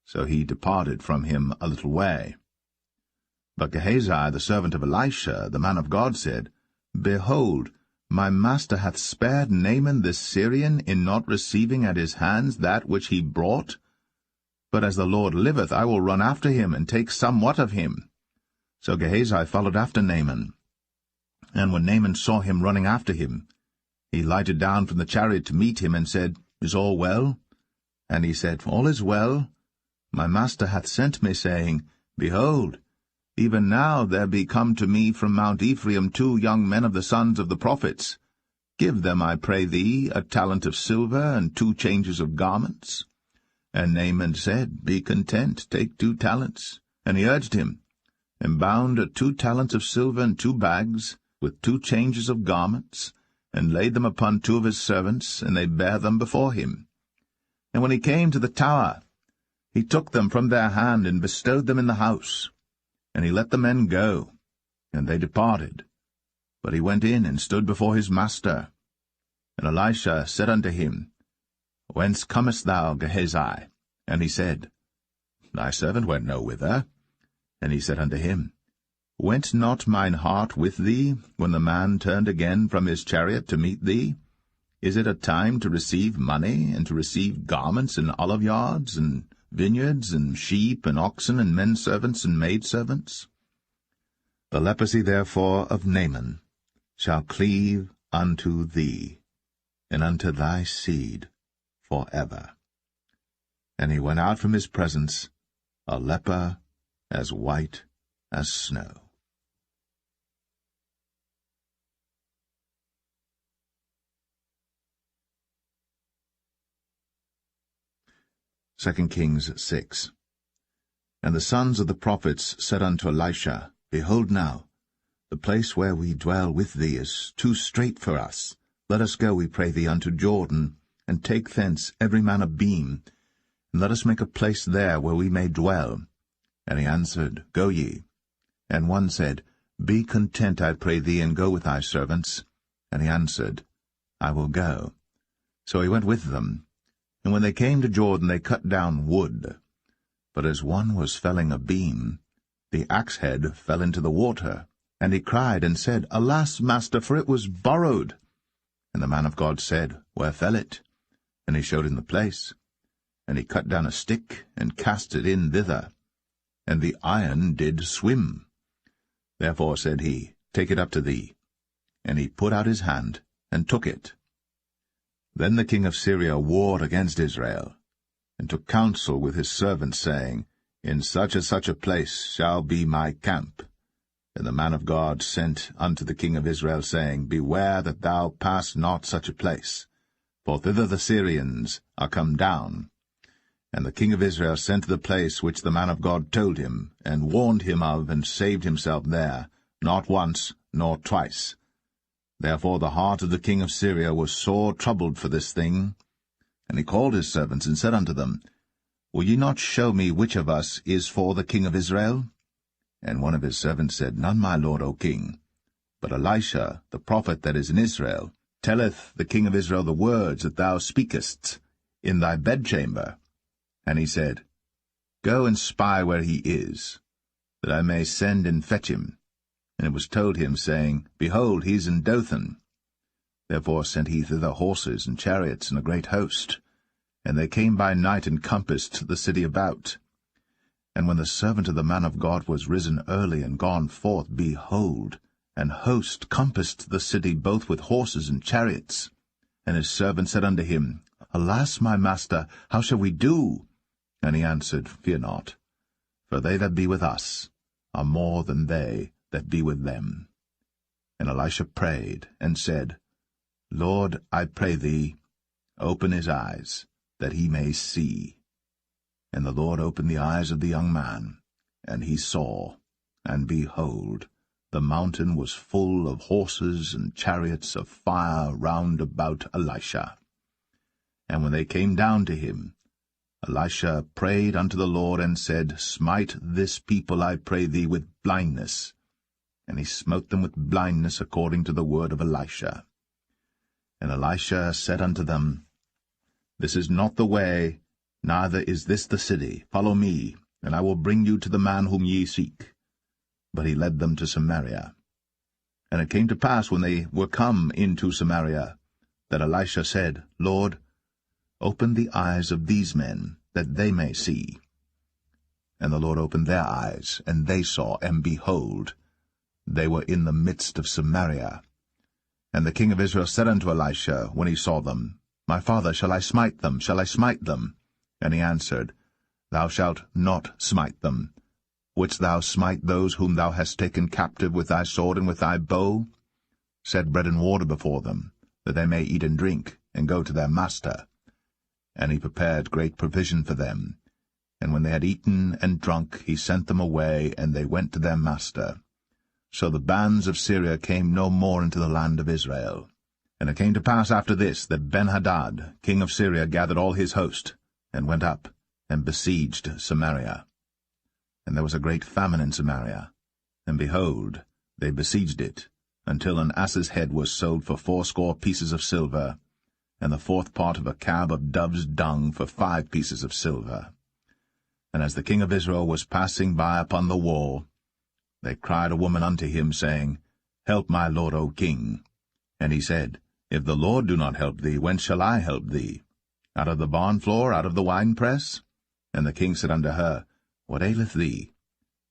So he departed from him a little way. But Gehazi, the servant of Elisha, the man of God, said, Behold, my master hath spared Naaman this Syrian in not receiving at his hands that which he brought. But as the Lord liveth, I will run after him, and take somewhat of him. So Gehazi followed after Naaman. And when Naaman saw him running after him, he lighted down from the chariot to meet him, and said, Is all well? And he said, All is well. My master hath sent me, saying, Behold, even now there be come to me from Mount Ephraim 2 young men of the sons of the prophets. Give them, I pray thee, a talent of silver, and 2 changes of garments. And Naaman said, Be content, take 2 talents. And he urged him, and bound 2 talents of silver in 2 bags, with 2 changes of garments, and laid them upon 2 of his servants, and they bare them before him. And when he came to the tower, he took them from their hand, and bestowed them in the house. And he let the men go, and they departed. But he went in, and stood before his master. And Elisha said unto him, Whence comest thou, Gehazi? And he said, Thy servant went no whither. And he said unto him, Went not mine heart with thee, when the man turned again from his chariot to meet thee? Is it a time to receive money, and to receive garments and oliveyards, and vineyards, and sheep, and oxen, and men-servants, and maidservants? The leprosy therefore of Naaman shall cleave unto thee, and unto thy seed for ever. And he went out from his presence, a leper as white as snow. 2 Kings 6. And the sons of the prophets said unto Elisha, Behold now, the place where we dwell with thee is too strait for us. Let us go, we pray thee, unto Jordan, and take thence every man a beam, and let us make a place there where we may dwell. And he answered, Go ye. And one said, Be content, I pray thee, and go with thy servants. And he answered, I will go. So he went with them. And when they came to Jordan, they cut down wood. But as one was felling a beam, the axe-head fell into the water. And he cried and said, Alas, master, for it was borrowed. And the man of God said, Where fell it? And he showed him the place. And he cut down a stick, and cast it in thither. And the iron did swim. Therefore said he, Take it up to thee. And he put out his hand, and took it. Then the king of Syria warred against Israel, and took counsel with his servants, saying, In such a place shall be my camp. And the man of God sent unto the king of Israel, saying, Beware that thou pass not such a place, for thither the Syrians are come down. And the king of Israel sent to the place which the man of God told him, and warned him of, and saved himself there, not once nor twice. Therefore the heart of the king of Syria was sore troubled for this thing. And he called his servants, and said unto them, Will ye not show me which of us is for the king of Israel? And one of his servants said, None, my lord, O king. But Elisha, the prophet that is in Israel, telleth the king of Israel the words that thou speakest in thy bedchamber. And he said, Go and spy where he is, that I may send and fetch him. And it was told him, saying, Behold, he is in Dothan. Therefore sent he thither horses and chariots and a great host. And they came by night and compassed the city about. And when the servant of the man of God was risen early and gone forth, behold, an host compassed the city both with horses and chariots. And his servant said unto him, Alas, my master, how shall we do? And he answered, Fear not, for they that be with us are more than they that be with them. And Elisha prayed, and said, Lord, I pray thee, open his eyes, that he may see. And the Lord opened the eyes of the young man, and he saw, and behold, the mountain was full of horses and chariots of fire round about Elisha. And when they came down to him, Elisha prayed unto the Lord, and said, Smite this people, I pray thee, with blindness. And he smote them with blindness according to the word of Elisha. And Elisha said unto them, This is not the way, neither is this the city. Follow me, and I will bring you to the man whom ye seek. But he led them to Samaria. And it came to pass, when they were come into Samaria, that Elisha said, Lord, open the eyes of these men, that they may see. And the Lord opened their eyes, and they saw, and behold, they were in the midst of Samaria. And the king of Israel said unto Elisha, when he saw them, My father, shall I smite them? Shall I smite them? And he answered, Thou shalt not smite them. Wouldst thou smite those whom thou hast taken captive with thy sword and with thy bow? Set bread and water before them, that they may eat and drink, and go to their master. And he prepared great provision for them. And when they had eaten and drunk, he sent them away, and they went to their master. So the bands of Syria came no more into the land of Israel. And it came to pass after this that Ben-Hadad, king of Syria, gathered all his host, and went up, and besieged Samaria. And there was a great famine in Samaria, and behold, they besieged it, until an ass's head was sold for 80 pieces of silver, and the 4th part of a cab of dove's dung for 5 pieces of silver. And as the king of Israel was passing by upon the wall, they cried a woman unto him, saying, Help my lord, O king. And he said, If the Lord do not help thee, whence shall I help thee? Out of the barn floor, out of the winepress? And the king said unto her, What aileth thee?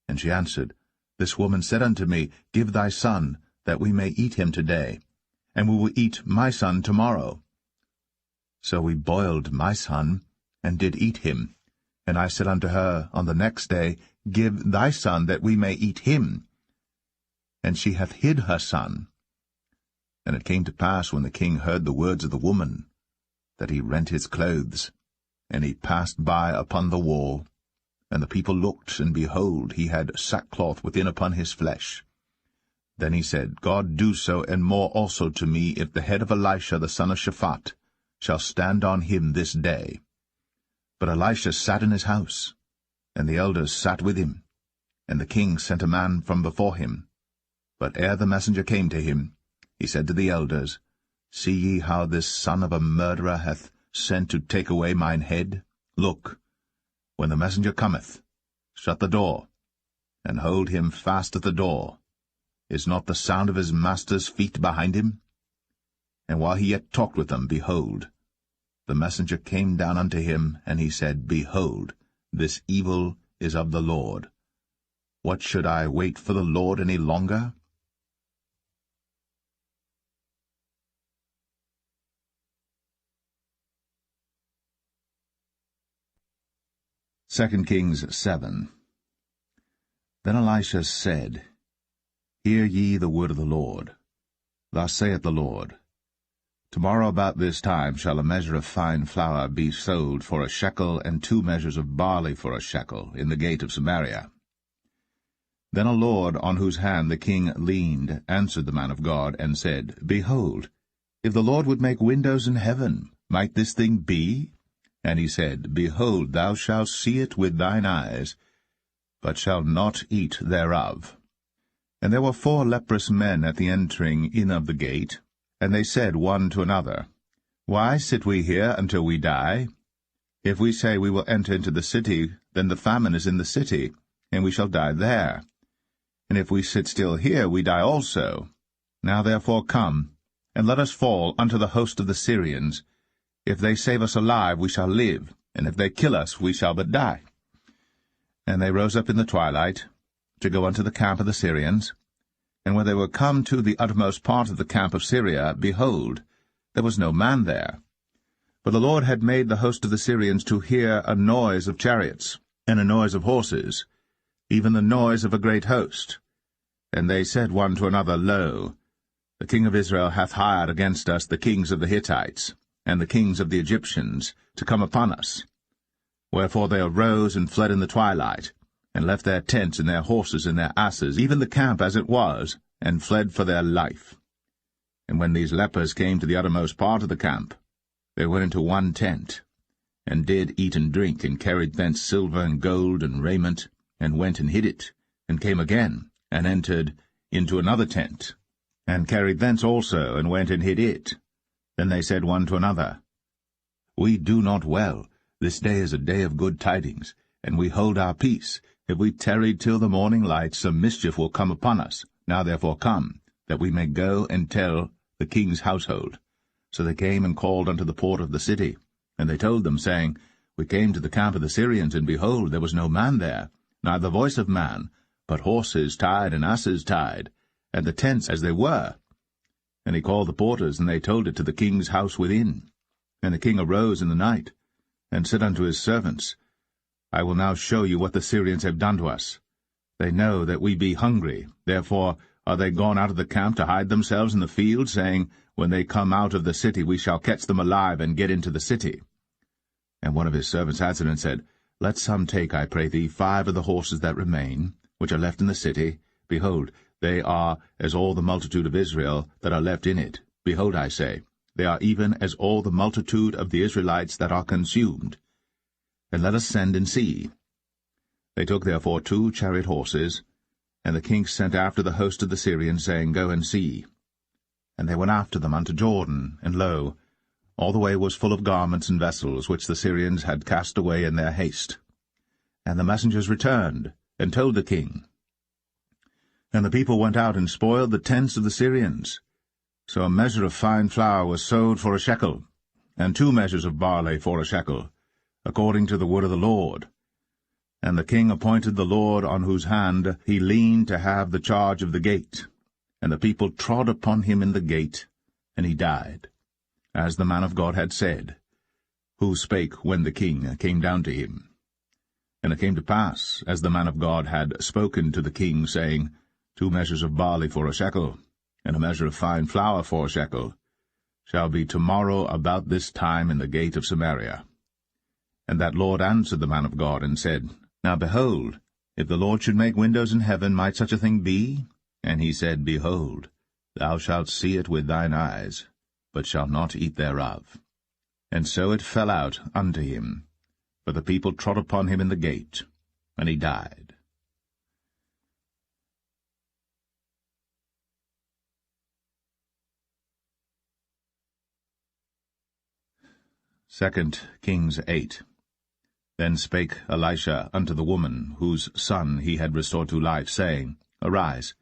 And she answered, This woman said unto me, Give thy son, that we may eat him today, and we will eat my son tomorrow. So we boiled my son, and did eat him. And I said unto her on the next day, Give thy son, that we may eat him. And she hath hid her son. And it came to pass, when the king heard the words of the woman, that he rent his clothes, and he passed by upon the wall. And the people looked, and behold, he had sackcloth within upon his flesh. Then he said, God do so, and more also to me, if the head of Elisha the son of Shaphat shall stand on him this day. But Elisha sat in his house, and the elders sat with him. And the king sent a man from before him. But ere the messenger came to him, he said to the elders, See ye how this son of a murderer hath sent to take away mine head? Look, when the messenger cometh, shut the door, and hold him fast at the door. Is not the sound of his master's feet behind him? And while he yet talked with them, behold, the messenger came down unto him, and he said, Behold, this evil is of the Lord. What should I wait for the Lord any longer? Second Kings 7. Then Elisha said, Hear ye the word of the Lord. Thus saith the Lord, Tomorrow about this time shall a measure of fine flour be sold for a shekel, and 2 measures of barley for a shekel, in the gate of Samaria. Then a lord, on whose hand the king leaned, answered the man of God, and said, Behold, if the Lord would make windows in heaven, might this thing be? And he said, Behold, thou shalt see it with thine eyes, but shalt not eat thereof. And there were 4 leprous men at the entering in of the gate, and they said one to another, Why sit we here until we die? If we say we will enter into the city, then the famine is in the city, and we shall die there. And if we sit still here, we die also. Now therefore come, and let us fall unto the host of the Syrians. If they save us alive, we shall live, and if they kill us, we shall but die. And they rose up in the twilight, to go unto the camp of the Syrians. And when they were come to the uttermost part of the camp of Syria, behold, there was no man there. For the Lord had made the host of the Syrians to hear a noise of chariots, and a noise of horses, even the noise of a great host. And they said one to another, Lo, the king of Israel hath hired against us the kings of the Hittites, and the kings of the Egyptians, to come upon us. Wherefore they arose and fled in the twilight, and left their tents and their horses and their asses, even the camp as it was, and fled for their life. And when these lepers came to the uttermost part of the camp, they went into one tent, and did eat and drink, and carried thence silver and gold and raiment, and went and hid it, and came again, and entered into another tent, and carried thence also, and went and hid it. Then they said one to another, We do not well. This day is a day of good tidings, and we hold our peace. If we tarry till the morning light, some mischief will come upon us. Now therefore come, that we may go and tell the king's household. So they came and called unto the port of the city. And they told them, saying, We came to the camp of the Syrians, and behold, there was no man there, neither voice of man, but horses tied and asses tied, and the tents as they were. And he called the porters, and they told it to the king's house within. And the king arose in the night, and said unto his servants, I will now show you what the Syrians have done to us. They know that we be hungry, therefore are they gone out of the camp to hide themselves in the field, saying, When they come out of the city, we shall catch them alive, and get into the city. And one of his servants answered and said, Let some take, I pray thee, 5 of the horses that remain, which are left in the city. Behold, they are as all the multitude of Israel that are left in it. Behold, I say, they are even as all the multitude of the Israelites that are consumed. And let us send and see. They took therefore 2 chariot horses, and the king sent after the host of the Syrians, saying, Go and see. And they went after them unto Jordan, and lo, all the way was full of garments and vessels, which the Syrians had cast away in their haste. And the messengers returned, and told the king. And the people went out and spoiled the tents of the Syrians. So a measure of fine flour was sold for a shekel, and 2 measures of barley for a shekel, according to the word of the Lord. And the king appointed the Lord on whose hand he leaned to have the charge of the gate. And the people trod upon him in the gate, and he died, as the man of God had said, who spake when the king came down to him. And it came to pass, as the man of God had spoken to the king, saying, 2 measures of barley for a shekel, and a measure of fine flour for a shekel, shall be tomorrow about this time in the gate of Samaria. And that Lord answered the man of God, and said, Now behold, if the Lord should make windows in heaven, might such a thing be? And he said, Behold, thou shalt see it with thine eyes, but shalt not eat thereof. And so it fell out unto him, for the people trod upon him in the gate, and he died. Second Kings 8. Then spake Elisha unto the woman, whose son he had restored to life, saying, Arise,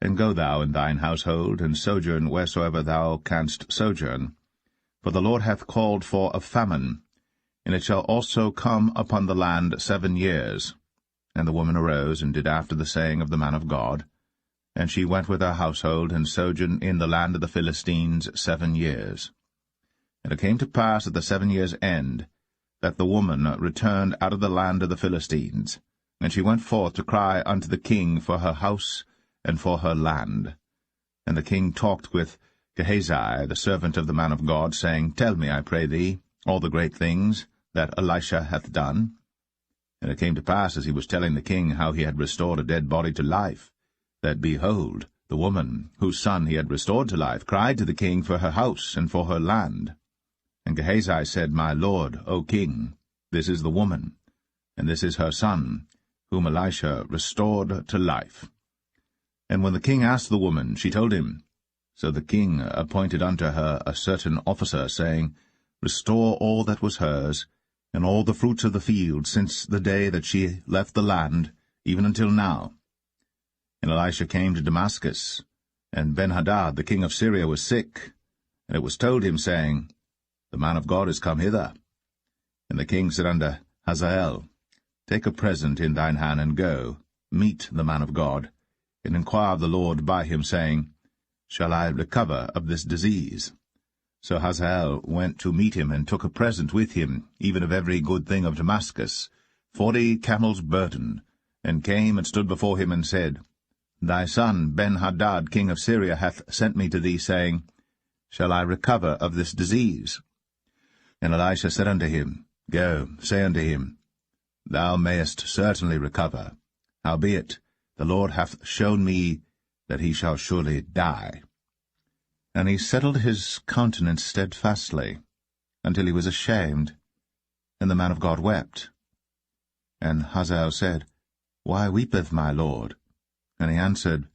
and go thou in thine household, and sojourn wheresoever thou canst sojourn. For the Lord hath called for a famine, and it shall also come upon the land 7 years. And the woman arose, and did after the saying of the man of God. And she went with her household, and sojourned in the land of the Philistines 7 years. And it came to pass at the 7 years' end, that the woman returned out of the land of the Philistines. And she went forth to cry unto the king for her house and for her land. And the king talked with Gehazi, the servant of the man of God, saying, Tell me, I pray thee, all the great things that Elisha hath done. And it came to pass, as he was telling the king how he had restored a dead body to life, that, behold, the woman, whose son he had restored to life, cried to the king for her house and for her land. And Gehazi said, My lord, O king, this is the woman, and this is her son, whom Elisha restored to life. And when the king asked the woman, she told him. So the king appointed unto her a certain officer, saying, Restore all that was hers, and all the fruits of the field, since the day that she left the land, even until now. And Elisha came to Damascus, and Benhadad the king of Syria was sick. And it was told him, saying, The man of God is come hither. And the king said unto Hazael, Take a present in thine hand, and go, meet the man of God, and inquire of the Lord by him, saying, Shall I recover of this disease? So Hazael went to meet him, and took a present with him, even of every good thing of Damascus, 40 camels' burden, and came and stood before him, and said, Thy son Ben-Hadad king of Syria hath sent me to thee, saying, Shall I recover of this disease? And Elisha said unto him, Go, say unto him, Thou mayest certainly recover. Howbeit, the Lord hath shown me that he shall surely die. And he settled his countenance steadfastly, until he was ashamed. And the man of God wept. And Hazael said, Why weepeth my lord? And he answered,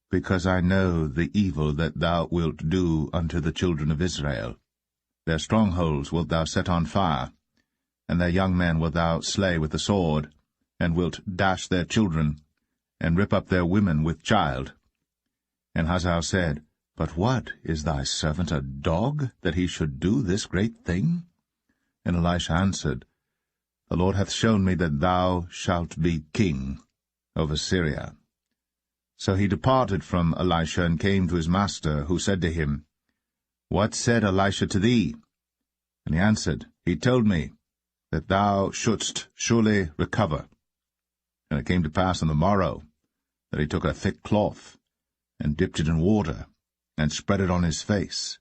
Because I know the evil that thou wilt do unto the children of Israel. Their strongholds wilt thou set on fire, and their young men wilt thou slay with the sword, and wilt dash their children, and rip up their women with child. And Hazael said, But what, is thy servant a dog, that he should do this great thing? And Elisha answered, The Lord hath shown me that thou shalt be king over Syria. So he departed from Elisha, and came to his master, who said to him, What said Elisha to thee? And he answered, He told me that thou shouldst surely recover. And it came to pass on the morrow that he took a thick cloth, and dipped it in water, and spread it on his face,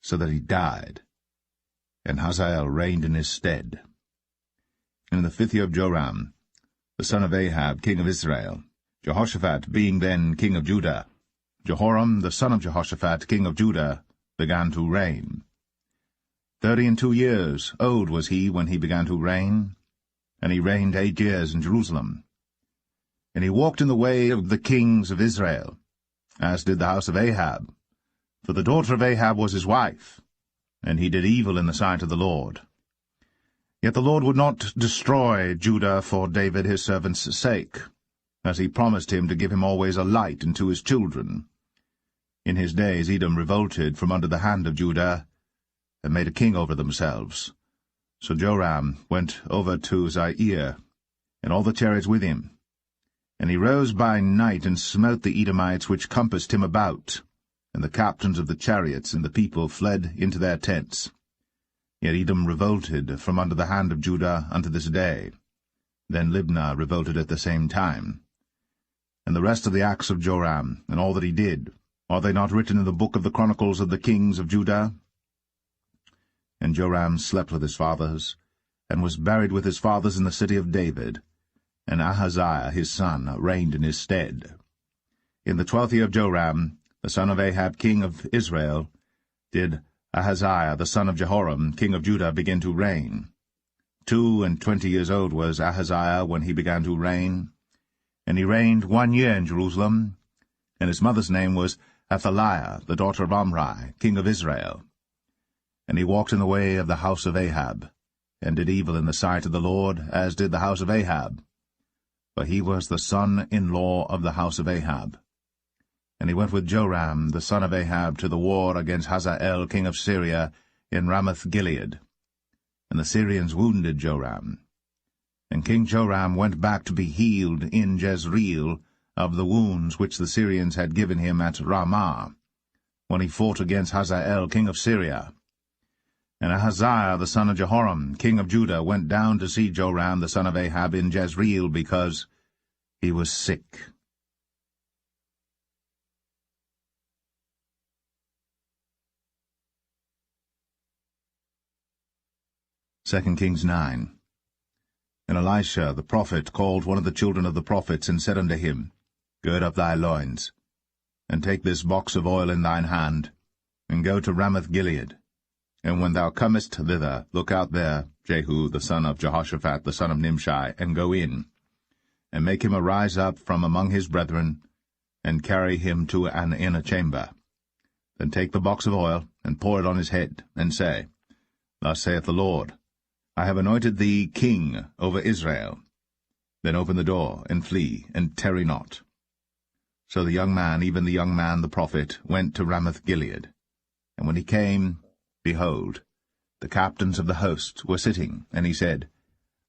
so that he died. And Hazael reigned in his stead. And in the 5th year of Joram, the son of Ahab, king of Israel, Jehoshaphat being then king of Judah, Jehoram the son of Jehoshaphat, king of Judah, began to reign. 32 old was he when he began to reign, and he reigned 8 years in Jerusalem. And he walked in the way of the kings of Israel, as did the house of Ahab, for the daughter of Ahab was his wife, and he did evil in the sight of the Lord. Yet the Lord would not destroy Judah for David his servant's sake, as he promised him to give him always a light unto his children. In his days Edom revolted from under the hand of Judah, and made a king over themselves. So Joram went over to Zair, and all the chariots with him. And he rose by night, and smote the Edomites which compassed him about, and the captains of the chariots and the people fled into their tents. Yet Edom revolted from under the hand of Judah unto this day. Then Libnah revolted at the same time. And the rest of the acts of Joram, and all that he did, are they not written in the book of the Chronicles of the kings of Judah? And Joram slept with his fathers, and was buried with his fathers in the city of David, and Ahaziah his son reigned in his stead. In the 12th year of Joram, the son of Ahab king of Israel, did Ahaziah the son of Jehoram king of Judah begin to reign. 22 years old was Ahaziah when he began to reign, and he reigned 1 year in Jerusalem, and his mother's name was Athaliah, the daughter of Omri, king of Israel. And he walked in the way of the house of Ahab, and did evil in the sight of the Lord, as did the house of Ahab. For he was the son-in-law of the house of Ahab. And he went with Joram, the son of Ahab, to the war against Hazael, king of Syria, in Ramoth-Gilead. And the Syrians wounded Joram. And King Joram went back to be healed in Jezreel of the wounds which the Syrians had given him at Ramah, when he fought against Hazael, king of Syria. And Ahaziah the son of Jehoram, king of Judah, went down to see Joram the son of Ahab in Jezreel, because he was sick. Second Kings 9. And Elisha the prophet called one of the children of the prophets, and said unto him, Gird up thy loins, and take this box of oil in thine hand, and go to Ramoth-Gilead. And when thou comest thither, look out there Jehu the son of Jehoshaphat the son of Nimshi, and go in, and make him arise up from among his brethren, and carry him to an inner chamber. Then take the box of oil, and pour it on his head, and say, Thus saith the Lord, I have anointed thee king over Israel. Then open the door, and flee, and tarry not. So the young man, even the young man the prophet, went to Ramoth-Gilead. And when he came, behold, the captains of the host were sitting, and he said,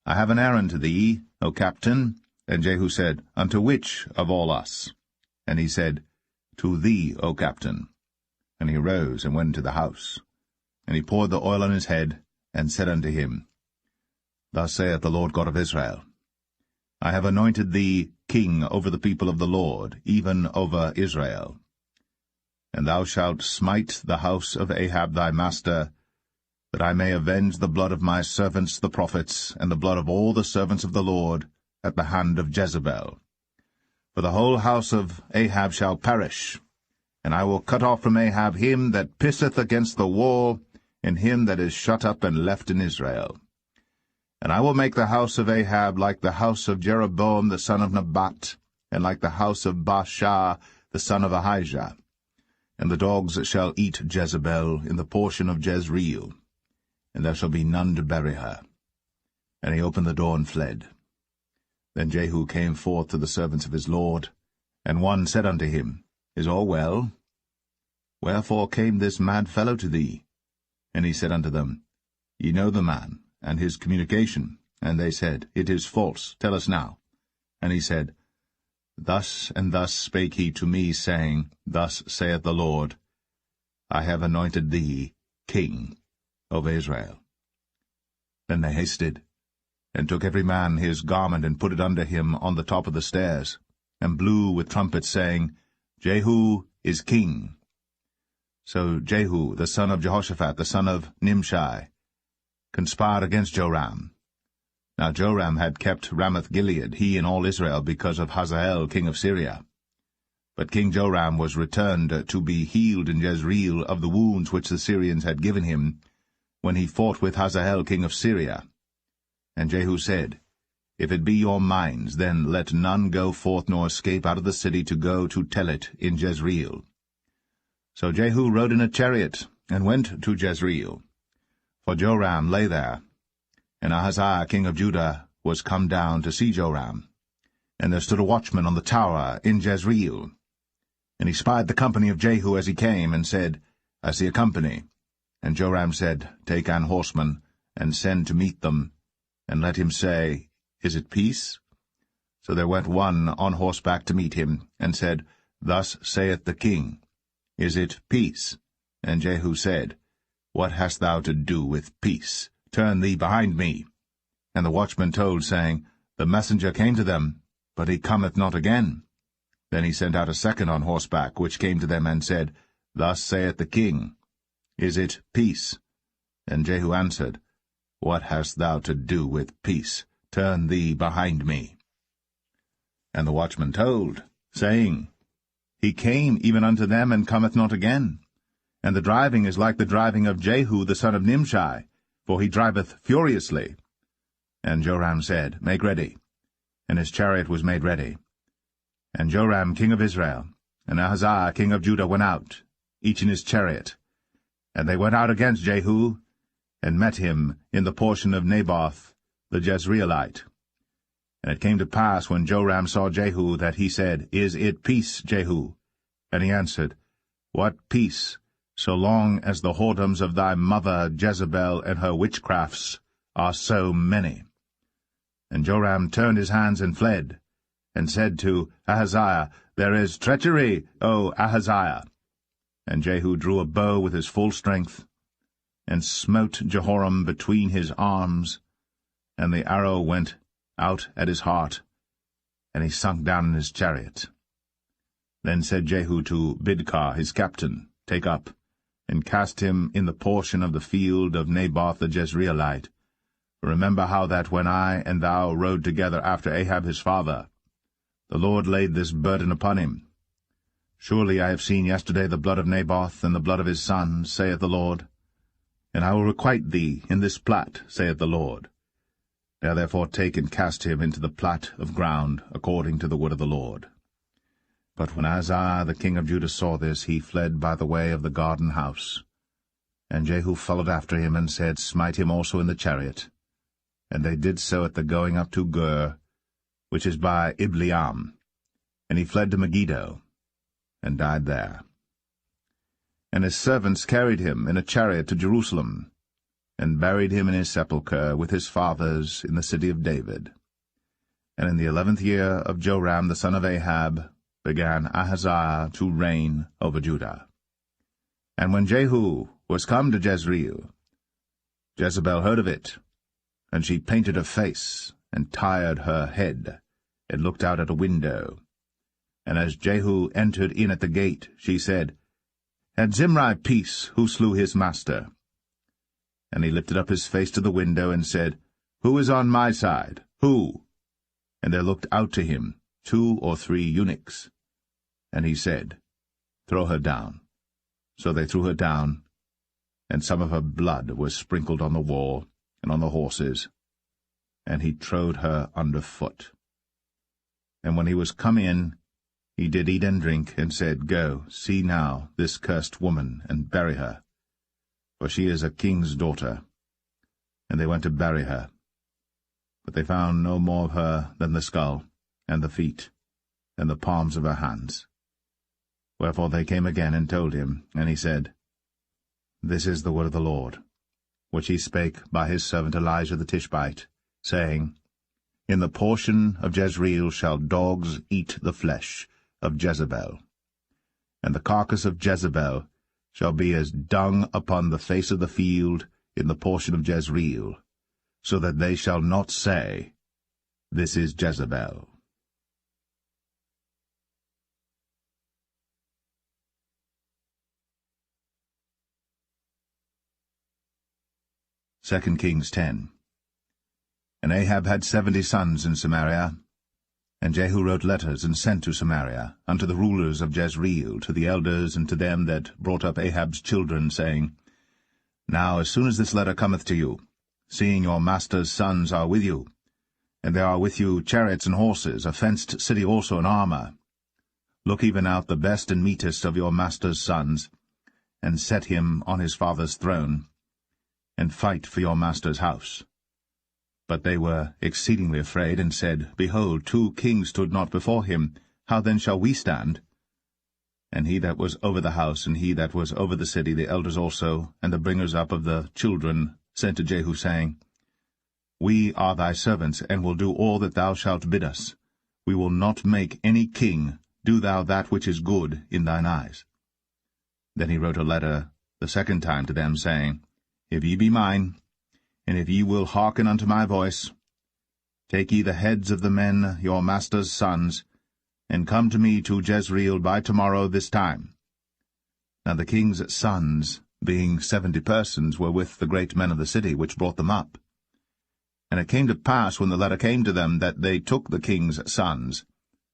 I have an errand to thee, O captain. And Jehu said, Unto which of all us? And he said, To thee, O captain. And he arose and went into the house. And he poured the oil on his head, and said unto him, Thus saith the Lord God of Israel, I have anointed thee king over the people of the Lord, even over Israel. And thou shalt smite the house of Ahab thy master, that I may avenge the blood of my servants the prophets, and the blood of all the servants of the Lord, at the hand of Jezebel. For the whole house of Ahab shall perish, and I will cut off from Ahab him that pisseth against the wall, and him that is shut up and left in Israel. And I will make the house of Ahab like the house of Jeroboam the son of Nebat, and like the house of Baasha the son of Ahijah. And the dogs shall eat Jezebel in the portion of Jezreel, and there shall be none to bury her. And he opened the door and fled. Then Jehu came forth to the servants of his lord, and one said unto him, Is all well? Wherefore came this mad fellow to thee? And he said unto them, Ye know the man, and his communication. And they said, It is false. Tell us now. And he said, Thus and thus spake he to me, saying, Thus saith the Lord, I have anointed thee king over Israel. Then they hasted, and took every man his garment, and put it under him on the top of the stairs, and blew with trumpets, saying, Jehu is king. So Jehu, the son of Jehoshaphat, the son of Nimshi, conspired against Joram. Now Joram had kept Ramoth-Gilead, he and all Israel, because of Hazael king of Syria. But King Joram was returned to be healed in Jezreel of the wounds which the Syrians had given him, when he fought with Hazael king of Syria. And Jehu said, If it be your minds, then let none go forth nor escape out of the city to go to tell it in Jezreel. So Jehu rode in a chariot, and went to Jezreel. For Joram lay there, and Ahaziah king of Judah was come down to see Joram. And there stood a watchman on the tower in Jezreel. And he spied the company of Jehu as he came, and said, I see a company. And Joram said, Take an horseman, and send to meet them, and let him say, Is it peace? So there went one on horseback to meet him, and said, Thus saith the king, Is it peace? And Jehu said, What hast thou to do with peace? Turn thee behind me. And the watchman told, saying, The messenger came to them, but he cometh not again. Then he sent out a second on horseback, which came to them, and said, Thus saith the king, Is it peace? And Jehu answered, What hast thou to do with peace? Turn thee behind me. And the watchman told, saying, He came even unto them, and cometh not again. And the driving is like the driving of Jehu the son of Nimshi, for he driveth furiously. And Joram said, Make ready. And his chariot was made ready. And Joram king of Israel, and Ahaziah king of Judah went out, each in his chariot. And they went out against Jehu, and met him in the portion of Naboth the Jezreelite. And it came to pass, when Joram saw Jehu, that he said, Is it peace, Jehu? And he answered, What peace, so long as the whoredoms of thy mother Jezebel and her witchcrafts are so many? And Joram turned his hands and fled, and said to Ahaziah, There is treachery, O Ahaziah. And Jehu drew a bow with his full strength, and smote Jehoram between his arms, and the arrow went out at his heart, and he sunk down in his chariot. Then said Jehu to Bidkar his captain, Take up, and cast him in the portion of the field of Naboth the Jezreelite. Remember how that when I and thou rode together after Ahab his father, the Lord laid this burden upon him. Surely I have seen yesterday the blood of Naboth and the blood of his son, saith the Lord. And I will requite thee in this plat, saith the Lord. Now therefore take and cast him into the plat of ground, according to the word of the Lord. But when Ahaziah the king of Judah saw this, he fled by the way of the garden house. And Jehu followed after him, and said, Smite him also in the chariot. And they did so at the going up to Gur, which is by Ibleam. And he fled to Megiddo, and died there. And his servants carried him in a chariot to Jerusalem, and buried him in his sepulchre with his fathers in the city of David. And in the 11th year of Joram the son of Ahab began Ahaziah to reign over Judah. And when Jehu was come to Jezreel, Jezebel heard of it, and she painted her face, and tired her head, and looked out at a window. And as Jehu entered in at the gate, she said, Had Zimri peace, who slew his master? And he lifted up his face to the window, and said, Who is on my side? Who? And there looked out to him 2 or 3 eunuchs. And he said, Throw her down. So they threw her down, and some of her blood was sprinkled on the wall, and on the horses, and he trode her under foot. And when he was come in, he did eat and drink, and said, Go, see now this cursed woman, and bury her, for she is a king's daughter. And they went to bury her. But they found no more of her than the skull, and the feet, and the palms of her hands. Wherefore they came again and told him, and he said, This is the word of the Lord, which he spake by his servant Elijah the Tishbite, saying, In the portion of Jezreel shall dogs eat the flesh of Jezebel, and the carcass of Jezebel shall be as dung upon the face of the field in the portion of Jezreel, so that they shall not say, This is Jezebel. 2 Kings 10. And Ahab had 70 sons in Samaria, And Jehu wrote letters, and sent to Samaria, unto the rulers of Jezreel, to the elders, and to them that brought up Ahab's children, saying, Now as soon as this letter cometh to you, seeing your master's sons are with you, and there are with you chariots and horses, a fenced city also in armour, look even out the best and meetest of your master's sons, and set him on his father's throne, and fight for your master's house. But they were exceedingly afraid, and said, Behold, 2 kings stood not before him. How then shall we stand? And he that was over the house, and he that was over the city, the elders also, and the bringers up of the children, sent to Jehu, saying, We are thy servants, and will do all that thou shalt bid us. We will not make any king. Do thou that which is good in thine eyes. Then he wrote a letter the second time to them, saying, If ye be mine, and if ye will hearken unto my voice, take ye the heads of the men your master's sons, and come to me to Jezreel by tomorrow this time. Now the king's sons, being 70 persons, were with the great men of the city, which brought them up. And it came to pass, when the letter came to them, that they took the king's sons,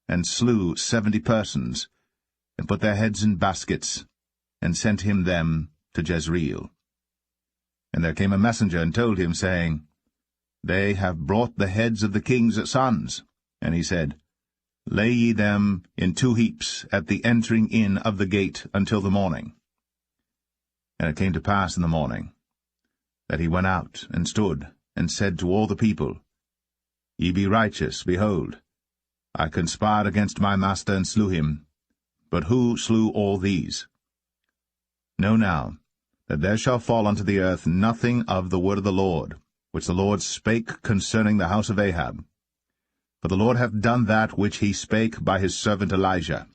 and slew 70 persons, and put their heads in baskets, and sent him them to Jezreel. And there came a messenger, and told him, saying, They have brought the heads of the king's sons. And he said, Lay ye them in 2 heaps at the entering in of the gate until the morning. And it came to pass in the morning, that he went out, and stood, and said to all the people, Ye be righteous, behold, I conspired against my master, and slew him. But who slew all these? Know now, that there shall fall unto the earth nothing of the word of the Lord, which the Lord spake concerning the house of Ahab. For the Lord hath done that which he spake by his servant Elijah.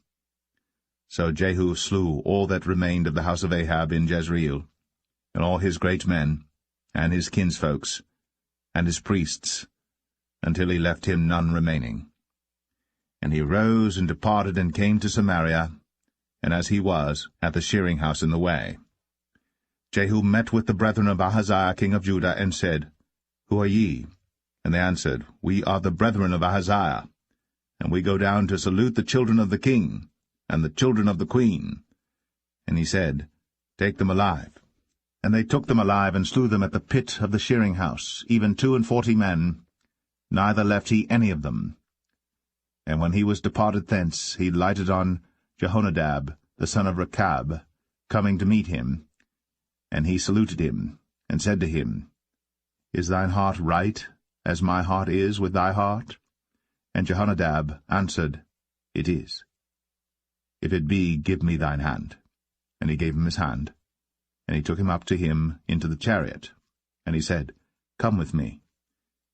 So Jehu slew all that remained of the house of Ahab in Jezreel, and all his great men, and his kinsfolks, and his priests, until he left him none remaining. And he rose and departed, and came to Samaria, and as he was, at the shearing house in the way. Jehu met with the brethren of Ahaziah king of Judah, and said, Who are ye? And they answered, We are the brethren of Ahaziah, and we go down to salute the children of the king, and the children of the queen. And he said, Take them alive. And they took them alive, and slew them at the pit of the shearing house, even 42 men, neither left he any of them. And when he was departed thence, he lighted on Jehonadab, the son of Rechab, coming to meet him. And he saluted him, and said to him, Is thine heart right, as my heart is with thy heart? And Jehonadab answered, It is. If it be, give me thine hand. And he gave him his hand. And he took him up to him into the chariot. And he said, Come with me,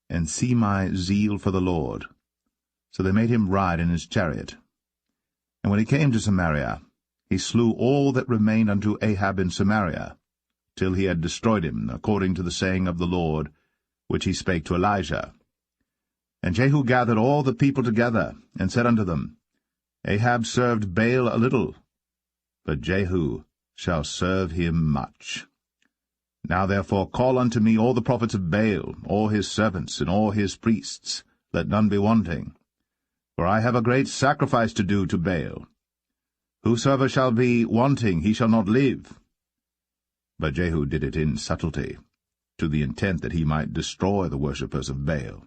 and see my zeal for the Lord. So they made him ride in his chariot. And when he came to Samaria, he slew all that remained unto Ahab in Samaria, till he had destroyed him, according to the saying of the Lord, which he spake to Elijah. And Jehu gathered all the people together, and said unto them, Ahab served Baal a little, but Jehu shall serve him much. Now therefore call unto me all the prophets of Baal, all his servants, and all his priests, let none be wanting. For I have a great sacrifice to do to Baal. Whosoever shall be wanting, he shall not live. But Jehu did it in subtlety, to the intent that he might destroy the worshippers of Baal.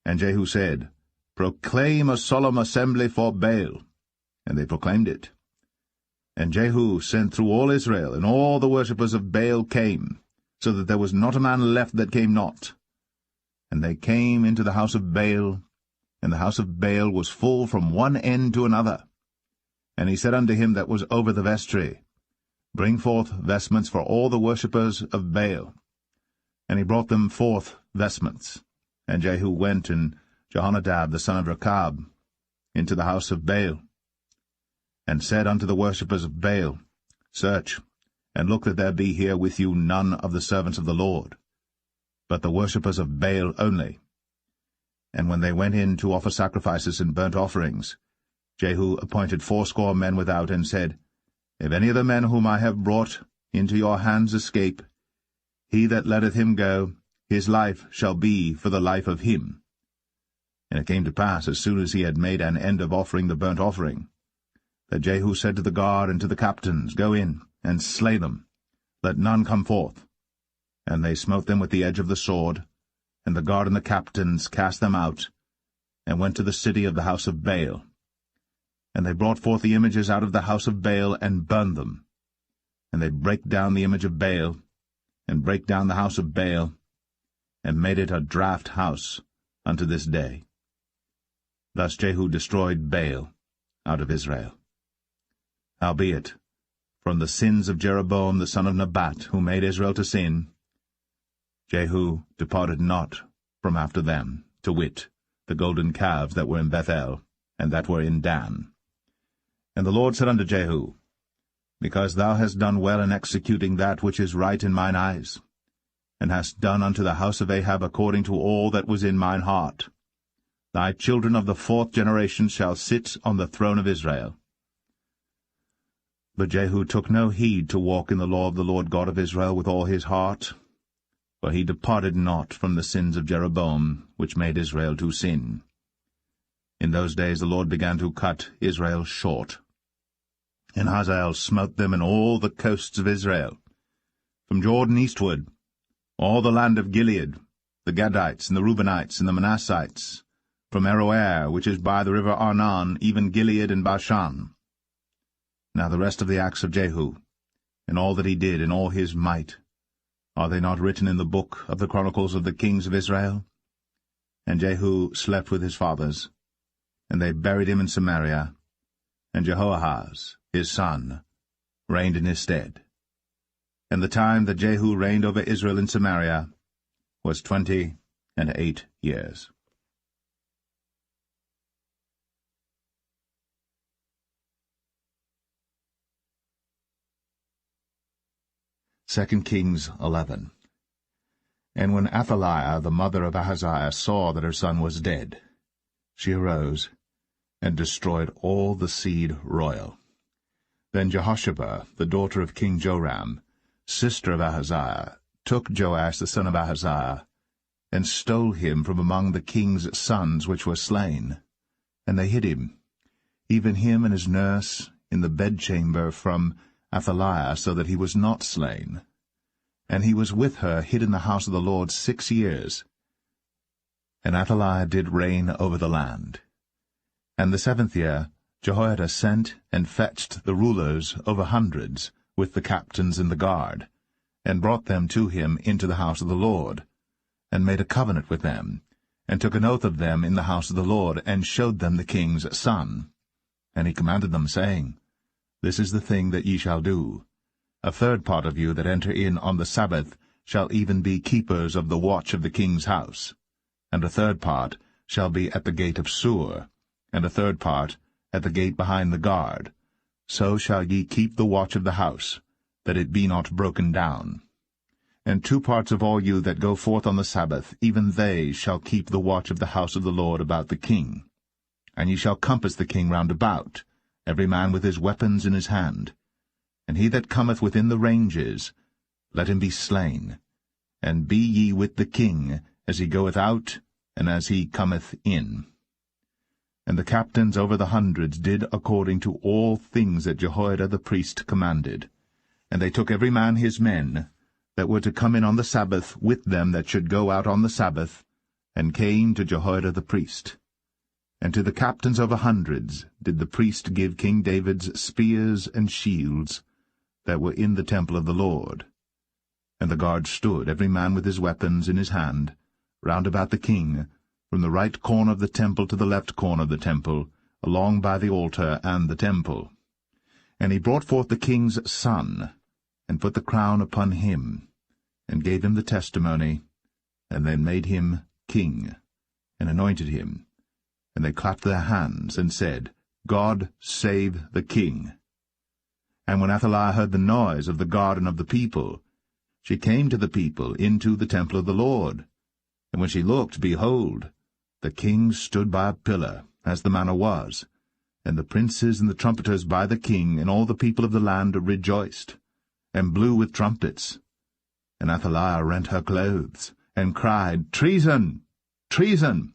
And Jehu said, Proclaim a solemn assembly for Baal. And they proclaimed it. And Jehu sent through all Israel, and all the worshippers of Baal came, so that there was not a man left that came not. And they came into the house of Baal, and the house of Baal was full from one end to another. And he said unto him that was over the vestry, Bring forth vestments for all the worshippers of Baal. And he brought them forth vestments. And Jehu went, and Jehonadab the son of Rechab, into the house of Baal, and said unto the worshippers of Baal, Search, and look that there be here with you none of the servants of the Lord, but the worshippers of Baal only. And when they went in to offer sacrifices and burnt offerings, Jehu appointed 80 men without, and said, If any of the men whom I have brought into your hands escape, he that letteth him go, his life shall be for the life of him. And it came to pass, as soon as he had made an end of offering the burnt offering, that Jehu said to the guard and to the captains, Go in, and slay them, let none come forth. And they smote them with the edge of the sword, and the guard and the captains cast them out, and went to the city of the house of Baal. And they brought forth the images out of the house of Baal, and burned them. And they brake down the image of Baal, and brake down the house of Baal, and made it a draught house unto this day. Thus Jehu destroyed Baal out of Israel. Howbeit, from the sins of Jeroboam the son of Nebat, who made Israel to sin, Jehu departed not from after them, to wit, the golden calves that were in Bethel, and that were in Dan. And the Lord said unto Jehu, Because thou hast done well in executing that which is right in mine eyes, and hast done unto the house of Ahab according to all that was in mine heart, thy children of the 4th generation shall sit on the throne of Israel. But Jehu took no heed to walk in the law of the Lord God of Israel with all his heart, for he departed not from the sins of Jeroboam, which made Israel to sin. In those days the Lord began to cut Israel short. And Hazael smote them in all the coasts of Israel, from Jordan eastward, all the land of Gilead, the Gadites, and the Reubenites, and the Manassites, from Aroer, which is by the river Arnon, even Gilead and Bashan. Now the rest of the acts of Jehu, and all that he did, and all his might, are they not written in the book of the chronicles of the kings of Israel? And Jehu slept with his fathers, and they buried him in Samaria, and Jehoahaz, his son, reigned in his stead. And the time that Jehu reigned over Israel in Samaria was 28 years. 2 Kings 11. And when Athaliah, the mother of Ahaziah, saw that her son was dead, she arose and destroyed all the seed royal. Then Jehosheba, the daughter of King Joram, sister of Ahaziah, took Joash the son of Ahaziah, and stole him from among the king's sons which were slain. And they hid him, even him and his nurse, in the bedchamber from Athaliah, so that he was not slain. And he was with her hid in the house of the Lord 6 years. And Athaliah did reign over the land. And the 7th year Jehoiada sent and fetched the rulers over hundreds, with the captains and the guard, and brought them to him into the house of the Lord, and made a covenant with them, and took an oath of them in the house of the Lord, and showed them the king's son. And he commanded them, saying, This is the thing that ye shall do. A third part of you that enter in on the Sabbath shall even be keepers of the watch of the king's house, and a third part shall be at the gate of Sur, and a third part at the gate behind the guard. So shall ye keep the watch of the house, that it be not broken down. And 2 parts of all you that go forth on the Sabbath, even they shall keep the watch of the house of the Lord about the king. And ye shall compass the king round about, every man with his weapons in his hand. And he that cometh within the ranges, let him be slain. And be ye with the king, as he goeth out, and as he cometh in. And the captains over the hundreds did according to all things that Jehoiada the priest commanded. And they took every man his men, that were to come in on the Sabbath, with them that should go out on the Sabbath, and came to Jehoiada the priest. And to the captains over hundreds did the priest give King David's spears and shields, that were in the temple of the Lord. And the guard stood, every man with his weapons in his hand, round about the king, from the right corner of the temple to the left corner of the temple, along by the altar and the temple. And he brought forth the king's son, and put the crown upon him, and gave him the testimony, and then made him king, and anointed him. And they clapped their hands, and said, God save the king. And when Athaliah heard the noise of the guard and of the people, she came to the people into the temple of the Lord. And when she looked, behold, the king stood by a pillar, as the manner was, and the princes and the trumpeters by the king, and all the people of the land rejoiced, and blew with trumpets. And Athaliah rent her clothes, and cried, Treason! Treason!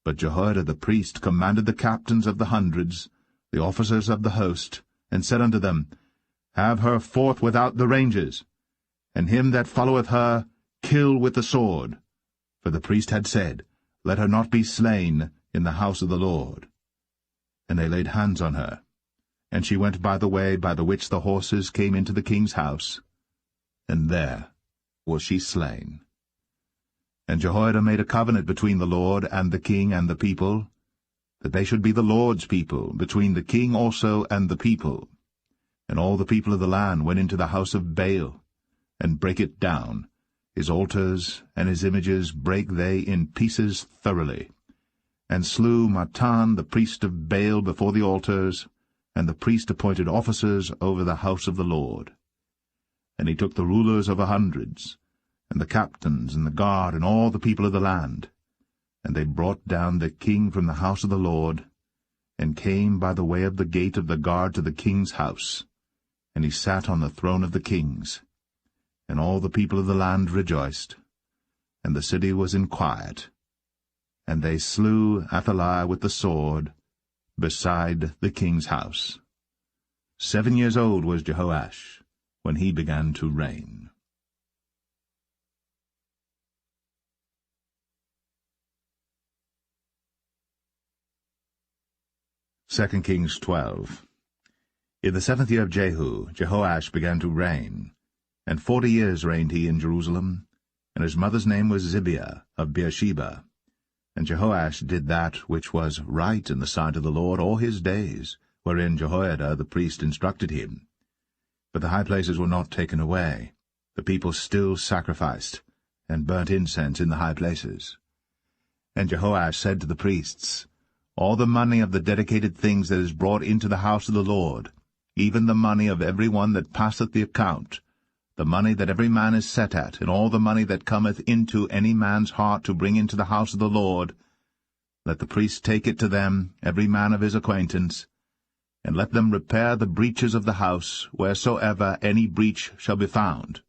But Jehoiada the priest commanded the captains of the hundreds, the officers of the host, and said unto them, Have her forth without the ranges, and him that followeth her kill with the sword. For the priest had said, Let her not be slain in the house of the Lord. And they laid hands on her. And she went by the way by the which the horses came into the king's house, and there was she slain. And Jehoiada made a covenant between the Lord and the king and the people, that they should be the Lord's people, between the king also and the people. And all the people of the land went into the house of Baal, and brake it down. His altars and his images brake they in pieces thoroughly, and slew Mattan the priest of Baal before the altars, and the priest appointed officers over the house of the Lord. And he took the rulers of 100s, and the captains, and the guard, and all the people of the land. And they brought down the king from the house of the Lord, and came by the way of the gate of the guard to the king's house. And he sat on the throne of the kings. And all the people of the land rejoiced, and the city was in quiet. And they slew Athaliah with the sword, beside the king's house. 7 years old was Jehoash when he began to reign. 2 Kings 12. In the 7th year of Jehu, Jehoash began to reign, and 40 years reigned he in Jerusalem, and his mother's name was Zibiah of Beersheba. And Jehoash did that which was right in the sight of the Lord all his days, wherein Jehoiada the priest instructed him. But the high places were not taken away. The people still sacrificed, and burnt incense in the high places. And Jehoash said to the priests, All the money of the dedicated things that is brought into the house of the Lord, even the money of every one that passeth the account, the money that every man is set at, and all the money that cometh into any man's heart to bring into the house of the Lord, let the priests take it to them, every man of his acquaintance, and let them repair the breaches of the house, wheresoever any breach shall be found.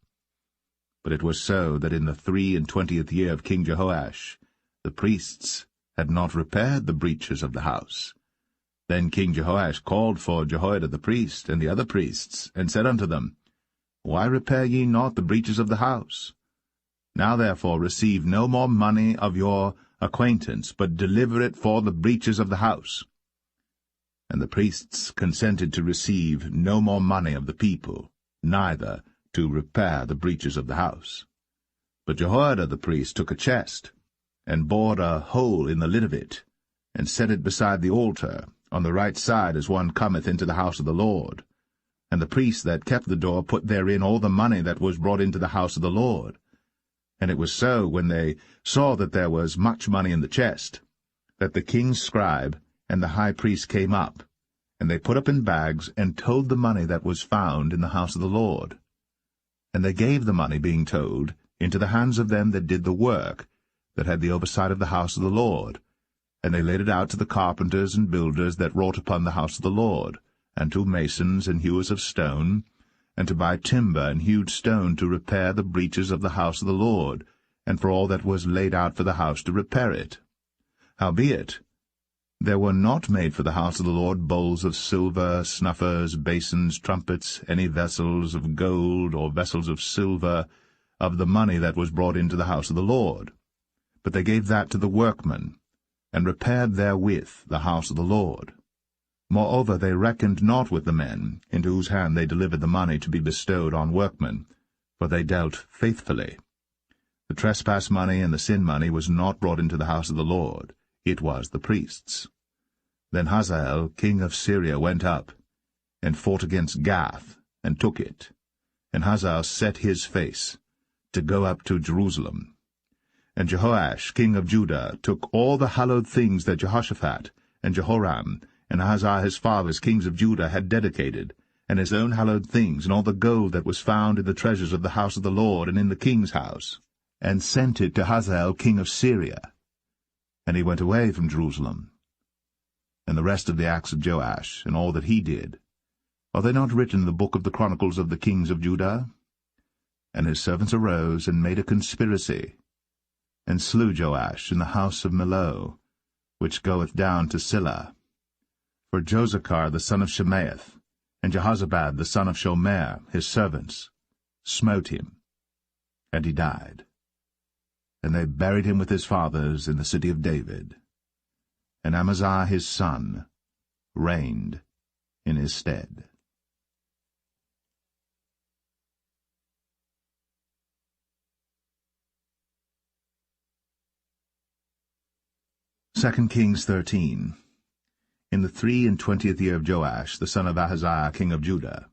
But it was so that in the 23 year of King Jehoash, the priests had not repaired the breaches of the house. Then King Jehoash called for Jehoiada the priest and the other priests, and said unto them, Why repair ye not the breaches of the house? Now therefore receive no more money of your acquaintance, but deliver it for the breaches of the house. And the priests consented to receive no more money of the people, neither to repair the breaches of the house. But Jehoiada the priest took a chest, and bored a hole in the lid of it, and set it beside the altar, on the right side as one cometh into the house of the Lord. And the priest that kept the door put therein all the money that was brought into the house of the Lord. And it was so, when they saw that there was much money in the chest, that the king's scribe and the high priest came up, and they put up in bags, and towed the money that was found in the house of the Lord. And they gave the money, being towed, into the hands of them that did the work, that had the oversight of the house of the Lord. And they laid it out to the carpenters and builders that wrought upon the house of the Lord, and to masons and hewers of stone, and to buy timber and hewed stone to repair the breaches of the house of the Lord, and for all that was laid out for the house to repair it. Howbeit, there were not made for the house of the Lord bowls of silver, snuffers, basins, trumpets, any vessels of gold, or vessels of silver, of the money that was brought into the house of the Lord. But they gave that to the workmen, and repaired therewith the house of the Lord. Moreover, they reckoned not with the men, into whose hand they delivered the money to be bestowed on workmen, for they dealt faithfully. The trespass money and the sin money was not brought into the house of the Lord, it was the priests. Then Hazael king of Syria went up, and fought against Gath, and took it. And Hazael set his face, to go up to Jerusalem. And Jehoash king of Judah took all the hallowed things that Jehoshaphat, and Jehoram, and Ahaziah his fathers, kings of Judah, had dedicated, and his own hallowed things, and all the gold that was found in the treasures of the house of the Lord and in the king's house, and sent it to Hazael king of Syria. And he went away from Jerusalem. And the rest of the acts of Joash, and all that he did, are they not written in the book of the chronicles of the kings of Judah? And his servants arose, and made a conspiracy, and slew Joash in the house of Millo, which goeth down to Silla. For Josachar the son of Shemaeth, and Jehozabad the son of Shomer, his servants, smote him, and he died. And they buried him with his fathers in the city of David. And Amaziah his son reigned in his stead. 2 Kings 13. In the 23 year of Joash, the son of Ahaziah, king of Judah,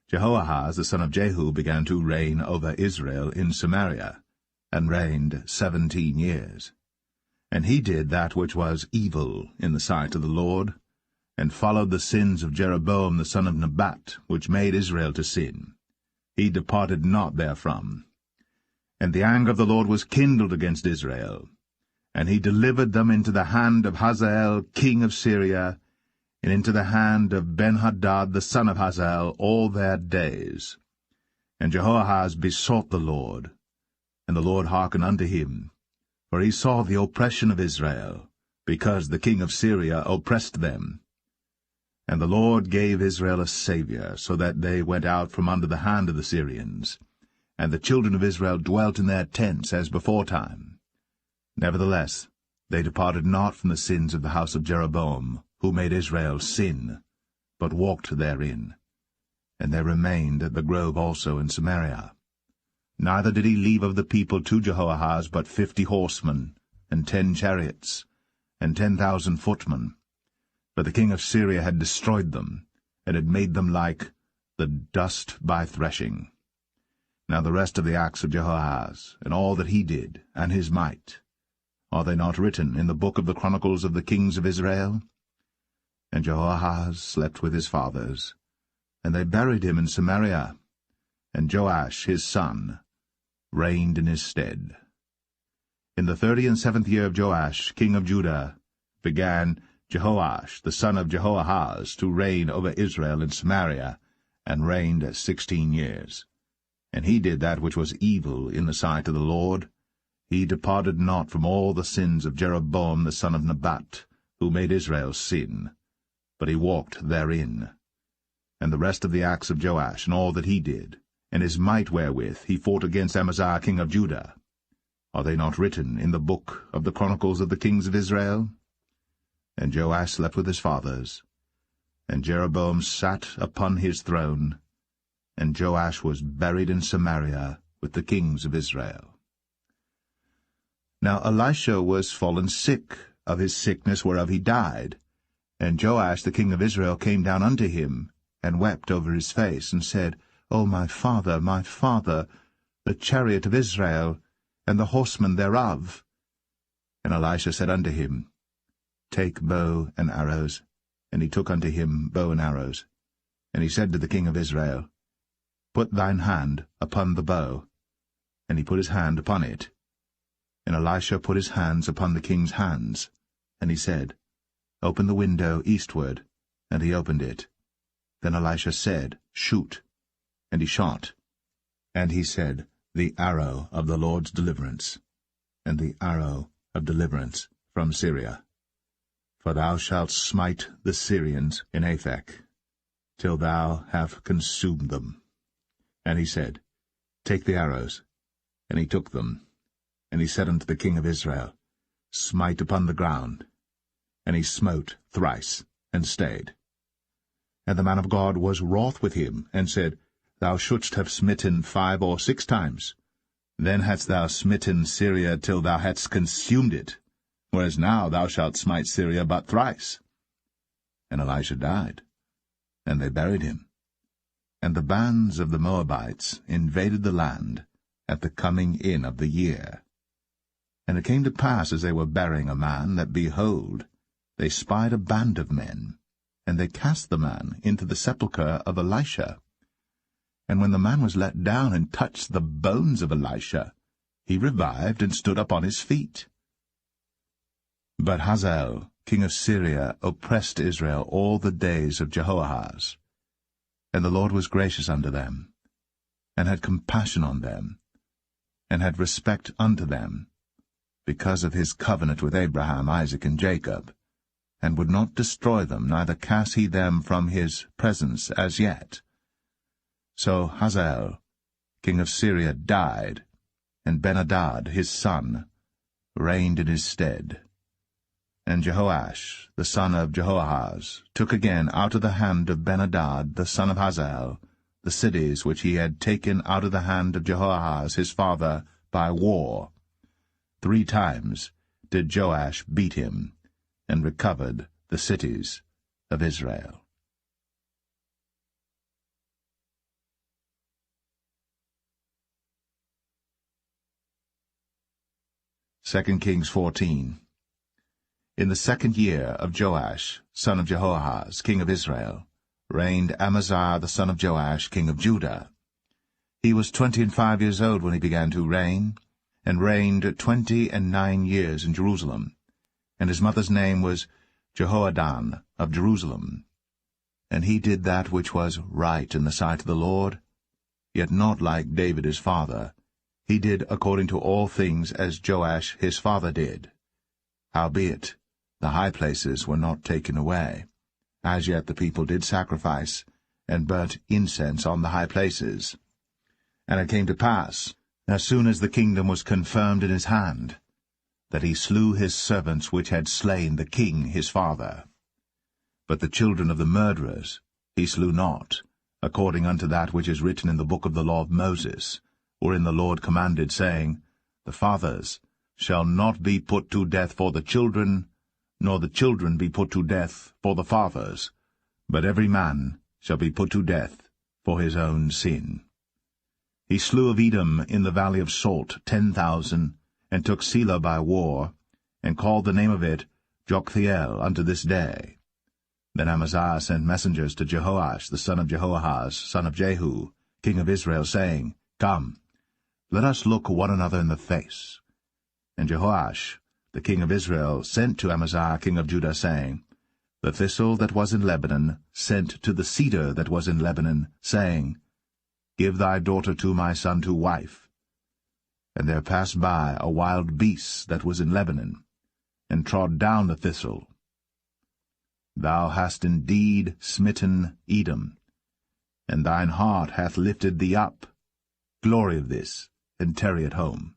Jehoahaz, the son of Jehu, began to reign over Israel in Samaria, and reigned 17 years. And he did that which was evil in the sight of the Lord, and followed the sins of Jeroboam the son of Nebat, which made Israel to sin. He departed not therefrom. And the anger of the Lord was kindled against Israel, and he delivered them into the hand of Hazael king of Syria, and into the hand of Benhadad the son of Hazael all their days. And Jehoahaz besought the Lord, and the Lord hearkened unto him, for he saw the oppression of Israel, because the king of Syria oppressed them. And the Lord gave Israel a Saviour, so that they went out from under the hand of the Syrians, and the children of Israel dwelt in their tents as beforetime. Nevertheless, they departed not from the sins of the house of Jeroboam, who made Israel sin, but walked therein. And they remained at the grove also in Samaria. Neither did he leave of the people to Jehoahaz but 50 horsemen, and 10 chariots, and 10,000 footmen. For the king of Syria had destroyed them, and had made them like the dust by threshing. Now the rest of the acts of Jehoahaz, and all that he did, and his might, are they not written in the book of the Chronicles of the kings of Israel? And Jehoahaz slept with his fathers, and they buried him in Samaria, and Joash his son reigned in his stead. In the 37th year of Joash king of Judah began Jehoash the son of Jehoahaz to reign over Israel in Samaria, and reigned 16 years. And he did that which was evil in the sight of the Lord. He departed not from all the sins of Jeroboam the son of Nebat, who made Israel sin, but he walked therein. And the rest of the acts of Joash, and all that he did, and his might wherewith he fought against Amaziah king of Judah, are they not written in the book of the Chronicles of the kings of Israel? And Joash slept with his fathers, and Jeroboam sat upon his throne, and Joash was buried in Samaria with the kings of Israel. Now Elisha was fallen sick of his sickness whereof he died. And Joash the king of Israel came down unto him, and wept over his face, and said, O my father, the chariot of Israel, and the horsemen thereof. And Elisha said unto him, Take bow and arrows. And he took unto him bow and arrows. And he said to the king of Israel, Put thine hand upon the bow. And he put his hand upon it. And Elisha put his hands upon the king's hands. And he said, Open the window eastward. And he opened it. Then Elisha said, Shoot. And he shot. And he said, The arrow of the Lord's deliverance, and the arrow of deliverance from Syria. For thou shalt smite the Syrians in Aphek, till thou have consumed them. And he said, Take the arrows. And he took them. And he said unto the king of Israel, Smite upon the ground. And he smote thrice, and stayed. And the man of God was wroth with him, and said, Thou shouldst have smitten 5 or 6 times. Then hadst thou smitten Syria till thou hadst consumed it, whereas now thou shalt smite Syria but thrice. And Elisha died, and they buried him. And the bands of the Moabites invaded the land at the coming in of the year. And it came to pass, as they were burying a man, that, behold, they spied a band of men, and they cast the man into the sepulchre of Elisha. And when the man was let down and touched the bones of Elisha, he revived and stood up on his feet. But Hazael, king of Syria, oppressed Israel all the days of Jehoahaz. And the Lord was gracious unto them, and had compassion on them, and had respect unto them, because of his covenant with Abraham, Isaac, and Jacob, and would not destroy them, neither cast he them from his presence as yet. So Hazael, king of Syria, died, and Ben-Hadad, his son, reigned in his stead. And Jehoash, the son of Jehoahaz, took again out of the hand of Ben-Hadad, the son of Hazael, the cities which he had taken out of the hand of Jehoahaz his father by war. 3 times did Joash beat him, and recovered the cities of Israel. Second Kings 14. In the 2nd year of Joash, son of Jehoahaz, king of Israel, reigned Amaziah the son of Joash, king of Judah. He was 25 years old when he began to reign, and reigned 29 years in Jerusalem. And his mother's name was Jehoadan of Jerusalem. And he did that which was right in the sight of the Lord, yet not like David his father. He did according to all things as Joash his father did. Howbeit, the high places were not taken away. As yet the people did sacrifice, and burnt incense on the high places. And it came to pass, as soon as the kingdom was confirmed in his hand, that he slew his servants which had slain the king his father. But the children of the murderers he slew not, according unto that which is written in the book of the law of Moses, wherein the Lord commanded, saying, The fathers shall not be put to death for the children, nor the children be put to death for the fathers, but every man shall be put to death for his own sin. He slew of Edom in the valley of Salt 10,000, and took Selah by war, and called the name of it Joktheel unto this day. Then Amaziah sent messengers to Jehoash the son of Jehoahaz, son of Jehu, king of Israel, saying, Come, let us look one another in the face. And Jehoash the king of Israel sent to Amaziah king of Judah, saying, The thistle that was in Lebanon sent to the cedar that was in Lebanon, saying, Give thy daughter to my son to wife. And there passed by a wild beast that was in Lebanon, and trod down the thistle. Thou hast indeed smitten Edom, and thine heart hath lifted thee up. Glory of this, and tarry at home.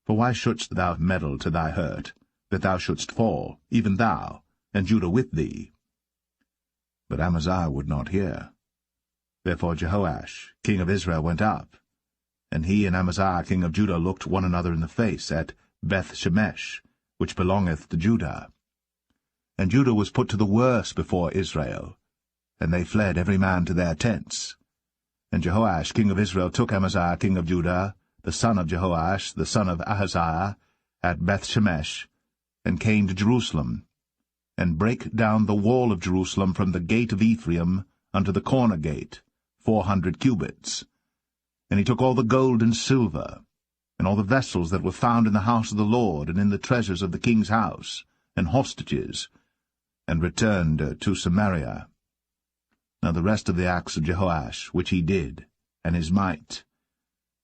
For why shouldst thou meddle to thy hurt, that thou shouldst fall, even thou, and Judah with thee? But Amaziah would not hear. Therefore Jehoash, king of Israel, went up, and he and Amaziah king of Judah looked one another in the face at Beth-shemesh, which belongeth to Judah. And Judah was put to the worse before Israel, and they fled every man to their tents. And Jehoash king of Israel took Amaziah king of Judah, the son of Jehoash, the son of Ahaziah, at Beth-shemesh, and came to Jerusalem, and brake down the wall of Jerusalem from the gate of Ephraim unto the corner gate, 400 cubits. And he took all the gold and silver, and all the vessels that were found in the house of the Lord, and in the treasures of the king's house, and hostages, and returned to Samaria. Now the rest of the acts of Jehoash, which he did, and his might,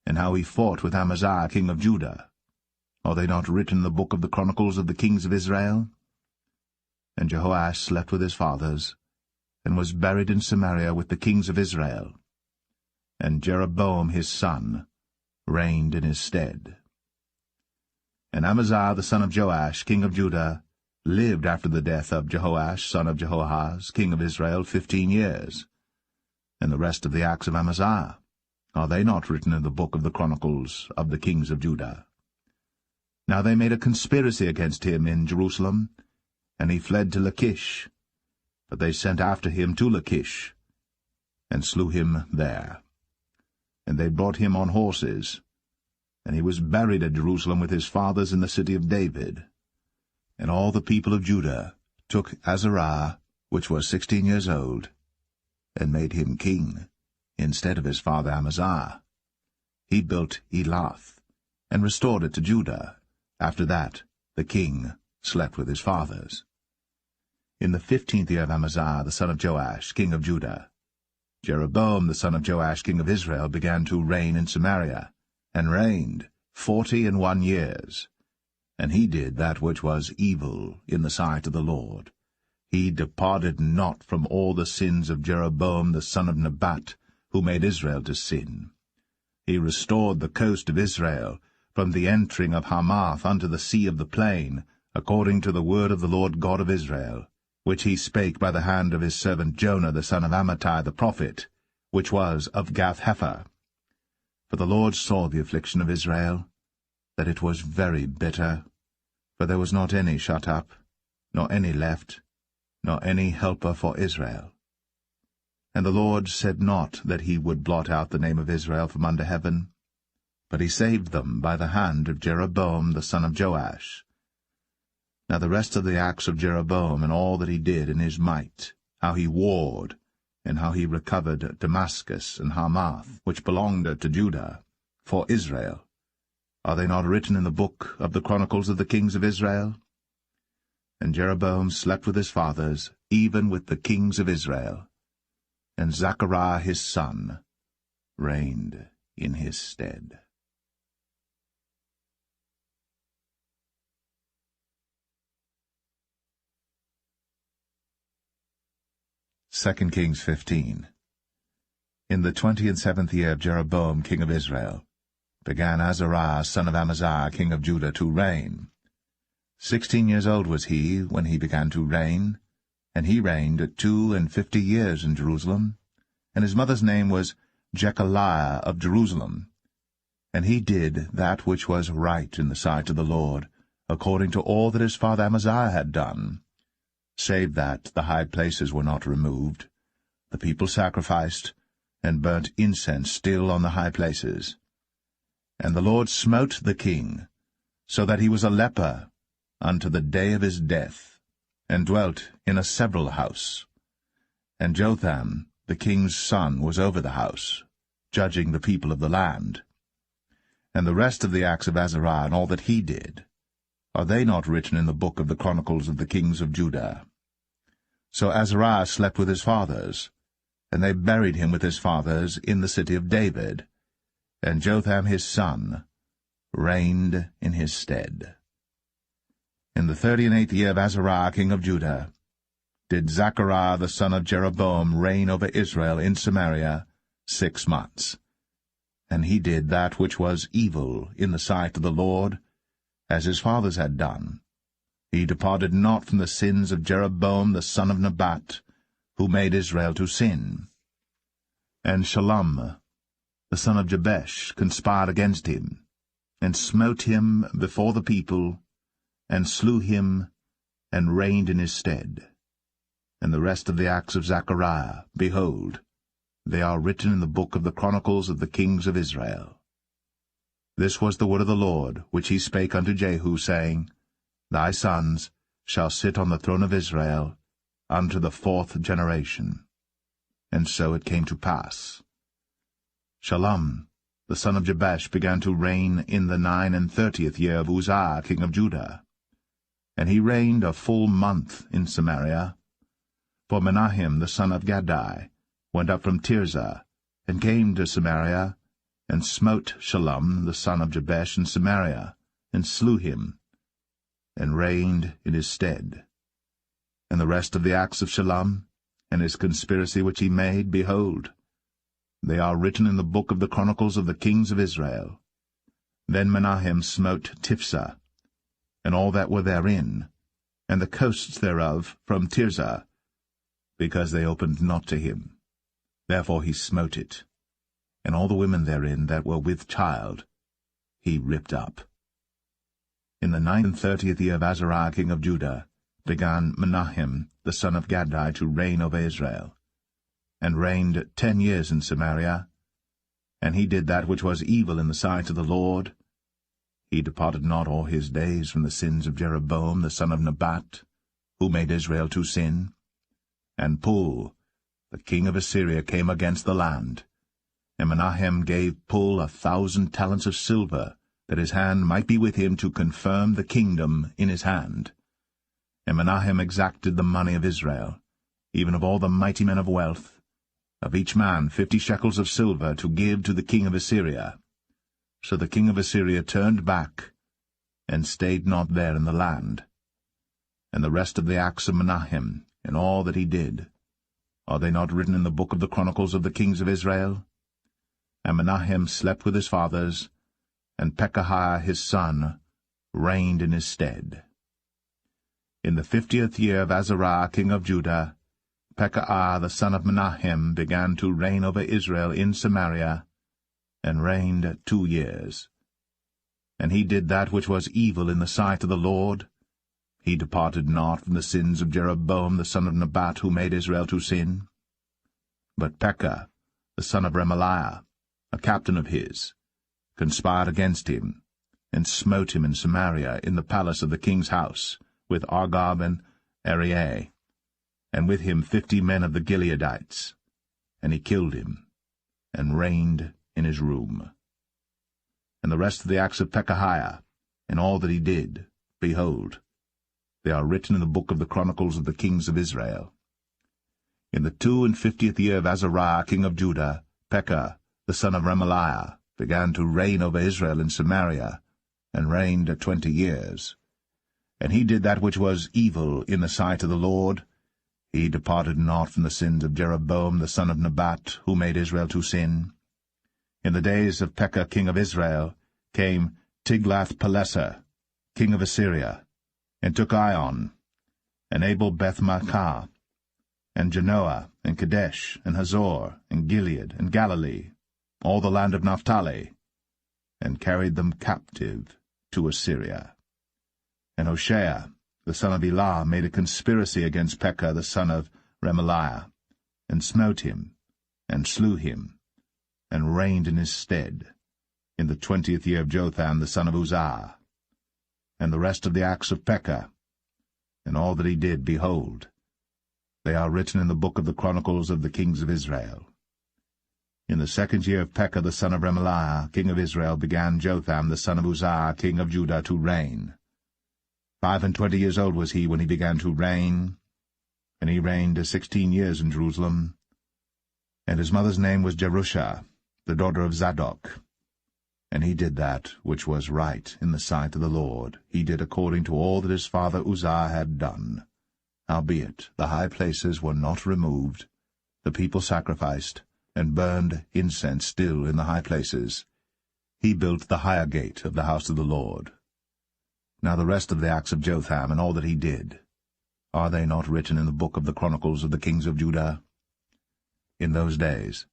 and how he fought with Amaziah king of Judah, are they not written in the book of the Chronicles of the kings of Israel? And Jehoash slept with his fathers, and was buried in Samaria with the kings of Israel. And Jeroboam his son reigned in his stead. And Amaziah the son of Joash king of Judah lived after the death of Jehoash son of Jehoahaz king of Israel 15 years. And the rest of the acts of Amaziah, are they not written in the book of the Chronicles of the kings of Judah? Now they made a conspiracy against him in Jerusalem, and he fled to Lachish. But they sent after him to Lachish, and slew him there. And they brought him on horses, and he was buried at Jerusalem with his fathers in the city of David. And all the people of Judah took Azariah, which was 16 years old, and made him king, instead of his father Amaziah. He built Elath, and restored it to Judah. After that the king slept with his fathers. In the 15th year of Amaziah the son of Joash, king of Judah, Jeroboam the son of Joash, king of Israel, began to reign in Samaria, and reigned 41 years. And he did that which was evil in the sight of the Lord. He departed not from all the sins of Jeroboam the son of Nebat, who made Israel to sin. He restored the coast of Israel, from the entering of Hamath unto the sea of the plain, according to the word of the Lord God of Israel, which he spake by the hand of his servant Jonah the son of Amittai the prophet, which was of Gath-hepher. For the Lord saw the affliction of Israel, that it was very bitter, for there was not any shut up, nor any left, nor any helper for Israel. And the Lord said not that he would blot out the name of Israel from under heaven, but he saved them by the hand of Jeroboam the son of Joash. Now the rest of the acts of Jeroboam, and all that he did in his might, how he warred, and how he recovered Damascus and Hamath, which belonged to Judah, for Israel, are they not written in the book of the chronicles of the kings of Israel? And Jeroboam slept with his fathers, even with the kings of Israel, and Zechariah his son reigned in his stead. 2 Kings 15. In the 27th year of Jeroboam king of Israel, began Azariah son of Amaziah king of Judah to reign. 16 years old was he when he began to reign, and he reigned 52 years in Jerusalem, and his mother's name was Jechaliah of Jerusalem. And he did that which was right in the sight of the Lord, according to all that his father Amaziah had done, save that the high places were not removed. The people sacrificed, and burnt incense still on the high places. And the Lord smote the king, so that he was a leper unto the day of his death, and dwelt in a several house. And Jotham the king's son was over the house, judging the people of the land. And the rest of the acts of Azariah, and all that he did, are they not written in the book of the chronicles of the kings of Judah? So Azariah slept with his fathers, and they buried him with his fathers in the city of David, and Jotham his son reigned in his stead. In the 38th year of Azariah king of Judah did Zechariah the son of Jeroboam reign over Israel in Samaria 6 months. And he did that which was evil in the sight of the Lord, as his fathers had done. He departed not from the sins of Jeroboam the son of Nebat, who made Israel to sin. And Shallum the son of Jabesh conspired against him, and smote him before the people, and slew him, and reigned in his stead. And the rest of the acts of Zechariah, behold, they are written in the book of the chronicles of the kings of Israel. This was the word of the Lord, which he spake unto Jehu, saying, Thy sons shall sit on the throne of Israel unto the 4th generation. And so it came to pass. Shallum the son of Jabesh began to reign in the 39th year of Uzziah king of Judah. And he reigned a full month in Samaria. For Menahem the son of Gadai went up from Tirzah, and came to Samaria, and smote Shallum the son of Jabesh in Samaria, and slew him, and reigned in his stead. And the rest of the acts of Shallum, and his conspiracy which he made, behold, they are written in the book of the chronicles of the kings of Israel. Then Menahem smote Tiphsah, and all that were therein, and the coasts thereof from Tirzah, because they opened not to him. Therefore he smote it, and all the women therein that were with child he ripped up. In the 39th year of Azariah king of Judah began Menahem the son of Gadai to reign over Israel, and reigned 10 years in Samaria. And he did that which was evil in the sight of the Lord. He departed not all his days from the sins of Jeroboam the son of Nebat, who made Israel to sin. And Pul, the king of Assyria, came against the land. And Menahem gave Pul 1,000 talents of silver, that his hand might be with him to confirm the kingdom in his hand. And Menahem exacted the money of Israel, even of all the mighty men of wealth, of each man 50 shekels of silver, to give to the king of Assyria. So the king of Assyria turned back, and stayed not there in the land. And the rest of the acts of Menahem, and all that he did, are they not written in the book of the chronicles of the kings of Israel? And Menahem slept with his fathers, and Pekahiah his son reigned in his stead. In the 50th year of Azariah king of Judah, Pekahiah the son of Menahem began to reign over Israel in Samaria, and reigned 2 years. And he did that which was evil in the sight of the Lord. He departed not from the sins of Jeroboam the son of Nebat, who made Israel to sin. But Pekah, the son of Remaliah, a captain of his, conspired against him, and smote him in Samaria in the palace of the king's house, with Argob and Arieh, and with him 50 men of the Gileadites. And he killed him, and reigned in his room. And the rest of the acts of Pekahiah, and all that he did, behold, they are written in the book of the chronicles of the kings of Israel. In the 52nd year of Azariah king of Judah, Pekah, the son of Remaliah, began to reign over Israel in Samaria, and reigned 20 years. And he did that which was evil in the sight of the Lord. He departed not from the sins of Jeroboam the son of Nebat, who made Israel to sin. In the days of Pekah king of Israel came Tiglath-Pileser, king of Assyria, and took Ion, and Abel-Beth-Maachah, and Genoa, and Kadesh, and Hazor, and Gilead, and Galilee, all the land of Naphtali, and carried them captive to Assyria. And Hoshea, the son of Elah, made a conspiracy against Pekah the son of Remaliah, and smote him, and slew him, and reigned in his stead, in the 20th year of Jotham the son of Uzziah. And the rest of the acts of Pekah, and all that he did, behold, they are written in the book of the chronicles of the kings of Israel. In the 2nd year of Pekah the son of Remaliah, king of Israel, began Jotham the son of Uzziah, king of Judah, to reign. 25 years old was he when he began to reign, and he reigned 16 years in Jerusalem. And his mother's name was Jerusha, the daughter of Zadok. And he did that which was right in the sight of the Lord. He did according to all that his father Uzziah had done. Howbeit the high places were not removed. The people sacrificed, and burned incense still in the high places. He built the higher gate of the house of the Lord. Now the rest of the acts of Jotham, and all that he did, are they not written in the book of the chronicles of the kings of Judah? In those days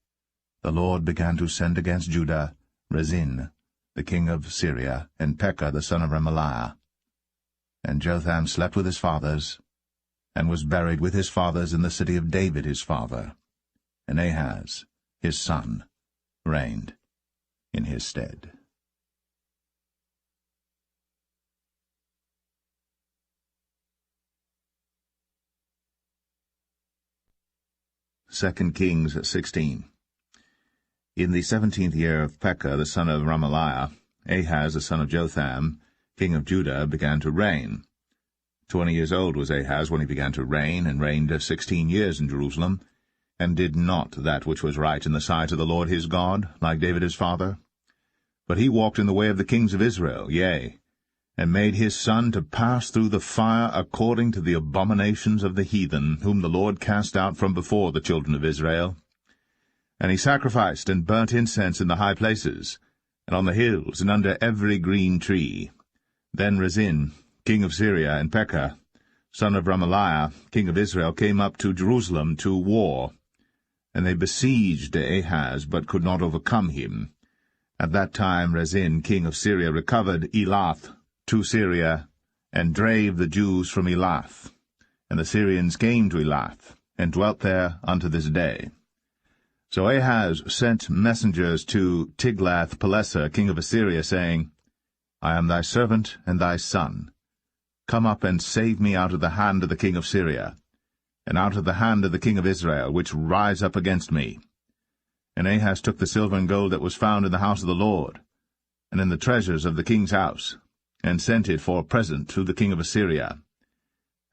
the Lord began to send against Judah Rezin, the king of Syria, and Pekah the son of Remaliah. And Jotham slept with his fathers, and was buried with his fathers in the city of David his father. And Ahaz, his son, reigned in his stead. 2 Kings 16. In the 17th year of Pekah the son of Remaliah, Ahaz the son of Jotham, king of Judah, began to reign. 20 years old was Ahaz when he began to reign, and reigned 16 years in Jerusalem, and did not that which was right in the sight of the Lord his God, like David his father. But he walked in the way of the kings of Israel, yea, and made his son to pass through the fire according to the abominations of the heathen, whom the Lord cast out from before the children of Israel. And he sacrificed and burnt incense in the high places, and on the hills, and under every green tree. Then Rezin, king of Syria, and Pekah, son of Remaliah, king of Israel, came up to Jerusalem to war. And they besieged Ahaz, but could not overcome him. At that time Rezin, king of Syria, recovered Elath to Syria, and drave the Jews from Elath. And the Syrians came to Elath, and dwelt there unto this day. So Ahaz sent messengers to Tiglath-Pileser, king of Assyria, saying, I am thy servant and thy son. Come up and save me out of the hand of the king of Syria, and out of the hand of the king of Israel, which rise up against me. And Ahaz took the silver and gold that was found in the house of the Lord, and in the treasures of the king's house, and sent it for a present to the king of Assyria.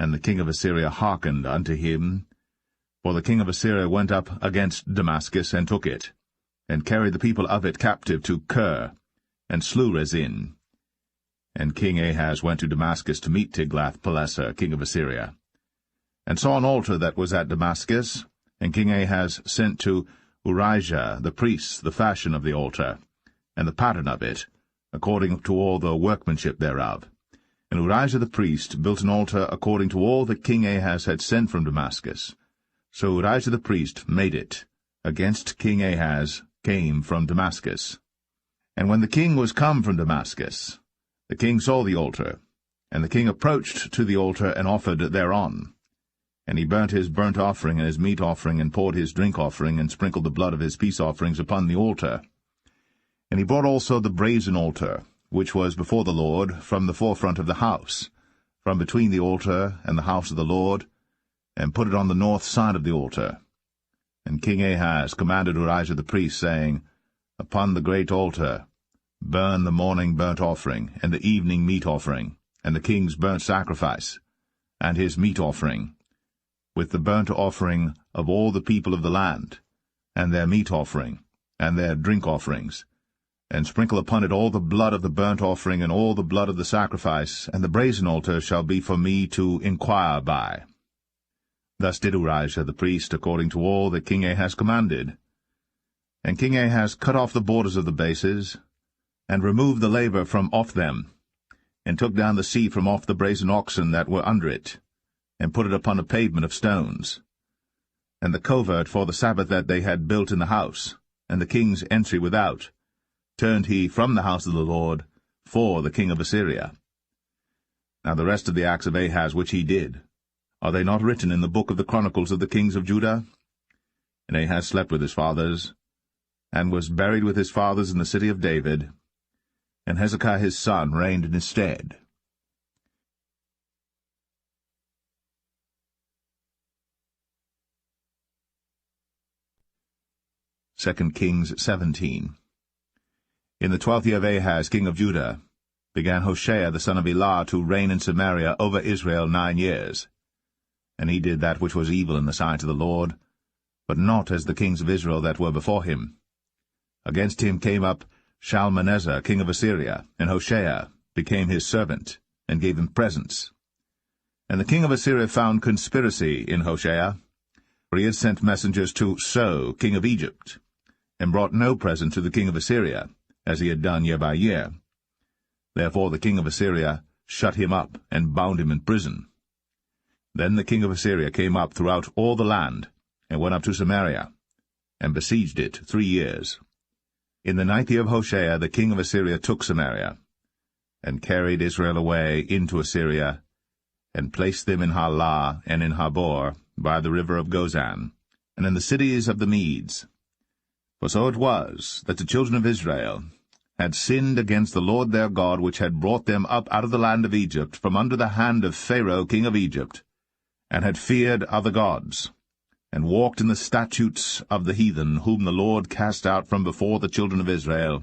And the king of Assyria hearkened unto him, for the king of Assyria went up against Damascus, and took it, and carried the people of it captive to Kir, and slew Rezin. And King Ahaz went to Damascus to meet Tiglath-Pileser, king of Assyria, and saw an altar that was at Damascus. And King Ahaz sent to Urijah the priest the fashion of the altar, and the pattern of it, according to all the workmanship thereof. And Urijah the priest built an altar according to all that King Ahaz had sent from Damascus. So Urijah the priest made it, against King Ahaz came from Damascus. And when the king was come from Damascus, the king saw the altar, and the king approached to the altar and offered thereon. And he burnt his burnt offering and his meat offering, and poured his drink offering, and sprinkled the blood of his peace offerings upon the altar. And he brought also the brazen altar, which was before the Lord, from the forefront of the house, from between the altar and the house of the Lord, and put it on the north side of the altar. And King Ahaz commanded Urijah the priest, saying, Upon the great altar burn the morning burnt offering, and the evening meat offering, and the king's burnt sacrifice, and his meat offering, with the burnt offering of all the people of the land, and their meat offering, and their drink offerings, and sprinkle upon it all the blood of the burnt offering, and all the blood of the sacrifice, and the brazen altar shall be for me to inquire by. Thus did Urijah the priest, according to all that King Ahaz commanded. And King Ahaz cut off the borders of the bases, and removed the laver from off them, and took down the sea from off the brazen oxen that were under it, and put it upon a pavement of stones. And the covert for the Sabbath that they had built in the house, and the king's entry without, turned he from the house of the Lord for the king of Assyria. Now the rest of the acts of Ahaz which he did, are they not written in the book of the Chronicles of the kings of Judah? And Ahaz slept with his fathers, and was buried with his fathers in the city of David, and Hezekiah his son reigned in his stead. 2 Kings 17. In the 12th year of Ahaz, king of Judah, began Hoshea the son of Elah to reign in Samaria over Israel 9 years. And he did that which was evil in the sight of the Lord, but not as the kings of Israel that were before him. Against him came up Shalmaneser king of Assyria, and Hoshea became his servant, and gave him presents. And the king of Assyria found conspiracy in Hoshea, for he had sent messengers to So king of Egypt, and brought no present to the king of Assyria, as he had done year by year. Therefore the king of Assyria shut him up, and bound him in prison. Then the king of Assyria came up throughout all the land, and went up to Samaria, and besieged it 3 years. In the 9th year of Hoshea the king of Assyria took Samaria, and carried Israel away into Assyria, and placed them in Halah and in Habor, by the river of Gozan, and in the cities of the Medes. For so it was, that the children of Israel had sinned against the Lord their God, which had brought them up out of the land of Egypt, from under the hand of Pharaoh king of Egypt, and had feared other gods, and walked in the statutes of the heathen, whom the Lord cast out from before the children of Israel,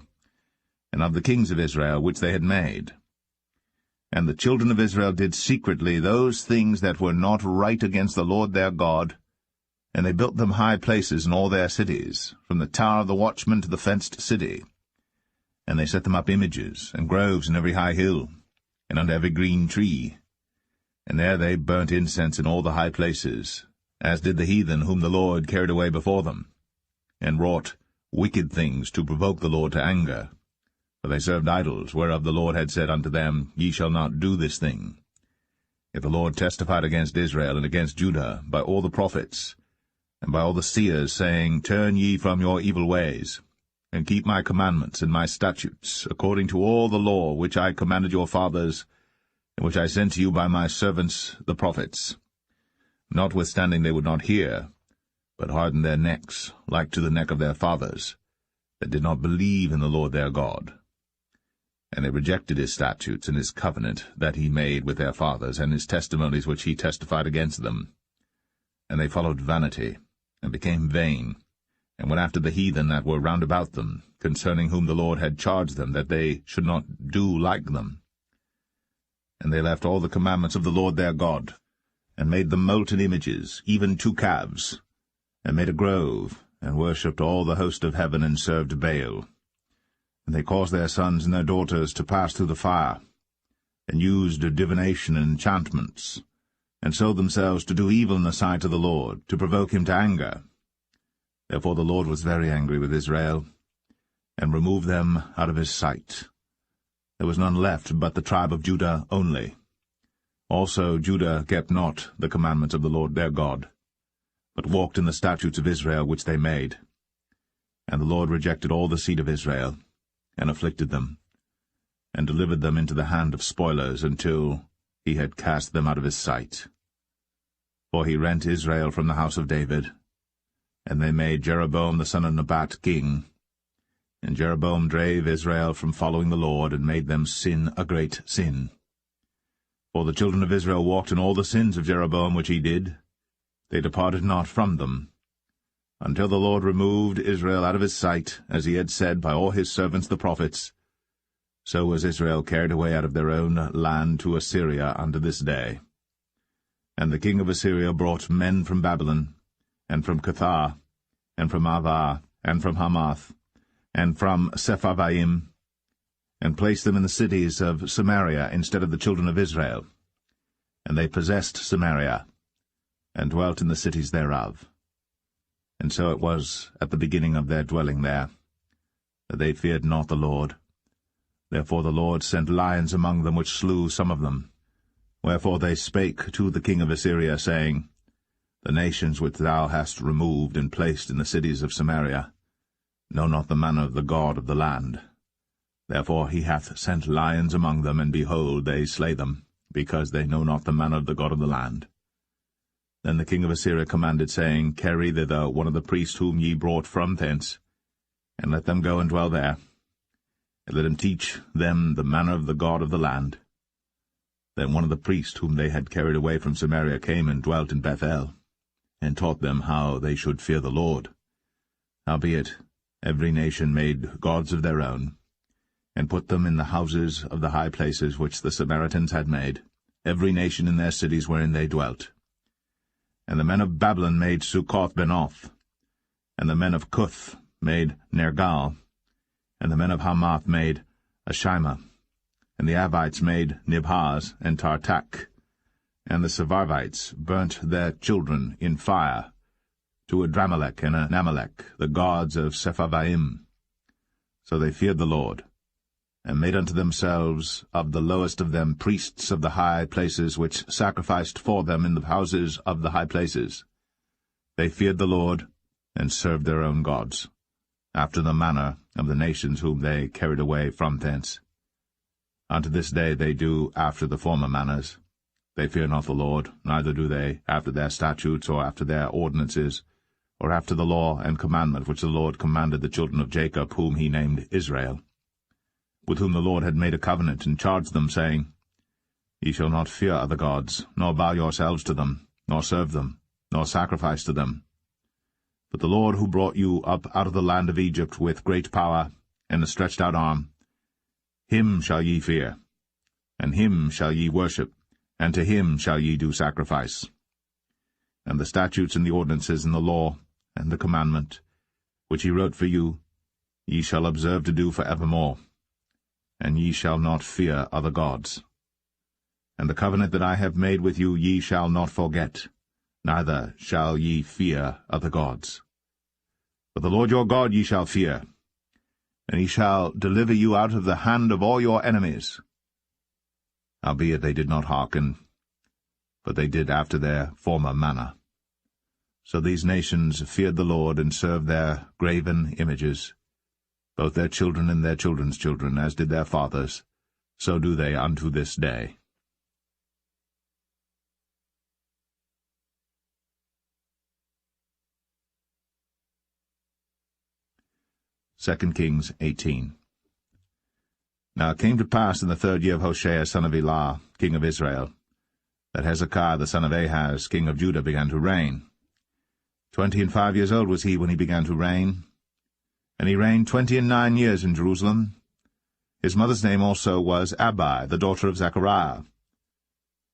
and of the kings of Israel which they had made. And the children of Israel did secretly those things that were not right against the Lord their God, and they built them high places in all their cities, from the tower of the watchman to the fenced city. And they set them up images, and groves in every high hill, and under every green tree. And there they burnt incense in all the high places, as did the heathen whom the Lord carried away before them, and wrought wicked things to provoke the Lord to anger. For they served idols, whereof the Lord had said unto them, Ye shall not do this thing. Yet the Lord testified against Israel and against Judah by all the prophets, and by all the seers, saying, Turn ye from your evil ways, and keep my commandments and my statutes, according to all the law which I commanded your fathers, and which I sent to you by my servants the prophets. Notwithstanding they would not hear, but hardened their necks, like to the neck of their fathers, that did not believe in the Lord their God. And they rejected his statutes and his covenant that he made with their fathers, and his testimonies which he testified against them. And they followed vanity, and became vain, and went after the heathen that were round about them, concerning whom the Lord had charged them that they should not do like them. And they left all the commandments of the Lord their God, and made them molten images, even 2 calves, and made a grove, and worshipped all the host of heaven, and served Baal. And they caused their sons and their daughters to pass through the fire, and used divination and enchantments, and sold themselves to do evil in the sight of the Lord, to provoke him to anger. Therefore the Lord was very angry with Israel, and removed them out of his sight. There was none left but the tribe of Judah only. Also Judah kept not the commandments of the Lord their God, but walked in the statutes of Israel which they made. And the Lord rejected all the seed of Israel, and afflicted them, and delivered them into the hand of spoilers, until he had cast them out of his sight. For he rent Israel from the house of David, and they made Jeroboam the son of Nebat king. And Jeroboam drave Israel from following the Lord, and made them sin a great sin. For the children of Israel walked in all the sins of Jeroboam which he did. They departed not from them, until the Lord removed Israel out of his sight, as he had said by all his servants the prophets. So was Israel carried away out of their own land to Assyria unto this day. And the king of Assyria brought men from Babylon, and from Cuthah, and from Avah, and from Hamath, and from Sepharvaim, and placed them in the cities of Samaria instead of the children of Israel. And they possessed Samaria, and dwelt in the cities thereof. And so it was at the beginning of their dwelling there, that they feared not the Lord. Therefore the Lord sent lions among them, which slew some of them. Wherefore they spake to the king of Assyria, saying, The nations which thou hast removed and placed in the cities of Samaria know not the manner of the God of the land. Therefore he hath sent lions among them, and behold, they slay them, because they know not the manner of the God of the land. Then the king of Assyria commanded, saying, Carry thither one of the priests whom ye brought from thence, and let them go and dwell there, and let him teach them the manner of the God of the land. Then one of the priests whom they had carried away from Samaria came and dwelt in Bethel, and taught them how they should fear the Lord. Howbeit every nation made gods of their own, and put them in the houses of the high places which the Samaritans had made, every nation in their cities wherein they dwelt. And the men of Babylon made Succoth-Benoth, and the men of Cuth made Nergal, and the men of Hamath made Ashima, and the Avites made Nibhaz and Tartak, and the Sepharvites burnt their children in fire to Adramelech and Anamelech, the gods of Sepharvaim. So they feared the Lord, and made unto themselves of the lowest of them priests of the high places, which sacrificed for them in the houses of the high places. They feared the Lord, and served their own gods, after the manner of the nations whom they carried away from thence. Unto this day they do after the former manners. They fear not the Lord, neither do they after their statutes, or after their ordinances, or after the law and commandment which the Lord commanded the children of Jacob, whom he named Israel, with whom the Lord had made a covenant, and charged them, saying, Ye shall not fear other gods, nor bow yourselves to them, nor serve them, nor sacrifice to them. But the Lord who brought you up out of the land of Egypt with great power and a stretched out arm, him shall ye fear, and him shall ye worship, and to him shall ye do sacrifice. And the statutes and the ordinances and the law and the commandment, which he wrote for you, ye shall observe to do for evermore, and ye shall not fear other gods. And the covenant that I have made with you ye shall not forget, neither shall ye fear other gods. But the Lord your God ye shall fear, and he shall deliver you out of the hand of all your enemies. Howbeit they did not hearken, but they did after their former manner. So these nations feared the Lord, and served their graven images, both their children and their children's children, as did their fathers, so do they unto this day. 2 Kings 18. Now it came to pass in the 3rd year of Hoshea son of Elah, king of Israel, that Hezekiah the son of Ahaz, king of Judah, began to reign. 25 years old was he when he began to reign, and he reigned 29 years in Jerusalem. His mother's name also was Abi, the daughter of Zechariah.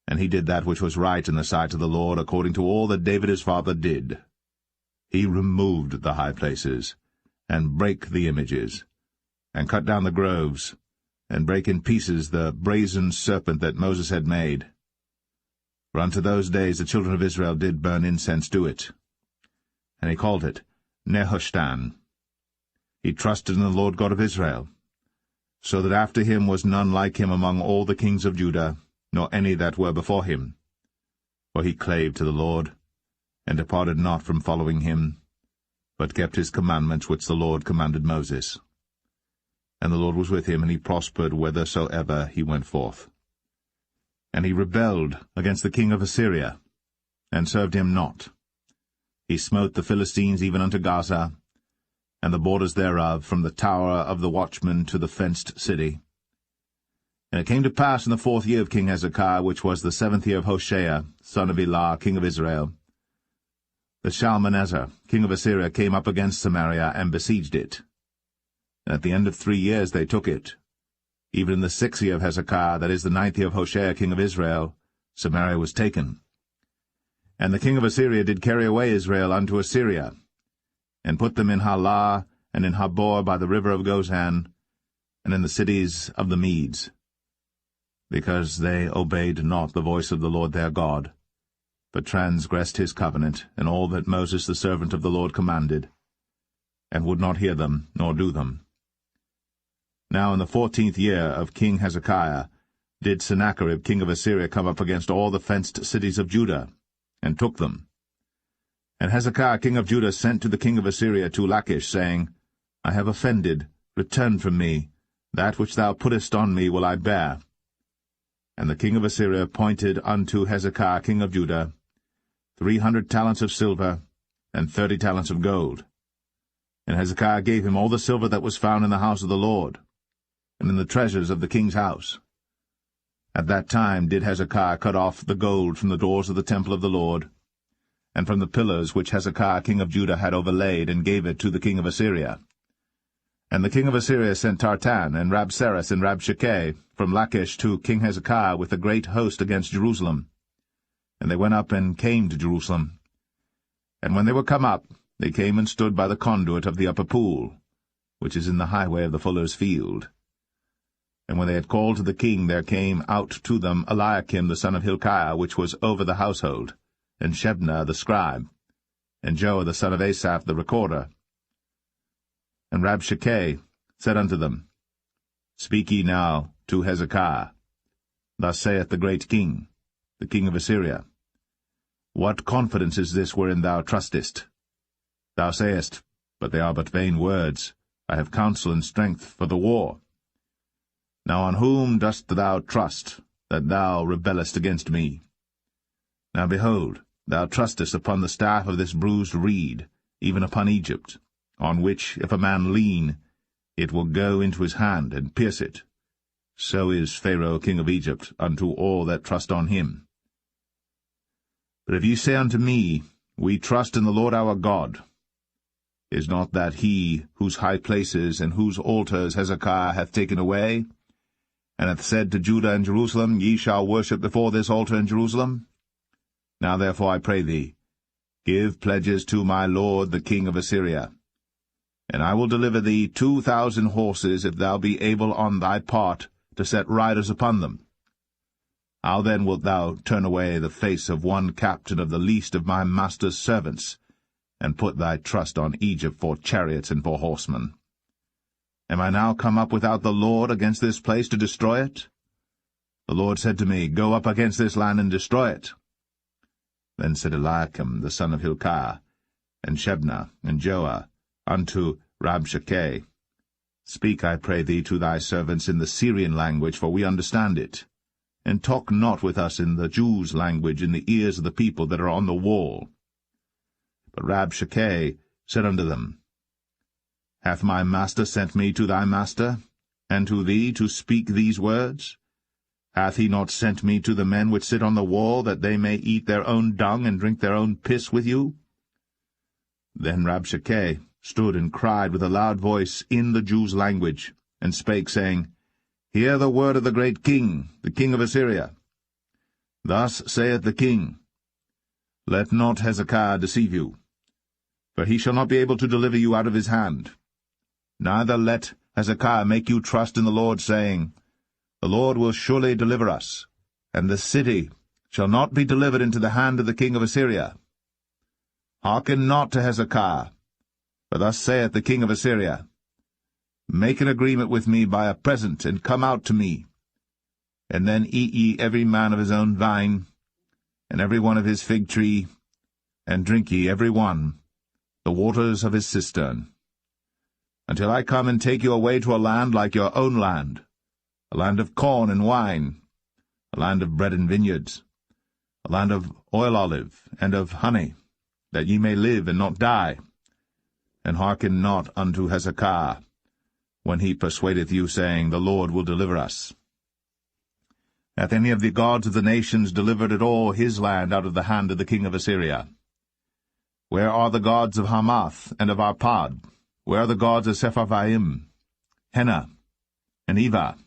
And he did that which was right in the sight of the Lord, according to all that David his father did. He removed the high places, and brake the images, and cut down the groves, and brake in pieces the brazen serpent that Moses had made. For unto those days the children of Israel did burn incense to it. And he called it Nehushtan. He trusted in the Lord God of Israel, so that after him was none like him among all the kings of Judah, nor any that were before him. For he clave to the Lord, and departed not from following him, but kept his commandments which the Lord commanded Moses. And the Lord was with him, and he prospered whithersoever he went forth. And he rebelled against the king of Assyria, and served him not. He smote the Philistines even unto Gaza, and the borders thereof, from the tower of the watchman to the fenced city. And it came to pass in the 4th year of King Hezekiah, which was the 7th year of Hoshea, son of Elah, king of Israel, that Shalmaneser, king of Assyria, came up against Samaria, and besieged it. And at the end of 3 years they took it. Even in the 6th year of Hezekiah, that is the 9th year of Hoshea, king of Israel, Samaria was taken. And the king of Assyria did carry away Israel unto Assyria, and put them in Halah, and in Habor by the river of Gozan, and in the cities of the Medes, because they obeyed not the voice of the Lord their God, but transgressed his covenant, and all that Moses the servant of the Lord commanded, and would not hear them, nor do them. Now in the 14th year of King Hezekiah did Sennacherib king of Assyria come up against all the fenced cities of Judah, and took them. And Hezekiah king of Judah sent to the king of Assyria to Lachish, saying, I have offended, return from me, that which thou puttest on me will I bear. And the king of Assyria appointed unto Hezekiah king of Judah 300 talents of silver, and 30 talents of gold. And Hezekiah gave him all the silver that was found in the house of the Lord, and in the treasures of the king's house. At that time did Hezekiah cut off the gold from the doors of the temple of the Lord, and from the pillars which Hezekiah king of Judah had overlaid, and gave it to the king of Assyria. And the king of Assyria sent Tartan, and Rabsaris, and Rabshakeh from Lachish to King Hezekiah with a great host against Jerusalem. And they went up and came to Jerusalem. And when they were come up, they came and stood by the conduit of the upper pool, which is in the highway of the fuller's field. And when they had called to the king, there came out to them Eliakim the son of Hilkiah, which was over the household, and Shebna the scribe, and Joah the son of Asaph the recorder. And Rabshakeh said unto them, Speak ye now to Hezekiah. Thus saith the great king, the king of Assyria, What confidence is this wherein thou trustest? Thou sayest, But they are but vain words. I have counsel and strength for the war. Now on whom dost thou trust, that thou rebellest against me? Now behold, thou trustest upon the staff of this bruised reed, even upon Egypt, on which, if a man lean, it will go into his hand, and pierce it. So is Pharaoh king of Egypt unto all that trust on him. But if ye say unto me, We trust in the Lord our God, is not that he whose high places and whose altars Hezekiah hath taken away, and hath said to Judah and Jerusalem, Ye shall worship before this altar in Jerusalem? Now therefore I pray thee, give pledges to my lord the king of Assyria, and I will deliver thee 2,000 horses, if thou be able on thy part to set riders upon them. How then wilt thou turn away the face of one captain of the least of my master's servants, and put thy trust on Egypt for chariots and for horsemen? Am I now come up without the Lord against this place to destroy it? The Lord said to me, Go up against this land and destroy it. Then said Eliakim the son of Hilkiah, and Shebna, and Joah, unto Rabshakeh, Speak, I pray thee, to thy servants in the Syrian language, for we understand it, and talk not with us in the Jews' language in the ears of the people that are on the wall. But Rabshakeh said unto them, Hath my master sent me to thy master, and to thee to speak these words? Hath he not sent me to the men which sit on the wall, that they may eat their own dung and drink their own piss with you? Then Rabshakeh stood and cried with a loud voice in the Jews' language, and spake, saying, Hear the word of the great king, the king of Assyria. Thus saith the king, Let not Hezekiah deceive you, for he shall not be able to deliver you out of his hand. Neither let Hezekiah make you trust in the Lord, saying, The Lord will surely deliver us, and the city shall not be delivered into the hand of the king of Assyria. Hearken not to Hezekiah, for thus saith the king of Assyria, Make an agreement with me by a present, and come out to me. And then eat ye every man of his own vine, and every one of his fig tree, and drink ye every one the waters of his cistern, until I come and take you away to a land like your own land, a land of corn and wine, a land of bread and vineyards, a land of oil olive and of honey, that ye may live and not die. And hearken not unto Hezekiah, when he persuadeth you, saying, The Lord will deliver us. Hath any of the gods of the nations delivered at all his land out of the hand of the king of Assyria? Where are the gods of Hamath and of Arpad? Where are the gods of Sepharvaim, Hena, and Eva?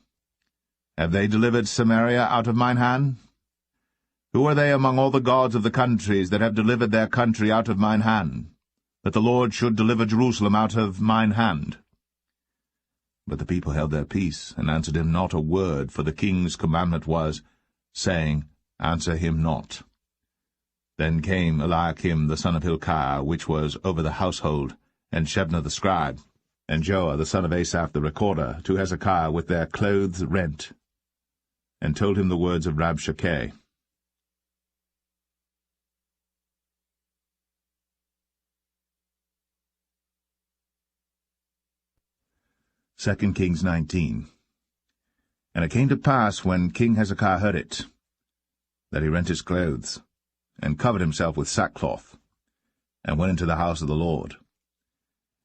Have they delivered Samaria out of mine hand? Who are they among all the gods of the countries that have delivered their country out of mine hand, that the Lord should deliver Jerusalem out of mine hand? But the people held their peace, and answered him not a word, for the king's commandment was, saying, Answer him not. Then came Eliakim the son of Hilkiah, which was over the household, and Shebna the scribe, and Joah the son of Asaph the recorder, to Hezekiah with their clothes rent, and told him the words of Rabshakeh. Second Kings 19. And it came to pass, when King Hezekiah heard it, that he rent his clothes, and covered himself with sackcloth, and went into the house of the Lord.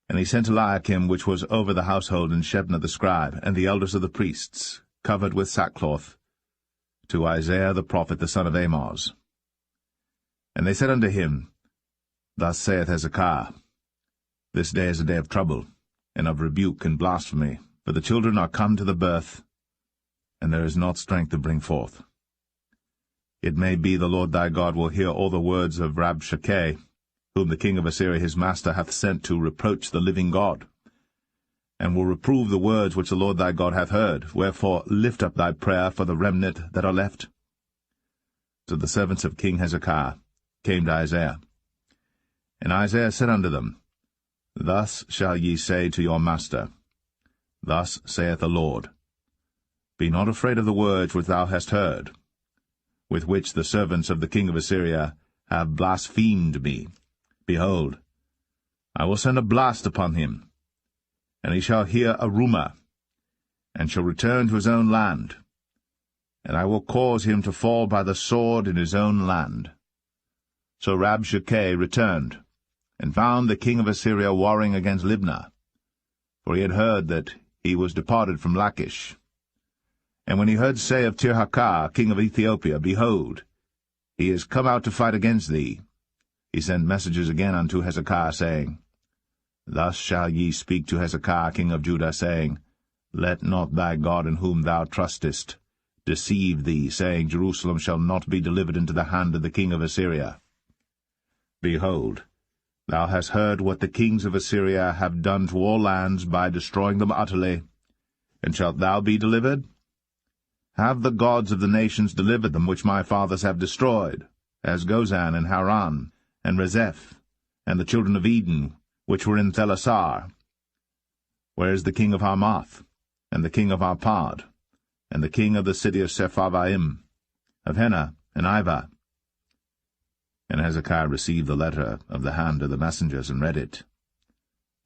And he sent Eliakim, which was over the household, and Shebna the scribe, and the elders of the priests, covered with sackcloth, to Isaiah the prophet the son of Amoz. And they said unto him, Thus saith Hezekiah, This day is a day of trouble, and of rebuke and blasphemy, for the children are come to the birth, and there is not strength to bring forth. It may be the Lord thy God will hear all the words of Rabshakeh, whom the king of Assyria his master hath sent to reproach the living God, and will reprove the words which the Lord thy God hath heard. Wherefore lift up thy prayer for the remnant that are left. So the servants of King Hezekiah came to Isaiah. And Isaiah said unto them, Thus shall ye say to your master, Thus saith the Lord, Be not afraid of the words which thou hast heard, with which the servants of the king of Assyria have blasphemed me. Behold, I will send a blast upon him, and he shall hear a rumour, and shall return to his own land, and I will cause him to fall by the sword in his own land. So Rabshakeh returned, and found the king of Assyria warring against Libnah, for he had heard that he was departed from Lachish. And when he heard say of Tirhakah, king of Ethiopia, Behold, he is come out to fight against thee, he sent messages again unto Hezekiah, saying, Thus shall ye speak to Hezekiah king of Judah, saying, Let not thy God in whom thou trustest deceive thee, saying, Jerusalem shall not be delivered into the hand of the king of Assyria. Behold, thou hast heard what the kings of Assyria have done to all lands by destroying them utterly, and shalt thou be delivered? Have the gods of the nations delivered them which my fathers have destroyed, as Gozan and Haran, and Rezeph, and the children of Eden, which were in Thelasar? Where is the king of Hamath, and the king of Arpad, and the king of the city of Sepharvaim, of Hena and Ivah? And Hezekiah received the letter of the hand of the messengers, and read it.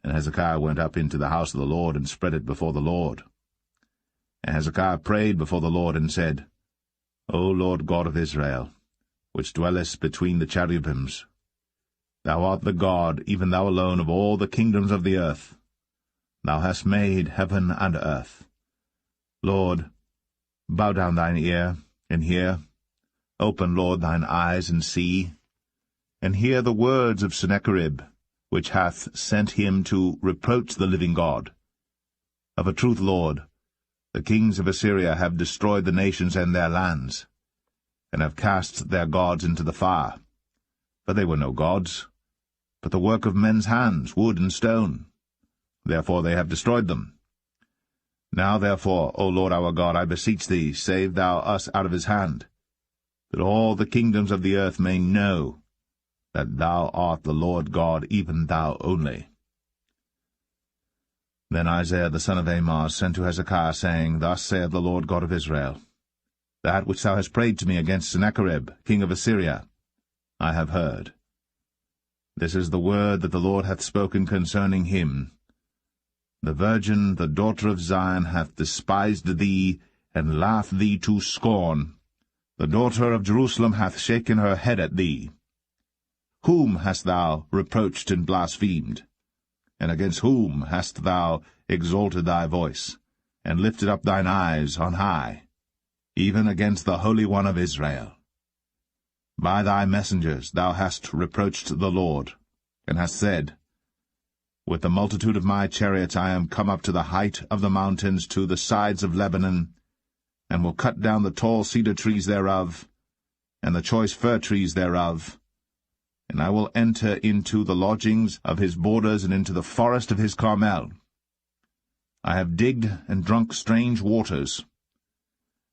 And Hezekiah went up into the house of the Lord, and spread it before the Lord. And Hezekiah prayed before the Lord, and said, O Lord God of Israel, which dwellest between the cherubims, thou art the God, even thou alone, of all the kingdoms of the earth. Thou hast made heaven and earth. Lord, bow down thine ear, and hear. Open, Lord, thine eyes, and see. And hear the words of Sennacherib, which hath sent him to reproach the living God. Of a truth, Lord, the kings of Assyria have destroyed the nations and their lands, and have cast their gods into the fire. For they were no gods, but the work of men's hands, wood and stone. Therefore they have destroyed them. Now therefore, O Lord our God, I beseech thee, save thou us out of his hand, that all the kingdoms of the earth may know that thou art the Lord God, even thou only. Then Isaiah the son of Amoz sent to Hezekiah, saying, Thus saith the Lord God of Israel, That which thou hast prayed to me against Sennacherib, king of Assyria, I have heard. This is the word that the Lord hath spoken concerning him. The virgin, the daughter of Zion, hath despised thee, and laughed thee to scorn. The daughter of Jerusalem hath shaken her head at thee. Whom hast thou reproached and blasphemed? And against whom hast thou exalted thy voice, and lifted up thine eyes on high? Even against the Holy One of Israel. By thy messengers thou hast reproached the Lord, and hast said, With the multitude of my chariots I am come up to the height of the mountains, to the sides of Lebanon, and will cut down the tall cedar trees thereof, and the choice fir trees thereof, and I will enter into the lodgings of his borders, and into the forest of his Carmel. I have digged and drunk strange waters,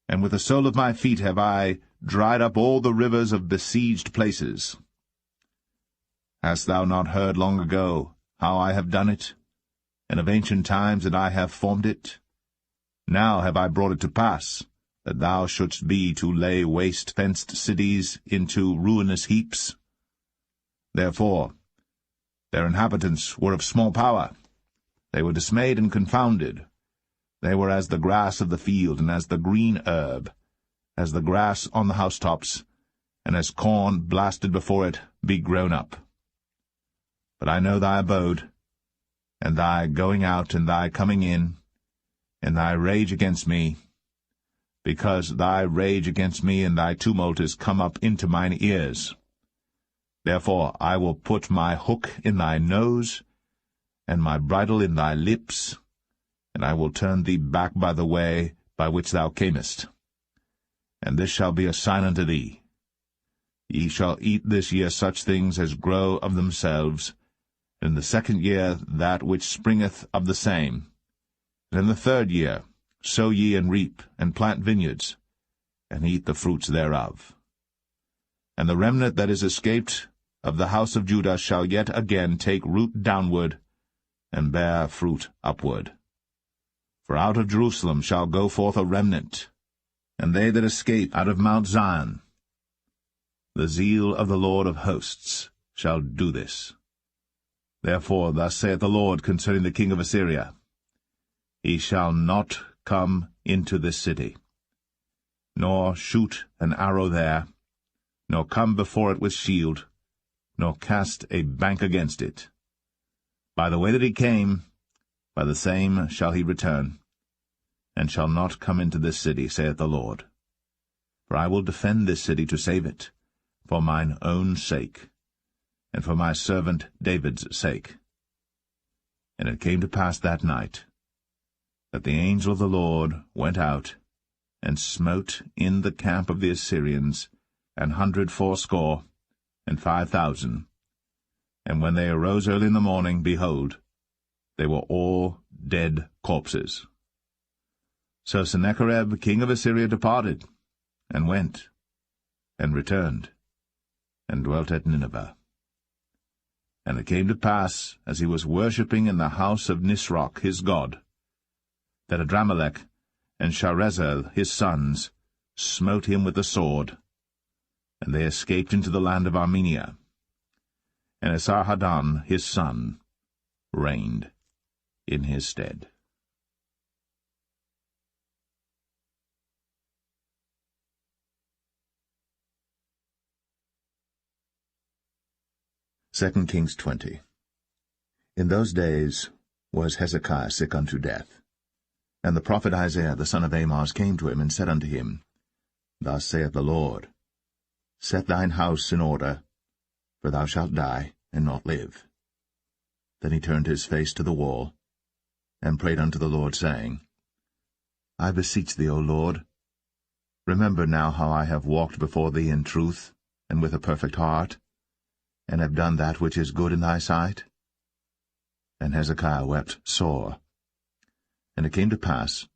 and with the sole of my feet have I dried up all the rivers of besieged places. Hast thou not heard long ago how I have done it, and of ancient times that I have formed it? Now have I brought it to pass, that thou shouldst be to lay waste fenced cities into ruinous heaps. Therefore their inhabitants were of small power. They were dismayed and confounded. They were as the grass of the field, and as the green herb, as the grass on the housetops, and as corn blasted before it be grown up. But I know thy abode, and thy going out, and thy coming in, and thy rage against me, because thy rage against me and thy tumult is come up into mine ears. Therefore I will put my hook in thy nose, and my bridle in thy lips, and I will turn thee back by the way by which thou camest. And this shall be a sign unto thee. Ye shall eat this year such things as grow of themselves, and in the 2nd year that which springeth of the same. And in the 3rd year sow ye and reap, and plant vineyards, and eat the fruits thereof. And the remnant that is escaped of the house of Judah shall yet again take root downward, and bear fruit upward. For out of Jerusalem shall go forth a remnant, and they that escape out of Mount Zion. The zeal of the Lord of hosts shall do this. Therefore thus saith the Lord concerning the king of Assyria, He shall not come into this city, nor shoot an arrow there, nor come before it with shield, nor cast a bank against it. By the way that he came, by the same shall he return, and shall not come into this city, saith the Lord. For I will defend this city to save it, for mine own sake, and for my servant David's sake. And it came to pass that night, that the angel of the Lord went out, and smote in the camp of the Assyrians 180 and 5,000. And when they arose early in the morning, behold, they were all dead corpses. So Sennacherib king of Assyria departed, and went, and returned, and dwelt at Nineveh. And it came to pass, as he was worshipping in the house of Nisroch his god, that Adramelech and Sharezer his sons smote him with the sword, and they escaped into the land of Armenia. And Esarhaddon his son reigned in his stead. Second Kings 20. In those days was Hezekiah sick unto death. And the prophet Isaiah the son of Amoz came to him, and said unto him, Thus saith the Lord, Set thine house in order, for thou shalt die, and not live. Then he turned his face to the wall, and prayed unto the Lord, saying, I beseech thee, O Lord, remember now how I have walked before thee in truth, and with a perfect heart, and have done that which is good in thy sight. And Hezekiah wept sore. And it came to pass,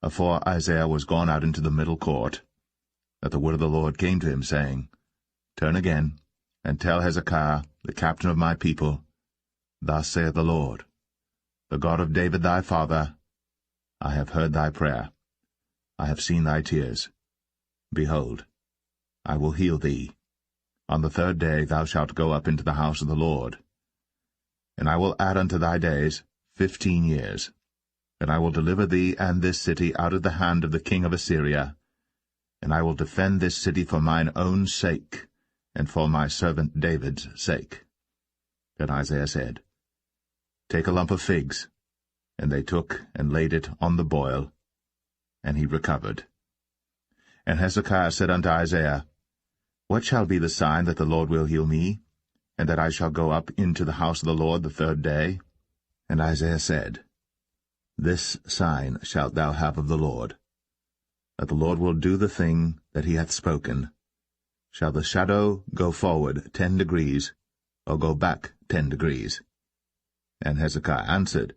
afore Isaiah was gone out into the middle court, that the word of the Lord came to him, saying, Turn again, and tell Hezekiah, the captain of my people, Thus saith the Lord, the God of David thy father, I have heard thy prayer, I have seen thy tears. Behold, I will heal thee. On the 3rd day thou shalt go up into the house of the Lord. And I will add unto thy days 15 years. And I will deliver thee and this city out of the hand of the king of Assyria. And I will defend this city for mine own sake, and for my servant David's sake. Then Isaiah said, Take a lump of figs. And they took and laid it on the boil, and he recovered. And Hezekiah said unto Isaiah, What shall be the sign that the Lord will heal me, and that I shall go up into the house of the Lord the 3rd day? And Isaiah said, This sign shalt thou have of the Lord, that the Lord will do the thing that he hath spoken. Shall the shadow go forward 10 degrees, or go back 10 degrees? And Hezekiah answered,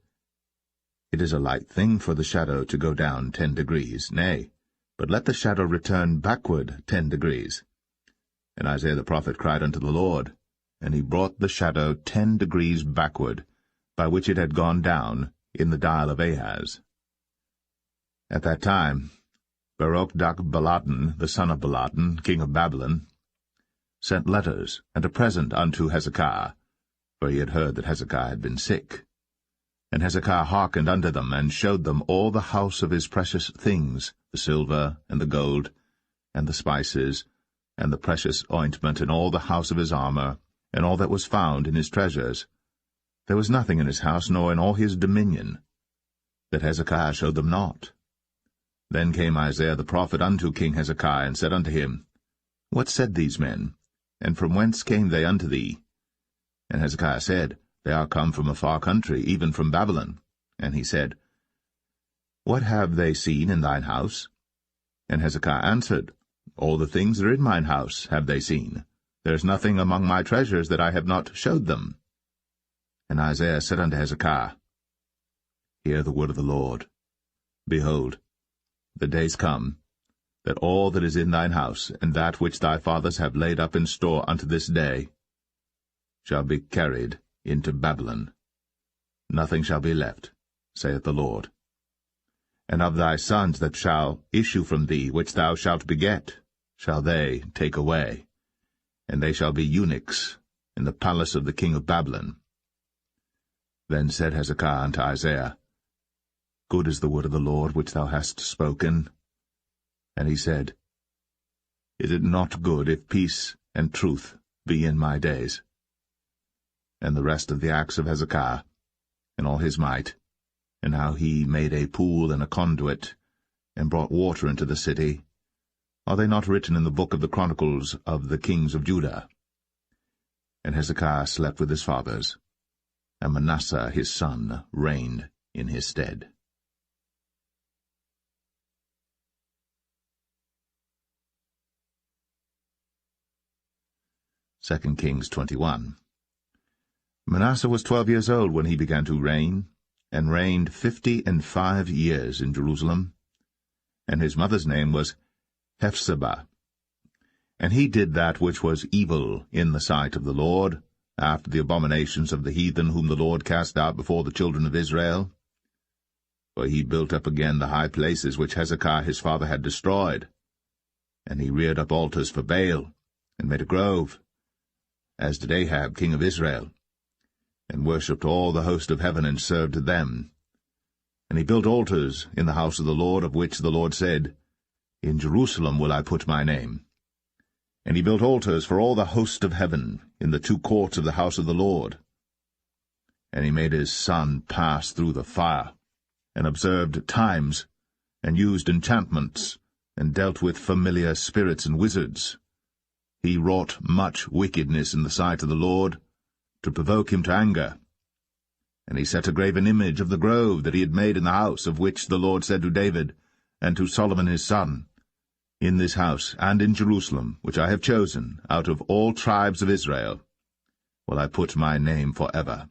It is a light thing for the shadow to go down 10 degrees, nay, but let the shadow return backward 10 degrees. And Isaiah the prophet cried unto the Lord, and he brought the shadow 10 degrees backward, by which it had gone down in the dial of Ahaz. At that time Beroch-dak-Baladan, the son of Baladan, king of Babylon, sent letters and a present unto Hezekiah, for he had heard that Hezekiah had been sick. And Hezekiah hearkened unto them, and showed them all the house of his precious things, the silver, and the gold, and the spices, and the precious ointment, and all the house of his armor, and all that was found in his treasures. There was nothing in his house, nor in all his dominion, that Hezekiah showed them not. Then came Isaiah the prophet unto King Hezekiah, and said unto him, What said these men? And from whence came they unto thee? And Hezekiah said, They are come from a far country, even from Babylon. And he said, What have they seen in thine house? And Hezekiah answered, All the things that are in mine house have they seen. There is nothing among my treasures that I have not showed them. And Isaiah said unto Hezekiah, Hear the word of the Lord. Behold, the days come, that all that is in thine house, and that which thy fathers have laid up in store unto this day, shall be carried into Babylon. Nothing shall be left, saith the Lord. And of thy sons that shall issue from thee, which thou shalt beget, shall they take away, and they shall be eunuchs in the palace of the king of Babylon. Then said Hezekiah unto Isaiah, Good is the word of the Lord which thou hast spoken. And he said, Is it not good if peace and truth be in my days? And the rest of the acts of Hezekiah, and all his might, and how he made a pool and a conduit, and brought water into the city, are they not written in the book of the chronicles of the kings of Judah? And Hezekiah slept with his fathers, and Manasseh his son reigned in his stead. 2 Kings 21. Manasseh was 12 years old when he began to reign, and reigned 55 years in Jerusalem. And his mother's name was Hephzibah. And he did that which was evil in the sight of the Lord, after the abominations of the heathen whom the Lord cast out before the children of Israel. For he built up again the high places which Hezekiah his father had destroyed. And he reared up altars for Baal, and made a grove, as did Ahab king of Israel, and worshipped all the host of heaven, and served them. And he built altars in the house of the Lord, of which the Lord said, In Jerusalem will I put my name. And he built altars for all the host of heaven in the 2 courts of the house of the Lord. And he made his son pass through the fire, and observed times, and used enchantments, and dealt with familiar spirits and wizards. He wrought much wickedness in the sight of the Lord, to provoke him to anger. And he set a graven image of the grove that he had made in the house, of which the Lord said to David, and to Solomon his son, In this house and in Jerusalem, which I have chosen, out of all tribes of Israel, will I put my name for ever.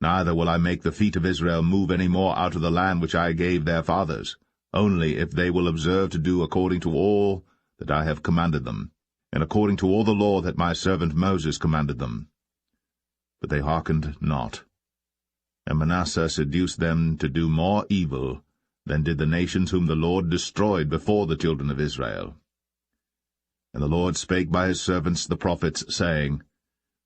Neither will I make the feet of Israel move any more out of the land which I gave their fathers, only if they will observe to do according to all that I have commanded them, and according to all the law that my servant Moses commanded them. But they hearkened not. And Manasseh seduced them to do more evil than did the nations whom the Lord destroyed before the children of Israel. And the Lord spake by his servants the prophets, saying,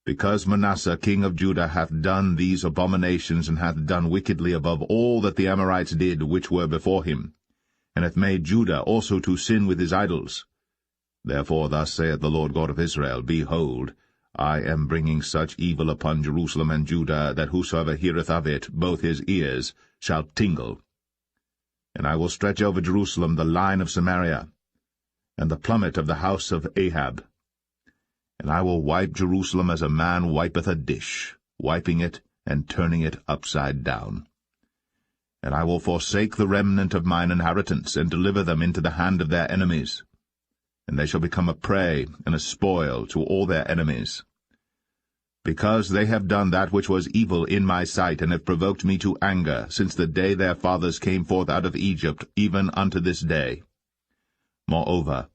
Because Manasseh king of Judah hath done these abominations, and hath done wickedly above all that the Amorites did which were before him, and hath made Judah also to sin with his idols. Therefore thus saith the Lord God of Israel, Behold, I am bringing such evil upon Jerusalem and Judah, that whosoever heareth of it, both his ears shall tingle. And I will stretch over Jerusalem the line of Samaria, and the plummet of the house of Ahab. And I will wipe Jerusalem as a man wipeth a dish, wiping it and turning it upside down. And I will forsake the remnant of mine inheritance, and deliver them into the hand of their enemies. And they shall become a prey and a spoil to all their enemies. Because they have done that which was evil in my sight, and have provoked me to anger, since the day their fathers came forth out of Egypt, even unto this day. Moreover,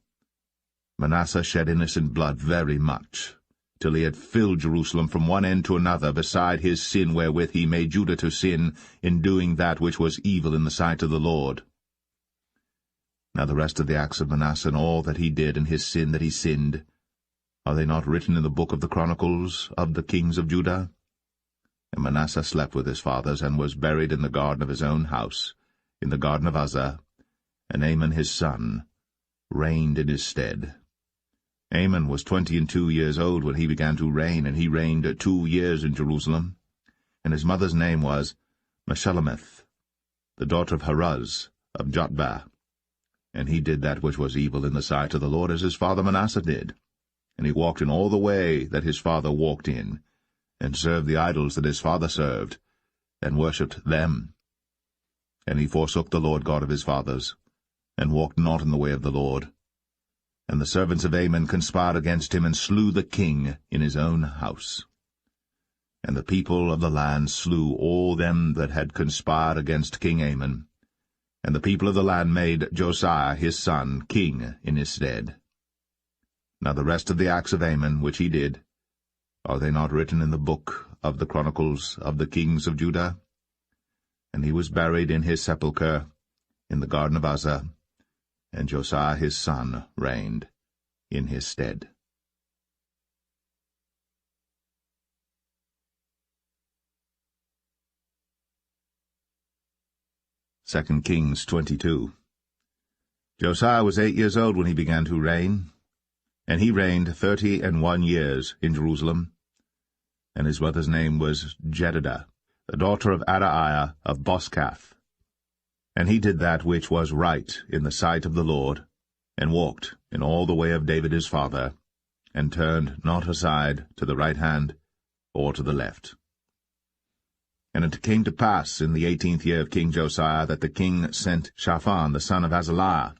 Manasseh shed innocent blood very much, till he had filled Jerusalem from one end to another, beside his sin wherewith he made Judah to sin, in doing that which was evil in the sight of the Lord. Now the rest of the acts of Manasseh, and all that he did, and his sin that he sinned, are they not written in the book of the Chronicles of the kings of Judah? And Manasseh slept with his fathers, and was buried in the garden of his own house, in the garden of Uzzah, and Amon his son reigned in his stead. Amon was 22 years old when he began to reign, and he reigned 2 years in Jerusalem. And his mother's name was Meshullemeth, the daughter of Haruz of Jotbah. And he did that which was evil in the sight of the Lord, as his father Manasseh did. And he walked in all the way that his father walked in, and served the idols that his father served, and worshipped them. And he forsook the Lord God of his fathers, and walked not in the way of the Lord. And the servants of Amon conspired against him, and slew the king in his own house. And the people of the land slew all them that had conspired against King Amon. And the people of the land made Josiah his son king in his stead. Now the rest of the acts of Amon which he did, are they not written in the book of the Chronicles of the kings of Judah? And he was buried in his sepulchre in the garden of Uzzah, and Josiah his son reigned in his stead. 2 Kings 22. Josiah was 8 years old when he began to reign, and he reigned 31 years in Jerusalem. And his mother's name was Jedidah, the daughter of Adaiah of Boscath. And he did that which was right in the sight of the Lord, and walked in all the way of David his father, and turned not aside to the right hand or to the left. And it came to pass in the 18th year of King Josiah that the king sent Shaphan the son of Azaliah,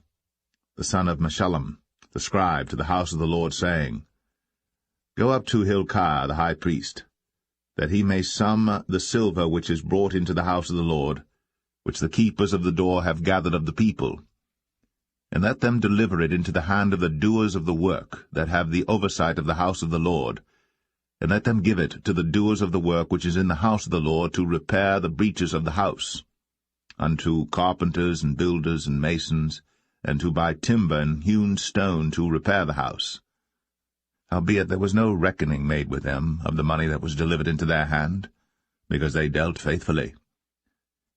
the son of Meshullam, the scribe, to the house of the Lord, saying, Go up to Hilkiah the high priest, that he may sum the silver which is brought into the house of the Lord, which the keepers of the door have gathered of the people, and let them deliver it into the hand of the doers of the work that have the oversight of the house of the Lord, and let them give it to the doers of the work which is in the house of the Lord, to repair the breaches of the house, unto carpenters and builders and masons, and to buy timber and hewn stone to repair the house. Howbeit there was no reckoning made with them of the money that was delivered into their hand, because they dealt faithfully.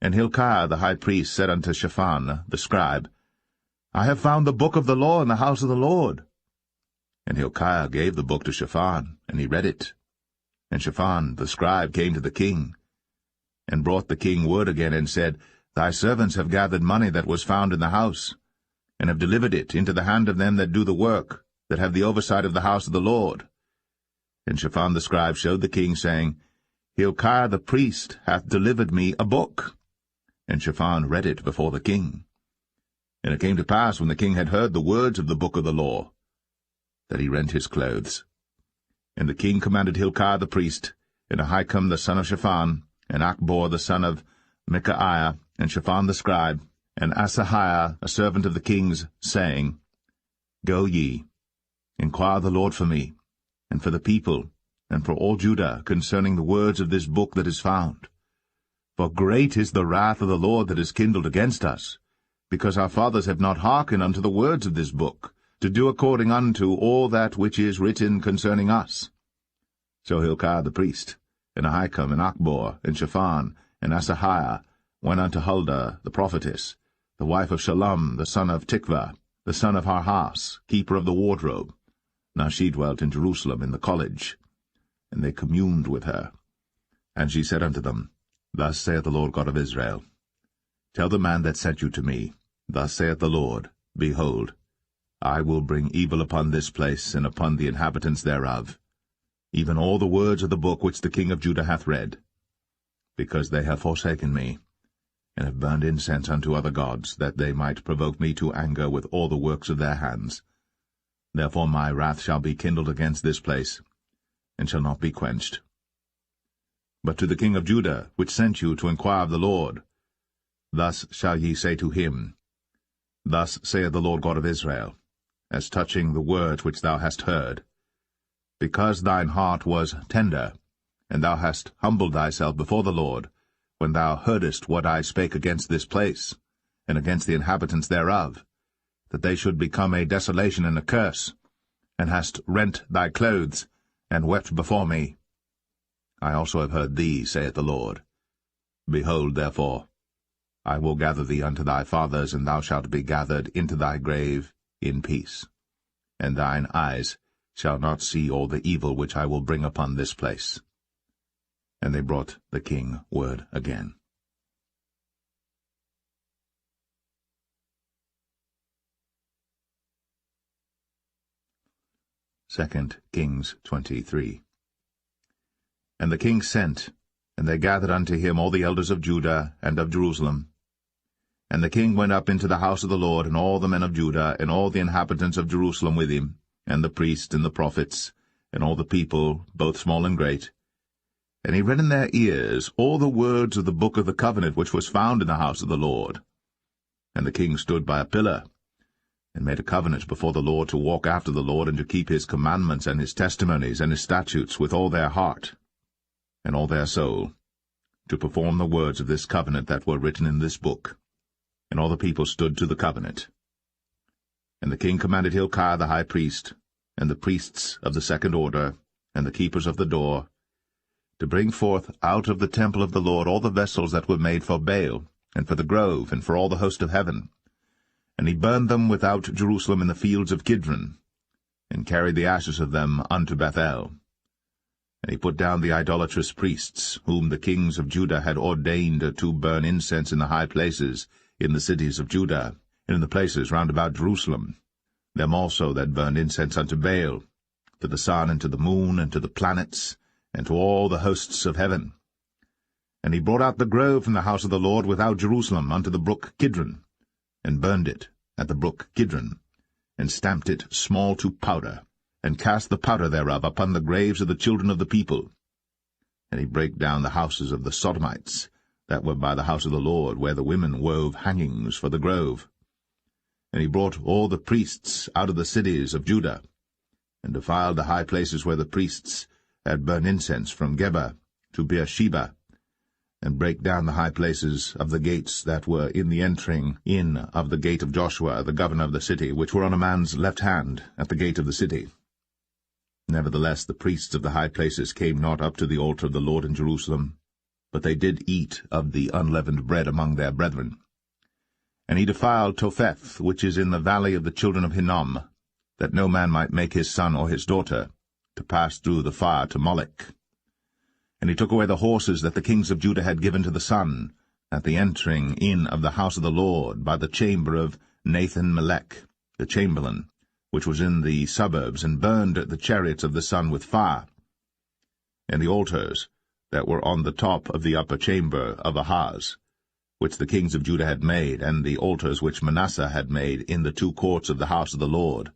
And Hilkiah the high priest said unto Shaphan the scribe, I have found the book of the law in the house of the Lord. And Hilkiah gave the book to Shaphan, and he read it. And Shaphan the scribe came to the king, and brought the king word again, and said, Thy servants have gathered money that was found in the house, and have delivered it into the hand of them that do the work, that have the oversight of the house of the Lord. And Shaphan the scribe showed the king, saying, Hilkiah the priest hath delivered me a book. And Shaphan read it before the king. And it came to pass, when the king had heard the words of the book of the law, that he rent his clothes. And the king commanded Hilkiah the priest, and Ahikam the son of Shaphan, and Achbor the son of Micaiah, and Shaphan the scribe, and Asahiah a servant of the king's, saying, Go ye, inquire the Lord for me, and for the people, and for all Judah, concerning the words of this book that is found. For great is the wrath of the Lord that is kindled against us, because our fathers have not hearkened unto the words of this book, to do according unto all that which is written concerning us. So Hilkiah the priest, and Ahikam, and Achbor, and Shaphan, and Asahiah went unto Huldah the prophetess, the wife of Shallum the son of Tikvah, the son of Harhas, keeper of the wardrobe. Now she dwelt in Jerusalem in the college. And they communed with her. And she said unto them, Thus saith the Lord God of Israel, Tell the man that sent you to me, Thus saith the Lord, Behold, I will bring evil upon this place, and upon the inhabitants thereof, even all the words of the book which the king of Judah hath read, because they have forsaken me, and have burned incense unto other gods, that they might provoke me to anger with all the works of their hands. Therefore my wrath shall be kindled against this place, and shall not be quenched. But to the king of Judah, which sent you to inquire of the Lord, thus shall ye say to him, Thus saith the Lord God of Israel, as touching the words which thou hast heard, because thine heart was tender, and thou hast humbled thyself before the Lord, when thou heardest what I spake against this place, and against the inhabitants thereof, that they should become a desolation and a curse, and hast rent thy clothes, and wept before me. I also have heard thee, saith the Lord. Behold, therefore, I will gather thee unto thy fathers, and thou shalt be gathered into thy grave in peace. And thine eyes shall not see all the evil which I will bring upon this place. And they brought the king word again. 2 Kings 23. And the king sent, and they gathered unto him all the elders of Judah and of Jerusalem. And the king went up into the house of the Lord, and all the men of Judah, and all the inhabitants of Jerusalem with him, and the priests and the prophets, and all the people, both small and great. And he read in their ears all the words of the book of the covenant which was found in the house of the Lord. And the king stood by a pillar, and made a covenant before the Lord to walk after the Lord, and to keep his commandments and his testimonies and his statutes with all their heart and all their soul, to perform the words of this covenant that were written in this book. And all the people stood to the covenant. And the king commanded Hilkiah the high priest, and the priests of the second order, and the keepers of the door, to bring forth out of the temple of the Lord all the vessels that were made for Baal, and for the grove, and for all the host of heaven. And he burned them without Jerusalem in the fields of Kidron, and carried the ashes of them unto Bethel. And he put down the idolatrous priests, whom the kings of Judah had ordained to burn incense in the high places, in the cities of Judah, and in the places round about Jerusalem, them also that burned incense unto Baal, to the sun, and to the moon, and to the planets, and to all the hosts of heaven. And he brought out the grove from the house of the Lord without Jerusalem unto the brook Kidron, and burned it at the brook Kidron, and stamped it small to powder, and cast the powder thereof upon the graves of the children of the people. And he brake down the houses of the Sodomites, that were by the house of the Lord, where the women wove hangings for the grove. And he brought all the priests out of the cities of Judah, and defiled the high places where the priests had burned incense, from Geba to Beersheba, and brake down the high places of the gates that were in the entering in of the gate of Joshua, the governor of the city, which were on a man's left hand at the gate of the city. Nevertheless the priests of the high places came not up to the altar of the Lord in Jerusalem, but they did eat of the unleavened bread among their brethren. And he defiled Topheth, which is in the valley of the children of Hinnom, that no man might make his son or his daughter to pass through the fire to Molech. And he took away the horses that the kings of Judah had given to the sun, at the entering in of the house of the Lord, by the chamber of Nathan-Melech, the chamberlain, which was in the suburbs, and burned the chariots of the sun with fire. And the altars that were on the top of the upper chamber of Ahaz, which the kings of Judah had made, and the altars which Manasseh had made in the two courts of the house of the Lord,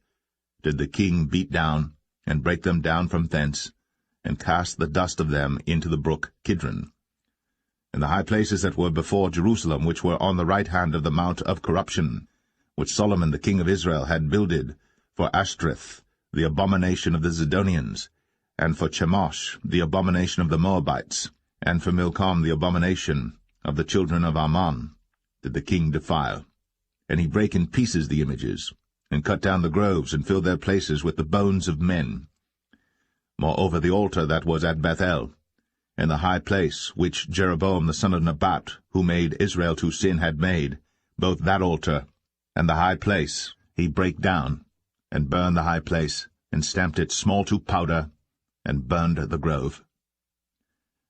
did the king beat down, and break them down from thence, and cast the dust of them into the brook Kidron. and the high places that were before Jerusalem, which were on the right hand of the mount of corruption, which Solomon the king of Israel had builded for Ashtoreth, the abomination of the Zidonians, and for Chemosh, the abomination of the Moabites, and for Milcom, the abomination of the children of Ammon, did the king defile. And he brake in pieces the images, and cut down the groves, and filled their places with the bones of men. Moreover, the altar that was at Bethel, and the high place which Jeroboam the son of Nebat, who made Israel to sin, had made, both that altar and the high place he brake down, and burned the high place, and stamped it small to powder, and burned the grove.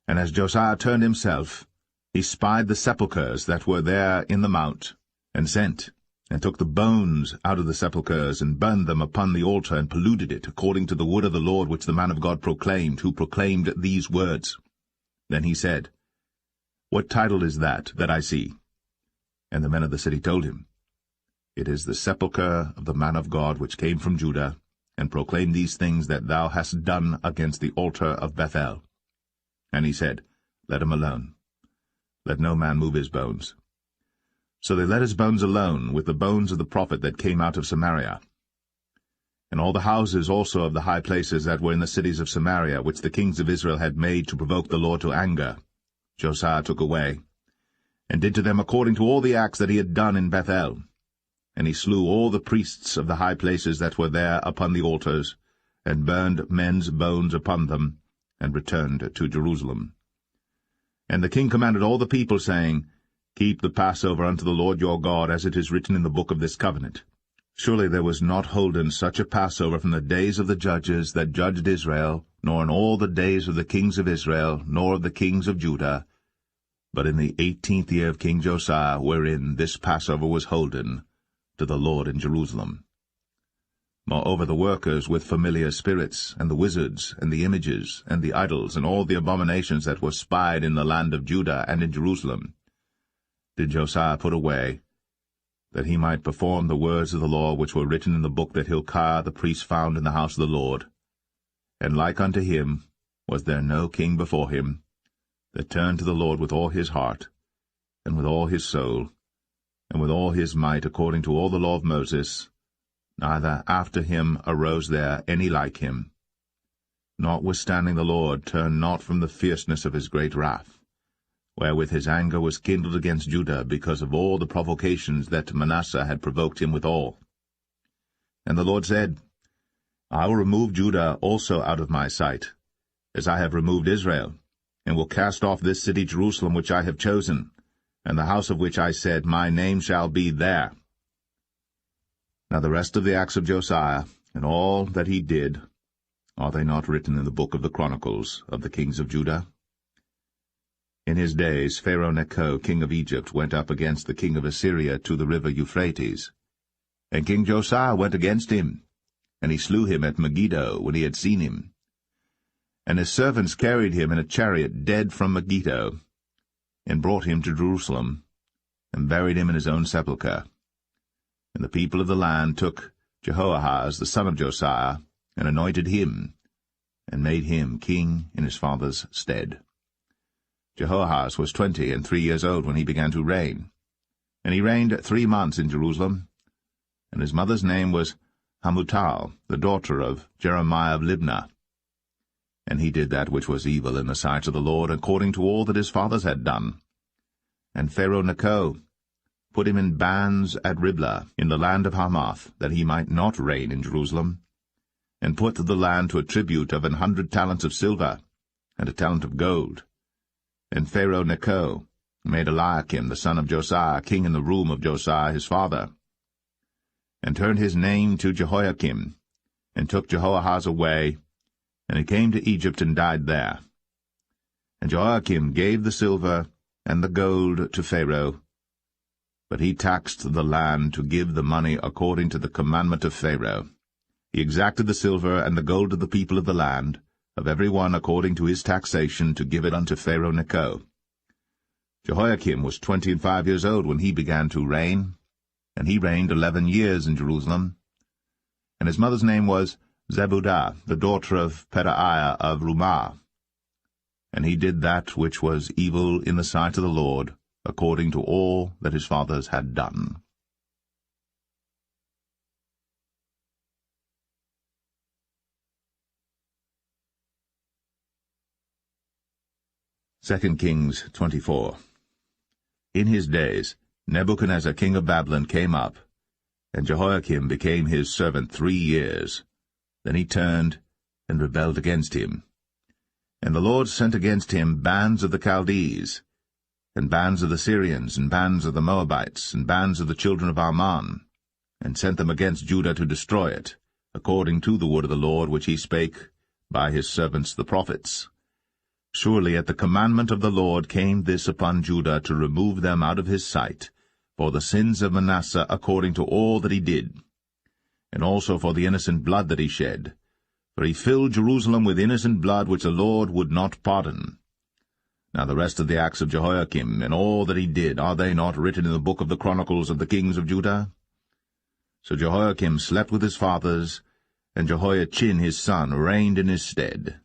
And as Josiah turned himself, he spied the sepulchres that were there in the mount, and sent, and took the bones out of the sepulchres, and burned them upon the altar, and polluted it, according to the word of the Lord which the man of God proclaimed, who proclaimed these words. Then he said, What title is that I see? And the men of the city told him, It is the sepulchre of the man of God which came from Judah, and proclaimed these things that thou hast done against the altar of Bethel. And he said, Let him alone. Let no man move his bones. So they let his bones alone, with the bones of the prophet that came out of Samaria. And all the houses also of the high places that were in the cities of Samaria, which the kings of Israel had made to provoke the Lord to anger, Josiah took away, and did to them according to all the acts that he had done in Bethel. And he slew all the priests of the high places that were there upon the altars, and burned men's bones upon them, and returned to Jerusalem. And the king commanded all the people, saying, Keep the Passover unto the Lord your God, as it is written in the book of this covenant. Surely there was not holden such a Passover from the days of the judges that judged Israel, nor in all the days of the kings of Israel, nor of the kings of Judah, but in the 18th year of King Josiah, wherein this Passover was holden to the Lord in Jerusalem. Moreover, the workers with familiar spirits, and the wizards, and the images, and the idols, and all the abominations that were spied in the land of Judah and in Jerusalem, did Josiah put away, that he might perform the words of the law which were written in the book that Hilkiah the priest found in the house of the Lord. And like unto him was there no king before him, that turned to the Lord with all his heart, and with all his soul, and with all his might, according to all the law of Moses, neither after him arose there any like him. Notwithstanding the Lord turned not from the fierceness of his great wrath, wherewith his anger was kindled against Judah, because of all the provocations that Manasseh had provoked him withal. And the Lord said, I will remove Judah also out of my sight, as I have removed Israel, and will cast off this city Jerusalem which I have chosen, and the house of which I said, My name shall be there. Now the rest of the acts of Josiah, and all that he did, are they not written in the book of the Chronicles of the kings of Judah? In his days Pharaoh Necho, king of Egypt, went up against the king of Assyria to the river Euphrates. And King Josiah went against him, and he slew him at Megiddo when he had seen him. And his servants carried him in a chariot dead from Megiddo, and brought him to Jerusalem, and buried him in his own sepulchre. And the people of the land took Jehoahaz the son of Josiah, and anointed him, and made him king in his father's stead. Jehoahaz was 23 years old when he began to reign, and he reigned 3 months in Jerusalem. And his mother's name was Hamutal, the daughter of Jeremiah of Libnah. And he did that which was evil in the sight of the Lord, according to all that his fathers had done. And Pharaoh Necho put him in bands at Riblah, in the land of Hamath, that he might not reign in Jerusalem, and put the land to a tribute of 100 talents of silver, and a talent of gold. And Pharaoh Necho made Eliakim the son of Josiah king in the room of Josiah his father, and turned his name to Jehoiakim, and took Jehoahaz away, and he came to Egypt and died there. And Jehoiakim gave the silver and the gold to Pharaoh, but he taxed the land to give the money according to the commandment of Pharaoh. He exacted the silver and the gold of the people of the land, of every one according to his taxation, to give it unto Pharaoh Necho. Jehoiakim was 25 years old when he began to reign, and he reigned 11 years in Jerusalem. And his mother's name was Zebudah, the daughter of Pedaiah of Rumah. And he did that which was evil in the sight of the Lord, according to all that his fathers had done. 2 Kings 24. In his days Nebuchadnezzar king of Babylon came up, and Jehoiakim became his servant 3 years. Then he turned and rebelled against him. And the Lord sent against him bands of the Chaldees, and bands of the Syrians, and bands of the Moabites, and bands of the children of Ammon, and sent them against Judah to destroy it, according to the word of the Lord which he spake by his servants the prophets. Surely at the commandment of the Lord came this upon Judah, to remove them out of his sight, for the sins of Manasseh according to all that he did, and also for the innocent blood that he shed. For he filled Jerusalem with innocent blood which the Lord would not pardon. Now the rest of the acts of Jehoiakim, and all that he did, are they not written in the book of the Chronicles of the kings of Judah? So Jehoiakim slept with his fathers, and Jehoiachin his son reigned in his stead.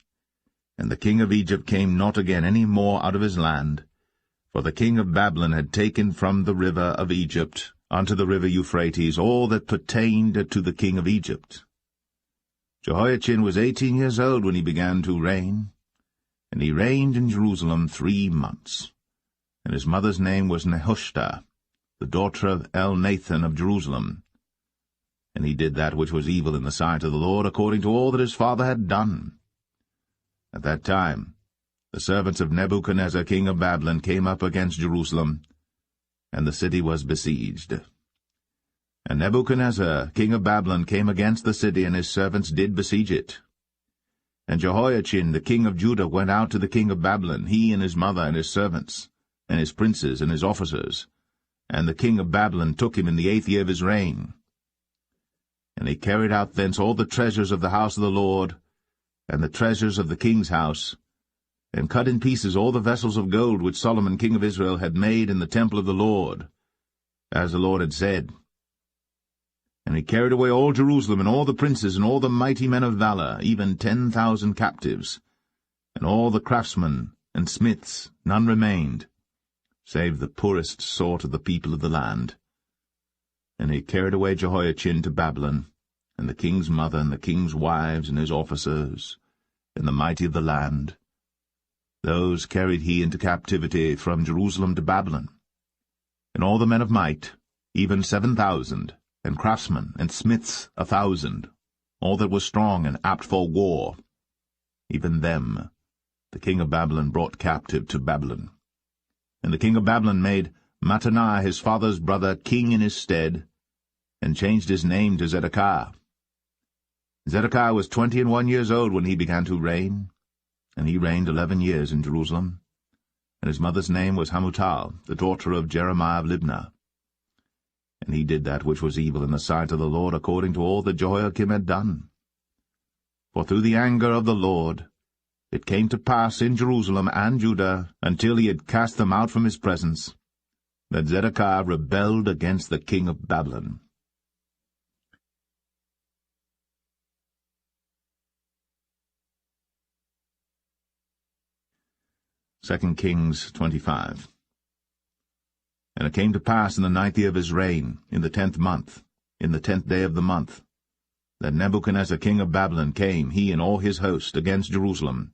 And the king of Egypt came not again any more out of his land, for the king of Babylon had taken from the river of Egypt unto the river Euphrates all that pertained to the king of Egypt. Jehoiachin was 18 years old when he began to reign, and he reigned in Jerusalem 3 months. And his mother's name was Nehushta, the daughter of Elnathan of Jerusalem. And he did that which was evil in the sight of the Lord, according to all that his father had done. At that time the servants of Nebuchadnezzar king of Babylon came up against Jerusalem, and the city was besieged. And Nebuchadnezzar king of Babylon came against the city, and his servants did besiege it. And Jehoiachin the king of Judah went out to the king of Babylon, he and his mother and his servants, and his princes and his officers. And the king of Babylon took him in the 8th year of his reign. And he carried out thence all the treasures of the house of the Lord, and the treasures of the king's house, and cut in pieces all the vessels of gold which Solomon king of Israel had made in the temple of the Lord, as the Lord had said. And he carried away all Jerusalem, and all the princes, and all the mighty men of valor, even 10,000 captives, and all the craftsmen and smiths, none remained, save the poorest sort of the people of the land. And he carried away Jehoiachin to Babylon, and the king's mother, and the king's wives, and his officers, and the mighty of the land. Those carried he into captivity from Jerusalem to Babylon. And all the men of might, even 7,000, and craftsmen and smiths 1,000, all that was strong and apt for war, even them the king of Babylon brought captive to Babylon. And the king of Babylon made Mattaniah his father's brother king in his stead, and changed his name to Zedekiah. Zedekiah was 21 years old when he began to reign, and he reigned 11 years in Jerusalem. And his mother's name was Hamutal, the daughter of Jeremiah of Libnah. And he did that which was evil in the sight of the Lord, according to all that Jehoiakim had done. For through the anger of the Lord it came to pass in Jerusalem and Judah, until he had cast them out from his presence, that Zedekiah rebelled against the king of Babylon. 2 Kings 25. And it came to pass in the 9th year of his reign, in the 10th month, in the 10th day of the month, that Nebuchadnezzar king of Babylon came, he and all his host, against Jerusalem,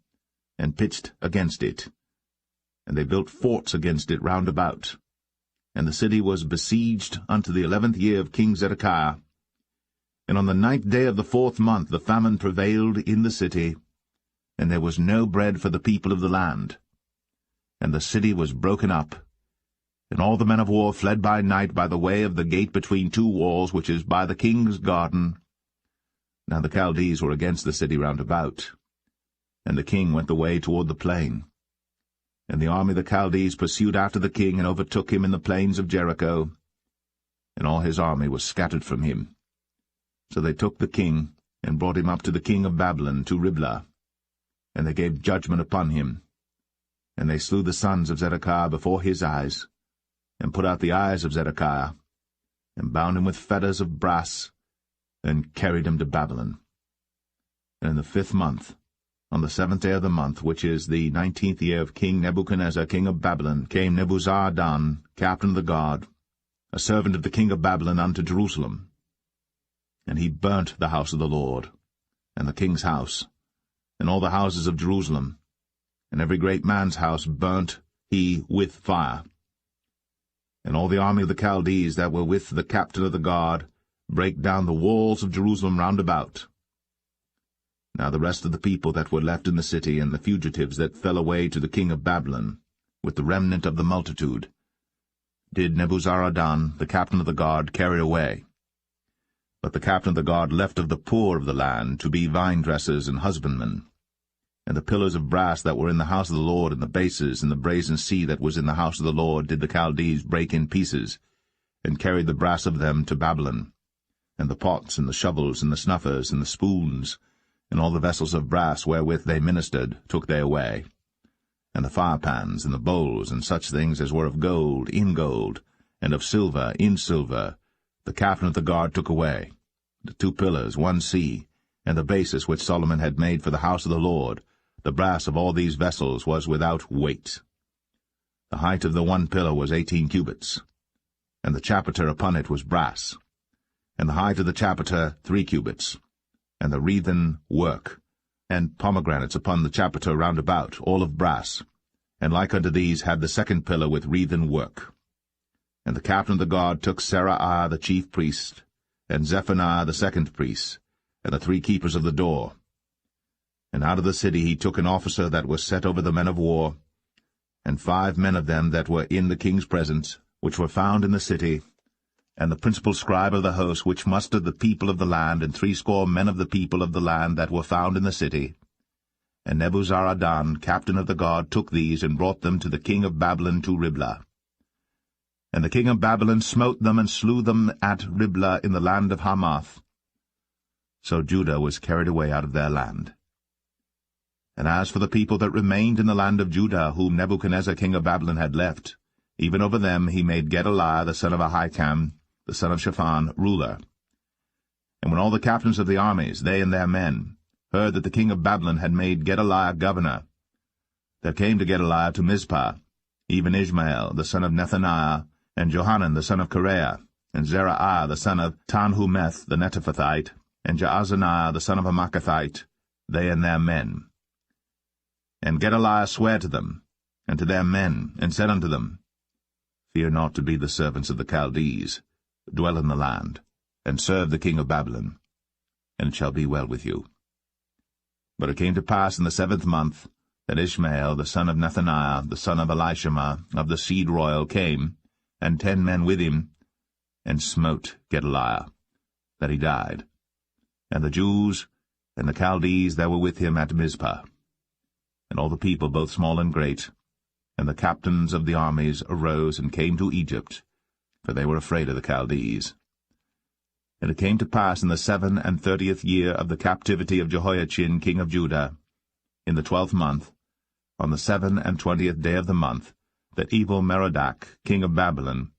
and pitched against it. And they built forts against it round about. And the city was besieged unto the 11th year of King Zedekiah. And on the 9th day of the 4th month the famine prevailed in the city, and there was no bread for the people of the land. And the city was broken up, and all the men of war fled by night by the way of the gate between 2 walls, which is by the king's garden. Now the Chaldees were against the city round about, and the king went the way toward the plain. And the army of the Chaldees pursued after the king, and overtook him in the plains of Jericho, and all his army was scattered from him. So they took the king, and brought him up to the king of Babylon, to Riblah, and they gave judgment upon him. And they slew the sons of Zedekiah before his eyes, and put out the eyes of Zedekiah, and bound him with fetters of brass, and carried him to Babylon. And in the 5th month On the 7th day of the month, which is the 19th year of King Nebuchadnezzar, king of Babylon, came Nebuzaradan, captain of the guard, a servant of the king of Babylon, unto Jerusalem. And he burnt the house of the Lord, and the king's house, and all the houses of Jerusalem, and every great man's house burnt he with fire. And all the army of the Chaldees that were with the captain of the guard brake down the walls of Jerusalem round about. Now the rest of the people that were left in the city, and the fugitives that fell away to the king of Babylon, with the remnant of the multitude, did Nebuzaradan, the captain of the guard, carry away. But the captain of the guard left of the poor of the land to be vine-dressers and husbandmen. And the pillars of brass that were in the house of the Lord, and the bases, and the brazen sea that was in the house of the Lord, did the Chaldees break in pieces, and carried the brass of them to Babylon. And the pots, and the shovels, and the snuffers, and the spoons, and all the vessels of brass wherewith they ministered, took they away. And the firepans, and the bowls, and such things as were of gold, in gold, and of silver, in silver, the captain of the guard took away. The 2 pillars, 1 sea, and the basis which Solomon had made for the house of the Lord, the brass of all these vessels was without weight. The height of the 1 pillar was 18 cubits, and the chapiter upon it was brass, and the height of the chapiter 3 cubits, and the wreathen work, and pomegranates upon the chapiter round about, all of brass, and like unto these had the 2nd pillar with wreathen work. And the captain of the guard took Seraiah the chief priest, and Zephaniah the 2nd priest, and the 3 keepers of the door. And out of the city he took an officer that was set over the men of war, and 5 men of them that were in the king's presence, which were found in the city, and the principal scribe of the host, which mustered the people of the land, and 60 men of the people of the land that were found in the city. And Nebuzaradan, captain of the guard, took these, and brought them to the king of Babylon to Riblah. And the king of Babylon smote them, and slew them at Riblah in the land of Hamath. So Judah was carried away out of their land. And as for the people that remained in the land of Judah, whom Nebuchadnezzar king of Babylon had left, even over them he made Gedaliah the son of Ahikam, the son of Shaphan, ruler. And when all the captains of the armies, they and their men, heard that the king of Babylon had made Gedaliah governor, there came to Gedaliah to Mizpah, even Ishmael the son of Nethaniah, and Johanan the son of Kareah, and Zeraiah the son of Tanhumeth the Netophathite, and Jaazaniah the son of a Maacathite, they and their men. And Gedaliah sware to them, and to their men, and said unto them, Fear not to be the servants of the Chaldees, dwell in the land, and serve the king of Babylon, and it shall be well with you. But it came to pass in the 7th month, that Ishmael the son of Nethaniah, the son of Elishama, of the seed royal, came, and 10 men with him, and smote Gedaliah, that he died, and the Jews and the Chaldees that were with him at Mizpah. And all the people, both small and great, and the captains of the armies, arose and came to Egypt, for they were afraid of the Chaldees. And it came to pass in the 37th year of the captivity of Jehoiachin king of Judah, in the 12th month, on the 27th day of the month, that Evil-Merodach king of Babylon,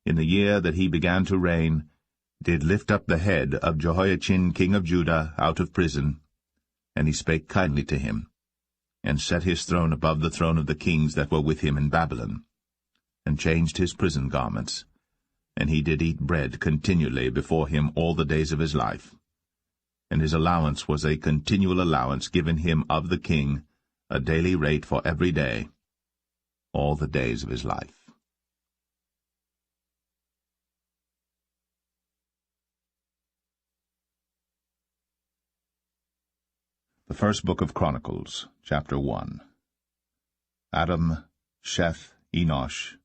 in the year that he began to reign, did lift up the head of Jehoiachin king of Judah out of prison, and he spake kindly to him, and set his throne above the throne of the kings that were with him in Babylon, and changed his prison garments, and he did eat bread continually before him all the days of his life. And his allowance was a continual allowance given him of the king, a daily rate for every day, all the days of his life. The First Book of Chronicles, Chapter 1. Adam, Sheth, Enosh,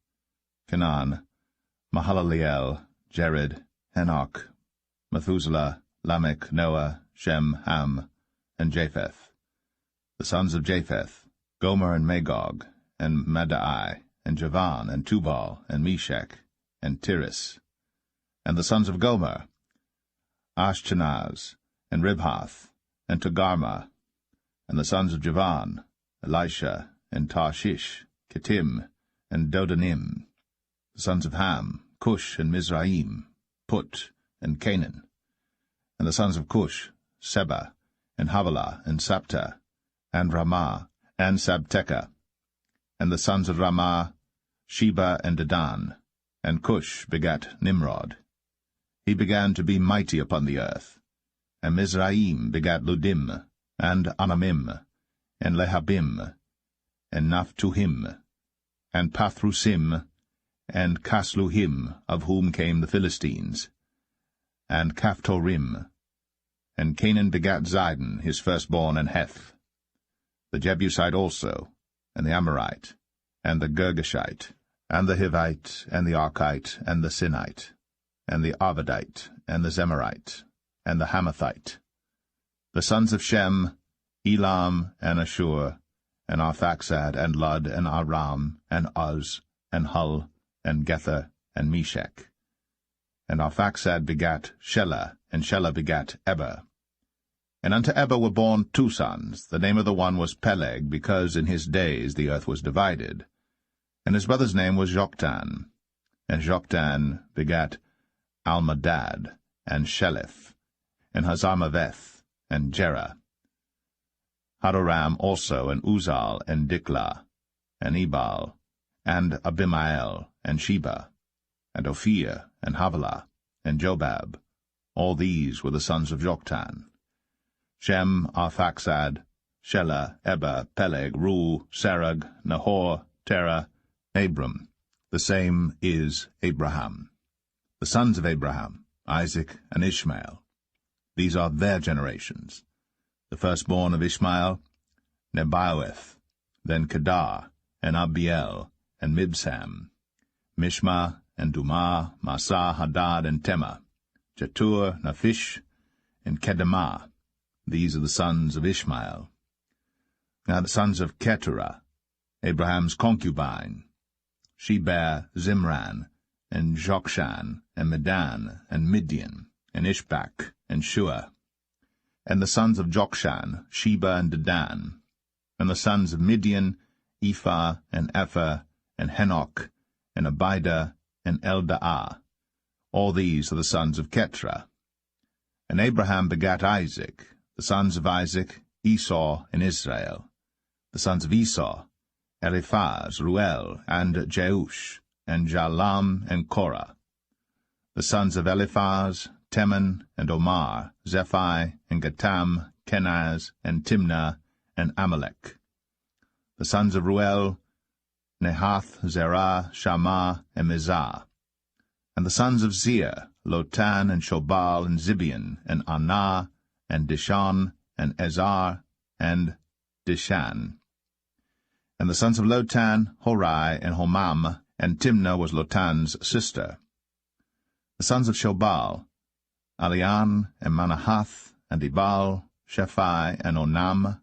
Canaan, Mahalaleel, Jared, Enoch, Methuselah, Lamech, Noah, Shem, Ham, and Japheth. The sons of Japheth, Gomer and Magog, and Madai, and Javan, and Tubal, and Meshach, and Tiras. And the sons of Gomer, Ashchenaz, and Ribhath, and Togarmah. And the sons of Javan, Elisha, and Tarshish, Kittim, and Dodanim. The sons of Ham, Cush, and Mizraim, Put, and Canaan. And the sons of Cush, Seba, and Havilah, and Sapta, and Ramah, and Sabteca. And the sons of Ramah, Sheba and Dedan. And Cush begat Nimrod. He began to be mighty upon the earth. And Mizraim begat Ludim, and Anamim, and Lehabim, and Naphtuhim, and Pathrusim, and Casluhim, of whom came the Philistines, and Caphtorim. And Canaan begat Zidon, his firstborn, and Heth, the Jebusite also, and the Amorite, and the Girgashite, and the Hivite, and the Archite, and the Sinite, and the Arvadite, and the Zemarite, and the Hamathite. The sons of Shem, Elam, and Ashur, and Arphaxad, and Lud, and Aram, and Uz, and Hul, and Gether, and Meshech. And Arphaxad begat Shelah, and Shelah begat Eber. And unto Eber were born 2 sons. The name of the one was Peleg, because in his days the earth was divided. And his brother's name was Joktan. And Joktan begat Almadad, and Sheleph, and Hazarmaveth, and Jerah. Hadoram also, and Uzal, and Diklah, and Ebal, and Abimael, and Sheba, and Ophir, and Havilah, and Jobab. All these were the sons of Joktan. Shem, Arphaxad, Shelah, Eber, Peleg, Reu, Serug, Nahor, Terah, Abram. The same is Abraham. The sons of Abraham, Isaac and Ishmael. These are their generations. The firstborn of Ishmael, Nebaioth, then Kedar, and Abiel, and Mibsam, Mishma, and Dumah, Massa, Hadad, and Tema, Jetur, Naphish, and Kedemah. These are the sons of Ishmael. Now the sons of Keturah, Abraham's concubine. She bare Zimran, and Jokshan, and Medan, and Midian, and Ishbak, and Shua. And the sons of Jokshan, Sheba and Dedan. And the sons of Midian, Ephah, and Epher, and Henoch, and Abida, and Eldaah. All these are the sons of Keturah. And Abraham begat Isaac. The sons of Isaac, Esau and Israel. The sons of Esau, Eliphaz, Ruel, and Jeush, and Jalam, and Korah. The sons of Eliphaz, Teman, and Omar, Zephi, and Gatam, Kenaz, and Timnah, and Amalek. The sons of Ruel, Nehath, Zerah, Shammah, and Mizah. And the sons of Zia, Lotan, and Shobal, and Zibeon, and Anah, and Dishan, and Ezar, and Dishan. And the sons of Lotan, Horai, and Homam, and Timnah was Lotan's sister. The sons of Shobal, Alian, and Manahath, and Ebal, Shephi, and Onam.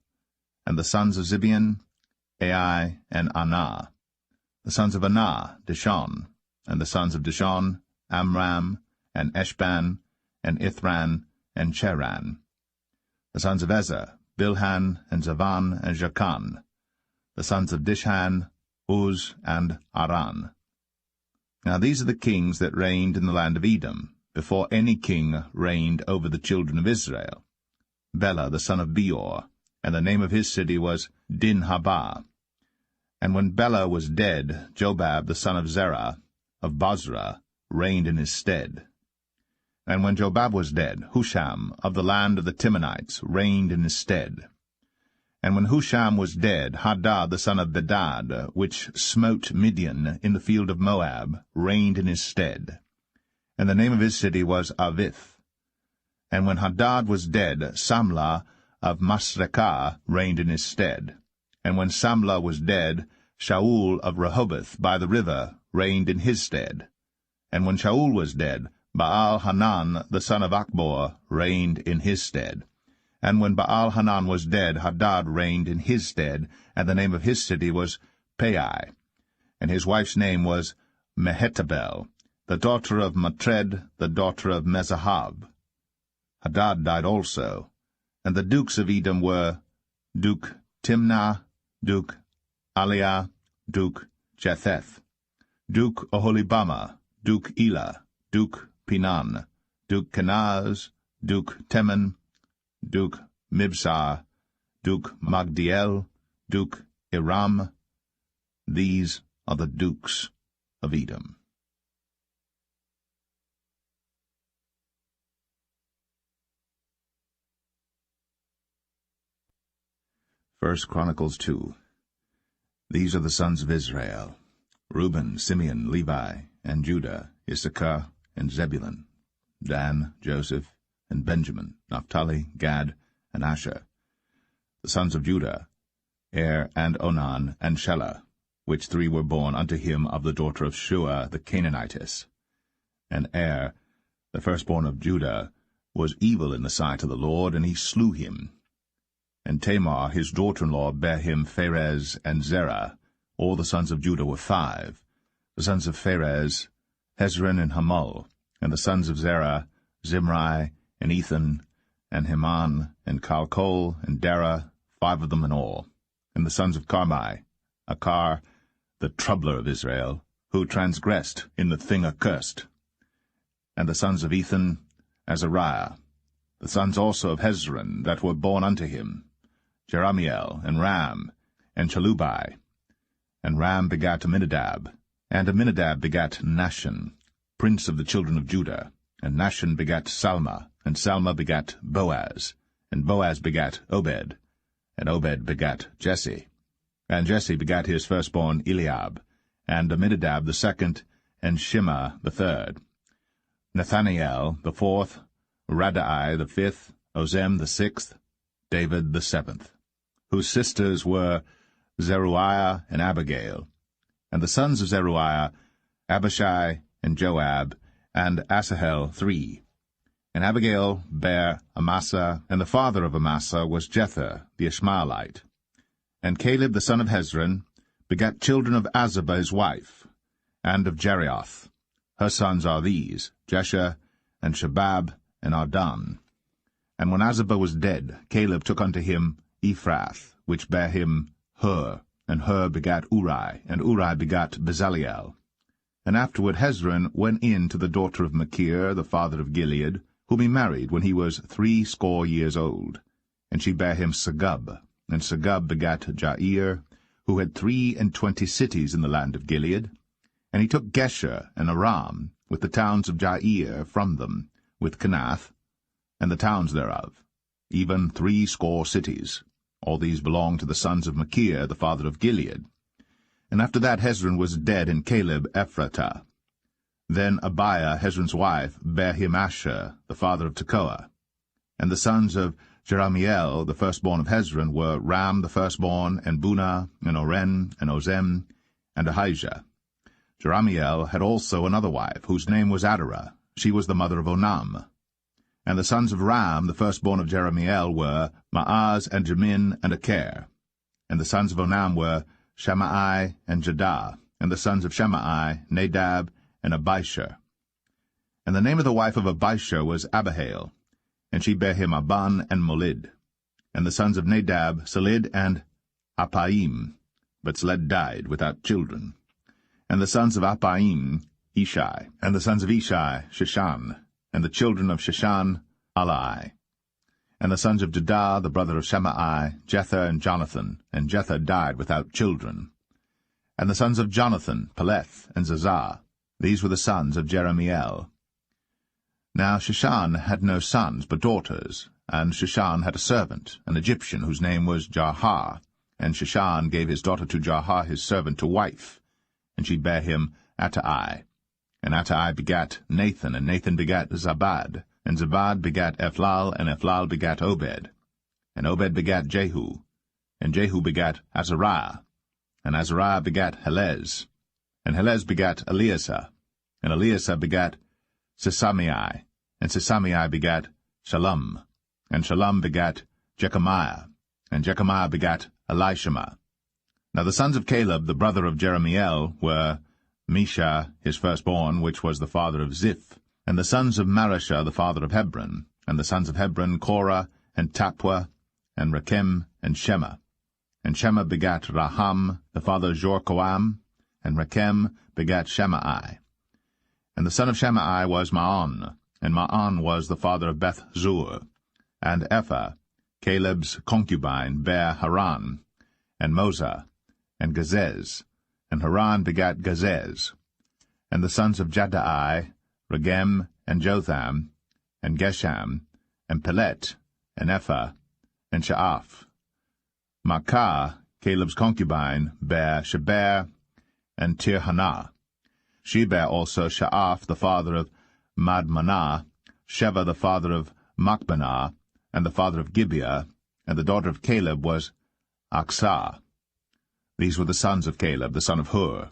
And the sons of Zibeon, Ai, and Anah. The sons of Anah, Dishon. And the sons of Dishon, Amram, and Eshban, and Ithran, and Cheran. The sons of Ezer, Bilhan, and Zavan, and Jachan. The sons of Dishan, Uz, and Aran. Now these are the kings that reigned in the land of Edom, before any king reigned over the children of Israel. Bela the son of Beor, and the name of his city was Dinhabah. And when Bela was dead, Jobab the son of Zerah, of Bozrah, reigned in his stead. And when Jobab was dead, Husham of the land of the Timonites reigned in his stead. And when Husham was dead, Hadad the son of Bedad, which smote Midian in the field of Moab, reigned in his stead. And the name of his city was Avith. And when Hadad was dead, Samlah of Masrekah reigned in his stead. And when Samlah was dead, Shaul of Rehoboth by the river reigned in his stead. And when Shaul was dead, Baal-Hanan the son of Achbor reigned in his stead. And when Baal-Hanan was dead, Hadad reigned in his stead, and the name of his city was Pai. And his wife's name was Mehetabel, the daughter of Matred, the daughter of Mezahab. Hadad died also. And the dukes of Edom were Duke Timnah, Duke Aliah, Duke Jetheth, Duke Oholibamah, Duke Elah, Duke Pinan, Duke Kenaz, Duke Teman, Duke Mibsar, Duke Magdiel, Duke Iram. These are the dukes of Edom. 1 Chronicles 2. These are the sons of Israel: Reuben, Simeon, Levi, and Judah, Issachar, and Zebulun, Dan, Joseph, and Benjamin, Naphtali, Gad, and Asher. The sons of Judah, Er, and Onan, and Shelah, which three were born unto him of the daughter of Shua the Canaanitess. And Er, the firstborn of Judah, was evil in the sight of the Lord, and he slew him. And Tamar his daughter-in-law bare him Pharez and Zerah. All the sons of Judah were 5. The sons of Pharez, Hezron and Hamul. And the sons of Zerah, Zimri, and Ethan, and Heman, and Calcol, and Dara, 5 of them in all. And the sons of Carmi, Achar, the troubler of Israel, who transgressed in the thing accursed. And the sons of Ethan, Azariah. The sons also of Hezron that were born unto him, Jeramiel, and Ram, and Chelubai. And Ram begat Aminadab, and Aminadab begat Nahshon, prince of the children of Judah. And Nahshon begat Salma, and Salma begat Boaz, and Boaz begat Obed, and Obed begat Jesse. And Jesse begat his firstborn Eliab, and Aminadab the second, and Shema the third. Nathaniel the fourth, Radai the fifth, Ozem the sixth, David the seventh, whose sisters were Zeruiah and Abigail. And the sons of Zeruiah, Abishai, and Joab, and Asahel 3. And Abigail bare Amasa, and the father of Amasa was Jether the Ishmaelite. And Caleb the son of Hezron begat children of Azubah his wife, and of Jerioth. Her sons are these, Jesher, and Shabab, and Ardan. And when Azubah was dead, Caleb took unto him Ephrath, which bare him Hur, and Hur begat Uri, and Uri begat Bezaleel. And afterward Hezron went in to the daughter of Machir, the father of Gilead, whom he married when he was 60 years old. And she bare him Segub, and Segub begat Jair, who had 23 cities in the land of Gilead. And he took Gesher and Aram, with the towns of Jair from them, with Kenath, and the towns thereof, even 60 cities. All these belonged to the sons of Machir, the father of Gilead. And after that Hezron was dead, and Caleb Ephratah. Then Abiah, Hezron's wife, bare him Asher, the father of Tekoa. And the sons of Jeramiel, the firstborn of Hezron, were Ram the firstborn, and Bunah, and Oren, and Ozem, and Ahijah. Jeramiel had also another wife, whose name was Adarah. She was the mother of Onam. And the sons of Ram, the firstborn of Jeramiel, were Maaz, and Jamin, and Acher. And the sons of Onam were Shammai, and Jadah. And the sons of Shammai, Nadab, and Abishur. And the name of the wife of Abishur was Abihail, and she bare him Aban and Molid. And the sons of Nadab, Selid, and Appaim. But Seled died without children. And the sons of Appaim, Ishai. And the sons of Ishai, Sheshan. And the children of Sheshan, Alai. And the sons of Judah, the brother of Shammai, Jether and Jonathan. And Jether died without children. And the sons of Jonathan, Peleth and Zazah. These were the sons of Jeramiel. Now Sheshan had no sons but daughters, and Sheshan had a servant, an Egyptian, whose name was Jarha. And Sheshan gave his daughter to Jarha his servant to wife, and she bare him Attai. And Attai begat Nathan, and Nathan begat Zabad, and Zabad begat Ephlal, and Ephlal begat Obed. And Obed begat Jehu, and Jehu begat Azariah, and Azariah begat Helez, and Helez begat Eleasah, and Eleasah begat Sesamei, and Sesamei begat Shalom, and Shalom begat Jechamiah, and Jechamiah begat Elishama. Now the sons of Caleb, the brother of Jeramiel, were Misha, his firstborn, which was the father of Ziph, and the sons of Marashah, the father of Hebron, and the sons of Hebron, Korah, and Tapua, and Rechem, and Shema. And Shema begat Raham, the father of Jorkoam, and Rechem begat Shemai. And the son of Shemai was Maon, and Maon was the father of Beth-zur. And Ephah Caleb's concubine, bare Haran, and Moza, and Gazez, and Haran begat Gazez. And the sons of Jaddai, Regem, and Jotham, and Gesham, and Paulett, and Ephah, and Shaaph. Maachah, Caleb's concubine, bare Sheber, and Tirhanah. She bare also Shaaph, the father of Madmanah, Sheva, the father of Machbenah, and the father of Gibeah, and the daughter of Caleb was Aksah. These were the sons of Caleb, the son of Hur,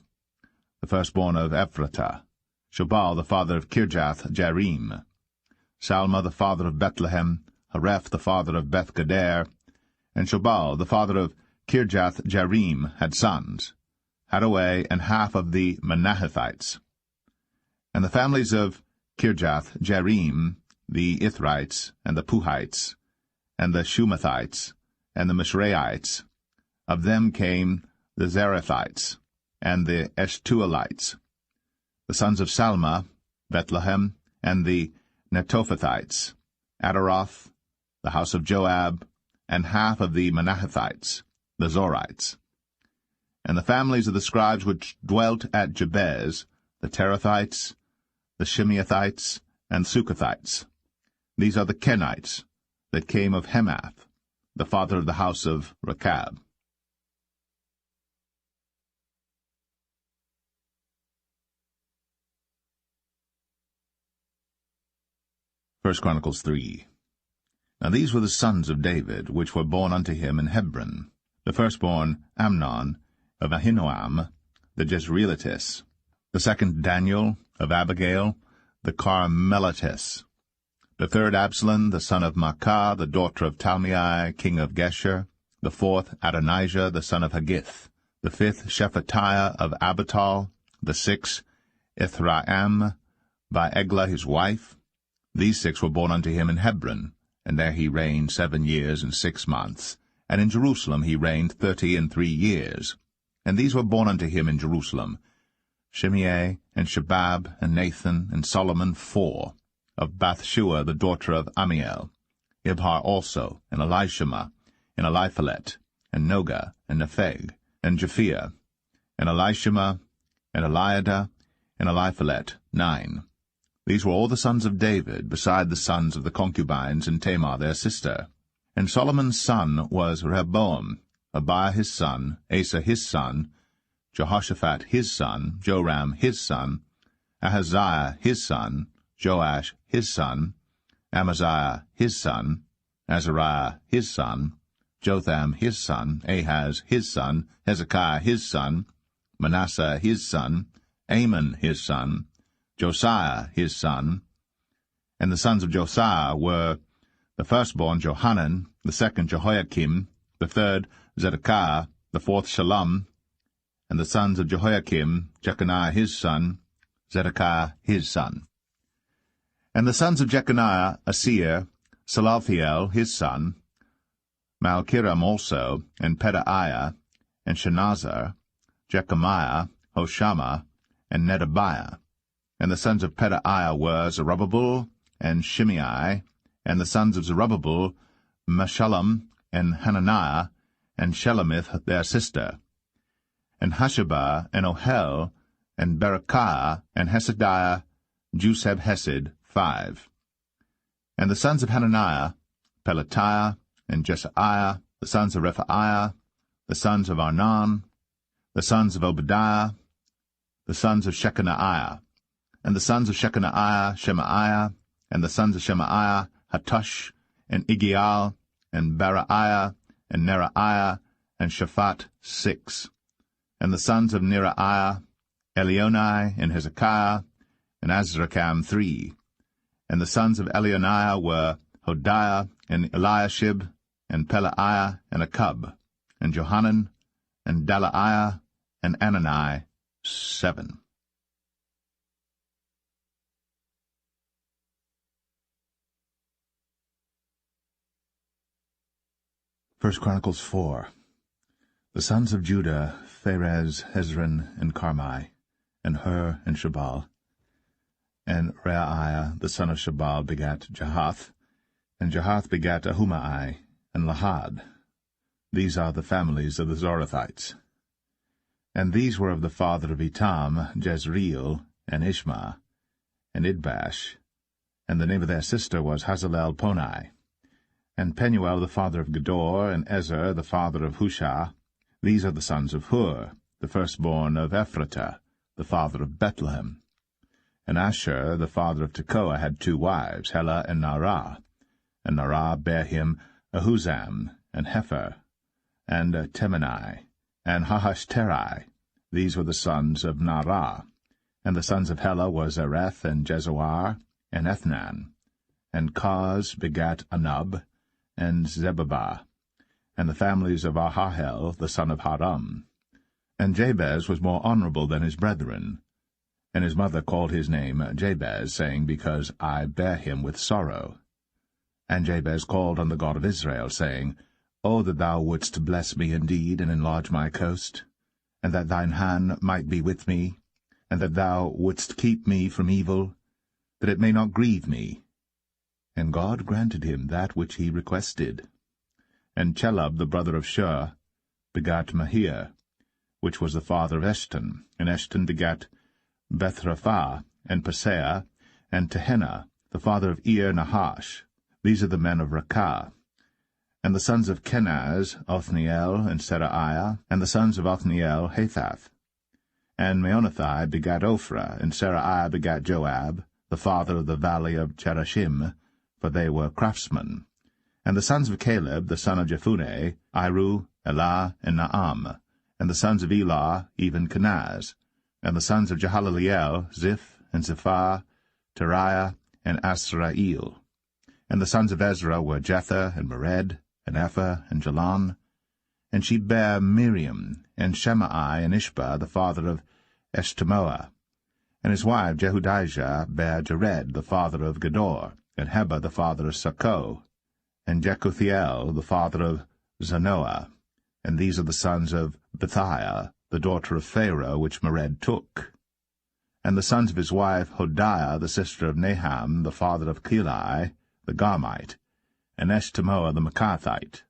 the firstborn of Ephratah, Shobal, the father of Kirjath-Jearim, Salma, the father of Bethlehem, Hareph, the father of Beth-Gader, and Shobal, the father of Kirjath-Jearim, had sons, Haraway, and half of the Manahethites. And the families of Kirjath-Jearim, the Ithrites, and the Puhites, and the Shumathites, and the Mishraites. Of them came the Zerethites, and the Eshtuelites. The sons of Salma, Bethlehem, and the Netophathites, Adaroth, the house of Joab, and half of the Manahethites, the Zorites. And the families of the scribes which dwelt at Jabez, the Terathites, the Shimeathites, and Sukathites. These are the Kenites that came of Hemath, the father of the house of Rechab. 1 Chronicles 3. Now these were the sons of David, which were born unto him in Hebron. The firstborn, Amnon, of Ahinoam, the Jezreelitess. The second, Daniel, of Abigail, the Carmelitess. The third, Absalom, the son of Maachah, the daughter of Talmai, king of Geshur. The fourth, Adonijah, the son of Haggith. The fifth, Shephatiah of Abital. The sixth, Ithraam, by Eglah his wife. These 6 were born unto him in Hebron, and there he reigned 7 years and 6 months. And in Jerusalem he reigned 33 years. And these were born unto him in Jerusalem, Shimei, and Shabab, and Nathan, and Solomon 4, of Bathshua the daughter of Amiel, Ibhar also, and Elishama, and Eliphalet, and Noga, and Nepheg, and Japhia, and Elishama, and Eliada, and Eliphalet, 9. These were all the sons of David, beside the sons of the concubines and Tamar their sister. And Solomon's son was Rehoboam, Abiah his son, Asa his son, Jehoshaphat his son, Joram his son, Ahaziah his son, Joash his son, Amaziah his son, Azariah his son, Jotham his son, Ahaz his son, Hezekiah his son, Manasseh his son, Amon his son, Josiah his son. And the sons of Josiah were the firstborn Johanan, the second Jehoiakim, the third Zedekiah, the fourth Shallum. And the sons of Jehoiakim, Jeconiah his son, Zedekiah his son. And the sons of Jeconiah, Asir, Salathiel his son, Malchiram also, and Pedaiah, and Shenazar, Jechemiah, Hoshama, and Nedabiah. And the sons of Pedaiah were Zerubbabel, and Shimei, and the sons of Zerubbabel, Meshullam, and Hananiah, and Shelomith their sister, and Hashabah, and Ohel, and Berechiah, and Hesediah, Juseb-Hesed, 5. And the sons of Hananiah, Pelatiah, and Jesaiah, the sons of Rephaiah, the sons of Arnan, the sons of Obadiah, the sons of Shechaniah, and the sons of Shechaniah, Shemaiah, and the sons of Shemaiah, Hattush, and Igial, and Baraiah, and Neraiah, and Shaphat, 6. And the sons of Neraiah, Elionai, and Hezekiah, and Azrikam, 3. And the sons of Elionai were Hodiah, and Eliashib, and Pelaiah, and Akub, and Johanan, and Dalaiah, and Anani, 7. 1 Chronicles 4. The sons of Judah, Pharez, Hezron, and Carmi, and Hur, and Shabal. And Reaiah, the son of Shabal, begat Jahath, and Jahath begat Ahumai, and Lahad. These are the families of the Zorathites. And these were of the father of Etam, Jezreel, and Ishma, and Idbash, and the name of their sister was Hazalel-Ponai. And Penuel the father of Gedor, and Ezer the father of Hushah. These are the sons of Hur, the firstborn of Ephratah, the father of Bethlehem. And Asher the father of Tekoa had 2 wives, Helah and Naarah. And Naarah bare him Ahuzam, and Hepher, and Temeni, and Hahashterai. These were the sons of Naarah. And the sons of Helah were Zereth, and Jezoar, and Ethnan. And Kaz begat Anub, and Zebabah, and the families of Ahahel the son of Haram. And Jabez was more honorable than his brethren. And his mother called his name Jabez, saying, Because I bare him with sorrow. And Jabez called on the God of Israel, saying, O that thou wouldst bless me indeed, and enlarge my coast, and that thine hand might be with me, and that thou wouldst keep me from evil, that it may not grieve me. And God granted him that which he requested. And Chelub the brother of Shur begat Mahir, which was the father of Eshton. And Eshton begat Bethraphah, and Paseah, and Tehenna, the father of Ir-Nahash. These are the men of Rakah. And the sons of Kenaz, Othniel, and Seraiah, and the sons of Othniel, Hathath. And Meonothai begat Ophrah, and Seraiah begat Joab, the father of the valley of Cherashim, for they were craftsmen. And the sons of Caleb, the son of Jephunneh, Iru, Elah, and Naam. And the sons of Elah, even Kenaz. And the sons of Jehaleleel, Ziph, and Zephah, Teriah, and Asrael. And the sons of Ezra were Jether, and Mered, and Epher, and Jalon. And she bare Miriam, and Shemai, and Ishba, the father of Eshtemoa. And his wife Jehudijah bare Jared, the father of Gedor, and Heber, the father of Sacho, and Jekuthiel, the father of Zanoah. And these are the sons of Bethiah, the daughter of Pharaoh, which Mered took. And the sons of his wife Hodiah, the sister of Naham, the father of Keli, the Garmite, and Eshtemoa the Maacathite.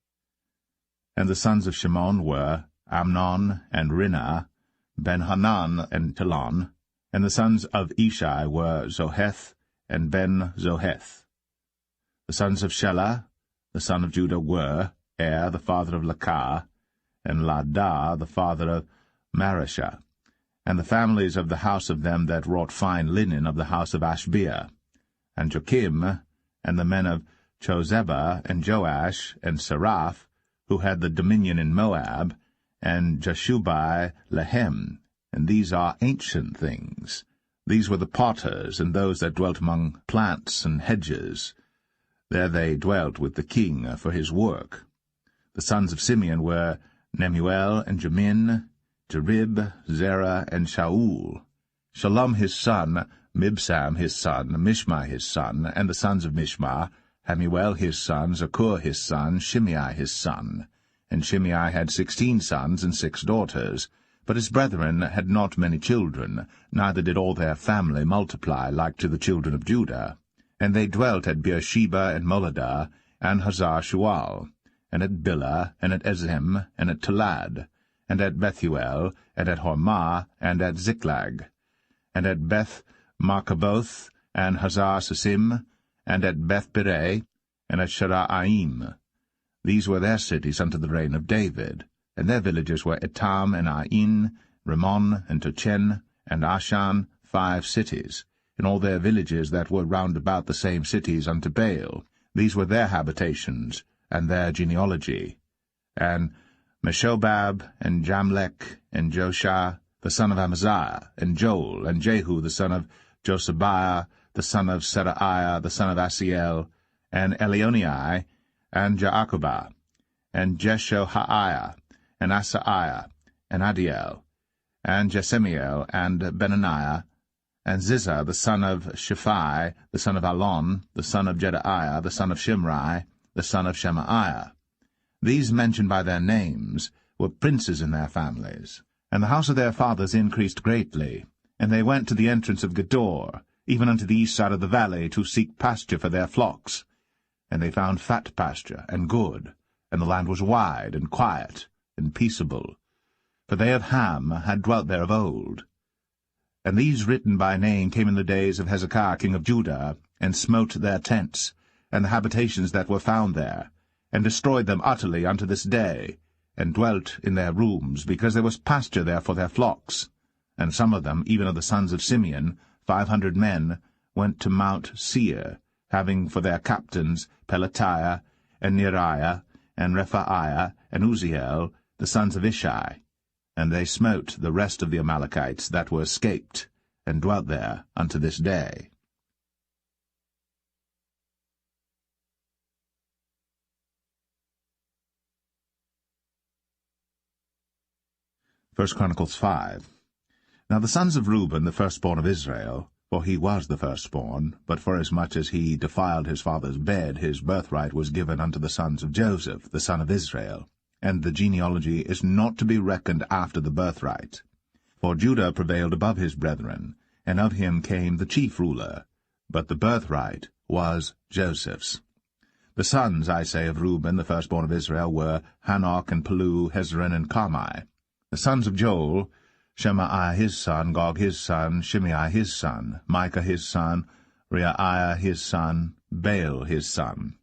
And the sons of Shimon were Amnon, and Rinnah, Ben-Hanan, and Telon. And the sons of Ishai were Zoheth, and Ben-Zoheth. The sons of Shelah, the son of Judah, were the father of Lakah, and Ladah, the father of Mareshah. And the families of the house of them that wrought fine linen of the house of Ashbea. And Joachim, and the men of Chozeba, and Joash, and Seraph, who had the dominion in Moab, and Jashubai Lehem. And these are ancient things. These were the potters, and those that dwelt among plants and hedges. There they dwelt with the king for his work. The sons of Simeon were Nemuel, and Jamin, Jerib, Zerah, and Shaul. Shalom his son, Mibsam his son, Mishma his son, and the sons of Mishma, Hamuel his son, Zakur his son, Shimei his son. And Shimei had 16 sons and 6 daughters. But his brethren had not many children, neither did all their family multiply like to the children of Judah. And they dwelt at Beersheba, and Moladah, and Hazar-Shual, and at Bilhah, and at Ezem, and at Talad, and at Bethuel, and at Hormah, and at Ziklag, and at Beth-Markaboth, and Hazar-Susim, and at Beth-Pireh, and at Sharaim. These were their cities unto the reign of David. And their villages were Etam, and Ain, Rimmon, and Tochen, and Ashan, 5 cities, and all their villages that were round about the same cities unto Baal. These were their habitations, and their genealogy. And Meshobab, and Jamlech, and Joshah, the son of Amaziah, and Joel, and Jehu, the son of Josabiah, the son of Seraiah, the son of Asiel, and Elionai, and Jaakobah, and Jeshohaiah, and Asaiah, and Adiel, and Jesemiel, and Benaniah, and Ziza, the son of Shephi, the son of Alon, the son of Jedaiah, the son of Shimri, the son of Shemaiah. These mentioned by their names were princes in their families. And the house of their fathers increased greatly, and they went to the entrance of Gedor, even unto the east side of the valley, to seek pasture for their flocks. And they found fat pasture, and good, and the land was wide, and quiet, and peaceable. For they of Ham had dwelt there of old. And these written by name came in the days of Hezekiah king of Judah, and smote their tents, and the habitations that were found there, and destroyed them utterly unto this day, and dwelt in their rooms, because there was pasture there for their flocks. And some of them, even of the sons of Simeon, 500 men, went to Mount Seir, having for their captains Pelatiah, and Neriah, and Rephaiah, and Uzziel, the sons of Ishi. And they smote the rest of the Amalekites that were escaped, and dwelt there unto this day. First Chronicles 5. Now the sons of Reuben, the firstborn of Israel, for he was the firstborn, but forasmuch as he defiled his father's bed, his birthright was given unto the sons of Joseph, the son of Israel. And the genealogy is not to be reckoned after the birthright. For Judah prevailed above his brethren, and of him came the chief ruler, but the birthright was Joseph's. The sons, I say, of Reuben, the firstborn of Israel, were Hanok, and Palu, Hezron, and Carmi. The sons of Joel, Shemaiah his son, Gog his son, Shimei his son, Micah his son, Reaiah his son, Baal his son,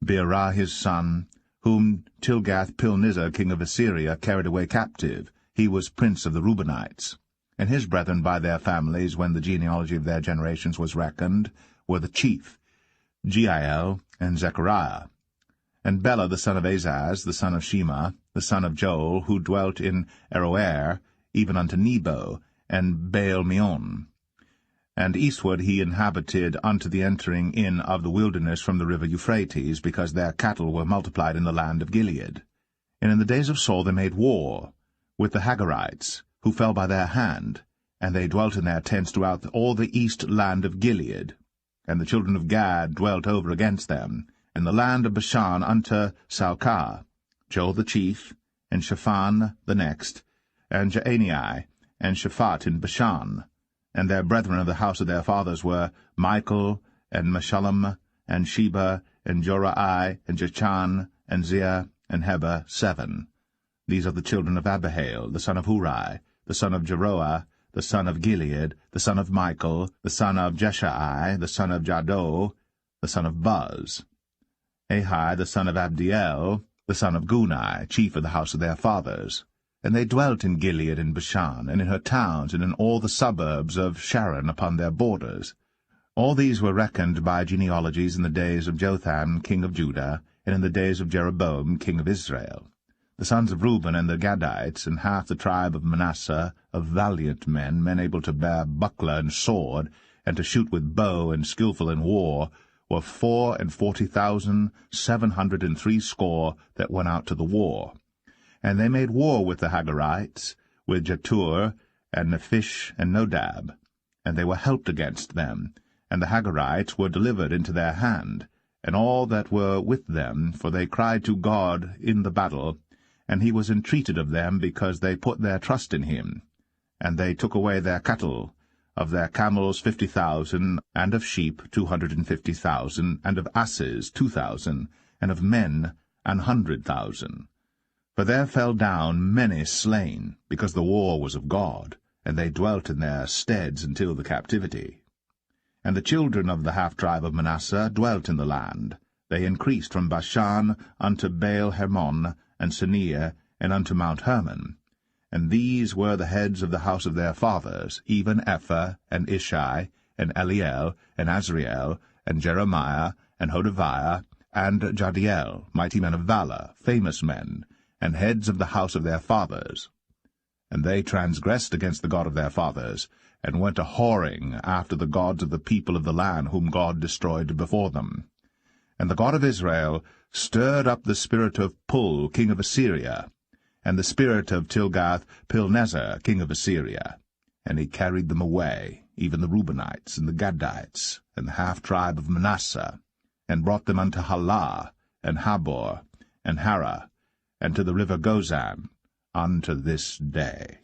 Beerah his son, whom Tilgath-Pilneser king of Assyria carried away captive. He was prince of the Reubenites. And his brethren by their families, when the genealogy of their generations was reckoned, were the chief, Jeiel and Zechariah. And Bela the son of Azaz, the son of Shema, the son of Joel, who dwelt in Aroer, even unto Nebo, and Baal-meon. And eastward he inhabited unto the entering in of the wilderness from the river Euphrates, because their cattle were multiplied in the land of Gilead. And in the days of Saul they made war with the Hagarites, who fell by their hand, and they dwelt in their tents throughout all the east land of Gilead. And the children of Gad dwelt over against them, and the land of Bashan unto Salcah, Joel the chief, and Shaphan the next, and Jaanai, and Shaphat in Bashan. And their brethren of the house of their fathers were Michael, and Meshullam, and Sheba, and Jorai, and Jachan, and Zia, and Heber, 7. These are the children of Abihail, the son of Huri, the son of Jeroah, the son of Gilead, the son of Michael, the son of Jeshai, the son of Jado, the son of Buz. Ahi, the son of Abdiel, the son of Guni, chief of the house of their fathers. And they dwelt in Gilead and Bashan, and in her towns, and in all the suburbs of Sharon upon their borders. All these were reckoned by genealogies in the days of Jotham king of Judah, and in the days of Jeroboam king of Israel. The sons of Reuben and the Gadites, and half the tribe of Manasseh, of valiant men, men able to bear buckler and sword, and to shoot with bow, and skillful in war, were 44,760 that went out to the war. And they made war with the Hagarites, with Jetur, and Nephish, and Nodab. And they were helped against them, and the Hagarites were delivered into their hand, and all that were with them, for they cried to God in the battle, and he was entreated of them, because they put their trust in him. And they took away their cattle, of their camels 50,000, and of sheep 250,000, and of asses 2,000, and of men 100,000. For there fell down many slain, because the war was of God, and they dwelt in their steads until the captivity. And the children of the half-tribe of Manasseh dwelt in the land. They increased from Bashan unto Baal-Hermon, and Sinir, and unto Mount Hermon. And these were the heads of the house of their fathers, even Ephah, and Ishi, and Eliel, and Azriel, and Jeremiah, and Hodaviah, and Jadiel, mighty men of valor, famous men, and heads of the house of their fathers. And they transgressed against the God of their fathers, and went a-whoring after the gods of the people of the land, whom God destroyed before them. And the God of Israel stirred up the spirit of Pul, king of Assyria, and the spirit of Tilgath-Pilneser, king of Assyria. And he carried them away, even the Reubenites, and the Gadites, and the half-tribe of Manasseh, and brought them unto Halah, and Habor, and Hara, and to the river Gozan, unto this day.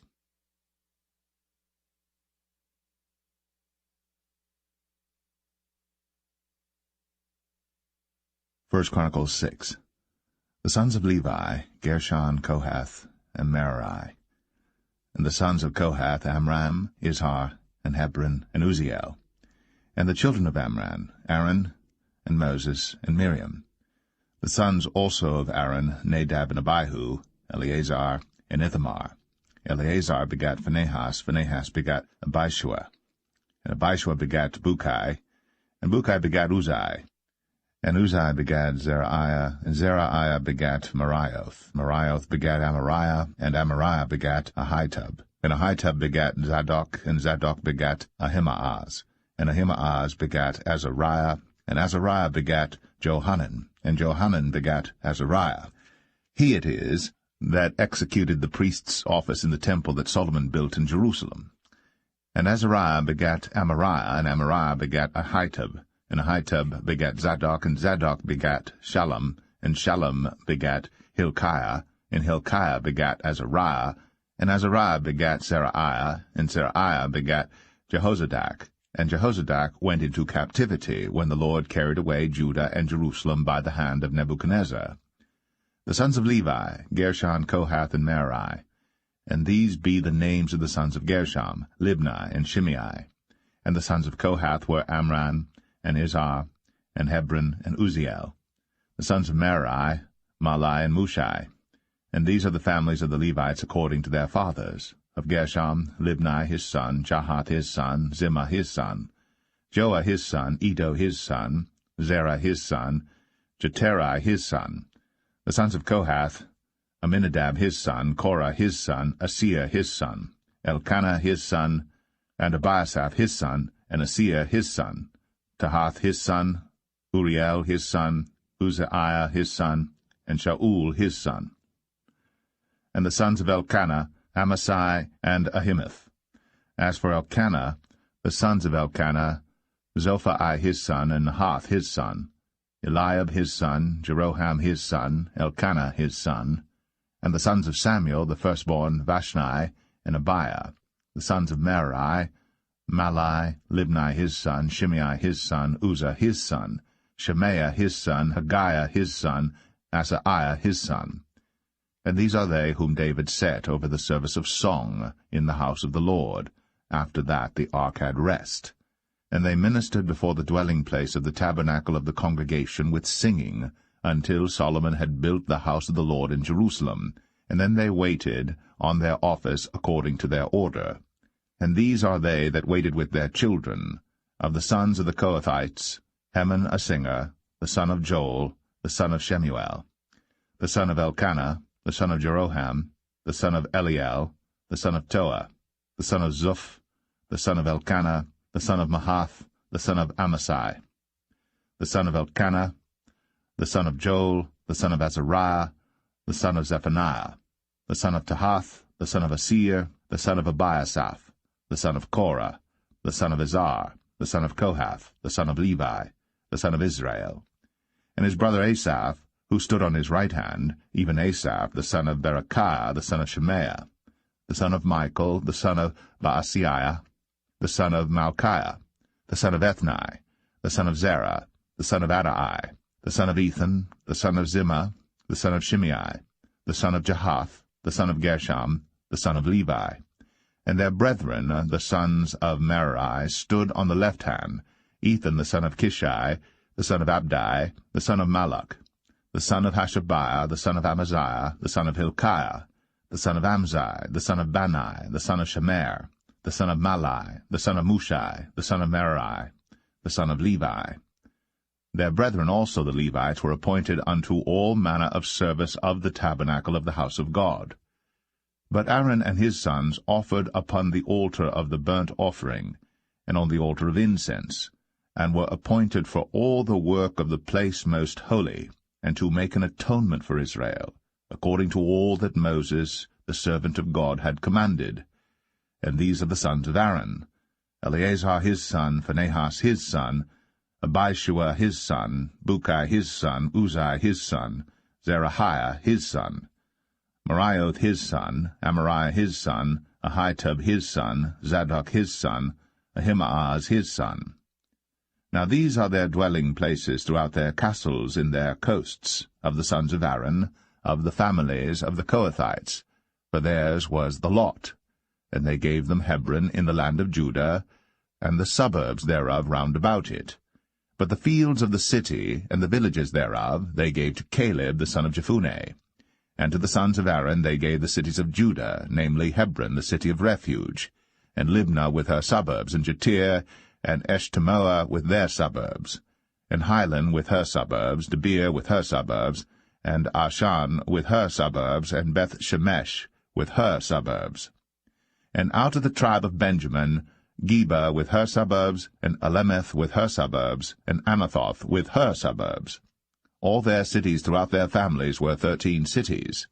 First Chronicles 6. The sons of Levi, Gershon, Kohath, and Merari. And the sons of Kohath, Amram, Izhar, and Hebron, and Uzziel. And the children of Amram, Aaron, and Moses, and Miriam. The sons also of Aaron, Nadab and Abihu, Eleazar, and Ithamar. Eleazar begat Phinehas, Phinehas begat Abishua. And Abishua begat Bukai, and Bukai begat Uzai. And Uzai begat Zerahiah, and Zerahiah begat Marioth. Marioth begat Amariah, and Amariah begat Ahitub. And Ahitub begat Zadok, and Zadok begat Ahimaaz. And Ahimaaz begat Azariah, and Azariah begat Johanan, and Johanan begat Azariah. He it is that executed the priest's office in the temple that Solomon built in Jerusalem. And Azariah begat Amariah, and Amariah begat Ahitub. And Ahitub begat Zadok, and Zadok begat Shallum, and Shallum begat Hilkiah, and Hilkiah begat Azariah, and Azariah begat Zerahiah, and Zerahiah begat Jehozadak. And Jehozadak went into captivity when the Lord carried away Judah and Jerusalem by the hand of Nebuchadnezzar. The sons of Levi, Gershon, Kohath, and Merari. And these be the names of the sons of Gershom, Libni, and Shimei. And the sons of Kohath were Amram, and Izhar, and Hebron, and Uzziel. The sons of Merari, Mahli, and Mushai. And these are the families of the Levites according to their fathers. Of Gershom, Libni his son, Jahath his son, Zimmah his son, Joah his son, Iddo his son, Zerah his son, Jeterai his son. The sons of Kohath, Aminadab his son, Korah his son, Asiah his son, Elkanah his son, and Abiasaph his son, and Asiah his son, Tahath his son, Uriel his son, Uzziah his son, and Shaul his son. And the sons of Elkanah, Amasai, and Ahimeth. As for Elkanah, the sons of Elkanah, Zophai his son, and Nahath his son, Eliab his son, Jeroham his son, Elkanah his son. And the sons of Samuel, the firstborn, Vashni, and Abiah. The sons of Merari, Mahli, Libni his son, Shimei his son, Uzzah his son, Shemaiah his son, Haggiah his son, Asaiah his son. And these are they whom David set over the service of song in the house of the Lord. After that the ark had rest. And they ministered before the dwelling place of the tabernacle of the congregation with singing, until Solomon had built the house of the Lord in Jerusalem. And then they waited on their office according to their order. And these are they that waited with their children. Of the sons of the Kohathites, Heman a singer, the son of Joel, the son of Shemuel. The son of Elkanah, the son of Jeroham, the son of Eliel, the son of Toah, the son of Zuph, the son of Elkanah, the son of Mahath, the son of Amasai, the son of Elkanah, the son of Joel, the son of Azariah, the son of Zephaniah, the son of Tahath, the son of Asir, the son of Abiasaph, the son of Korah, the son of Izhar, the son of Kohath, the son of Levi, the son of Israel. And his brother Asaph, who stood on his right hand, even Asaph, the son of Berechiah, the son of Shemaiah, the son of Michael, the son of Baasiah, the son of Malchiah, the son of Ethni, the son of Zerah, the son of Adai, the son of Ethan, the son of Zimmah, the son of Shimei, the son of Jahath, the son of Gershom, the son of Levi. And their brethren, the sons of Merari, stood on the left hand, Ethan the son of Kishi, the son of Abdi, the son of Malach, the son of Hashabiah, the son of Amaziah, the son of Hilkiah, the son of Amzai, the son of Bani, the son of Shemer, the son of Mahli, the son of Mushai, the son of Merari, the son of Levi. Their brethren also the Levites were appointed unto all manner of service of the tabernacle of the house of God. But Aaron and his sons offered upon the altar of the burnt offering, and on the altar of incense, and were appointed for all the work of the place most holy, and to make an atonement for Israel, according to all that Moses, the servant of God, had commanded. And these are the sons of Aaron, Eleazar his son, Phinehas his son, Abishua his son, Bukai his son, Uzai his son, Zerahiah his son, Marioth his son, Amariah his son, Ahitub his son, Zadok his son, Ahimaaz his son. Now these are their dwelling places throughout their castles in their coasts, of the sons of Aaron, of the families of the Kohathites, for theirs was the lot. And they gave them Hebron in the land of Judah, and the suburbs thereof round about it. But the fields of the city and the villages thereof they gave to Caleb the son of Jephunneh. And to the sons of Aaron they gave the cities of Judah, namely Hebron, the city of refuge, and Libnah with her suburbs, and Jatir, and Eshtemoa with their suburbs, and Hilan with her suburbs, Debir with her suburbs, and Ashan with her suburbs, and Beth-Shemesh with her suburbs. And out of the tribe of Benjamin, Geba with her suburbs, and Alemeth with her suburbs, and Anathoth with her suburbs. All their cities throughout their families were 13 cities.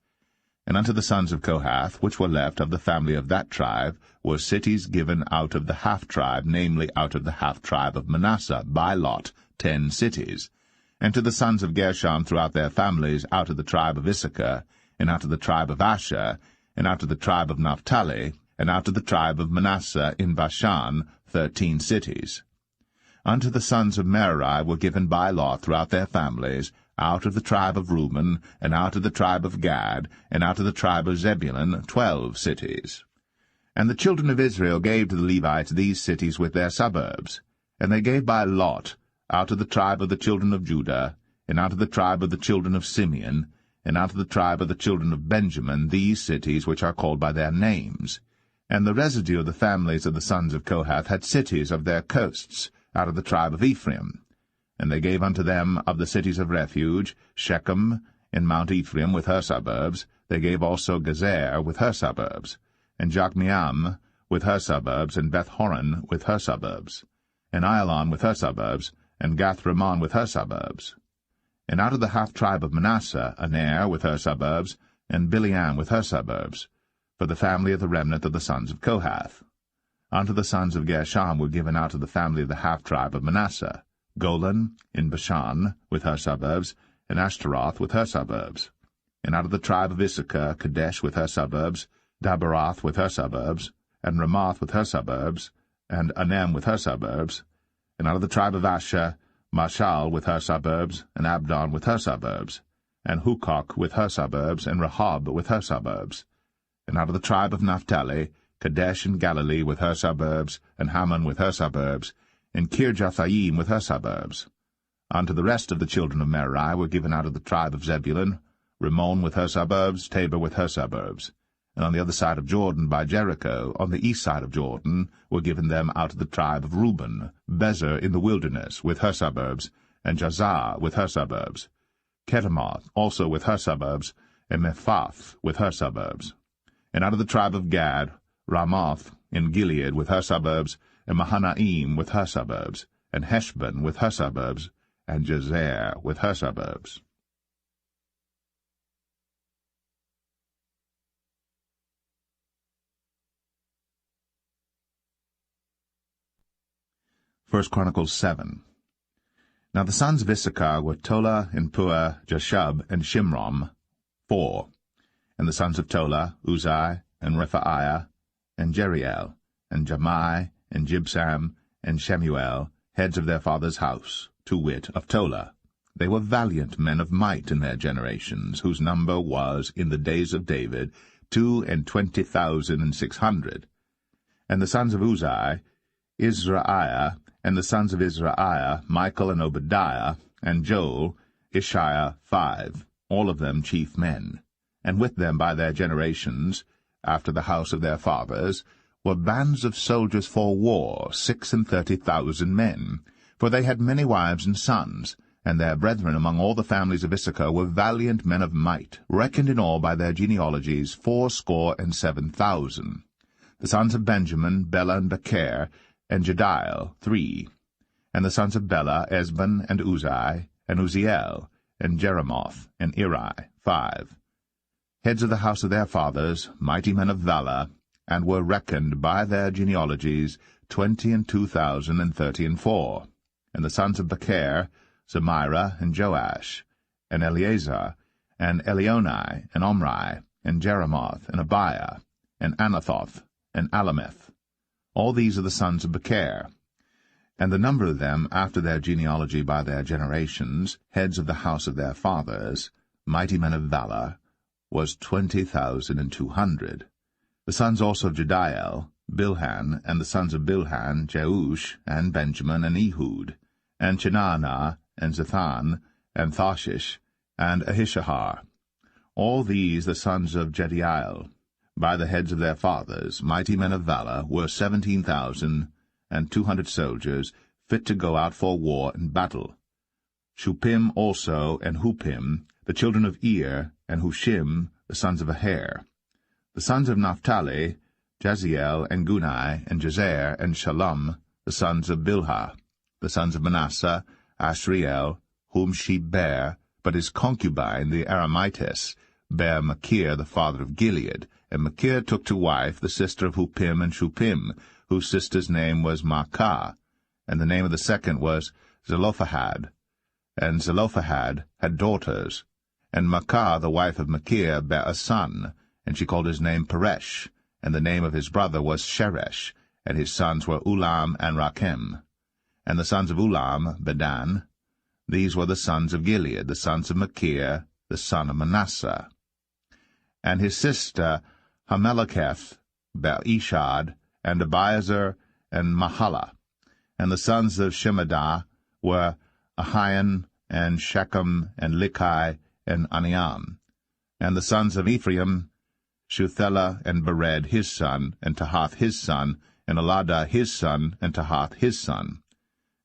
And unto the sons of Kohath, which were left of the family of that tribe, were cities given out of the half-tribe, namely out of the half-tribe of Manasseh, by lot, 10 cities. And to the sons of Gershon throughout their families, out of the tribe of Issachar, and out of the tribe of Asher, and out of the tribe of Naphtali, and out of the tribe of Manasseh in Bashan, 13 cities. Unto the sons of Merari were given by lot throughout their families, out of the tribe of Reuben, and out of the tribe of Gad, and out of the tribe of Zebulun, 12 cities. And the children of Israel gave to the Levites these cities with their suburbs. And they gave by lot, out of the tribe of the children of Judah, and out of the tribe of the children of Simeon, and out of the tribe of the children of Benjamin, these cities which are called by their names. And the residue of the families of the sons of Kohath had cities of their coasts, out of the tribe of Ephraim. And they gave unto them of the cities of refuge, Shechem, in Mount Ephraim with her suburbs. They gave also Gezer with her suburbs, and Jokmeam with her suburbs, and Beth-horon with her suburbs, and Ailon with her suburbs, and Gath-rimmon with her suburbs. And out of the half-tribe of Manasseh, Aner with her suburbs, and Bileam with her suburbs, for the family of the remnant of the sons of Kohath. Unto the sons of Gershon were given out of the family of the half-tribe of Manasseh, Golan in Bashan with her suburbs, and Ashtaroth with her suburbs. And out of the tribe of Issachar, Kadesh with her suburbs, Daberoth with her suburbs, and Ramoth with her suburbs, and Anem with her suburbs. And out of the tribe of Asher, Mashal with her suburbs, and Abdon with her suburbs, and Hukok with her suburbs, and Rehob with her suburbs. And out of the tribe of Naphtali, Kadesh in Galilee with her suburbs, and Hammon with her suburbs, and Kirjathaim with her suburbs. Unto the rest of the children of Merari were given out of the tribe of Zebulun, Rimmon with her suburbs, Tabor with her suburbs. And on the other side of Jordan, by Jericho, on the east side of Jordan, were given them out of the tribe of Reuben, Bezer in the wilderness with her suburbs, and Jazar with her suburbs, Kedemoth also with her suburbs, and Mephath with her suburbs. And out of the tribe of Gad, Ramoth in Gilead with her suburbs, and Mahanaim with her suburbs, and Heshbon with her suburbs, and Jazer with her suburbs. 1 Chronicles 7. Now the sons of Issachar were Tola, and Puah, Jashub, and Shimrom, 4. And the sons of Tola, Uzai, and Rephaiah, and Jeriel, and Jamai, and Jibsam, and Shemuel, heads of their father's house, to wit, of Tola. They were valiant men of might in their generations, whose number was, in the days of David, 22,600. And the sons of Uzai, Izraiah, and the sons of Izraiah, Michael and Obadiah, and Joel, Ishiah, 5, all of them chief men. And with them by their generations, after the house of their fathers, were bands of soldiers for war, 36,000 men. For they had many wives and sons, and their brethren among all the families of Issachar were valiant men of might, reckoned in all by their genealogies 7,000. The sons of Benjamin, Bela and Becher, and Jediel, 3. And the sons of Bela, Esban, and Uzai, and Uziel, and Jeremoth, and Eri, 5. Heads of the house of their fathers, mighty men of valor, and were reckoned by their genealogies 22,034. And the sons of Becher, Zemira, and Joash, and Eleazar, and Elionai, and Omri, and Jeremoth, and Abiah, and Anathoth, and Alameth. All these are the sons of Becher. And the number of them, after their genealogy by their generations, heads of the house of their fathers, mighty men of valor, was 20,200. The sons also of Jediael, Bilhan, and the sons of Bilhan, Jeush, and Benjamin, and Ehud, and Chenaanah, and Zethan, and Thashish, and Ahishahar. All these the sons of Jediael, by the heads of their fathers, mighty men of valor, were 17,200 soldiers, fit to go out for war and battle. Shuppim also, and Huppim, the children of Ir, and Hushim, the sons of Aher. The sons of Naphtali, Jaziel, and Gunai, and Jezer, and Shalom, the sons of Bilhah. The sons of Manasseh, Ashriel, whom she bare, but his concubine, the Aramitess, bare Machir, the father of Gilead, and Machir took to wife the sister of Huppim and Shuppim, whose sister's name was Maacah, and the name of the second was Zelophehad. And Zelophehad had daughters. And Maacah, the wife of Machir, bare a son, and she called his name Peresh, and the name of his brother was Sheresh, and his sons were Ulam and Rakem. And the sons of Ulam, Bedan. These were the sons of Gilead, the sons of Machir, the son of Manasseh. And his sister Hameleketh bare Ishad, and Abiezer, and Mahalah. And the sons of Shemaiah were Ahian, and Shechem, and Likai, and Aniam. And the sons of Ephraim, Shuthelah, and Bered his son, and Tahath his son, and Eladah his son, and Tahath his son.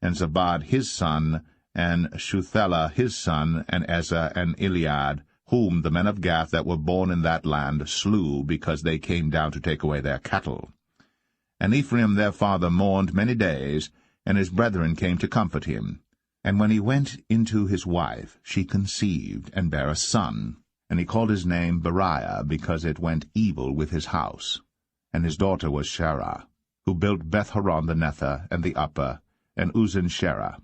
And Zabad his son, and Shuthelah his son, and Ezer, and Eliad, whom the men of Gath that were born in that land slew, because they came down to take away their cattle. And Ephraim their father mourned many days, and his brethren came to comfort him. And when he went into his wife, she conceived, and bare a son. And he called his name Beriah, because it went evil with his house. And his daughter was Sherah, who built Beth-horon the Nether, and the upper, and Uzzen-Sherah.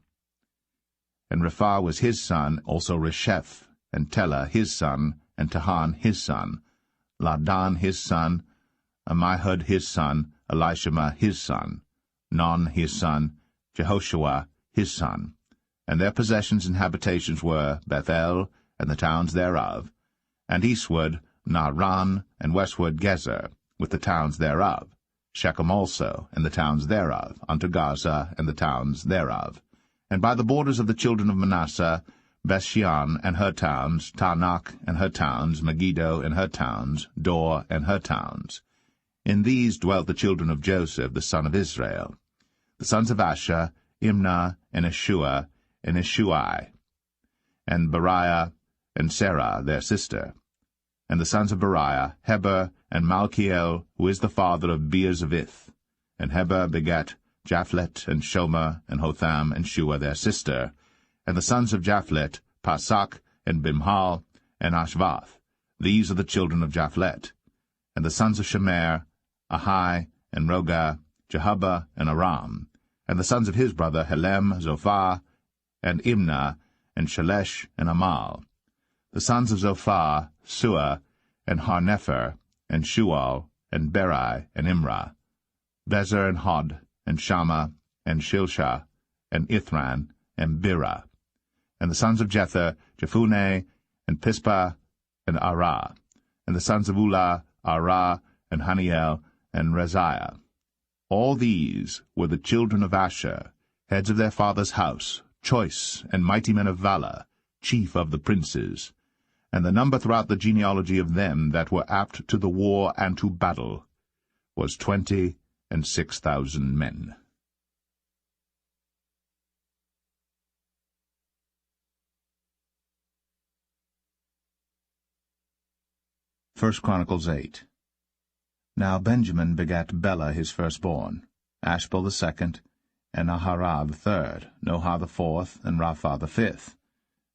And Rephah was his son, also Resheph, and Telah his son, and Tahan his son, Ladan his son, Ammihud his son, Elishama his son, Non his son, Jehoshua his son. And their possessions and habitations were Bethel, and the towns thereof, and eastward Naaran, and westward Gezer, with the towns thereof, Shechem also, and the towns thereof, unto Gaza, and the towns thereof. And by the borders of the children of Manasseh, Bethshean and her towns, Taanach and her towns, Megiddo and her towns, Dor and her towns. In these dwelt the children of Joseph, the son of Israel. The sons of Asher, Imnah, and Ishua, and Ishuai, and Beriah, and Sarah their sister. And the sons of Beriah, Heber, and Malchiel, who is the father of Beerzavith. And Heber begat Japhlet, and Shomer, and Hotham, and Shua their sister. And the sons of Japhlet, Pasak, and Bimhal, and Ashvath. These are the children of Japhlet. And the sons of Shemer, Ahai, and Rogah, Jehubbah, and Aram. And the sons of his brother Helem, Zophah, and Imnah, and Shelesh, and Amal. The sons of Zophah, Suah, and Harnepher, and Shual, and Beri, and Imrah. Bezer, and Hod, and Shammah, and Shilshah, and Ithran, and Birah. And the sons of Jether, Jephunneh, and Pispah, and Arah. And the sons of Ulah, Arah, and Haniel, and Reziah. All these were the children of Asher, heads of their father's house, choice and mighty men of valor, chief of the princes. And the number throughout the genealogy of them that were apt to the war and to battle was 26,000 men. 1 Chronicles 8. Now Benjamin begat Bela his firstborn, Ashbel the second, and Naharah the third, Nohah the fourth, and Rapha the fifth.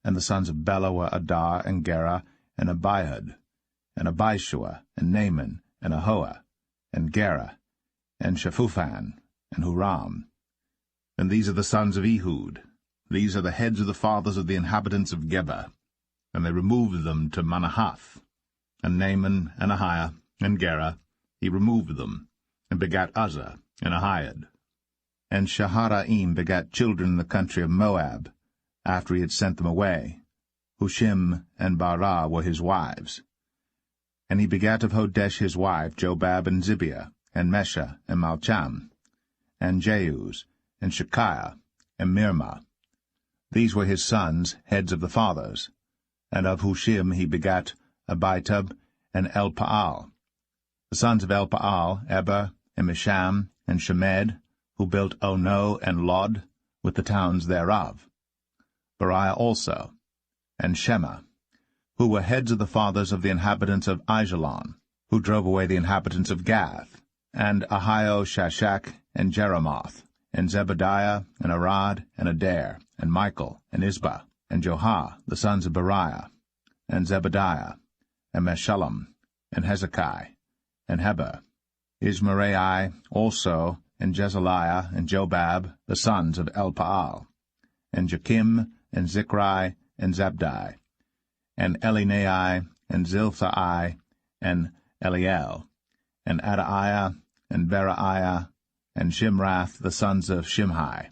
And the sons of Bela were Adar, and Gera, and Abihud, and Abishua, and Naaman, and Ahoah, and Gera, and Shephuphan, and Huram. And these are the sons of Ehud. These are the heads of the fathers of the inhabitants of Geba. And they removed them to Manahath. And Naaman, and Ahiah, and Gera, he removed them, and begat Uzzah, and Ahiad. And Shaharaim begat children in the country of Moab, after he had sent them away. Hushim and Barah were his wives. And he begat of Hodesh his wife Jobab and Zibiah, and Mesha, and Malcham, and Jeuz, and Shekiah, and Mirmah. These were his sons, heads of the fathers. And of Hushim he begat Abitub and Elpaal. The sons of Elpaal, Eber, and Misham, and Shemed, who built Ono and Lod, with the towns thereof. Beriah also, and Shema, who were heads of the fathers of the inhabitants of Aijalon, who drove away the inhabitants of Gath, and Ahio, Shashak, and Jeremoth, and Zebadiah, and Arad, and Adair, and Michael, and Isbah, and Johah, the sons of Beriah, and Zebadiah, and Meshullam, and Hezekiah, and Heber, Ismarai also, and Jezaliah, and Jobab, the sons of Elpaal, and Jakim, and Zichri, and Zabdi, and Elinai, and Zilthai, and Eliel, and Adaiah, and Beraiah, and Shimrath, the sons of Shimhi,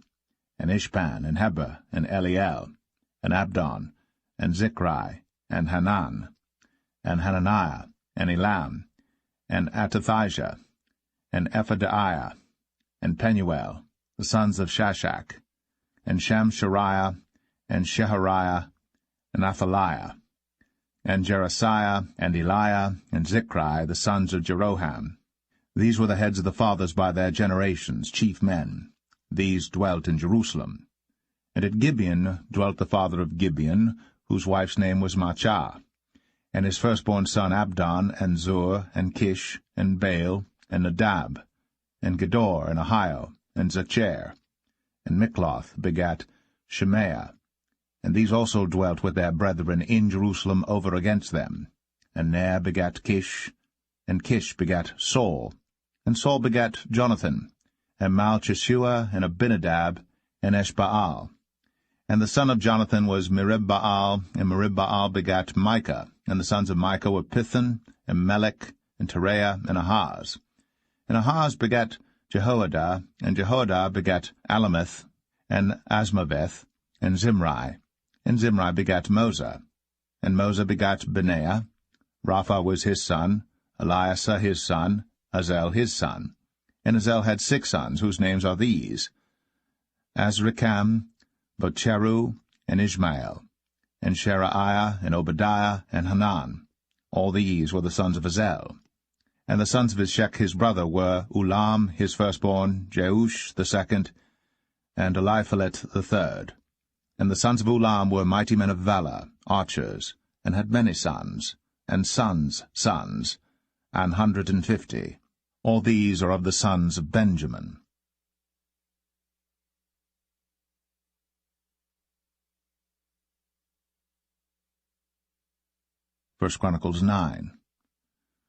and Ishpan, and Heber, and Eliel, and Abdon, and Zichri, and Hanan, and Hananiah, and Elam, and Atathijah, and Ephadiah, and Penuel, the sons of Shashak, and Shamshariah, and Shehariah, and Athaliah, and Jerasiah, and Eliah, and Zichri, the sons of Jeroham. These were the heads of the fathers by their generations, chief men. These dwelt in Jerusalem. And at Gibeon dwelt the father of Gibeon, whose wife's name was Maachah, and his firstborn son Abdon, and Zur, and Kish, and Baal, and Nadab, and Gedor, and Ahio, and Zacher. And Mikloth begat Shemaiah. And these also dwelt with their brethren in Jerusalem over against them. And Ner begat Kish, and Kish begat Saul, and Saul begat Jonathan, and Malchishua, and Abinadab, and Eshbaal. And the son of Jonathan was Meribbaal, and Meribbaal begat Micah, and the sons of Micah were Pithon, and Melech, and Tereah, and Ahaz. And Ahaz begat Jehoiada, and Jehoiada begat Alameth, and Asmaveth, and Zimri. And Zimri begat Moza, and Moza begat Benaiah. Rapha was his son, Eliasa his son, Azel his son. And Azel had 6 sons, whose names are these: Azrikam, Bocheru, and Ishmael, and Sheraiah, and Obadiah, and Hanan. All these were the sons of Azel. And the sons of Ishek his brother were Ulam his firstborn, Jeush the second, and Eliphalet the third. And the sons of Ulam were mighty men of valor, archers, and had many sons, and sons' sons, 150. All these are of the sons of Benjamin. 1 Chronicles 9.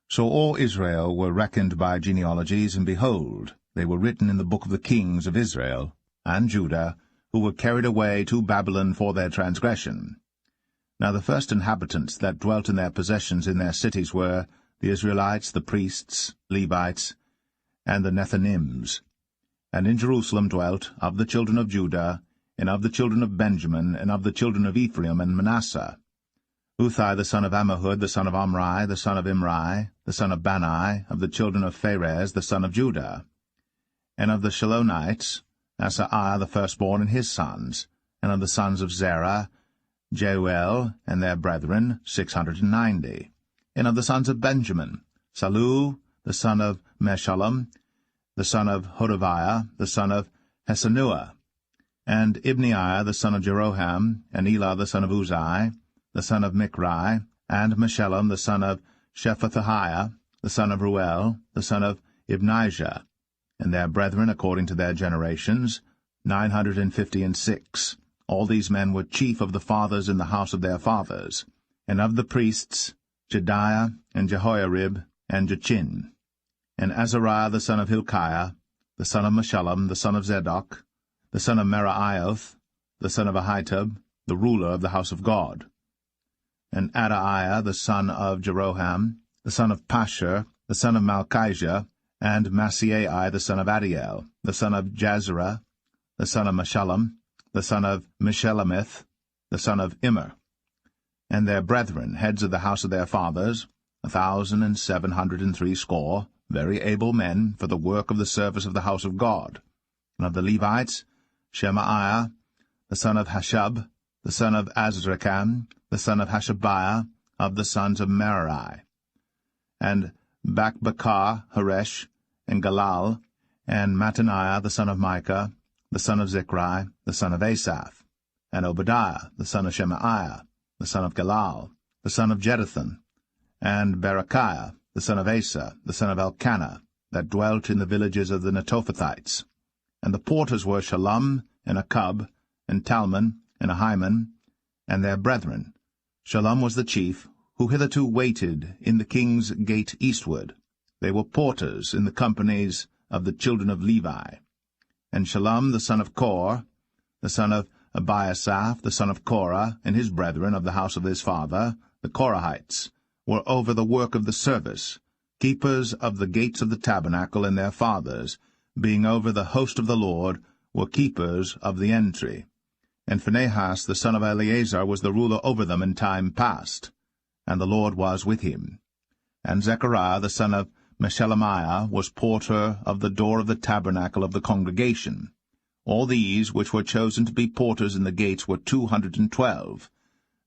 So all Israel were reckoned by genealogies, and behold, they were written in the book of the kings of Israel and Judah, who were carried away to Babylon for their transgression. Now the first inhabitants that dwelt in their possessions in their cities were the Israelites, the priests, Levites, and the Nethinims. And in Jerusalem dwelt, of the children of Judah, and of the children of Benjamin, and of the children of Ephraim and Manasseh, Uthai the son of Ammihud, the son of Omri, the son of Imri, the son of Bani, of the children of Pharez, the son of Judah. And of the Shilonites, Asaiah the firstborn and his sons, and of the sons of Zerah, Jeuel and their brethren, 690. And of the sons of Benjamin, Salu the son of Meshullam, the son of Hodaviah, the son of Hesenuah, and Ibneiah the son of Jeroham, and Elah the son of Uzai, the son of Michri, and Meshullam the son of Shephatiah, the son of Ruel, the son of Ibnijah, and their brethren according to their generations, 956. All these men were chief of the fathers in the house of their fathers. And of the priests, Jediah, and Jehoiarib, and Jachin, and Azariah the son of Hilkiah, the son of Meshullam, the son of Zadok, the son of Meraioth, the son of Ahitub, the ruler of the house of God, and Adaiah the son of Jeroham, the son of Pashur, the son of Malchijah, and Maaseiah the son of Adiel, the son of Jazerah, the son of Meshullam, the son of Meshelemith, the son of Immer, and their brethren, heads of the house of their fathers, 1,760, very able men for the work of the service of the house of God. And of the Levites, Shemaiah, the son of Hashub, the son of Azrikam, the son of Hashabiah, of the sons of Merari, and Bakbakar, Haresh, and Galal, and Mattaniah the son of Micah, the son of Zichri, the son of Asaph, and Obadiah the son of Shemaiah, the son of Galal, the son of Jeduthun, and Berechiah the son of Asa, the son of Elkanah, that dwelt in the villages of the Netophathites. And the porters were Shallum, and Akub, and Talmon, and Ahiman, and their brethren. Shallum was the chief, who hitherto waited in the king's gate eastward. They were porters in the companies of the children of Levi. And Shallum the son of Kor, the son of Abiasaph, the son of Korah, and his brethren of the house of his father, the Korahites, were over the work of the service, keepers of the gates of the tabernacle, and their fathers, being over the host of the Lord, were keepers of the entry. And Phinehas the son of Eleazar was the ruler over them in time past, and the Lord was with him. And Zechariah the son of Meshelemiah was porter of the door of the tabernacle of the congregation. All these which were chosen to be porters in the gates were 212.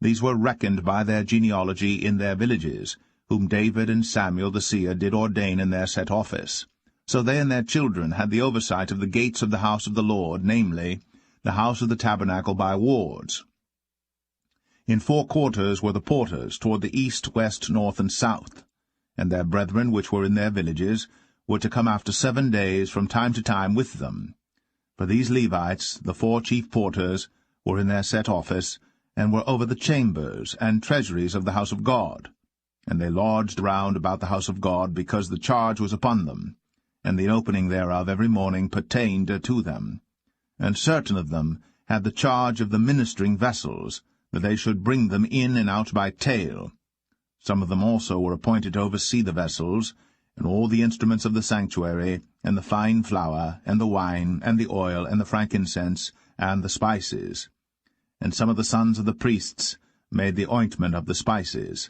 These were reckoned by their genealogy in their villages, whom David and Samuel the seer did ordain in their set office. So they and their children had the oversight of the gates of the house of the Lord, namely, the house of the tabernacle by wards. In 4 quarters were the porters, toward the east, west, north, and south. And their brethren which were in their villages were to come after 7 days from time to time with them. For these Levites, the 4 chief porters, were in their set office, and were over the chambers and treasuries of the house of God. And they lodged round about the house of God, because the charge was upon them, and the opening thereof every morning pertained to them. And certain of them had the charge of the ministering vessels, that they should bring them in and out by tale. Some of them also were appointed to oversee the vessels, and all the instruments of the sanctuary, and the fine flour, and the wine, and the oil, and the frankincense, and the spices. And some of the sons of the priests made the ointment of the spices.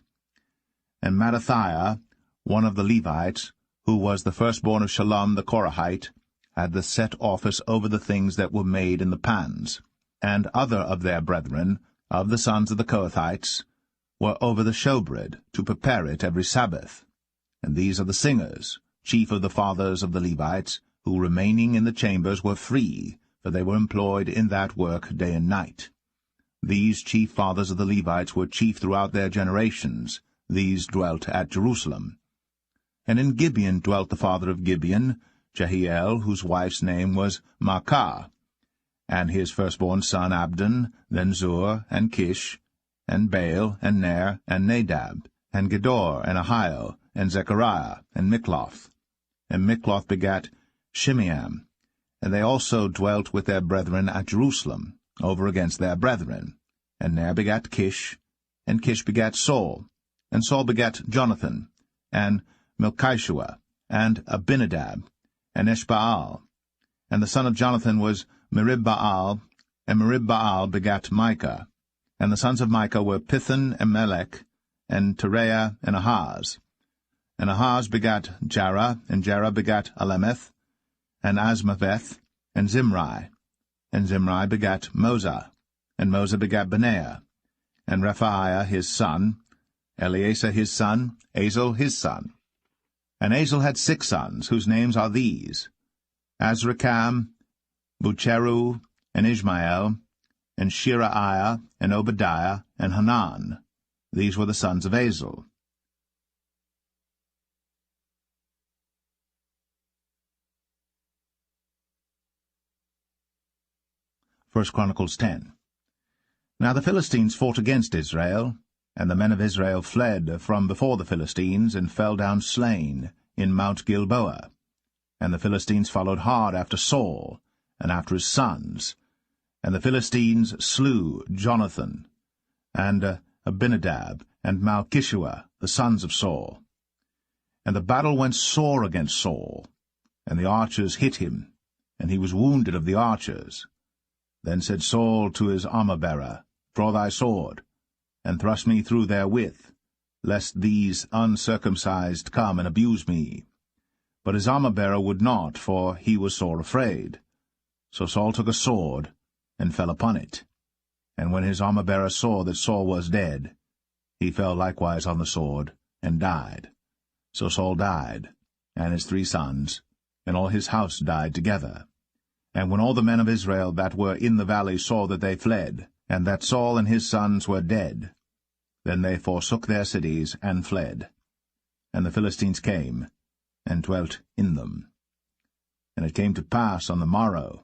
And Mattathiah, one of the Levites, who was the firstborn of Shallum the Korahite, had the set office over the things that were made in the pans. And other of their brethren, of the sons of the Kohathites, were over the showbread, to prepare it every Sabbath. And these are the singers, chief of the fathers of the Levites, who remaining in the chambers were free, for they were employed in that work day and night. These chief fathers of the Levites were chief throughout their generations. These dwelt at Jerusalem. And in Gibeon dwelt the father of Gibeon, Jehiel, whose wife's name was Maacah, and his firstborn son Abdon, then Zur, and Kish, and Baal, and Ner, and Nadab, and Gedor, and Ahio, and Zechariah, and Mikloth. And Mikloth begat Shimeam. And they also dwelt with their brethren at Jerusalem, over against their brethren. And Ner begat Kish, and Kish begat Saul, and Saul begat Jonathan, and Melchishua, and Abinadab, and Eshbaal. And the son of Jonathan was Meribbaal, and Meribbaal begat Micah. And the sons of Micah were Pithon, and Melech, and Tereah, and Ahaz. And Ahaz begat Jarah, and Jarah begat Alemeth, and Asmaveth, and Zimri. And Zimri begat Moza, and Moza begat Benaiah, and Rephaiah his son, Eleazar his son, Azel his son. And Azel had 6 sons, whose names are these: Azrikam, Bucheru, and Ishmael, and Shiraiah, and Obadiah, and Hanan. These were the sons of Azel. 1 Chronicles 10. Now the Philistines fought against Israel, and the men of Israel fled from before the Philistines, and fell down slain in Mount Gilboa. And the Philistines followed hard after Saul, and after his sons. And the Philistines slew Jonathan, and Abinadab, and Malchishua, the sons of Saul. And the battle went sore against Saul, and the archers hit him, and he was wounded of the archers. Then said Saul to his armor-bearer, Draw thy sword, and thrust me through therewith, lest these uncircumcised come and abuse me. But his armor-bearer would not, for he was sore afraid. So Saul took a sword, and fell upon it. And when his armor-bearer saw that Saul was dead, he fell likewise on the sword, and died. So Saul died, and his 3 sons, and all his house died together. And when all the men of Israel that were in the valley saw that they fled, and that Saul and his sons were dead, then they forsook their cities and fled. And the Philistines came, and dwelt in them. And it came to pass on the morrow,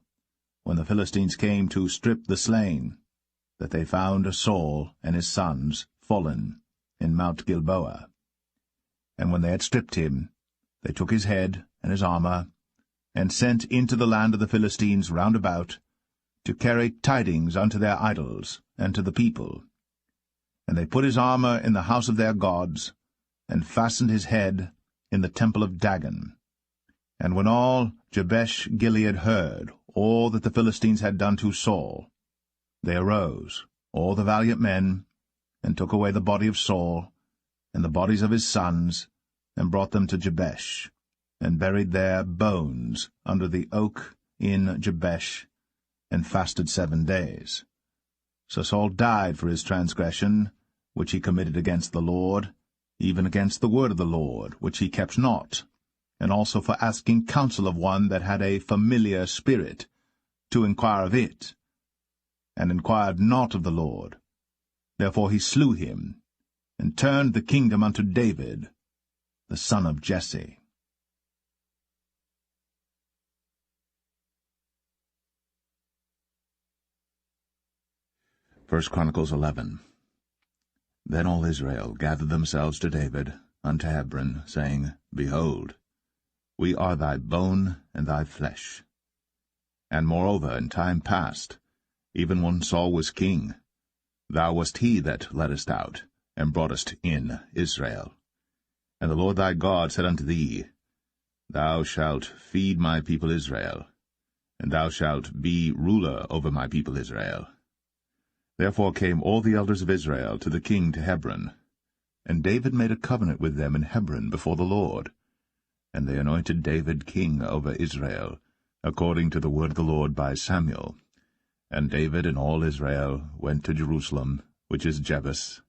when the Philistines came to strip the slain, that they found Saul and his sons fallen in Mount Gilboa. And when they had stripped him, they took his head and his armor, and sent into the land of the Philistines round about, to carry tidings unto their idols and to the people. And they put his armor in the house of their gods, and fastened his head in the temple of Dagon. And when all Jabesh-Gilead heard all that the Philistines had done to Saul, they arose, all the valiant men, and took away the body of Saul, and the bodies of his sons, and brought them to Jabesh, and buried their bones under the oak in Jabesh, and fasted 7 days. So Saul died for his transgression, which he committed against the Lord, even against the word of the Lord, which he kept not, and also for asking counsel of one that had a familiar spirit, to inquire of it, and inquired not of the Lord. Therefore he slew him, and turned the kingdom unto David, the son of Jesse. 1 Chronicles 11. Then all Israel gathered themselves to David unto Hebron, saying, Behold, we are thy bone and thy flesh. And moreover, in time past, even when Saul was king, thou wast he that leddest out, and broughtest in Israel. And the Lord thy God said unto thee, Thou shalt feed my people Israel, and thou shalt be ruler over my people Israel. Therefore came all the elders of Israel to the king to Hebron, and David made a covenant with them in Hebron before the Lord. And they anointed David king over Israel, according to the word of the Lord by Samuel. And David and all Israel went to Jerusalem, which is Jebus,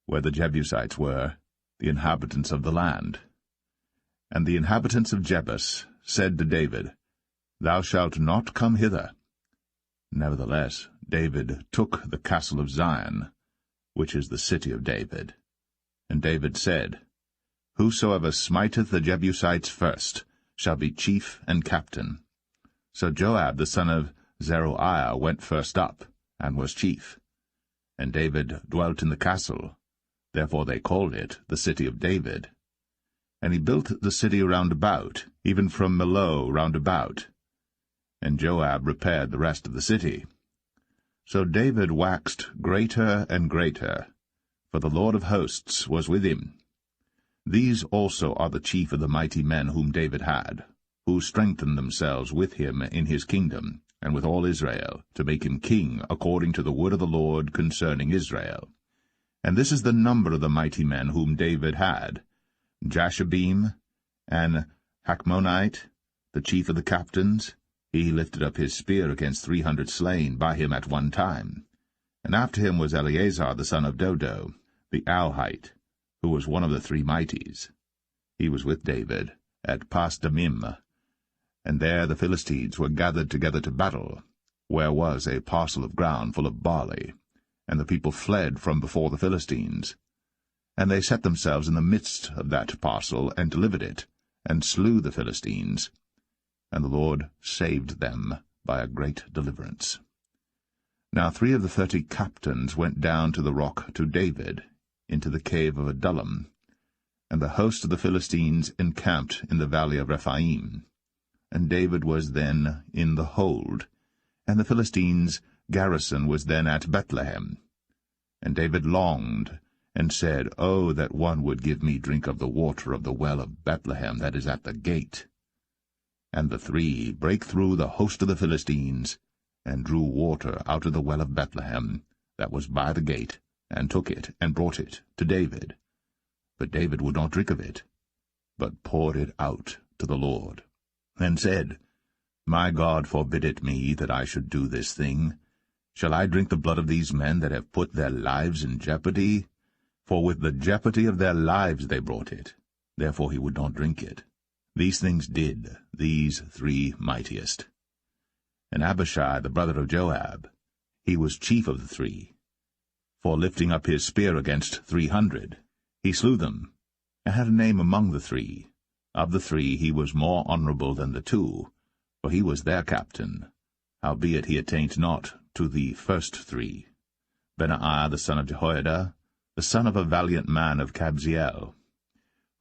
where the Jebusites were, the inhabitants of the land. And the inhabitants of Jebus said to David, Thou shalt not come hither. Nevertheless, David took the castle of Zion, which is the city of David. And David said, Whosoever smiteth the Jebusites first shall be chief and captain. So Joab the son of Zeruiah went first up, and was chief. And David dwelt in the castle, therefore they called it the city of David. And he built the city round about, even from Millo round about. And Joab repaired the rest of the city. So David waxed greater and greater, for the Lord of hosts was with him. These also are the chief of the mighty men whom David had, who strengthened themselves with him in his kingdom, and with all Israel, to make him king according to the word of the Lord concerning Israel. And this is the number of the mighty men whom David had: Jashabim, and Hachmonite, the chief of the captains. He lifted up his spear against 300 slain by him at one time. And after him was Eleazar the son of Dodo, the Auhite, who was one of the 3 mighties. He was with David at Pasdamim, and there the Philistines were gathered together to battle, where was a parcel of ground full of barley, and the people fled from before the Philistines. And they set themselves in the midst of that parcel, and delivered it, and slew the Philistines. And the Lord saved them by a great deliverance. Now 3 of the 30 captains went down to the rock to David, into the cave of Adullam, and the host of the Philistines encamped in the valley of Rephaim. And David was then in the hold, and the Philistines' garrison was then at Bethlehem. And David longed, and said, Oh, that one would give me drink of the water of the well of Bethlehem that is at the gate. And the three brake through the host of the Philistines, and drew water out of the well of Bethlehem that was by the gate, and took it, and brought it to David. But David would not drink of it, but poured it out to the Lord, and said, My God forbid it me that I should do this thing. Shall I drink the blood of these men that have put their lives in jeopardy? For with the jeopardy of their lives they brought it. Therefore he would not drink it. These things did these three mightiest. And Abishai, the brother of Joab, he was chief of the three. For lifting up his spear against 300, he slew them, and had a name among the three. Of the three he was more honorable than the two, for he was their captain. Howbeit he attained not to the first three. Benaiah the son of Jehoiada, the son of a valiant man of Kabzeel,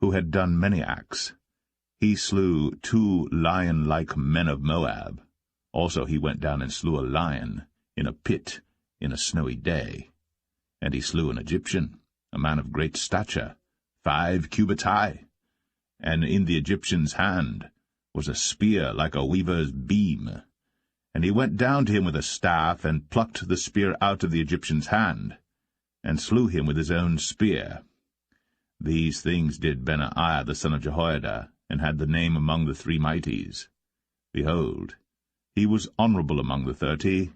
who had done many acts. He slew 2 lion-like men of Moab. Also he went down and slew a lion in a pit in a snowy day. And he slew an Egyptian, a man of great stature, 5 cubits high. And in the Egyptian's hand was a spear like a weaver's beam. And he went down to him with a staff, and plucked the spear out of the Egyptian's hand, and slew him with his own spear. These things did Benaiah the son of Jehoiada, and had the name among the three mighties. Behold, he was honorable among the 30,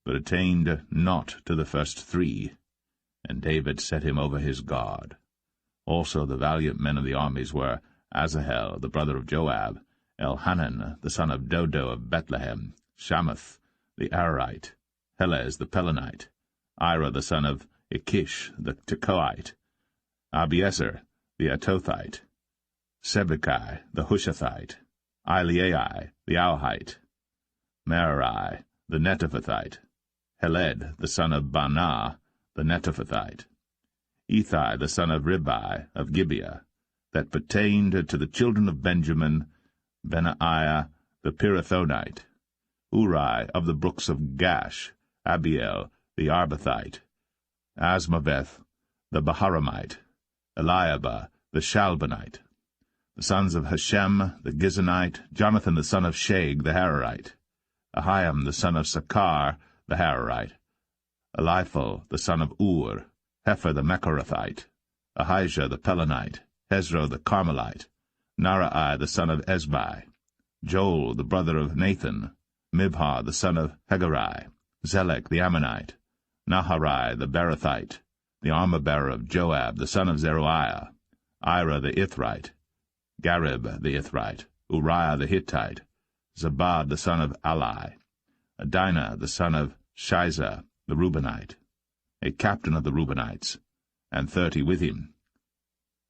but attained not to the first three, and David set him over his guard. Also the valiant men of the armies were Asahel, the brother of Joab, Elhanan, the son of Dodo of Bethlehem, Shamath, the Ararite, Helez, the Pelonite, Ira, the son of Ikish, the Tekoite, Abiezer, the Atothite, Sibbecai, the Hushathite, Eliai, the Auhite, Merari, the Netophathite, Heled, the son of Baanah, the Netophathite, Ethai, the son of Ribai, of Gibeah, that pertained to the children of Benjamin, Benaiah, the Pirathonite, Uri, of the brooks of Gash, Abiel, the Arbathite, Asmaveth, the Baharamite, Eliabah, the Shalbonite, the sons of Hashem, the Gizonite, Jonathan, the son of Shag, the Hararite, Ahiam, the son of Sakar, the Hararite, Eliphal, the son of Ur, Hefer, the Mecharathite, Ahijah, the Pelonite, Hezro, the Carmelite, Narai, the son of Ezbai, Joel, the brother of Nathan, Mibhar, the son of Hegarai, Zelek, the Ammonite, Naharai, the Berathite, the armor-bearer of Joab, the son of Zeruiah, Ira, the Ithrite, Garib, the Ithrite, Uriah, the Hittite, Zabad, the son of Ali, Adinah, the son of Shiza, the Reubenite, a captain of the Reubenites, and 30 with him,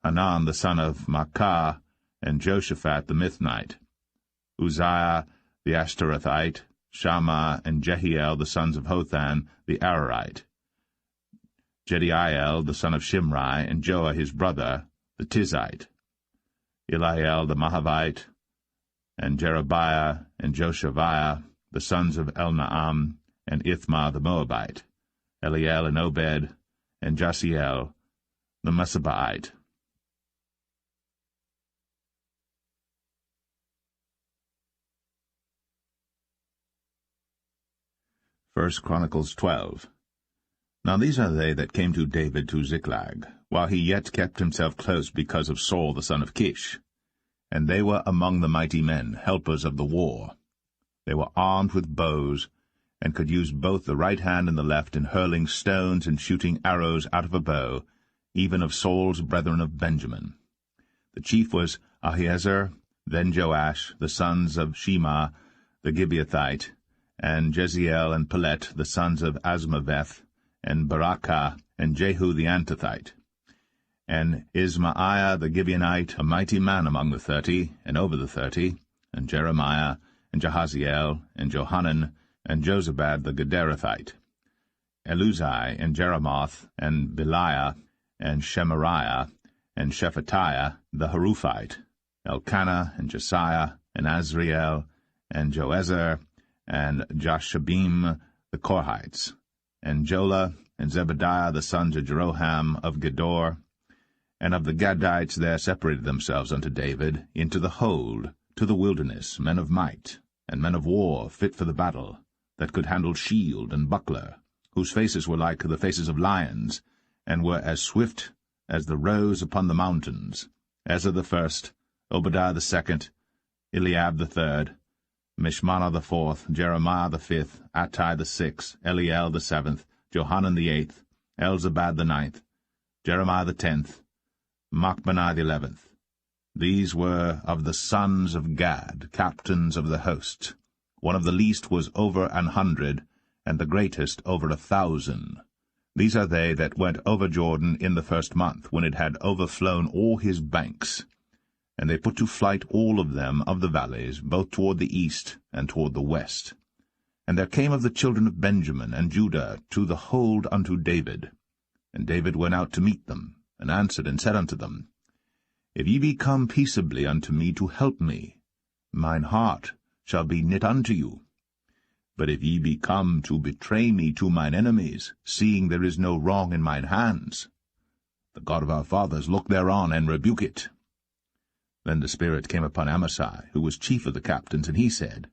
Hanan, the son of Maacah, and Joshaphat, the Mithnite, Uzziah, the Ashtarothite, Shammah, and Jehiel, the sons of Hothan, the Ararite, Jediael, the son of Shimri, and Joah, his brother, the Tizite, Eliel, the Mahavite, and Jerebiah, and Joshaviah, the sons of Elnaam, and Ithmah, the Moabite, Eliel, and Obed, and Jasiel, the Mesabaite. 1 Chronicles 12. Now these are they that came to David to Ziklag, while he yet kept himself close because of Saul the son of Kish. And they were among the mighty men, helpers of the war. They were armed with bows, and could use both the right hand and the left in hurling stones and shooting arrows out of a bow, even of Saul's brethren of Benjamin. The chief was Ahiezer, then Joash, the sons of Shema, the Gibeathite, and Jeziel and Paulett, the sons of Asmaveth, and Barakah, and Jehu the Antothite, and Ismaiah the Gibeonite, a mighty man among the 30, and over the 30, and Jeremiah, and Jahaziel, and Johanan, and Jozabad the Gederathite, Eluzai, and Jeremoth, and Beliah, and Shemariah, and Shephatiah the Haruphite, Elkanah, and Josiah, and Azriel, and Joezer, and Jashabim the Korhites, and Jola, and Zebediah the sons of Jeroham of Gedor. And of the Gadites there separated themselves unto David into the hold, to the wilderness, men of might, and men of war fit for the battle, that could handle shield and buckler, whose faces were like the faces of lions, and were as swift as the roes upon the mountains, Ezra the first, Obadiah the second, Eliab the third, Mishmannah the fourth, Jeremiah the fifth, Attai the sixth, Eliel the seventh, Johanan the eighth, Elzabad the ninth, Jeremiah the 10th, Machbenai the 11th. These were of the sons of Gad, captains of the host. One of the least was over 100, and the greatest over 1,000. These are they that went over Jordan in the first month, when it had overflown all his banks. And they put to flight all of them of the valleys, both toward the east and toward the west. And there came of the children of Benjamin and Judah to the hold unto David. And David went out to meet them, and answered and said unto them, If ye be come peaceably unto me to help me, mine heart shall be knit unto you. But if ye be come to betray me to mine enemies, seeing there is no wrong in mine hands, the God of our fathers look thereon, and rebuke it. Then the Spirit came upon Amasai, who was chief of the captains, and he said,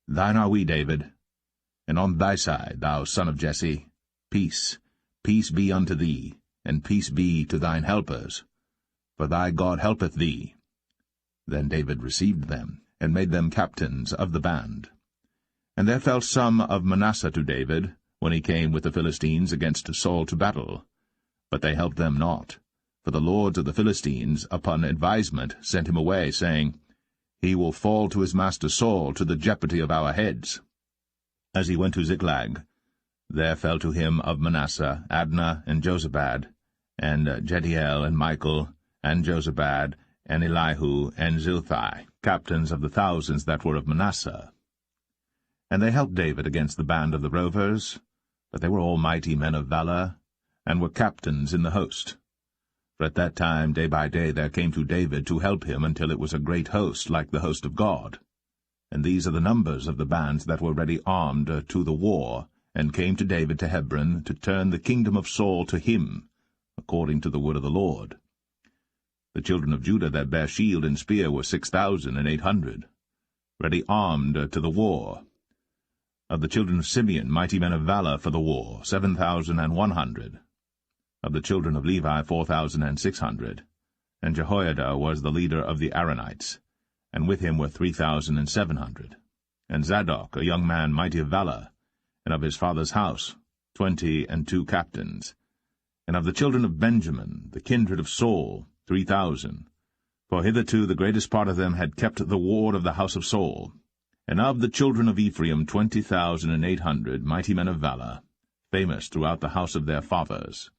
Thine are we, David, and on thy side, thou son of Jesse, peace, peace be unto thee, and peace be to thine helpers, for thy God helpeth thee. Then David received them, and made them captains of the band. And there fell some of Manasseh to David, when he came with the Philistines against Saul to battle. But they helped them not, for the lords of the Philistines upon advisement sent him away, saying, He will fall to his master Saul to the jeopardy of our heads. As he went to Ziklag, there fell to him of Manasseh Adnah and Jozabad, and Jediel and Michael, and Jozabad, and Elihu, and Zilthai, captains of the thousands that were of Manasseh. And they helped David against the band of the rovers, but they were all mighty men of valor, and were captains in the host. For at that time, day by day, there came to David to help him until it was a great host, like the host of God. And these are the numbers of the bands that were ready armed to the war, and came to David to Hebron, to turn the kingdom of Saul to him, according to the word of the Lord. The children of Judah that bare shield and spear were 6,800, ready armed to the war. Of the children of Simeon, mighty men of valor for the war, 7,100. Of the children of Levi, 4,600. And Jehoiada was the leader of the Aaronites, and with him were 3,700. And Zadok, a young man mighty of valor, and of his father's house, 22 captains. And of the children of Benjamin, the kindred of Saul, 3,000. For hitherto the greatest part of them had kept the ward of the house of Saul. And of the children of Ephraim 20,800 mighty men of valor, famous throughout the house of their fathers.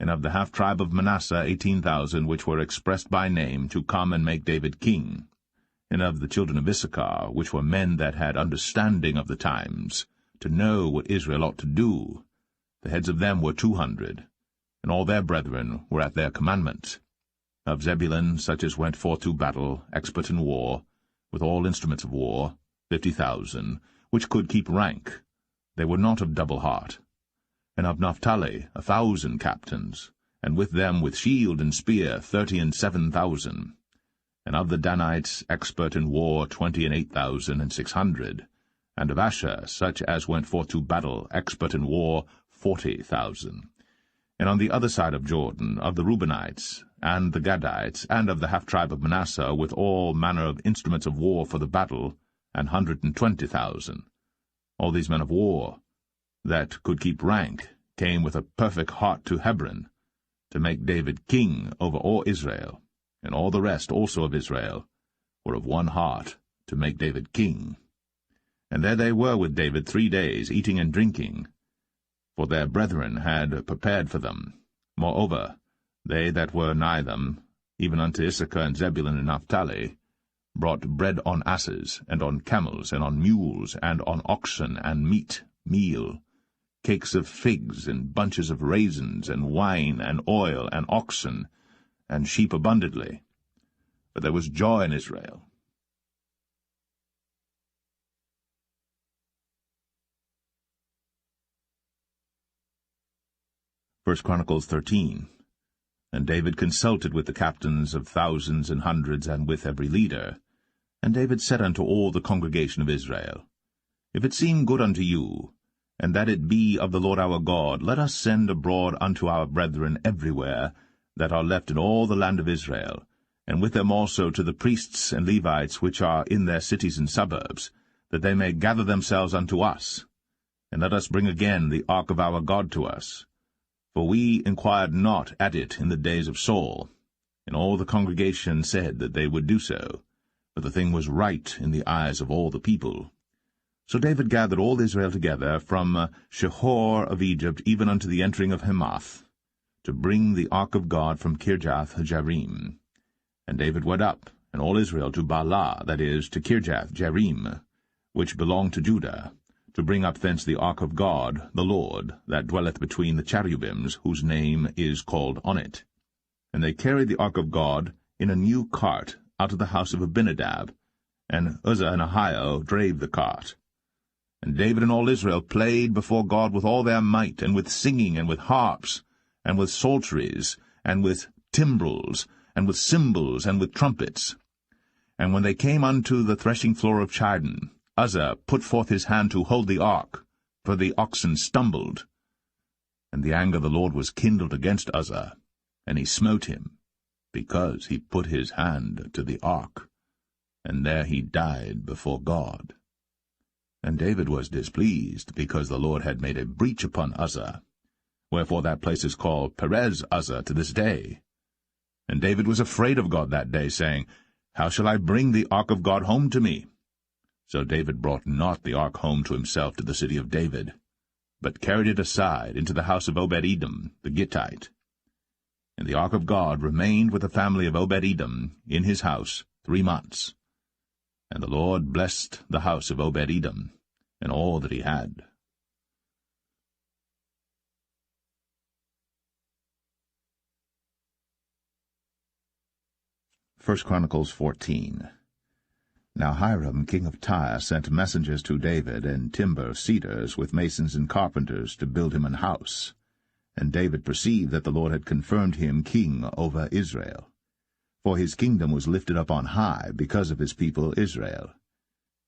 And of the half-tribe of Manasseh 18,000, which were expressed by name, to come and make David king. And of the children of Issachar, which were men that had understanding of the times, to know what Israel ought to do, the heads of them were 200, and all their brethren were at their commandment. Of Zebulun, such as went forth to battle, expert in war, with all instruments of war, 50,000, which could keep rank. They were not of double heart. And of Naphtali 1,000 captains, and with them with shield and spear 37,000. And of the Danites, expert in war, 28,600. And of Asher, such as went forth to battle, expert in war, 40,000. And on the other side of Jordan, of the Reubenites, and the Gadites, and of the half-tribe of Manasseh, with all manner of instruments of war for the battle, 120,000. All these men of war, that could keep rank, came with a perfect heart to Hebron, to make David king over all Israel, and all the rest also of Israel were of one heart to make David king. And there they were with David 3 days, eating and drinking, for their brethren had prepared for them. Moreover, they that were nigh them, even unto Issachar and Zebulun and Naphtali, brought bread on asses, and on camels, and on mules, and on oxen, and meat, meal, cakes of figs, and bunches of raisins, and wine, and oil, and oxen, and sheep abundantly. For there was joy in Israel. 1 Chronicles 13. And David consulted with the captains of thousands and hundreds, and with every leader. And David said unto all the congregation of Israel, If it seem good unto you, and that it be of the Lord our God, let us send abroad unto our brethren everywhere that are left in all the land of Israel, and with them also to the priests and Levites which are in their cities and suburbs, that they may gather themselves unto us. And let us bring again the ark of our God to us. For we inquired not at it in the days of Saul. And all the congregation said that they would do so, for the thing was right in the eyes of all the people. So David gathered all Israel together from Shihor of Egypt even unto the entering of Hamath, to bring the ark of God from Kirjath-jearim. And David went up, and all Israel, to Baalah, that is, to Kirjath-jearim, which belonged to Judah, to bring up thence the ark of God, the Lord, that dwelleth between the cherubims, whose name is called on it. And they carried the ark of God in a new cart out of the house of Abinadab, and Uzzah and Ahio drave the cart. And David and all Israel played before God with all their might, and with singing, and with harps, and with psalteries, and with timbrels, and with cymbals, and with trumpets. And when they came unto the threshing floor of Chidon, Uzzah put forth his hand to hold the ark, for the oxen stumbled. And the anger of the Lord was kindled against Uzzah, and he smote him, because he put his hand to the ark, and there he died before God. And David was displeased, because the Lord had made a breach upon Uzzah. Wherefore that place is called Perez Uzzah to this day. And David was afraid of God that day, saying, How shall I bring the ark of God home to me? So David brought not the ark home to himself to the city of David, but carried it aside into the house of Obed-Edom the Gittite. And the ark of God remained with the family of Obed-Edom in his house 3 months. And the Lord blessed the house of Obed-Edom, and all that he had. First Chronicles 14. Now Hiram king of Tyre sent messengers to David, and timber cedars with masons and carpenters to build him an house. And David perceived that the Lord had confirmed him king over Israel. For his kingdom was lifted up on high because of his people Israel.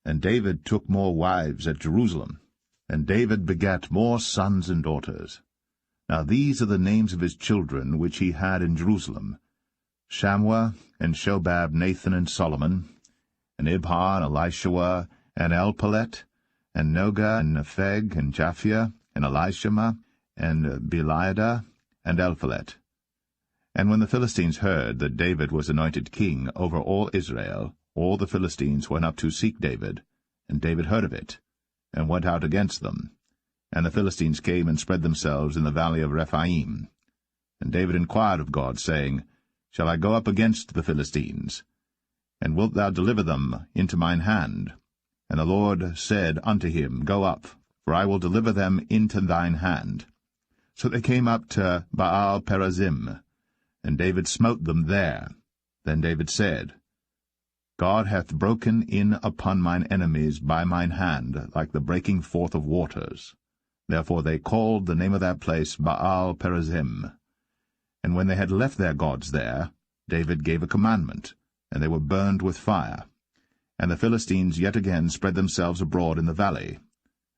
And David took more wives at Jerusalem, and David begat more sons and daughters. Now these are the names of his children which he had in Jerusalem: Shammua, and Shobab, Nathan, and Solomon, and Ibhar, and Elishua, and Elpalet, and Noga, and Nepheg, and Japhia, and Elishama, and Beliada, and Elphalet. And when the Philistines heard that David was anointed king over all Israel, all the Philistines went up to seek David, and David heard of it, and went out against them. And the Philistines came and spread themselves in the valley of Rephaim. And David inquired of God, saying, Shall I go up against the Philistines? And wilt thou deliver them into mine hand? And the Lord said unto him, Go up, for I will deliver them into thine hand. So they came up to Baal-perazim, and David smote them there. Then David said, God hath broken in upon mine enemies by mine hand, like the breaking forth of waters. Therefore they called the name of that place Baal-perazim. And when they had left their gods there, David gave a commandment, and they were burned with fire. And the Philistines yet again spread themselves abroad in the valley.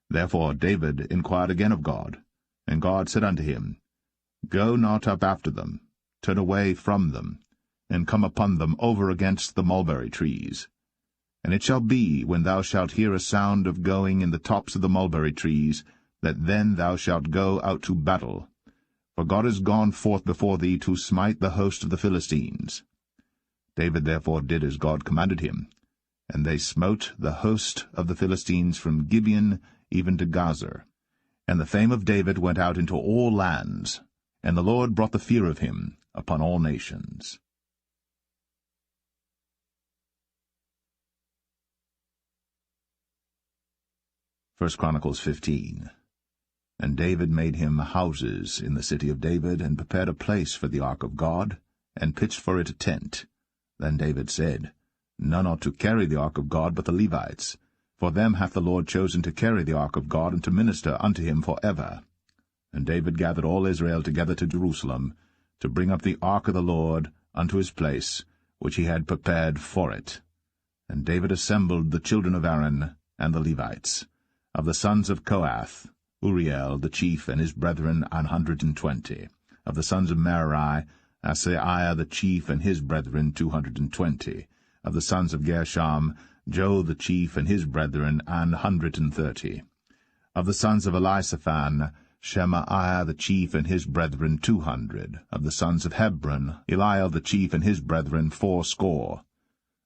Therefore David inquired again of God, and God said unto him, Go not up after them, turn away from them, and come upon them over against the mulberry trees. And it shall be, when thou shalt hear a sound of going in the tops of the mulberry trees, that then thou shalt go out to battle. For God is gone forth before thee to smite the host of the Philistines. David therefore did as God commanded him, and they smote the host of the Philistines from Gibeon even to Gazer. And the fame of David went out into all lands, and the Lord brought the fear of him upon all nations. 1 Chronicles 15. And David made him houses in the city of David, and prepared a place for the ark of God, and pitched for it a tent. Then David said, None ought to carry the ark of God but the Levites, for them hath the Lord chosen to carry the ark of God, and to minister unto him for ever. And David gathered all Israel together to Jerusalem, to bring up the ark of the Lord unto his place, which he had prepared for it. And David assembled the children of Aaron and the Levites. Of the sons of Kohath, Uriel the chief and his brethren 120. Of the sons of Merari, Asaiah the chief and his brethren 220. Of the sons of Gershom, Joe the chief and his brethren 130. Of the sons of Elisaphan, Shemaiah the chief and his brethren 200. Of the sons of Hebron, Eliel the chief and his brethren 80.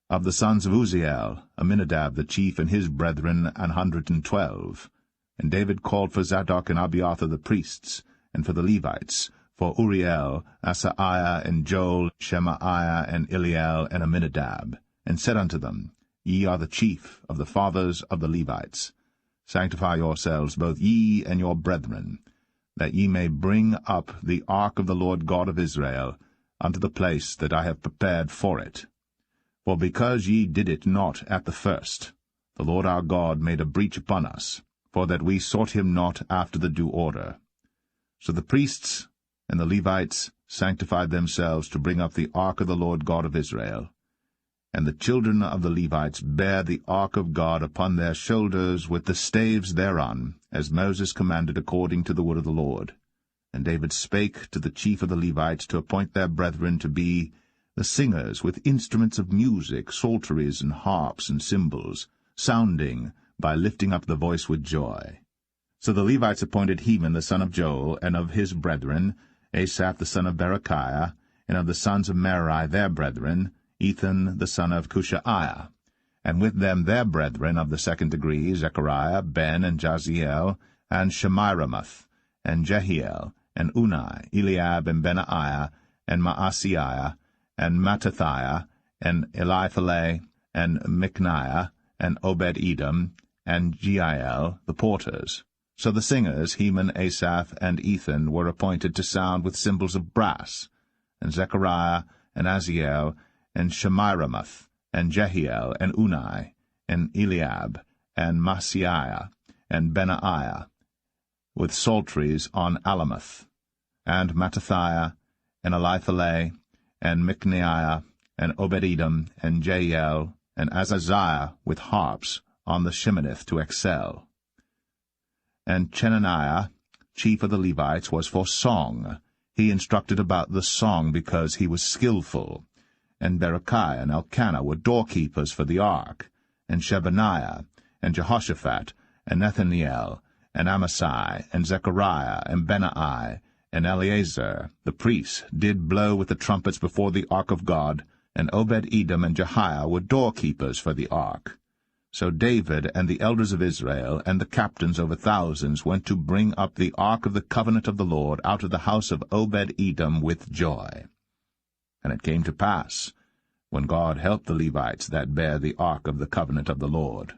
Of the sons of Uzziel, Aminadab the chief and his brethren 112. And David called for Zadok and Abiathar the priests, and for the Levites, for Uriel, Asaiah, and Joel, Shemaiah, and Eliel, and Aminadab, and said unto them, Ye are the chief of the fathers of the Levites. Sanctify yourselves, both ye and your brethren, that ye may bring up the ark of the Lord God of Israel unto the place that I have prepared for it. For because ye did it not at the first, the Lord our God made a breach upon us, for that we sought him not after the due order. So the priests and the Levites sanctified themselves to bring up the ark of the Lord God of Israel. And the children of the Levites bare the ark of God upon their shoulders with the staves thereon, as Moses commanded according to the word of the Lord. And David spake to the chief of the Levites to appoint their brethren to be the singers with instruments of music, psalteries, and harps, and cymbals, sounding by lifting up the voice with joy. So the Levites appointed Heman the son of Joel, and of his brethren, Asaph the son of Berechiah, and of the sons of Merari their brethren, Ethan the son of Cushaiah, and with them their brethren of the second degree, Zechariah, Ben, and Jaziel, and Shemiramoth, and Jehiel, and Unai, Eliab, and Benaiah, and Maaseiah, and Mattathiah, and Elipheleh, and Micniah, and Obed-Edom, and Jeiel, the porters. So the singers, Heman, Asaph, and Ethan, were appointed to sound with cymbals of brass, and Zechariah, and Aziel, and Shemiramoth, and Jehiel, and Unai, and Eliab, and Maaseiah, and Benaiah, with psalteries on Alamoth, and Mattathiah, and Elipheleh, and Micniah, and Obed-Edom, and Jeiel, and Azaziah, with harps, on the Sheminith to excel. And Chenaniah, chief of the Levites, was for song. He instructed about the song because he was skillful. And Berechiah and Elkanah were doorkeepers for the ark. And Shebaniah, and Jehoshaphat, and Nethaniel, and Amasai, and Zechariah, and Benai, and Eleazar, the priests, did blow with the trumpets before the ark of God, and Obed-Edom and Jehiah were doorkeepers for the ark. So David and the elders of Israel and the captains over thousands went to bring up the ark of the covenant of the Lord out of the house of Obed-Edom with joy. And it came to pass, when God helped the Levites that bare the ark of the covenant of the Lord,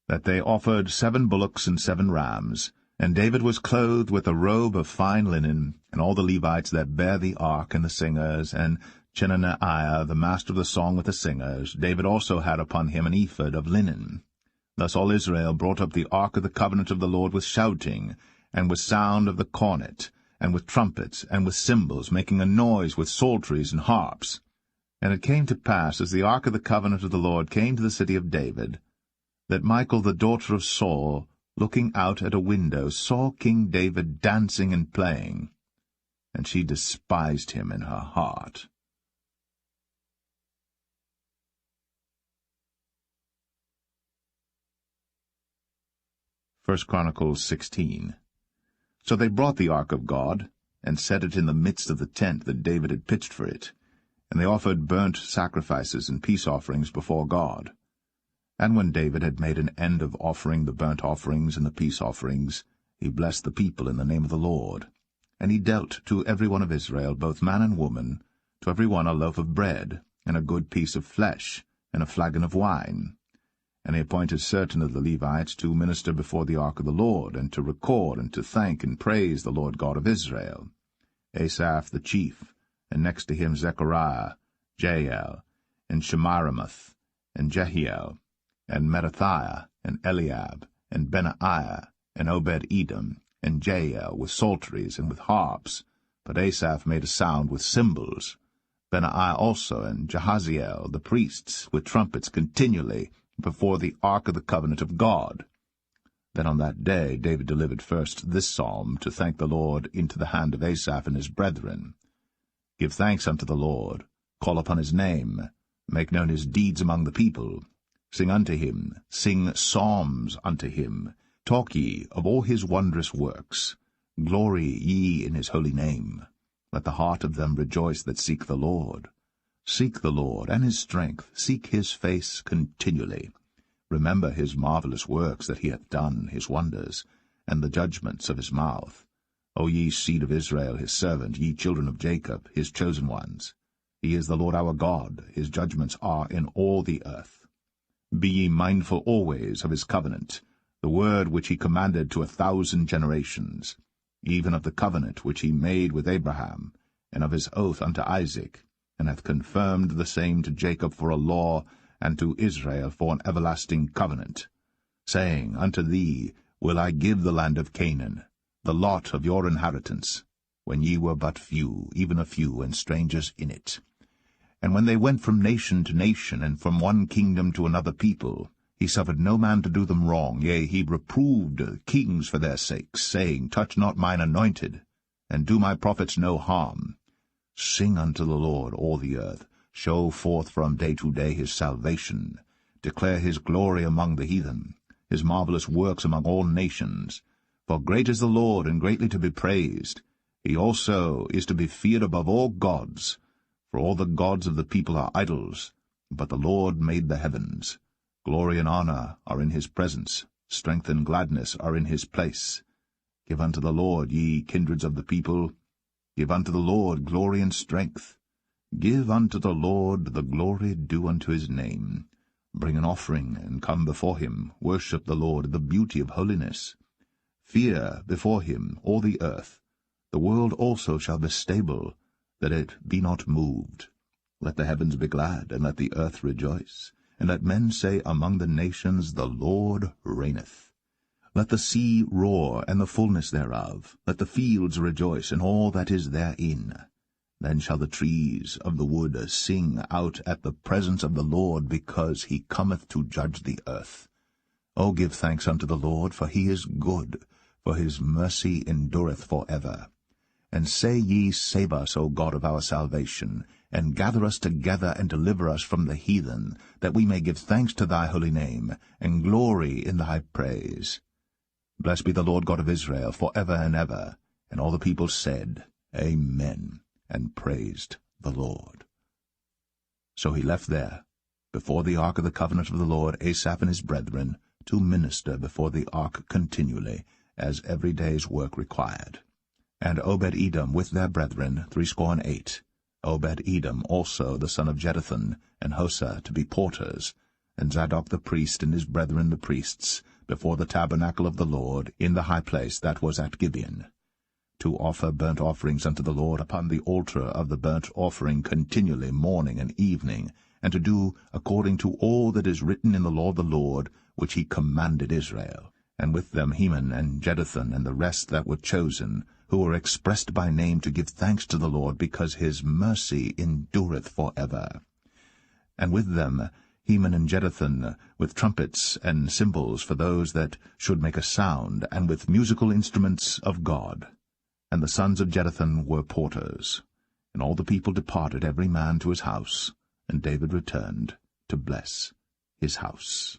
that they offered 7 bullocks and 7 rams, and David was clothed with a robe of fine linen, and all the Levites that bare the ark, and the singers, and Chenaniah, the master of the song with the singers. David also had upon him an ephod of linen. Thus all Israel brought up the ark of the covenant of the Lord with shouting, and with sound of the cornet, and with trumpets, and with cymbals, making a noise with psalteries and harps. And it came to pass, as the ark of the covenant of the Lord came to the city of David, that Michal the daughter of Saul, looking out at a window, saw King David dancing and playing, and she despised him in her heart. 1 Chronicles 16. So they brought the ark of God, and set it in the midst of the tent that David had pitched for it, and they offered burnt sacrifices and peace offerings before God. And when David had made an end of offering the burnt offerings and the peace offerings, he blessed the people in the name of the Lord. And he dealt to every one of Israel, both man and woman, to every one a loaf of bread, and a good piece of flesh, and a flagon of wine. And he appointed certain of the Levites to minister before the ark of the Lord, and to record, and to thank and praise the Lord God of Israel. Asaph the chief, and next to him Zechariah, Jeiel, and Shemiramoth, and Jehiel, and Mattathiah, and Eliab, and Benaiah, and Obed-Edom, and Jael with psalteries and with harps, but Asaph made a sound with cymbals. Benaiah also and Jahaziel the priests with trumpets continually before the ark of the covenant of God. Then on that day David delivered first this psalm to thank the Lord into the hand of Asaph and his brethren. Give thanks unto the Lord, call upon his name, make known his deeds among the people. Sing unto him, sing psalms unto him, talk ye of all his wondrous works. Glory ye in his holy name. Let the heart of them rejoice that seek the Lord. Seek the Lord and his strength, seek his face continually. Remember his marvelous works that he hath done, his wonders, and the judgments of his mouth. O ye seed of Israel, his servant, ye children of Jacob, his chosen ones. He is the Lord our God, his judgments are in all the earth. Be ye mindful always of his covenant, the word which he commanded to 1,000 generations, even of the covenant which he made with Abraham, and of his oath unto Isaac, and hath confirmed the same to Jacob for a law, and to Israel for an everlasting covenant, saying, Unto thee will I give the land of Canaan, the lot of your inheritance, when ye were but few, even a few, and strangers in it. And when they went from nation to nation, and from one kingdom to another people, he suffered no man to do them wrong, yea, he reproved kings for their sakes, saying, Touch not mine anointed, and do my prophets no harm. Sing unto the Lord, all the earth, show forth from day to day his salvation, declare his glory among the heathen, his marvelous works among all nations. For great is the Lord, and greatly to be praised. He also is to be feared above all gods. For all the gods of the people are idols, but the Lord made the heavens. Glory and honor are in his presence, strength and gladness are in his place. Give unto the Lord, ye kindreds of the people. Give unto the Lord glory and strength. Give unto the Lord the glory due unto his name. Bring an offering, and come before him. Worship the Lord in the beauty of holiness. Fear before him all the earth. The world also shall be stable, that it be not moved. Let the heavens be glad, and let the earth rejoice. And let men say among the nations, The Lord reigneth. Let the sea roar, and the fullness thereof. Let the fields rejoice, and all that is therein. Then shall the trees of the wood sing out at the presence of the Lord, because he cometh to judge the earth. O give thanks unto the Lord, for he is good, for his mercy endureth for ever. And say ye, Save us, O God of our salvation, and gather us together, and deliver us from the heathen, that we may give thanks to thy holy name, and glory in thy praise. Blessed be the Lord God of Israel for ever and ever. And all the people said, Amen, and praised the Lord. So he left there, before the ark of the covenant of the Lord, Asaph and his brethren, to minister before the ark continually, as every day's work required. And Obed-Edom with their brethren, 68. Obed-Edom also the son of Jeduthun, and Hosah to be porters, and Zadok the priest and his brethren the priests, before the tabernacle of the Lord, in the high place that was at Gibeon, to offer burnt offerings unto the Lord upon the altar of the burnt offering continually morning and evening, and to do according to all that is written in the law of the Lord, which he commanded Israel. And with them Heman and Jeduthun and the rest that were chosen, who were expressed by name to give thanks to the Lord, because his mercy endureth for ever. And with them Heman and Jeduthun, with trumpets and cymbals for those that should make a sound, and with musical instruments of God. And the sons of Jeduthun were porters. And all the people departed every man to his house, and David returned to bless his house.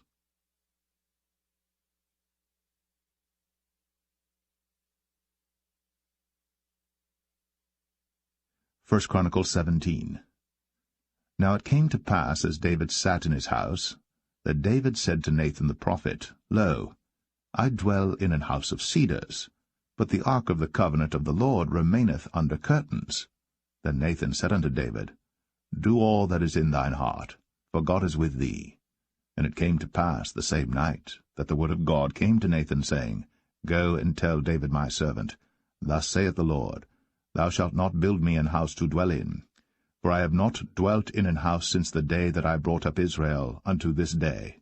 1 Chronicles 17. Now it came to pass, as David sat in his house, that David said to Nathan the prophet, Lo, I dwell in an house of cedars, but the ark of the covenant of the Lord remaineth under curtains. Then Nathan said unto David, Do all that is in thine heart, for God is with thee. And it came to pass the same night that the word of God came to Nathan, saying, Go and tell David my servant, Thus saith the Lord, Thou shalt not build me an house to dwell in. For I have not dwelt in an house since the day that I brought up Israel unto this day,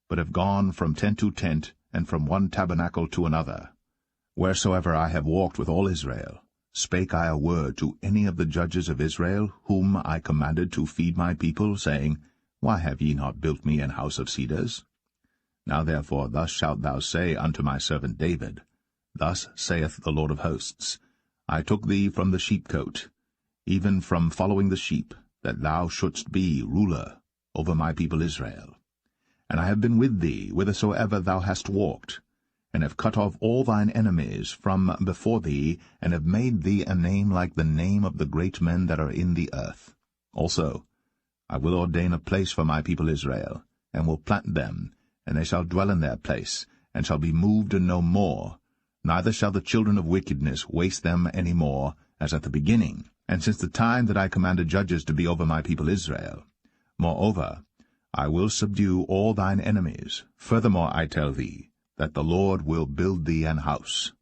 but have gone from tent to tent, and from one tabernacle to another. Wheresoever I have walked with all Israel, spake I a word to any of the judges of Israel, whom I commanded to feed my people, saying, Why have ye not built me an house of cedars? Now therefore thus shalt thou say unto my servant David, Thus saith the Lord of hosts, I took thee from the sheepcote, even from following the sheep, that thou shouldst be ruler over my people Israel. And I have been with thee whithersoever thou hast walked, and have cut off all thine enemies from before thee, and have made thee a name like the name of the great men that are in the earth. Also I will ordain a place for my people Israel, and will plant them, and they shall dwell in their place, and shall be moved no more, neither shall the children of wickedness waste them any more, as at the beginning, and since the time that I commanded judges to be over my people Israel. Moreover, I will subdue all thine enemies. Furthermore I tell thee, that the Lord will build thee an house.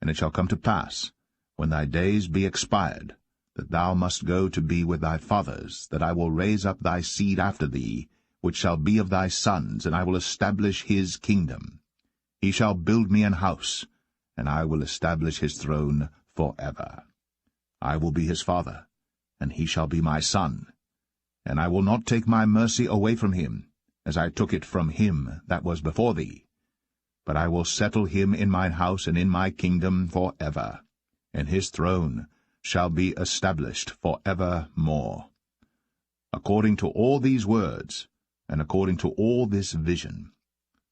And it shall come to pass, when thy days be expired, that thou must go to be with thy fathers, that I will raise up thy seed after thee, which shall be of thy sons, and I will establish his kingdom. He shall build me an house, and I will establish his throne for ever. I will be his father, and he shall be my son. And I will not take my mercy away from him, as I took it from him that was before thee. But I will settle him in mine house and in my kingdom for ever, and his throne shall be established for evermore. According to all these words, and according to all this vision,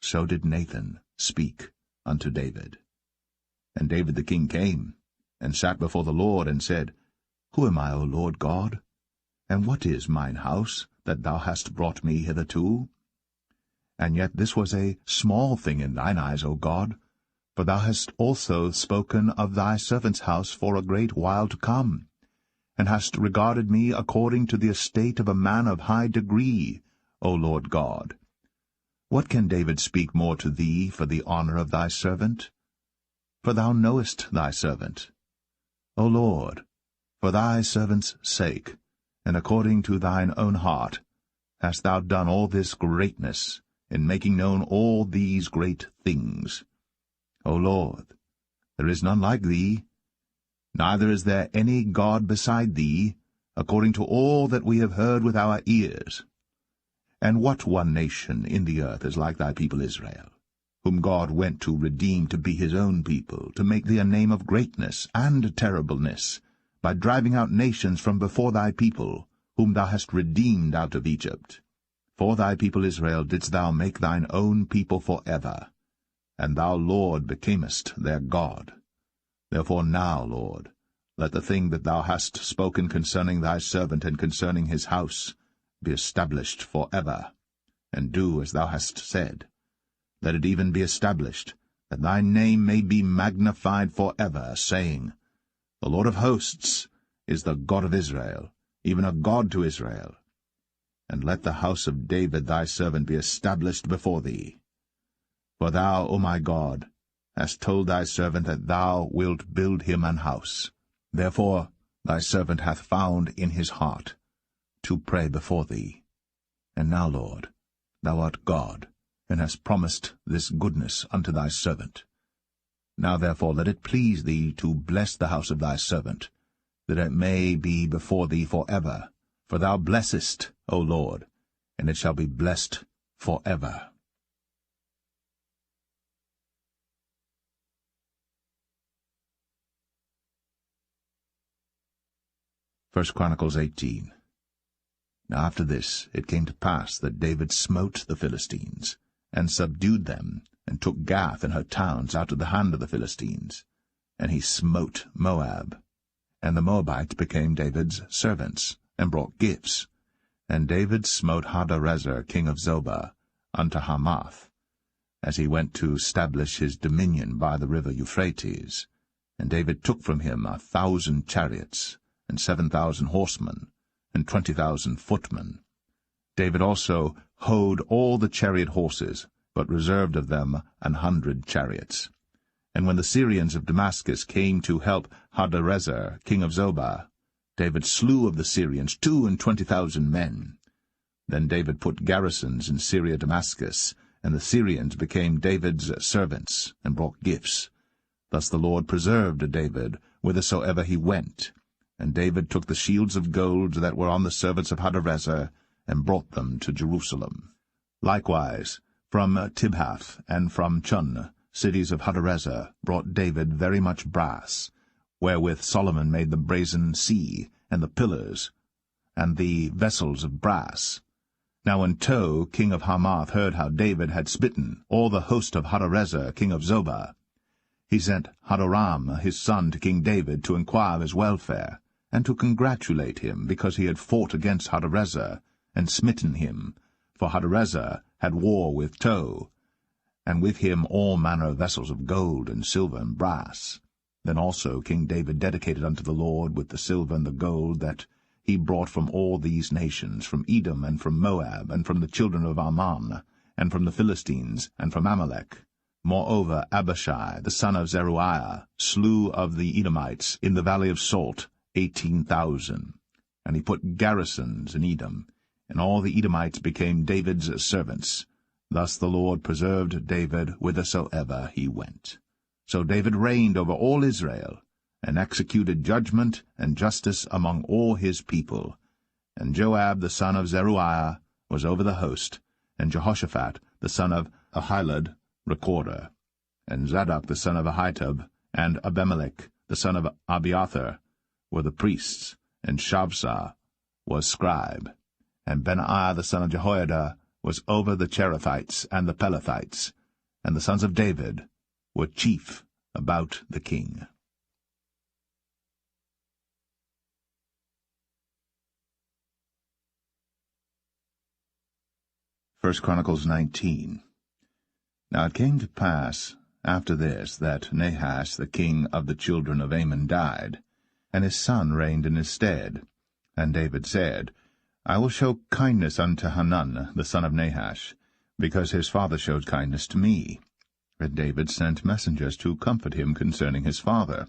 so did Nathan speak unto David. And David the king came, and sat before the Lord, and said, Who am I, O Lord God? And what is mine house, that thou hast brought me hitherto? And yet this was a small thing in thine eyes, O God, for thou hast also spoken of thy servant's house for a great while to come, and hast regarded me according to the estate of a man of high degree, O Lord God. What can David speak more to thee for the honor of thy servant? For thou knowest thy servant. O Lord, for thy servant's sake, and according to thine own heart, hast thou done all this greatness, in making known all these great things. O Lord, there is none like thee, neither is there any God beside thee, according to all that we have heard with our ears. And what one nation in the earth is like thy people Israel, whom God went to redeem to be his own people, to make thee a name of greatness and terribleness, by driving out nations from before thy people, whom thou hast redeemed out of Egypt? For thy people Israel didst thou make thine own people for ever, and thou, Lord, becamest their God. Therefore now, Lord, let the thing that thou hast spoken concerning thy servant and concerning his house be established for ever, and do as thou hast said. Let it even be established, that thy name may be magnified for ever, saying, The Lord of hosts is the God of Israel, even a God to Israel. And let the house of David thy servant be established before thee. For thou, O my God, hast told thy servant that thou wilt build him an house. Therefore thy servant hath found in his heart to pray before thee. And now, Lord, thou art God, and hast promised this goodness unto thy servant. Now therefore let it please thee to bless the house of thy servant, that it may be before thee for ever. For thou blessest, O Lord, and it shall be blessed for ever. 1 Chronicles 18. Now after this it came to pass that David smote the Philistines, and subdued them, and took Gath and her towns out of the hand of the Philistines. And he smote Moab. And the Moabites became David's servants, and brought gifts. And David smote Hadarezer king of Zobah unto Hamath, as he went to establish his dominion by the river Euphrates. And David took from him 1,000 chariots, and 7,000 horsemen, and 20,000 footmen. David also houghed all the chariot horses, but reserved of them 100 chariots. And when the Syrians of Damascus came to help Hadarezer king of Zobah, David slew of the Syrians 22,000 men. Then David put garrisons in Syria Damascus, and the Syrians became David's servants, and brought gifts. Thus the Lord preserved David whithersoever he went. And David took the shields of gold that were on the servants of Hadarezer, and brought them to Jerusalem. Likewise, from Tibhath and from Chun, cities of Hadarezer, brought David very much brass, wherewith Solomon made the brazen sea, and the pillars, and the vessels of brass. Now when Tou, king of Hamath, heard how David had smitten all the host of Hadarezer, king of Zobah, he sent Hadoram his son to King David to inquire of his welfare, and to congratulate him, because he had fought against Hadarezer, and smitten him. For Hadarezer had war with Tou, and with him all manner of vessels of gold and silver and brass. Then also King David dedicated unto the Lord with the silver and the gold that he brought from all these nations, from Edom, and from Moab, and from the children of Ammon, and from the Philistines, and from Amalek. Moreover Abishai, the son of Zeruiah, slew of the Edomites in the valley of Salt 18,000. And he put garrisons in Edom, and all the Edomites became David's servants. Thus the Lord preserved David whithersoever he went. So David reigned over all Israel, and executed judgment and justice among all his people. And Joab the son of Zeruiah was over the host, and Jehoshaphat the son of Ahilud recorder, and Zadok the son of Ahitub, and Abimelech the son of Abiathar were the priests, and Shavsah was scribe, and Benaiah the son of Jehoiada was over the Cherethites and the Pelethites, and the sons of David were chief about the king. 1 Chronicles 19. Now it came to pass after this that Nahash the king of the children of Ammon died, and his son reigned in his stead. And David said, I will show kindness unto Hanun the son of Nahash, because his father showed kindness to me. And David sent messengers to comfort him concerning his father.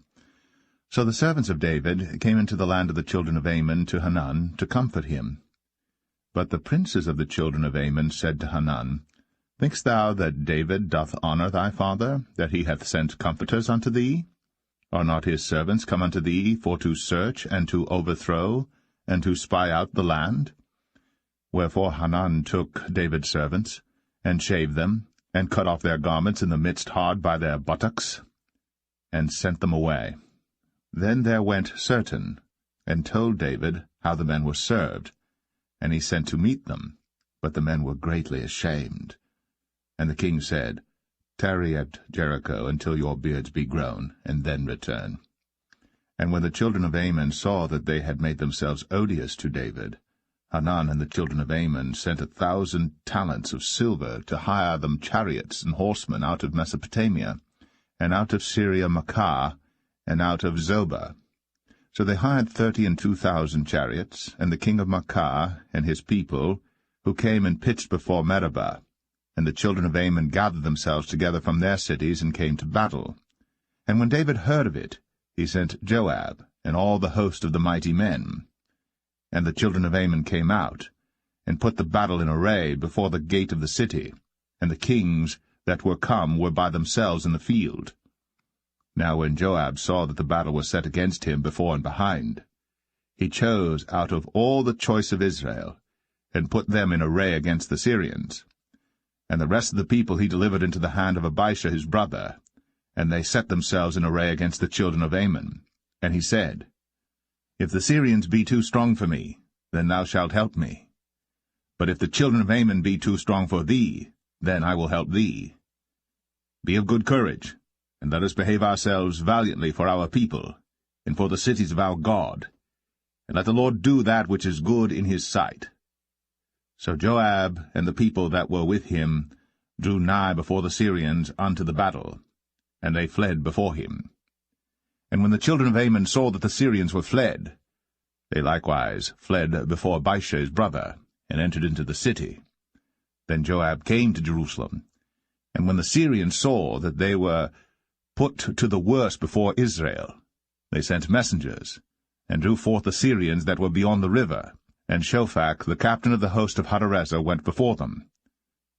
So the servants of David came into the land of the children of Ammon to Hanun to comfort him. But the princes of the children of Ammon said to Hanun, Think'st thou that David doth honour thy father, that he hath sent comforters unto thee? Are not his servants come unto thee for to search, and to overthrow, and to spy out the land? Wherefore Hanun took David's servants, and shaved them, and cut off their garments in the midst hard by their buttocks, and sent them away. Then there went certain, and told David how the men were served. And he sent to meet them, but the men were greatly ashamed. And the king said, Tarry at Jericho until your beards be grown, and then return. And when the children of Ammon saw that they had made themselves odious to David, Hanun and the children of Ammon sent 1,000 talents of silver to hire them chariots and horsemen out of Mesopotamia, and out of Syria-Makkah, and out of Zobah. So they hired 32,000 chariots, and the king of Makkah and his people, who came and pitched before Meribah. And the children of Ammon gathered themselves together from their cities, and came to battle. And when David heard of it, he sent Joab, and all the host of the mighty men. And the children of Ammon came out, and put the battle in array before the gate of the city, and the kings that were come were by themselves in the field. Now when Joab saw that the battle was set against him before and behind, he chose out of all the choice of Israel, and put them in array against the Syrians. And the rest of the people he delivered into the hand of Abishai his brother, and they set themselves in array against the children of Ammon. And he said, If the Syrians be too strong for me, then thou shalt help me. But if the children of Ammon be too strong for thee, then I will help thee. Be of good courage, and let us behave ourselves valiantly for our people, and for the cities of our God, and let the Lord do that which is good in his sight. So Joab and the people that were with him drew nigh before the Syrians unto the battle, and they fled before him. And when the children of Ammon saw that the Syrians were fled, they likewise fled before Abishai his brother, and entered into the city. Then Joab came to Jerusalem, and when the Syrians saw that they were put to the worse before Israel, they sent messengers, and drew forth the Syrians that were beyond the river, and Shophach the captain of the host of Hadarezer went before them.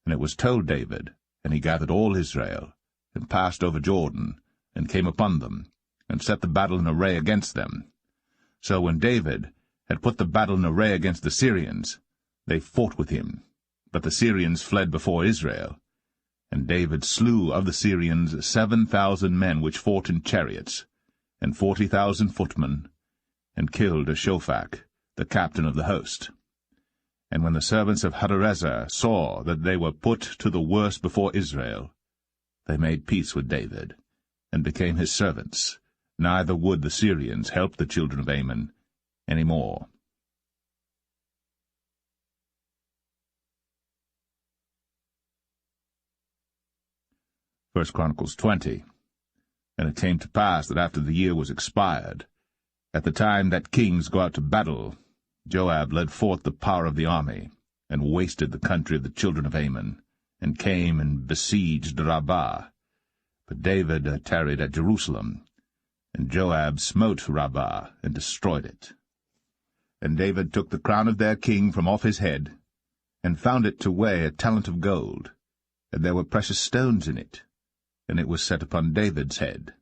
And it was told David, and he gathered all Israel, and passed over Jordan, and came upon them, and set the battle in array against them. So when David had put the battle in array against the Syrians, they fought with him. But the Syrians fled before Israel. And David slew of the Syrians 7,000 men which fought in chariots, and 40,000 footmen, and killed Shophach, the captain of the host. And when the servants of Hadarezer saw that they were put to the worse before Israel, they made peace with David, and became his servants, neither would the Syrians help the children of Ammon any more. 1 Chronicles 20. And it came to pass that after the year was expired, at the time that kings go out to battle, Joab led forth the power of the army, and wasted the country of the children of Ammon, and came and besieged Rabbah. But David tarried at Jerusalem, and Joab smote Rabbah, and destroyed it. And David took the crown of their king from off his head, and found it to weigh a talent of gold, and there were precious stones in it, and it was set upon David's head.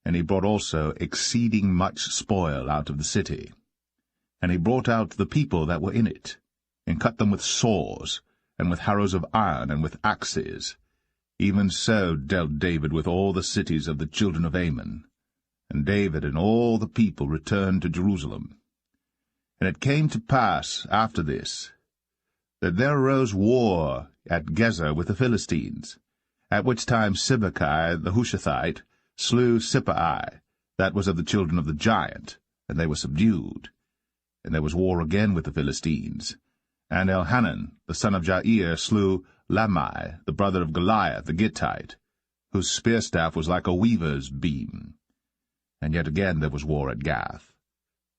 And he brought also exceeding much spoil out of the city. And he brought out the people that were in it, and cut them with saws, and with harrows of iron, and with axes. Even so dealt David with all the cities of the children of Ammon. And David and all the people returned to Jerusalem. And it came to pass after this, that there arose war at Gezer with the Philistines, at which time Sibbecai the Hushathite slew Sippai, that was of the children of the giant, and they were subdued. And there was war again with the Philistines. And Elhanan, the son of Jair, slew Lamai, the brother of Goliath the Gittite, whose spear-staff was like a weaver's beam. And yet again there was war at Gath,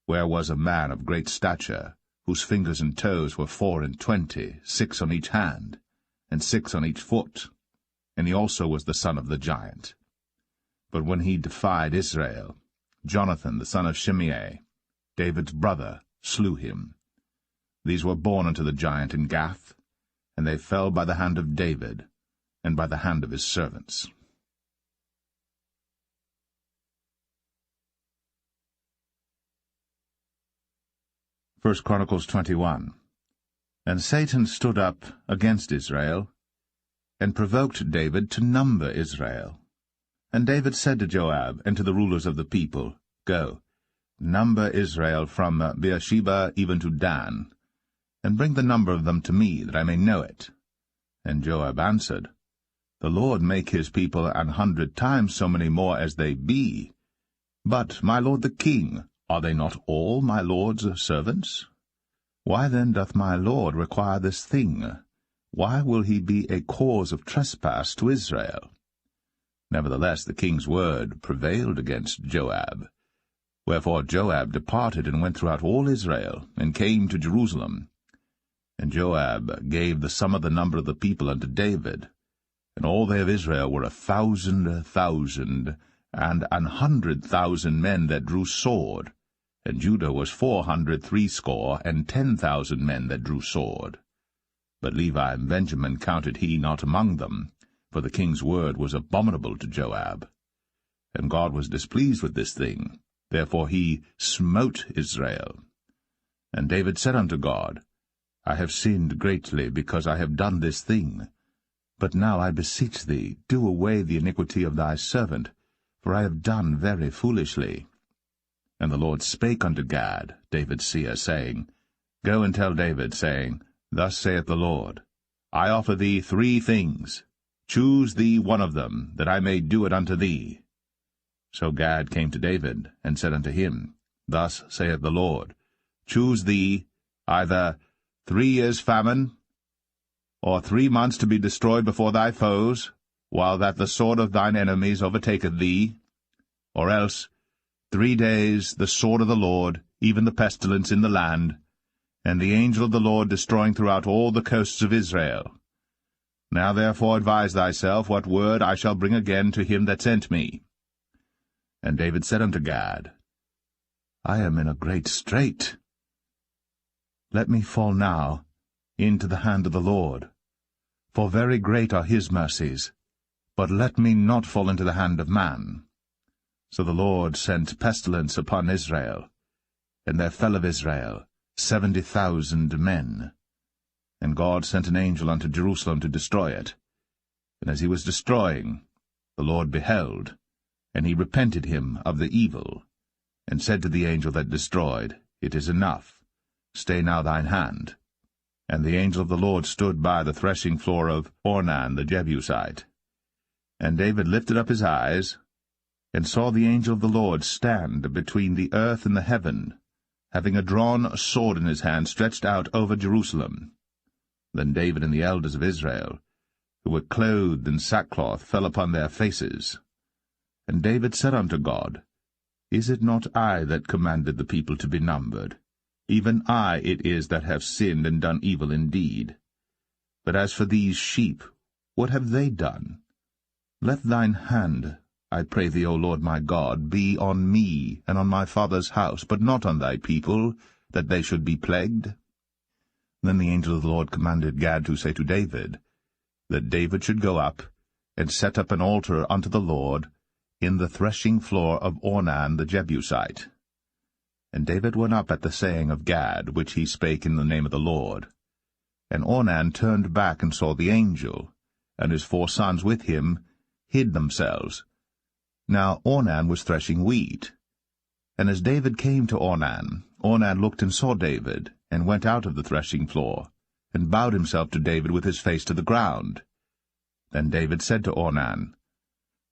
where was a man of great stature, whose fingers and toes were 24, 6 on each hand, and 6 on each foot. And he also was the son of the giant. But when he defied Israel, Jonathan the son of Shimei, David's brother, slew him. These were born unto the giant in Gath, and they fell by the hand of David, and by the hand of his servants. First Chronicles 21. And Satan stood up against Israel, and provoked David to number Israel. And David said to Joab and to the rulers of the people, Go, number Israel from Beersheba even to Dan, and bring the number of them to me, that I may know it. And Joab answered, The Lord make his people 100 times so many more as they be. But, my lord the king, are they not all my lord's servants? Why then doth my lord require this thing? Why will he be a cause of trespass to Israel? Nevertheless the king's word prevailed against Joab. Wherefore Joab departed and went throughout all Israel, and came to Jerusalem. And Joab gave the sum of the number of the people unto David. And all they of Israel were 1,000,000, and 100,000 men that drew sword. And Judah was 460, and 10,000 men that drew sword. But Levi and Benjamin counted he not among them, for the king's word was abominable to Joab. And God was displeased with this thing, therefore he smote Israel. And David said unto God, I have sinned greatly, because I have done this thing. But now I beseech thee, do away the iniquity of thy servant, for I have done very foolishly. And the Lord spake unto Gad, David's seer, saying, Go and tell David, saying, Thus saith the Lord, I offer thee 3 things. Choose thee one of them, that I may do it unto thee. So Gad came to David, and said unto him, Thus saith the Lord, Choose thee either 3 years' famine, or 3 months to be destroyed before thy foes, while that the sword of thine enemies overtaketh thee, or else 3 days the sword of the Lord, even the pestilence in the land, and the angel of the Lord destroying throughout all the coasts of Israel. Now therefore advise thyself what word I shall bring again to him that sent me. And David said unto Gad, I am in a great strait. Let me fall now into the hand of the Lord, for very great are his mercies, but let me not fall into the hand of man. So the Lord sent pestilence upon Israel, and there fell of Israel 70,000 men. And God sent an angel unto Jerusalem to destroy it. And as he was destroying, the Lord beheld, and he repented him of the evil, and said to the angel that destroyed, It is enough, stay now thine hand. And the angel of the Lord stood by the threshing floor of Ornan the Jebusite. And David lifted up his eyes, and saw the angel of the Lord stand between the earth and the heaven, having a drawn sword in his hand stretched out over Jerusalem. Then David and the elders of Israel, who were clothed in sackcloth, fell upon their faces. And David said unto God, Is it not I that commanded the people to be numbered? Even I it is that have sinned and done evil indeed. But as for these sheep, what have they done? Let thine hand, I pray thee, O Lord my God, be on me and on my father's house, but not on thy people, that they should be plagued. Then the angel of the Lord commanded Gad to say to David, that David should go up and set up an altar unto the Lord in the threshing floor of Ornan the Jebusite. And David went up at the saying of Gad, which he spake in the name of the Lord. And Ornan turned back and saw the angel, and his 4 sons with him hid themselves. Now Ornan was threshing wheat. And as David came to Ornan, Ornan looked and saw David, and went out of the threshing floor, and bowed himself to David with his face to the ground. Then David said to Ornan,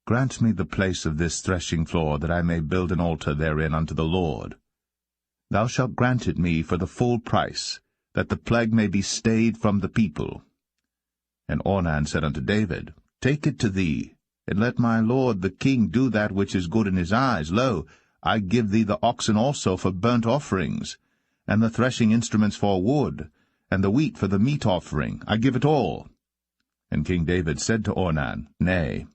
Grant me the place of this threshing floor, that I may build an altar therein unto the Lord. Thou shalt grant it me for the full price, that the plague may be stayed from the people. And Ornan said unto David, Take it to thee, and let my lord the king do that which is good in his eyes. Lo, I give thee the oxen also for burnt offerings, and the threshing instruments for wood, and the wheat for the meat offering. I give it all. And King David said to Ornan, Nay,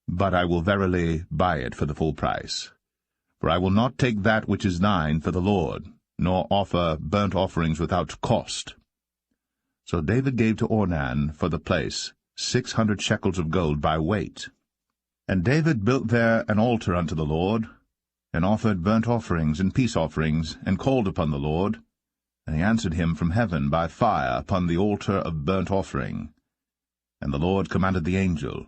but I will verily buy it for the full price. For I will not take that which is thine for the Lord, nor offer burnt offerings without cost. So David gave to Ornan for the place 600 shekels of gold by weight. And David built there an altar unto the Lord, and offered burnt offerings and peace offerings, and called upon the Lord. And he answered him from heaven by fire upon the altar of burnt offering. And the Lord commanded the angel,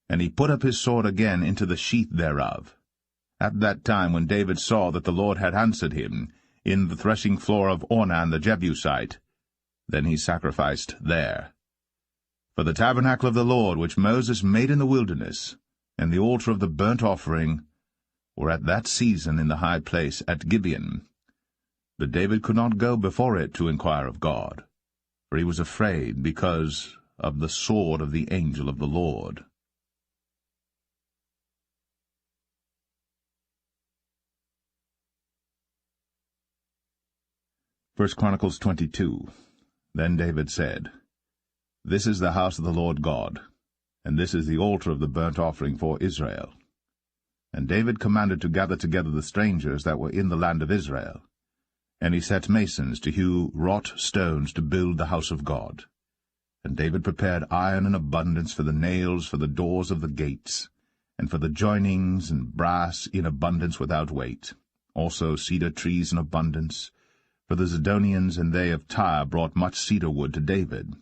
and he put up his sword again into the sheath thereof. At that time when David saw that the Lord had answered him in the threshing floor of Ornan the Jebusite, then he sacrificed there. For the tabernacle of the Lord which Moses made in the wilderness, and the altar of the burnt offering, were at that season in the high place at Gibeon. But David could not go before it to inquire of God, for he was afraid because of the sword of the angel of the Lord. 1 Chronicles 22. Then David said, This is the house of the Lord God, and this is the altar of the burnt offering for Israel. And David commanded to gather together the strangers that were in the land of Israel. And he set masons to hew wrought stones to build the house of God. And David prepared iron in abundance for the nails for the doors of the gates, and for the joinings, and brass in abundance without weight, also cedar trees in abundance. For the Zidonians and they of Tyre brought much cedar wood to David.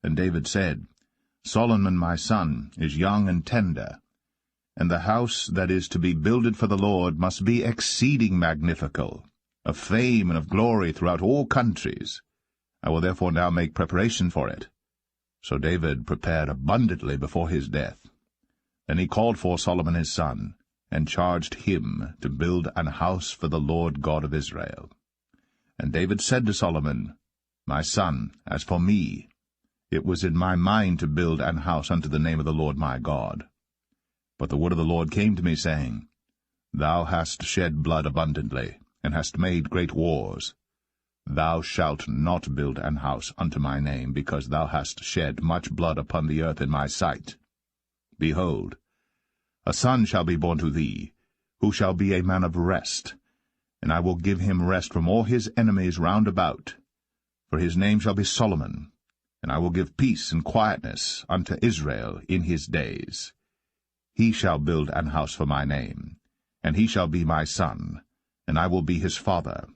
And David said, Solomon my son is young and tender, and the house that is to be builded for the Lord must be exceeding magnifical, of fame and of glory throughout all countries. I will therefore now make preparation for it. So David prepared abundantly before his death. Then he called for Solomon his son, and charged him to build an house for the Lord God of Israel. And David said to Solomon, My son, as for me, it was in my mind to build an house unto the name of the Lord my God. But the word of the Lord came to me, saying, Thou hast shed blood abundantly, and hast made great wars. Thou shalt not build an house unto my name, because thou hast shed much blood upon the earth in my sight. Behold, a son shall be born to thee, who shall be a man of rest, and I will give him rest from all his enemies round about. For his name shall be Solomon, and I will give peace and quietness unto Israel in his days. He shall build an house for my name, and he shall be my son, and I will be his father,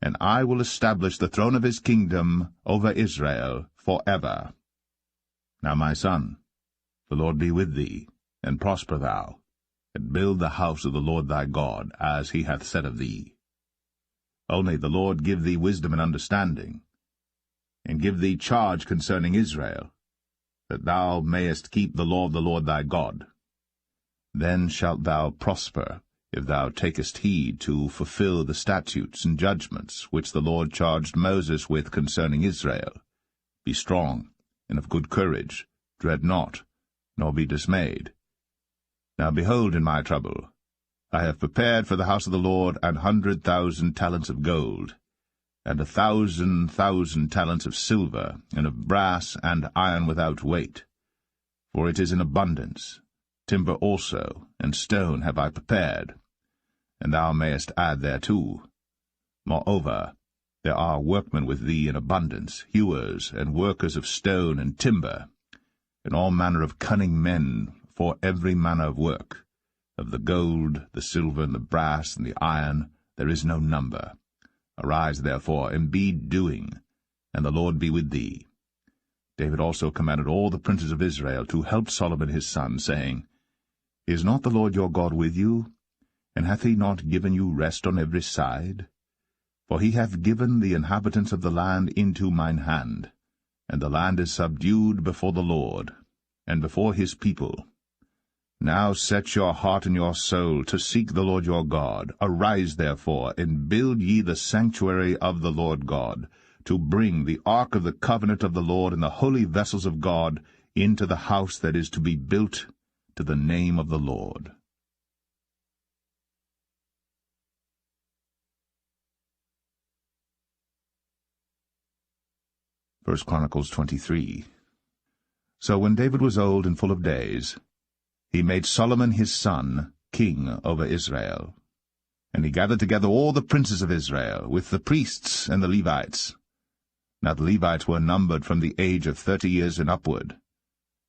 and I will establish the throne of his kingdom over Israel forever. Now, my son, the Lord be with thee, and prosper thou, and build the house of the Lord thy God, as he hath said of thee. Only the Lord give thee wisdom and understanding, and give thee charge concerning Israel, that thou mayest keep the law of the Lord thy God. Then shalt thou prosper, if thou takest heed to fulfill the statutes and judgments which the Lord charged Moses with concerning Israel. Be strong, and of good courage, dread not, nor be dismayed. Now behold, in my trouble, I have prepared for the house of the Lord 100,000 talents of gold, and 1,000 talents of silver, and of brass and iron without weight. For it is in abundance. Timber also, and stone have I prepared, and thou mayest add thereto. Moreover, there are workmen with thee in abundance, hewers, and workers of stone and timber, and all manner of cunning men for every manner of work. Of the gold, the silver, and the brass, and the iron, there is no number. Arise, therefore, and be doing, and the Lord be with thee. David also commanded all the princes of Israel to help Solomon his son, saying, Is not the Lord your God with you? And hath he not given you rest on every side? For he hath given the inhabitants of the land into mine hand, and the land is subdued before the Lord, and before his people. Now set your heart and your soul to seek the Lord your God. Arise, therefore, and build ye the sanctuary of the Lord God, to bring the ark of the covenant of the Lord and the holy vessels of God into the house that is to be built to the name of the Lord. First Chronicles 23. So when David was old and full of days, he made Solomon his son king over Israel. And he gathered together all the princes of Israel, with the priests and the Levites. Now the Levites were numbered from the age of 30 years and upward,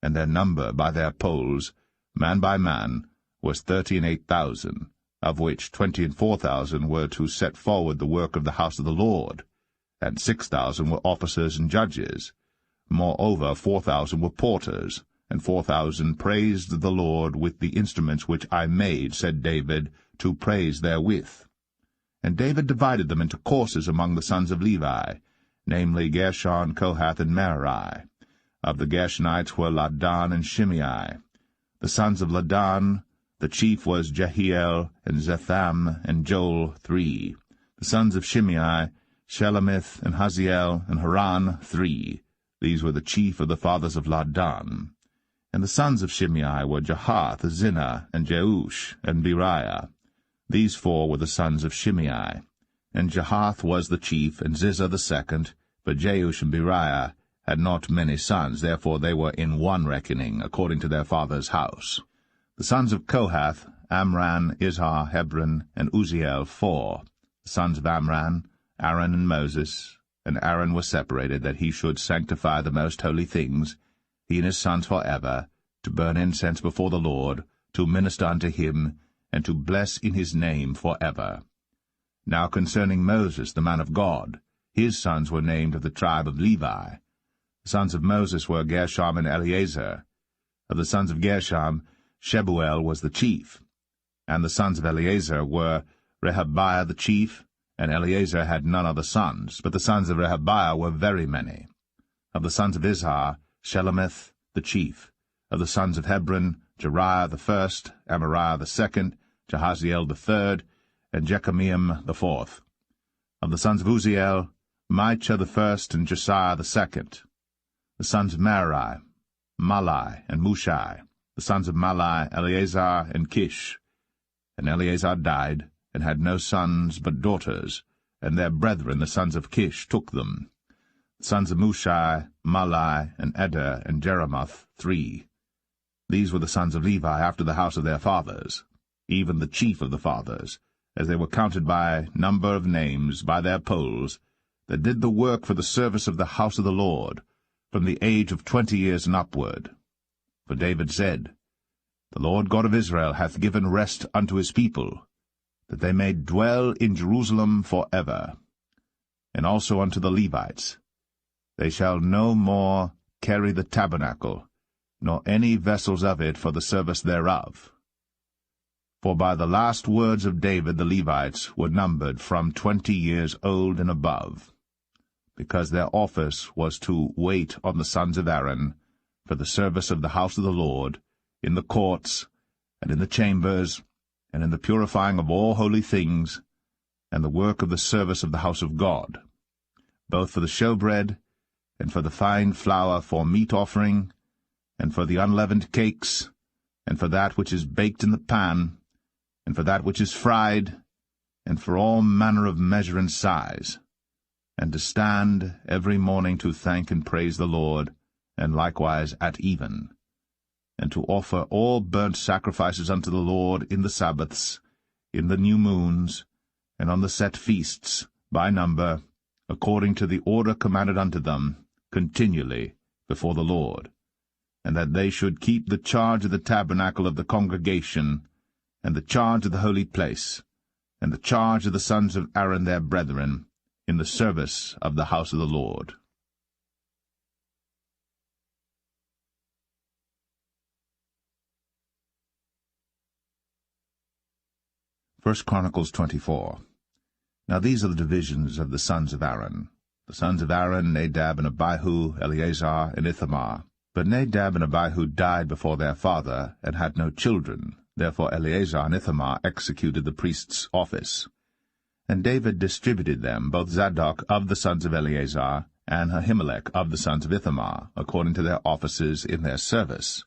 and their number by their polls, man by man, was 38,000, of which 24,000 were to set forward the work of the house of the Lord, and 6,000 were officers and judges. Moreover, 4,000 were porters, and 4,000 praised the Lord with the instruments which I made, said David, to praise therewith. And David divided them into courses among the sons of Levi, namely Gershon, Kohath, and Merari. Of the Gershonites were Ladan and Shimei. The sons of Ladan, the chief was Jehiel, and Zetham, and Joel, 3. The sons of Shimei, Shelemith, and Haziel, and Haran, 3. These were the chief of the fathers of Ladan. And the sons of Shimei were Jahath, Zinnah, and Jeush, and Beriah. These 4 were the sons of Shimei. And Jahath was the chief, and Zizzah the second, but Jeush and Beriah had not many sons, therefore they were in one reckoning, according to their father's house. The sons of Kohath, Amram, Izhar, Hebron, and Uzziel, 4. The sons of Amram, Aaron and Moses. And Aaron was separated, that he should sanctify the most holy things, he and his sons forever, to burn incense before the Lord, to minister unto him, and to bless in his name forever. Now concerning Moses, the man of God, his sons were named of the tribe of Levi. The sons of Moses were Gershom and Eleazar. Of the sons of Gershom, Shebuel was the chief. And the sons of Eleazar were Rehabiah the chief, and Eleazar had none other sons, but the sons of Rehabiah were very many. Of the sons of Izhar, Shelemith the chief. Of the sons of Hebron, Jeriah the first, Amariah the second, Jahaziel the third, and Jekameam the fourth. Of the sons of Uzziel, Micah the first, and Josiah the second. The sons of Merari, Malai, and Mushai. The sons of Malai, Eleazar, and Kish. And Eleazar died, and had no sons but daughters, and their brethren the sons of Kish took them. The sons of Mushai, Malai, and Eder, and Jeremoth, 3. These were the sons of Levi after the house of their fathers, even the chief of the fathers, as they were counted by number of names, by their polls, that did the work for the service of the house of the Lord, from the age of 20 years and upward. For David said, The Lord God of Israel hath given rest unto his people, that they may dwell in Jerusalem for ever. And also unto the Levites, they shall no more carry the tabernacle, nor any vessels of it for the service thereof. For by the last words of David the Levites were numbered from 20 years old and above, because their office was to wait on the sons of Aaron for the service of the house of the Lord, in the courts, and in the chambers, and in the purifying of all holy things, and the work of the service of the house of God, both for the showbread, and for the fine flour for meat offering, and for the unleavened cakes, and for that which is baked in the pan, and for that which is fried, and for all manner of measure and size, and to stand every morning to thank and praise the Lord, and likewise at even, and to offer all burnt sacrifices unto the Lord in the Sabbaths, in the new moons, and on the set feasts, by number, according to the order commanded unto them, continually before the Lord, and that they should keep the charge of the tabernacle of the congregation, and the charge of the holy place, and the charge of the sons of Aaron their brethren, in the service of the house of the Lord. 1 Chronicles 24. Now these are the divisions of the sons of Aaron. The sons of Aaron, Nadab and Abihu, Eleazar and Ithamar. But Nadab and Abihu died before their father, and had no children. Therefore Eleazar and Ithamar executed the priest's office. And David distributed them, both Zadok of the sons of Eleazar, and Ahimelech of the sons of Ithamar, according to their offices in their service.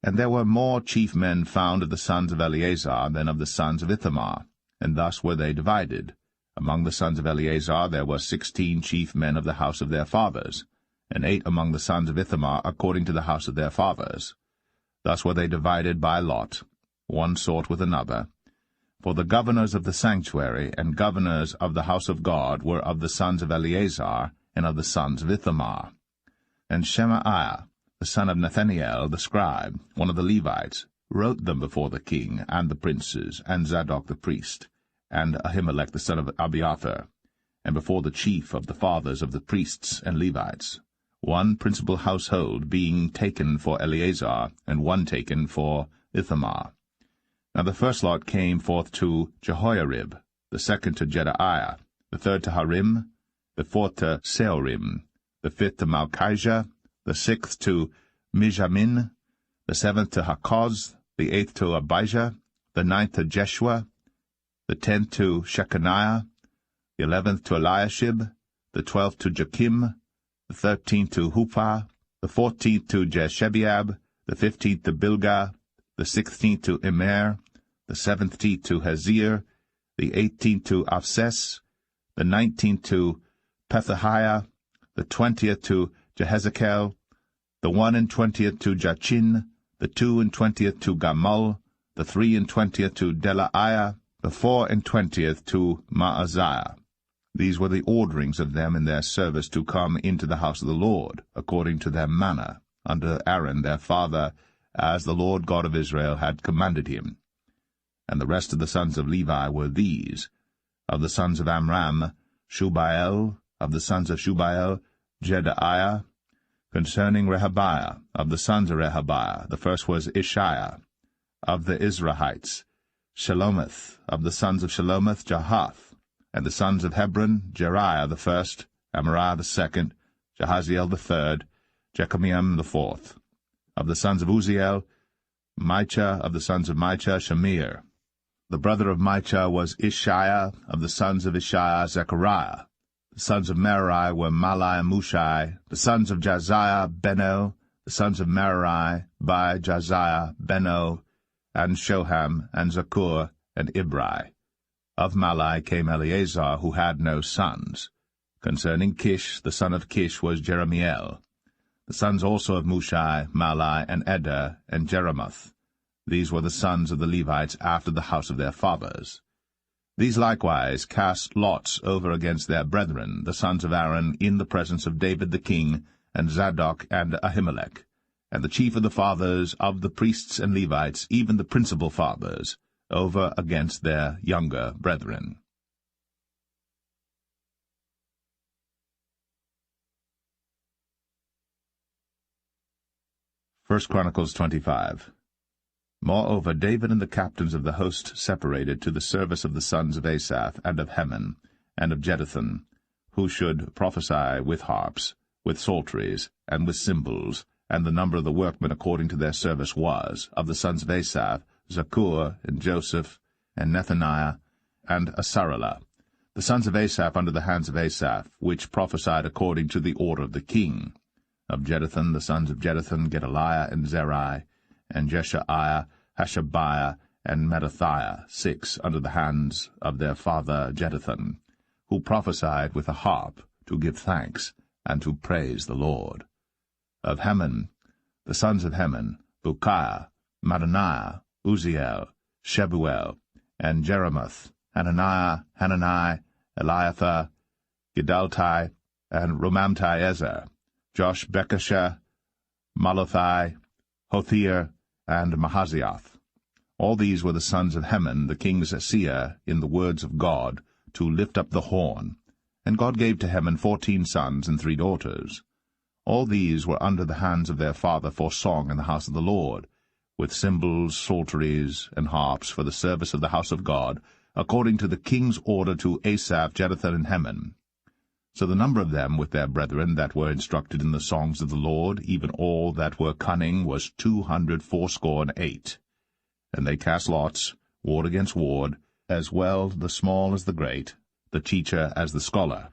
And there were more chief men found of the sons of Eleazar than of the sons of Ithamar, and thus were they divided. Among the sons of Eleazar there were 16 chief men of the house of their fathers, and 8 among the sons of Ithamar according to the house of their fathers. Thus were they divided by lot, one sort with another. For the governors of the sanctuary and governors of the house of God were of the sons of Eleazar and of the sons of Ithamar. And Shemaiah, the son of Nathaniel the scribe, one of the Levites, wrote them before the king and the princes, and Zadok the priest, and Ahimelech the son of Abiathar, and before the chief of the fathers of the priests and Levites, one principal household being taken for Eleazar, and one taken for Ithamar. Now the first lot came forth to Jehoiarib, the second to Jedaiah, the third to Harim, the fourth to Seorim, the fifth to Malchijah, the sixth to Mijamin, the seventh to Hakoz, the eighth to Abijah, the ninth to Jeshua, the 10th to Shechaniah, the 11th to Eliashib, the 12th to Joachim, the 13th to Huppah, the 14th to Jeshebeab, the 15th to Bilgah, the 16th to Immer, the 17th to Hazir, the 18th to Avses, the 19th to Pethahiah, the 20th to Jehezekel, the 21st to Jachin, the 22nd to Gamul, the 23rd to Delaiah, the 24th to Maaziah. These were the orderings of them in their service to come into the house of the Lord, according to their manner, under Aaron their father, as the Lord God of Israel had commanded him. And the rest of the sons of Levi were these: of the sons of Amram, Shubael; of the sons of Shubael, Jedaiah. Concerning Rehabiah, of the sons of Rehabiah, the first was Ishiah; of the Izrahites, Shelomith; of the sons of Shelomith, Jahath; and the sons of Hebron, Jeriah the first, Amariah the second, Jahaziel the third, Jekameam the fourth. Of the sons of Uzziel, Micha; of the sons of Micha, Shamir. The brother of Micha was Ishiah; of the sons of Ishiah, Zechariah. The sons of Merari were Malai and Mushai. The sons of Jaziah, Beno. The sons of Merari, by Jaziah, Beno, and Shoham, and Zakur, and Ibri. Of Malai came Eleazar, who had no sons. Concerning Kish, the son of Kish was Jeremiel. The sons also of Mushai, Malai, and Eder, and Jeremoth. These were the sons of the Levites after the house of their fathers. These likewise cast lots over against their brethren, the sons of Aaron, in the presence of David the king, and Zadok and Ahimelech. And the chief of the fathers of the priests and Levites, even the principal fathers, over against their younger brethren. 1 Chronicles 25. Moreover, David and the captains of the host separated to the service of the sons of Asaph, and of Heman, and of Jeduthun, who should prophesy with harps, with psalteries, and with cymbals, and the number of the workmen according to their service was, of the sons of Asaph, Zaccur, and Joseph, and Nethaniah, and Asarela. The sons of Asaph under the hands of Asaph, which prophesied according to the order of the king. Of Jeduthun, the sons of Jeduthun, Gedaliah, and Zerai, and Jeshaiah, Hashabiah, and Mattithiah, 6, under the hands of their father Jeduthun, who prophesied with a harp, to give thanks, and to praise the Lord. Of Heman, the sons of Heman, Bukiah, Mattaniah, Uzziel, Shebuel, and Jeremoth, Hananiah, Eliathah, Gidaltai, and Romamti-Ezer, Joshbekashah, Malathi, Hothir, and Mahazioth. All these were the sons of Heman, the king's seer, in the words of God, to lift up the horn. And God gave to Heman 14 sons and 3 daughters. All these were under the hands of their father for song in the house of the Lord, with cymbals, psalteries, and harps for the service of the house of God, according to the king's order to Asaph, Jeduthun, and Heman. So the number of them with their brethren that were instructed in the songs of the Lord, even all that were cunning, was 268. And they cast lots, ward against ward, as well the small as the great, the teacher as the scholar.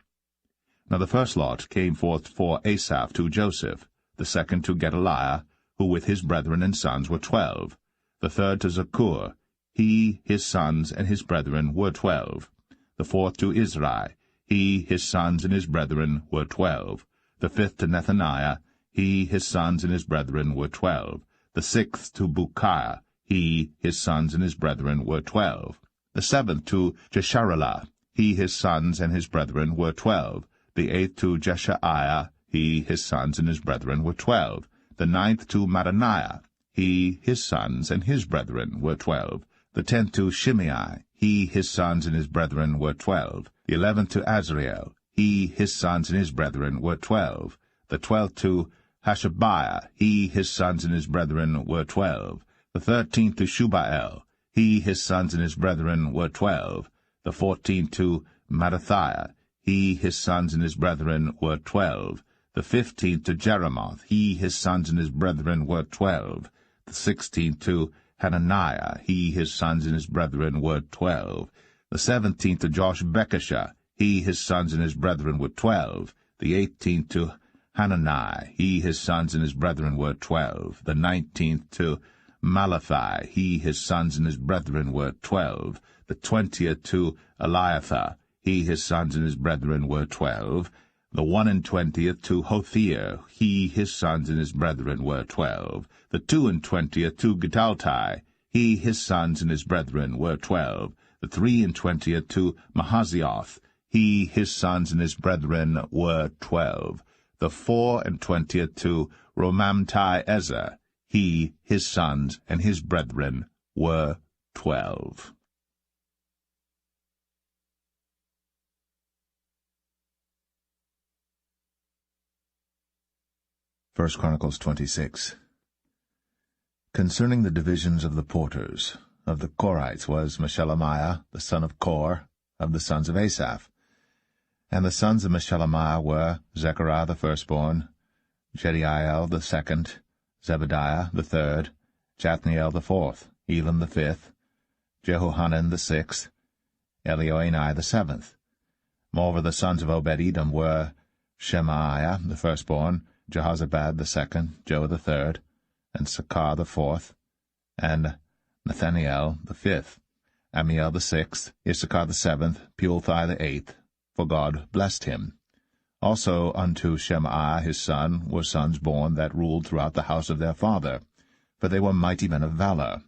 Now the first lot came forth for Asaph to Joseph, the second to Gedaliah, who with his brethren and sons were 12, the third to Zaccur, he, his sons, and his brethren were 12, the fourth to Israel, he, his sons, and his brethren were 12, the fifth to Nethaniah, he, his sons, and his brethren were 12, the sixth to Bukiah, he, his sons, and his brethren were 12, the seventh to Jesharelah, he, his sons, and his brethren were 12, the eighth to Jeshaiah, he, his sons, and his brethren were 12, the ninth to Mattaniah, he, his sons, and his brethren were 12, the 10th to Shimei, he, his sons, and his brethren were 12, the 11th to Azriel, he, his sons, and his brethren were 12, the 12th to Hashabiah, he, his sons, and his brethren were 12, the 13th to Shubael, he, his sons, and his brethren were 12, the 14th to Mattithiah, he, his sons, and his brethren were 12, the 15th to Jeremoth, he, his sons, and his brethren were 12, the 16th to Hananiah, he, his sons, and his brethren were 12, the 17th to Joshbekashah, he, his sons, and his brethren were 12, the 18th to Hanani, he, his sons, and his brethren were 12, the 19th to Malathi, he, his sons, and his brethren were 12, the 20th to Eliathah, he, his sons, and his brethren were 12, the 21st to Hothir, he, his sons, and his brethren were 12, the 22nd to Gidaltai, he, his sons, and his brethren were 12, the 23rd to Mahazioth, he, his sons, and his brethren were 12, the 24th to Romamti-Ezer, he, his sons, and his brethren were 12. 1 Chronicles 26. Concerning the divisions of the porters, of the Korites was Meshelemiah, the son of Kor, of the sons of Asaph. And the sons of Meshelemiah were Zechariah the firstborn, Jediael the second, Zebediah the third, Jathniel the fourth, Elam the fifth, Jehohanan the sixth, Elioenai the seventh. Moreover the sons of Obed-Edom were Shemaiah the firstborn, Jehozabad the second, Joah the third, and Sakar the fourth, and Nathaniel the fifth, Amiel the sixth, Issachar the seventh, Pulthai the eighth, for God blessed him. Also unto Shemaiah his son were sons born that ruled throughout the house of their father, for they were mighty men of valor.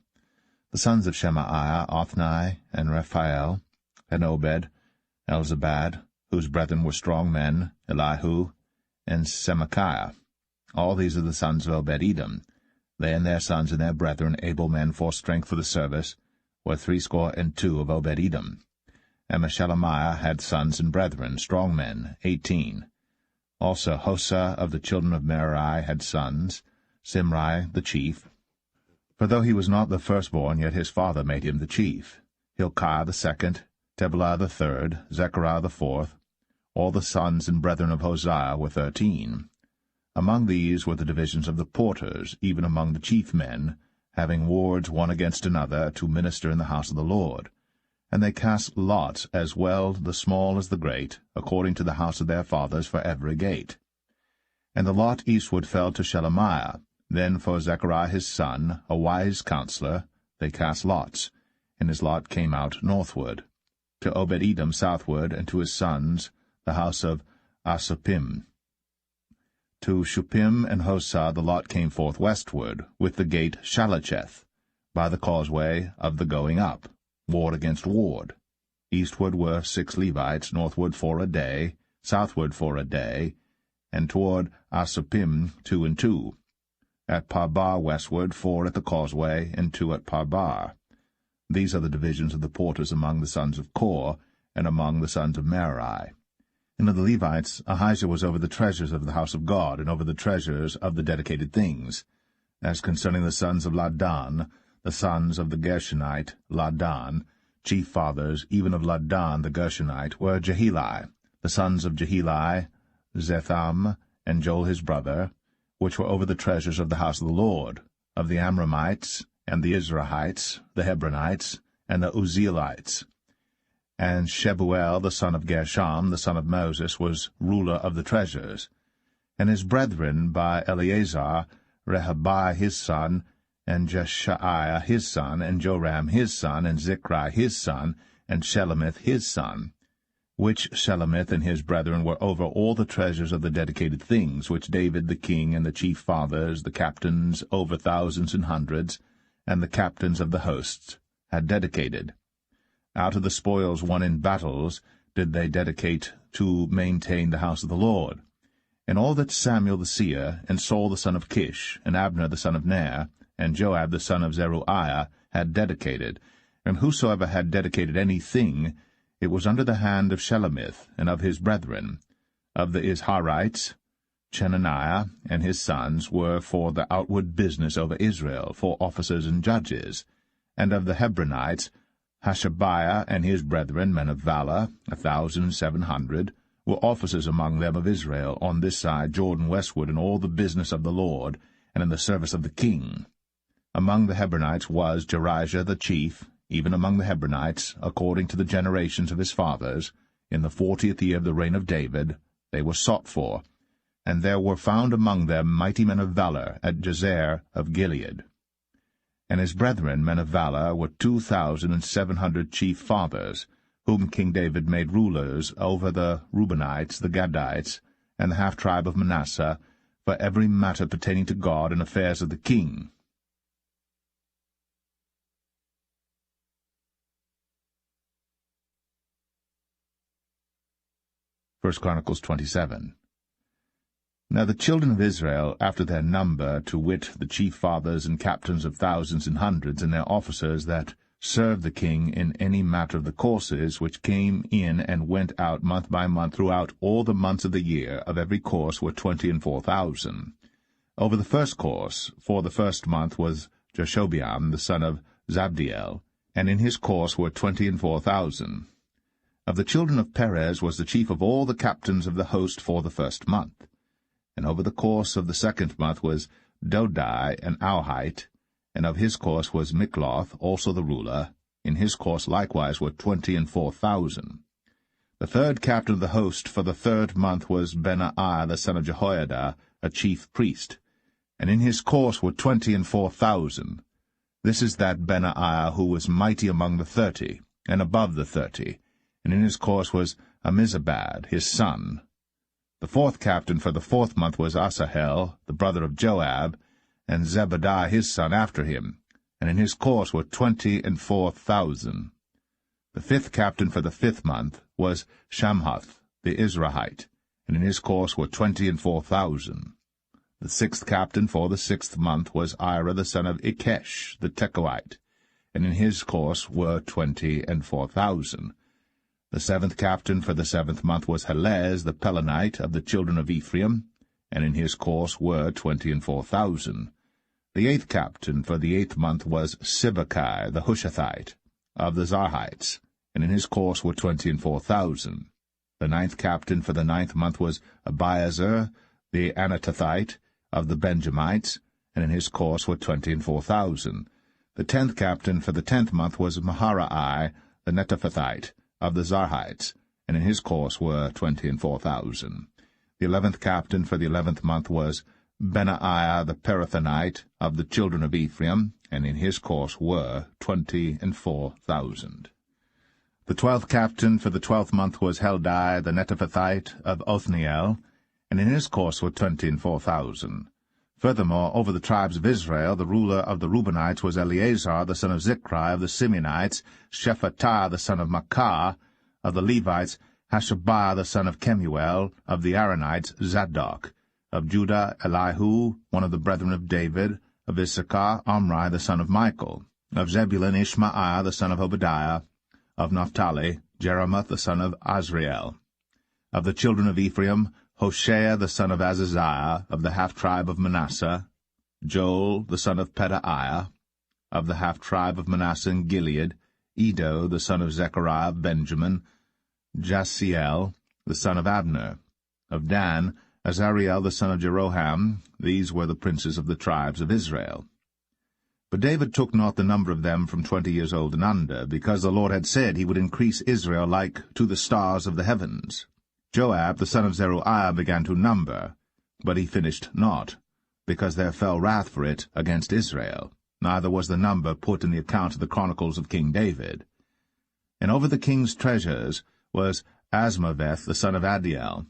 The sons of Shemaiah, Othni, and Raphael, and Obed, Elzabad, whose brethren were strong men, Elihu, and Semachiah. All these are the sons of Obed-Edom, they and their sons and their brethren, able men for strength for the service, were 62 of Obed-Edom. And Meshelemiah had sons and brethren, strong men, 18. Also Hosa of the children of Merari had sons, Simri the chief. For though he was not the firstborn, yet his father made him the chief. Hilkiah the second, Tebelah the third, Zechariah the fourth. All the sons and brethren of Hosea were 13. Among these were the divisions of the porters, even among the chief men, having wards one against another, to minister in the house of the Lord. And they cast lots, as well the small as the great, according to the house of their fathers, for every gate. And the lot eastward fell to Shelemiah. Then for Zechariah his son, a wise counselor, they cast lots, and his lot came out northward. To Obed-Edom southward, and to his sons, the house of Asupim. To Shuppim and Hosa the lot came forth westward, with the gate Shalacheth, by the causeway of the going up, ward against ward. Eastward were 6 Levites, northward 4 a day, southward 4 a day, and toward Asupim 2 and 2. At Parbar westward 4 at the causeway, and 2 at Parbar. These are the divisions of the porters among the sons of Kor, and among the sons of Merari. And of the Levites, Ahijah was over the treasures of the house of God, and over the treasures of the dedicated things. As concerning the sons of Ladan, the sons of the Gershonite, Ladan, chief fathers, even of Ladan the Gershonite, were Jeheli. The sons of Jeheli, Zetham, and Joel his brother, which were over the treasures of the house of the Lord, of the Amramites, and the Izrahites, the Hebronites, and the Uzzielites. And Shebuel the son of Gershom, the son of Moses, was ruler of the treasures. And his brethren by Eleazar, Rehabiah his son, and Jeshaiah his son, and Joram his son, and Zichri his son, and Shelomith his son, which Shelomith and his brethren were over all the treasures of the dedicated things, which David the king, and the chief fathers, the captains over thousands and hundreds, and the captains of the hosts, had dedicated. Out of the spoils won in battles did they dedicate to maintain the house of the Lord. And all that Samuel the seer, and Saul the son of Kish, and Abner the son of Ner, and Joab the son of Zeruiah had dedicated, and whosoever had dedicated anything, it was under the hand of Shelomith and of his brethren. Of the Izharites, Chenaniah and his sons were for the outward business over Israel, for officers and judges. And of the Hebronites, Hashabiah and his brethren, men of valor, 1,700, were officers among them of Israel, on this side Jordan westward, in all the business of the Lord, and in the service of the king. Among the Hebronites was Jerijah the chief, even among the Hebronites, according to the generations of his fathers. In the 40th year of the reign of David they were sought for, and there were found among them mighty men of valor at Jazer of Gilead. And his brethren, men of valor, were 2,700 chief fathers, whom King David made rulers over the Reubenites, the Gadites, and the half-tribe of Manasseh, for every matter pertaining to God and affairs of the king. 1 Chronicles 27. Now the children of Israel, after their number, to wit, the chief fathers and captains of thousands and hundreds, and their officers that served the king in any matter of the courses, which came in and went out month by month throughout all the months of the year, of every course were 24,000. Over the first course, for the first month, was Jashobeam the son of Zabdiel, and in his course were 24,000. Of the children of Perez was the chief of all the captains of the host for the first month. And over the course of the second month was Dodai an Auhite, and of his course was Mikloth, also the ruler. In his course likewise were 24,000. The third captain of the host for the third month was Benaiah the son of Jehoiada, a chief priest, and in his course were 24,000. This is that Benaiah who was mighty among the 30, and above the 30, and in his course was Amizabad, his son. The fourth captain for the fourth month was Asahel, the brother of Joab, and Zebadiah his son after him, and in his course were 24,000. The fifth captain for the fifth month was Shamhuth, the Izrahite, and in his course were 24,000. The sixth captain for the sixth month was Ira the son of Ikesh, the Tekoite, and in his course were 24,000. The 7th captain for the 7th month was Helez the Pelonite of the children of Ephraim, and in his course were 24,000. The 8th captain for the 8th month was Sibbecai the Hushathite of the Zarhites, and in his course were 24,000. The 9th captain for the 9th month was Abiezer the Anatothite of the Benjamites, and in his course were 24,000. The 10th captain for the 10th month was Maharai the Netophathite of the Zarhites, and in his course were 24,000. The 11th captain for the 11th month was Benaiah the Pirathonite of the children of Ephraim, and in his course were 24,000. The 12th captain for the 12th month was Heldai the Netophathite of Othniel, and in his course were 24,000. Furthermore, over the tribes of Israel, the ruler of the Reubenites was Eleazar the son of Zichri of the Simeonites, Shephatiah the son of Makkah of the Levites, Hashabiah the son of Kemuel of the Aaronites, Zadok. Of Judah, Elihu, one of the brethren of David. Of Issachar, Omri the son of Michael. Of Zebulun, Ishmaiah the son of Obadiah. Of Naphtali, Jeremoth the son of Azriel. Of the children of Ephraim, Hoshea the son of Azaziah, of the half-tribe of Manasseh. Joel the son of Pedaiah, of the half-tribe of Manasseh in Gilead. Edo the son of Zechariah of Benjamin. Jasiel the son of Abner. Of Dan, Azariel the son of Jeroham. These were the princes of the tribes of Israel. But David took not the number of them from 20 years old and under, because the Lord had said he would increase Israel like to the stars of the heavens. Joab the son of Zeruiah began to number, but he finished not, because there fell wrath for it against Israel. Neither was the number put in the account of the chronicles of King David. And over the king's treasures was Asmaveth the son of Adiel.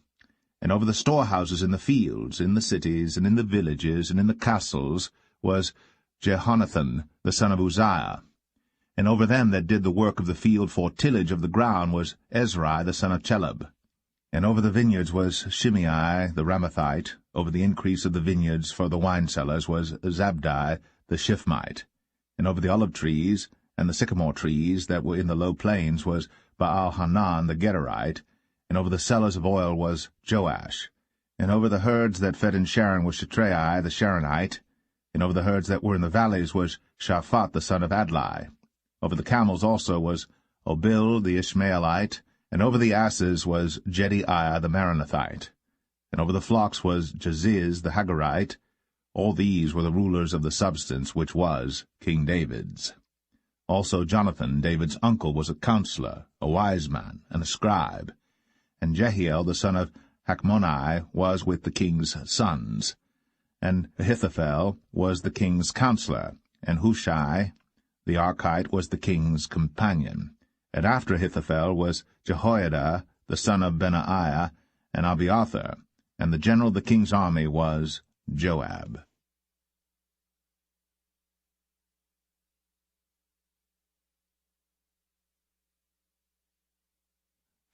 And over the storehouses in the fields, in the cities, and in the villages, and in the castles, was Jehonathan the son of Uzziah. And over them that did the work of the field for tillage of the ground was Ezrai the son of Chelub. And over the vineyards was Shimei the Ramathite. Over the increase of the vineyards for the winecellars was Zabdi the Shifmite. And over the olive trees and the sycamore trees that were in the low plains was Baal-Hanan the Gederite. And over the cellars of oil was Joash. And over the herds that fed in Sharon was Shetrai the Sharonite. And over the herds that were in the valleys was Shaphat the son of Adlai. Over the camels also was Obil the Ishmaelite. And over the asses was Jediaiah the Maranathite. And over the flocks was Jaziz the Hagarite. All these were the rulers of the substance which was King David's. Also Jonathan, David's uncle, was a counselor, a wise man, and a scribe. And Jehiel the son of Hachmoni was with the king's sons. And Ahithophel was the king's counselor, and Hushai the Archite was the king's companion. And after Ahithophel was Jehoiada the son of Benaiah, and Abiathar, and the general of the king's army was Joab.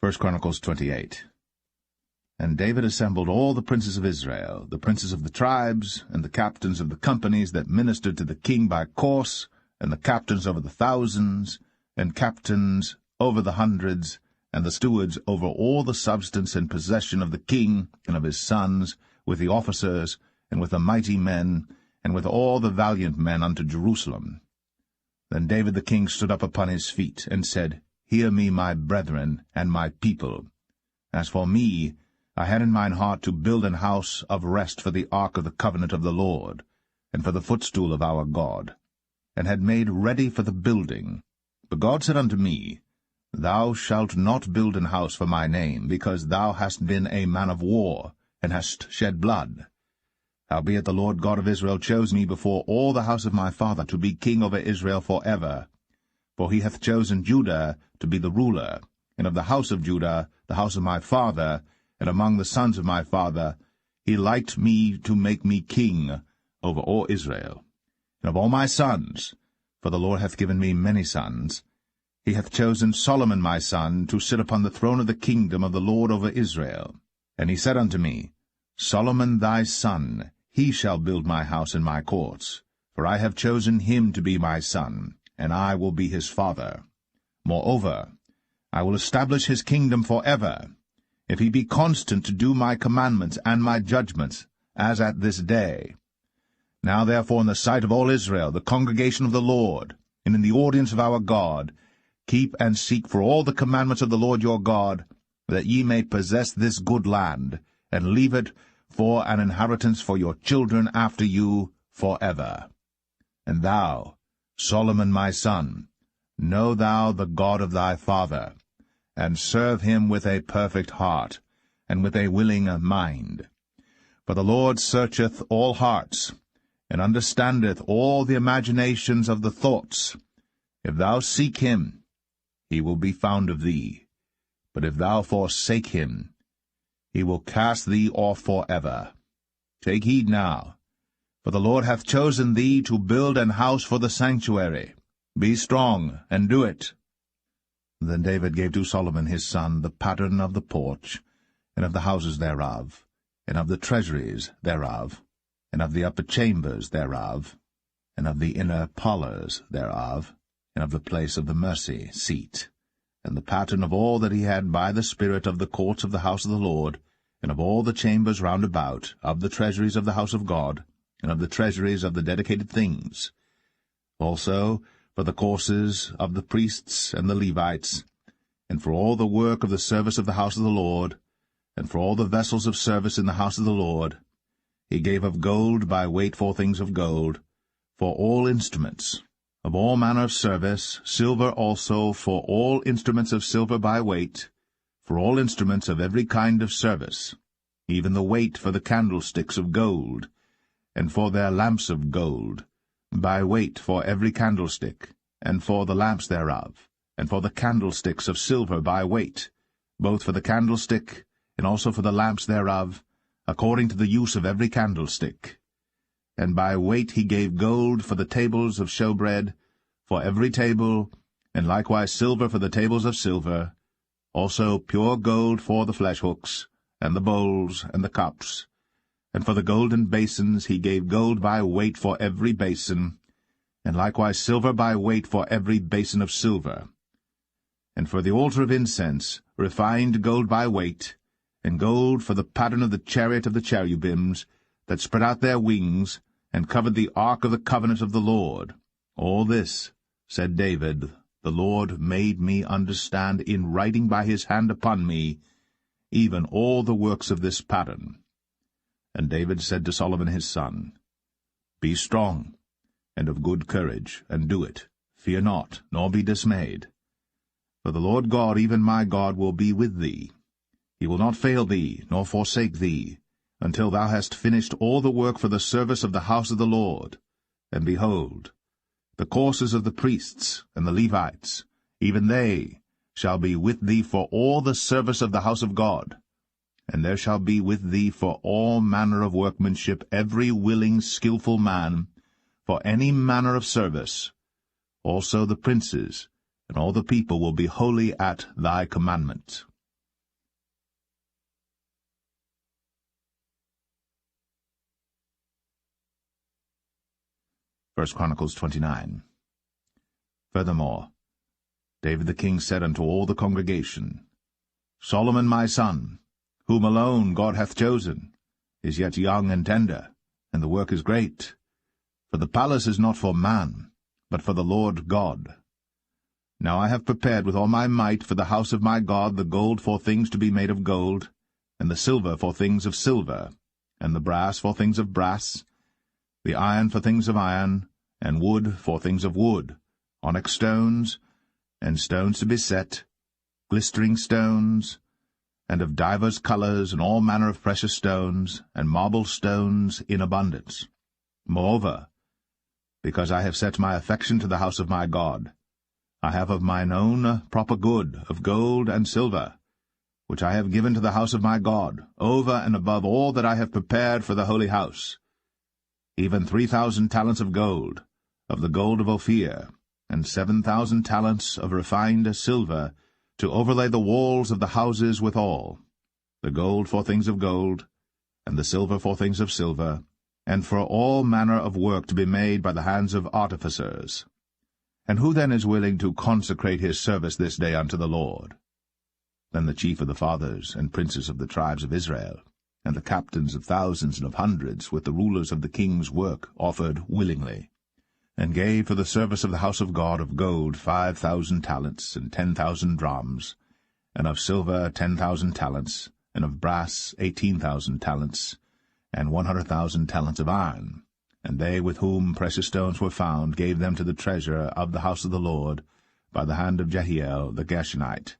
1 Chronicles 28. And David assembled all the princes of Israel, the princes of the tribes, and the captains of the companies that ministered to the king by course, and the captains over the thousands, and captains over the hundreds, and the stewards over all the substance and possession of the king and of his sons, with the officers, and with the mighty men, and with all the valiant men unto Jerusalem. Then David the king stood up upon his feet, and said, Hear me, my brethren, and my people. As for me, I had in mine heart to build an house of rest for the ark of the covenant of the Lord, and for the footstool of our God, and had made ready for the building. But God said unto me, Thou shalt not build an house for my name, because thou hast been a man of war, and hast shed blood. Howbeit the Lord God of Israel chose me before all the house of my father to be king over Israel for ever. For he hath chosen Judah to be the ruler, and of the house of Judah, the house of my father, and among the sons of my father, he liked me to make me king over all Israel. And of all my sons, for the Lord hath given me many sons, he hath chosen Solomon my son to sit upon the throne of the kingdom of the Lord over Israel. And he said unto me, Solomon thy son, he shall build my house and my courts, for I have chosen him to be my son, and I will be his father. Moreover, I will establish his kingdom forever, if he be constant to do my commandments and my judgments, as at this day. Now therefore in the sight of all Israel, the congregation of the Lord, and in the audience of our God, keep and seek for all the commandments of the Lord your God, that ye may possess this good land, and leave it for an inheritance for your children after you forever. And thou, Solomon my son, know thou the God of thy father, and serve him with a perfect heart, and with a willing mind. For the Lord searcheth all hearts, and understandeth all the imaginations of the thoughts. If thou seek him, he will be found of thee. But if thou forsake him, he will cast thee off forever. Take heed now, for the Lord hath chosen thee to build an house for the sanctuary. Be strong, and do it. Then David gave to Solomon his son the pattern of the porch, and of the houses thereof, and of the treasuries thereof, and of the upper chambers thereof, and of the inner parlours thereof, and of the place of the mercy seat, and the pattern of all that he had by the spirit of the courts of the house of the Lord, and of all the chambers round about, of the treasuries of the house of God, and of the treasuries of the dedicated things. Also for the courses of the priests and the Levites, and for all the work of the service of the house of the Lord, and for all the vessels of service in the house of the Lord, he gave of gold by weight for things of gold, for all instruments, of all manner of service, silver also for all instruments of silver by weight, for all instruments of every kind of service, even the weight for the candlesticks of gold, and for their lamps of gold, by weight for every candlestick, and for the lamps thereof, and for the candlesticks of silver by weight, both for the candlestick, and also for the lamps thereof, according to the use of every candlestick. And by weight he gave gold for the tables of showbread, for every table, and likewise silver for the tables of silver, also pure gold for the fleshhooks, and the bowls, and the cups. And for the golden basins he gave gold by weight for every basin, and likewise silver by weight for every basin of silver. And for the altar of incense, refined gold by weight, and gold for the pattern of the chariot of the cherubims, that spread out their wings, and covered the ark of the covenant of the Lord. All this, said David, the Lord made me understand in writing by his hand upon me, even all the works of this pattern. And David said to Solomon his son, Be strong, and of good courage, and do it. Fear not, nor be dismayed. For the Lord God, even my God, will be with thee. He will not fail thee, nor forsake thee, until thou hast finished all the work for the service of the house of the Lord. And behold, the courses of the priests and the Levites, even they, shall be with thee for all the service of the house of God. And there shall be with thee for all manner of workmanship every willing, skillful man, for any manner of service. Also the princes, and all the people will be holy at thy commandment. 1 Chronicles 29. Furthermore, David the king said unto all the congregation, Solomon my son, whom alone God hath chosen, is yet young and tender, and the work is great. For the palace is not for man, but for the Lord God. Now I have prepared with all my might for the house of my God the gold for things to be made of gold, and the silver for things of silver, and the brass for things of brass, the iron for things of iron, and wood for things of wood, onyx stones, and stones to be set, glistering stones, and of divers colours, and all manner of precious stones, and marble stones in abundance. Moreover, because I have set my affection to the house of my God, I have of mine own proper good of gold and silver, which I have given to the house of my God, over and above all that I have prepared for the holy house, even 3,000 talents of gold, of the gold of Ophir, and 7,000 talents of refined silver, to overlay the walls of the houses withal, the gold for things of gold, and the silver for things of silver, and for all manner of work to be made by the hands of artificers. And who then is willing to consecrate his service this day unto the Lord? Then the chief of the fathers and princes of the tribes of Israel, and the captains of thousands and of hundreds, with the rulers of the king's work, offered willingly, and gave for the service of the house of God of gold 5,000 talents, and 10,000 drams, and of silver 10,000 talents, and of brass 18,000 talents, and 100,000 talents of iron. And they with whom precious stones were found gave them to the treasurer of the house of the Lord by the hand of Jehiel the Gershonite.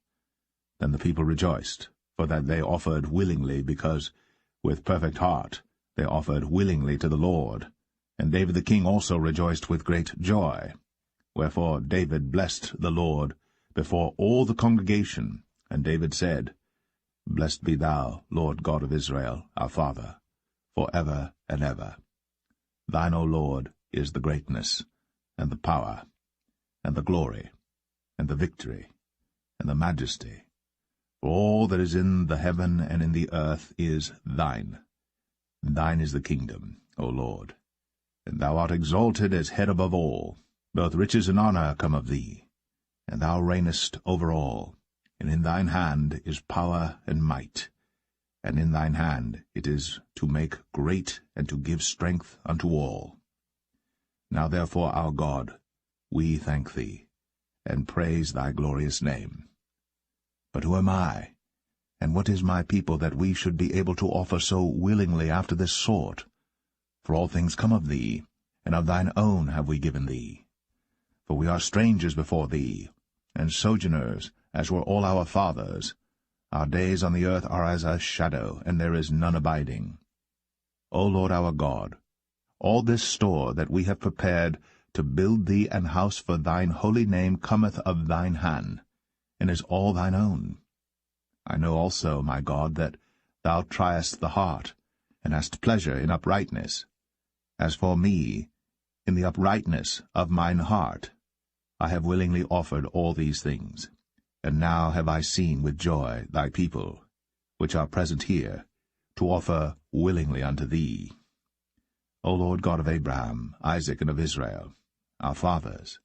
Then the people rejoiced, for that they offered willingly, because with perfect heart they offered willingly to the Lord. And David the king also rejoiced with great joy. Wherefore David blessed the Lord before all the congregation. And David said, Blessed be thou, Lord God of Israel, our Father, for ever and ever. Thine, O Lord, is the greatness, and the power, and the glory, and the victory, and the majesty. For all that is in the heaven and in the earth is thine. Thine is the kingdom, O Lord, and thou art exalted as head above all. Both riches and honour come of thee, and thou reignest over all. And in thine hand is power and might, and in thine hand it is to make great and to give strength unto all. Now therefore, our God, we thank thee, and praise thy glorious name. But who am I, and what is my people, that we should be able to offer so willingly after this sort? For all things come of thee, and of thine own have we given thee. For we are strangers before thee, and sojourners, as were all our fathers. Our days on the earth are as a shadow, and there is none abiding. O Lord our God, all this store that we have prepared to build thee an house for thine holy name cometh of thine hand, and is all thine own. I know also, my God, that thou triest the heart, and hast pleasure in uprightness. As for me, in the uprightness of mine heart, I have willingly offered all these things. And now have I seen with joy thy people, which are present here, to offer willingly unto thee. O Lord God of Abraham, Isaac, and of Israel, our fathers,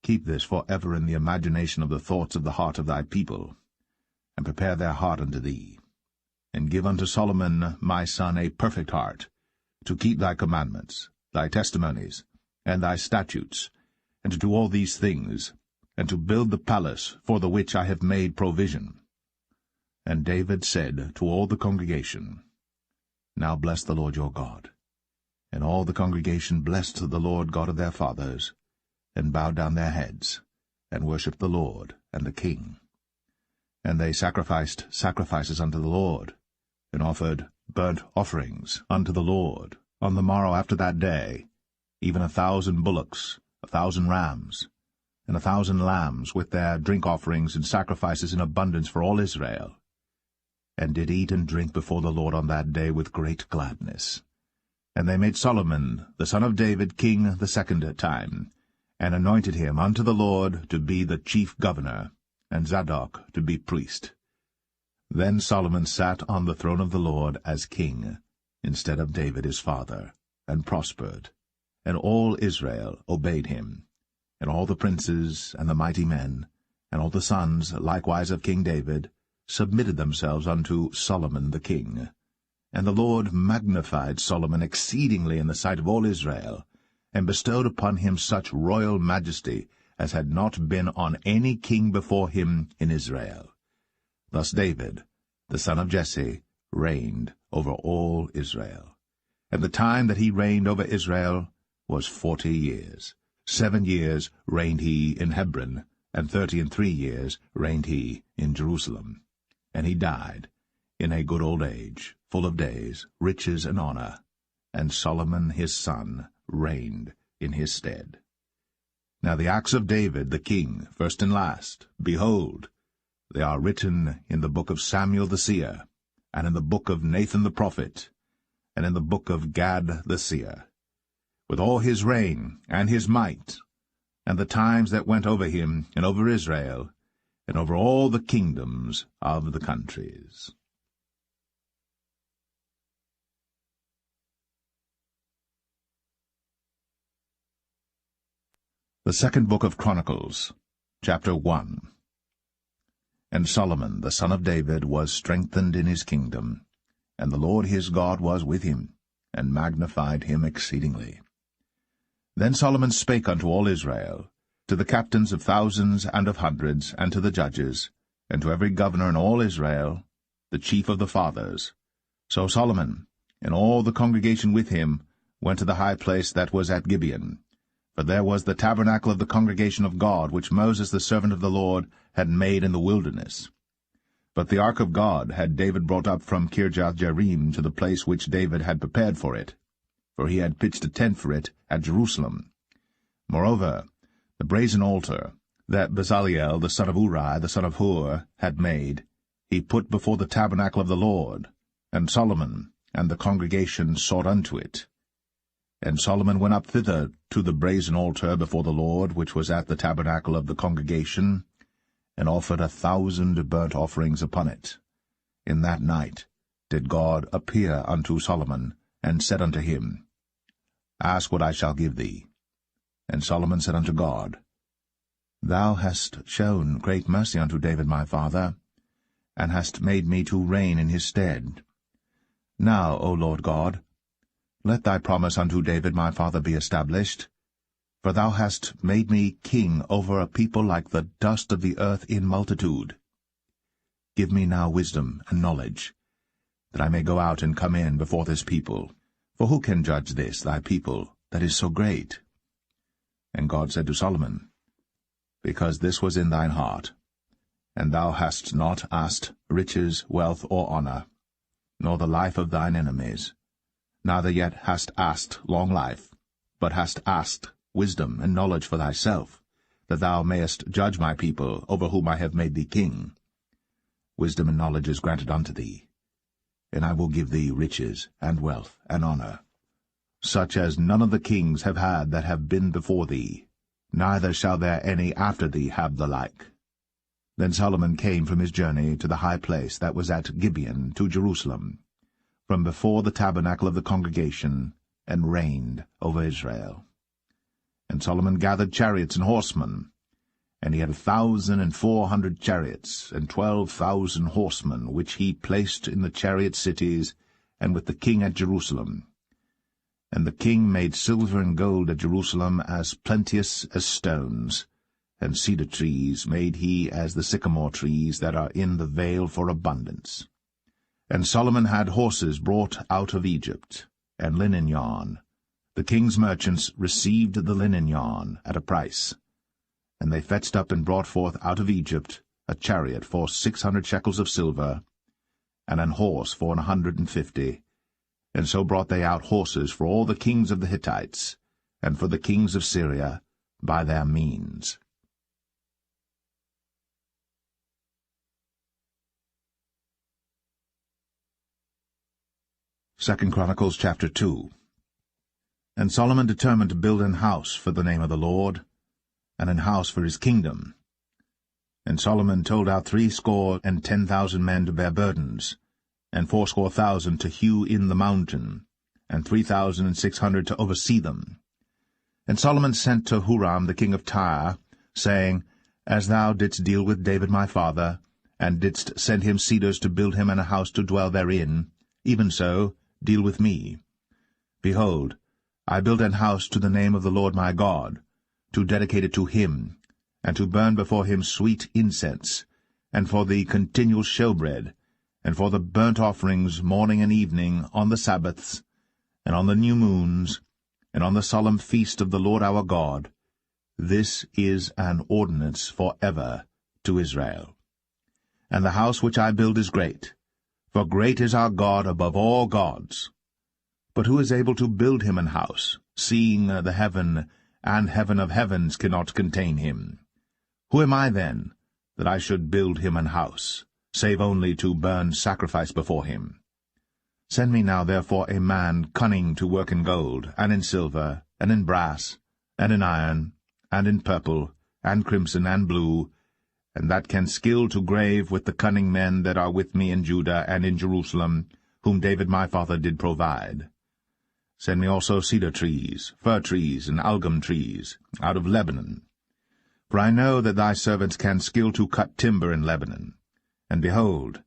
keep this for ever in the imagination of the thoughts of the heart of thy people, and prepare their heart unto thee. And give unto Solomon my son a perfect heart, to keep thy commandments, thy testimonies, and thy statutes, and to do all these things, and to build the palace for the which I have made provision. And David said to all the congregation, Now bless the Lord your God. And all the congregation blessed the Lord God of their fathers, and bowed down their heads, and worshipped the Lord and the king. And they sacrificed sacrifices unto the Lord, and offered burnt offerings unto the Lord on the morrow after that day, even 1,000 bullocks, 1,000 rams, and 1,000 lambs, with their drink offerings and sacrifices in abundance for all Israel, and did eat and drink before the Lord on that day with great gladness. And they made Solomon the son of David king the second time, and anointed him unto the Lord to be the chief governor, and Zadok to be priest. Then Solomon sat on the throne of the Lord as king, instead of David his father, and prospered, and all Israel obeyed him. And all the princes, and the mighty men, and all the sons likewise of King David, submitted themselves unto Solomon the king. And the Lord magnified Solomon exceedingly in the sight of all Israel, and bestowed upon him such royal majesty as had not been on any king before him in Israel. Thus David, the son of Jesse, reigned over all Israel. And the time that he reigned over Israel was 40 years. 7 years reigned he in Hebron, and 33 years reigned he in Jerusalem. And he died in a good old age, full of days, riches, and honour. And Solomon his son reigned in his stead. Now the acts of David the king, first and last, behold, they are written in the book of Samuel the seer, and in the book of Nathan the prophet, and in the book of Gad the seer, with all his reign and his might, and the times that went over him and over Israel, and over all the kingdoms of the countries. The second book of Chronicles, chapter 1. And Solomon the son of David was strengthened in his kingdom, and the Lord his God was with him, and magnified him exceedingly. Then Solomon spake unto all Israel, to the captains of thousands and of hundreds, and to the judges, and to every governor in all Israel, the chief of the fathers. So Solomon, and all the congregation with him, went to the high place that was at Gibeon. For there was the tabernacle of the congregation of God, which Moses the servant of the Lord had made in the wilderness. But the ark of God had David brought up from Kirjath-jearim to the place which David had prepared for it, for he had pitched a tent for it at Jerusalem. Moreover, the brazen altar, that Bezaleel the son of Uri the son of Hur had made, he put before the tabernacle of the Lord, and Solomon and the congregation sought unto it. And Solomon went up thither to the brazen altar before the Lord, which was at the tabernacle of the congregation, and offered 1,000 burnt offerings upon it. In that night did God appear unto Solomon, and said unto him, Ask what I shall give thee. And Solomon said unto God, Thou hast shown great mercy unto David my father, and hast made me to reign in his stead. Now, O Lord God, let thy promise unto David my father be established, for thou hast made me king over a people like the dust of the earth in multitude. Give me now wisdom and knowledge, that I may go out and come in before this people. For who can judge this, thy people, that is so great? And God said to Solomon, Because this was in thine heart, and thou hast not asked riches, wealth, or honor, nor the life of thine enemies, neither yet hast asked long life, but hast asked wisdom and knowledge for thyself, that thou mayest judge my people, over whom I have made thee king. Wisdom and knowledge is granted unto thee, and I will give thee riches, and wealth, and honor, such as none of the kings have had that have been before thee, neither shall there any after thee have the like. Then Solomon came from his journey to the high place that was at Gibeon to Jerusalem, from before the tabernacle of the congregation, and reigned over Israel. And Solomon gathered chariots and horsemen, and he had 1,400 chariots, and 12,000 horsemen, which he placed in the chariot cities, and with the king at Jerusalem. And the king made silver and gold at Jerusalem as plenteous as stones, and cedar trees made he as the sycamore trees that are in the vale for abundance. And Solomon had horses brought out of Egypt, and linen yarn. The king's merchants received the linen yarn at a price. And they fetched up and brought forth out of Egypt a chariot for 600 shekels of silver, and an horse for 150. And so brought they out horses for all the kings of the Hittites, and for the kings of Syria, by their means. Second Chronicles chapter 2. And Solomon determined to build an house for the name of the Lord, and an house for his kingdom. And Solomon told out 70,000 men to bear burdens, and 80,000 to hew in the mountain, and 3,600 to oversee them. And Solomon sent to Huram the king of Tyre, saying, As thou didst deal with David my father, and didst send him cedars to build him and a house to dwell therein, even so deal with me. Behold, I build an house to the name of the Lord my God, to dedicate it to him, and to burn before him sweet incense, and for the continual showbread, and for the burnt offerings morning and evening, on the Sabbaths, and on the new moons, and on the solemn feast of the Lord our God. This is an ordinance for ever to Israel. And the house which I build is great, for great is our God above all gods. But who is able to build him an house, seeing the heaven and heaven of heavens cannot contain him? Who am I, then, that I should build him an house, save only to burn sacrifice before him? Send me now therefore a man cunning to work in gold, and in silver, and in brass, and in iron, and in purple, and crimson, and blue, and that can skill to grave with the cunning men that are with me in Judah and in Jerusalem, whom David my father did provide. Send me also cedar trees, fir trees, and algum trees, out of Lebanon. For I know that thy servants can skill to cut timber in Lebanon. And behold,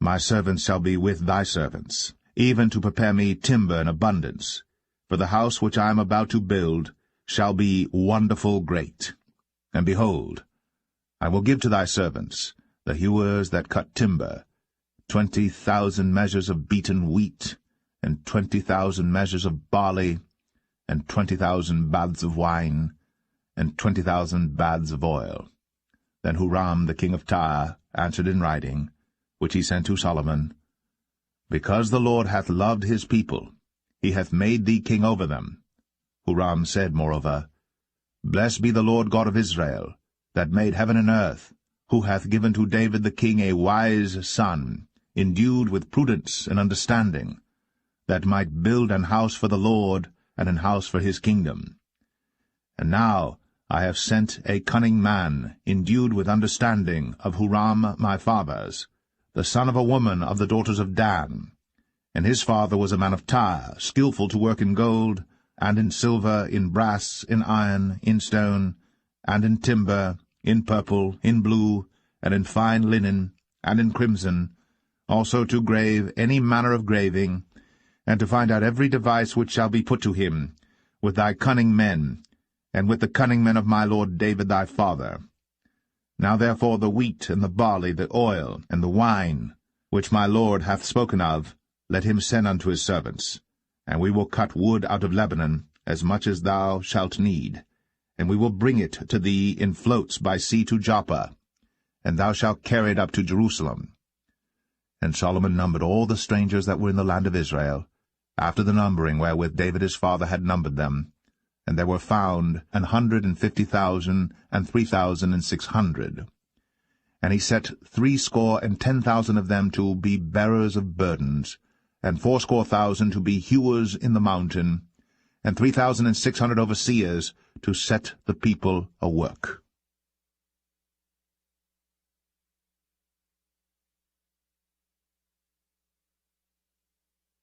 my servants shall be with thy servants, even to prepare me timber in abundance, for the house which I am about to build shall be wonderful great. And behold, I will give to thy servants, the hewers that cut timber, 20,000 measures of beaten wheat, and 20,000 measures of barley, and 20,000 baths of wine, and 20,000 baths of oil. Then Huram the king of Tyre answered in writing, which he sent to Solomon, Because the Lord hath loved his people, he hath made thee king over them. Huram said moreover, Blessed be the Lord God of Israel, that made heaven and earth, who hath given to David the king a wise son, endued with prudence and understanding, that might build an house for the Lord, and an house for his kingdom. And now I have sent a cunning man, endued with understanding, of Huram my father's, the son of a woman of the daughters of Dan. And his father was a man of Tyre, skillful to work in gold, and in silver, in brass, in iron, in stone, and in timber, in purple, in blue, and in fine linen, and in crimson, also to grave any manner of graving, and to find out every device which shall be put to him, with thy cunning men, and with the cunning men of my lord David thy father. Now therefore the wheat, and the barley, the oil, and the wine, which my lord hath spoken of, let him send unto his servants. And we will cut wood out of Lebanon, as much as thou shalt need, and we will bring it to thee in floats by sea to Joppa, and thou shalt carry it up to Jerusalem. And Solomon numbered all the strangers that were in the land of Israel, after the numbering wherewith David his father had numbered them, and there were found 150,000 and 3,600. And he set 70,000 of them to be bearers of burdens, and 80,000 to be hewers in the mountain, and 3,600 overseers to set the people a work.